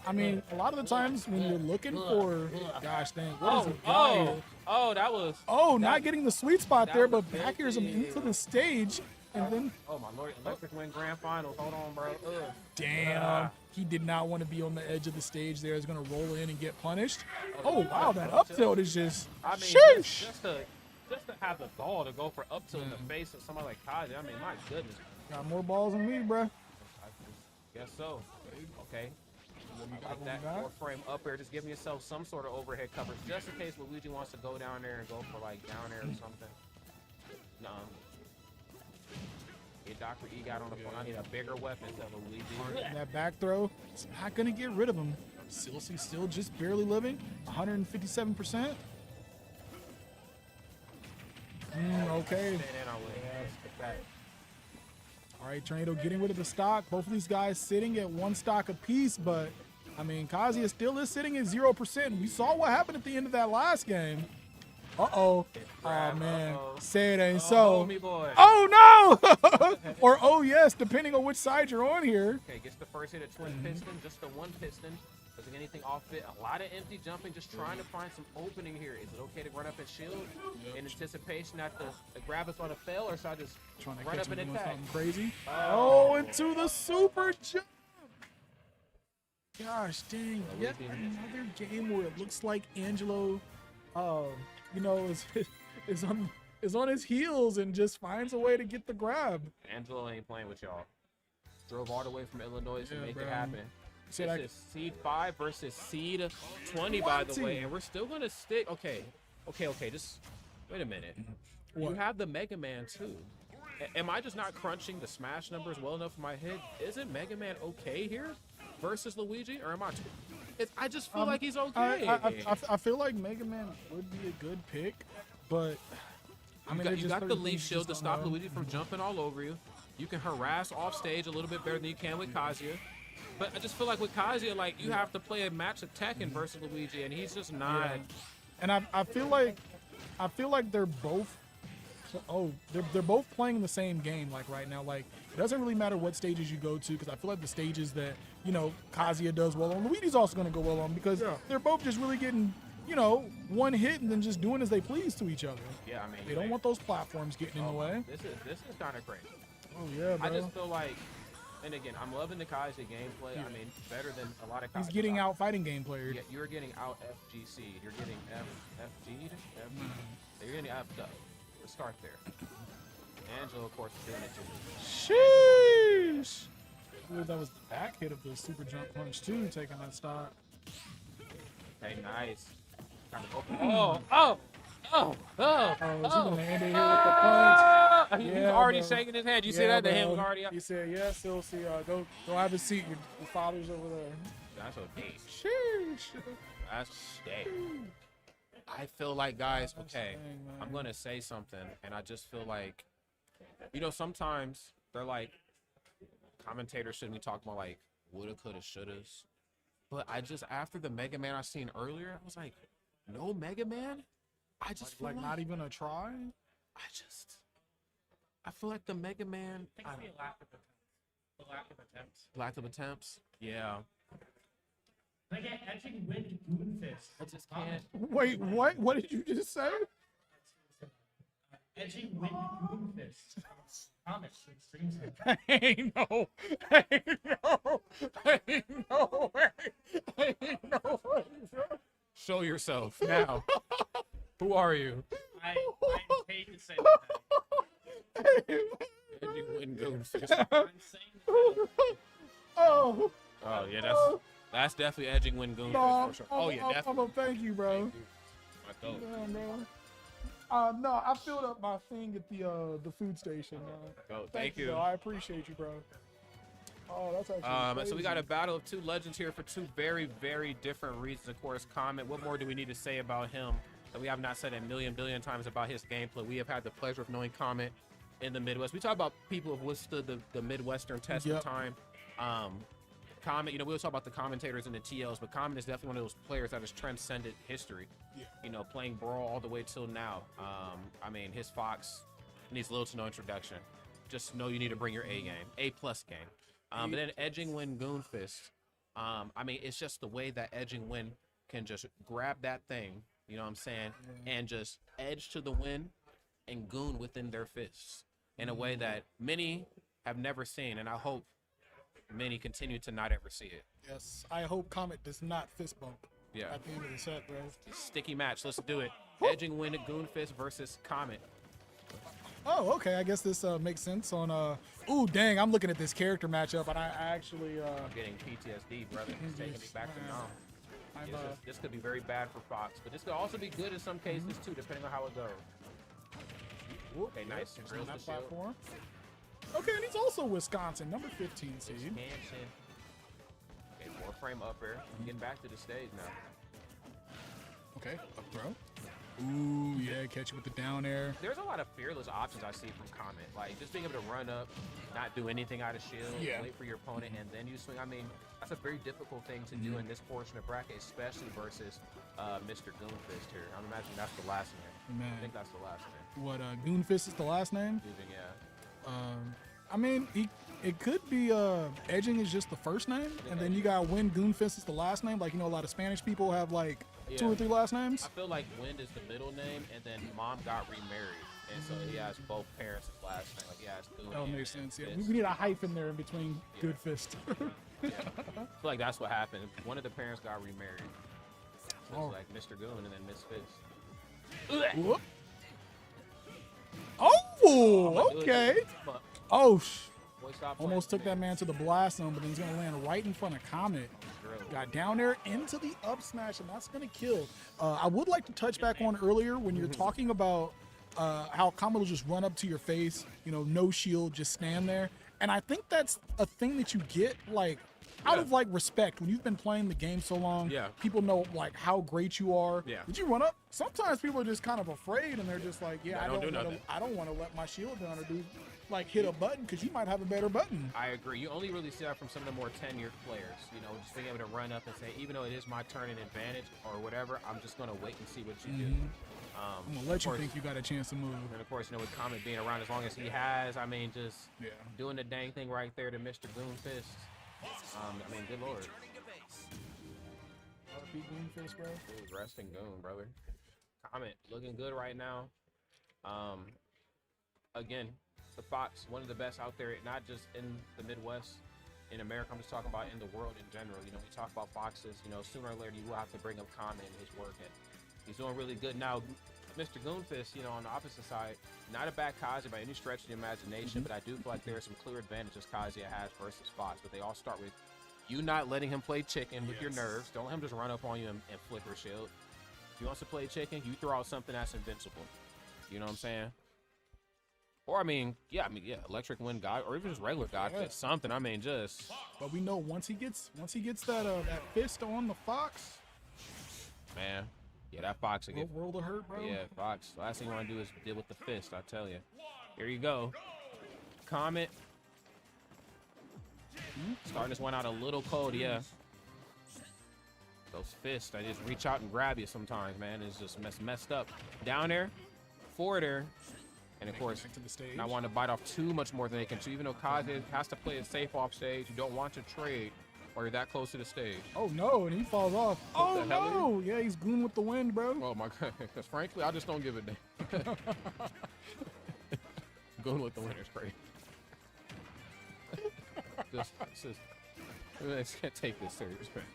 [SPEAKER 2] I mean, a lot of the times when you're looking for, gosh dang, what is it?
[SPEAKER 4] That was.
[SPEAKER 2] Oh, not getting the sweet spot there, but
[SPEAKER 4] was
[SPEAKER 2] back airs him into the stage, and then.
[SPEAKER 4] Oh my lord, Electric win grand finals. Hold on, bro.
[SPEAKER 2] Damn, he did not want to be on the edge of the stage there. He's going to roll in and get punished. Oh, wow, that up tilt is just,
[SPEAKER 4] I mean,
[SPEAKER 2] sheesh.
[SPEAKER 4] just to have the gall to go for up tilt in the face of somebody like Kazuya, I mean, my goodness.
[SPEAKER 2] Got more balls than me, bruh.
[SPEAKER 4] I guess so. Okay. I like that 4-frame up air. Just giving yourself some sort of overhead coverage, just in case Luigi wants to go down there and go for like down air or something. No. Yeah, Dr. E got on the phone. I need a bigger weapon than Luigi.
[SPEAKER 2] That back throw, it's not going to get rid of him. Silsey still just barely living, 157%. Okay. All right, Tornado getting rid of the stock. Both of these guys sitting at 1 stock apiece, but I mean, Kazuya still is sitting at 0%. We saw what happened at the end of that last game. Uh-oh. Oh, man. Say it ain't so. Oh, no! Or, oh, yes, depending on which side you're on here.
[SPEAKER 4] Okay, gets the first hit at twin piston, just the one piston. Doesn't get anything off it. A lot of empty jumping, just trying to find some opening here. Is it okay to run up and shield in anticipation that the grab is going to fail, or should I just
[SPEAKER 2] Trying to
[SPEAKER 4] run
[SPEAKER 2] catch
[SPEAKER 4] up and
[SPEAKER 2] him doing
[SPEAKER 4] attack?
[SPEAKER 2] something crazy. Oh, into the super jump. Gosh, dang. Yet another game where it looks like Angelo, you know, is on his heels and just finds a way to get the grab.
[SPEAKER 4] Angelo ain't playing with y'all. Drove all the way from Illinois to make
[SPEAKER 2] bro.
[SPEAKER 4] it happen.
[SPEAKER 2] See,
[SPEAKER 4] This
[SPEAKER 2] like,
[SPEAKER 4] is seed 5 versus seed 20, by the way, and we're still gonna stick. Okay. Just wait a minute.
[SPEAKER 2] What?
[SPEAKER 4] You have the Mega Man too. Am I just not crunching the smash numbers well enough in my head? Isn't Mega Man okay here versus Luigi, or am I? I just feel like he's okay.
[SPEAKER 2] I feel like Mega Man would be a good pick, but I mean,
[SPEAKER 4] you got the leaf shield to stop Luigi from jumping all over you. You can harass off stage a little bit better than you can with Kazuya. But I just feel like with Kazuya, like, you have to play a match of Tekken versus Luigi, and he's just not.
[SPEAKER 2] Yeah. And I feel like they're both. Oh, they're both playing the same game like right now. Like, it doesn't really matter what stages you go to, because I feel like the stages that, you know, Kazuya does well on, Luigi's also going to go well on, because they're both just really getting, you know, one hit and then just doing as they please to each other.
[SPEAKER 4] Yeah, I mean,
[SPEAKER 2] they don't want those platforms getting in the way.
[SPEAKER 4] This is kind of crazy.
[SPEAKER 2] Oh yeah, bro.
[SPEAKER 4] I just feel like, and again, I'm loving the Kazuya gameplay. I mean, better than a lot of.
[SPEAKER 2] He's getting out fighting game players.
[SPEAKER 4] Yeah, you're getting out FGC. You're getting FG'd. You're getting F'd up. Let's start there. Angelo, of course, is doing it too.
[SPEAKER 2] Sheesh. Ooh, that was the back hit of the super jump punch too, taking that stock.
[SPEAKER 4] Hey, nice. Kind of open.
[SPEAKER 2] Is he gonna end it here with the punch?
[SPEAKER 4] He's already shaking his hand. You see that? The hand was already up.
[SPEAKER 2] He said, "Yes, he'll see. Go have a seat. Your father's over there."
[SPEAKER 4] That's okay.
[SPEAKER 2] Sheesh.
[SPEAKER 4] That's steak. I feel like, guys, okay,
[SPEAKER 2] dang, man.
[SPEAKER 4] I'm going to say something, and I just feel like, you know, sometimes they're like, commentators shouldn't be talking about, like, woulda, coulda, shouldas. But I just, after the Mega Man I seen earlier, I was like, no Mega Man? I just feel like
[SPEAKER 2] not even a try.
[SPEAKER 4] I feel like the Mega Man.
[SPEAKER 1] I think it's the lack of attempts.
[SPEAKER 4] Lack of attempts? Yeah.
[SPEAKER 1] Like edging wind goon fist.
[SPEAKER 4] I just can't.
[SPEAKER 2] Wait, what? What did you just say?
[SPEAKER 1] Edging wind goon fist. Comet streams it.
[SPEAKER 2] Ain't no way.
[SPEAKER 4] Show yourself now. Who are you?
[SPEAKER 1] I hate to say that.
[SPEAKER 4] Edging wind goon fist.
[SPEAKER 1] I'm saying that.
[SPEAKER 2] Oh
[SPEAKER 4] yeah, that's definitely edging wind goon
[SPEAKER 2] no,
[SPEAKER 4] fist for sure. Oh yeah,
[SPEAKER 2] I'm
[SPEAKER 4] definitely.
[SPEAKER 2] gonna thank you, bro.
[SPEAKER 4] My goat.
[SPEAKER 2] Damn, bro. No, I filled up my thing at the food station.
[SPEAKER 4] Go,
[SPEAKER 2] Thank you,
[SPEAKER 4] you.
[SPEAKER 2] bro. I appreciate you, bro. Oh, that's actually
[SPEAKER 4] So we got
[SPEAKER 2] crazy.
[SPEAKER 4] a battle of two legends here for two very, very different reasons. Of course, Comet, what more do we need to say about him that we have not said a million billion times about his gameplay? We have had the pleasure of knowing Comet in the Midwest. We talk about people who have withstood the Midwestern test of time. Comet, you know, we'll talk about the commentators and the TLs, but Comet is definitely one of those players that has transcended history.
[SPEAKER 2] Yeah.
[SPEAKER 4] You know, playing Brawl all the way till now. I mean, his Fox needs little to no introduction. Just know you need to bring your A game, A+ game. But then Edging Win Goonfist. I mean, it's just the way that Edging Win can just grab that thing, you know what I'm saying, and just edge to the win and goon within their fists in a way that many have never seen, and I hope many continue to not ever see it.
[SPEAKER 2] Yes, I hope Comet does not fist bump at the end of the set, bro.
[SPEAKER 4] Sticky match. Let's do it. Edging Win Goonfist versus Comet.
[SPEAKER 2] Oh, okay. I guess this makes sense on ooh, dang, I'm looking at this character matchup and I actually
[SPEAKER 4] I'm getting PTSD, brother. It's taking me back to now. This could be very bad for Fox, but this could also be good in some cases too, depending on how it goes. Okay, nice.
[SPEAKER 2] on that platform. Okay, and he's also Wisconsin, number 15 seed.
[SPEAKER 4] Wisconsin. Okay, 4-frame up air. Getting back to the stage now.
[SPEAKER 2] Okay, up throw. Ooh, yeah, catch you with the down air.
[SPEAKER 4] There's a lot of fearless options I see from Comet. Like, just being able to run up, not do anything out of shield, wait for your opponent, and then you swing. I mean, that's a very difficult thing to do in this portion of bracket, especially versus Mr. Goonfist here. I'm imagining that's the last name.
[SPEAKER 2] Man.
[SPEAKER 4] I think that's the last name.
[SPEAKER 2] What, Goonfist is the last name?
[SPEAKER 4] Yeah.
[SPEAKER 2] I mean, it could be Edging is just the first name, and then you got Win Goonfist is the last name. Like, you know, a lot of Spanish people have like 2 or 3 last names.
[SPEAKER 4] I feel like Wind is the middle name, and then Mom got remarried, and so he has both parents' last name. Like, he has Goon.
[SPEAKER 2] That makes sense. Yeah, we need a hyphen there in between Good Fist.
[SPEAKER 4] I feel like that's what happened. One of the parents got remarried. So it's like Mr. Goon and then Miss Fist.
[SPEAKER 2] Whoop. Oh, okay. Oh, almost took that man to the blast zone, but then he's going to land right in front of Comet. Got down there into the up smash, and that's going to kill. I would like to touch back on earlier when you're talking about how Comet will just run up to your face, you know, no shield, just stand there. And I think that's a thing that you get, like, out of, like, respect. When you've been playing the game so long, people know, like, how great you are. Did you run up? Sometimes people are just kind of afraid, and they're just like, I don't want to let my shield down or do, like, hit a button because you might have a better button.
[SPEAKER 4] I agree. You only really see that from some of the more tenured players. You know, just being able to run up and say, even though it is my turn and advantage or whatever, I'm just going to wait and see what you do.
[SPEAKER 2] I'm going to let you think you got a chance to move.
[SPEAKER 4] And, of course, you know, with Comet being around as long as he has, I mean, just doing the dang thing right there to Mr. Goonfist. I mean, good lord.
[SPEAKER 2] Goonfist, bro.
[SPEAKER 4] Dude, resting Goon, brother. Comet looking good right now. Again, the Fox, one of the best out there, not just in the Midwest, in America. I'm just talking about in the world in general. You know, we talk about Foxes. You know, sooner or later you will have to bring up Comet and his work, and he's doing really good now. Mr. Goonfist, you know, on the opposite side, not a bad Kazuya by any stretch of the imagination, but I do feel like there are some clear advantages Kazuya has versus Fox, but they all start with you not letting him play chicken with your nerves. Don't let him just run up on you and flicker shield. If he wants to play chicken, you throw out something that's invincible. You know what I'm saying? Or, I mean, Electric Wind God, or even just regular God, something. I mean, just.
[SPEAKER 2] But we know once he gets that that fist on the Fox,
[SPEAKER 4] man. Yeah, that Fox again.
[SPEAKER 2] World of hurt, bro.
[SPEAKER 4] Yeah, Fox. Last thing you want to do is deal with the fist, I tell you. Here you go. Comet. Starting this one out a little cold, yeah. Those fists, they just reach out and grab you sometimes, man. It's just messed up. Down there, forward air, and of course, not want to bite off too much more than they can. So even though Kaze has to play it safe off stage, you don't want to trade or you're that close to the stage.
[SPEAKER 2] Oh no, and he falls off. Oh no, yeah, he's Goon with the wind, bro.
[SPEAKER 4] Oh my god, because frankly, I just don't give a damn. Goon with the wind is crazy. I can't take this serious, man.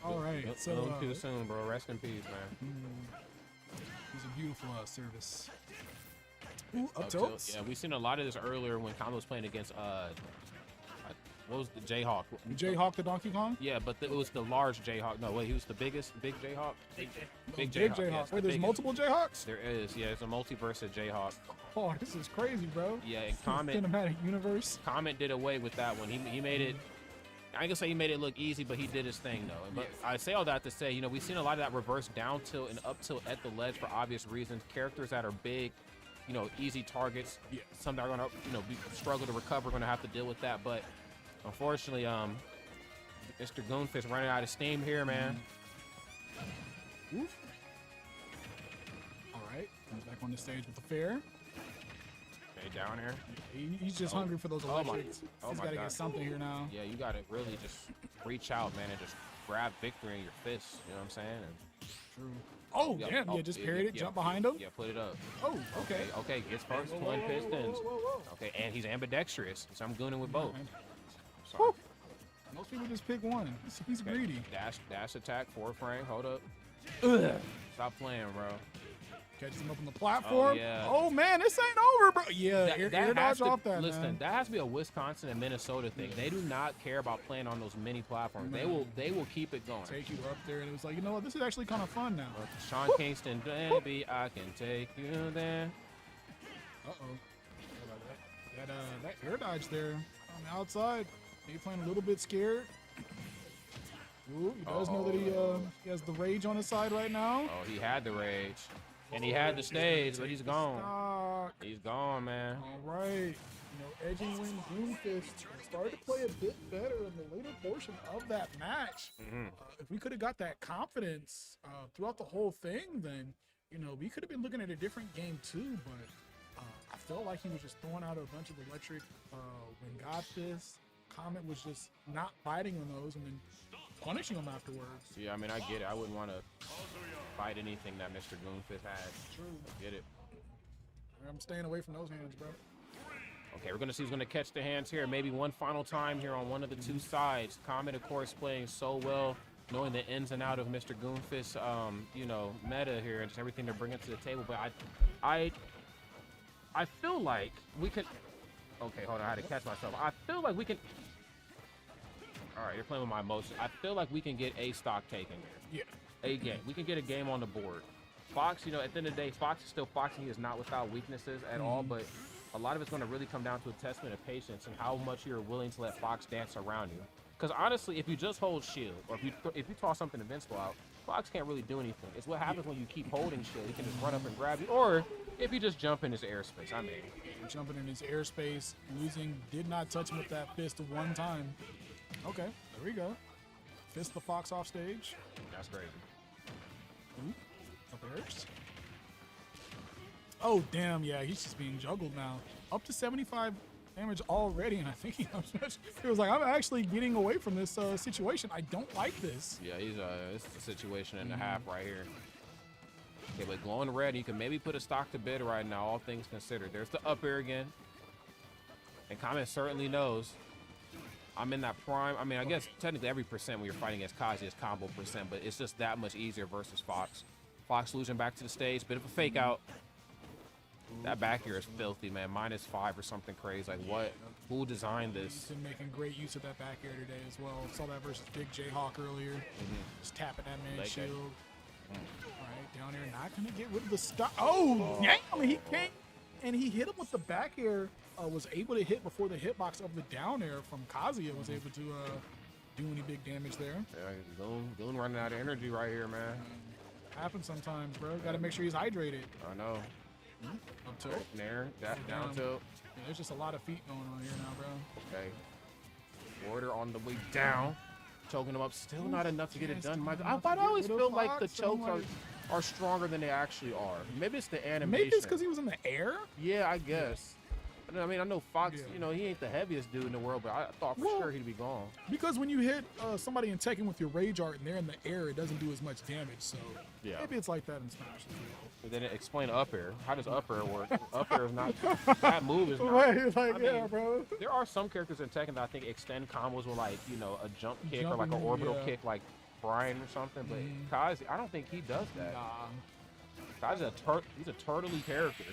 [SPEAKER 2] All right, so
[SPEAKER 4] too soon, bro. Rest in peace, man.
[SPEAKER 2] It was a beautiful service. Ooh, up tilt.
[SPEAKER 4] Yeah, we seen a lot of this earlier when Comet was playing against What was the Jayhawk?
[SPEAKER 2] Jayhawk the Donkey Kong?
[SPEAKER 4] Yeah, but it was the large Jayhawk. No, wait, he was the biggest, big Jayhawk? Big
[SPEAKER 2] Big
[SPEAKER 4] Jayhawk.
[SPEAKER 2] Jayhawk.
[SPEAKER 4] Yes,
[SPEAKER 2] Wait,
[SPEAKER 4] the
[SPEAKER 2] there's
[SPEAKER 4] biggest.
[SPEAKER 2] multiple Jayhawks?
[SPEAKER 4] There is, yeah. It's a multiverse of Jayhawk.
[SPEAKER 2] Oh, this is crazy, bro.
[SPEAKER 4] Yeah, and Comet
[SPEAKER 2] Cinematic universe.
[SPEAKER 4] Comet did away with that one. He made it. I ain't gonna say he made it look easy, but he did his thing though. But I say all that to say, you know, we've seen a lot of that reverse down tilt and up tilt at the ledge for obvious reasons. Characters that are big, you know, easy targets.
[SPEAKER 2] Yeah.
[SPEAKER 4] Some that are gonna, you know, struggle to recover, gonna have to deal with that. But unfortunately, Mr. Goonfish running out of steam here, man.
[SPEAKER 2] Oof. All right, comes back on the stage with the fair.
[SPEAKER 4] Okay, down here.
[SPEAKER 2] He's just hungry for those
[SPEAKER 4] Oh my-
[SPEAKER 2] electrics.
[SPEAKER 4] oh
[SPEAKER 2] He's
[SPEAKER 4] my
[SPEAKER 2] got to
[SPEAKER 4] God.
[SPEAKER 2] get something here now.
[SPEAKER 4] Yeah, you gotta really just reach out, man, and just grab victory in your fist. You know what I'm saying? And,
[SPEAKER 2] True. Oh,
[SPEAKER 4] Yep.
[SPEAKER 2] damn.
[SPEAKER 4] Oh,
[SPEAKER 2] Yeah, just parried it,
[SPEAKER 4] yeah.
[SPEAKER 2] jump behind him.
[SPEAKER 4] Yeah, put it up.
[SPEAKER 2] Oh, okay.
[SPEAKER 4] Okay, gets first
[SPEAKER 2] Whoa,
[SPEAKER 4] twin
[SPEAKER 2] whoa, whoa,
[SPEAKER 4] pistons.
[SPEAKER 2] whoa, whoa, whoa.
[SPEAKER 4] Okay, and he's ambidextrous, so I'm gooning with both.
[SPEAKER 2] Alright.
[SPEAKER 4] Sorry.
[SPEAKER 2] Whew. Most people just pick one. He's
[SPEAKER 4] Okay,
[SPEAKER 2] greedy.
[SPEAKER 4] Dash attack, 4 frame, hold up. Stop playing, bro.
[SPEAKER 2] Catches him up on the platform.
[SPEAKER 4] yeah.
[SPEAKER 2] Oh, man, this ain't over, bro. Yeah, air
[SPEAKER 4] has
[SPEAKER 2] dodge
[SPEAKER 4] to,
[SPEAKER 2] off that,
[SPEAKER 4] listen,
[SPEAKER 2] man.
[SPEAKER 4] that has to be a Wisconsin and Minnesota thing. They do not care about playing on those mini platforms. They will keep it going.
[SPEAKER 2] Take you up there, and it was like, you know what? This is actually kind of fun now.
[SPEAKER 4] Sean Kingston, baby, I can take you there.
[SPEAKER 2] Uh-oh. That air dodge there on the outside. He playing a little bit scared. Ooh, he does know that he has the rage on his side right now.
[SPEAKER 4] Oh, he had the rage. And he had the stage, but he's gone.
[SPEAKER 2] Stock.
[SPEAKER 4] He's gone, man.
[SPEAKER 2] All right. You know, edging win Doomfist started to play a bit better in the later portion of that match. If we could have got that confidence throughout the whole thing, then, you know, we could have been looking at a different game too, but I felt like he was just throwing out a bunch of electric when got this. Comet was just not biting on those and then punishing him afterwards.
[SPEAKER 4] Yeah, I mean, I get it. I wouldn't want to fight anything that Mr. Goonfist had.
[SPEAKER 2] True.
[SPEAKER 4] I get it.
[SPEAKER 2] I'm staying away from those hands, bro.
[SPEAKER 4] Okay, we're going to see who's going to catch the hands here. Maybe one final time here on one of the two sides. Comet, of course, playing so well, knowing the ins and out of Mr. Goonfist's, you know, meta here and just everything they're bringing to the table. But I feel like we could... Okay, hold on. I had to catch myself. I feel like we can... All right, you're playing with my emotions. I feel like we can get a stock taken here.
[SPEAKER 2] Yeah.
[SPEAKER 4] A game. We can get a game on the board. Fox, you know, at the end of the day, Fox is still Fox. He is not without weaknesses at all, but a lot of it's going to really come down to a testament of patience and how much you're willing to let Fox dance around you. Because honestly, if you just hold shield, or if you toss something invincible out, Fox can't really do anything. It's what happens when you keep holding shield. He can just run up and grab you, or if you just jump in his airspace. I mean,
[SPEAKER 2] jumping in his airspace, losing, did not touch him with that fist one time. Okay, there we go. Fist the Fox off stage.
[SPEAKER 4] that's crazy.
[SPEAKER 2] Up airs. Oh, damn, yeah, he's just being juggled now. Up to 75 damage already, and I think he was like, I'm actually getting away from this situation. I don't like this.
[SPEAKER 4] Yeah, this is a situation and a half right here. Okay, but glowing red, you can maybe put a stock to bid right now, all things considered. There's the up air again. And Comet certainly knows I'm in that prime. I mean, I guess technically every percent when you're fighting against Kazi is combo percent, but it's just that much easier versus Fox. Fox losing back to the stage, bit of a fake out. That back here is filthy, man. -5 or something crazy. Like, what? Who designed
[SPEAKER 2] He's
[SPEAKER 4] this?
[SPEAKER 2] been making great use of that back air today as well. Saw that versus Big Jayhawk earlier. Just tapping that man's
[SPEAKER 4] Leg kick.
[SPEAKER 2] shield. All right, down there, not gonna get rid of the stock. Oh, damn, he can't. And he hit him with the back air. Was able to hit before the hitbox of the down air from Kazuya was able to do any big damage there.
[SPEAKER 4] Yeah, Goon running out of energy right here, man.
[SPEAKER 2] Happens sometimes, bro. Got to make sure he's hydrated.
[SPEAKER 4] I know.
[SPEAKER 2] Up tilt.
[SPEAKER 4] There, down
[SPEAKER 2] Down.
[SPEAKER 4] tilt.
[SPEAKER 2] Yeah, there's just a lot of feet going on here now, bro.
[SPEAKER 4] Okay. Order on the way down. Choking him up. Still not enough to get it
[SPEAKER 2] Yes,
[SPEAKER 4] done.
[SPEAKER 2] still not
[SPEAKER 4] I
[SPEAKER 2] enough to get
[SPEAKER 4] always
[SPEAKER 2] rid of
[SPEAKER 4] feel like the
[SPEAKER 2] Fox. I'm
[SPEAKER 4] chokes
[SPEAKER 2] like-
[SPEAKER 4] are stronger than they actually are. Maybe it's the animation.
[SPEAKER 2] Maybe it's because he was in the air.
[SPEAKER 4] Yeah, I guess. I mean, I know Fox,
[SPEAKER 2] Yeah.
[SPEAKER 4] you know, he ain't the heaviest dude in the world, but I thought for
[SPEAKER 2] Well-
[SPEAKER 4] sure he'd be gone.
[SPEAKER 2] Because when you hit somebody in Tekken with your Rage Art and they're in the air, it doesn't do as much damage. So
[SPEAKER 4] Yeah.
[SPEAKER 2] maybe it's like that in Smash as well.
[SPEAKER 4] But then explain up air. How does up air work? Up air is not, that move is not.
[SPEAKER 2] Right, like,
[SPEAKER 4] I
[SPEAKER 2] yeah,
[SPEAKER 4] mean,
[SPEAKER 2] bro.
[SPEAKER 4] There are some characters in Tekken that I think extend combos with, like, you know, a jump kick or like an
[SPEAKER 2] Jumping,
[SPEAKER 4] orbital
[SPEAKER 2] yeah.
[SPEAKER 4] kick like Brian or something, but Kazi, I don't think he does that.
[SPEAKER 2] Nah.
[SPEAKER 4] Kazi's he's a turtley character.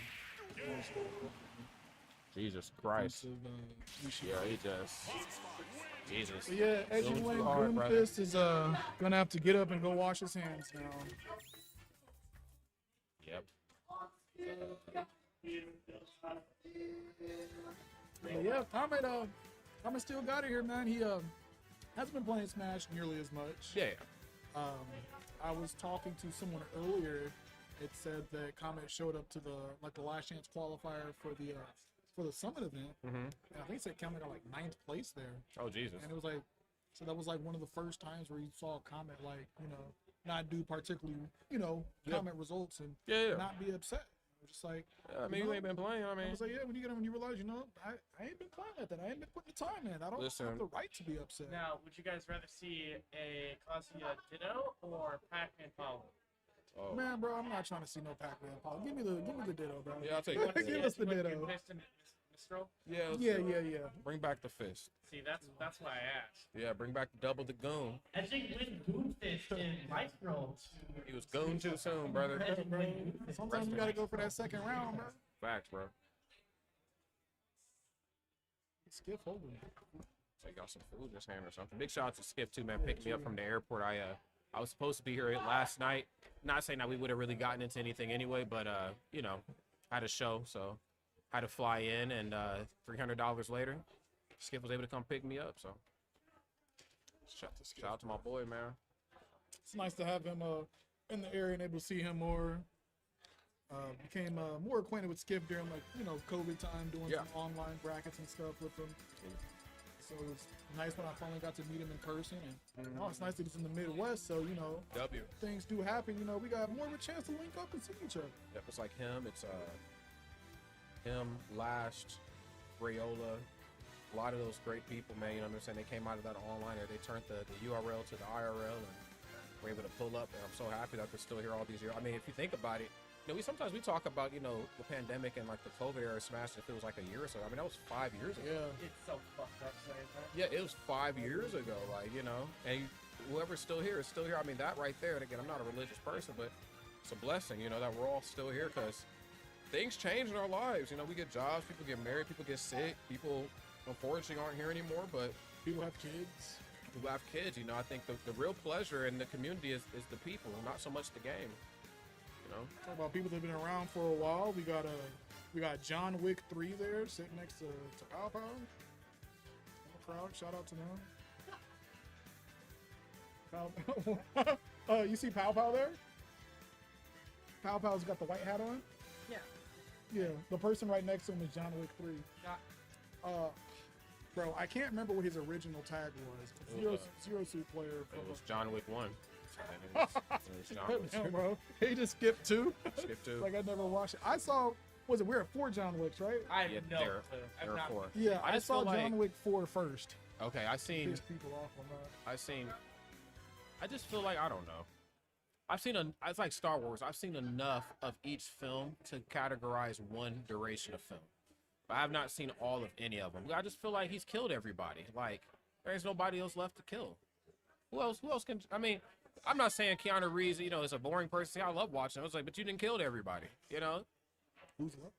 [SPEAKER 4] Jesus Christ.
[SPEAKER 2] Defensive,
[SPEAKER 4] Yeah, he just. Jesus.
[SPEAKER 2] But yeah, edging
[SPEAKER 4] Going
[SPEAKER 2] lane,
[SPEAKER 4] too hard, brother.
[SPEAKER 2] Goonfist is gonna have to get up and go wash his hands now.
[SPEAKER 4] Yep.
[SPEAKER 2] But yeah, Comet still got it here, man. He hasn't been playing Smash nearly as much.
[SPEAKER 4] Yeah.
[SPEAKER 2] I was talking to someone earlier. It said that Comet showed up to the last chance qualifier for the summit event.
[SPEAKER 4] Mm-hmm.
[SPEAKER 2] And I think it said Comet got like 9th place there.
[SPEAKER 4] Oh Jesus.
[SPEAKER 2] And it was like, so that was like one of the first times where you saw Comet like, not do particularly, Comet results and not be upset. It was just like,
[SPEAKER 4] Yeah, I mean, you ain't been playing. I mean,
[SPEAKER 2] I was like, yeah, when you realize, I ain't been playing at that. I ain't been putting the time in. I don't have the right to be upset.
[SPEAKER 1] Now, would you guys rather see a Kazuya Ditto or Pac-Man Power?
[SPEAKER 4] oh.
[SPEAKER 2] Man, bro, I'm not trying to see no Pac-Man Paul. Give me the Ditto, bro.
[SPEAKER 4] Yeah, I'll take that.
[SPEAKER 2] Give us the
[SPEAKER 1] With
[SPEAKER 2] Ditto.
[SPEAKER 1] your fist and Mistral?
[SPEAKER 4] Yeah.
[SPEAKER 2] Yeah.
[SPEAKER 4] Bring back the fist.
[SPEAKER 1] See, that's why I asked.
[SPEAKER 4] Yeah, bring back double the goon.
[SPEAKER 1] Edging with Goonfist in Micro.
[SPEAKER 4] He was goon too soon, brother.
[SPEAKER 2] Sometimes you gotta go for that second round, bro.
[SPEAKER 4] Facts, bro.
[SPEAKER 2] Skip over.
[SPEAKER 4] So you got some food in his hand or something. Big shout out to Skip too, man. Picking me up from the airport. I was supposed to be here last night. Not saying that we would have really gotten into anything anyway, but had a show, so had to fly in, and $300 later, Skip was able to come pick me up. So shout out to my boy, man.
[SPEAKER 2] It's nice to have him in the area and able to see him more. Became more acquainted with Skip during COVID time, doing some online brackets and stuff with him. So it was nice when I finally got to meet him in person. And it's nice that he's in the Midwest, so things do happen. We got more of a chance to link up and see each other.
[SPEAKER 4] Yep, it's like him. It's him, Last, Rayola, a lot of those great people, man. You know what I'm saying? They came out of that online, or they turned the URL to the IRL, and were able to pull up. And I'm so happy that they're still here all these years. I mean, if you think about it, we sometimes talk about the pandemic and like the COVID era Smash. If it was like a year or so, I mean that was 5 years ago.
[SPEAKER 2] Yeah,
[SPEAKER 1] It's so fucked up saying that.
[SPEAKER 4] Yeah, it was 5 years ago. And whoever's still here is still here. I mean that right there. And again, I'm not a religious person, but it's a blessing, that we're all still here because things change in our lives. We get jobs, people get married, people get sick, people unfortunately aren't here anymore. But
[SPEAKER 2] people have kids.
[SPEAKER 4] People have kids. I think the real pleasure in the community is the people, not so much the game.
[SPEAKER 2] Talk about people that have been around for a while. We got John Wick 3 there, sitting next to Pow Pow. Crowd, shout out to them. Pow Pow. You see Pow Pow there? Pow Pow's got the white hat on.
[SPEAKER 1] Yeah.
[SPEAKER 2] Yeah, the person right next to him is John Wick 3. Bro, I can't remember what his original tag was. Zero Suit player.
[SPEAKER 4] It was John Wick 1.
[SPEAKER 2] Damn, bro. He just skipped 2.
[SPEAKER 4] Skip 2.
[SPEAKER 2] Like I never watched it. I saw. We're at 4 John Wicks, right?
[SPEAKER 1] I have no
[SPEAKER 4] there
[SPEAKER 1] clue.
[SPEAKER 4] are 4.
[SPEAKER 2] Yeah, I
[SPEAKER 4] just
[SPEAKER 2] saw
[SPEAKER 4] feel
[SPEAKER 2] John
[SPEAKER 4] like-
[SPEAKER 2] Wick 4 first.
[SPEAKER 4] Okay, I
[SPEAKER 2] Piss people off on that.
[SPEAKER 4] I just feel like I don't know. It's like Star Wars. I've seen enough of each film to categorize one duration of film. But I have not seen all of any of them. I just feel like he's killed everybody. Like there's nobody else left to kill. Who else can? I mean, I'm not saying Keanu Reeves, is a boring person. I love watching. I was like, but you didn't kill everybody.
[SPEAKER 2] Who's left?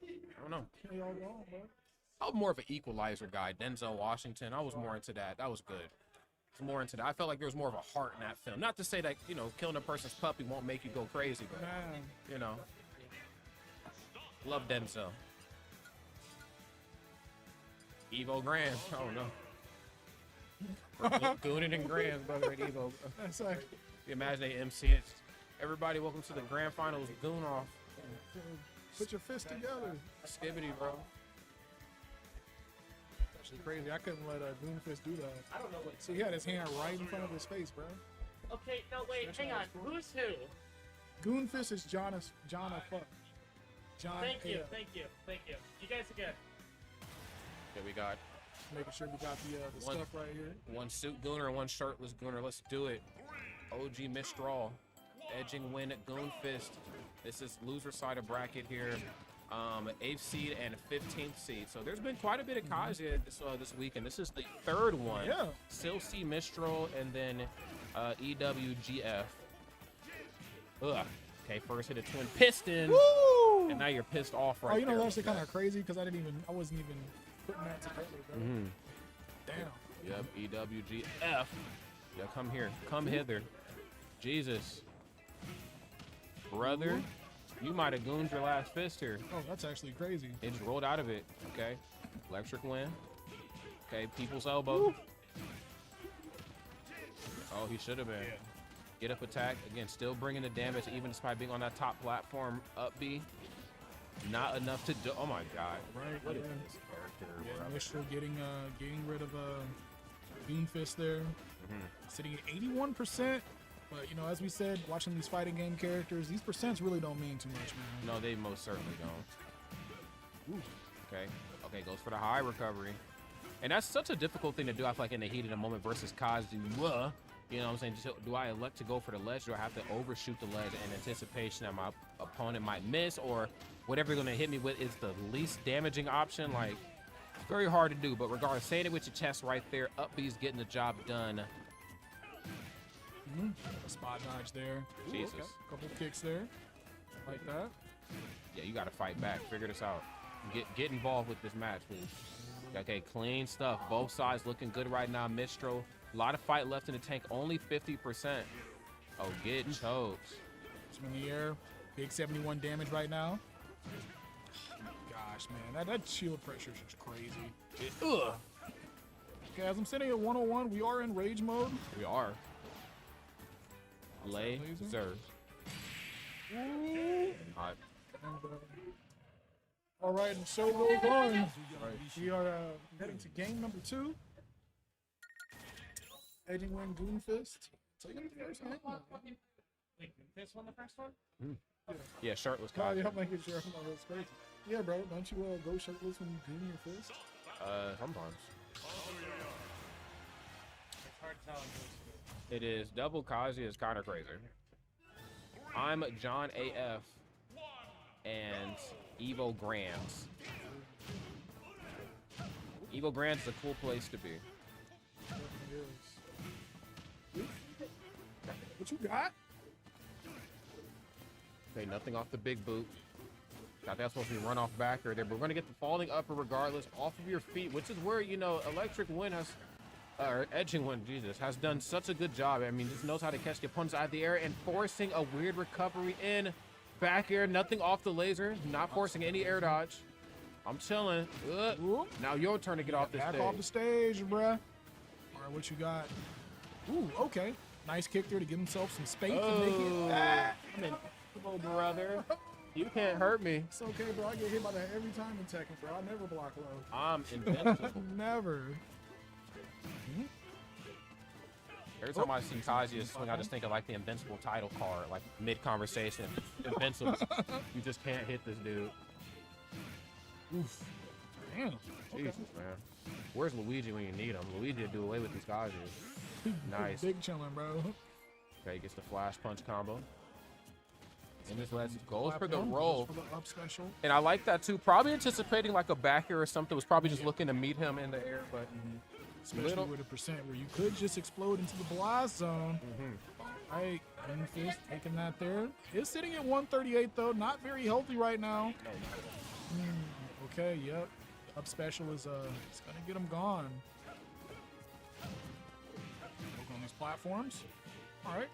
[SPEAKER 4] I don't know.
[SPEAKER 2] They all gone, bro.
[SPEAKER 4] I'm more of an Equalizer guy. Denzel Washington. I was more into that. That was good. I was more into that. I felt like there was more of a heart in that film. Not to say that killing a person's puppy won't make you go crazy, but
[SPEAKER 2] Man.
[SPEAKER 4] Love Denzel. Evo Grand. I don't know. Goonin and Grand, brother, at Evo.
[SPEAKER 2] That's like,
[SPEAKER 4] You imagine they MC it. Everybody, welcome to the grand finals. Goon off.
[SPEAKER 2] put your fist together.
[SPEAKER 4] Skibbity, bro.
[SPEAKER 2] Actually crazy. I couldn't let Goonfist do that.
[SPEAKER 1] I don't know what.
[SPEAKER 2] So he had his hand right in front of his face, bro.
[SPEAKER 1] Okay, no wait, hang on. Who's who?
[SPEAKER 2] Goonfist is John fuck. John.
[SPEAKER 1] Thank you,
[SPEAKER 2] A.
[SPEAKER 1] thank you, thank you. You guys are good.
[SPEAKER 4] Okay, we got
[SPEAKER 2] Making sure we got the
[SPEAKER 4] One.
[SPEAKER 2] stuff right here.
[SPEAKER 4] one suit Gooner and one shirtless Gooner. Let's do it. OG Mistral. Edging win at Goonfist. This is loser side of bracket here. 8th seed and 15th seed. So there's been quite a bit of Kazuya this weekend. This is the third one.
[SPEAKER 2] Yeah.
[SPEAKER 4] Still C Mistral and then EWGF. Ugh. Okay, first hit a twin piston.
[SPEAKER 2] Woo!
[SPEAKER 4] And now you're pissed off right
[SPEAKER 2] Oh, you know,
[SPEAKER 4] there.
[SPEAKER 2] that's actually kind of crazy because I wasn't even putting that together, bro. Damn.
[SPEAKER 4] Yep, EWGF. Yeah, come here. Come hither. Jesus. Brother, you might have gooned your last fist here.
[SPEAKER 2] Oh, that's actually crazy.
[SPEAKER 4] It just rolled out of it. Okay. Electric win. Okay, people's elbow. Oh, he should have been. Get up attack. Again, still bringing the damage, even despite being on that top platform. Up B. Not enough to do. Oh my God.
[SPEAKER 2] Right.
[SPEAKER 4] What
[SPEAKER 2] Yeah.
[SPEAKER 4] is this character?
[SPEAKER 2] Yeah,
[SPEAKER 4] bro?
[SPEAKER 2] Mistral getting rid of Doomfist there. Sitting at 81%. But, you know, as we said, watching these fighting game characters, these percents really don't mean too much, man.
[SPEAKER 4] No, they most certainly don't. Ooh. Okay. Okay, goes for the high recovery. And that's such a difficult thing to do, I feel like, in the heat of the moment versus Kazu. You know what I'm saying? Just, do I elect to go for the ledge? Do I have to overshoot the ledge in anticipation that my opponent might miss? Or whatever they're going to hit me with is the least damaging option? Like, very hard to do. But regardless, saying it with your chest right there, up B's getting the job done.
[SPEAKER 2] A spot dodge there.
[SPEAKER 4] Jesus.
[SPEAKER 2] Okay. Couple kicks there. Like that.
[SPEAKER 4] Yeah, you got to fight back. Figure this out. Get involved with this match, please. Okay, clean stuff. Both sides looking good right now. Mistral, a lot of fight left in the tank. Only 50%. Oh, get choked.
[SPEAKER 2] Swing in the air. Big 71 damage right now. Gosh, man. That shield pressure is just crazy.
[SPEAKER 4] Ugh.
[SPEAKER 2] Okay, as I'm sitting at 101, we are in rage mode.
[SPEAKER 4] We are. Laser. Alright.
[SPEAKER 2] All right, and so goes on. We are heading to game number 2. Edging win Doomfist. Taking the first hand.
[SPEAKER 1] Wait, this one the first one?
[SPEAKER 4] Yeah, shirtless
[SPEAKER 2] Oh,
[SPEAKER 4] guy.
[SPEAKER 2] yeah, I'm making sure. That's crazy. Yeah, bro. Don't you go shirtless when you goon your fist?
[SPEAKER 4] Sometimes.
[SPEAKER 1] It's hard to tell.
[SPEAKER 4] It is double Kazi is kind of crazy. I'm John AF and Evo Grands. Evo Grands is a cool place to be.
[SPEAKER 2] What you got?
[SPEAKER 4] Okay, nothing off the big boot. Got that supposed to be run off backer there, but we're gonna get the falling upper regardless off of your feet, which is where, you know, Electric Wind has, or Edging Wind, Jesus, has done such a good job. I mean, just knows how to catch the opponents out of the air and forcing a weird recovery in back air, nothing off the laser, not forcing any air dodge. I'm chilling. Now your turn to get off this
[SPEAKER 2] Back
[SPEAKER 4] stage.
[SPEAKER 2] off the stage, bruh. All right, what you got? Ooh, okay. Nice kick there to give himself some space to make it.
[SPEAKER 4] I'm invincible, brother. You can't hurt me.
[SPEAKER 2] It's okay, bro. I get hit by that every time in Tekken, bro. I never block low.
[SPEAKER 4] I'm invincible.
[SPEAKER 2] Never.
[SPEAKER 4] Every time I see Kazuya swing, I just think of like the invincible title card, like mid-conversation. Invincible. You just can't hit this dude.
[SPEAKER 2] Oof. Damn.
[SPEAKER 4] Jesus, man. Where's Luigi when you need him? Luigi would do away with these Kazuya. Nice.
[SPEAKER 2] Big chillin', bro.
[SPEAKER 4] Okay, gets the flash punch combo. And this lets goes for the
[SPEAKER 2] Platform,
[SPEAKER 4] roll.
[SPEAKER 2] goes for the up special.
[SPEAKER 4] And I like that too. Probably anticipating like a back air or something. Was probably just looking to meet him in the air, but
[SPEAKER 2] Especially with a percent where you could just explode into the blast zone. All right, Fist taking that there. It's sitting at 138 though. Not very healthy right now. Okay, yep. Up special is it's gonna get him gone. Look on these platforms. All right.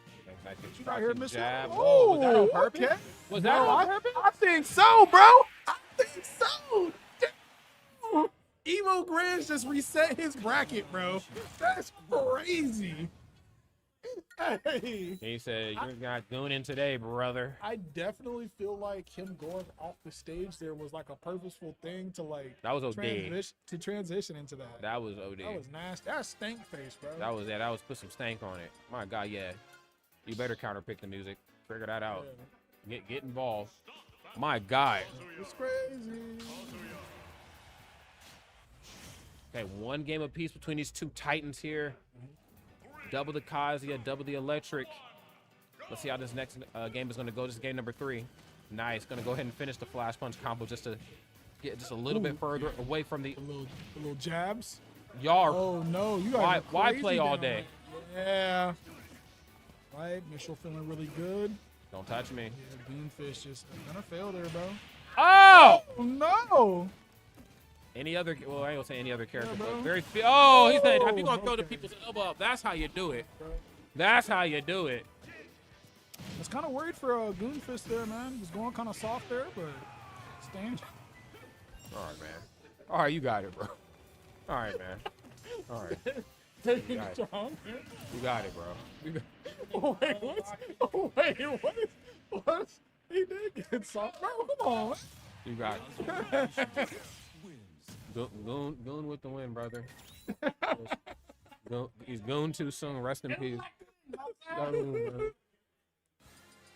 [SPEAKER 4] you
[SPEAKER 2] got here, Mr.
[SPEAKER 4] jab.
[SPEAKER 2] Oh,
[SPEAKER 4] Whoa, was that on purpose?
[SPEAKER 2] okay.
[SPEAKER 4] Was that on purpose?
[SPEAKER 2] I think so, bro. I think so. Damn. Evo Grands just reset his bracket, bro. That's crazy. Hey.
[SPEAKER 4] He said, "You're not doing it today, brother."
[SPEAKER 2] I definitely feel like him going off the stage there was like a purposeful thing to like
[SPEAKER 4] That was OD.
[SPEAKER 2] transition into that.
[SPEAKER 4] That was OD.
[SPEAKER 2] That was nasty. That's stink face, bro.
[SPEAKER 4] That was put some stank on it. My God, yeah. You better counter pick the music. Figure that out. Get involved. My God.
[SPEAKER 2] It's crazy.
[SPEAKER 4] Okay, one game apiece between these two titans here. Double the Kazuya, double the Electric. Let's see how this next game is going to go. This is game number 3. Nice. Going to go ahead and finish the flash punch combo just to get just a little bit further away from the
[SPEAKER 2] little jabs.
[SPEAKER 4] Y'all.
[SPEAKER 2] Oh no, you got
[SPEAKER 4] why play all day?
[SPEAKER 2] Yeah. Right, Mitchell feeling really good.
[SPEAKER 4] Don't touch me.
[SPEAKER 2] Yeah, Goonfish just gonna fail there, bro.
[SPEAKER 4] Oh!
[SPEAKER 2] Oh no!
[SPEAKER 4] Any other? Well, I ain't gonna say any other character,
[SPEAKER 2] Yeah,
[SPEAKER 4] but
[SPEAKER 2] bro.
[SPEAKER 4] very. Oh, he said, "If you gonna throw the
[SPEAKER 2] Okay.
[SPEAKER 4] people's elbow up, that's how you do it.
[SPEAKER 2] Bro.
[SPEAKER 4] That's how you do it."
[SPEAKER 2] I was kind of worried for Goonfist there, man. He was going kind of soft there, but staying.
[SPEAKER 4] All right, man. All right, you got it, bro. All right, man. All right.
[SPEAKER 2] Taking
[SPEAKER 4] got it.
[SPEAKER 2] strong.
[SPEAKER 4] You got it, bro. You got-
[SPEAKER 2] Oh wait, what? Oh wait, what? What? He did get soft, bro. Come on.
[SPEAKER 4] You got it. Goon with the win, brother. He's goon too soon. Rest in peace.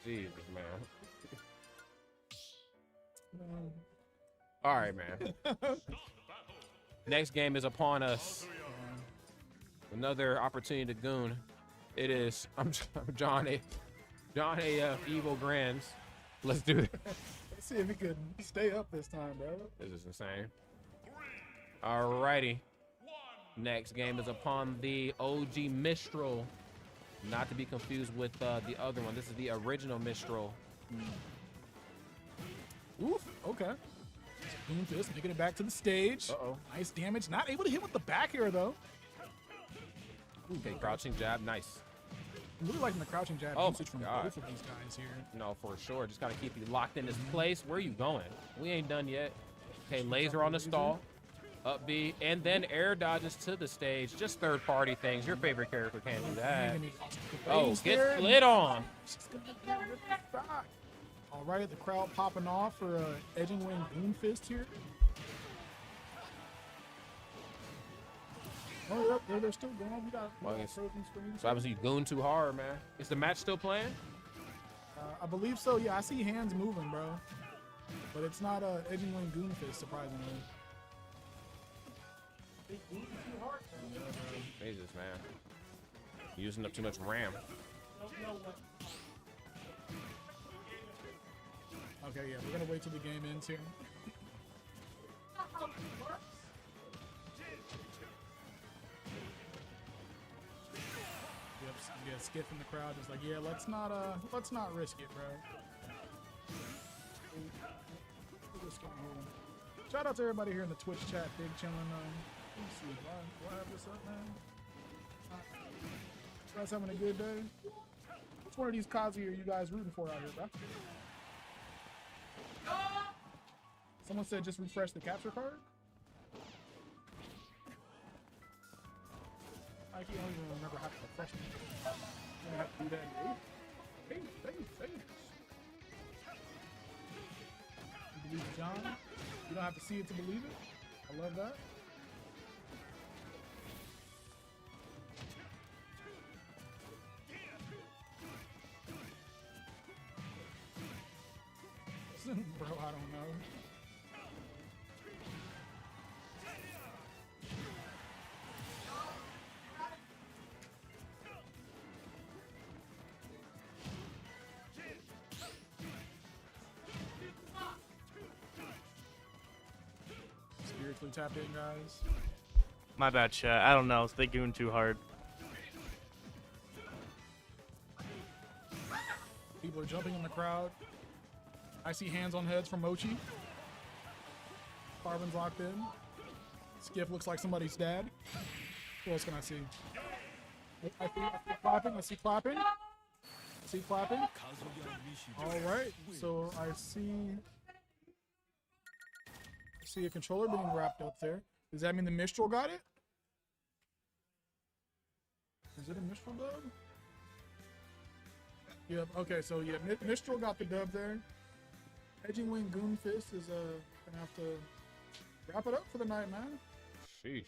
[SPEAKER 4] Jesus, man. All right, man. Next game is upon us. Another opportunity to goon. It is. I'm John AF Evil Grands. Let's do it.
[SPEAKER 2] Let's see if he can stay up this time, bro.
[SPEAKER 4] This is insane. Alrighty. Next game is upon the OG Mistral. Not to be confused with the other one. This is the original Mistral.
[SPEAKER 2] Oof. Okay. Goonfist making it back to the stage.
[SPEAKER 4] Uh-oh.
[SPEAKER 2] Nice damage. Not able to hit with the back here though.
[SPEAKER 4] Okay, crouching jab. Nice.
[SPEAKER 2] I'm really liking the crouching jab
[SPEAKER 4] Oh
[SPEAKER 2] usage
[SPEAKER 4] my
[SPEAKER 2] from
[SPEAKER 4] God.
[SPEAKER 2] both of these guys here.
[SPEAKER 4] No, for sure. Just got to keep you locked in this place. Where are you going? We ain't done yet. Okay, laser on the stall. Up B. And then air dodges to the stage. Just third-party things. Your favorite character can't do that. Oh, get split on.
[SPEAKER 2] All right, the crowd popping off for edging wing Goonfist here. Oh, yep, they're still going. We got
[SPEAKER 4] Well, it's-
[SPEAKER 2] frozen screens.
[SPEAKER 4] So obviously you goon too hard, man. Is the match still playing?
[SPEAKER 2] I believe so. Yeah, I see hands moving, bro. But it's not edging wing Goonfist, surprisingly.
[SPEAKER 4] Jesus, man. Using up too much RAM.
[SPEAKER 2] Okay, yeah, we're gonna wait till the game ends here. Yep, yeah, Skiff in the crowd is like, yeah, let's not risk it, bro. Shout out to everybody here in the Twitch chat, big chilling. Let me see, do I have this up, man? You guys having a good day? Which one of these Kazi are you guys rooting for out here, bro? Someone said just refresh the capture card. I can't even remember how to refresh it. I'm gonna have to do that. Hey. You believe it, John? You don't have to see it to believe it. I love that. Bro, I don't know. Spiritually tapped in, guys.
[SPEAKER 1] My bad, chat. I don't know. They goon too hard.
[SPEAKER 2] People are jumping in the crowd. I see hands on heads from Mochi. Carbon's locked in. Skiff looks like somebody's dad. Who else can I see? I see clapping. I see clapping. I see clapping. All right. So I see a controller being wrapped up there. Does that mean the Mistral got it? Is it a Mistral dub? Yep. Okay. So yeah, Mistral got the dub there. Edging Wing Goonfist is gonna have to wrap it up for the night, man.
[SPEAKER 4] Sheesh.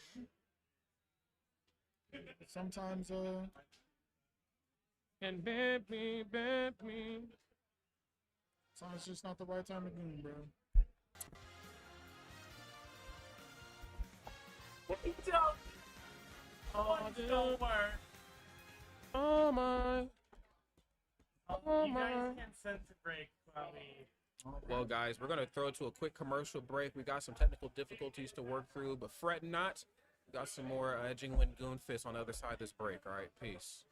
[SPEAKER 2] Sometimes
[SPEAKER 4] And bend me.
[SPEAKER 2] sometimes it's just not the right time to goon, bro.
[SPEAKER 1] Oh, it don't work.
[SPEAKER 4] Oh my. Oh
[SPEAKER 1] You
[SPEAKER 4] my.
[SPEAKER 1] guys can sense a break while we.
[SPEAKER 4] Well, guys, we're going to throw to a quick commercial break. We got some technical difficulties to work through, but fret not. We got some more edging win Goonfist on the other side of this break. All right, peace.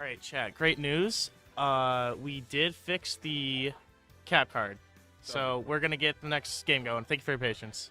[SPEAKER 1] right, chat. Great news. We did fix the cap card. So we're going to get the next game going. Thank you for your patience.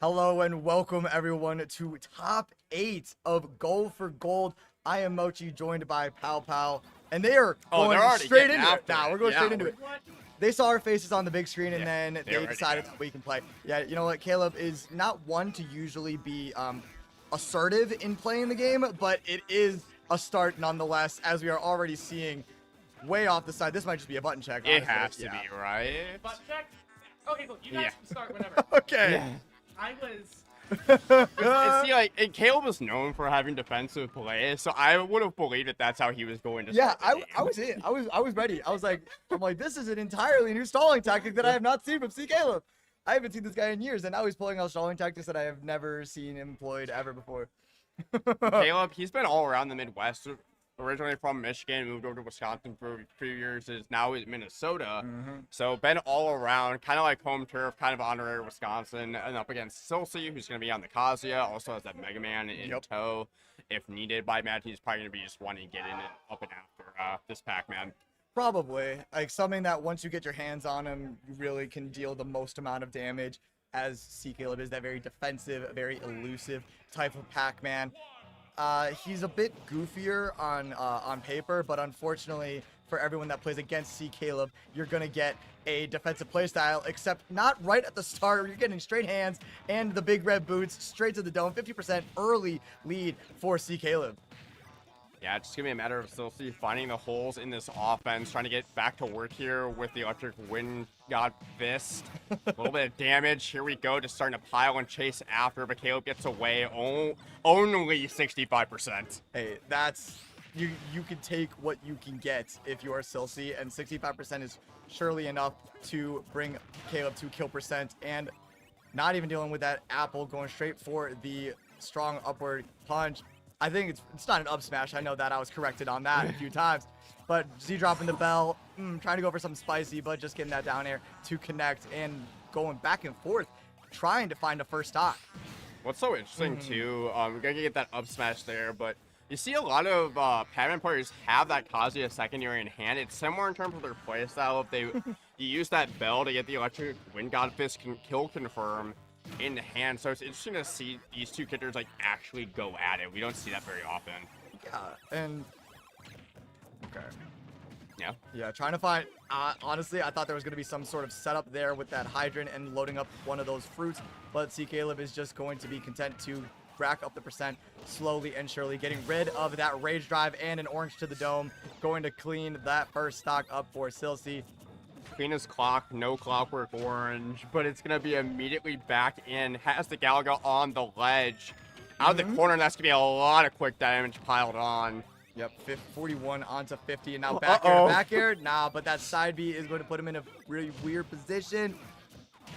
[SPEAKER 12] Hello and welcome everyone to top 8 of Goal for Gold. I am Mochi, joined by Pow Pow, and they are going straight into it. Now we're going straight into it. They saw our faces on the big screen, and then they decided that we can play. Yeah, you know what? Caleb is not one to usually be assertive in playing the game, but it is a start nonetheless, as we are already seeing way off the side. This might just be a button check.
[SPEAKER 7] It has to be, right?
[SPEAKER 1] Button check? Okay, cool. You guys can start whenever.
[SPEAKER 12] Okay.
[SPEAKER 1] Yeah. I was...
[SPEAKER 7] See, like, and Caleb was known for having defensive play, so I would have believed that that's how he was going to start the game.
[SPEAKER 12] I was in. I was ready. I'm like, this is an entirely new stalling tactic that I have not seen from C. Caleb. I haven't seen this guy in years, and now he's pulling out stalling tactics that I have never seen employed ever before.
[SPEAKER 7] Caleb, he's been all around the Midwest. Originally from Michigan, moved over to Wisconsin for a few years, is now in Minnesota. So been all around, kind of like home turf, kind of honorary Wisconsin, and up against Silsey, who's going to be on the Kazuya, also has that Mega Man in tow. If needed by Matt, he's probably going to be just wanting to get in and up and after this Pac-Man.
[SPEAKER 12] Probably. Like something that once you get your hands on him, you really can deal the most amount of damage, as C. Caleb is that very defensive, very elusive type of Pac-Man. He's a bit goofier on paper, but unfortunately for everyone that plays against C. Caleb, you're going to get a defensive playstyle, except not right at the start. You're getting straight hands and the big red boots straight to the dome. 50% early lead for C. Caleb.
[SPEAKER 7] Yeah, it's just going to be a matter of Silsey finding the holes in this offense, trying to get back to work here with the Electric Wind God Fist. A little bit of damage. Here we go, just starting to pile and chase after, but Caleb gets away. Only 65%.
[SPEAKER 12] Hey, that's... You can take what you can get if you are Silsey, and 65% is surely enough to bring Caleb to kill percent, and not even dealing with that apple, going straight for the strong upward punch. I think it's not an up smash. I know that I was corrected on that a few times. But Z dropping the bell, trying to go for something spicy, but just getting that down air to connect and going back and forth, trying to find a first stock.
[SPEAKER 7] What's so interesting, too, we're going to get that up smash there, but you see a lot of Pac-Man players have that Kazuya secondary in hand. It's similar in terms of their playstyle. If they you use that bell to get the Electric Wind God Fist kill confirm in the hand, so it's interesting to see these two characters like actually go at it. We don't see that very often.
[SPEAKER 12] Yeah, and okay.
[SPEAKER 7] Yeah,
[SPEAKER 12] trying to find honestly, I thought there was going to be some sort of setup there with that hydrant and loading up one of those fruits, but C. Caleb is just going to be content to rack up the percent slowly and surely, getting rid of that rage drive and an orange to the dome, going to clean that first stock up for Silsey.
[SPEAKER 7] Clean his clock, no clockwork orange, but it's going to be immediately back in. Has the Galaga on the ledge. Out of the corner, and that's going to be a lot of quick damage piled on.
[SPEAKER 12] Yep, 41 onto 50, and now back air to back air. Nah, but that side B is going to put him in a really weird position.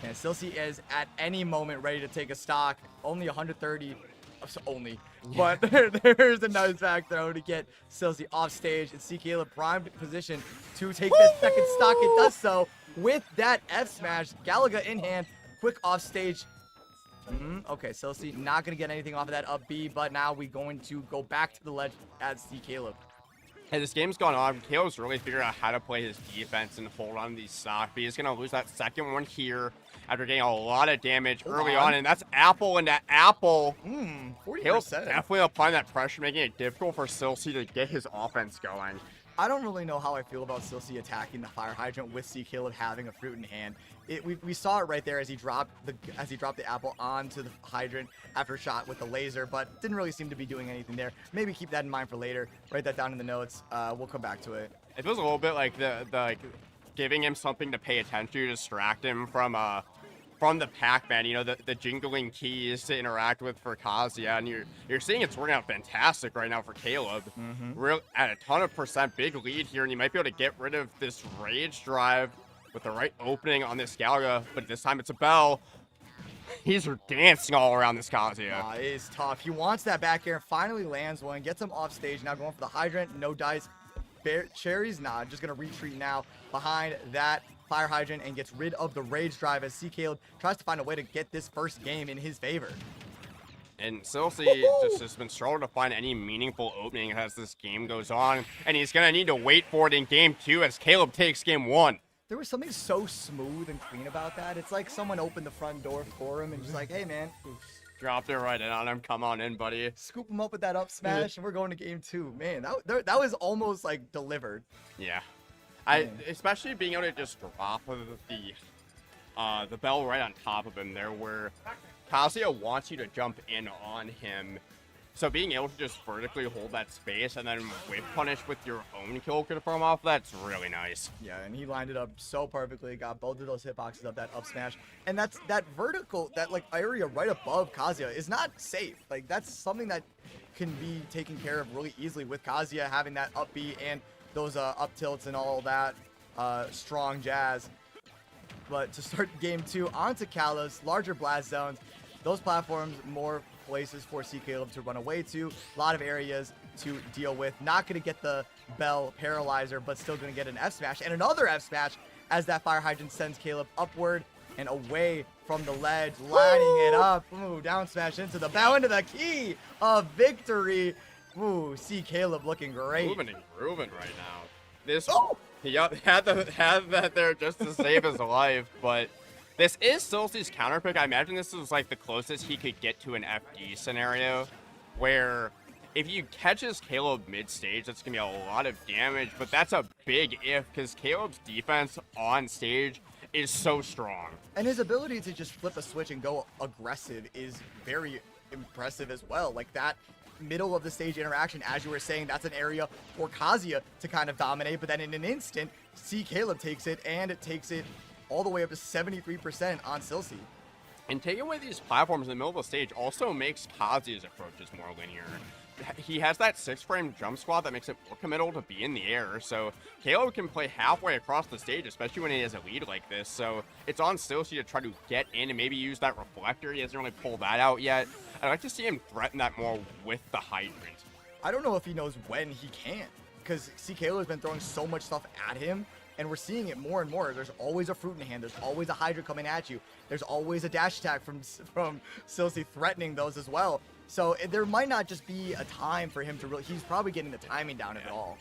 [SPEAKER 12] And Silsey is at any moment ready to take a stock. Only 130. Only. But there's another back throw to get Silsey off stage, and C. Caleb primed position to take that second stock. It does so with that F smash. Galaga in hand, quick off stage. Okay, Silsey not going to get anything off of that up B, but now we're going to go back to the ledge as C. Caleb.
[SPEAKER 7] As this game's gone on, Caleb's really figured out how to play his defense and hold on to these stock. But he's going to lose that second one here after getting a lot of damage early on. And that's Apple, and that Apple.
[SPEAKER 12] 40%.
[SPEAKER 7] Caleb's definitely applying that pressure, making it difficult for Silsey to get his offense going.
[SPEAKER 12] I don't really know how I feel about Silsey attacking the fire hydrant with C. Caleb having a fruit in hand. We saw it right there as he dropped the apple onto the hydrant after a shot with the laser, but didn't really seem to be doing anything there. Maybe keep that in mind for later. Write that down in the notes. We'll come back to it.
[SPEAKER 7] It feels a little bit like the giving him something to pay attention to, distract him from the Pac-Man, you know, the jingling keys to interact with for Kazuya, and you're seeing it's working out fantastic right now for Caleb. Real at a ton of percent, big lead here, and you might be able to get rid of this rage drive with the right opening on this Galaga, but this time it's a bell. He's dancing all around this Kazuya.
[SPEAKER 12] It is tough. He wants that back air, finally lands one, gets him off stage, now going for the hydrant, no dice. Cherries, nah, just gonna retreat now behind that fire hydrant and gets rid of the rage drive as C. Caleb tries to find a way to get this first game in his favor.
[SPEAKER 7] And Silsey just has been struggling to find any meaningful opening as this game goes on, and he's gonna need to wait for it in game 2 as Caleb takes game 1.
[SPEAKER 12] There was something so smooth and clean about that. It's like someone opened the front door for him and just like, hey man,
[SPEAKER 7] Dropped it right in on him. Come on in, buddy.
[SPEAKER 12] scoop him up with that up smash, and we're going to game 2. Man, that was almost like delivered.
[SPEAKER 7] Yeah.
[SPEAKER 12] Man.
[SPEAKER 7] Especially being able to just drop the bell right on top of him there, where Kazuya wants you to jump in on him. So being able to just vertically hold that space and then whip punish with your own kill confirm off, that's really nice.
[SPEAKER 12] Yeah, and he lined it up so perfectly, got both of those hitboxes of that up smash. And that vertical, that like area right above Kazuya is not safe. Like that's something that can be taken care of really easily with Kazuya having that up B and those up tilts and all that strong jazz. But to start game 2, onto Kalos, larger blast zones. Those platforms, more places for CKaleb to run away to. A lot of areas to deal with. Not going to get the Bell Paralyzer, but still going to get an F smash. And another F smash as that Fire Hydrant sends Caleb upward and away from the ledge. Lining it up. Ooh, down smash into the bow, into the key of victory. Ooh, CKaleb looking great.
[SPEAKER 7] Moving and grooving right now. This, Yep, had that there just to save his life, but this is Silsy's counter pick. I imagine this is like the closest he could get to an FD scenario, where if you catches Caleb mid-stage, that's going to be a lot of damage, but that's a big if, because Caleb's defense on stage is so strong.
[SPEAKER 12] And his ability to just flip a switch and go aggressive is very impressive as well. Like that middle of the stage interaction, as you were saying, that's an area for Kazuya to kind of dominate, but then in an instant, CKaleb takes it, and it takes it all the way up to 73% on Silsy.
[SPEAKER 7] And taking away these platforms in the middle of the stage also makes Kazuya's approaches more linear. He has that 6-frame jump squat that makes it more committal to be in the air, so Caleb can play halfway across the stage, especially when he has a lead like this, so it's on Silsy to try to get in and maybe use that reflector. He hasn't really pulled that out yet. I'd like to see him threaten that more with the hydrant.
[SPEAKER 12] I don't know if he knows when he can, because CKaleb has been throwing so much stuff at him, and we're seeing it more and more. There's always a fruit in hand. There's always a Hydra coming at you. There's always a dash attack from Silsy threatening those as well. So there might not just be a time for him to really... He's probably getting the timing down of it all.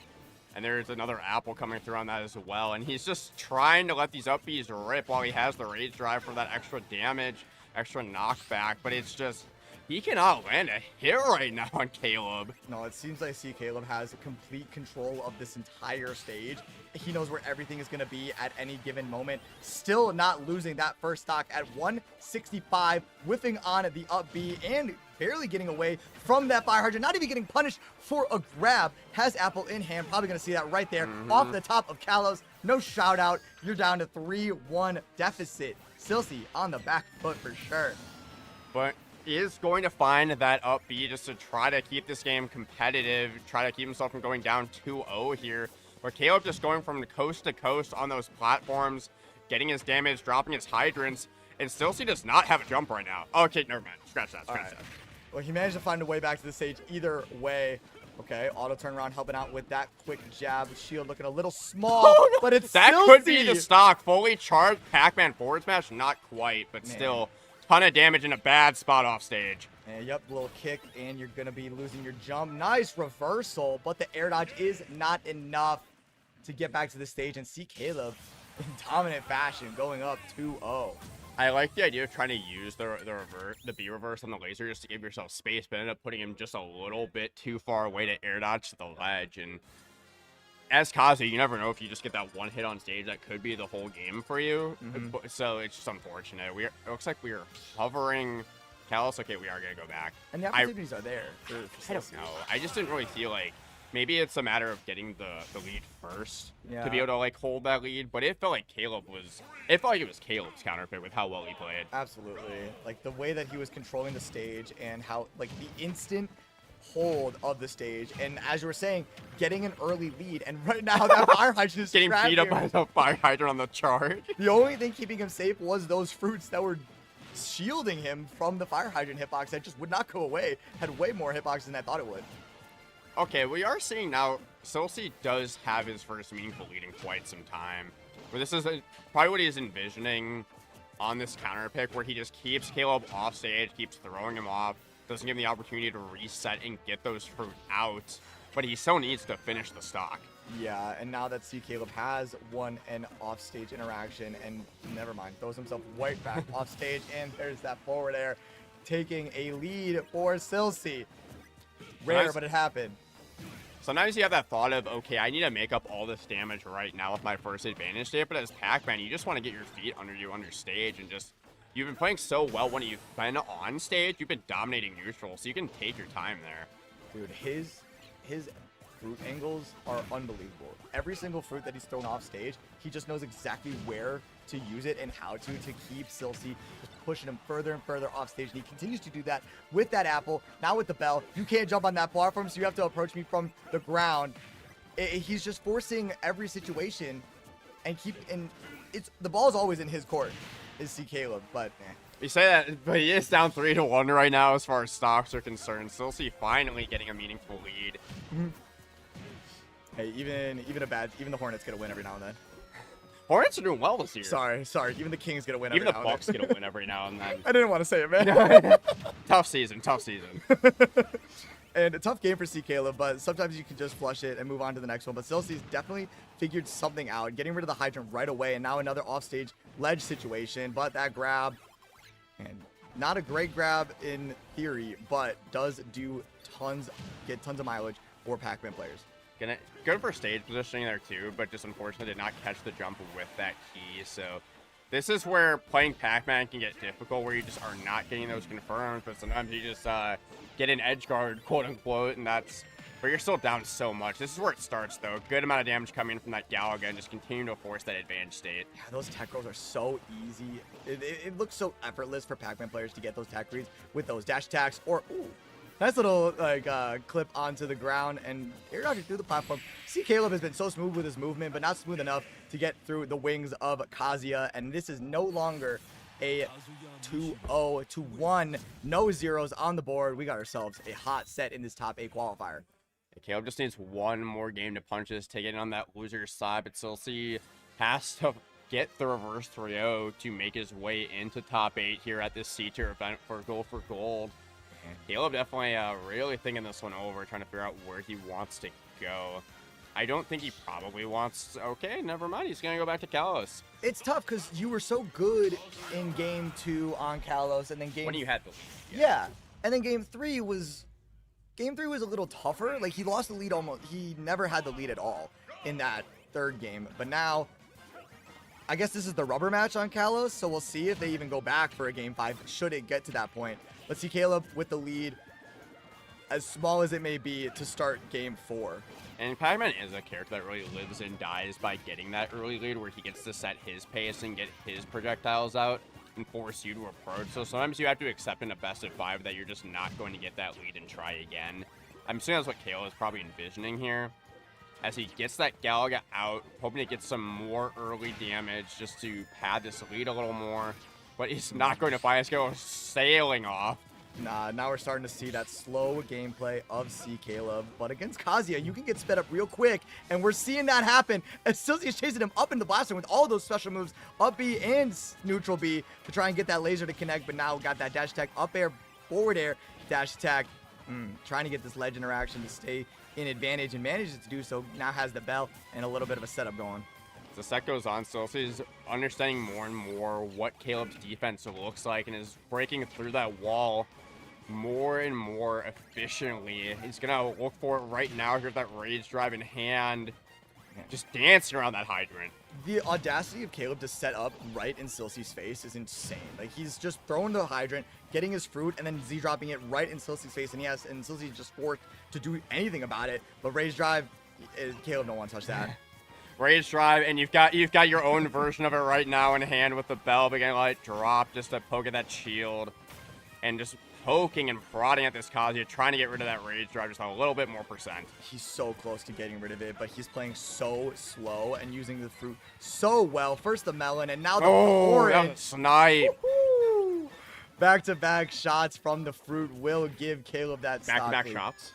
[SPEAKER 7] And there's another apple coming through on that as well. And he's just trying to let these up Bs rip while he has the Rage Drive for that extra damage, extra knockback. But it's just... He cannot land a hit right now on Caleb.
[SPEAKER 12] No, it seems like CKaleb has complete control of this entire stage. He knows where everything is going to be at any given moment. Still not losing that first stock at 165, whiffing on the up B and barely getting away from that Fire Hydrant. Not even getting punished for a grab. Has Apple in hand. Probably going to see that right there off the top of Kalos. No shout out. You're down to 3-1 deficit. Silsy on the back foot for sure.
[SPEAKER 7] But he is going to find that up B just to try to keep this game competitive, try to keep himself from going down 2-0 here. Where Caleb just going from coast to coast on those platforms, getting his damage, dropping his hydrants, and Silsy does not have a jump right now. Okay, never mind. Scratch that, scratch that.
[SPEAKER 12] Well, he managed to find a way back to the stage either way. Okay, auto turnaround helping out with that quick jab. Shield looking a little small, but it's
[SPEAKER 7] that
[SPEAKER 12] Silsy.
[SPEAKER 7] Could be the stock. Fully charged Pac-Man forward smash, not quite, but still. Ton of damage in a bad spot off stage.
[SPEAKER 12] And yep, little kick, and you're going to be losing your jump. Nice reversal, but the air dodge is not enough to get back to the stage and see Caleb in dominant fashion going up 2-0.
[SPEAKER 7] I like the idea of trying to use the B reverse on the laser just to give yourself space, but ended up putting him just a little bit too far away to air dodge to the ledge. And as Kazuya, you never know if you just get that one hit on stage, that could be the whole game for you. So it's just unfortunate. It looks like we are hovering Kalos. Okay, we are going to go back.
[SPEAKER 12] And the opportunities are there.
[SPEAKER 7] I don't know. I just didn't really feel like maybe it's a matter of getting the lead first to be able to like hold that lead. But it felt like it felt like it was Caleb's counter pick with how well he played.
[SPEAKER 12] Absolutely. Like the way that he was controlling the stage and how like the instant hold of the stage, and as you were saying, getting an early lead, and right now that Fire Hydrant is
[SPEAKER 7] getting beat up by the Fire Hydrant on the chart.
[SPEAKER 12] The only thing keeping him safe was those fruits that were shielding him from the Fire Hydrant hitbox that just would not go away. Had way more hitboxes than I thought it would.
[SPEAKER 7] Okay, we are seeing now Silsy does have his first meaningful lead in quite some time. Where this is probably what he's envisioning on this counter pick, where he just keeps Caleb off stage, keeps throwing him off, doesn't give him the opportunity to reset and get those fruit out, but he still needs to finish the stock.
[SPEAKER 12] Yeah, and now that C. Caleb has won an offstage interaction, and never mind, throws himself right back offstage, and there's that forward air, taking a lead for Silsey. Rare, but it happened.
[SPEAKER 7] Sometimes you have that thought of, okay, I need to make up all this damage right now with my first advantage state, but as Pac-Man, you just want to get your feet under you on your stage and just, you've been playing so well when you've been on stage, you've been dominating neutral, so you can take your time there.
[SPEAKER 12] Dude, his fruit angles are unbelievable. Every single fruit that he's thrown off stage, he just knows exactly where to use it and how to keep Silsey just pushing him further and further off stage. And he continues to do that with that apple. Now with the bell, you can't jump on that platform, so you have to approach me from the ground. He's just forcing every situation and the ball is always in his court, is C. Caleb, but
[SPEAKER 7] You say that, but he is down 3-1 right now as far as stocks are concerned. Silsey finally getting a meaningful lead.
[SPEAKER 12] Hey, even the Hornets get a win every now and then.
[SPEAKER 7] Hornets are doing well this year.
[SPEAKER 12] Sorry. Even the Kings get a win
[SPEAKER 7] Even
[SPEAKER 12] every now and then.
[SPEAKER 7] the Bucks get a win every now and then.
[SPEAKER 12] I didn't want to say it, man.
[SPEAKER 7] Tough season.
[SPEAKER 12] And a tough game for C. Caleb, but sometimes you can just flush it and move on to the next one. But Silsey's definitely figured something out, getting rid of the hydrant right away, and now another offstage ledge situation. But that grab, and not a great grab in theory, but does do get tons of mileage for Pac-Man players.
[SPEAKER 7] Good for stage positioning there too, but just unfortunately did not catch the jump with that key. So this is where playing Pac-Man can get difficult, where you just are not getting those confirmed, but sometimes you just get an edge guard, quote unquote, and that's where you're still down so much. This is where it starts though. Good amount of damage coming in from that Galaga and just continue to force that advantage state.
[SPEAKER 12] Yeah, those tech rolls are so easy. It looks so effortless for Pac-Man players to get those tech reads with those dash attacks or nice little clip onto the ground and air dodging through the platform. C. Caleb has been so smooth with his movement, but not smooth enough to get through the wings of Kazuya, and this is no longer a 2-0 to 1. No zeros on the board. We got ourselves a hot set in this top 8 qualifier.
[SPEAKER 7] Caleb just needs one more game to punch this, take it on that loser side, but Silsey has to get the reverse 3-0 to make his way into top 8 here at this C-tier event for Gold for Gold. And Caleb definitely really thinking this one over, trying to figure out where he wants to go. I don't think he probably wants, okay, never mind, he's going to go back to Kalos.
[SPEAKER 12] It's tough because you were so good in game 2 on Kalos, and then game...
[SPEAKER 7] When you had the lead.
[SPEAKER 12] Yeah, and then game 3 was a little tougher. Like, he lost the lead almost, he never had the lead at all in that third game. But now, I guess this is the rubber match on Kalos, so we'll see if they even go back for a game 5, should it get to that point. Let's see Caleb with the lead, as small as it may be, to start game 4.
[SPEAKER 7] And Pac-Man is a character that really lives and dies by getting that early lead where he gets to set his pace and get his projectiles out and force you to approach. So sometimes you have to accept in a best of 5 that you're just not going to get that lead and try again. I'm assuming that's what Caleb is probably envisioning here. As he gets that Galaga out, hoping to get some more early damage just to pad this lead a little more. But he's not going to find us go sailing off.
[SPEAKER 12] Nah, now we're starting to see that slow gameplay of C. Caleb. But against Kazuya, you can get sped up real quick, and we're seeing that happen as Silsey is chasing him up in the blaster with all those special moves, up B and neutral B, to try and get that laser to connect. But now got that dash attack, up air, forward air, dash attack, trying to get this ledge interaction to stay in advantage, and manages to do so. Now has the bell and a little bit of a setup going.
[SPEAKER 7] As the set goes on, Silsey's understanding more and more what Caleb's defense looks like and is breaking through that wall more and more efficiently. He's gonna look for it right now here with that rage drive in hand, just dancing around that hydrant.
[SPEAKER 12] The audacity of Caleb to set up right in Silsey's face is insane. Like, he's just throwing the hydrant, getting his fruit, and then Z-dropping it right in Silsey's face, and Silsey's just forced to do anything about it. But rage drive, Caleb don't want to touch that.
[SPEAKER 7] Rage drive, and you've got your own version of it right now in hand with the bell, but getting like drop just to poke at that shield, and just poking and prodding at this Kazuya, trying to get rid of that rage drive just a little bit more percent.
[SPEAKER 12] He's so close to getting rid of it, but he's playing so slow and using the fruit so well. First the melon, and now the orange.
[SPEAKER 7] Snipe.
[SPEAKER 12] Back-to-back shots from the fruit will give Caleb that
[SPEAKER 7] back-to-back shots.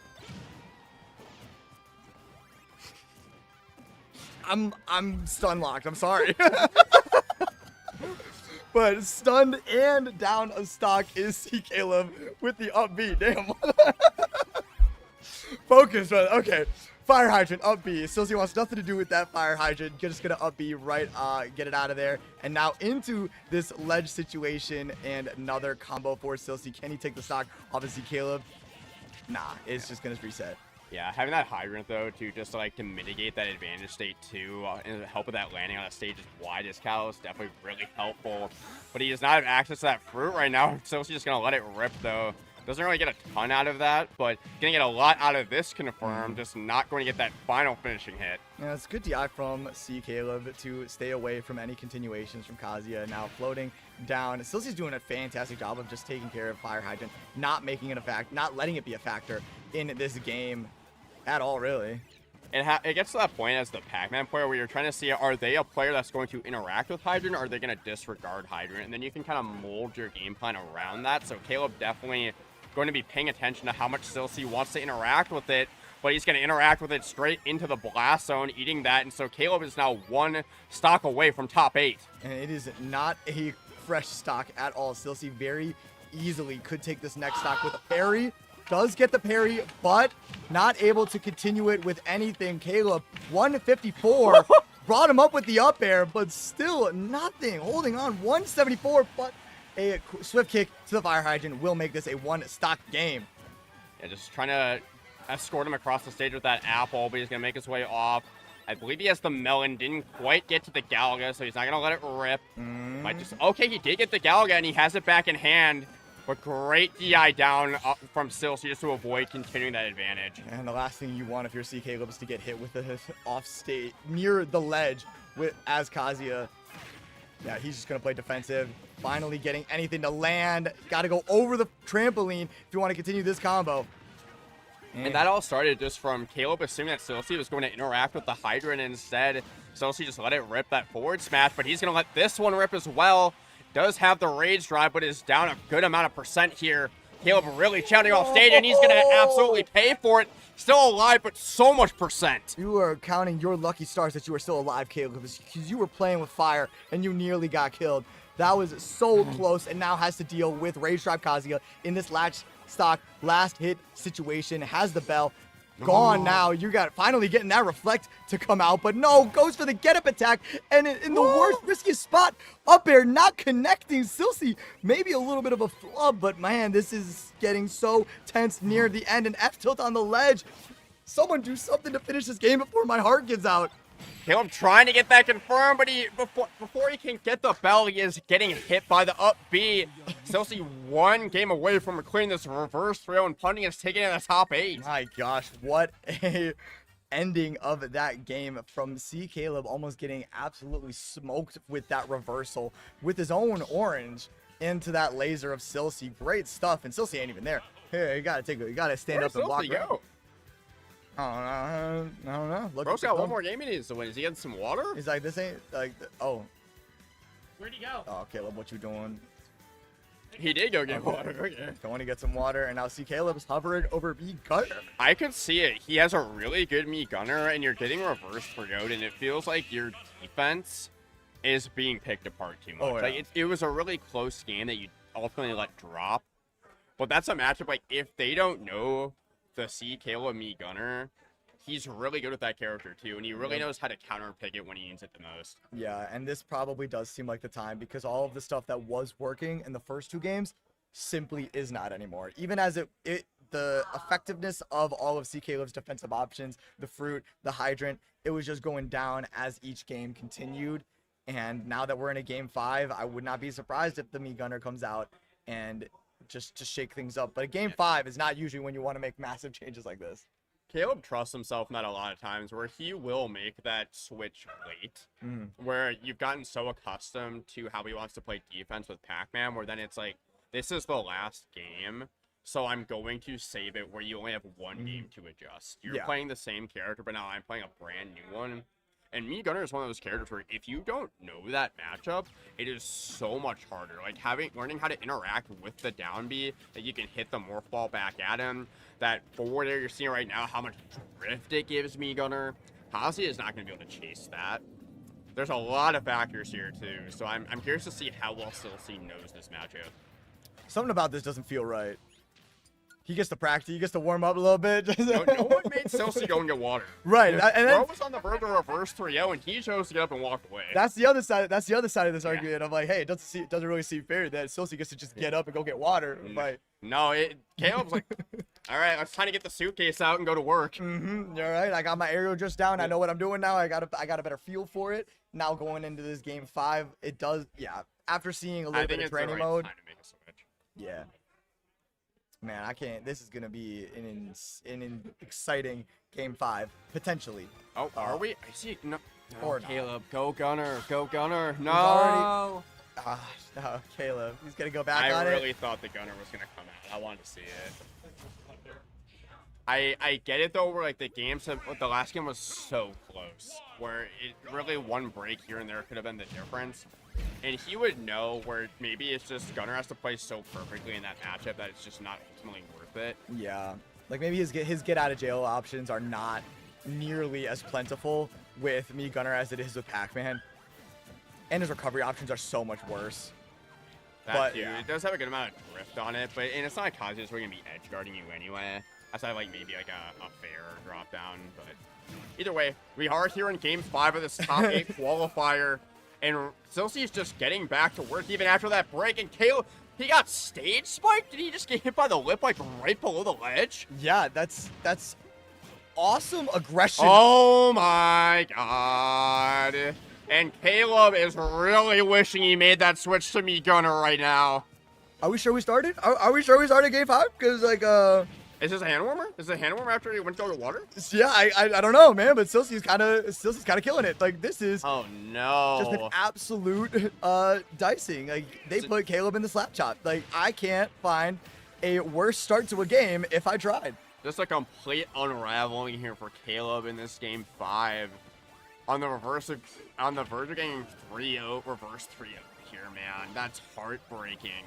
[SPEAKER 12] I'm stun locked. I'm sorry. But stunned and down a stock is C. Caleb with the up B. Damn. Focus, brother. Okay. Fire hydrant, up B. Silsey wants nothing to do with that fire hydrant. Just gonna up B right, get it out of there. And now into this ledge situation and another combo for Silsey. Can he take the stock? Obviously, Caleb. Nah, it's just gonna reset.
[SPEAKER 7] Yeah, having that hydrant though to mitigate that advantage state too, and help with that landing on a stage as wide as Cal is definitely really helpful. But he does not have access to that fruit right now, so he's just gonna let it rip though. Doesn't really get a ton out of that, but gonna get a lot out of this confirm, just not going to get that final finishing hit.
[SPEAKER 12] Yeah, it's good DI from C Caleb to stay away from any continuations from Kazuya. Now floating down. Silsey's doing a fantastic job of just taking care of fire hydrant, not making it a fact, not letting it be a factor in this game at all, really.
[SPEAKER 7] It gets to that point as the Pac-Man player where you're trying to see, are they a player that's going to interact with Hydrant, or are they going to disregard Hydrant? And then you can kind of mold your game plan around that. So Caleb definitely going to be paying attention to how much Silsey wants to interact with it, but he's going to interact with it straight into the blast zone, eating that. And so Caleb is now one stock away from top 8.
[SPEAKER 12] And it is not a fresh stock at all. Silsey very easily could take this next stock with a parry. Does get the parry, but not able to continue it with anything. Caleb, 154, brought him up with the up air, but still nothing. Holding on, 174, but a swift kick to the fire hydrant will make this a one-stock game.
[SPEAKER 7] Yeah, just trying to escort him across the stage with that apple, but he's going to make his way off. I believe he has the melon, didn't quite get to the Galaga, so he's not going to let it rip. Might just, okay, he did get the Galaga, and he has it back in hand. But great DI down from Silsey just to avoid continuing that advantage.
[SPEAKER 12] And the last thing you want if you're C Caleb is to get hit with the off state near the ledge as Kazuya. Yeah, he's just going to play defensive. Finally getting anything to land. Got to go over the trampoline if you want to continue this combo.
[SPEAKER 7] And that all started just from Caleb assuming that Silsey was going to interact with the Hydrant, and instead Silsey just let it rip that forward smash, but he's going to let this one rip as well. Does have the rage drive, but is down a good amount of percent here. Caleb really shouting off stage, and he's going to absolutely pay for it. Still alive, but so much percent.
[SPEAKER 12] You are counting your lucky stars that you are still alive, Caleb, because you were playing with fire, and you nearly got killed. That was so close, and now has to deal with Rage Drive Kazuya in this last stock, last hit situation. Has the bell. Gone now. You got finally getting that reflect to come out, but no, goes for the get up attack, and in the worst, riskiest spot, up air, not connecting. Silsey, maybe a little bit of a flub, but man, this is getting so tense near the end. An F tilt on the ledge. Someone do something to finish this game before my heart gives out.
[SPEAKER 7] Caleb trying to get that confirmed, but before he can get the bell, he is getting hit by the up B. Silsey one game away from clearing this reverse throw, and punting is taking it in the top 8.
[SPEAKER 12] My gosh, what a ending of that game from C Caleb, almost getting absolutely smoked with that reversal with his own orange into that laser of Silsey. Great stuff, and Silsey ain't even there. Hey, you gotta stand up and block. I don't know.
[SPEAKER 7] Bro's got one more game he needs to win. Is he getting some water?
[SPEAKER 12] He's like, this ain't like, oh.
[SPEAKER 1] Where'd he go?
[SPEAKER 12] Oh, Caleb, what you doing?
[SPEAKER 7] He did go get water. Okay.
[SPEAKER 12] Going to get some water, and now see Caleb's hovering over B Gunner.
[SPEAKER 7] I could see it. He has a really good me gunner, and you're getting reverse forgoed, and it feels like your defense is being picked apart too much.
[SPEAKER 12] Oh, yeah.
[SPEAKER 7] Like it was a really close game that you ultimately let drop. But that's a matchup, like, if they don't know the C Caleb me gunner, he's really good with that character too, and he really knows how to counter pick it when he needs it the most.
[SPEAKER 12] Yeah, and this probably does seem like the time, because all of the stuff that was working in the first 2 games simply is not anymore. Even as the effectiveness of all of C Caleb's defensive options, the fruit, the hydrant, it was just going down as each game continued. And now that we're in a game 5, I would not be surprised if the me gunner comes out and just to shake things up. But a game 5 is not usually when you want to make massive changes like this.
[SPEAKER 7] Caleb trusts himself in that a lot of times, where he will make that switch late, where you've gotten so accustomed to how he wants to play defense with Pac-Man, where then it's like, this is the last game, so I'm going to save it where you only have one game to adjust. You're playing the same character, but now I'm playing a brand new one. And me gunner is one of those characters where if you don't know that matchup, it is so much harder. Like learning how to interact with the down B, that you can hit the morph ball back at him. That forward air you're seeing right now, how much drift it gives me gunner. Kazuya is not going to be able to chase that. There's a lot of factors here too, so I'm curious to see how well Silsey knows this matchup.
[SPEAKER 12] Something about this doesn't feel right. He gets to practice. He gets to warm up a little bit.
[SPEAKER 7] No one made Celsi go and get water.
[SPEAKER 12] Right.
[SPEAKER 7] Yeah.
[SPEAKER 12] And then,
[SPEAKER 7] Bro was on the verge of reverse 3-0, and he chose to get up and walk away.
[SPEAKER 12] that's the other side. That's the other side of this argument. I'm like, hey, it doesn't really seem fair that Celsi gets to just get up and go get water. Like,
[SPEAKER 7] no, Caleb's like, all right, it's time to get the suitcase out and go to work.
[SPEAKER 12] all right, I got my aerial just down. I know what I'm doing now. I got a better feel for it. Now going into this game 5, it does. Yeah. After seeing a little bit of training mode.
[SPEAKER 7] Time to make a switch.
[SPEAKER 12] Yeah. Man, I can't. This is gonna be an exciting game 5 potentially.
[SPEAKER 7] Oh, are we? I see. No,
[SPEAKER 12] Or not.
[SPEAKER 7] Caleb, go Gunner, go Gunner. No.
[SPEAKER 12] already- No, Caleb. He's gonna go back on
[SPEAKER 7] I
[SPEAKER 12] it.
[SPEAKER 7] really thought the Gunner was gonna come out. I wanted to see it. I get it though, where like the last game was so close, where it really one break here and there could have been the difference. And he would know where maybe it's just Gunner has to play so perfectly in that matchup that it's just not ultimately worth it.
[SPEAKER 12] Yeah, like maybe his get out of jail options are not nearly as plentiful with me Gunner as it is with Pac-Man, and his recovery options are so much worse.
[SPEAKER 7] But yeah, it does have a good amount of drift on it, and it's not like Kazuya's really gonna be edge guarding you anyway. Outside like maybe like a fair drop down, but either way, we are here in game 5 of this top 8 qualifier. And Celsi is just getting back to work even after that break. And Caleb, he got stage spiked? Did he just get hit by the lip like right below the ledge?
[SPEAKER 12] Yeah, that's awesome aggression.
[SPEAKER 7] Oh my god. And Caleb is really wishing he made that switch to me Gunner right now.
[SPEAKER 12] Are we sure we started? Are we sure we started game 5? Because like
[SPEAKER 7] Is this a hand warmer? Is it a hand warmer after he went to go get water?
[SPEAKER 12] Yeah, I don't know, man, but Celsi's kind of killing it. Like this is
[SPEAKER 7] oh no,
[SPEAKER 12] just an absolute dicing. Like they put Caleb in the slap chop. Like I can't find a worse start to a game if I tried.
[SPEAKER 7] Just a complete unraveling here for Caleb in this game 5. On the verge of getting 3-0, reverse 3-0 here, man. That's heartbreaking.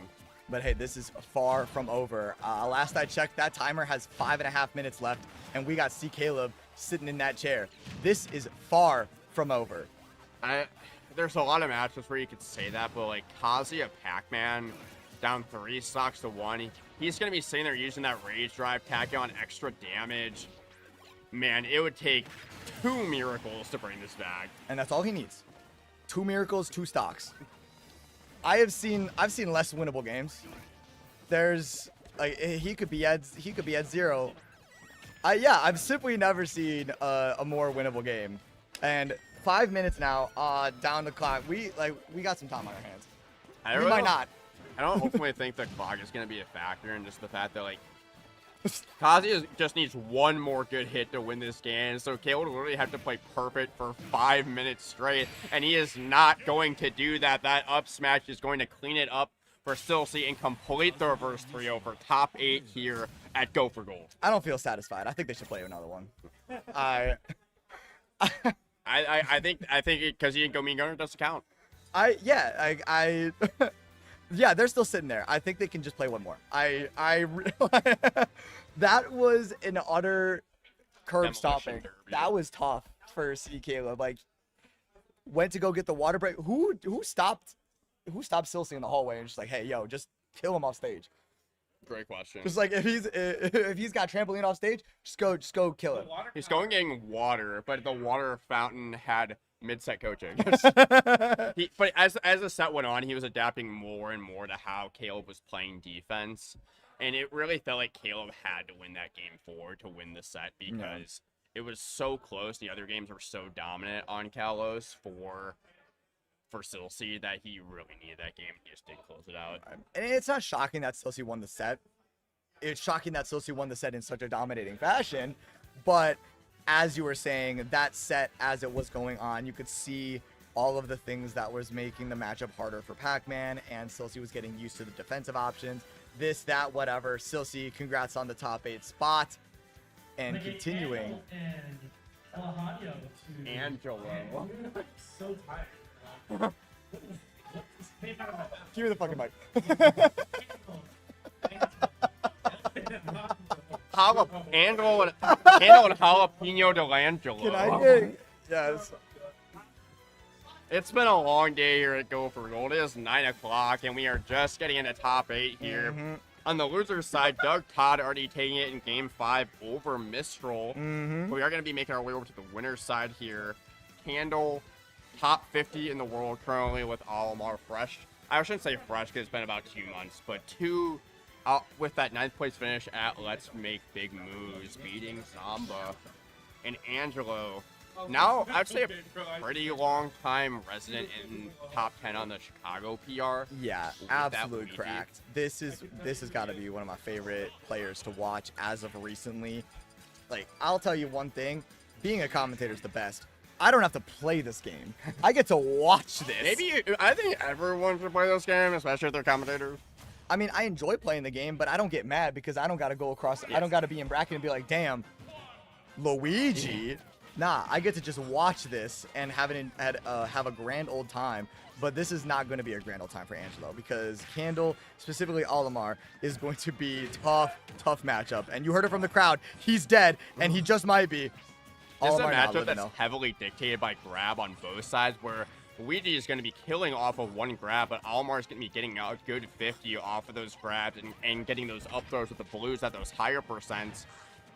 [SPEAKER 12] But hey, this is far from over. Last I checked, that timer has 5.5 minutes left, and we got C. Caleb sitting in that chair. This is far from over.
[SPEAKER 7] There's a lot of matches where you could say that, but like Kazuya Pac-Man down 3 stocks to 1. He's going to be sitting there using that rage drive, tacking on extra damage. Man, it would take 2 miracles to bring this back.
[SPEAKER 12] And that's all he needs. 2 miracles, 2 stocks. I've seen less winnable games. There's like he could be at 0. Yeah, I've simply never seen a more winnable game. And 5 minutes now, down the clock. We got some time on our hands. We might not.
[SPEAKER 7] I don't ultimately think the clock is going to be a factor, and just the fact that like Kazuya just needs one more good hit to win this game, so Caleb will literally have to play perfect for 5 minutes straight, and he is not going to do that. That up smash is going to clean it up for Celsi and complete the reverse 3-0 for top 8 here at Go for Gold.
[SPEAKER 12] I don't feel satisfied. I think they should play another one.
[SPEAKER 7] I think because he didn't go mean Gunner doesn't count.
[SPEAKER 12] Yeah, they're still sitting there. I think they can just play one more. That was an utter curb stomping. That was tough for C. Caleb. Like, went to go get the water break. Who stopped Celsi in the hallway and just like, hey, yo, just kill him off stage.
[SPEAKER 7] Great question.
[SPEAKER 12] Just like if he's got trampoline off stage, just go kill him.
[SPEAKER 7] He's going getting water, but the water fountain had mid-set coaching. But as the set went on, he was adapting more and more to how Caleb was playing defense, and it really felt like Caleb had to win that game 4 to win the set because it was so close. The other games were so dominant on Kalos for Celsi that he really needed that game. He just didn't close it out.
[SPEAKER 12] And it's not shocking that Celsi won the set. It's shocking that Celsi won the set in such a dominating fashion, but as you were saying, that set as it was going on, you could see all of the things that was making the matchup harder for Pac-Man, and Celsi was getting used to the defensive options. This, that, whatever. Celsi, congrats on the top 8 spot. And continuing.
[SPEAKER 7] Angelo.
[SPEAKER 1] So tired.
[SPEAKER 12] Give me the fucking mic.
[SPEAKER 7] Angelo and jalapeno delangelo.
[SPEAKER 12] Can I get... Yes.
[SPEAKER 7] It's been a long day here at Go for Gold. It is 9 o'clock, and we are just getting into top 8 here. On the loser's side, Doug Todd already taking it in Game 5 over Mistral.
[SPEAKER 12] Mm-hmm.
[SPEAKER 7] We are going to be making our way over to the winner's side here. Candle, top 50 in the world currently with Olimar fresh. I shouldn't say fresh because it's been about 2 months, but two out with that 9th place finish at Let's Make Big Moves, beating Zamba and Angelo. Now, I'd say a pretty long time resident in top 10 on the Chicago PR.
[SPEAKER 12] Yeah,
[SPEAKER 7] with that
[SPEAKER 12] absolutely
[SPEAKER 7] Luigi.
[SPEAKER 12] cracked. This has got to be one of my favorite players to watch as of recently. Like, I'll tell you one thing, being a commentator is the best. I don't have to play this game. I get to watch this.
[SPEAKER 7] I think everyone should play this game, especially if they're commentators.
[SPEAKER 12] I mean, I enjoy playing the game, but I don't get mad because I don't got to go across. I don't got to be in bracket and be like, damn, Luigi. Nah, I get to just watch this and have a grand old time. But this is not going to be a grand old time for Angelo because Candle, specifically Olimar, is going to be tough matchup. And you heard it from the crowd. He's dead, and he just might be.
[SPEAKER 7] This is a
[SPEAKER 12] Olimar not
[SPEAKER 7] matchup
[SPEAKER 12] living,
[SPEAKER 7] that's
[SPEAKER 12] though.
[SPEAKER 7] heavily dictated by grab on both sides, where Luigi is going to be killing off of one grab, but Olimar is going to be getting a good 50 off of those grabs and getting those up throws with the blues at those higher percents.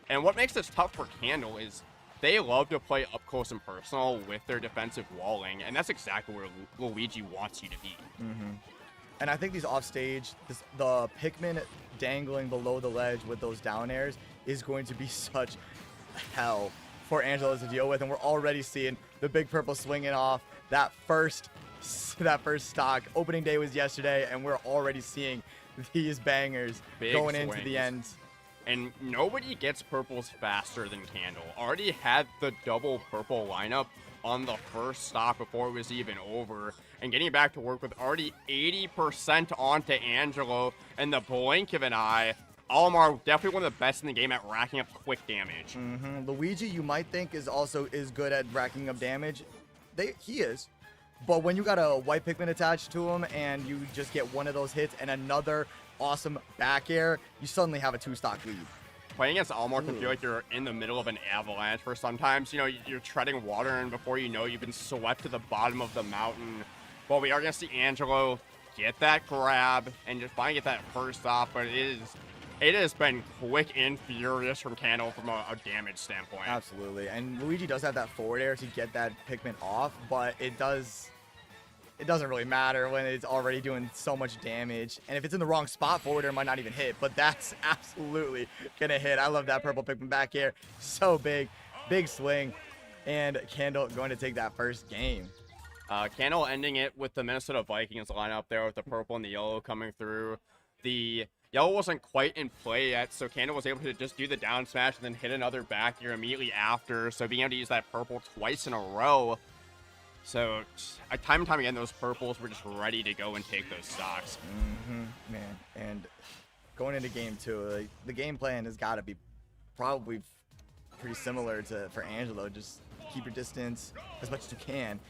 [SPEAKER 7] And what makes this tough for Candle is they love to play up close and personal with their defensive walling, and that's exactly where Luigi wants you to be.
[SPEAKER 12] Mm-hmm. And I think these offstage, the Pikmin dangling below the ledge with those down airs is going to be such hell for Angelo to deal with, and we're already seeing the Big Purple swinging off that first stock. Opening day was yesterday, and we're already seeing these bangers
[SPEAKER 7] Big
[SPEAKER 12] going into
[SPEAKER 7] swings.
[SPEAKER 12] the end.
[SPEAKER 7] And nobody gets purples faster than Candle. Already had the double purple lineup on the first stock before it was even over. And getting back to work with already 80% onto Angelo in the blink of an eye. Olimar, definitely one of the best in the game at racking up quick damage.
[SPEAKER 12] Mm-hmm. Luigi, you might think, is good at racking up damage. He is. But when you got a white Pikmin attached to him and you just get one of those hits and another awesome back air, you suddenly have a 2-stock lead.
[SPEAKER 7] Playing against Olimar can feel like you're in the middle of an avalanche, where sometimes, you're treading water and before you know, you've been swept to the bottom of the mountain. Well, we are going to see Angelo get that grab and just finally get that first off, but it has been quick and furious from Candle from a damage standpoint.
[SPEAKER 12] Absolutely. And Luigi does have that forward air to get that Pikmin off, but it doesn't really matter when it's already doing so much damage. And if it's in the wrong spot, forward air might not even hit, but that's absolutely gonna hit. I love that purple Pikmin back air. So big swing. And Candle going to take that first game.
[SPEAKER 7] Candle ending it with the Minnesota Vikings lineup there with the purple and the yellow coming through. The yellow wasn't quite in play yet, so Candle was able to just do the down smash and then hit another back here immediately after. So being able to use that purple twice in a row. So time and time again, those purples were just ready to go and take those stocks.
[SPEAKER 12] Mm-hmm, man. And going into game 2, like, the game plan has got to be probably pretty similar for Angelo. Just keep your distance as much as you can,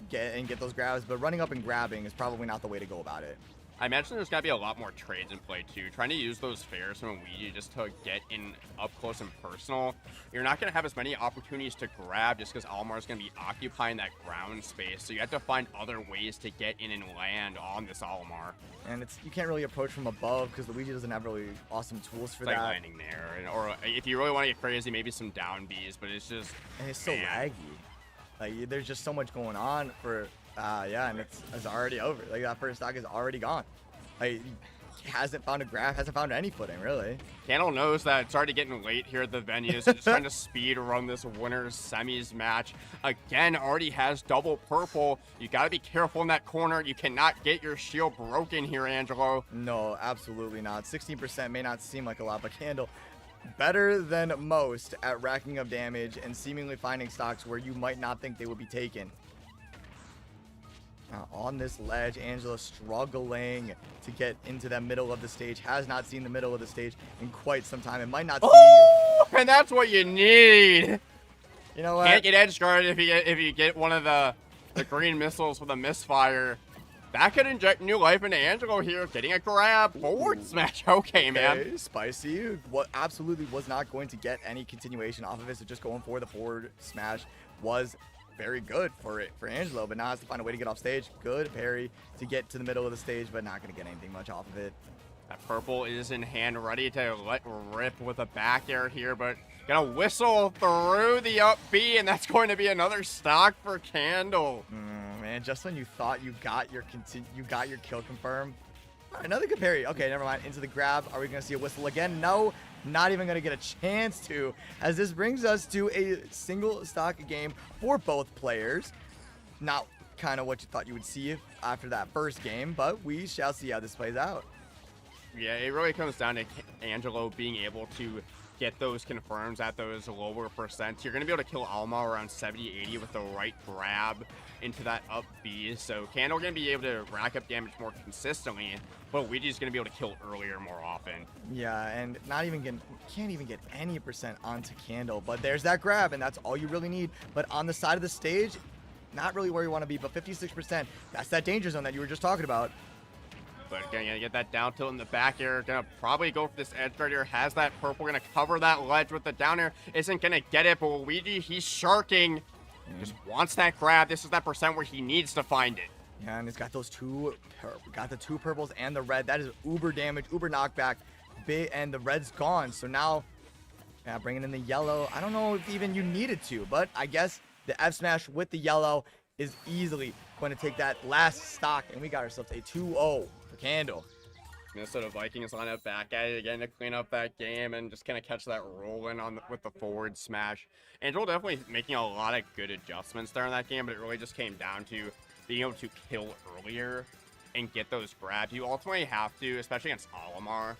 [SPEAKER 12] get those grabs. But running up and grabbing is probably not the way to go about it.
[SPEAKER 7] I imagine there's got to be a lot more trades in play, too. Trying to use those fairs from Luigi just to get in up close and personal. You're not going to have as many opportunities to grab just because Olimar is going to be occupying that ground space. So you have to find other ways to get in and land on this Olimar.
[SPEAKER 12] And you can't really approach from above because Luigi doesn't have really awesome tools for
[SPEAKER 7] It's
[SPEAKER 12] that.
[SPEAKER 7] like landing there. Or if you really want to get crazy, maybe some down Bs, but it's just...
[SPEAKER 12] And it's so laggy. Like, there's just so much going on for... yeah, and it's already over. Like, that first stock is already gone. Like, he hasn't found a grab, hasn't found any footing, really.
[SPEAKER 7] Candle knows that it's already getting late here at the venue, so just trying to speed run this winner's semis match. Again, already has double purple. You got to be careful in that corner. You cannot get your shield broken here, Angelo.
[SPEAKER 12] No, absolutely not. 16% may not seem like a lot, but Candle, better than most at racking up damage and seemingly finding stocks where you might not think they would be taken. On this ledge, Angelo struggling to get into that middle of the stage. Has not seen the middle of the stage in quite some time. It might not see.
[SPEAKER 7] And that's what you need.
[SPEAKER 12] You know what?
[SPEAKER 7] Can't get edge guarded if you get one of the green missiles with a misfire. That could inject new life into Angelo here. Getting a grab. Forward smash. Okay, man.
[SPEAKER 12] Okay, spicy. What absolutely was not going to get any continuation off of it. So just going for the forward smash was very good for Angelo, but now has to find a way to get off stage. Good parry to get to the middle of the stage, but not going to get anything much off of it.
[SPEAKER 7] That purple is in hand, ready to let rip with a back air here, but gonna whistle through the up B, and that's going to be another stock for Candle.
[SPEAKER 12] Man, just when you thought you got your kill confirmed. All right, another good parry. Okay, never mind. Into the grab. Are we gonna see a whistle again? No, not even gonna get a chance to, as this brings us to a single stock game for both players. Not kind of what you thought you would see after that first game, but we shall see how this plays out.
[SPEAKER 7] Yeah, it really comes down to Angelo being able to get those confirms at those lower percents. You're going to be able to kill Alma around 70-80 with the right grab into that up B. So Candle going to be able to rack up damage more consistently, but Luigi's going to be able to kill earlier more often.
[SPEAKER 12] Yeah, and can't even get any percent onto Candle, but there's that grab, and that's all you really need. But on the side of the stage, not really where you want to be, but 56%, that's that danger zone that you were just talking about.
[SPEAKER 7] But gonna get that down tilt in the back air. Gonna probably go for this edge guard here. Has that purple. Gonna cover that ledge with the down air. Isn't gonna get it, but Luigi, he's sharking. Just wants that grab. This is that percent where he needs to find it.
[SPEAKER 12] Yeah, and he's got those got the two purples and the red. That is uber damage, uber knockback. Big, and the red's gone. So now, yeah, bringing in the yellow. I don't know if even you needed to, but I guess the F smash with the yellow is easily going to take that last stock, and we got ourselves a 2-0 for Candle.
[SPEAKER 7] Minnesota Vikings line up back at it again to clean up that game and just kind of catch that rolling with the forward smash. Angelo definitely making a lot of good adjustments there in that game, but it really just came down to being able to kill earlier and get those grabs. You ultimately have to, especially against Olimar,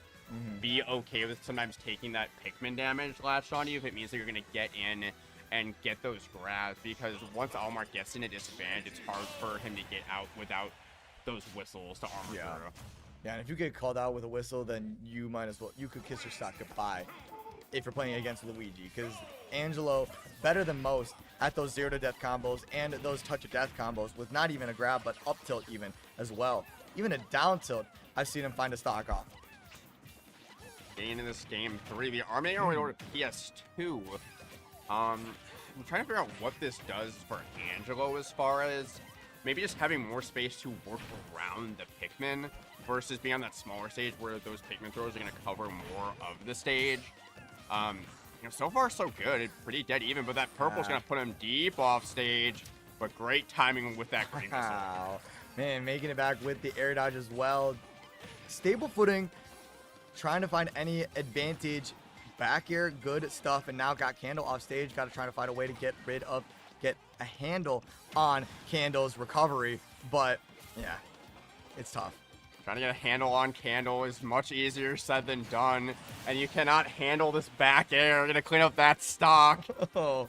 [SPEAKER 7] be okay with sometimes taking that Pikmin damage latched on you if it means that you're going to get in and get those grabs, because once Olimar gets in a disadvantage, it's hard for him to get out without those whistles to armor through.
[SPEAKER 12] Yeah, and if you get called out with a whistle, then you might as well, you could kiss your stock goodbye if you're playing against Luigi, because Angelo, better than most at those 0 to death combos and those touch of death combos with not even a grab, but up tilt even as well. Even a down tilt, I've seen him find a stock off.
[SPEAKER 7] Gain in this game 3. The Army are over to PS2. I'm trying to figure out what this does for Angelo as far as maybe just having more space to work around the Pikmin versus being on that smaller stage where those Pikmin throws are going to cover more of the stage. So far so good. It's pretty dead even, but that purple's going to put him deep off stage, but great timing with that green missile.
[SPEAKER 12] Wow. Man, making it back with the air dodge as well. Stable footing, trying to find any advantage. Back air, good stuff, and now got Candle off stage. Got to try to find a way to get a handle on Candle's recovery, but yeah, it's tough.
[SPEAKER 7] Trying to get a handle on Candle is much easier said than done, and you cannot handle this back air. Gonna clean up that stock.
[SPEAKER 12] Oh.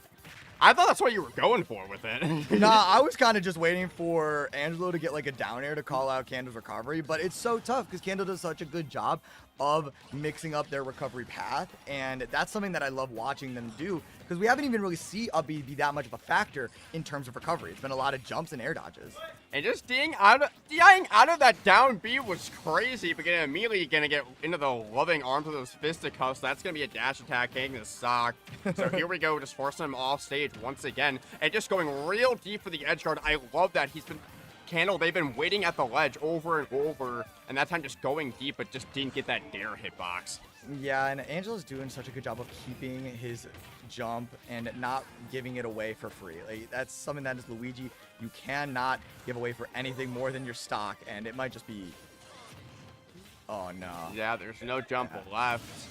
[SPEAKER 7] I thought that's what you were going for with it.
[SPEAKER 12] Nah, I was kind of just waiting for Angelo to get like a down air to call out Candle's recovery, but it's so tough because Candle does such a good job of mixing up their recovery path, and that's something that I love watching them do, because we haven't even really seen up B be that much of a factor in terms of recovery. It's been a lot of jumps and air dodges.
[SPEAKER 7] And just dying out of that down B was crazy, but immediately gonna get into the loving arms of those fisticuffs. That's gonna be a dash attack hitting the sock. So here we go, just forcing him off stage once again, and just going real deep for the edge guard. I love that. Candle, they've been waiting at the ledge over and over, and that time just going deep, but just didn't get that dare hitbox.
[SPEAKER 12] Yeah, and Angelo's doing such a good job of keeping his jump and not giving it away for free. Like, that's something that is Luigi. You cannot give away for anything more than your stock, and it might just be... Oh, no.
[SPEAKER 7] Yeah, there's no jump left.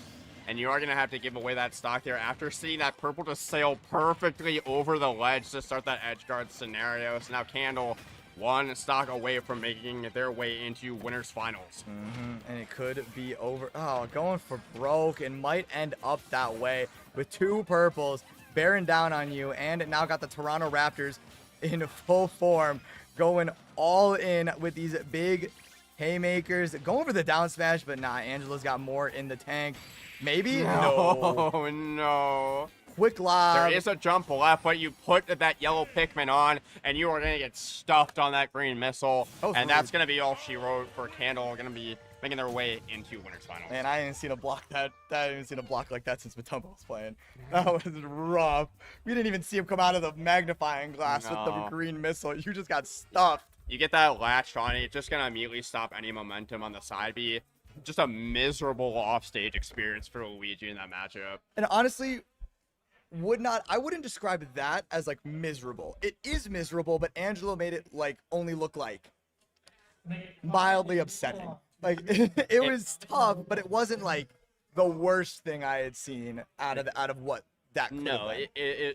[SPEAKER 7] And you are going to have to give away that stock there after seeing that purple just sail perfectly over the ledge to start that edge guard scenario. So now Candle, one stock away from making their way into winners finals.
[SPEAKER 12] And it could be over. Oh, going for broke and might end up that way with two purples bearing down on you. And it now got the Toronto Raptors in full form, going all in with these big haymakers, going for the down smash, but nah, Angelo's got more in the tank. Maybe?
[SPEAKER 7] No. No.
[SPEAKER 12] Quick lob.
[SPEAKER 7] There is a jump left, but you put that yellow Pikmin on, and you are going to get stuffed on that green missile. And that's going to be all she wrote for Candle. Going to be making their way into winners finals.
[SPEAKER 12] Man, I haven't seen a block I haven't seen a block like that since Matumbo was playing. That was rough. We didn't even see him come out of the magnifying glass with the green missile. You just got stuffed.
[SPEAKER 7] You get that latch on it, it's just going to immediately stop any momentum on the side B. just a miserable offstage experience for Luigi in that matchup.
[SPEAKER 12] And honestly, I wouldn't describe that as like miserable. It is miserable, but Angelo made it like only look like mildly upsetting. Like it was tough, but it wasn't like the worst thing I had seen out of what that could
[SPEAKER 7] No,
[SPEAKER 12] have been.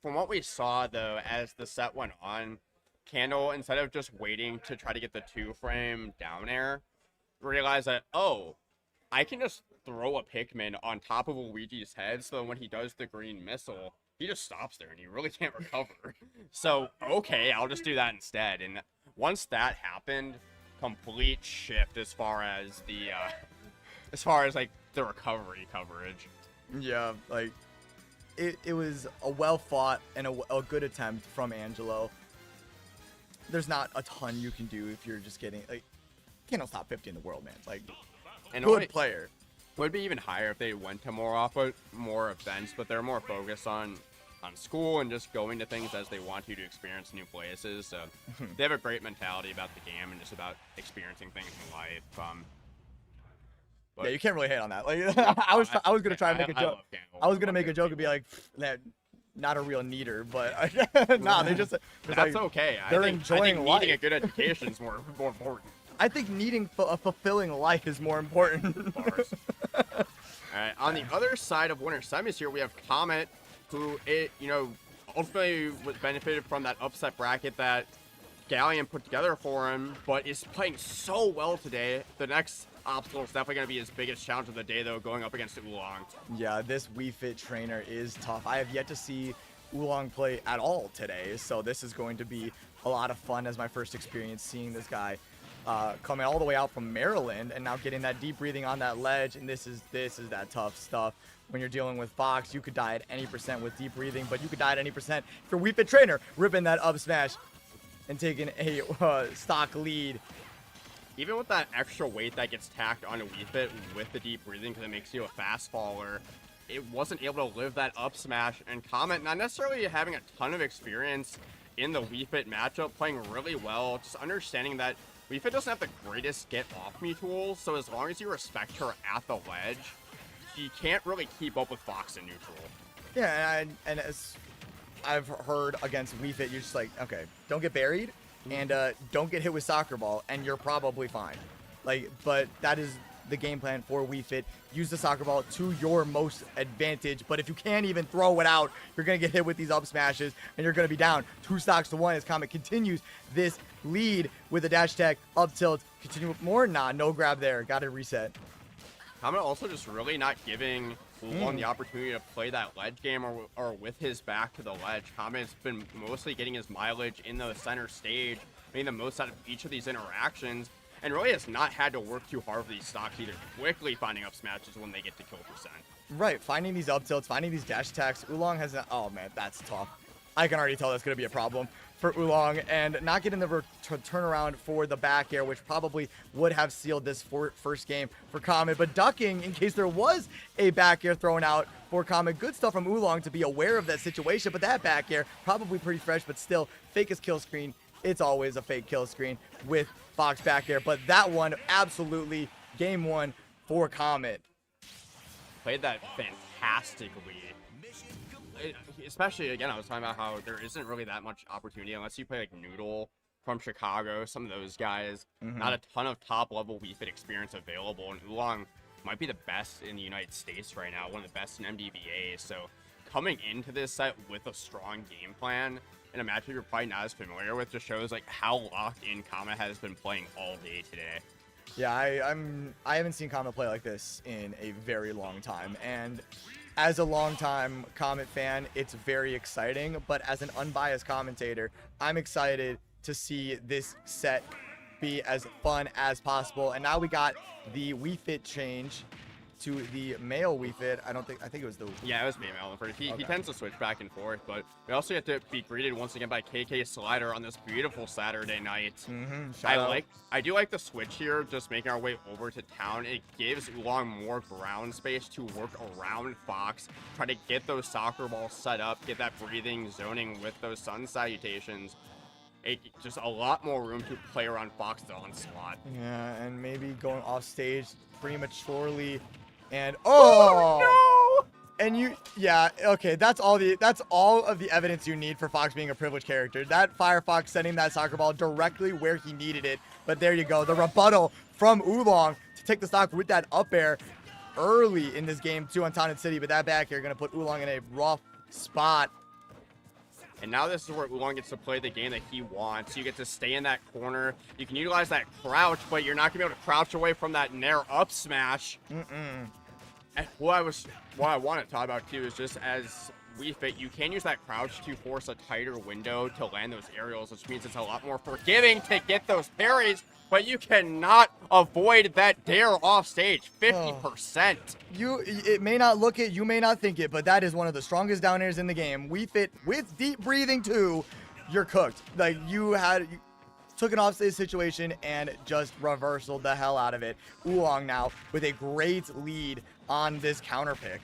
[SPEAKER 7] from what we saw though, as the set went on, Candle, instead of just waiting to try to get the 2-frame down air, realized that, oh, I can just throw a Pikmin on top of Luigi's head, so when he does the green missile, he just stops there and he really can't recover. So, okay, I'll just do that instead. And once that happened, complete shift as far as like the recovery coverage.
[SPEAKER 12] Yeah, like it was a well fought and a good attempt from Angelo. There's not a ton you can do if you're just getting like can't top 50 in the world, man. Like
[SPEAKER 7] And
[SPEAKER 12] good player.
[SPEAKER 7] Would be even higher if they went to more events, but they're more focused on school and just going to things as they want you to experience new places. So they have a great mentality about the game and just about experiencing things in life.
[SPEAKER 12] Yeah, you can't really hate on that. Like I was gonna try and make a joke. I was gonna make a joke and be like, not a real neater, but nah, that's
[SPEAKER 7] like, okay.
[SPEAKER 12] They're
[SPEAKER 7] I think
[SPEAKER 12] enjoying life.
[SPEAKER 7] Needing a good education is more important.
[SPEAKER 12] I think needing a fulfilling life is more important.
[SPEAKER 7] Of course. All right, on the other side of winter semis here, we have Comet, who ultimately benefited from that upset bracket that Galleon put together for him, but is playing so well today. The next obstacle is definitely going to be his biggest challenge of the day, though, going up against Ulong.
[SPEAKER 12] Yeah, this Wii Fit trainer is tough. I have yet to see Ulong play at all today, so this is going to be a lot of fun as my first experience seeing this guy coming all the way out from Maryland and now getting that deep breathing on that ledge. And this is that tough stuff. When you're dealing with Fox, you could die at any percent with deep breathing, but you could die at any percent if you're Wii Fit trainer ripping that up smash and taking a stock lead.
[SPEAKER 7] Even with that extra weight that gets tacked onto Wii Fit with the deep breathing because it makes you a fast faller, it wasn't able to live that up smash. And Comet, not necessarily having a ton of experience in the Wii Fit matchup, playing really well, just understanding that Wii Fit doesn't have the greatest get off me tools, so as long as you respect her at the ledge, she can't really keep up with Fox in neutral.
[SPEAKER 12] Yeah, and as I've heard against Wii Fit, you're just like, okay, don't get buried and don't get hit with soccer ball, and you're probably fine. Like, but that is the game plan for Wii Fit. Use the soccer ball to your most advantage, but if you can't even throw it out, you're gonna get hit with these up smashes, and you're gonna be down 2 stocks to 1 as Comet continues this lead with a dash attack, up tilt, continue with more. Nah, no grab there. Got to reset.
[SPEAKER 7] Comet also just really not giving Ulong the opportunity to play that ledge game or with his back to the ledge. Comet's been mostly getting his mileage in the center stage, making the most out of each of these interactions, and really has not had to work too hard for these stocks either, quickly finding up smashes when they get to kill percent.
[SPEAKER 12] Right, finding these up tilts, finding these dash attacks. Oolong has not, oh man, that's tough. I can already tell that's going to be a problem for Ulong, and not getting the turnaround for the back air, which probably would have sealed this first game for Comet, but ducking in case there was a back air thrown out for Comet. Good stuff from Ulong to be aware of that situation, but that back air probably pretty fresh, but still fake as kill screen. It's always a fake kill screen with Fox back air, but that one absolutely game 1 for Comet.
[SPEAKER 7] Played that fantastically. Especially, again, I was talking about how there isn't really that much opportunity unless you play like Noodle from Chicago, some of those guys. Not a ton of top-level Wii Fit experience available, and Ulong might be the best in the United States right now, one of the best in MDVA. So coming into this set with a strong game plan in a matchup you're probably not as familiar with just shows like how locked in Comet has been playing all day today.
[SPEAKER 12] Yeah, I haven't seen Comet play like this in a very long time, and as a longtime Comet fan, it's very exciting, but as an unbiased commentator, I'm excited to see this set be as fun as possible. And now we got the Wii Fit change to the male Wii Fit. I think it was the... Yeah,
[SPEAKER 7] it was male. He tends to switch back and forth, but we also get to be greeted once again by KK Slider on this beautiful Saturday night. I do like the switch here, just making our way over to town. It gives Ulong more ground space to work around Fox, try to get those soccer balls set up, get that breathing, zoning with those sun salutations. just a lot more room to play around Fox's onslaught.
[SPEAKER 12] Yeah, and maybe going off stage prematurely, and oh no! And okay, that's all of the evidence you need for Fox being a privileged character. That Firefox sending that soccer ball directly where he needed it. But there you go, the rebuttal from Ulong to take the stock with that up air early in this game too on Taunted City. But that back air gonna put Ulong in a rough spot.
[SPEAKER 7] And now this is where Ulong gets to play the game that he wants. You get to stay in that corner. You can utilize that crouch, but you're not gonna be able to crouch away from that nair up smash. And what I want to talk about too is just as Wii Fit, you can use that crouch to force a tighter window to land those aerials, which means it's a lot more forgiving to get those parries, but you cannot avoid that dare off stage, 50%.
[SPEAKER 12] It may not look it, you may not think it, but that is one of the strongest down airs in the game. Wii Fit with deep breathing too, you're cooked. Like you took an offstage situation and just reversaled the hell out of it. Ulong now with a great lead on this counter pick.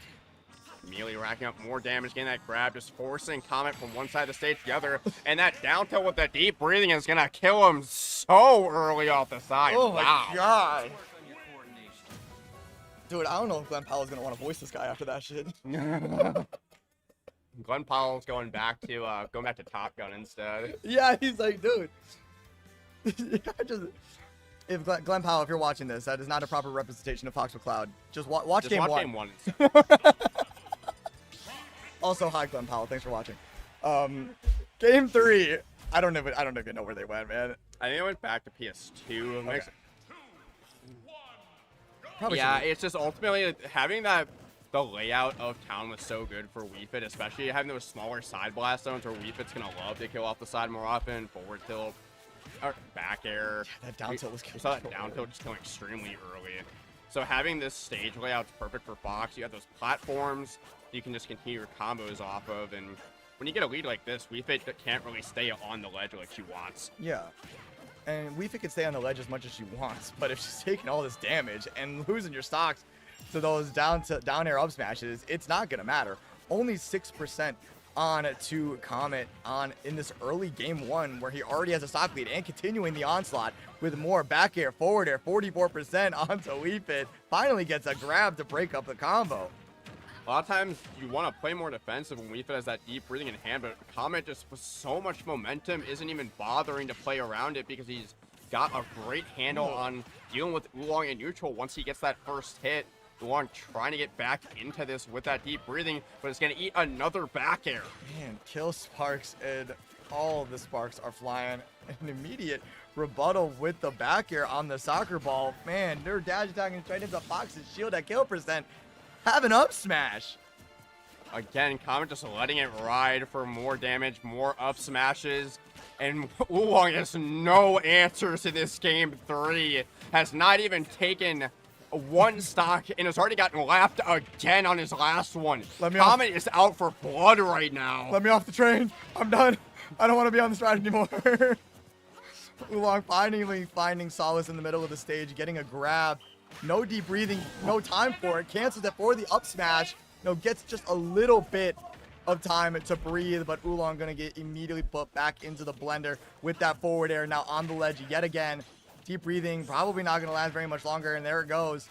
[SPEAKER 7] Immediately racking up more damage, getting that grab, just forcing Comet from one side of the stage to the other. And that down tilt with the deep breathing is going to kill him so early off the side.
[SPEAKER 12] Oh
[SPEAKER 7] wow.
[SPEAKER 12] My God. Dude, I don't know if Glenn Powell's going to want to voice this guy after that shit.
[SPEAKER 7] Glenn Powell's going back to Top Gun instead.
[SPEAKER 12] Yeah, he's like, dude. If Glenn Powell, if you're watching this, that is not a proper representation of Fox McCloud. Just watch game one.
[SPEAKER 7] Game one.
[SPEAKER 12] Also, hi Glenn Powell. Thanks for watching. Game 3. I don't even know where they went, man.
[SPEAKER 7] I think I went back to PS2.
[SPEAKER 12] Okay. Probably
[SPEAKER 7] yeah, it's just ultimately having the layout of town was so good for Wii Fit, especially having those smaller side blast zones where Wii Fit's gonna love to kill off the side more often, forward tilt, or back air.
[SPEAKER 12] Yeah, that down tilt was
[SPEAKER 7] We saw that down tilt just going extremely early. So having this stage layout's perfect for Fox. You have those platforms you can just continue your combos off of, and when you get a lead like this, Wii Fit can't really stay on the ledge like she wants.
[SPEAKER 12] Yeah. And Wii Fit can stay on the ledge as much as she wants, but if she's taking all this damage and losing your stocks to those down air up smashes, it's not gonna matter. Only 6% on to Comet in this early game 1 where he already has a stock lead, and continuing the onslaught with more back air, forward air, 44% onto Wii Fit. Finally gets a grab to break up the combo.
[SPEAKER 7] A lot of times you want to play more defensive when Wii Fit has that deep breathing in hand, but Comet just with so much momentum isn't even bothering to play around it because he's got a great handle on dealing with Ulong in neutral once he gets that first hit. Ulong trying to get back into this with that deep breathing, but it's going to eat another back air.
[SPEAKER 12] Man, kill sparks, and all of the sparks are flying. An immediate rebuttal with the back air on the soccer ball. Man, they're dash attacking straight into Fox's shield at kill percent. Have an up smash.
[SPEAKER 7] Again, Comet just letting it ride for more damage, more up smashes. And Ulong has no answers to this game 3. Has not even taken one stock and has already gotten lapped again on his last one. Comet is out for blood right now.
[SPEAKER 12] Let me off the train. I'm done. I don't want to be on this ride anymore. Ulong finally finding solace in the middle of the stage, getting a grab. No deep breathing, no time for it. Cancels it for the up smash. Gets just a little bit of time to breathe, but Ulong gonna get immediately put back into the blender with that forward air now on the ledge yet again. Deep breathing, probably not gonna last very much longer, and there it goes.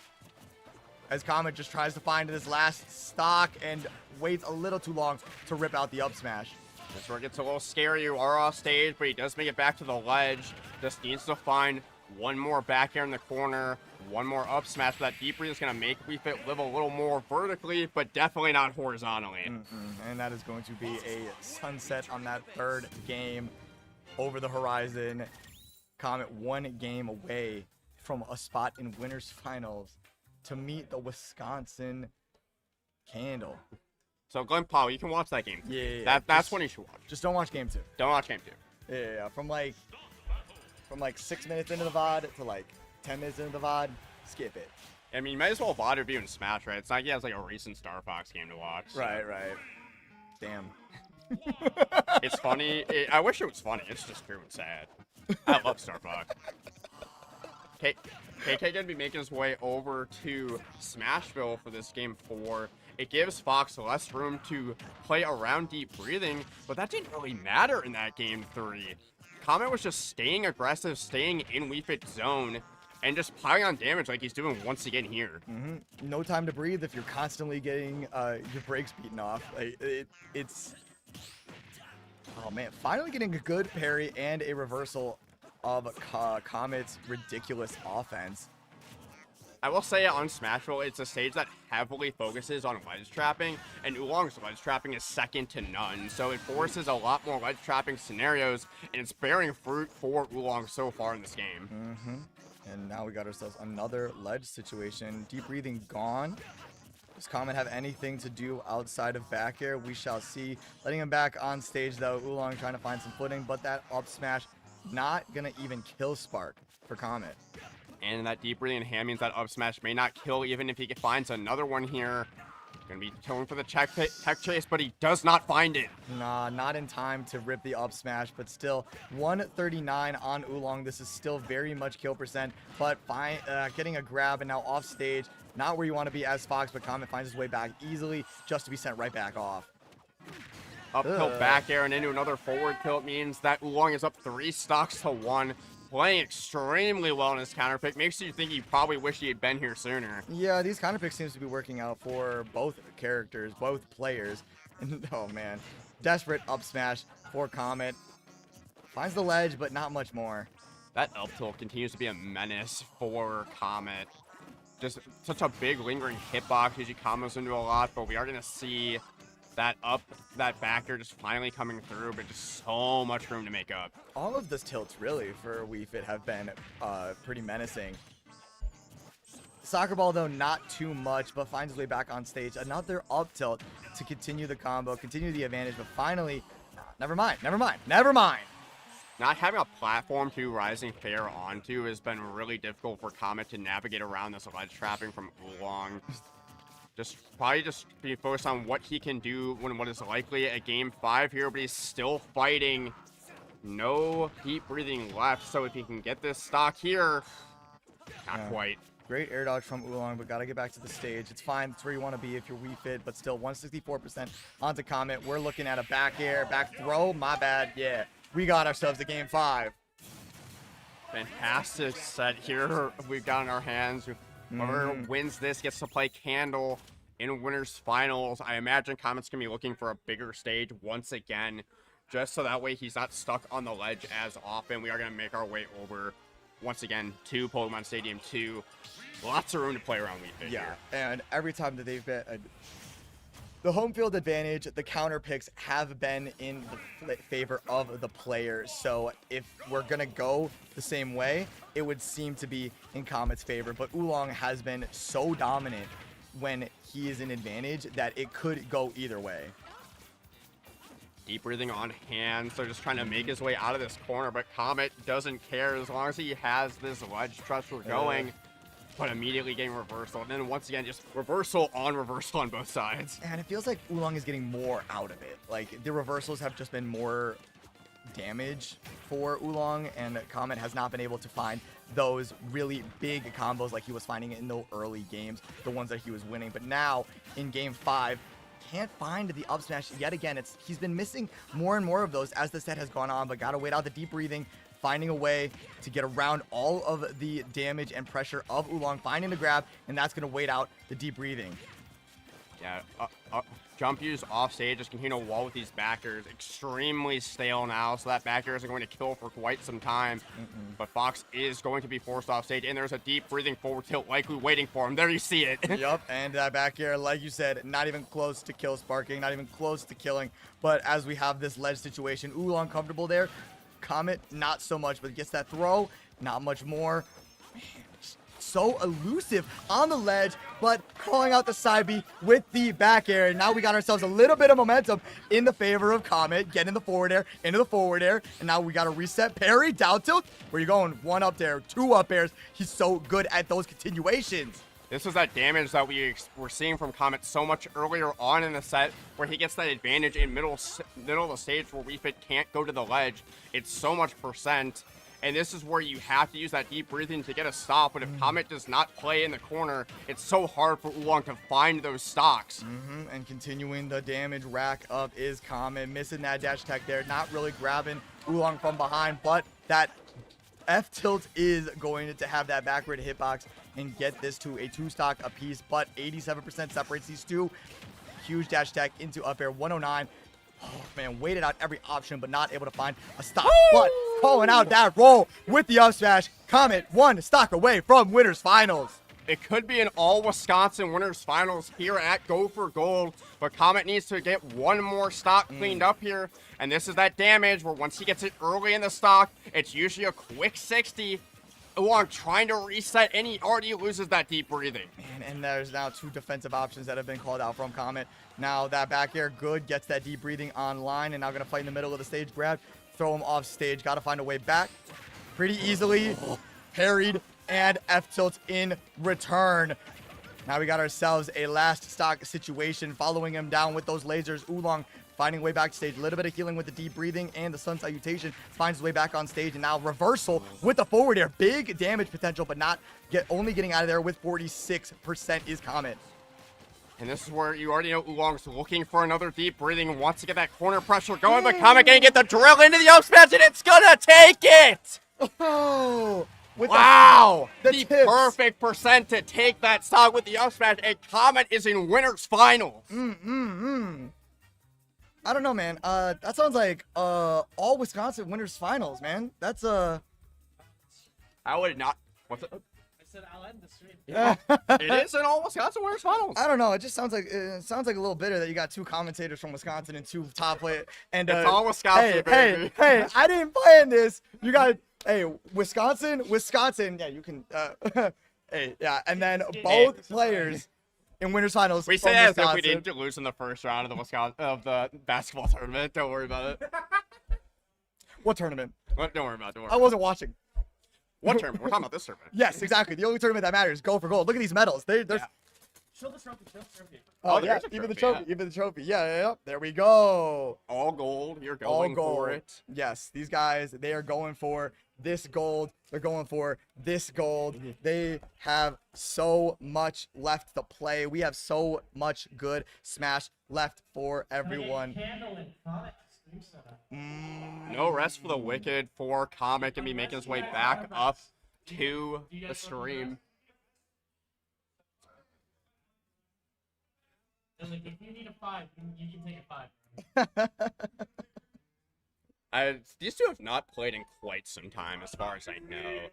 [SPEAKER 12] As Comet just tries to find this last stock and waits a little too long to rip out the up smash.
[SPEAKER 7] This where it gets a little scary. You are off stage, but he does make it back to the ledge. Just needs to find one more back air in the corner, one more up smash. That deep breathe is going to make Wii Fit live a little more vertically, but definitely not horizontally.
[SPEAKER 12] And that is going to be a sunset on that third game over the horizon. Comet 1 game away from a spot in winners finals to meet the Wisconsin Candle.
[SPEAKER 7] So Glenn Powell, you can watch that game.
[SPEAKER 12] Yeah.
[SPEAKER 7] That's when you should watch.
[SPEAKER 12] Just don't watch game 2.
[SPEAKER 7] Don't watch game 2.
[SPEAKER 12] Yeah. From like 6 minutes into the VOD to like 10 minutes into the VOD, skip it.
[SPEAKER 7] I mean, you might as well VOD review and Smash, right? It's not like he has like a recent Star Fox game to watch. So.
[SPEAKER 12] Right. Damn.
[SPEAKER 7] It's funny. I wish it was funny. It's just true and sad. I love Star Fox. KK gonna be making his way over to Smashville for this game 4. It gives Fox less room to play around deep breathing, but that didn't really matter in that game 3. Comet was just staying aggressive, staying in Wii Fit zone, and just piling on damage like he's doing once again here.
[SPEAKER 12] No time to breathe if you're constantly getting your brakes beaten off. Like, it's... Oh man, finally getting a good parry and a reversal of Comet's ridiculous offense.
[SPEAKER 7] I will say on Smashville, it's a stage that heavily focuses on ledge trapping, and Ulong's ledge trapping is second to none. So it forces a lot more ledge trapping scenarios, and it's bearing fruit for Ulong so far in this game.
[SPEAKER 12] And now we got ourselves another ledge situation. Deep breathing gone. Does Comet have anything to do outside of back air? We shall see. Letting him back on stage though. Ulong trying to find some footing, but that up smash not gonna even kill Spark for Comet.
[SPEAKER 7] And that deep breathing hand means that up smash may not kill even if he finds another one here. Gonna be going for the tech chase, but he does not find it.
[SPEAKER 12] Nah, not in time to rip the up smash, but still 139 on Ulong. This is still very much kill percent, but getting a grab and now off stage. Not where you want to be as Fox, but Comet finds his way back easily just to be sent right back off.
[SPEAKER 7] Up tilt back air and into another forward tilt means that Ulong is up 3 stocks to 1. Playing extremely well in his counter pick. Makes you think he probably wish he had been here sooner.
[SPEAKER 12] Yeah, these counter picks seems to be working out for both characters, both players. And oh man, desperate up smash for Comet. Finds the ledge, but not much more.
[SPEAKER 7] That up tilt continues to be a menace for Comet. Just such a big lingering hitbox. Usually combos into a lot, but we are going to see that back air just finally coming through, but just so much room to make up.
[SPEAKER 12] All of those tilts really for Wii Fit have been pretty menacing. Soccer ball though, not too much, but finds his way back on stage. Another up tilt to continue the combo, continue the advantage, but finally, never mind.
[SPEAKER 7] Not having a platform to Rising Fair onto has been really difficult for Comet to navigate around this ledge trapping from Ulong. Probably just be focused on what he can do when what is likely a game 5 here, but he's still fighting. No deep breathing left, so if he can get this stock here, not quite.
[SPEAKER 12] Great air dodge from Ulong, but gotta get back to the stage. It's fine, it's where you want to be if you're Wii Fit, but still 164% onto Comet. We're looking at a back air, back throw, my bad, yeah. We got ourselves a game 5.
[SPEAKER 7] Fantastic set here we've got in our hands. Whoever wins this gets to play Candle in winners finals. I imagine Comet's gonna be looking for a bigger stage once again, just so that way he's not stuck on the ledge as often. We are gonna make our way over once again to Pokemon Stadium 2. Lots of room to play around Wii Fit here.
[SPEAKER 12] And every time that they've been the home field advantage, the counter picks have been in the favor of the players. So if we're gonna go the same way, it would seem to be in Comet's favor. But Ulong has been so dominant when he is in advantage that it could go either way.
[SPEAKER 7] Deep breathing on hand, so just trying to make his way out of this corner, but Comet doesn't care as long as he has this ledge trust going. But immediately getting reversal, and then once again, just reversal on both sides.
[SPEAKER 12] And it feels like Ulong is getting more out of it. Like, the reversals have just been more damage for Ulong, and Comet has not been able to find those really big combos like he was finding in the early games, the ones that he was winning. But now, in Game 5, can't find the up smash yet again. He's been missing more and more of those as the set has gone on, but gotta wait out the deep breathing, finding a way to get around all of the damage and pressure of Ulong, finding the grab, and that's going to wait out the deep breathing.
[SPEAKER 7] Yeah, jump use off stage, just continue to wall with these backers. Extremely stale now, so that backer isn't going to kill for quite some time. But Fox is going to be forced off stage, and there's a deep breathing forward tilt likely waiting for him. There you see it.
[SPEAKER 12] Yup, and that back air, like you said, not even close to kill sparking, not even close to killing. But as we have this ledge situation, Ulong comfortable there. Comet, not so much, but gets that throw, not much more. Man, so elusive on the ledge, but calling out the side B with the back air. And now we got ourselves a little bit of momentum in the favor of Comet, getting the forward air, into the forward air, and now we got a reset parry, down tilt. Where you going? 1 up there, 2 up airs. He's so good at those continuations.
[SPEAKER 7] This is that damage that we were seeing from Comet so much earlier on in the set, where he gets that advantage in middle of the stage where Wii Fit can't go to the ledge. It's so much percent, And this is where you have to use that deep breathing to get a stop. But if Comet does not play in the corner, it's so hard for Ulong to find those stocks.
[SPEAKER 12] And continuing the damage rack up is Comet. Missing that dash attack there. Not really grabbing Ulong from behind. But that F tilt is going to have that backward hitbox and get this to a 2-stock apiece. But 87% separates these two. Huge dash attack into up air. 109. Oh, man, waited out every option, but not able to find a stop. But calling out that roll with the up smash. Comet 1 stock away from winners finals.
[SPEAKER 7] It could be an all-Wisconsin winners finals here at Go for Gold, but Comet needs to get one more stock cleaned up here. And this is that damage where once he gets it early in the stock, it's usually a quick 60. Ulong trying to reset, and he already loses that deep breathing.
[SPEAKER 12] Man, and there's now 2 defensive options that have been called out from Comet. Now that back air, good, gets that deep breathing online, and now going to fight in the middle of the stage grab, throw him off stage. Got to find a way back pretty easily. Parried, and F tilt in return. Now we got ourselves a last stock situation, following him down with those lasers. Ulong finding way back stage. A little bit of healing with the deep breathing and the sun salutation. Finds his way back on stage, and now reversal with the forward air. Big damage potential, but only getting out of there with 46% is Comet.
[SPEAKER 7] And this is where you already know Ulong's looking for another deep breathing, wants to get that corner pressure going, but Comet can't get the drill into the up smash, and it's gonna take it!
[SPEAKER 12] Oh!
[SPEAKER 7] Wow!
[SPEAKER 12] The
[SPEAKER 7] perfect percent to take that stock with the up smash, and Comet is in winners finals.
[SPEAKER 12] I don't know, man. That sounds like all Wisconsin winners finals, man. That's
[SPEAKER 7] I would not. What's it?
[SPEAKER 1] I said I'll end the stream.
[SPEAKER 7] Yeah. It is an all Wisconsin winners finals.
[SPEAKER 12] I don't know. It just sounds like a little bitter that you got 2 commentators from Wisconsin and 2 top players. And
[SPEAKER 7] it's all Wisconsin, baby.
[SPEAKER 12] Hey! I didn't plan this. You got Wisconsin. Yeah, you can. Hey, yeah, and then both players in winners finals.
[SPEAKER 7] We say as if we didn't lose in the first round of the basketball tournament. Don't worry about it.
[SPEAKER 12] What tournament?
[SPEAKER 7] Don't worry about it.
[SPEAKER 12] I wasn't watching.
[SPEAKER 7] What tournament? We're talking about this tournament.
[SPEAKER 12] Yes, exactly. The only tournament that matters. Go for gold. Look at these medals. They're
[SPEAKER 1] Show the trophy.
[SPEAKER 12] Oh yeah, even the trophy. Even the trophy. Yeah. There we go.
[SPEAKER 7] All gold. You're going for it.
[SPEAKER 12] Yes, these guys, they are going for this gold. They're going for this gold. They have so much left to play. We have so much good Smash left for everyone.
[SPEAKER 7] No rest for the wicked for Comet. Can be making his way back up to the stream.
[SPEAKER 1] If you need a 5, you can take a 5.
[SPEAKER 7] These two have not played in quite some time, as far as I know.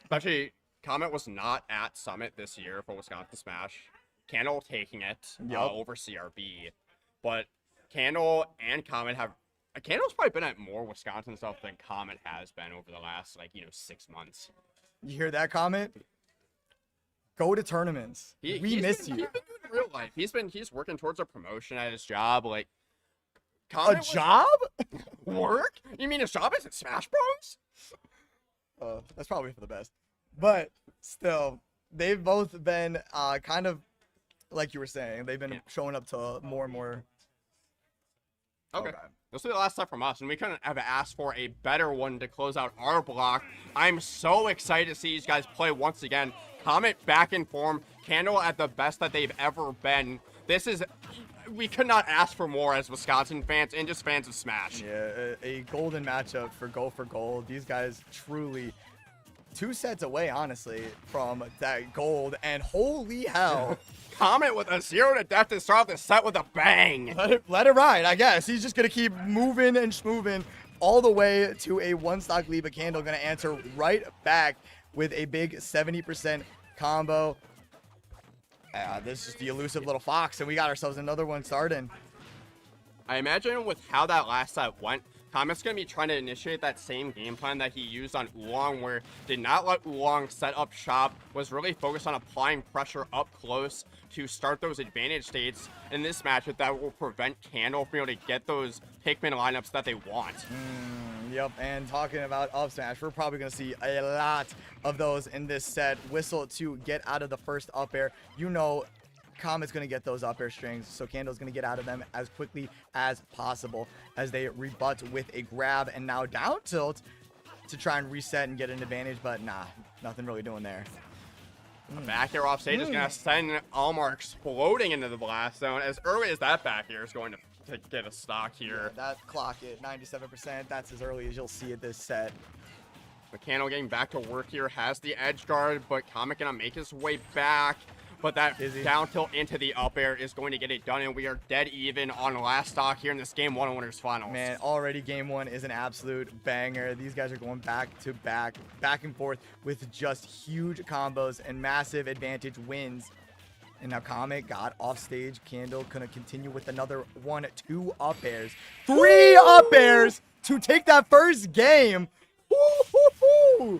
[SPEAKER 7] Especially, Comet was not at Summit this year for Wisconsin Smash. Candle taking it over CRB. But Candle and Comet have... Candle's probably been at more Wisconsin stuff than Comet has been over the last, 6 months.
[SPEAKER 12] You hear that, Comet? Go to tournaments. We miss you.
[SPEAKER 7] He's been doing real life. He's working towards a promotion at his job.
[SPEAKER 12] Job?
[SPEAKER 7] Work? You mean his job isn't Smash Bros?
[SPEAKER 12] That's probably for the best. But still, they've both been kind of like you were saying. They've been showing up to more and more.
[SPEAKER 7] Okay. This will be the last step from us, and we couldn't have asked for a better one to close out our block. I'm so excited to see these guys play once again. Comet back in form, Candle at the best that they've ever been. We could not ask for more as Wisconsin fans and just fans of Smash.
[SPEAKER 12] Yeah, a golden matchup for Go for Gold. These guys truly 2 sets away, honestly, from that gold, and holy hell.
[SPEAKER 7] Comet with a 0 to death to start off the set with a bang.
[SPEAKER 12] Let it ride, I guess. He's just going to keep moving and schmoving all the way to a 1-stock lead, but Candle going to answer right back with a big 70% combo. This is the elusive little fox, and we got ourselves another one starting.
[SPEAKER 7] I imagine with how that last set went, Comet's going to be trying to initiate that same game plan that he used on Ulong, where did not let Ulong set up shop, was really focused on applying pressure up close to start those advantage states in this matchup that will prevent Candle from being able to get those Pikmin lineups that they want.
[SPEAKER 12] Yep, and talking about up smash, we're probably going to see a lot of those in this set. Whistle to get out of the first up air. You know, Comet's going to get those up air strings, so Candle's going to get out of them as quickly as possible as they rebut with a grab. And now down tilt, to try and reset and get an advantage, but nah, nothing really doing there.
[SPEAKER 7] Back air off stage is going to send Almar exploding into the blast zone. As early as that back air is going to get a stock here.
[SPEAKER 12] Yeah, that clock at 97%. That's as early as you'll see it this set.
[SPEAKER 7] Mechano getting back to work here, has the edge guard, but Comet going to make his way back. But that down tilt into the up air is going to get it done, and we are dead even on last stock here in this Game 1 Winners Finals.
[SPEAKER 12] Man, already Game 1 is an absolute banger. These guys are going back to back, back and forth with just huge combos and massive advantage wins. And now Comet got off stage. Candle gonna continue with another 1, 2 up airs. 3 up airs to take that first game.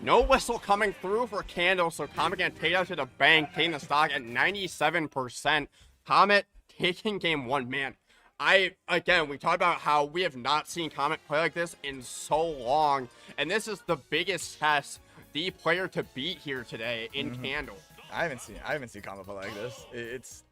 [SPEAKER 7] No whistle coming through for Candle, so Comet can take out to the bank, taking the stock at 97%. Comet taking Game 1. Man, again, we talked about how we have not seen Comet play like this in so long, and this is the biggest test, the player to beat here today in Candle.
[SPEAKER 12] I haven't seen Comet play like this.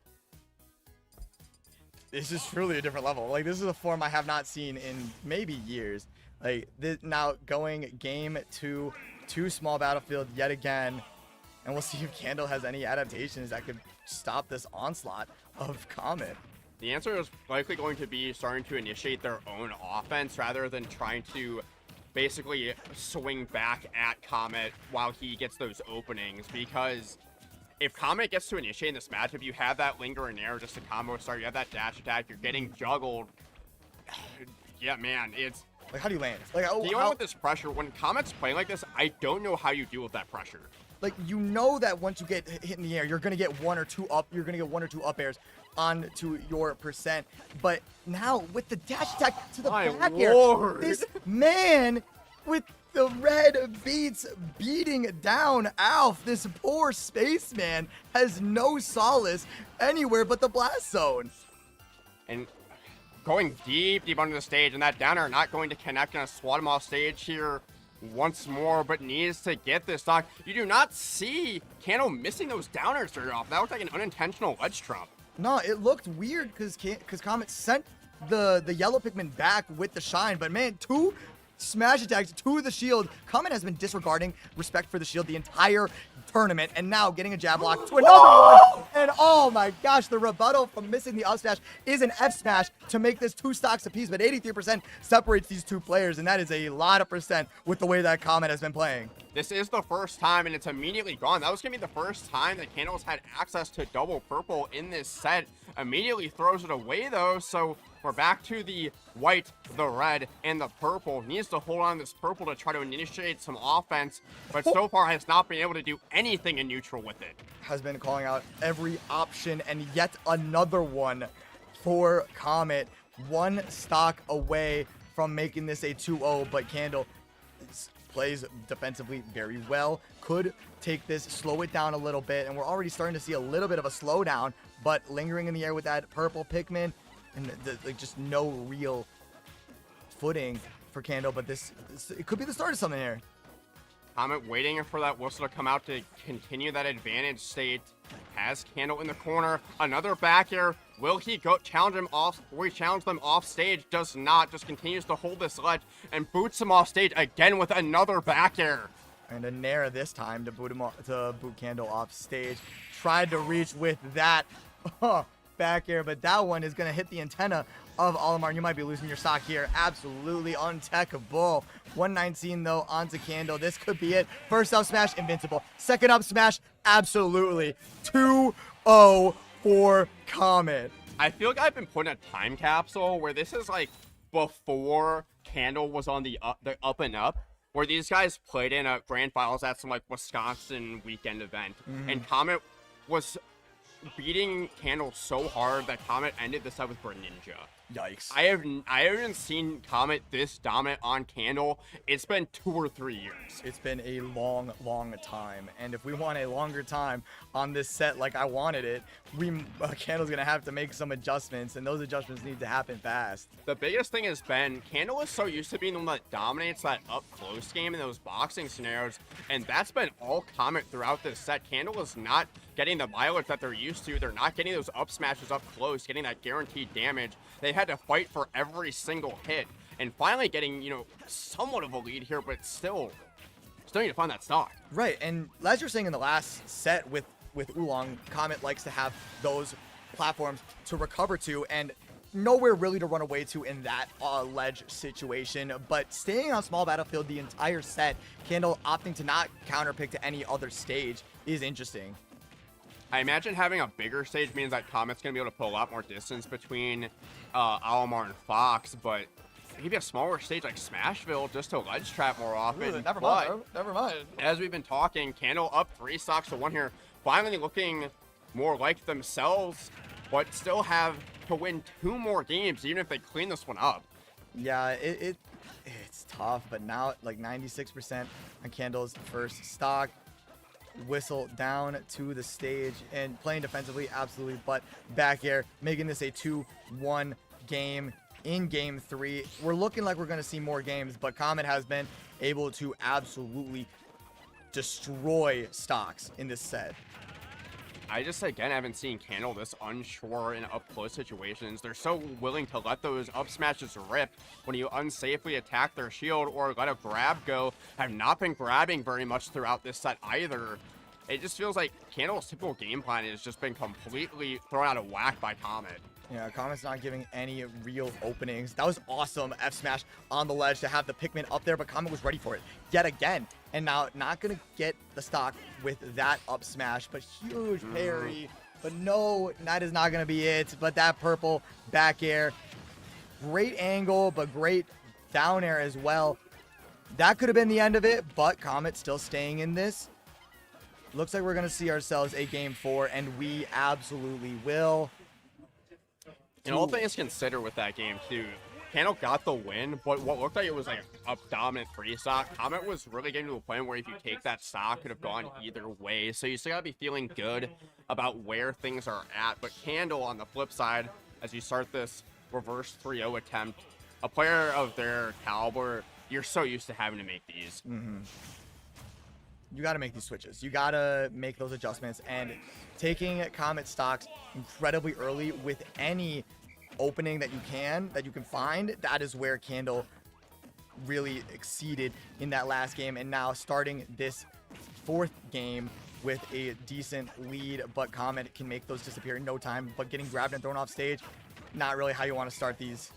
[SPEAKER 12] This is truly a different level. Like, this is a form I have not seen in maybe years. Like, now going Game 2, 2 small battlefield yet again, and we'll see if Candle has any adaptations that could stop this onslaught of Comet.
[SPEAKER 7] The answer is likely going to be starting to initiate their own offense rather than trying to basically swing back at Comet while he gets those openings, because if Comet gets to initiate in this matchup, you have that lingering air, just a combo start, you have that dash attack, you're getting juggled. Yeah, man, it's...
[SPEAKER 12] Like, how do you land? Like,
[SPEAKER 7] dealing with this pressure, when Comet's playing like this, I don't know how you deal with that pressure.
[SPEAKER 12] Like, you know that once you get hit in the air, you're going to get 1 or 2 up up airs onto your percent. But now, with the dash attack to the back air, this man with the red beats beating down Alf, this poor spaceman, has no solace anywhere but the blast zone.
[SPEAKER 7] And going deep under the stage, and that downer not going to connect, and swat him off stage here once more, but needs to get this stock. You do not see Candle missing those downers very often. That looked like an unintentional ledge trump.
[SPEAKER 12] No, it looked weird because Comet sent the yellow Pikmin back with the shine, but man, 2 smash attacks to the shield. Comet has been disregarding respect for the shield the entire tournament, and now getting a jab lock to another one. And oh my gosh, the rebuttal from missing the up smash is an F smash to make this 2 stocks apiece, but 83% separates these 2 players, and that is a lot of percent with the way that Comet has been playing.
[SPEAKER 7] This is the first time, and it's immediately gone. That was going to be the first time that Candle's had access to double purple in this set. Immediately throws it away, though, so we're back to the white, the red, and the purple. Needs to hold on to this purple to try to initiate some offense, but so far has not been able to do anything in neutral with it.
[SPEAKER 12] Has been calling out every option, and yet another one for Comet. 1 stock away from making this a 2-0, but Candle plays defensively very well. Could take this, slow it down a little bit, and we're already starting to see a little bit of a slowdown, but lingering in the air with that purple Pikmin, and like just no real footing for Candle, but this it could be the start of something here.
[SPEAKER 7] Comet waiting for that whistle to come out to continue that advantage state. Has Candle in the corner. Another back air. Will he go challenge him off? Will he challenge them off stage? Does not. Just continues to hold this ledge and boots him off stage again with another back air.
[SPEAKER 12] And a Nair this time to boot Candle off stage. Tried to reach with that back air, but that one is going to hit the antenna of Olimar. You might be losing your stock here. Absolutely untechable. 119 though onto Candle. This could be it. First up smash, invincible. Second up smash, absolutely. 2-0 for Comet.
[SPEAKER 7] I feel like I've been put in a time capsule where this is like before Candle was on the up and up, where these guys played in a grand finals at some like Wisconsin weekend event, and Comet was beating Candle so hard that Comet ended the set with Greninja.
[SPEAKER 12] Yikes.
[SPEAKER 7] I haven't seen Comet this dominant on Candle. It's been 2 or 3 years.
[SPEAKER 12] It's been a long time, and if we want a longer time on this set like I wanted it, Candle's gonna have to make some adjustments, and those adjustments need to happen fast.
[SPEAKER 7] The biggest thing has been Candle is so used to being the one that dominates that up close game in those boxing scenarios, and that's been all Comet throughout this set. Candle is not getting the mileage that they're used to. They're not getting those up smashes up close, getting that guaranteed damage. They had to fight for every single hit, and finally getting, somewhat of a lead here, but still Still need to find that stock.
[SPEAKER 12] Right, and as you're saying in the last set with Ulong, Comet likes to have those platforms to recover to, and nowhere really to run away to in that ledge situation. But staying on small battlefield the entire set, Candle opting to not counterpick to any other stage is interesting.
[SPEAKER 7] I imagine having a bigger stage means that Comet's going to be able to put a lot more distance between Alomar and Fox, but maybe a smaller stage like Smashville just to ledge trap more often.
[SPEAKER 12] Ooh, never mind, bro. Never mind.
[SPEAKER 7] As we've been talking, Candle up 3 stocks to 1 here, finally looking more like themselves, but still have to win 2 more games even if they clean this one up.
[SPEAKER 12] Yeah, it's tough, but now like 96% on Candle's first stock. Whistle down to the stage and playing defensively, absolutely, but back air, making this a 2-1 game in game 3. We're looking like we're going to see more games, but Comet has been able to absolutely destroy stocks in this set.
[SPEAKER 7] I just, again, haven't seen Candle this unsure in up-close situations. They're so willing to let those up smashes rip when you unsafely attack their shield or let a grab go. Have not been grabbing very much throughout this set either. It just feels like Candle's typical game plan has just been completely thrown out of whack by Comet.
[SPEAKER 12] Yeah, Comet's not giving any real openings. That was awesome F smash on the ledge to have the Pikmin up there, but Comet was ready for it yet again. And now not going to get the stock with that up smash, but huge parry. But no, that is not going to be it. But that purple back air, great angle, but great down air as well. That could have been the end of it, but Comet still staying in this. Looks like we're going to see ourselves a game 4, and we absolutely will.
[SPEAKER 7] And all things considered with that game, too, Candle got the win, but what looked like it was like a dominant 3 stock, Comet was really getting to a point where if you take that stock, could have gone either way. So you still gotta be feeling good about where things are at. But Candle, on the flip side, as you start this reverse 3-0 attempt, a player of their caliber, you're so used to having to make these.
[SPEAKER 12] You got to make these switches. You got to make those adjustments, and taking Comet stocks incredibly early with any opening that you can find, that is where Candle really exceeded in that last game. And now starting this 4th game with a decent lead, but Comet can make those disappear in no time. But getting grabbed and thrown off stage, not really how you want to start these.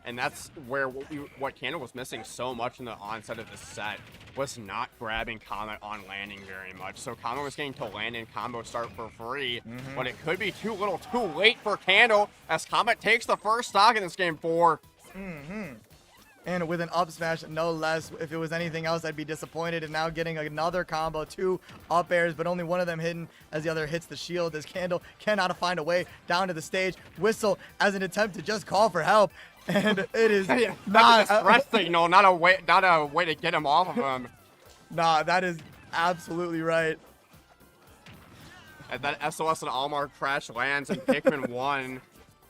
[SPEAKER 7] And that's where what Candle was missing so much in the onset of the set was not grabbing Comet on landing very much. So Comet was getting to land and combo start for free, but it could be too little too late for Candle as Comet takes the first stock in this game 4.
[SPEAKER 12] And with an up smash, no less. If it was anything else, I'd be disappointed. And now getting another combo, 2 up airs, but only one of them hidden as the other hits the shield. As Candle cannot find a way down to the stage. Whistle as an attempt to just call for help. And it is
[SPEAKER 7] not a stress signal, not a way to get him off of him.
[SPEAKER 12] Nah, that is absolutely right.
[SPEAKER 7] And that SOS and Almar crash lands and Pikmin 1.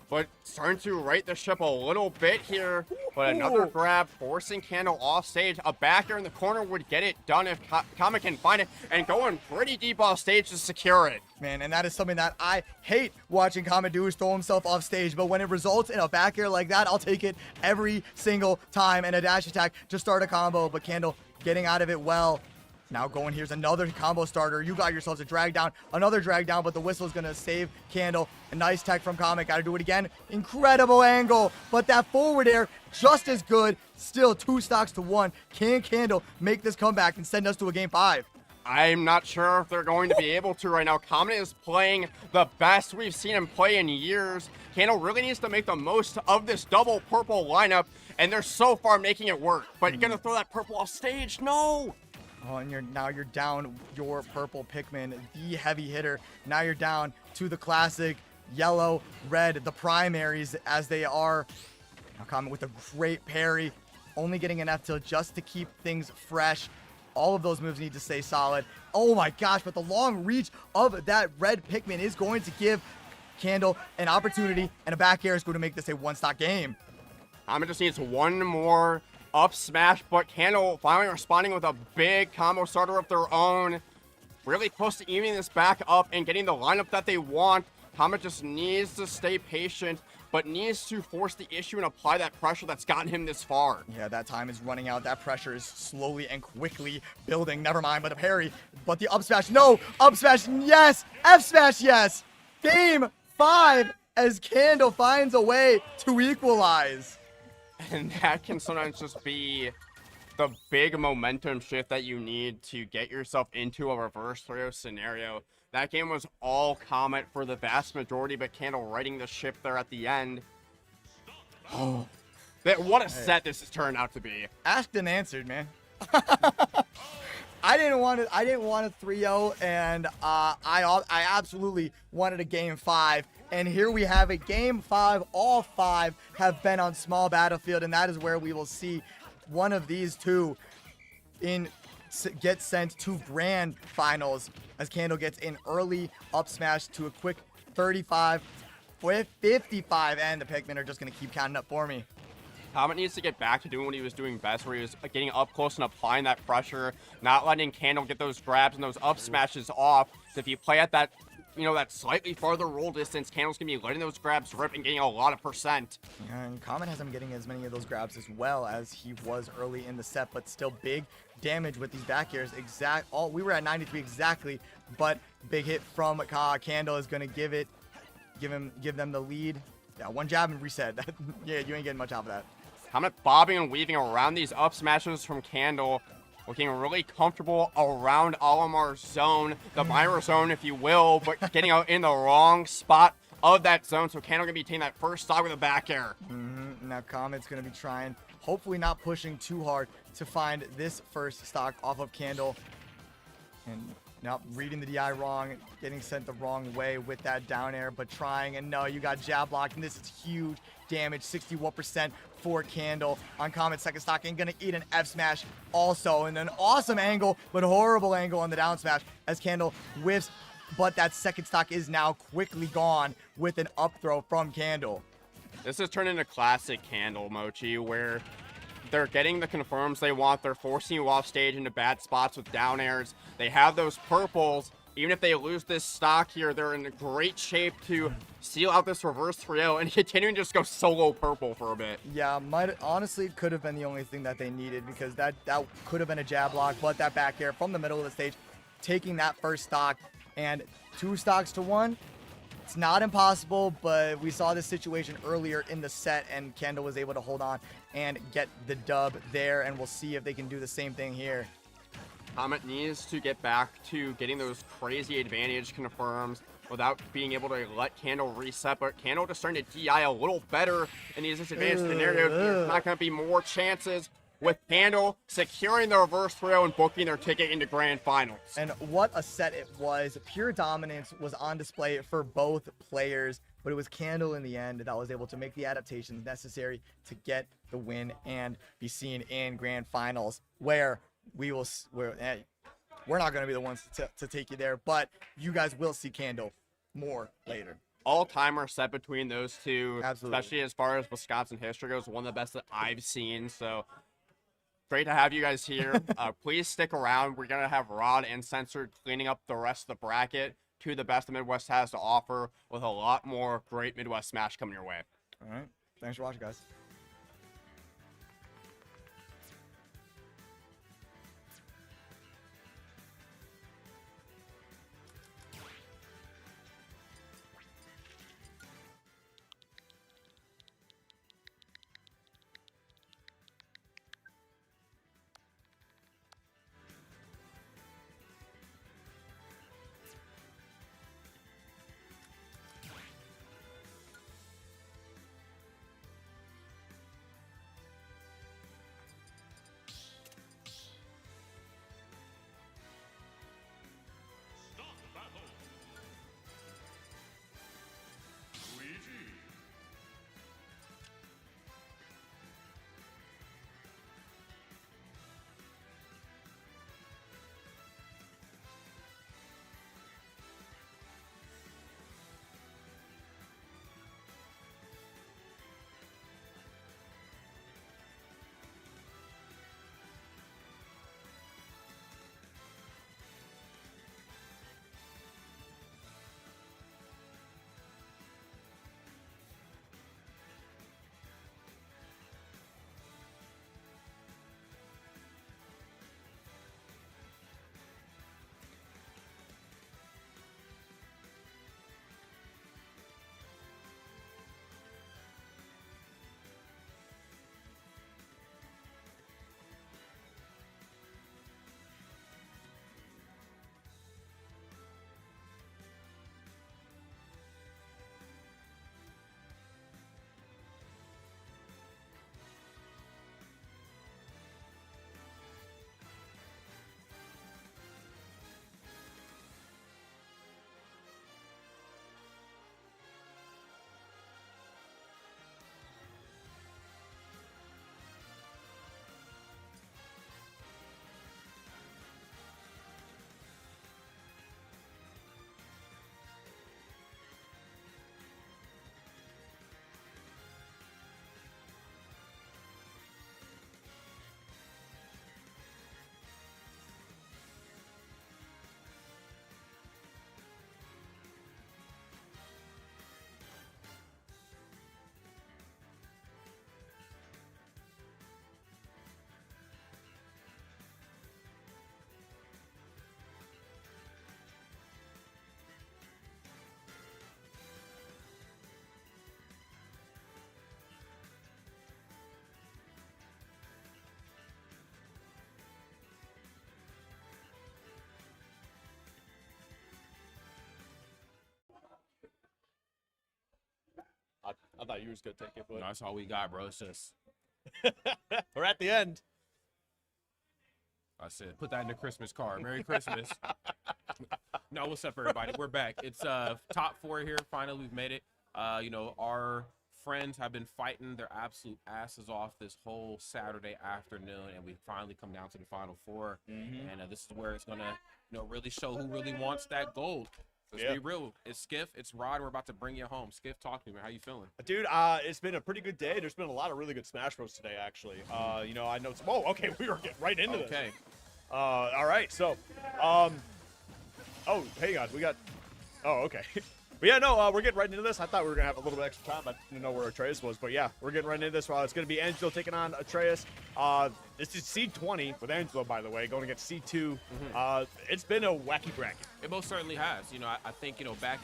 [SPEAKER 7] But starting to right the ship a little bit here. But another grab, forcing Candle off stage. A backer in the corner would get it done if Comet can find it. And going pretty deep off stage to secure it.
[SPEAKER 12] Man, and that is something that I hate watching Comet do, is throw himself off stage. But when it results in a back air like that, I'll take it every single time. And a dash attack to start a combo. But Candle getting out of it well. Now going, here's another combo starter. You got yourselves a drag down, another drag down, but the whistle is going to save Candle. A nice tech from Comet. Got to do it again. Incredible angle, but that forward air just as good. Still 2 stocks to 1. Can Candle make this comeback and send us to a game 5?
[SPEAKER 7] I'm not sure if they're going to be able to right now. Comet is playing the best we've seen him play in years. Candle really needs to make the most of this double purple lineup, and they're so far making it work. But you're going to throw that purple off stage? No!
[SPEAKER 12] Oh, and you're down your purple Pikmin, the heavy hitter. Now you're down to the classic yellow, red, the primaries as they are. Now Comet with a great parry, only getting an F tilt just to keep things fresh. All of those moves need to stay solid. Oh my gosh, but the long reach of that red Pikmin is going to give Candle an opportunity, and a back air is going to make this a 1-stock game.
[SPEAKER 7] Comet just needs one more up smash, but Candle finally responding with a big combo starter of their own. Really close to evening this back up and getting the lineup that they want. Comet just needs to stay patient, but needs to force the issue and apply that pressure that's gotten him this far.
[SPEAKER 12] Yeah, that time is running out. That pressure is slowly and quickly building. Never mind, but a parry. But the up smash, no! Up smash, yes! F smash, yes! Game 5 as Candle finds a way to equalize.
[SPEAKER 7] And that can sometimes just be the big momentum shift that you need to get yourself into a reverse 3-0 scenario. That game was all Comet for the vast majority, but Candle righting the ship there at the end. Oh, what a set this has turned out to be.
[SPEAKER 12] Asked and answered, man. I didn't want a 3-0, and I absolutely wanted a game 5. And here we have a game 5. All 5 have been on small battlefield, and that is where we will see one of these two get sent to grand finals as Candle gets an early up smash to a quick 35 with 55, and the Pikmin are just going to keep counting up for me.
[SPEAKER 7] Comet needs to get back to doing what he was doing best, where he was getting up close and applying that pressure, not letting Candle get those grabs and those up smashes off. So if you play at that, that slightly farther roll distance, Candle's going to be letting those grabs rip and getting a lot of percent.
[SPEAKER 12] Yeah, and Comet has him getting as many of those grabs as well as he was early in the set, but still big damage with these back airs. We were at 93 exactly, but big hit from Candle is going to give them the lead. Yeah, one jab and reset. Yeah, you ain't getting much out of that.
[SPEAKER 7] Comet bobbing and weaving around these up smashes from Candle, looking really comfortable around Olimar's zone, the Myra zone, if you will, but getting out in the wrong spot of that zone. So Candle gonna be taking that first stock with a back air.
[SPEAKER 12] Now Comet's gonna be trying, hopefully not pushing too hard to find this first stock off of Candle. And now reading the DI wrong, getting sent the wrong way with that down air, but trying, and no, you got jab blocked, and this is huge damage, 61% for Candle on Comet's second stock, and gonna eat an F smash also, and an awesome angle, but horrible angle on the down smash as Candle whiffs, but that second stock is now quickly gone with an up throw from Candle.
[SPEAKER 7] This has turned into classic Candle, Mochi, where they're getting the confirms they want. They're forcing you off stage into bad spots with down airs. They have those purples. Even if they lose this stock here, they're in great shape to seal out this reverse 3-0 and continue to just go solo purple for a bit.
[SPEAKER 12] Yeah, honestly could have been the only thing that they needed, because that could have been a jab block, but that back air from the middle of the stage, taking that first stock, and 2 stocks to 1. It's not impossible, but we saw this situation earlier in the set, and Candle was able to hold on and get the dub there, and we'll see if they can do the same thing here.
[SPEAKER 7] Comet needs to get back to getting those crazy advantage confirms without being able to let Candle reset, but Candle just starting to DI a little better in these disadvantaged scenarios. There's not going to be more chances with Candle securing the reverse 3-0 and booking their ticket into grand finals.
[SPEAKER 12] And what a set it was. Pure dominance was on display for both players, but it was Candle in the end that was able to make the adaptations necessary to get the win and be seen in grand finals, where we're not going to be the ones to take you there, but you guys will see Candle more later.
[SPEAKER 7] All-timer set between those two,
[SPEAKER 12] Absolutely.
[SPEAKER 7] Especially as far as Wisconsin history goes, one of the best that I've seen. So great to have you guys here. Please stick around. We're going to have Rod and Censored cleaning up the rest of the bracket to the best the Midwest has to offer, with a lot more great Midwest Smash coming your way.
[SPEAKER 12] All right. Thanks for watching, guys.
[SPEAKER 6] you were just gonna take it, but
[SPEAKER 4] No, that's all we got, bro. It's just
[SPEAKER 6] we're at the end.
[SPEAKER 4] I said, put that in the Christmas card. Merry Christmas. No, what's up, everybody? We're back. It's top 4 here. Finally, we've made it. You know, our friends have been fighting their absolute asses off this whole Saturday afternoon, and we finally come down to the final 4. And this is where it's gonna, you know, really show who really wants that gold. Let's be real. It's Skiff, it's Rod. We're about to bring you home. Skiff, talk to me, man. How you feeling?
[SPEAKER 6] Dude, it's been a pretty good day. There's been a lot of really good Smash Bros today, actually. You know, I know. Whoa, okay, we were getting right into this.
[SPEAKER 4] Okay.
[SPEAKER 6] All right, so, oh, hang on, we got. Oh, okay. But yeah, no, we're getting right into this. I thought we were going to have a little bit extra time. I didn't know where Atraus was. But yeah, we're getting right into this. It's going to be Angelo taking on Atraus. This is Seed 20 with Angelo, by the way, going against Seed 2. It's been a wacky bracket.
[SPEAKER 4] It most certainly has. You know, I think, you know, back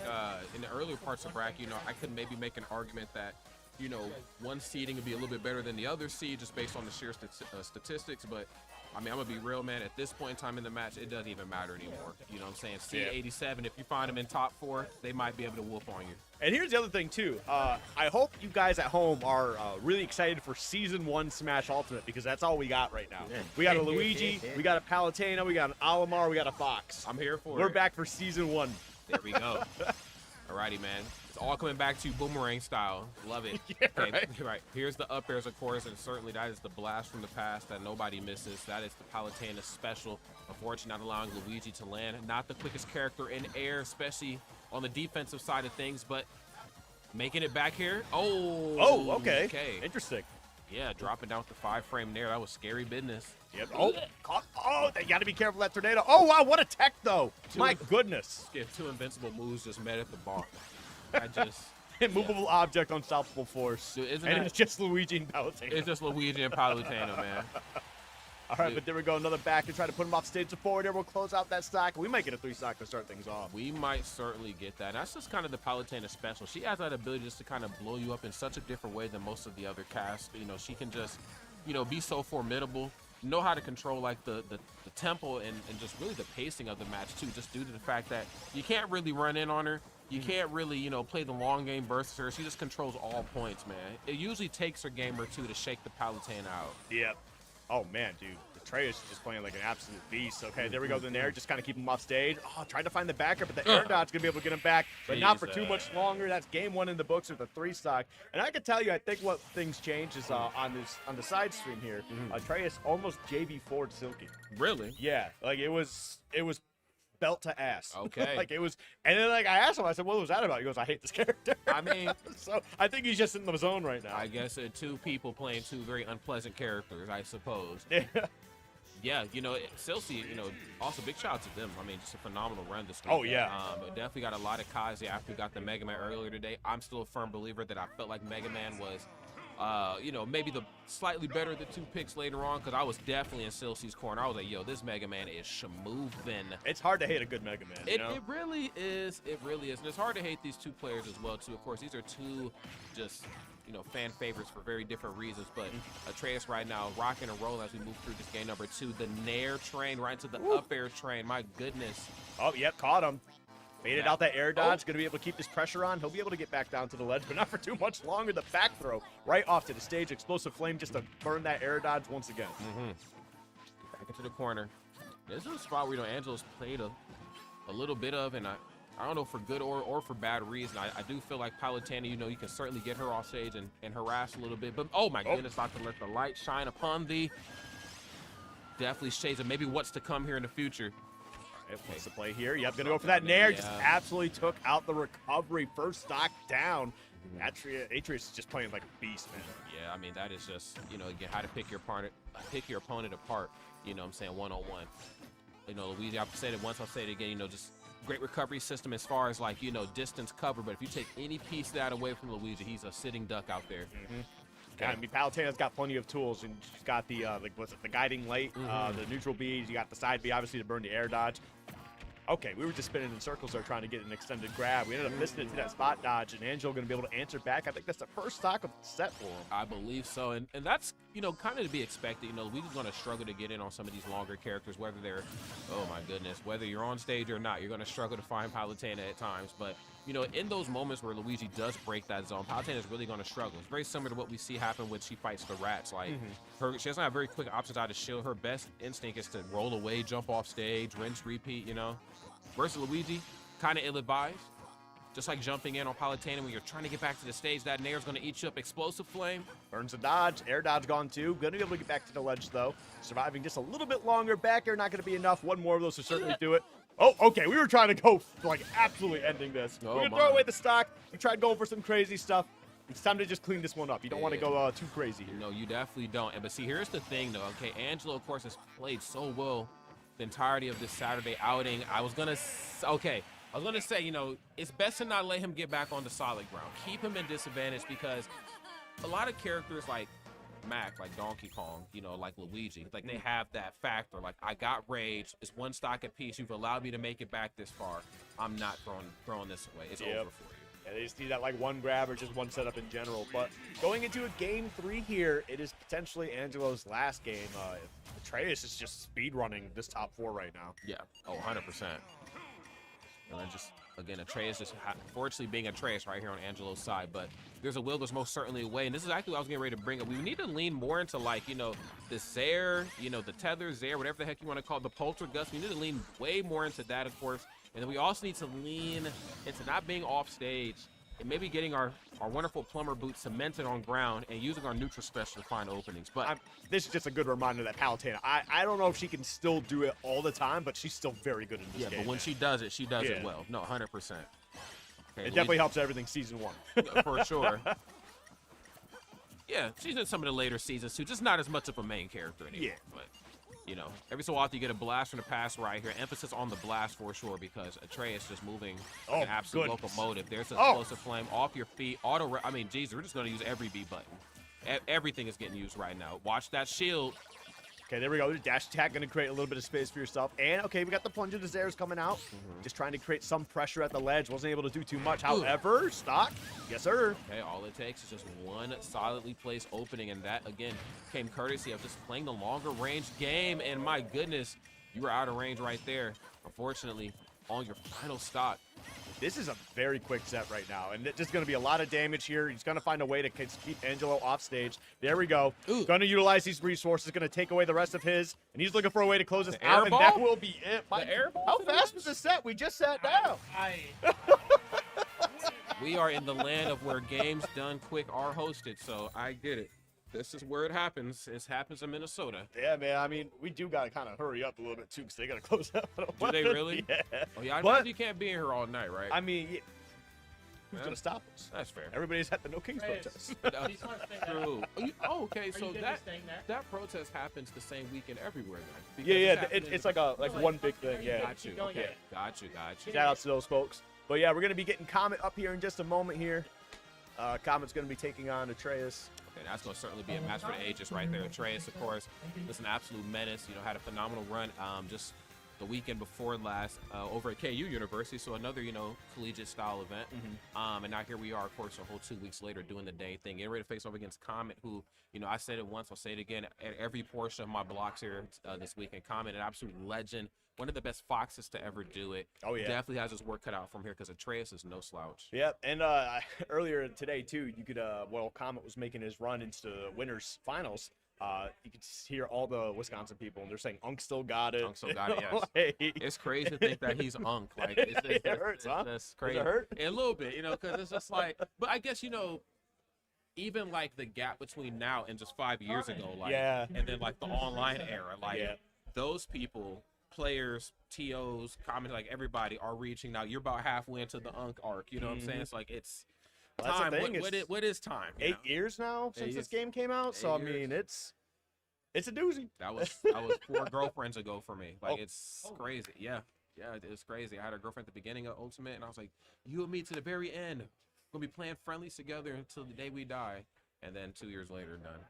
[SPEAKER 4] in the earlier parts of bracket, you know, I could maybe make an argument that, you know, one seeding would be a little bit better than the other seed just based on the sheer statistics. But I mean, I'm going to be real, man. At this point in time in the match, it doesn't even matter anymore. You know what I'm saying? Seed 87, if you find them in top 4, they might be able to whoop on you.
[SPEAKER 6] And here's the other thing, too. I hope you guys at home are really excited for Season 1 Smash Ultimate, because that's all we got right now. We got a Luigi, we got a Palutena, we got an Olimar, we got a Fox.
[SPEAKER 4] I'm here for it.
[SPEAKER 6] We're back for Season 1.
[SPEAKER 4] There we go. Alrighty, man. It's all coming back to boomerang style. Love it.
[SPEAKER 6] Yeah,
[SPEAKER 4] okay, right. Here's the up airs, of course, and certainly that is the blast from the past that nobody misses. That is the Palutena special. Unfortunately, not allowing Luigi to land. Not the quickest character in air, especially on the defensive side of things, but making it back here. Oh,
[SPEAKER 6] okay. Interesting.
[SPEAKER 4] Yeah, dropping down with the 5-frame there. That was scary business.
[SPEAKER 6] Yep. Oh, they got to be careful of that tornado. Oh, wow, what a tech, though. My goodness.
[SPEAKER 4] Skip 2 invincible moves just met at the bar. I just...
[SPEAKER 6] Immovable object, unstoppable force.
[SPEAKER 4] Dude,
[SPEAKER 6] it's just Luigi and Palutena.
[SPEAKER 4] It's just Luigi and Palutena, man.
[SPEAKER 6] All right, but there we go. Another back and try to put him off stage to forward. There, we'll close out that stock. We might get a 3 stock to start things off.
[SPEAKER 4] We might certainly get that. That's just kind of the Palutena special. She has that ability just to kind of blow you up in such a different way than most of the other casts. You know, she can just, you know, be so formidable. Know how to control like the tempo and just really the pacing of the match too, just due to the fact that you can't really run in on her. You can't really, you know, play the long game versus her. She just controls all points, man. It usually takes her game or 2 to shake the Palutena out.
[SPEAKER 6] Yep. Oh, man, dude. Atraus is just playing like an absolute beast. Okay, there we go. Then there, just kind of keep him off stage. Oh, trying to find the backer, but the air dodge going to be able to get him back, but not for too much longer. That's game 1 in the books with a 3 stock. And I can tell you, I think what things change is on the side stream here, Atraus almost JV4'd Silky.
[SPEAKER 4] Really?
[SPEAKER 6] Yeah. Like, it was belt to ass.
[SPEAKER 4] Okay.
[SPEAKER 6] Like, it was, and then like I asked him, I said, what was that about? He goes, I hate this character.
[SPEAKER 4] I mean,
[SPEAKER 6] so I think he's just in the zone right now.
[SPEAKER 4] I guess 2 people playing 2 very unpleasant characters, I suppose.
[SPEAKER 6] Yeah.
[SPEAKER 4] Yeah, you know, Silcy, you know, also big shout out to them. I mean, just a phenomenal run this week.
[SPEAKER 6] Oh, yeah.
[SPEAKER 4] Definitely got a lot of Kazi after we got the Mega Man earlier today. I'm still a firm believer that I felt like Mega Man was, you know, maybe the slightly better of the 2 picks later on, because I was definitely in Silcy's corner. I was like, yo, this Mega Man is schmoovin'.
[SPEAKER 6] It's hard to hate a good Mega Man, you know?
[SPEAKER 4] It really is. It really is. And it's hard to hate these 2 players as well, too. Of course, these are 2 just, you know, fan favorites for very different reasons. But Atraus right now rocking and rolling as we move through this game number 2. The Nair train right into the up air train. My goodness.
[SPEAKER 6] Oh, yep, caught him. Baited out that air dodge. Going to be able to keep this pressure on. He'll be able to get back down to the ledge, but not for too much longer. The back throw right off to the stage. Explosive flame just to burn that air dodge once again.
[SPEAKER 4] Back into the corner. This is a spot where, you know, Angelo's played a little bit of, and I don't know for good or for bad reason. I do feel like Palutena, you know, you can certainly get her off stage and harass a little bit. But, oh, my goodness, not to let the light shine upon thee. Definitely shades of maybe what's to come here in the future.
[SPEAKER 6] What's the play here? Yep, gonna go for that Nair. Just absolutely took out the recovery. First stock down. Atraus is just playing like a beast, man.
[SPEAKER 4] Yeah, I mean, that is just, you know, again, how to pick your opponent apart, you know what I'm saying, one-on-one. You know, Luigi, I've said it once, I'll say it again, you know, just great recovery system as far as, like, you know, distance cover. But if you take any piece of that away from Luigi, he's a sitting duck out there.
[SPEAKER 6] I mean, Palutena's got plenty of tools, and she's got the like, what's it, the guiding light, the neutral beads. You got the side B, obviously, to burn the air dodge. Okay, we were just spinning in circles there trying to get an extended grab. We ended up missing it to that spot dodge, and Angelo going to be able to answer back. I think that's the first stock of the set for him.
[SPEAKER 4] I believe so, and that's, you know, kind of to be expected. You know, Luigi's going to struggle to get in on some of these longer characters, whether they're, oh my goodness, whether you're on stage or not, you're going to struggle to find Palutena at times. But, you know, in those moments where Luigi does break that zone, Palutena is really going to struggle. It's very similar to what we see happen when she fights the rats. Like, she doesn't have very quick options out of shield. Her best instinct is to roll away, jump off stage, rinse, repeat, you know. Versus Luigi, kind of ill-advised. Just like jumping in on Palutena when you're trying to get back to the stage, that Nair's going to eat you up. Explosive Flame.
[SPEAKER 6] Burns a dodge. Air dodge gone too. Going to be able to get back to the ledge, though. Surviving just a little bit longer. Back air not going to be enough. One more of those to certainly do it. Oh, okay. We were trying to go, like, absolutely ending this.
[SPEAKER 4] Oh,
[SPEAKER 6] we're going to throw away the stock. We tried going for some crazy stuff. It's time to just clean this one up. You don't want to go too crazy here.
[SPEAKER 4] No, you definitely don't. But see, here's the thing, though. Okay, Angelo, of course, has played so well the entirety of this Saturday outing. I was going to say, you know, it's best to not let him get back on the solid ground. Keep him in disadvantage because a lot of characters like Mac, like Donkey Kong, you know, like Luigi, like they have that factor. Like, I got rage. It's one stock apiece. You've allowed me to make it back this far. I'm not throwing this away. It's over for you.
[SPEAKER 6] Yeah, they just need that like one grab or just one setup in general. But going into a game 3 here, it is potentially Angelo's last game. Atraus is just speed running this top 4 right now.
[SPEAKER 4] Yeah, 100%. And then just, again, Atraus just fortunately being Atraus right here on Angelo's side. But there's a will, there's most certainly a way. And this is actually what I was getting ready to bring up. We need to lean more into, like, you know, the Zair, you know, the Tether, Zair, whatever the heck you want to call it, the Poltergust. We need to lean way more into that, of course. And then we also need to lean into not being off stage and maybe getting our wonderful plumber boots cemented on ground and using our neutral special to find openings. But
[SPEAKER 6] this is just a good reminder that Palutena, I don't know if she can still do it all the time, but she's still very good in this game.
[SPEAKER 4] Yeah, but when she does it well. No, 100%. Okay,
[SPEAKER 6] it definitely helps everything season 1.
[SPEAKER 4] Yeah, for sure. Yeah, she's in some of the later seasons too, just not as much of a main character anymore. Yeah. But, you know, every so often you get a blast from the past right here. Emphasis on the blast for sure because Atraus just moving like an absolute locomotive. There's an explosive flame off your feet. I mean, geez, we're just going to use every B button. Everything is getting used right now. Watch that shield.
[SPEAKER 6] Okay, there we go. Dash attack going to create a little bit of space for yourself. And, okay, we got the plunge of the Zairs coming out. Just trying to create some pressure at the ledge. Wasn't able to do too much. However, stock. Yes, sir.
[SPEAKER 4] Okay, all it takes is just one solidly placed opening. And that, again, came courtesy of just playing the longer range game. And, my goodness, you were out of range right there. Unfortunately, on your final stock.
[SPEAKER 6] This is a very quick set right now, and it's just going to be a lot of damage here. He's going to find a way to keep Angelo off stage. There we go. Going to utilize these resources, going to take away the rest of his, and he's looking for a way to close this out, and that will be it. How fast was this set? We just sat down.
[SPEAKER 4] We are in the land of where games done quick are hosted, so I get it. This is where it happens. It happens in Minnesota.
[SPEAKER 6] Yeah, man. I mean, we do got to kind of hurry up a little bit, too, because they got to close out.
[SPEAKER 4] Do they really?
[SPEAKER 6] Yeah.
[SPEAKER 4] Oh, yeah, I know you can't be in here all night, right?
[SPEAKER 6] I mean, who's going to stop us?
[SPEAKER 4] That's fair.
[SPEAKER 6] Everybody's at the No Kings protest.
[SPEAKER 4] True. Okay, so that protest happens the same weekend everywhere, then.
[SPEAKER 6] Yeah, it's like one big thing, yeah.
[SPEAKER 4] Got you. Okay. Got you.
[SPEAKER 6] Shout out to those folks. But, yeah, we're going to be getting Comet up here in just a moment here. Comet's going to be taking on Atraus.
[SPEAKER 4] Okay, that's going to certainly be a match for the ages right there. Atraus, of course, is an absolute menace. You know, had a phenomenal run just the weekend before last over at KU University. So another, you know, collegiate style event. And now here we are, of course, a whole 2 weeks later doing the dang thing. Getting ready to face off against Comet, who, you know, I said it once, I'll say it again. At every portion of my blocks here this weekend, Comet, an absolute legend. One of the best foxes to ever do it. Oh, yeah. Definitely has his work cut out from here because Atraus is no slouch.
[SPEAKER 6] Yep. And earlier today, too, you could, while Comet was making his run into the winners finals, you could hear all the Wisconsin people, and they're saying, Unk still got it.
[SPEAKER 4] Unk still got it, yes. It's crazy to think that he's Unk. Like, it hurts, huh? That's crazy.
[SPEAKER 6] Does it hurt?
[SPEAKER 4] A little bit, you know, because it's just like, but I guess, you know, even like the gap between now and just 5 years ago, like, and then like the online era, like those people, players, TOs, comments, like everybody are reaching now. You're about halfway into the Unk arc. You know what I'm saying? It's like it's time. What is time?
[SPEAKER 6] 8 years now since this game came out. So I mean, it's a doozy.
[SPEAKER 4] That was 4 girlfriends ago for me. Like it's crazy. Yeah, it's crazy. I had a girlfriend at the beginning of Ultimate, and I was like, you and me to the very end. We're gonna be playing friendlies together until the day we die. And then 2 years later, done.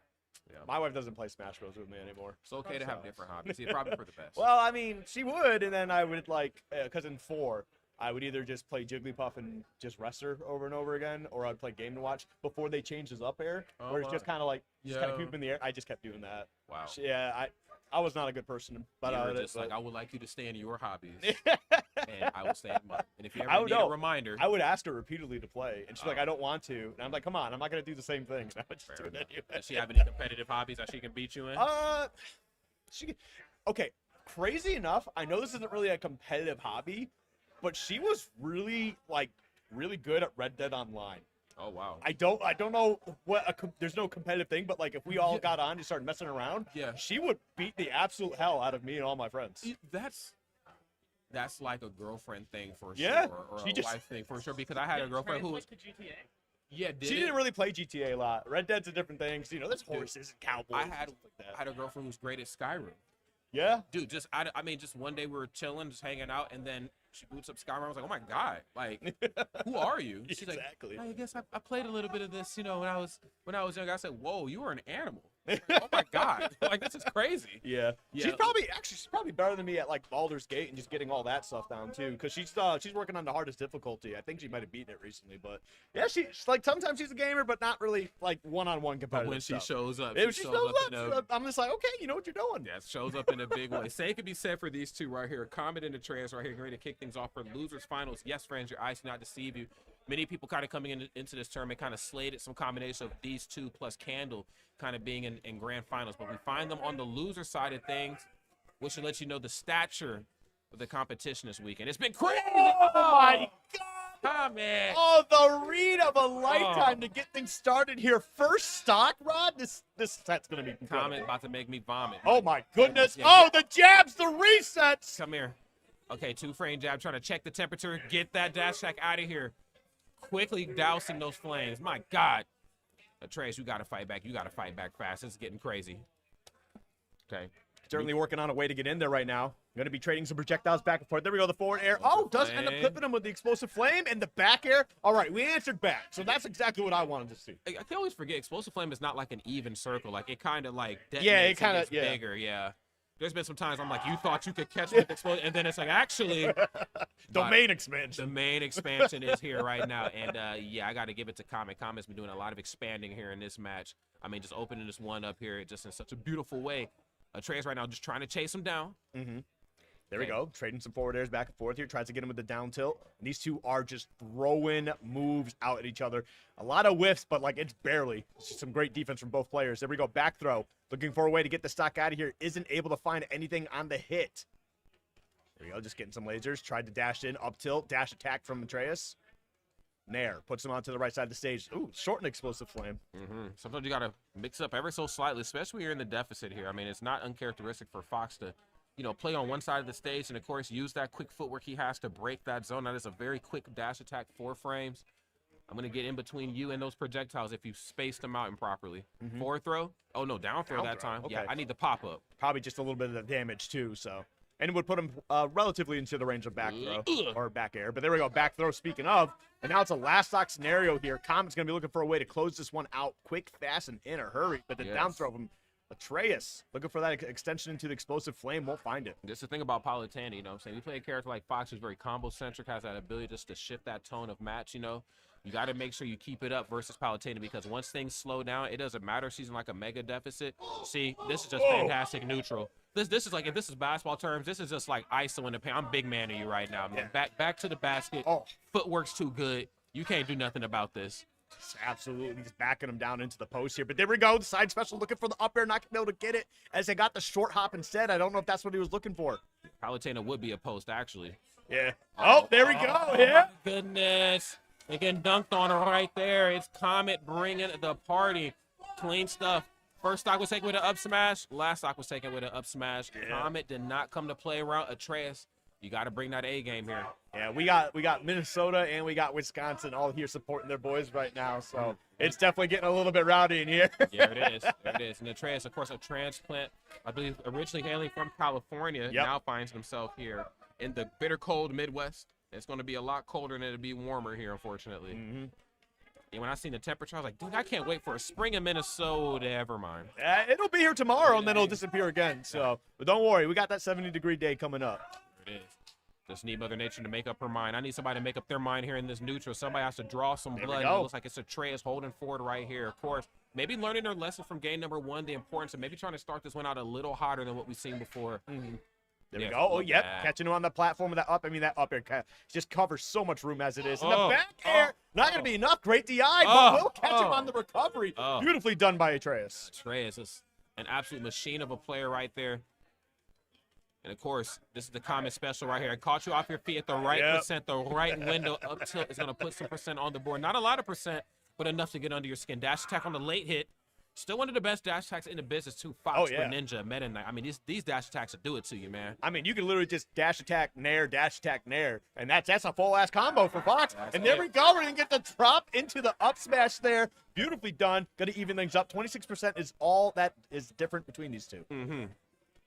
[SPEAKER 4] Yeah.
[SPEAKER 6] My wife doesn't play Smash Bros. With me anymore.
[SPEAKER 4] It's okay to have different hobbies. It's probably for the best.
[SPEAKER 6] Well, I mean, she would, and then I would like, because in 4, I would either just play Jigglypuff and just rest her over and over again, or I'd play Game & Watch before they changed his up air, where it's just kind of like just kind of keep him in the air. I just kept doing that.
[SPEAKER 4] Wow.
[SPEAKER 6] Yeah, I was not a good person, but
[SPEAKER 4] you were just like, I would like you to stay in your hobbies, and I will stay in mine. And if you ever need a reminder,
[SPEAKER 6] I would ask her repeatedly to play, and she's like, I don't want to. And I'm like, come on, I'm not gonna do the same thing. So I would just do it anyway.
[SPEAKER 4] Does she have any competitive hobbies that she can beat you in?
[SPEAKER 6] Okay. Crazy enough, I know this isn't really a competitive hobby, but she was really good at Red Dead Online.
[SPEAKER 4] Oh wow.
[SPEAKER 6] I don't know what there's no competitive thing, but like if we all got on and started messing around, she would beat the absolute hell out of me and all my friends.
[SPEAKER 4] That's like a girlfriend thing for
[SPEAKER 6] Yeah,
[SPEAKER 4] sure, or a wife thing for sure. Because I had a girlfriend who was. Yeah,
[SPEAKER 6] she didn't really play GTA a lot. Red Dead's a different thing. So, there's horses and cowboys.
[SPEAKER 4] I had a girlfriend who was great at Skyrim.
[SPEAKER 6] Yeah,
[SPEAKER 4] dude. Just one day we were chilling, just hanging out, and then she boots up Skyrim. I was like, oh my god, like, who are you? She's
[SPEAKER 6] exactly.
[SPEAKER 4] Like, I guess I played a little bit of this, when I was young. I said, whoa, you were an animal. Oh my god, like this is crazy.
[SPEAKER 6] Yeah. She's probably better than me at like Baldur's Gate and just getting all that stuff down too, because she's working on the hardest difficulty. I think she might have beaten it recently, but yeah, she's like sometimes she's a gamer, but not really like one-on-one competitive.
[SPEAKER 4] But when she shows up,
[SPEAKER 6] I'm just like, okay, you know what you're doing.
[SPEAKER 4] Yeah, shows up in a big way. Same could be said for these two right here. Comet and Atraus right here, ready to kick things off for losers finals. Yes, friends, your eyes do not deceive you. Many people kind of coming into this tournament kind of slated some combination of these two plus Candle kind of being in grand finals, but we find them on the loser side of things, which should let you know the stature of the competition this weekend. It's been crazy.
[SPEAKER 6] Oh my god!
[SPEAKER 4] Comet.
[SPEAKER 6] Oh, the read of a lifetime to get things started here. First stock, Rod. This set's gonna be incredible.
[SPEAKER 4] Comet about to make me vomit.
[SPEAKER 6] Oh my goodness! Oh, the jabs, the resets.
[SPEAKER 4] Come here. Okay, 2-frame jab, trying to check the temperature, get that dash attack out of here. Quickly dousing those flames. My God. Atraus, you got to fight back. You got to fight back fast. It's getting crazy. Okay.
[SPEAKER 6] Certainly working on a way to get in there right now. Going to be trading some projectiles back and forth. There we go, the forward air. Oh, does end up clipping him with the explosive flame and the back air. All right, we answered back. So that's exactly what I wanted to see.
[SPEAKER 4] I can always forget, explosive flame is not like an even circle. Like, it kind of like detonates.
[SPEAKER 6] Yeah, it kind of
[SPEAKER 4] bigger. Yeah. There's been some times I'm like, you thought you could catch me with explosion, and then it's like, actually,
[SPEAKER 6] domain expansion.
[SPEAKER 4] The main expansion is here right now, and yeah, I got to give it to Comet. Comet's been doing a lot of expanding here in this match. I mean, just opening this one up here just in such a beautiful way. Atraus right now just trying to chase him down.
[SPEAKER 6] There we go. Trading some forward airs back and forth here. Tries to get him with the down tilt. And these two are just throwing moves out at each other. A lot of whiffs, but like it's barely. It's just some great defense from both players. There we go. Back throw. Looking for a way to get the stock out of here. Isn't able to find anything on the hit. There we go. Just getting some lasers. Tried to dash in. Up tilt. Dash attack from Atraus. Nair puts him onto the right side of the stage. Ooh, short and explosive flame.
[SPEAKER 4] Sometimes you got to mix up ever so slightly, especially when you're in the deficit here. I mean, it's not uncharacteristic for Fox to play on one side of the stage and, of course, use that quick footwork he has to break that zone. That is a very quick dash attack, 4 frames. I'm going to get in between you and those projectiles if you spaced them out improperly. Forward throw. Oh, no, down throw that time.
[SPEAKER 6] Okay.
[SPEAKER 4] Yeah, I need the pop-up.
[SPEAKER 6] Probably just a little bit of the damage, too, so. And it would put him relatively into the range of back throw or back air. But there we go, back throw, speaking of. And now it's a last stock scenario here. Comet's going to be looking for a way to close this one out quick, fast, and in a hurry. But the down throw from Atraus, looking for that extension into the explosive flame, won't find it.
[SPEAKER 4] This is the thing about Palutena, you know what I'm saying? You play a character like Fox who's very combo-centric, has that ability just to shift that tone of match, you know? You got to make sure you keep it up versus Palutena, because once things slow down, it doesn't matter if she's in like a mega deficit. See, this is just fantastic neutral. This is like, if this is basketball terms, this is just like ISO in the paint. I'm big man of you right now, man. Back to the basket. Footwork's too good. You can't do nothing about this.
[SPEAKER 6] Absolutely, he's backing him down into the post here. But there we go, the side special looking for the up air, not going to be able to get it as they got the short hop instead. I don't know if that's what he was looking for.
[SPEAKER 4] Palutena would be a post, actually.
[SPEAKER 6] Yeah. Oh, there we go. Yeah.
[SPEAKER 4] Goodness. They getting dunked on right there. It's Comet bringing the party. Clean stuff. First stock was taken with an up smash. Last stock was taken with an up smash. Comet did not come to play around. Atraus, you got to bring that A game here.
[SPEAKER 6] Yeah, we got Minnesota and we got Wisconsin all here supporting their boys right now. So it's definitely getting a little bit rowdy in here.
[SPEAKER 4] Yeah, it is. There it is. And Atraus, of course, a transplant, I believe, originally hailing from California, now finds himself here in the bitter cold Midwest. It's going to be a lot colder and it'll be warmer here, unfortunately. And when I seen the temperature, I was like, dude, I can't wait for a spring in Minnesota. Never mind.
[SPEAKER 6] It'll be here tomorrow and then it'll disappear again. So, but don't worry, we got that 70-degree day coming up.
[SPEAKER 4] There it is. Just need Mother Nature to make up her mind. I need somebody to make up their mind here in this neutral. Somebody has to draw some
[SPEAKER 6] There we
[SPEAKER 4] blood.
[SPEAKER 6] go.
[SPEAKER 4] It looks like it's Atraus holding forward right here. Of course, maybe learning their lesson from game number 1, the importance of maybe trying to start this one out a little hotter than what we've seen before.
[SPEAKER 6] There
[SPEAKER 4] Yeah,
[SPEAKER 6] we go. Oh,
[SPEAKER 4] look
[SPEAKER 6] yep.
[SPEAKER 4] at that.
[SPEAKER 6] Catching him on the platform with that up. I mean, that up air just covers so much room as it is. And the back air, not going to be enough. Great DI, but will catch him on the recovery. Beautifully done by Atraus.
[SPEAKER 4] Atraus is an absolute machine of a player right there. And of course, this is the Comet special right here. I caught you off your feet at the right percent, the right window. Up tilt is going to put some percent on the board. Not a lot of percent, but enough to get under your skin. Dash attack on the late hit. Still one of the best dash attacks in the business, too. Fox for Ninja, Meta Knight. I mean, these dash attacks will do it to you, man.
[SPEAKER 6] I mean, you can literally just dash attack, nair, and that's a full-ass combo for Fox. And there we go. We're going to get the drop into the up smash there. Beautifully done. Going to even things up. 26% is all that is different between these two.
[SPEAKER 4] Of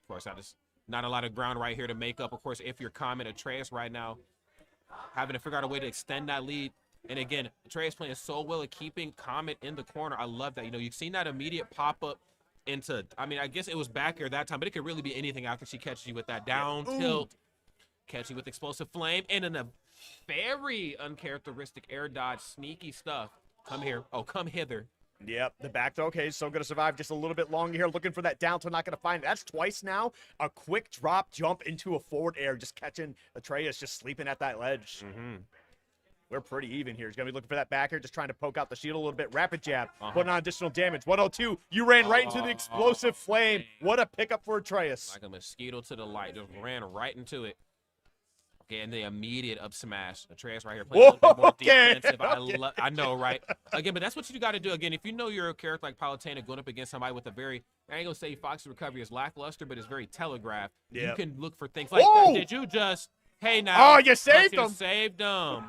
[SPEAKER 4] course, that is not a lot of ground right here to make up. Of course, if you're Comet Atraus right now, having to figure out a way to extend that lead. And again, Atraus playing so well at keeping Comet in the corner. I love that. You know, you've seen that immediate pop-up into, I mean, I guess it was back air that time, but it could really be anything after she catches you with that down tilt, catch you with explosive flame, and in a very uncharacteristic air dodge, sneaky stuff. Come here. Oh, come hither.
[SPEAKER 6] Yep, the back throw. Okay, so going to survive just a little bit longer here. Looking for that down tilt, not going to find it. That's twice now. A quick drop jump into a forward air, just catching Atraus, just sleeping at that ledge. We're pretty even here. He's going to be looking for that back air, just trying to poke out the shield a little bit. Rapid jab, putting on additional damage. 102, you ran right into the explosive flame. What a pickup for Atraus.
[SPEAKER 4] Like a mosquito to the light. Just ran right into it. Okay, and the immediate up smash. Atraus right here playing a little bit more defensive. I know, right? Again, but that's what you got to do. Again, if you know you're a character like Palutena going up against somebody with a very, I ain't going to say Fox's recovery is lackluster, but it's very telegraphed. You can look for things like, did you just... Hey, now.
[SPEAKER 6] Oh, you saved them.
[SPEAKER 4] Saved them.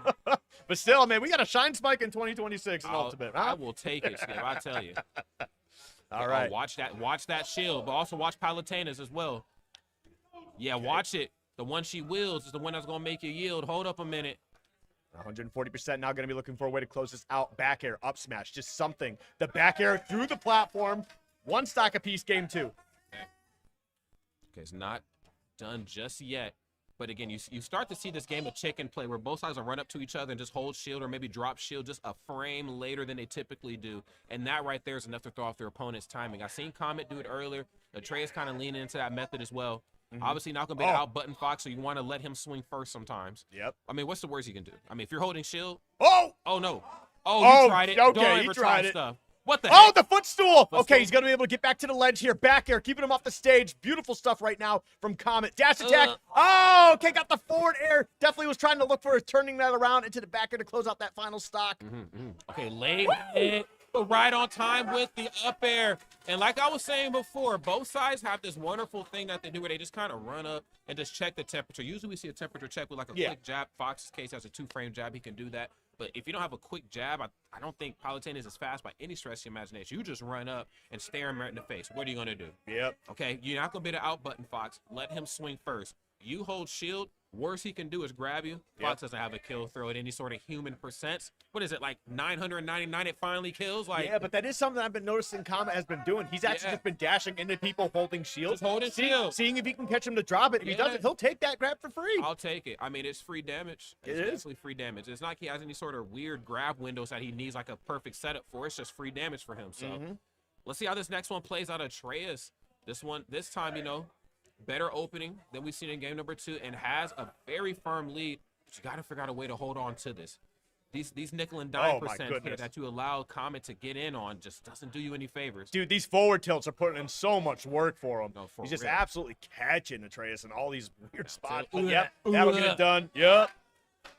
[SPEAKER 6] But still, man, we got a shine spike in 2026 in Ultimate.
[SPEAKER 4] I will take it, Skip. I tell you.
[SPEAKER 6] All right.
[SPEAKER 4] Watch that shield, but also watch Palutena's as well. Yeah, watch it. The one she wields is the one that's going to make you yield. Hold up a minute.
[SPEAKER 6] 140% now going to be looking for a way to close this out. Back air, up smash, just something. The back air through the platform. One stock apiece, game 2.
[SPEAKER 4] Okay, it's not done just yet. But again, you start to see this game of chicken play where both sides will run up to each other and just hold shield or maybe drop shield just a frame later than they typically do. And that right there is enough to throw off their opponent's timing. I've seen Comet do it earlier. Atraus kind of leaning into that method as well. Obviously not going to be out button Fox, so you want to let him swing first sometimes.
[SPEAKER 6] Yep.
[SPEAKER 4] I mean, what's the worst he can do? I mean, if you're holding shield.
[SPEAKER 6] Oh
[SPEAKER 4] no. Oh, you tried it.
[SPEAKER 6] Okay,
[SPEAKER 4] Don't
[SPEAKER 6] he
[SPEAKER 4] ever
[SPEAKER 6] tried
[SPEAKER 4] try
[SPEAKER 6] it.
[SPEAKER 4] stuff. What the
[SPEAKER 6] Oh,
[SPEAKER 4] heck?
[SPEAKER 6] the footstool.
[SPEAKER 4] Footstool.
[SPEAKER 6] Okay, he's going to be able to get back to the ledge here. Back air, keeping him off the stage. Beautiful stuff right now from Comet. Dash attack. Oh, okay, got the forward air. Definitely was trying to look for turning that around into the back air to close out that final stock.
[SPEAKER 4] Okay, late hit, but right on time with the up air. And like I was saying before, both sides have this wonderful thing that they do where they just kind of run up and just check the temperature. Usually we see a temperature check with like a quick jab. Fox's case has a 2-frame jab. He can do that. But if you don't have a quick jab, I don't think Palutena is as fast by any stretch of the imagination. You just run up and stare him right in the face. What are you going to do?
[SPEAKER 6] Yep.
[SPEAKER 4] Okay, you're not going to be able to out button Fox. Let him swing first. You hold shield. Worst he can do is grab you. Fox doesn't have a kill throw at any sort of human percents. What is it, like 999 it finally kills? Like,
[SPEAKER 6] yeah, but that is something I've been noticing Comet has been doing. He's actually just been dashing into people holding shields.
[SPEAKER 4] Just holding shield.
[SPEAKER 6] Seeing if he can catch him to drop it. If he doesn't, he'll take that grab for free.
[SPEAKER 4] I'll take it. I mean, it's free damage. It's definitely free damage. It's not like he has any sort of weird grab windows that he needs like a perfect setup for. It's just free damage for him. So let's see how this next one plays out. Atraus. This time, you know, better opening than we've seen in game number 2 and has a very firm lead. But you got to figure out a way to hold on to this. These nickel and dime percent here that you allow Comet to get in on just doesn't do you any favors.
[SPEAKER 6] Dude, these forward tilts are putting in so much work for him.
[SPEAKER 4] No, for
[SPEAKER 6] He's just
[SPEAKER 4] real.
[SPEAKER 6] absolutely catching Atraus in all these weird spots. Yep, that'll get it done. Yep.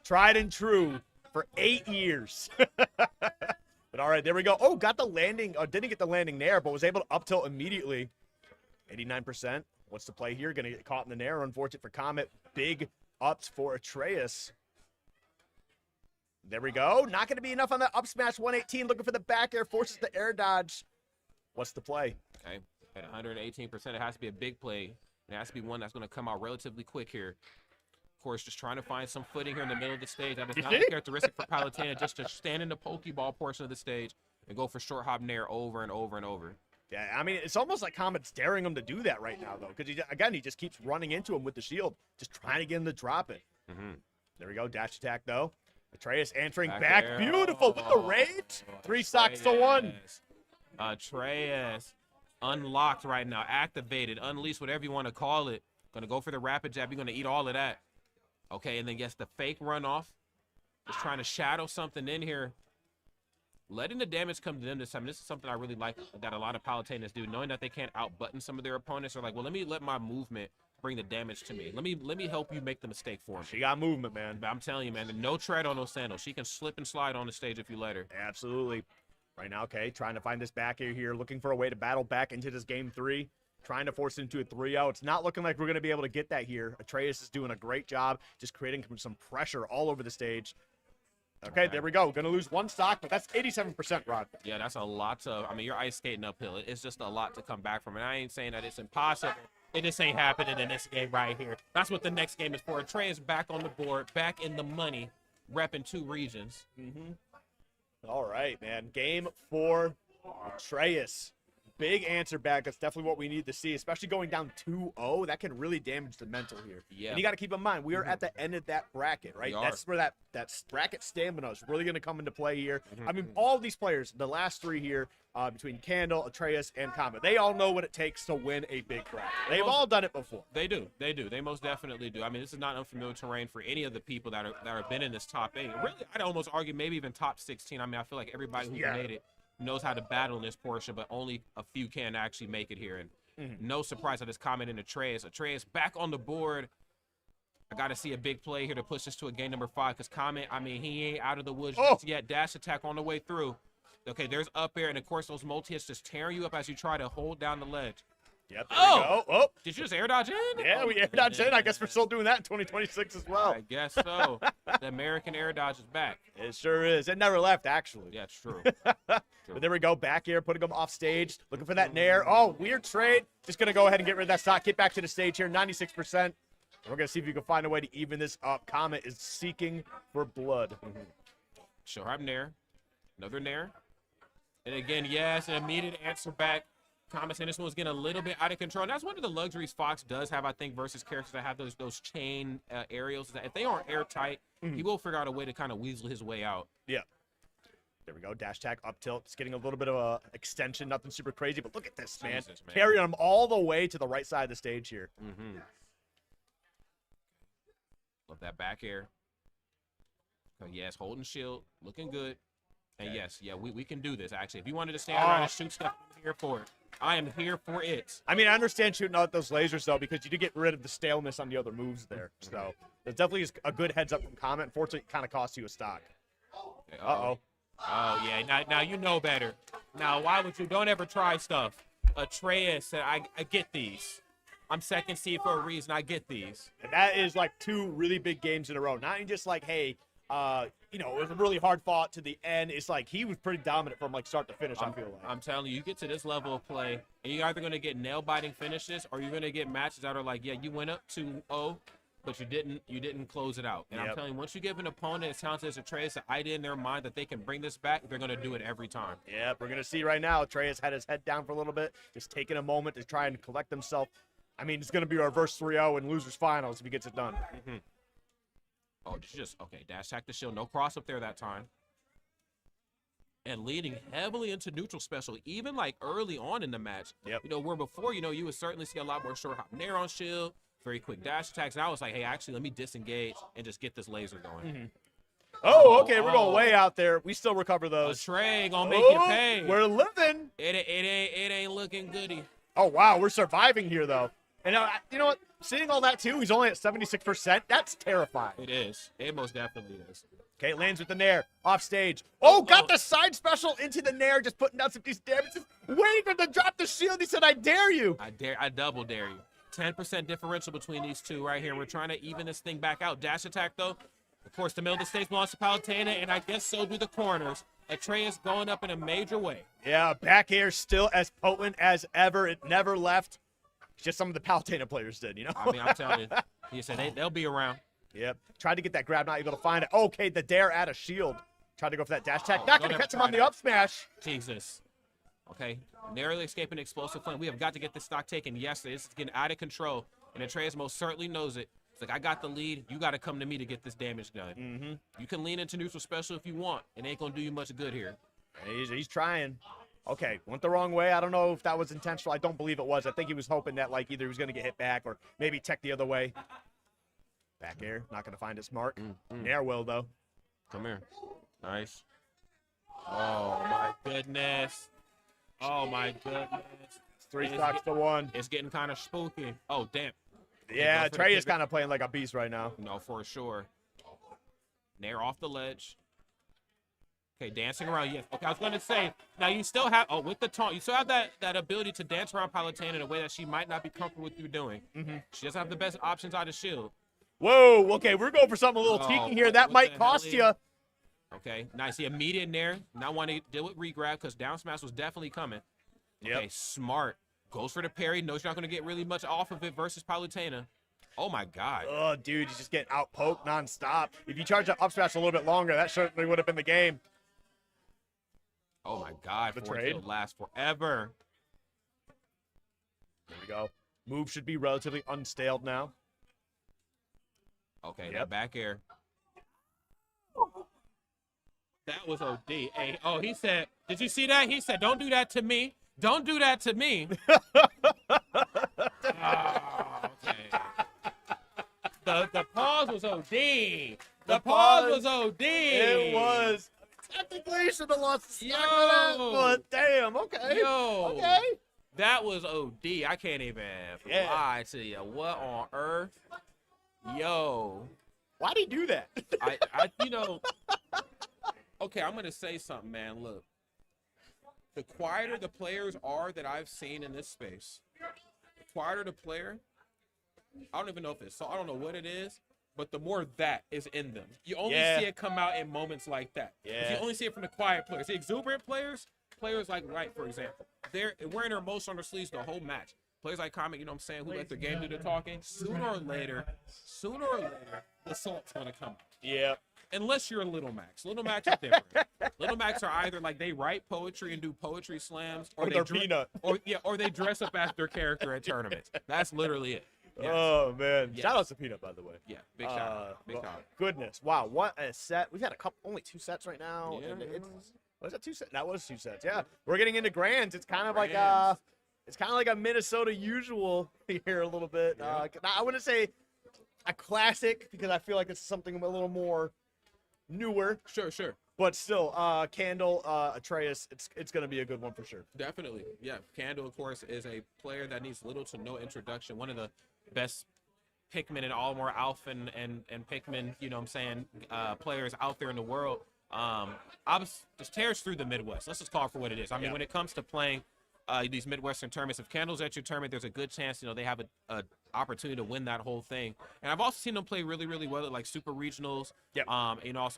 [SPEAKER 6] Tried and true for 8 years. But all right, there we go. Oh, got the landing. Didn't get the landing there, but was able to up tilt immediately. 89%. What's the play here? Going to get caught in the nair. Unfortunate for Comet. Big ups for Atraus. There we go. Not going to be enough on that up smash. 118. Looking for the back air. Forces the air dodge. What's the play?
[SPEAKER 4] Okay. At 118%, it has to be a big play. It has to be one that's going to come out relatively quick here. Of course, just trying to find some footing here in the middle of the stage. That is not characteristic for Palutena, just to stand in the Pokeball portion of the stage and go for short hop nair over and over and over.
[SPEAKER 6] Yeah, I mean, it's almost like Comet's daring him to do that right now, though, because, again, he just keeps running into him with the shield, just trying to get him to drop it. There we go. Dash attack, though. Atreus answering
[SPEAKER 4] Back
[SPEAKER 6] back.
[SPEAKER 4] air.
[SPEAKER 6] Beautiful with the rage. 3 stocks to 1.
[SPEAKER 4] Atreus unlocked right now, activated, unleashed, whatever you want to call it. Gonna go for the rapid jab. You're gonna eat all of that. Okay, and then yes, the fake runoff. Just trying to shadow something in here. Letting the damage come to them this time. This is something I really like that a lot of Palutenas do, knowing that they can't out-button some of their opponents. They're like, well, let me let my movement bring the damage to me. Let me help you make the mistake for me.
[SPEAKER 6] She got movement, man.
[SPEAKER 4] But I'm telling you, man, no tread on those sandals. She can slip and slide on the stage if you let her.
[SPEAKER 6] Absolutely. Right now, okay, trying to find this back air here, looking for a way to battle back into this game 3. Trying to force it into a 3-0. It's not looking like we're going to be able to get that here. Atraus is doing a great job just creating some pressure all over the stage. Okay, there we go. Going to lose 1 stock, but that's 87%, Rod.
[SPEAKER 4] Yeah, that's a lot to, I mean, you're ice skating uphill. It's just a lot to come back from. And I ain't saying that it's impossible. It just ain't happening in this game right here. That's what the next game is for. Atraus back on the board, back in the money, repping 2 regions.
[SPEAKER 6] All right, man. Game 4, Atraus. Big answer back. That's definitely what we need to see, especially going down 2-0. That can really damage the mental here.
[SPEAKER 4] Yeah.
[SPEAKER 6] And you got to keep in mind, we are at the end of that bracket, right? That's where that bracket stamina is really going to come into play here. I mean, all of these players, the last 3 here, between Candle, Atraus, and Comet, they all know what it takes to win a big bracket. They've all done it before.
[SPEAKER 4] They do. They do. They most definitely do. I mean, this is not unfamiliar terrain for any of the people that have been in this top 8. Really, I'd almost argue maybe even top 16. I mean, I feel like everybody who's made it knows how to battle in this portion, but only a few can actually make it here. And no surprise that this Comet in Atraus. Atraus back on the board. I got to see a big play here to push this to a game number 5 because Comet, I mean, he ain't out of the woods just yet. Dash attack on the way through. Okay, there's up air, and of course those multi-hits just tearing you up as you try to hold down the ledge.
[SPEAKER 6] Yep, there we go. Oh,
[SPEAKER 4] did you just air dodge in?
[SPEAKER 6] Yeah, we air dodged in. I guess we're still doing that in 2026 as well.
[SPEAKER 4] I guess so. The American air dodge is back.
[SPEAKER 6] It sure is. It never left, actually.
[SPEAKER 4] Yeah, it's true.
[SPEAKER 6] But there we go. Back air, putting them off stage. Looking for that nair. Oh, weird trade. Just going to go ahead and get rid of that stock. Get back to the stage here. 96%. We're going to see if we can find a way to even this up. Comet is seeking for blood.
[SPEAKER 4] Show her nair. Another nair. And again, yes, an immediate answer back. Comet saying this one's getting a little bit out of control. And that's one of the luxuries Fox does have, I think, versus characters that have those chain aerials. Is that if they aren't airtight, he will figure out a way to kind of weasel his way out.
[SPEAKER 6] Yeah. There we go. Dash attack, up tilt. It's getting a little bit of a extension. Nothing super crazy, but look at this, man.
[SPEAKER 4] Jesus, man.
[SPEAKER 6] Carrying him all the way to the right side of the stage here.
[SPEAKER 4] Love that back air. Oh, yes, holding shield. Looking good. And yes, yeah, we can do this, actually. If you wanted to stand around and shoot stuff, I'm here for it. I am here for it.
[SPEAKER 6] I mean, I understand shooting out those lasers, though, because you do get rid of the staleness on the other moves there. So, there's definitely a good heads up from Comet. Unfortunately, it kind of costs you a stock. Uh-oh.
[SPEAKER 4] Oh, yeah. Now you know better. Now, why would you? Don't ever try stuff. Atraus said, I get these. I'm second seed for a reason. I get these.
[SPEAKER 6] And that is like 2 really big games in a row. Not even just like, hey, you know, it was a really hard fought to the end. It's like he was pretty dominant from like start to finish, I feel like.
[SPEAKER 4] I'm telling you, you get to this level of play, and you're either going to get nail-biting finishes or you're going to get matches that are like, yeah, you went up 2-0, but you didn't close it out. And I'm telling you, once you give an opponent as talented as Atraus an idea in their mind that they can bring this back, they're going to do it every time.
[SPEAKER 6] Yeah, we're going to see right now. Atraus had his head down for a little bit, just taking a moment to try and collect himself. I mean, it's going to be a reverse 3-0 in losers finals if he gets it done.
[SPEAKER 4] Oh, okay, dash attack the shield. No cross up there that time. And leading heavily into neutral special, even like early on in the match.
[SPEAKER 6] Yep.
[SPEAKER 4] You know, where before, you know, you would certainly see a lot more short hop nair on shield, very quick dash attacks. Now it's like, hey, actually, let me disengage and just get this laser going.
[SPEAKER 6] Oh, okay, we're going way out there. We still recover those.
[SPEAKER 4] Atraus gonna make you pay.
[SPEAKER 6] We're living.
[SPEAKER 4] It ain't looking goody.
[SPEAKER 6] Oh, wow, we're surviving here, though. And you know what? Seeing all that, too, he's only at 76%. That's terrifying.
[SPEAKER 4] It is. It most definitely is.
[SPEAKER 6] Okay, lands with the nair. Off stage. Oh, got the side special into the nair, just putting down some decent damage. Just waiting for him to drop the shield. He said, I dare you.
[SPEAKER 4] I double dare you. 10% differential between these two right here. We're trying to even this thing back out. Dash attack, though. Of course, the middle of the stage belongs to Palutena, and I guess so do the corners. Atraus going up in a major way.
[SPEAKER 6] Yeah, back air still as potent as ever. It never left. It's just some of the Palutena players did, you know?
[SPEAKER 4] I mean, I'm telling you. He said they'll be around.
[SPEAKER 6] Yep. Tried to get that grab, not able to find it. Okay, the dare at a shield. Tried to go for that dash attack. Not going to catch him on the up smash.
[SPEAKER 4] Jesus. Okay. Narrowly escaping explosive flame. We have got to get this stock taken. Yes, this is getting out of control. And Atraus most certainly knows it. It's like, I got the lead. You got to come to me to get this damage done. You can lean into neutral special if you want. It ain't going to do you much good here.
[SPEAKER 6] He's trying. Okay, went the wrong way. I don't know if that was intentional. I don't believe it was. I think he was hoping that, like, either he was going to get hit back or maybe tech the other way. Back air, not going to find its mark. Nair will, though.
[SPEAKER 4] Come here. Nice. Oh, my goodness. Oh, my goodness.
[SPEAKER 6] 3 stocks to 1.
[SPEAKER 4] It's getting kind of spooky. Oh, damn.
[SPEAKER 6] Yeah, Trey is kind of playing like a beast right now.
[SPEAKER 4] No, for sure. Nair off the ledge. Okay, dancing around. Yes. Okay, I was going to say, now you still have, with the taunt, you still have that ability to dance around Palutena in a way that she might not be comfortable with you doing. She doesn't have the best options out of shield.
[SPEAKER 6] Whoa, okay, we're going for something a little cheeky here. That might cost you.
[SPEAKER 4] Okay, nice. The immediate Nair. Not want to deal with regrab because down smash was definitely coming. Okay, smart. Goes for the parry. Knows you're not going to get really much off of it versus Palutena. Oh, my God.
[SPEAKER 6] Oh, dude, he's just getting out-poked nonstop. If you charge up smash a little bit longer, that certainly would have been the game.
[SPEAKER 4] Oh, my God.
[SPEAKER 6] The
[SPEAKER 4] Forward
[SPEAKER 6] trade
[SPEAKER 4] tilt lasts forever.
[SPEAKER 6] There we go. Move should be relatively unstaled now.
[SPEAKER 4] Okay, that back air. That was OD. Hey, oh, he said, did you see that? He said, don't do that to me. Don't do that to me. Okay. The pause was OD. The pause was OD.
[SPEAKER 6] It was. Technically, he should have lost the stock for that, but damn, okay.
[SPEAKER 4] Yo.
[SPEAKER 6] Okay.
[SPEAKER 4] That was OD. I can't even lie to you. What on earth? Yo.
[SPEAKER 6] Why'd he do that?
[SPEAKER 4] Okay, I'm going to say something, man. Look. The quieter the players are that I've seen in this space, the quieter the player, I don't even know if it's, I don't know what it is, but the more that is in them. You only see it come out in moments like that. If you only see it from the quiet players. The exuberant players like Wright, for example, they're wearing their emotion on their sleeves the whole match. Players like Comet, you know what I'm saying, who let their game do the talking, sooner or later, the salt's going to come.
[SPEAKER 6] Yeah.
[SPEAKER 4] Unless you're a Little Max. Little Max are different. Little Max are either like they write poetry and do poetry slams, or
[SPEAKER 6] they're Peanut.
[SPEAKER 4] Or they dress up as their character at tournaments. That's literally it. Yes.
[SPEAKER 6] Oh man!
[SPEAKER 4] Yes.
[SPEAKER 6] Shout out to Peanut, by the way.
[SPEAKER 4] Yeah, big shout out. Big shout out.
[SPEAKER 6] Goodness, wow, what a set! We've had only 2 sets right now.
[SPEAKER 4] Yeah,
[SPEAKER 6] and was that 2 sets? That was 2 sets. Yeah, we're getting into grands. It's kind of like a Minnesota usual here a little bit.
[SPEAKER 4] Yeah.
[SPEAKER 6] I wouldn't say a classic because I feel like it's something a little more newer.
[SPEAKER 4] Sure.
[SPEAKER 6] But still, Candle, Atraus, it's going to be a good one for sure.
[SPEAKER 4] Definitely. Yeah. Candle, of course, is a player that needs little to no introduction. One of the best Pikmin and Olimar Alpha and Pikmin, you know what I'm saying, players out there in the world. Just tears through the Midwest. Let's just call it for what it is. I mean, when it comes to playing these Midwestern tournaments, if Candle's at your tournament, there's a good chance, they have a opportunity to win that whole thing. And I've also seen them play really, really well at like super regionals,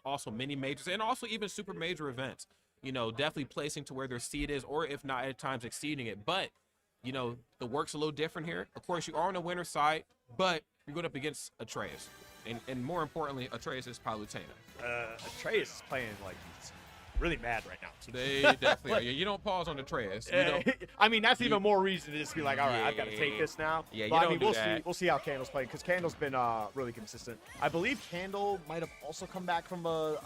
[SPEAKER 4] also mini majors, and also even super major events. Definitely placing to where their seed is, or if not at times exceeding it. But the work's a little different here. Of course, you are on the winner's side, but you're going up against Atraus, and more importantly, Atraus is Palutena.
[SPEAKER 6] Atraus is playing like he's really mad right now.
[SPEAKER 4] They definitely are. You don't pause on Atraus.
[SPEAKER 6] I mean, that's even more reason to just be like, all right, I've got to take this now.
[SPEAKER 4] Yeah,
[SPEAKER 6] but,
[SPEAKER 4] you don't do that.
[SPEAKER 6] We'll see how Candle's playing, because Candle's been really consistent. I believe Candle might have also come back from a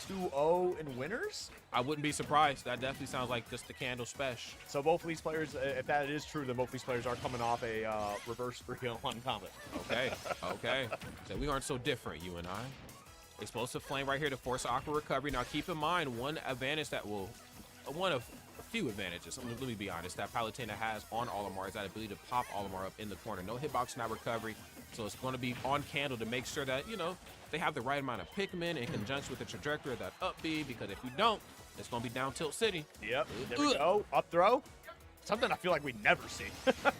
[SPEAKER 6] 2-0 in winners.
[SPEAKER 4] I wouldn't be surprised. That definitely sounds like just the Candle special.
[SPEAKER 6] So both of these players, if that is true, then both of these players are coming off a reverse 3-1 Comet.
[SPEAKER 4] Okay. So we aren't so different, you and I. Explosive Flame right here to force Aqua Recovery. Now keep in mind, one of a few advantages, let me be honest, that Palutena has on Olimar is that ability to pop Olimar up in the corner. No hitbox, not recovery. So it's going to be on Candle to make sure that, they have the right amount of Pikmin in conjunction with the trajectory of that up B, because if you don't, it's going to be down tilt city.
[SPEAKER 6] Yep, there we go. Up throw. Something I feel like we never see.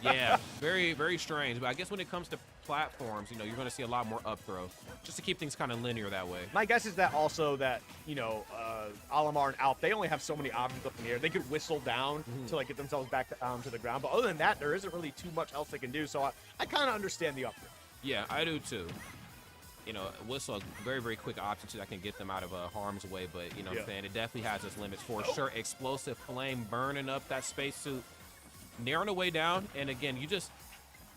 [SPEAKER 4] Yeah, very, very strange. But I guess when it comes to platforms, you're going to see a lot more up throw, just to keep things kind of linear that way.
[SPEAKER 6] My guess is that also that, Olimar and Alp, they only have so many options up in the air. They could whistle down to get themselves back to the ground. But other than that, there isn't really too much else they can do. So I kind of understand the up throw.
[SPEAKER 4] Yeah, I do too. Whistle, a very, very quick option too that can get them out of harm's way. But, what I'm saying, it definitely has its limits for sure. Explosive Flame burning up that spacesuit. Nair on the way down, and again,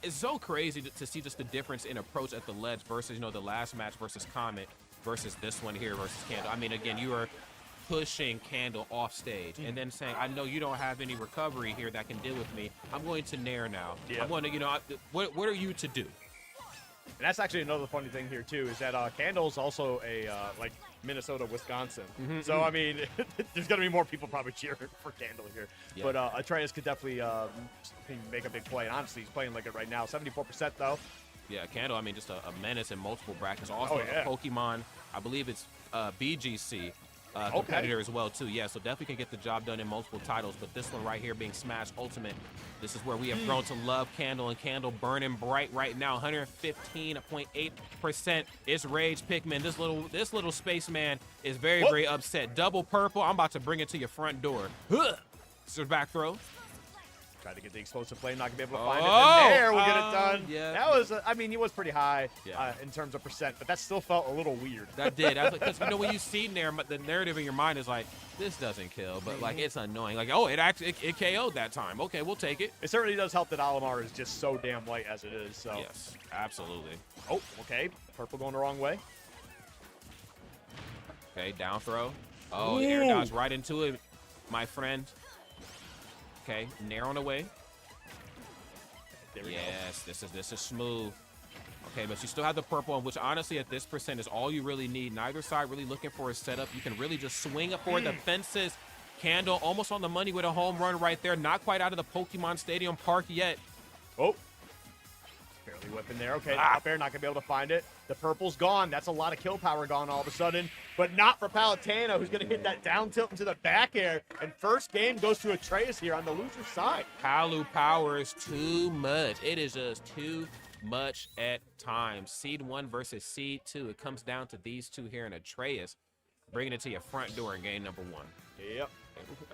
[SPEAKER 4] it's so crazy to see just the difference in approach at the ledge versus, you know, the last match versus Comet versus this one here versus Candle. I mean, again, you are pushing Candle off stage and then saying, I know you don't have any recovery here that can deal with me. I'm going to nair now.
[SPEAKER 6] Yeah.
[SPEAKER 4] I'm going to, you know, what are you to do?
[SPEAKER 6] And that's actually another funny thing here too, is that Candle's also a like Minnesota, Wisconsin. So I mean, there's gonna be more people probably cheering for Candle here.
[SPEAKER 4] Yeah.
[SPEAKER 6] But Atraus could definitely make a big play. And honestly, he's playing like it right now. 74% though.
[SPEAKER 4] Yeah, Candle, I mean, just a menace in multiple brackets. Also
[SPEAKER 6] yeah.
[SPEAKER 4] a Pokemon, I believe it's BGC competitor as well, too. Yeah, so definitely can get the job done in multiple titles. But this one right here being Smash Ultimate, this is where we have grown to love Candle, and Candle burning bright right now. 115.8%. It's Rage Pikmin. This little spaceman is very, very upset. Double purple. I'm about to bring it to your front door. This is back throw.
[SPEAKER 6] Tried to get the explosive play, not gonna be able to find it. And there, we'll get it done.
[SPEAKER 4] Yeah.
[SPEAKER 6] That was, I mean, he was pretty high
[SPEAKER 4] Yeah.
[SPEAKER 6] in terms of percent, but that still felt a little weird.
[SPEAKER 4] That did. Because, you know, when you see there, the narrative in your mind is like, this doesn't kill, but, like, it's annoying. Like, oh, it actually it KO'd that time. Okay, we'll take it.
[SPEAKER 6] It certainly does help that Olimar is just so damn light as it is. So.
[SPEAKER 4] Yes, absolutely.
[SPEAKER 6] Oh, okay. Purple going the wrong way.
[SPEAKER 4] Okay, down throw. Oh, air dodge right into it, my friend. Okay, nair on the way.
[SPEAKER 6] There we go.
[SPEAKER 4] Yes, this is smooth. Okay, but you still have the purple one, which honestly at this percent is all you really need. Neither side really looking for a setup. You can really just swing it for the fences. Candle almost on the money with a home run right there. Not quite out of the Pokemon Stadium Park yet.
[SPEAKER 6] Oh. Barely whipping there. Okay, up air, not going to be able to find it. The purple's gone. That's a lot of kill power gone all of a sudden. But not for Palutena, who's going to hit that down tilt into the back air. And first game goes to Atraus here on the loser side.
[SPEAKER 4] Palu power is too much. It is just too much at times. Seed 1 versus Seed 2. It comes down to these two here in Atraus, bringing it to your front door in game number 1.
[SPEAKER 6] Yep.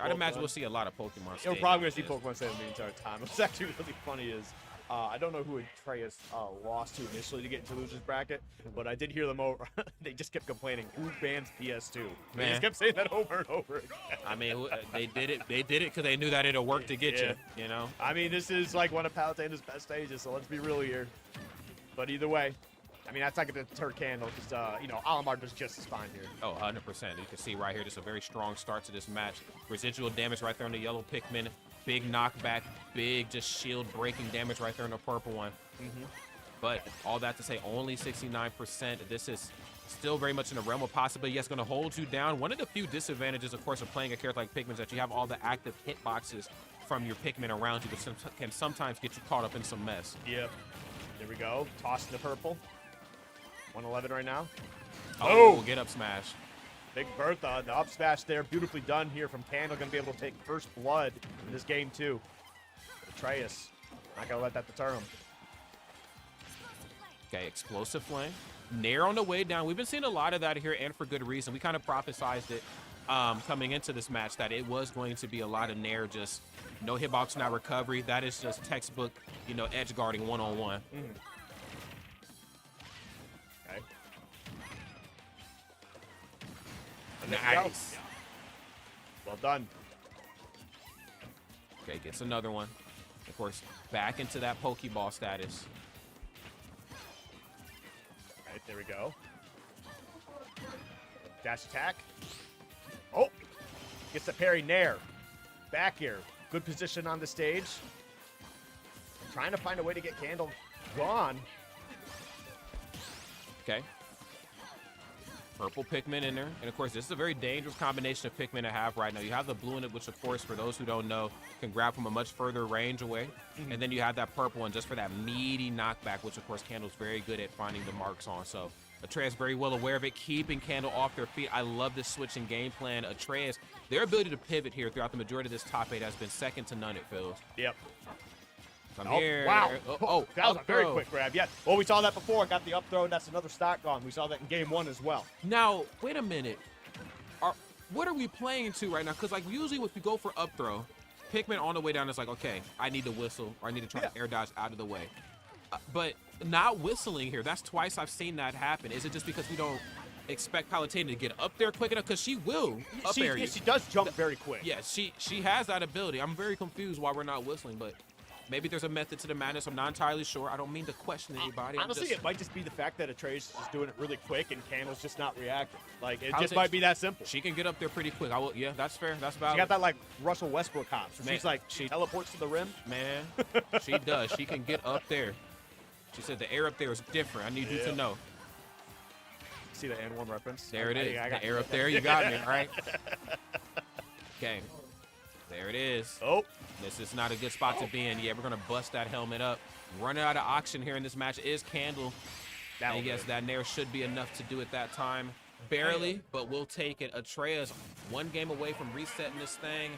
[SPEAKER 4] I'd imagine we'll see a lot of Pokemon.
[SPEAKER 6] We're probably going to see Pokemon Stadium the entire time. What's actually really funny is I don't know who Atraus lost to initially to get into losers bracket, but I did hear them over. They just kept complaining, who bans PS2? They just kept saying that over and over again.
[SPEAKER 4] I mean, they did it because they knew that it'll work to get you know?
[SPEAKER 6] I mean, this is like one of Palutena's best stages, so let's be real here. But either way, I mean, that's not going to deter Candle because, you know, Olimar does just as fine here.
[SPEAKER 4] Oh, 100%. You can see right here, just a very strong start to this match. Residual damage right there on the yellow Pikmin. Big knockback, big just shield breaking damage right there on the purple one. But all that to say, only 69%. This is still very much in the realm of possibility. Yes, going to hold you down. One of the few disadvantages, of course, of playing a character like Pikmin is that you have all the active hitboxes from your Pikmin around you, which can sometimes get you caught up in some mess.
[SPEAKER 6] Yep. There we go. Tossing the purple. 111 right now.
[SPEAKER 4] Oh, get up smash.
[SPEAKER 6] Big Bertha, the up smash there, beautifully done here from Candle. Going to be able to take first blood in this game, too. Atraus, not going to let that deter him.
[SPEAKER 4] Okay, explosive flame. Nair on the way down. We've been seeing a lot of that here, and for good reason. We kind of prophesized it coming into this match that it was going to be a lot of Nair, just no hitbox, not recovery. That is just textbook, you know, edge guarding one-on-one.
[SPEAKER 6] Okay.
[SPEAKER 4] Nice.
[SPEAKER 6] Well done.
[SPEAKER 4] Okay, gets another one. Of course, back into that Pokeball status.
[SPEAKER 6] Right, there we go. Dash attack. Oh! Gets the parry Nair. Back here. Good position on the stage. Trying to find a way to get Candle gone.
[SPEAKER 4] Okay. Purple Pikmin in there. And, of course, this is a very dangerous combination of Pikmin to have right now. You have the blue in it, which, of course, for those who don't know, can grab from a much further range away. And then you have that purple one just for that meaty knockback, which, of course, Candle's very good at finding the marks on. So Atraus very well aware of it, keeping Candle off their feet. I love this switching game plan. Atraus, their ability to pivot here throughout the majority of this top 8 has been second to none, it feels.
[SPEAKER 6] Yep.
[SPEAKER 4] I'm here.
[SPEAKER 6] Wow.
[SPEAKER 4] Oh,
[SPEAKER 6] that was a very
[SPEAKER 4] throw.
[SPEAKER 6] quick grab. Yeah. Well, we saw that before. Got the up throw. That's another stock gone. We saw that in game 1 as well.
[SPEAKER 4] Now, wait a minute. What are we playing to right now? Because, like, usually if we go for up throw, Pikmin on the way down is like, okay, I need to whistle or I need to try to air dodge out of the way. But not whistling here. That's twice I've seen that happen. Is it just because we don't expect Palutena to get up there quick enough? Because she will up air you.
[SPEAKER 6] She does jump very quick.
[SPEAKER 4] Yeah, she has that ability. I'm very confused why we're not whistling, but maybe there's a method to the madness. I'm not entirely sure. I don't mean to question anybody.
[SPEAKER 6] Honestly,
[SPEAKER 4] just,
[SPEAKER 6] it might just be the fact that Atraus is just doing it really quick and Candle's just not reacting. Like, it
[SPEAKER 4] I would
[SPEAKER 6] just
[SPEAKER 4] say
[SPEAKER 6] might be that simple.
[SPEAKER 4] She can get up there pretty quick. Yeah, that's fair. That's valid.
[SPEAKER 6] She got that, like, Russell Westbrook hop. So
[SPEAKER 4] Man,
[SPEAKER 6] she's like, she teleports to the rim.
[SPEAKER 4] Man, she does. She can get up there. She said the air up there is different. I need you to know.
[SPEAKER 6] See the and one reference?
[SPEAKER 4] There it is.
[SPEAKER 6] I got
[SPEAKER 4] The air up there. You got me, right? Okay. There it is.
[SPEAKER 6] Oh.
[SPEAKER 4] This is not a good spot to be in. Yeah, we're going to bust that helmet up. Running out of oxygen here in this match is Candle. And yes, that Nair should be enough to do it that time. Barely, but we'll take it. Atraus, one game away from resetting this thing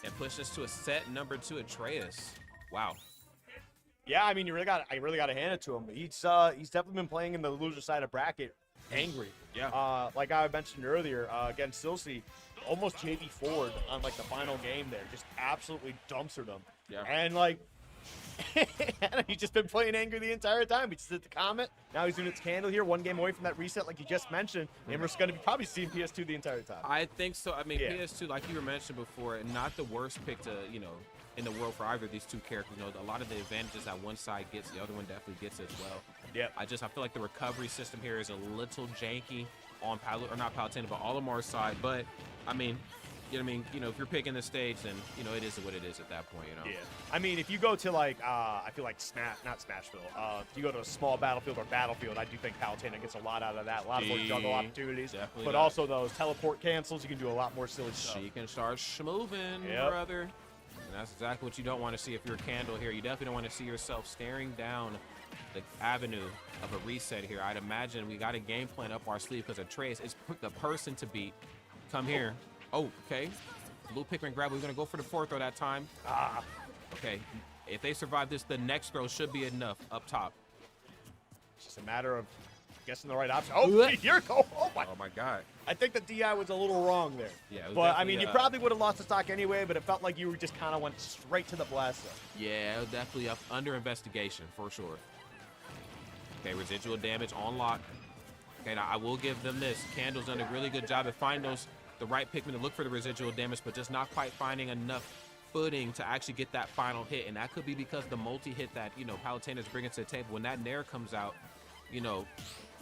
[SPEAKER 4] and push us to a set number 2. Atraus. Wow.
[SPEAKER 6] Yeah, I mean, I really got to hand it to him. He's definitely been playing in the loser side of bracket, angry.
[SPEAKER 4] Yeah.
[SPEAKER 6] Like I mentioned earlier, against Silsey, almost JV forward on like the final game there, just absolutely dumpstered him.
[SPEAKER 4] Yeah.
[SPEAKER 6] And like, he's just been playing angry the entire time. He just did the Comet. Now he's doing its Candle here, one game away from that reset, like you just mentioned, and we're going to be probably seeing PS2 the entire time.
[SPEAKER 4] I think so. I mean,
[SPEAKER 6] Yeah.
[SPEAKER 4] PS2, like you were mentioned before, not the worst pick to, in the world for either of these two characters. A lot of the advantages that one side gets, the other one definitely gets as well.
[SPEAKER 6] Yeah.
[SPEAKER 4] I feel like the recovery system here is a little janky on not Palutena, but Olimar's side. But I mean, if you're picking the stage, then it is what it is at that point.
[SPEAKER 6] Yeah. I mean, if you go to like, I feel like not Smashville. If you go to a small battlefield or battlefield, I do think Palutena gets a lot out of that. A lot of more juggle opportunities.
[SPEAKER 4] Definitely
[SPEAKER 6] But
[SPEAKER 4] does.
[SPEAKER 6] also those teleport cancels, you can do a lot more silly stuff.
[SPEAKER 4] She can start schmoving,
[SPEAKER 6] Yep.
[SPEAKER 4] brother. And that's exactly what you don't want to see if you're Candle here. You definitely don't want to see yourself staring down the avenue of a reset here. I'd imagine we got a game plan up our sleeve because Atraus is the person to beat. Come here. Oh, okay. Blue Pikmin grab. We're going to go for the 4th throw that time. Okay. If they survive this, the next throw should be enough up top.
[SPEAKER 6] It's just a matter of guessing the right option. Oh, you're going. Oh
[SPEAKER 4] my God.
[SPEAKER 6] I think the DI was a little wrong there.
[SPEAKER 4] Yeah, it was
[SPEAKER 6] but I mean, you
[SPEAKER 4] definitely,
[SPEAKER 6] probably would have lost the stock anyway, but it felt like you were just kind of went straight to the blaster.
[SPEAKER 4] Yeah, it was definitely up under investigation for sure. Okay, residual damage on lock. Okay, now I will give them this. Candle's done a really good job at finding the right Pikmin to look for the residual damage, but just not quite finding enough footing to actually get that final hit. And that could be because the multi-hit that, Palutena's bringing to the table, when that Nair comes out,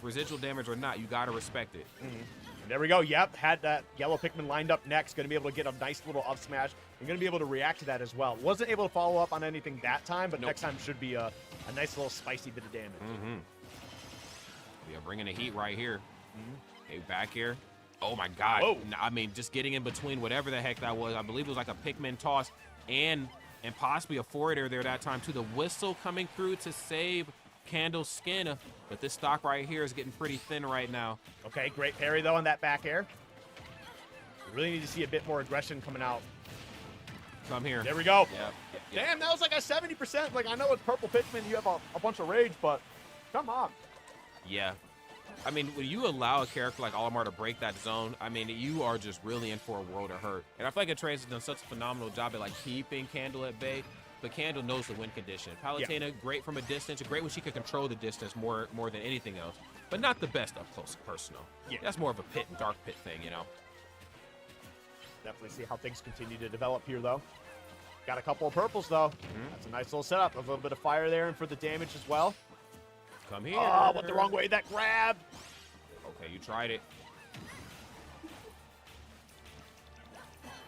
[SPEAKER 4] residual damage or not, you got to respect it.
[SPEAKER 6] And there we go. Yep, had that yellow Pikmin lined up next. Going to be able to get a nice little up smash. And going to be able to react to that as well. Wasn't able to follow up on anything that time, but next time should be a nice little spicy bit of damage.
[SPEAKER 4] Yeah, bringing the heat right here. Okay, back here. Oh my God.
[SPEAKER 6] Whoa.
[SPEAKER 4] I mean, just getting in between whatever the heck that was. I believe it was like a Pikmin toss and possibly a forward air there that time too. The whistle coming through to save Candle's skin, but this stock right here is getting pretty thin right now.
[SPEAKER 6] Okay, great parry though on that back air. We really need to see a bit more aggression coming out.
[SPEAKER 4] Come here.
[SPEAKER 6] There we go.
[SPEAKER 4] Yep.
[SPEAKER 6] Damn, that was like a 70%. Like, I know it's purple Pikmin, you have a bunch of rage, but come on.
[SPEAKER 4] Yeah. I mean, when you allow a character like Olimar to break that zone, I mean, you are just really in for a world of hurt. And I feel like Atraus has done such a phenomenal job at like keeping Candle at bay, but Candle knows the win condition. Palutena, great from a distance, great when she could control the distance more than anything else, but not the best up close and personal.
[SPEAKER 6] Yeah.
[SPEAKER 4] That's more of a pit and dark pit thing,
[SPEAKER 6] Definitely see how things continue to develop here, though. Got a couple of purples, though. That's a nice little setup. A little bit of fire there and for the damage as well.
[SPEAKER 4] Come here.
[SPEAKER 6] Oh, went the wrong way. That grab.
[SPEAKER 4] Okay, you tried it.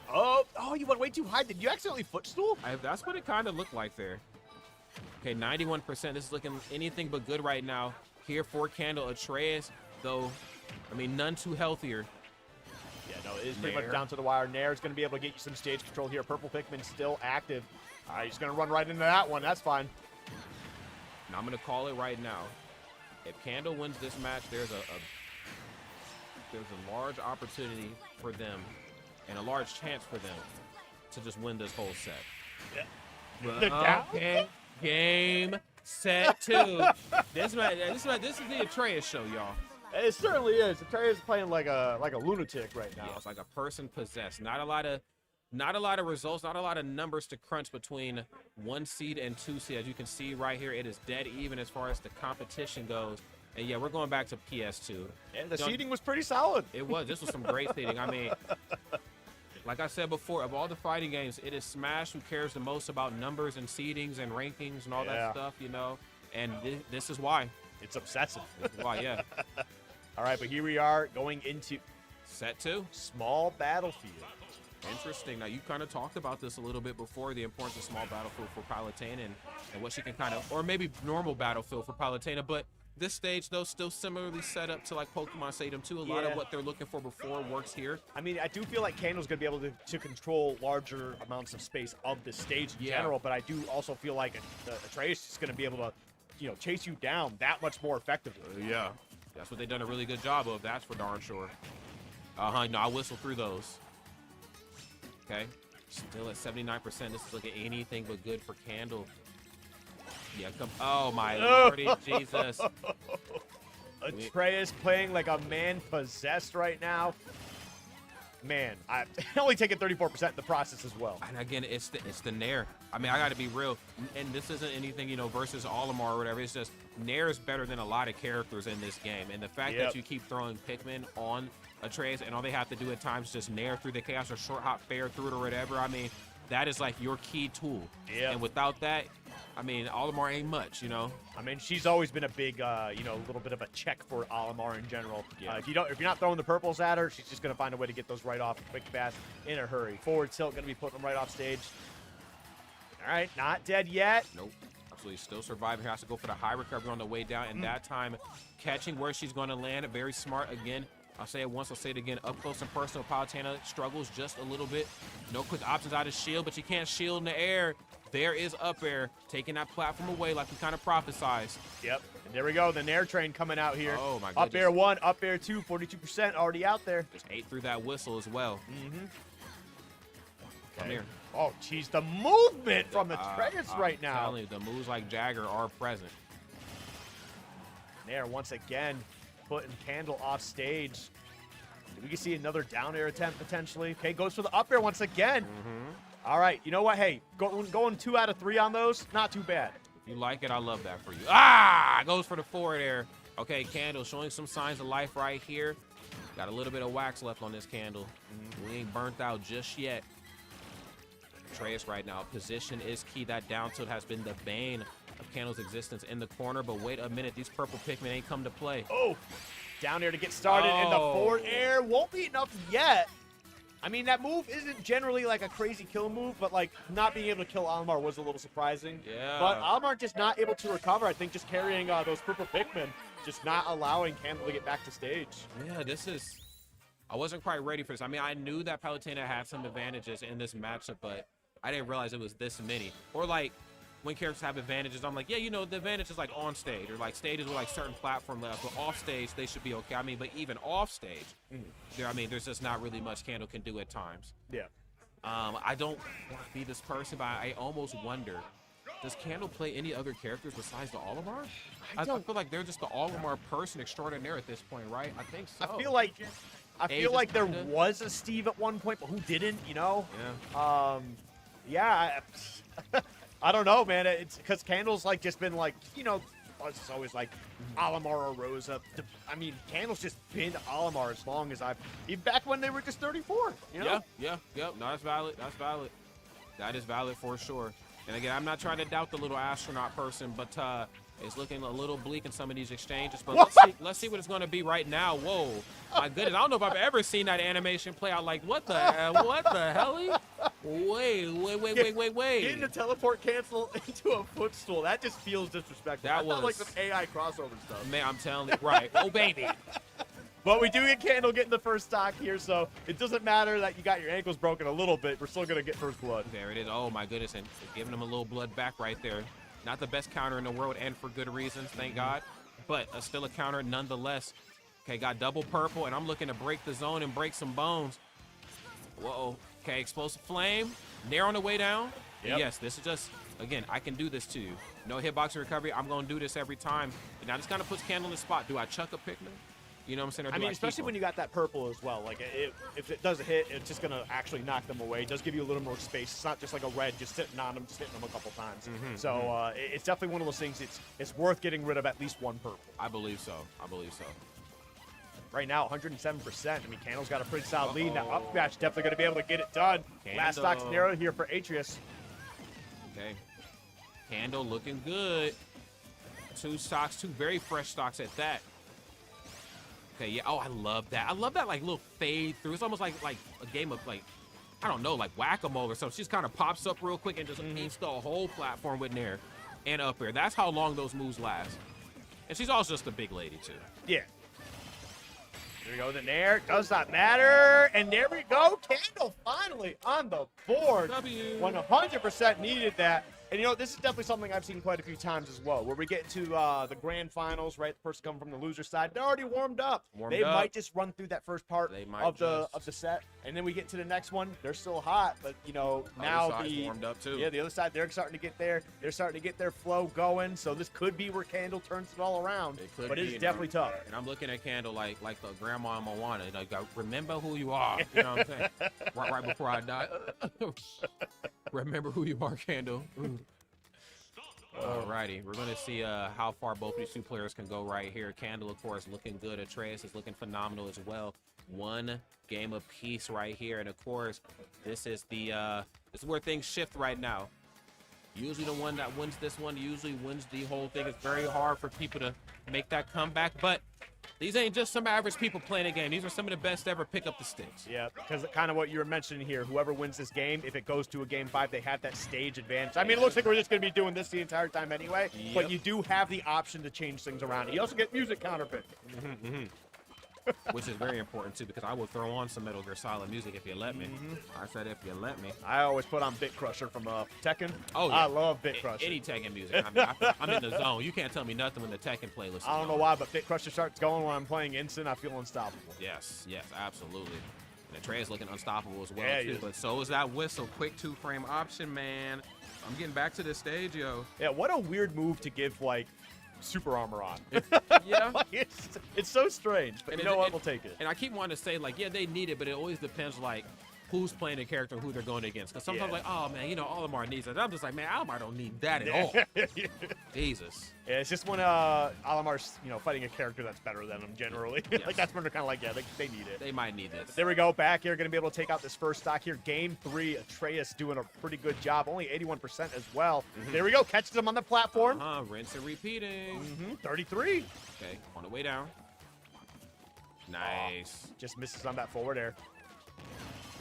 [SPEAKER 6] Oh, you went way too high. Did you accidentally footstool?
[SPEAKER 4] That's what it kind of looked like there. Okay, 91%. This is looking anything but good right now. Here for Candle. Atraus, though, I mean, none too healthier.
[SPEAKER 6] Yeah, no, it is pretty much down to the wire. Nair's going to be able to get you some stage control here. Purple Pikmin still active. He's going to run right into that one. That's fine.
[SPEAKER 4] Now I'm going to call it right now. If Candle wins this match, there's a large opportunity for them and a large chance for them to just win this whole set.
[SPEAKER 6] Yeah.
[SPEAKER 4] Okay. Game, set, 2. This is the Atraus show, y'all.
[SPEAKER 6] It certainly is. Atraus is playing like a lunatic right now.
[SPEAKER 4] Yeah, it's like a person possessed. Not a lot of results, not a lot of numbers to crunch between 1 seed and 2 seed. As you can see right here, it is dead even as far as the competition goes. And yeah, we're going back to PS2.
[SPEAKER 6] And the seeding was pretty solid.
[SPEAKER 4] It was. This was some great seeding. I mean, Like I said before, of all the fighting games, it is Smash who cares the most about numbers and seedings and rankings and all that stuff, you know. And this is why.
[SPEAKER 6] It's obsessive.
[SPEAKER 4] This is why, yeah.
[SPEAKER 6] All right, but here we are going into
[SPEAKER 4] set 2.
[SPEAKER 6] Small battlefield.
[SPEAKER 4] Interesting. Now, you kind of talked about this a little bit before, the importance of small battlefield for Palutena and what she can kind of, or maybe normal battlefield for Palutena, but this stage, though, still similarly set up to like Pokemon Stadium 2. A lot of what they're looking for before works here.
[SPEAKER 6] I mean, I do feel like Candle's going to be able to control larger amounts of space of the stage in general, but I do also feel like Atraus is going to be able to, you know, chase you down that much more effectively.
[SPEAKER 4] Yeah. That's what they've done a really good job of. That's for darn sure. No, I whistle through those. Okay. Still at 79%. This is looking anything but good for Candle. Yeah, come. Oh, my lordy Jesus.
[SPEAKER 6] Atraus playing like a man possessed right now. Man, I only taking 34% in the process as well.
[SPEAKER 4] And again, it's the Nair. I mean, I got to be real. And this isn't anything, you know, versus Olimar or whatever. It's just Nair is better than a lot of characters in this game. And the fact that you keep throwing Pikmin on Atraus and all they have to do at times is just Nair through the chaos or short hop fair through it or whatever. I mean, that is like your key tool.
[SPEAKER 6] Yeah.
[SPEAKER 4] And without that, I mean, Olimar ain't much, you know.
[SPEAKER 6] I mean, she's always been a big, you know, little bit of a check for Olimar in general.
[SPEAKER 4] Yeah.
[SPEAKER 6] If you're not throwing the purples at her, she's just gonna find a way to get those right off quick, fast, in a hurry. Forward tilt, gonna be putting them right off stage. All right, not dead yet.
[SPEAKER 4] Nope. Absolutely still surviving. Has to go for the high recovery on the way down, and that time catching where she's going to land. Very smart again. I'll say it once, I'll say it again. Up close and personal, Palutena struggles just a little bit. No quick options out of shield, but you can't shield in the air. There is up air, taking that platform away like we kind of prophesized.
[SPEAKER 6] Yep, and there we go. The Nair train coming out here.
[SPEAKER 4] Oh, my goodness.
[SPEAKER 6] Up air 1, up air 2, 42% already out there.
[SPEAKER 4] Just ate through that whistle as well. Come here.
[SPEAKER 6] Oh, geez, the movement from the Atraus right now.
[SPEAKER 4] I'm telling you, the moves like Jagger are present.
[SPEAKER 6] Nair once again putting Candle off stage. We can see another down air attempt potentially. Okay, goes for the up air once again. All right, you know what? Hey, going 2 out of 3 on those, not too bad.
[SPEAKER 4] If you like it, I love that for you. Ah, goes for the forward air. Okay, Candle showing some signs of life right here. Got a little bit of wax left on this Candle. We ain't burnt out just yet. Atraus right now, position is key. That down tilt has been the bane of Candle's existence in the corner, but wait a minute, these purple Pikmin ain't come to play.
[SPEAKER 6] Oh, down air to get started, and the forward air won't be enough yet. I mean, that move isn't generally like a crazy kill move, but like not being able to kill Olimar was a little surprising.
[SPEAKER 4] Yeah.
[SPEAKER 6] But Olimar just not able to recover. I think just carrying those purple Pikmin, just not allowing Candle to get back to stage.
[SPEAKER 4] Yeah, this is... I wasn't quite ready for this. I mean, I knew that Palutena had some advantages in this matchup, but I didn't realize it was this many. Or like, when characters have advantages, I'm like, yeah, you know, the advantage is like on stage or like stages with like certain platform levels, but off stage they should be okay. I mean, but even off stage, I mean, there's just not really much Candle can do at times.
[SPEAKER 6] Yeah.
[SPEAKER 4] I don't want to be this person, but I almost wonder, does Candle play any other characters besides the Olimar? I feel like they're just the Olimar person extraordinaire at this point, right? I think so.
[SPEAKER 6] I feel like there was a Steve at one point, but who didn't, you know?
[SPEAKER 4] Yeah.
[SPEAKER 6] I don't know, man. It's because Candle's like just been like, you know, it's always like Olimar or Rosa. I mean, Candle's just been Olimar as long as even back when they were just 34, you know?
[SPEAKER 4] Yeah. No, that's valid. That's valid. That is valid for sure. And again, I'm not trying to doubt the little astronaut person, but it's looking a little bleak in some of these exchanges. But let's see what it's going to be right now. Whoa, my goodness! I don't know if I've ever seen that animation play out. Like, what the hell? Wait.
[SPEAKER 6] Getting a teleport cancel into a footstool, that just feels disrespectful.
[SPEAKER 4] That
[SPEAKER 6] was like
[SPEAKER 4] was
[SPEAKER 6] some AI crossover stuff.
[SPEAKER 4] Man, I'm telling you, right? Oh, baby.
[SPEAKER 6] But we do get Candle getting the first stock here, so it doesn't matter that you got your ankles broken a little bit. We're still going to get first blood.
[SPEAKER 4] There it is. Oh, my goodness. And giving him a little blood back right there. Not the best counter in the world, and for good reasons, thank God. But still a counter nonetheless. Okay, got double purple, and I'm looking to break the zone and break some bones. Whoa. Okay, explosive flame. Nair on the way down.
[SPEAKER 6] Yep.
[SPEAKER 4] Yes, this is just, again, I can do this to you. No hitbox recovery. I'm going to do this every time. And now this kind of puts Candle in the spot. Do I chuck a Pikmin? You know what I'm saying? Or
[SPEAKER 6] I mean, especially when you got that purple as well. Like, if it does a hit, it's just going to actually knock them away. It does give you a little more space. It's not just like a red just sitting on them, just hitting them a couple times. So it's definitely one of those things. It's worth getting rid of at least one purple.
[SPEAKER 4] I believe so.
[SPEAKER 6] right now, 107%. I mean, Candle's got a pretty solid lead. Now, up smash definitely going to be able to get it done. Last stock scenario here for Atraus.
[SPEAKER 4] Okay. Candle looking good. 2 stocks, 2 very fresh stocks at that. Okay, yeah. Oh, I love that. I love that, like, little fade through. It's almost like a game of, like, I don't know, like whack-a-mole or something. She just kind of pops up real quick and just eats the whole platform with nair and up air. That's how long those moves last. And she's also just a big lady, too.
[SPEAKER 6] Yeah. Here we go, the nair. Does not matter. And there we go. Candle finally on the board.
[SPEAKER 4] W.
[SPEAKER 6] 100% needed that. And, you know, this is definitely something I've seen quite a few times as well, where we get into the grand finals, right? The person coming from the loser side, they're already warmed up. They might just run through that first part of the set, and then we get to the next one. They're still hot, but, you know, now
[SPEAKER 4] warmed up too.
[SPEAKER 6] Yeah, the other side, they're starting to get there. They're starting to get their flow going. So this could be where Candle turns it all around.
[SPEAKER 4] It could
[SPEAKER 6] but
[SPEAKER 4] be,
[SPEAKER 6] it's definitely tough.
[SPEAKER 4] And I'm looking at Candle like the grandma in Moana. Like, remember who you are. You know what I'm saying? right before I die. Remember who you are, Candle. Alrighty, we're going to see how far both these 2 players can go right here. Candle, of course, looking good. Atraus is looking phenomenal as well. 1 game apiece right here. And, of course, this is where things shift right now. Usually the one that wins this one usually wins the whole thing. It's very hard for people to make that comeback, but these ain't just some average people playing a game. These are some of the best ever pick up the sticks.
[SPEAKER 6] Yeah, because kind of what you were mentioning here, whoever wins this game, if it goes to a game 5, they have that stage advantage. I mean, it looks like we're just going to be doing this the entire time anyway, but you do have the option to change things around. You also get music counterpick.
[SPEAKER 4] Which is very important, too, because I will throw on some Metal Gear Solid music if you let me. I said if you let me.
[SPEAKER 6] I always put on Bit Crusher from Tekken.
[SPEAKER 4] Oh, yeah.
[SPEAKER 6] I love Bit Crusher.
[SPEAKER 4] Any Tekken music. I mean, I'm in the zone. You can't tell me nothing when the Tekken playlist is
[SPEAKER 6] I don't know why, but Bit Crusher starts going when I'm playing Instant. I feel unstoppable.
[SPEAKER 4] Yes, absolutely. And Atraus looking unstoppable as well,
[SPEAKER 6] Yeah,
[SPEAKER 4] too. But so is that whistle. Quick 2-frame option, man. I'm getting back to this stage, yo.
[SPEAKER 6] Yeah, what a weird move to give, like, super armor on.
[SPEAKER 4] Yeah.
[SPEAKER 6] Like, it's so strange, but you know what? We'll take it.
[SPEAKER 4] And I keep wanting to say, like, yeah, they need it, but it always depends, like, who's playing the character and who they're going against. Because sometimes, like, oh, man, you know, Olimar needs it. I'm just like, man, Olimar don't need that at all. Jesus.
[SPEAKER 6] Yeah, it's just when Olimar's, you know, fighting a character that's better than him generally.
[SPEAKER 4] Yes.
[SPEAKER 6] Like, that's when they're kind of like, yeah, they need it.
[SPEAKER 4] They might need this.
[SPEAKER 6] But there we go. Back here, going to be able to take out this first stock here. Game 3, Atraus doing a pretty good job. Only 81% as well. There we go. Catches him on the platform.
[SPEAKER 4] Rinse and repeating.
[SPEAKER 6] 33.
[SPEAKER 4] Okay, on the way down. Nice.
[SPEAKER 6] Just misses on that forward air.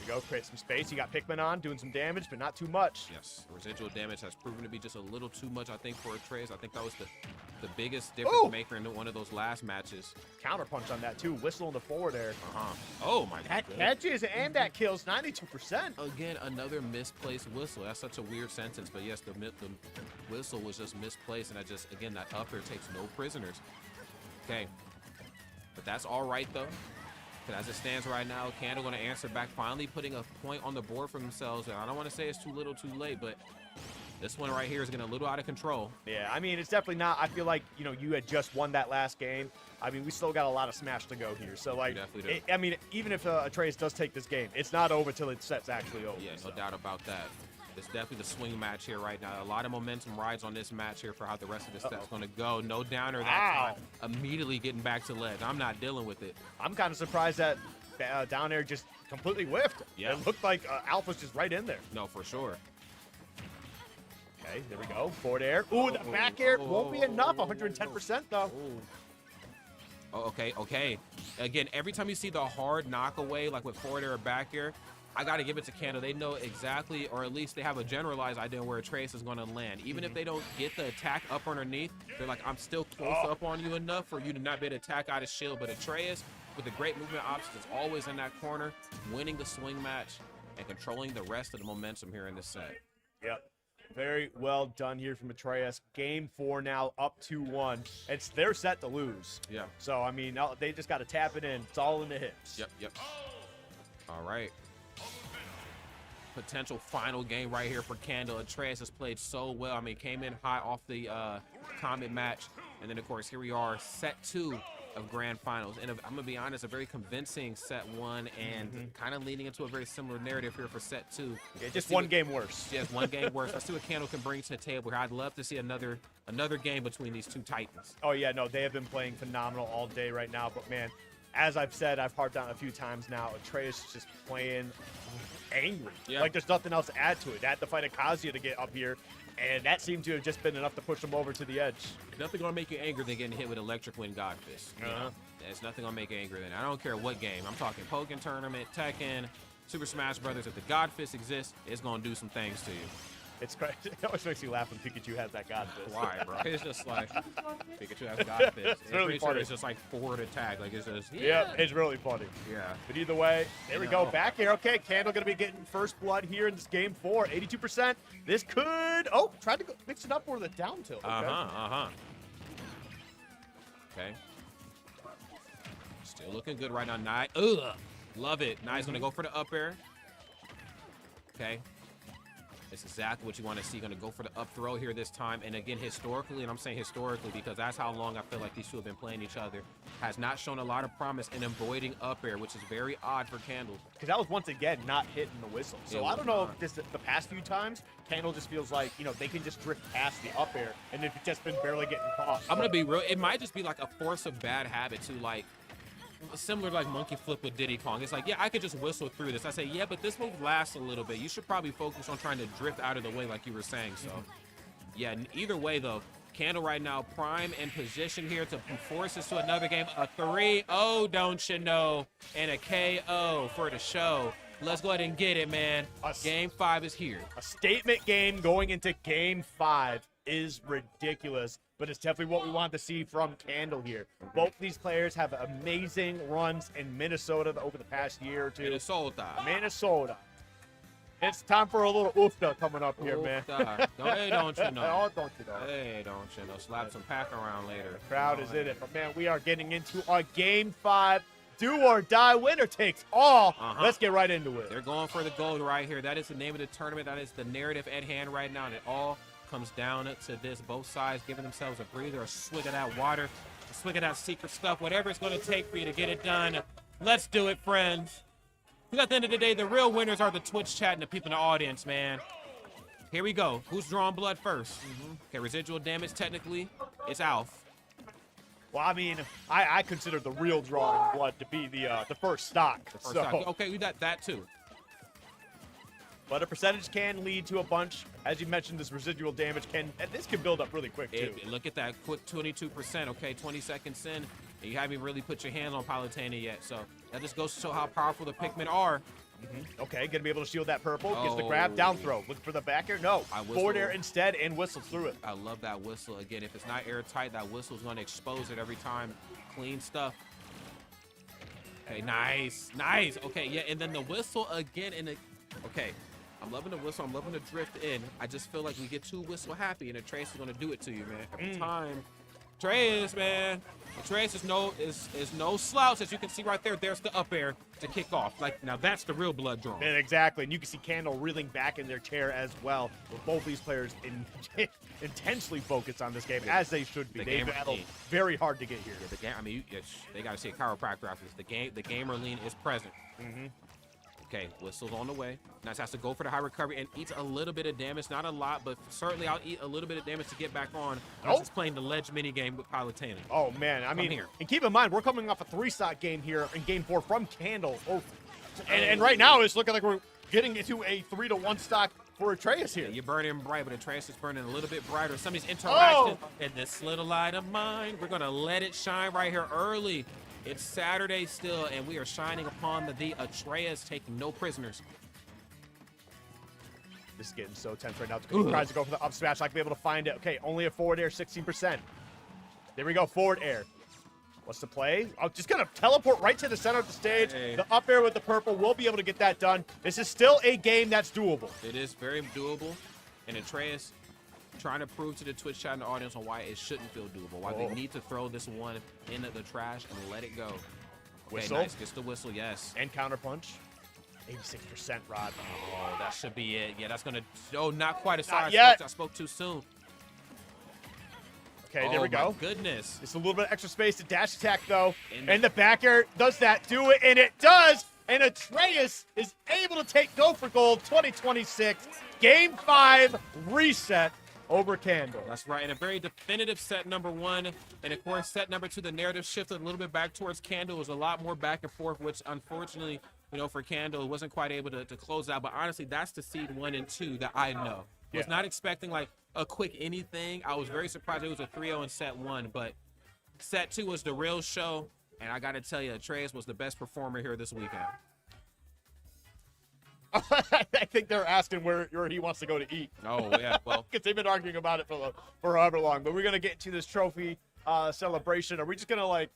[SPEAKER 6] There you go, create some space. You got Pikmin on, doing some damage, but not too much.
[SPEAKER 4] Yes, residual damage has proven to be just a little too much, I think, for Atraus. I think that was the biggest difference maker in one of those last matches.
[SPEAKER 6] Counter punch on that, too. Whistle in the forward air.
[SPEAKER 4] Oh, my God.
[SPEAKER 6] That catches and that kills 92%.
[SPEAKER 4] Again, another misplaced whistle. That's such a weird sentence, but yes, the whistle was just misplaced, and again, that up air takes no prisoners. Okay, but that's all right, though. But as it stands right now, Candle going to answer back, finally putting a point on the board for themselves. And I don't want to say it's too little, too late, but this one right here is getting a little out of control.
[SPEAKER 6] Yeah, I mean, it's definitely not. I feel like, you know, you had just won that last game. I mean, we still got a lot of smash to go here. So, like, I mean, even if Atraus does take this game, it's not over till the set's actually over.
[SPEAKER 4] Yeah, no doubt about that. It's definitely the swing match here right now. A lot of momentum rides on this match here for how the rest of the set's going to go. No downer that time. Immediately getting back to ledge. I'm not dealing with it.
[SPEAKER 6] I'm kind of surprised that down air just completely whiffed.
[SPEAKER 4] Yeah.
[SPEAKER 6] It looked like Alpha's just right in there.
[SPEAKER 4] No, for sure.
[SPEAKER 6] Okay, there we go. Forward air. Ooh, the back air won't be enough. 110% though.
[SPEAKER 4] Oh, okay. Again, every time you see the hard knockaway, like with forward air or back air, I got to give it to Candle. They know exactly, or at least they have a generalized idea where Atraus is going to land. Even if they don't get the attack up underneath, they're like, I'm still close up on you enough for you to not be able to attack out of shield. But Atraus, with the great movement options, is always in that corner, winning the swing match and controlling the rest of the momentum here in this set.
[SPEAKER 6] Yep. Very well done here from Atraus. Game 4 now, up 2-1. It's their set to lose.
[SPEAKER 4] Yeah.
[SPEAKER 6] So, I mean, they just got to tap it in. It's all in the hips.
[SPEAKER 4] Yep. All right. Potential final game right here for Candle. Atraus has played so well. I mean, came in high off the Comet match. And then, of course, here we are, set 2 of grand finals. And I'm going to be honest, a very convincing set 1 and kind of leading into a very similar narrative here for set 2.
[SPEAKER 6] Yeah, just one game worse.
[SPEAKER 4] Yes, one game worse. Let's see what Candle can bring to the table here. I'd love to see another game between these two titans.
[SPEAKER 6] Oh, yeah, no, they have been playing phenomenal all day right now. But, man, as I've said, I've harped on a few times now, Atraus is just playing angry.
[SPEAKER 4] Yeah.
[SPEAKER 6] Like there's nothing else to add to it. They had to fight Akasia to get up here, and that seemed to have just been enough to push them over to the edge.
[SPEAKER 4] Nothing gonna make you angry than getting hit with Electric Wind God Fist. You know? There's nothing gonna make you angry than. I don't care what game. I'm talking Pokken Tournament, Tekken, Super Smash Brothers. If the God Fist exists, it's gonna do some things to you.
[SPEAKER 6] It's crazy. It always makes me laugh when Pikachu has that God Fist.
[SPEAKER 4] Why, bro? It's just like Pikachu has God Fist.
[SPEAKER 6] It's really funny.
[SPEAKER 4] It's just like forward attack. Like it's just
[SPEAKER 6] Yeah, it's really funny.
[SPEAKER 4] Yeah.
[SPEAKER 6] But either way, there we go. Back here. Okay, Candle going to be getting first blood here in this game 4. 82%. This could... Oh, tried to mix it up for the down tilt. Okay.
[SPEAKER 4] Okay. Still looking good right now. Nice. Ugh. Love it. Nice. Gonna go for the up air. Okay. This is exactly what you want to see. Going to go for the up throw here this time. And again, historically, and I'm saying historically because that's how long I feel like these two have been playing each other, has not shown a lot of promise in avoiding up air, which is very odd for Candle.
[SPEAKER 6] Because that was, once again, not hitting the whistle. So I don't know if the past few times, Candle just feels like, you know, they can just drift past the up air, and it's just been barely getting caught.
[SPEAKER 4] I'm going to be real. It might just be like a force of bad habit to, like, similar to like monkey flip with Diddy Kong. It's like, yeah, I could just whistle through this. I say, yeah, but this move lasts a little bit. You should probably focus on trying to drift out of the way like you were saying. So, yeah, either way, though, Candle right now prime and position here to force us to another game. A 3-0, don't you know, and a KO for the show. Let's go ahead and get it, man. Game 5 is here.
[SPEAKER 6] A statement game going into game 5 is ridiculous, but it's definitely what we want to see from Candle here. Both these players have amazing runs in Minnesota over the past year or two. Minnesota. It's time for a little oofda coming up here, man.
[SPEAKER 4] Hey, don't you know?
[SPEAKER 6] Oh, don't you know?
[SPEAKER 4] Hey, don't you know? Slap some pack around later.
[SPEAKER 6] The crowd is in it, but man, we are getting into a game 5. Do or die, winner takes all. Let's get right into it.
[SPEAKER 4] They're going for the gold right here. That is the name of the tournament. That is the narrative at hand right now, and it all comes down to this. Both sides giving themselves a breather, a swig of that water, a swig of that secret stuff, whatever it's going to take for you to get it done. Let's do it, friends. Because at the end of the day, the real winners are the Twitch chat and the people in the audience, man. Here we go. Who's drawing blood first? Okay, residual damage, technically, it's Alf.
[SPEAKER 6] Well, I mean, I consider the real drawing blood to be the first stock.
[SPEAKER 4] Okay, we got that too.
[SPEAKER 6] But a percentage can lead to a bunch. As you mentioned, this residual damage can build up really quick too.
[SPEAKER 4] Look at that quick 22%. Okay, 20 seconds in, and you haven't really put your hands on Palutena yet. So that just goes to show how powerful the Pikmin are.
[SPEAKER 6] Okay, gonna be able to shield that purple. Gets the grab, down throw. Look for the back air. No, forward air instead, and whistles through it.
[SPEAKER 4] I love that whistle. Again, if it's not airtight, that whistle's gonna expose it every time. Clean stuff. Okay, nice. Okay, yeah, and then the whistle again. Okay, I'm loving the whistle. I'm loving the drift in. I just feel like we get too whistle happy, and Atraus is gonna do it to you, man. Every time. Atraus, man. Atraus is no slouch, as you can see right there. There's the up air to kick off. Like, now that's the real blood draw.
[SPEAKER 6] Man, exactly, and you can see Candle reeling back in their chair as well. With both these players intensely focused on this game, as they should be. They battled very hard to get here.
[SPEAKER 4] Yeah, the game. I mean, they got to see a chiropractor after this. The gamer lean is present. Okay, whistle's on the way. Nice, has to go for the high recovery and eats a little bit of damage. Not a lot, but certainly I'll eat a little bit of damage to get back on. Just playing the ledge mini game with Palutena.
[SPEAKER 6] Oh, man. I mean, and keep in mind, we're coming off a 3-stock game here in game 4 from Candle. And right now, it's looking like we're getting into a 3-to-1 stock for Atraus here.
[SPEAKER 4] Yeah, you're burning bright, but Atraus is burning a little bit brighter. Some of these interactions and this little light of mine, we're going to let it shine right here early. It's Saturday still, and we are shining upon the Atraus, taking no prisoners.
[SPEAKER 6] This is getting so tense right now. He tries to go for the up smash, not gonna be able to find it. Okay, only a forward air, 16%. There we go, forward air. What's the play? Oh, just gonna teleport right to the center of the stage. The up air with the purple will be able to get that done. This is still a game that's doable.
[SPEAKER 4] It is very doable, and Atraus trying to prove to the Twitch chat and the audience on why it shouldn't feel doable, why they need to throw this one into the trash and let it go.
[SPEAKER 6] Whistle.
[SPEAKER 4] Okay, nice. Gets the whistle, yes.
[SPEAKER 6] And counter punch. 86% Rod.
[SPEAKER 4] Oh, that should be it. Yeah, that's going to... Oh, not quite as far.
[SPEAKER 6] I
[SPEAKER 4] spoke too soon.
[SPEAKER 6] Okay, there we go.
[SPEAKER 4] Oh, my goodness.
[SPEAKER 6] It's a little bit of extra space to dash attack, though. And the back air does that. Do it, and it does. And Atraus is able to go for gold 2026. Game 5 reset. over Candle.
[SPEAKER 4] That's right, and a very definitive set number 1. And of course, set number 2, the narrative shifted a little bit back towards Candle. It was a lot more back and forth, which unfortunately, for Candle, wasn't quite able to close out. But honestly, that's the seed 1 and 2 that I know. Was not expecting like a quick anything. I was very surprised it was a 3-0 in set 1, but set 2 was the real show. And I got to tell you, Atraus was the best performer here this weekend.
[SPEAKER 6] I think they're asking where he wants to go to eat.
[SPEAKER 4] Oh, yeah, well.
[SPEAKER 6] Because they've been arguing about it for however long. But we're going to get to this trophy celebration. Are we just going to, like...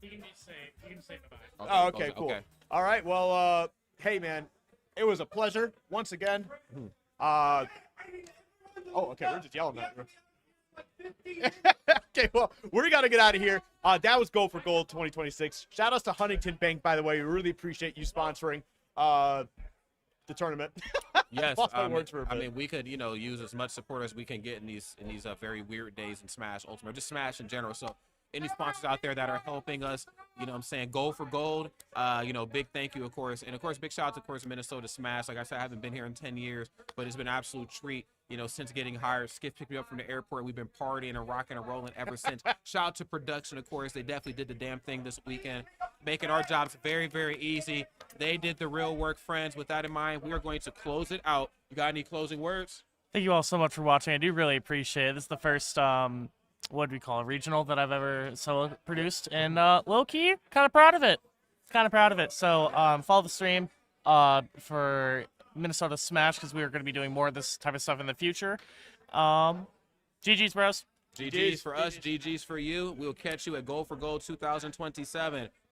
[SPEAKER 1] You can be safe. You can say goodbye.
[SPEAKER 6] Oh, okay, cool. Okay. All right, well, hey, man, it was a pleasure once again. Oh, okay, we're just yelling at you. Okay, well, we got to get out of here. That was Gold for Gold 2026. Shout outs to Huntington Bank, by the way. We really appreciate you sponsoring the tournament.
[SPEAKER 4] Yes,
[SPEAKER 6] words for a bit.
[SPEAKER 4] I mean, we could, use as much support as we can get in these very weird days in Smash Ultimate, just Smash in general. So any sponsors out there that are helping us, I'm saying Gold for Gold, big thank you, of course. And of course, big shout out to, of course, Minnesota Smash. Like I said, I haven't been here in 10 years, but it's been an absolute treat, since getting hired. Skip picked me up from the airport. We've been partying and rocking and rolling ever since. Shout out to production, of course. They definitely did the damn thing this weekend, making our jobs very, very easy. They did the real work, friends. With that in mind, we are going to close it out. You got any closing words?
[SPEAKER 1] Thank you all so much for watching. I do really appreciate it. This is the first, what do we call it, regional that I've ever solo produced. And low-key, kind of proud of it. So follow the stream for Minnesota Smash, because we are going to be doing more of this type of stuff in the future. GG's, bros.
[SPEAKER 4] GG's for us, GG's for you. We'll catch you at Gold for Gold 2027.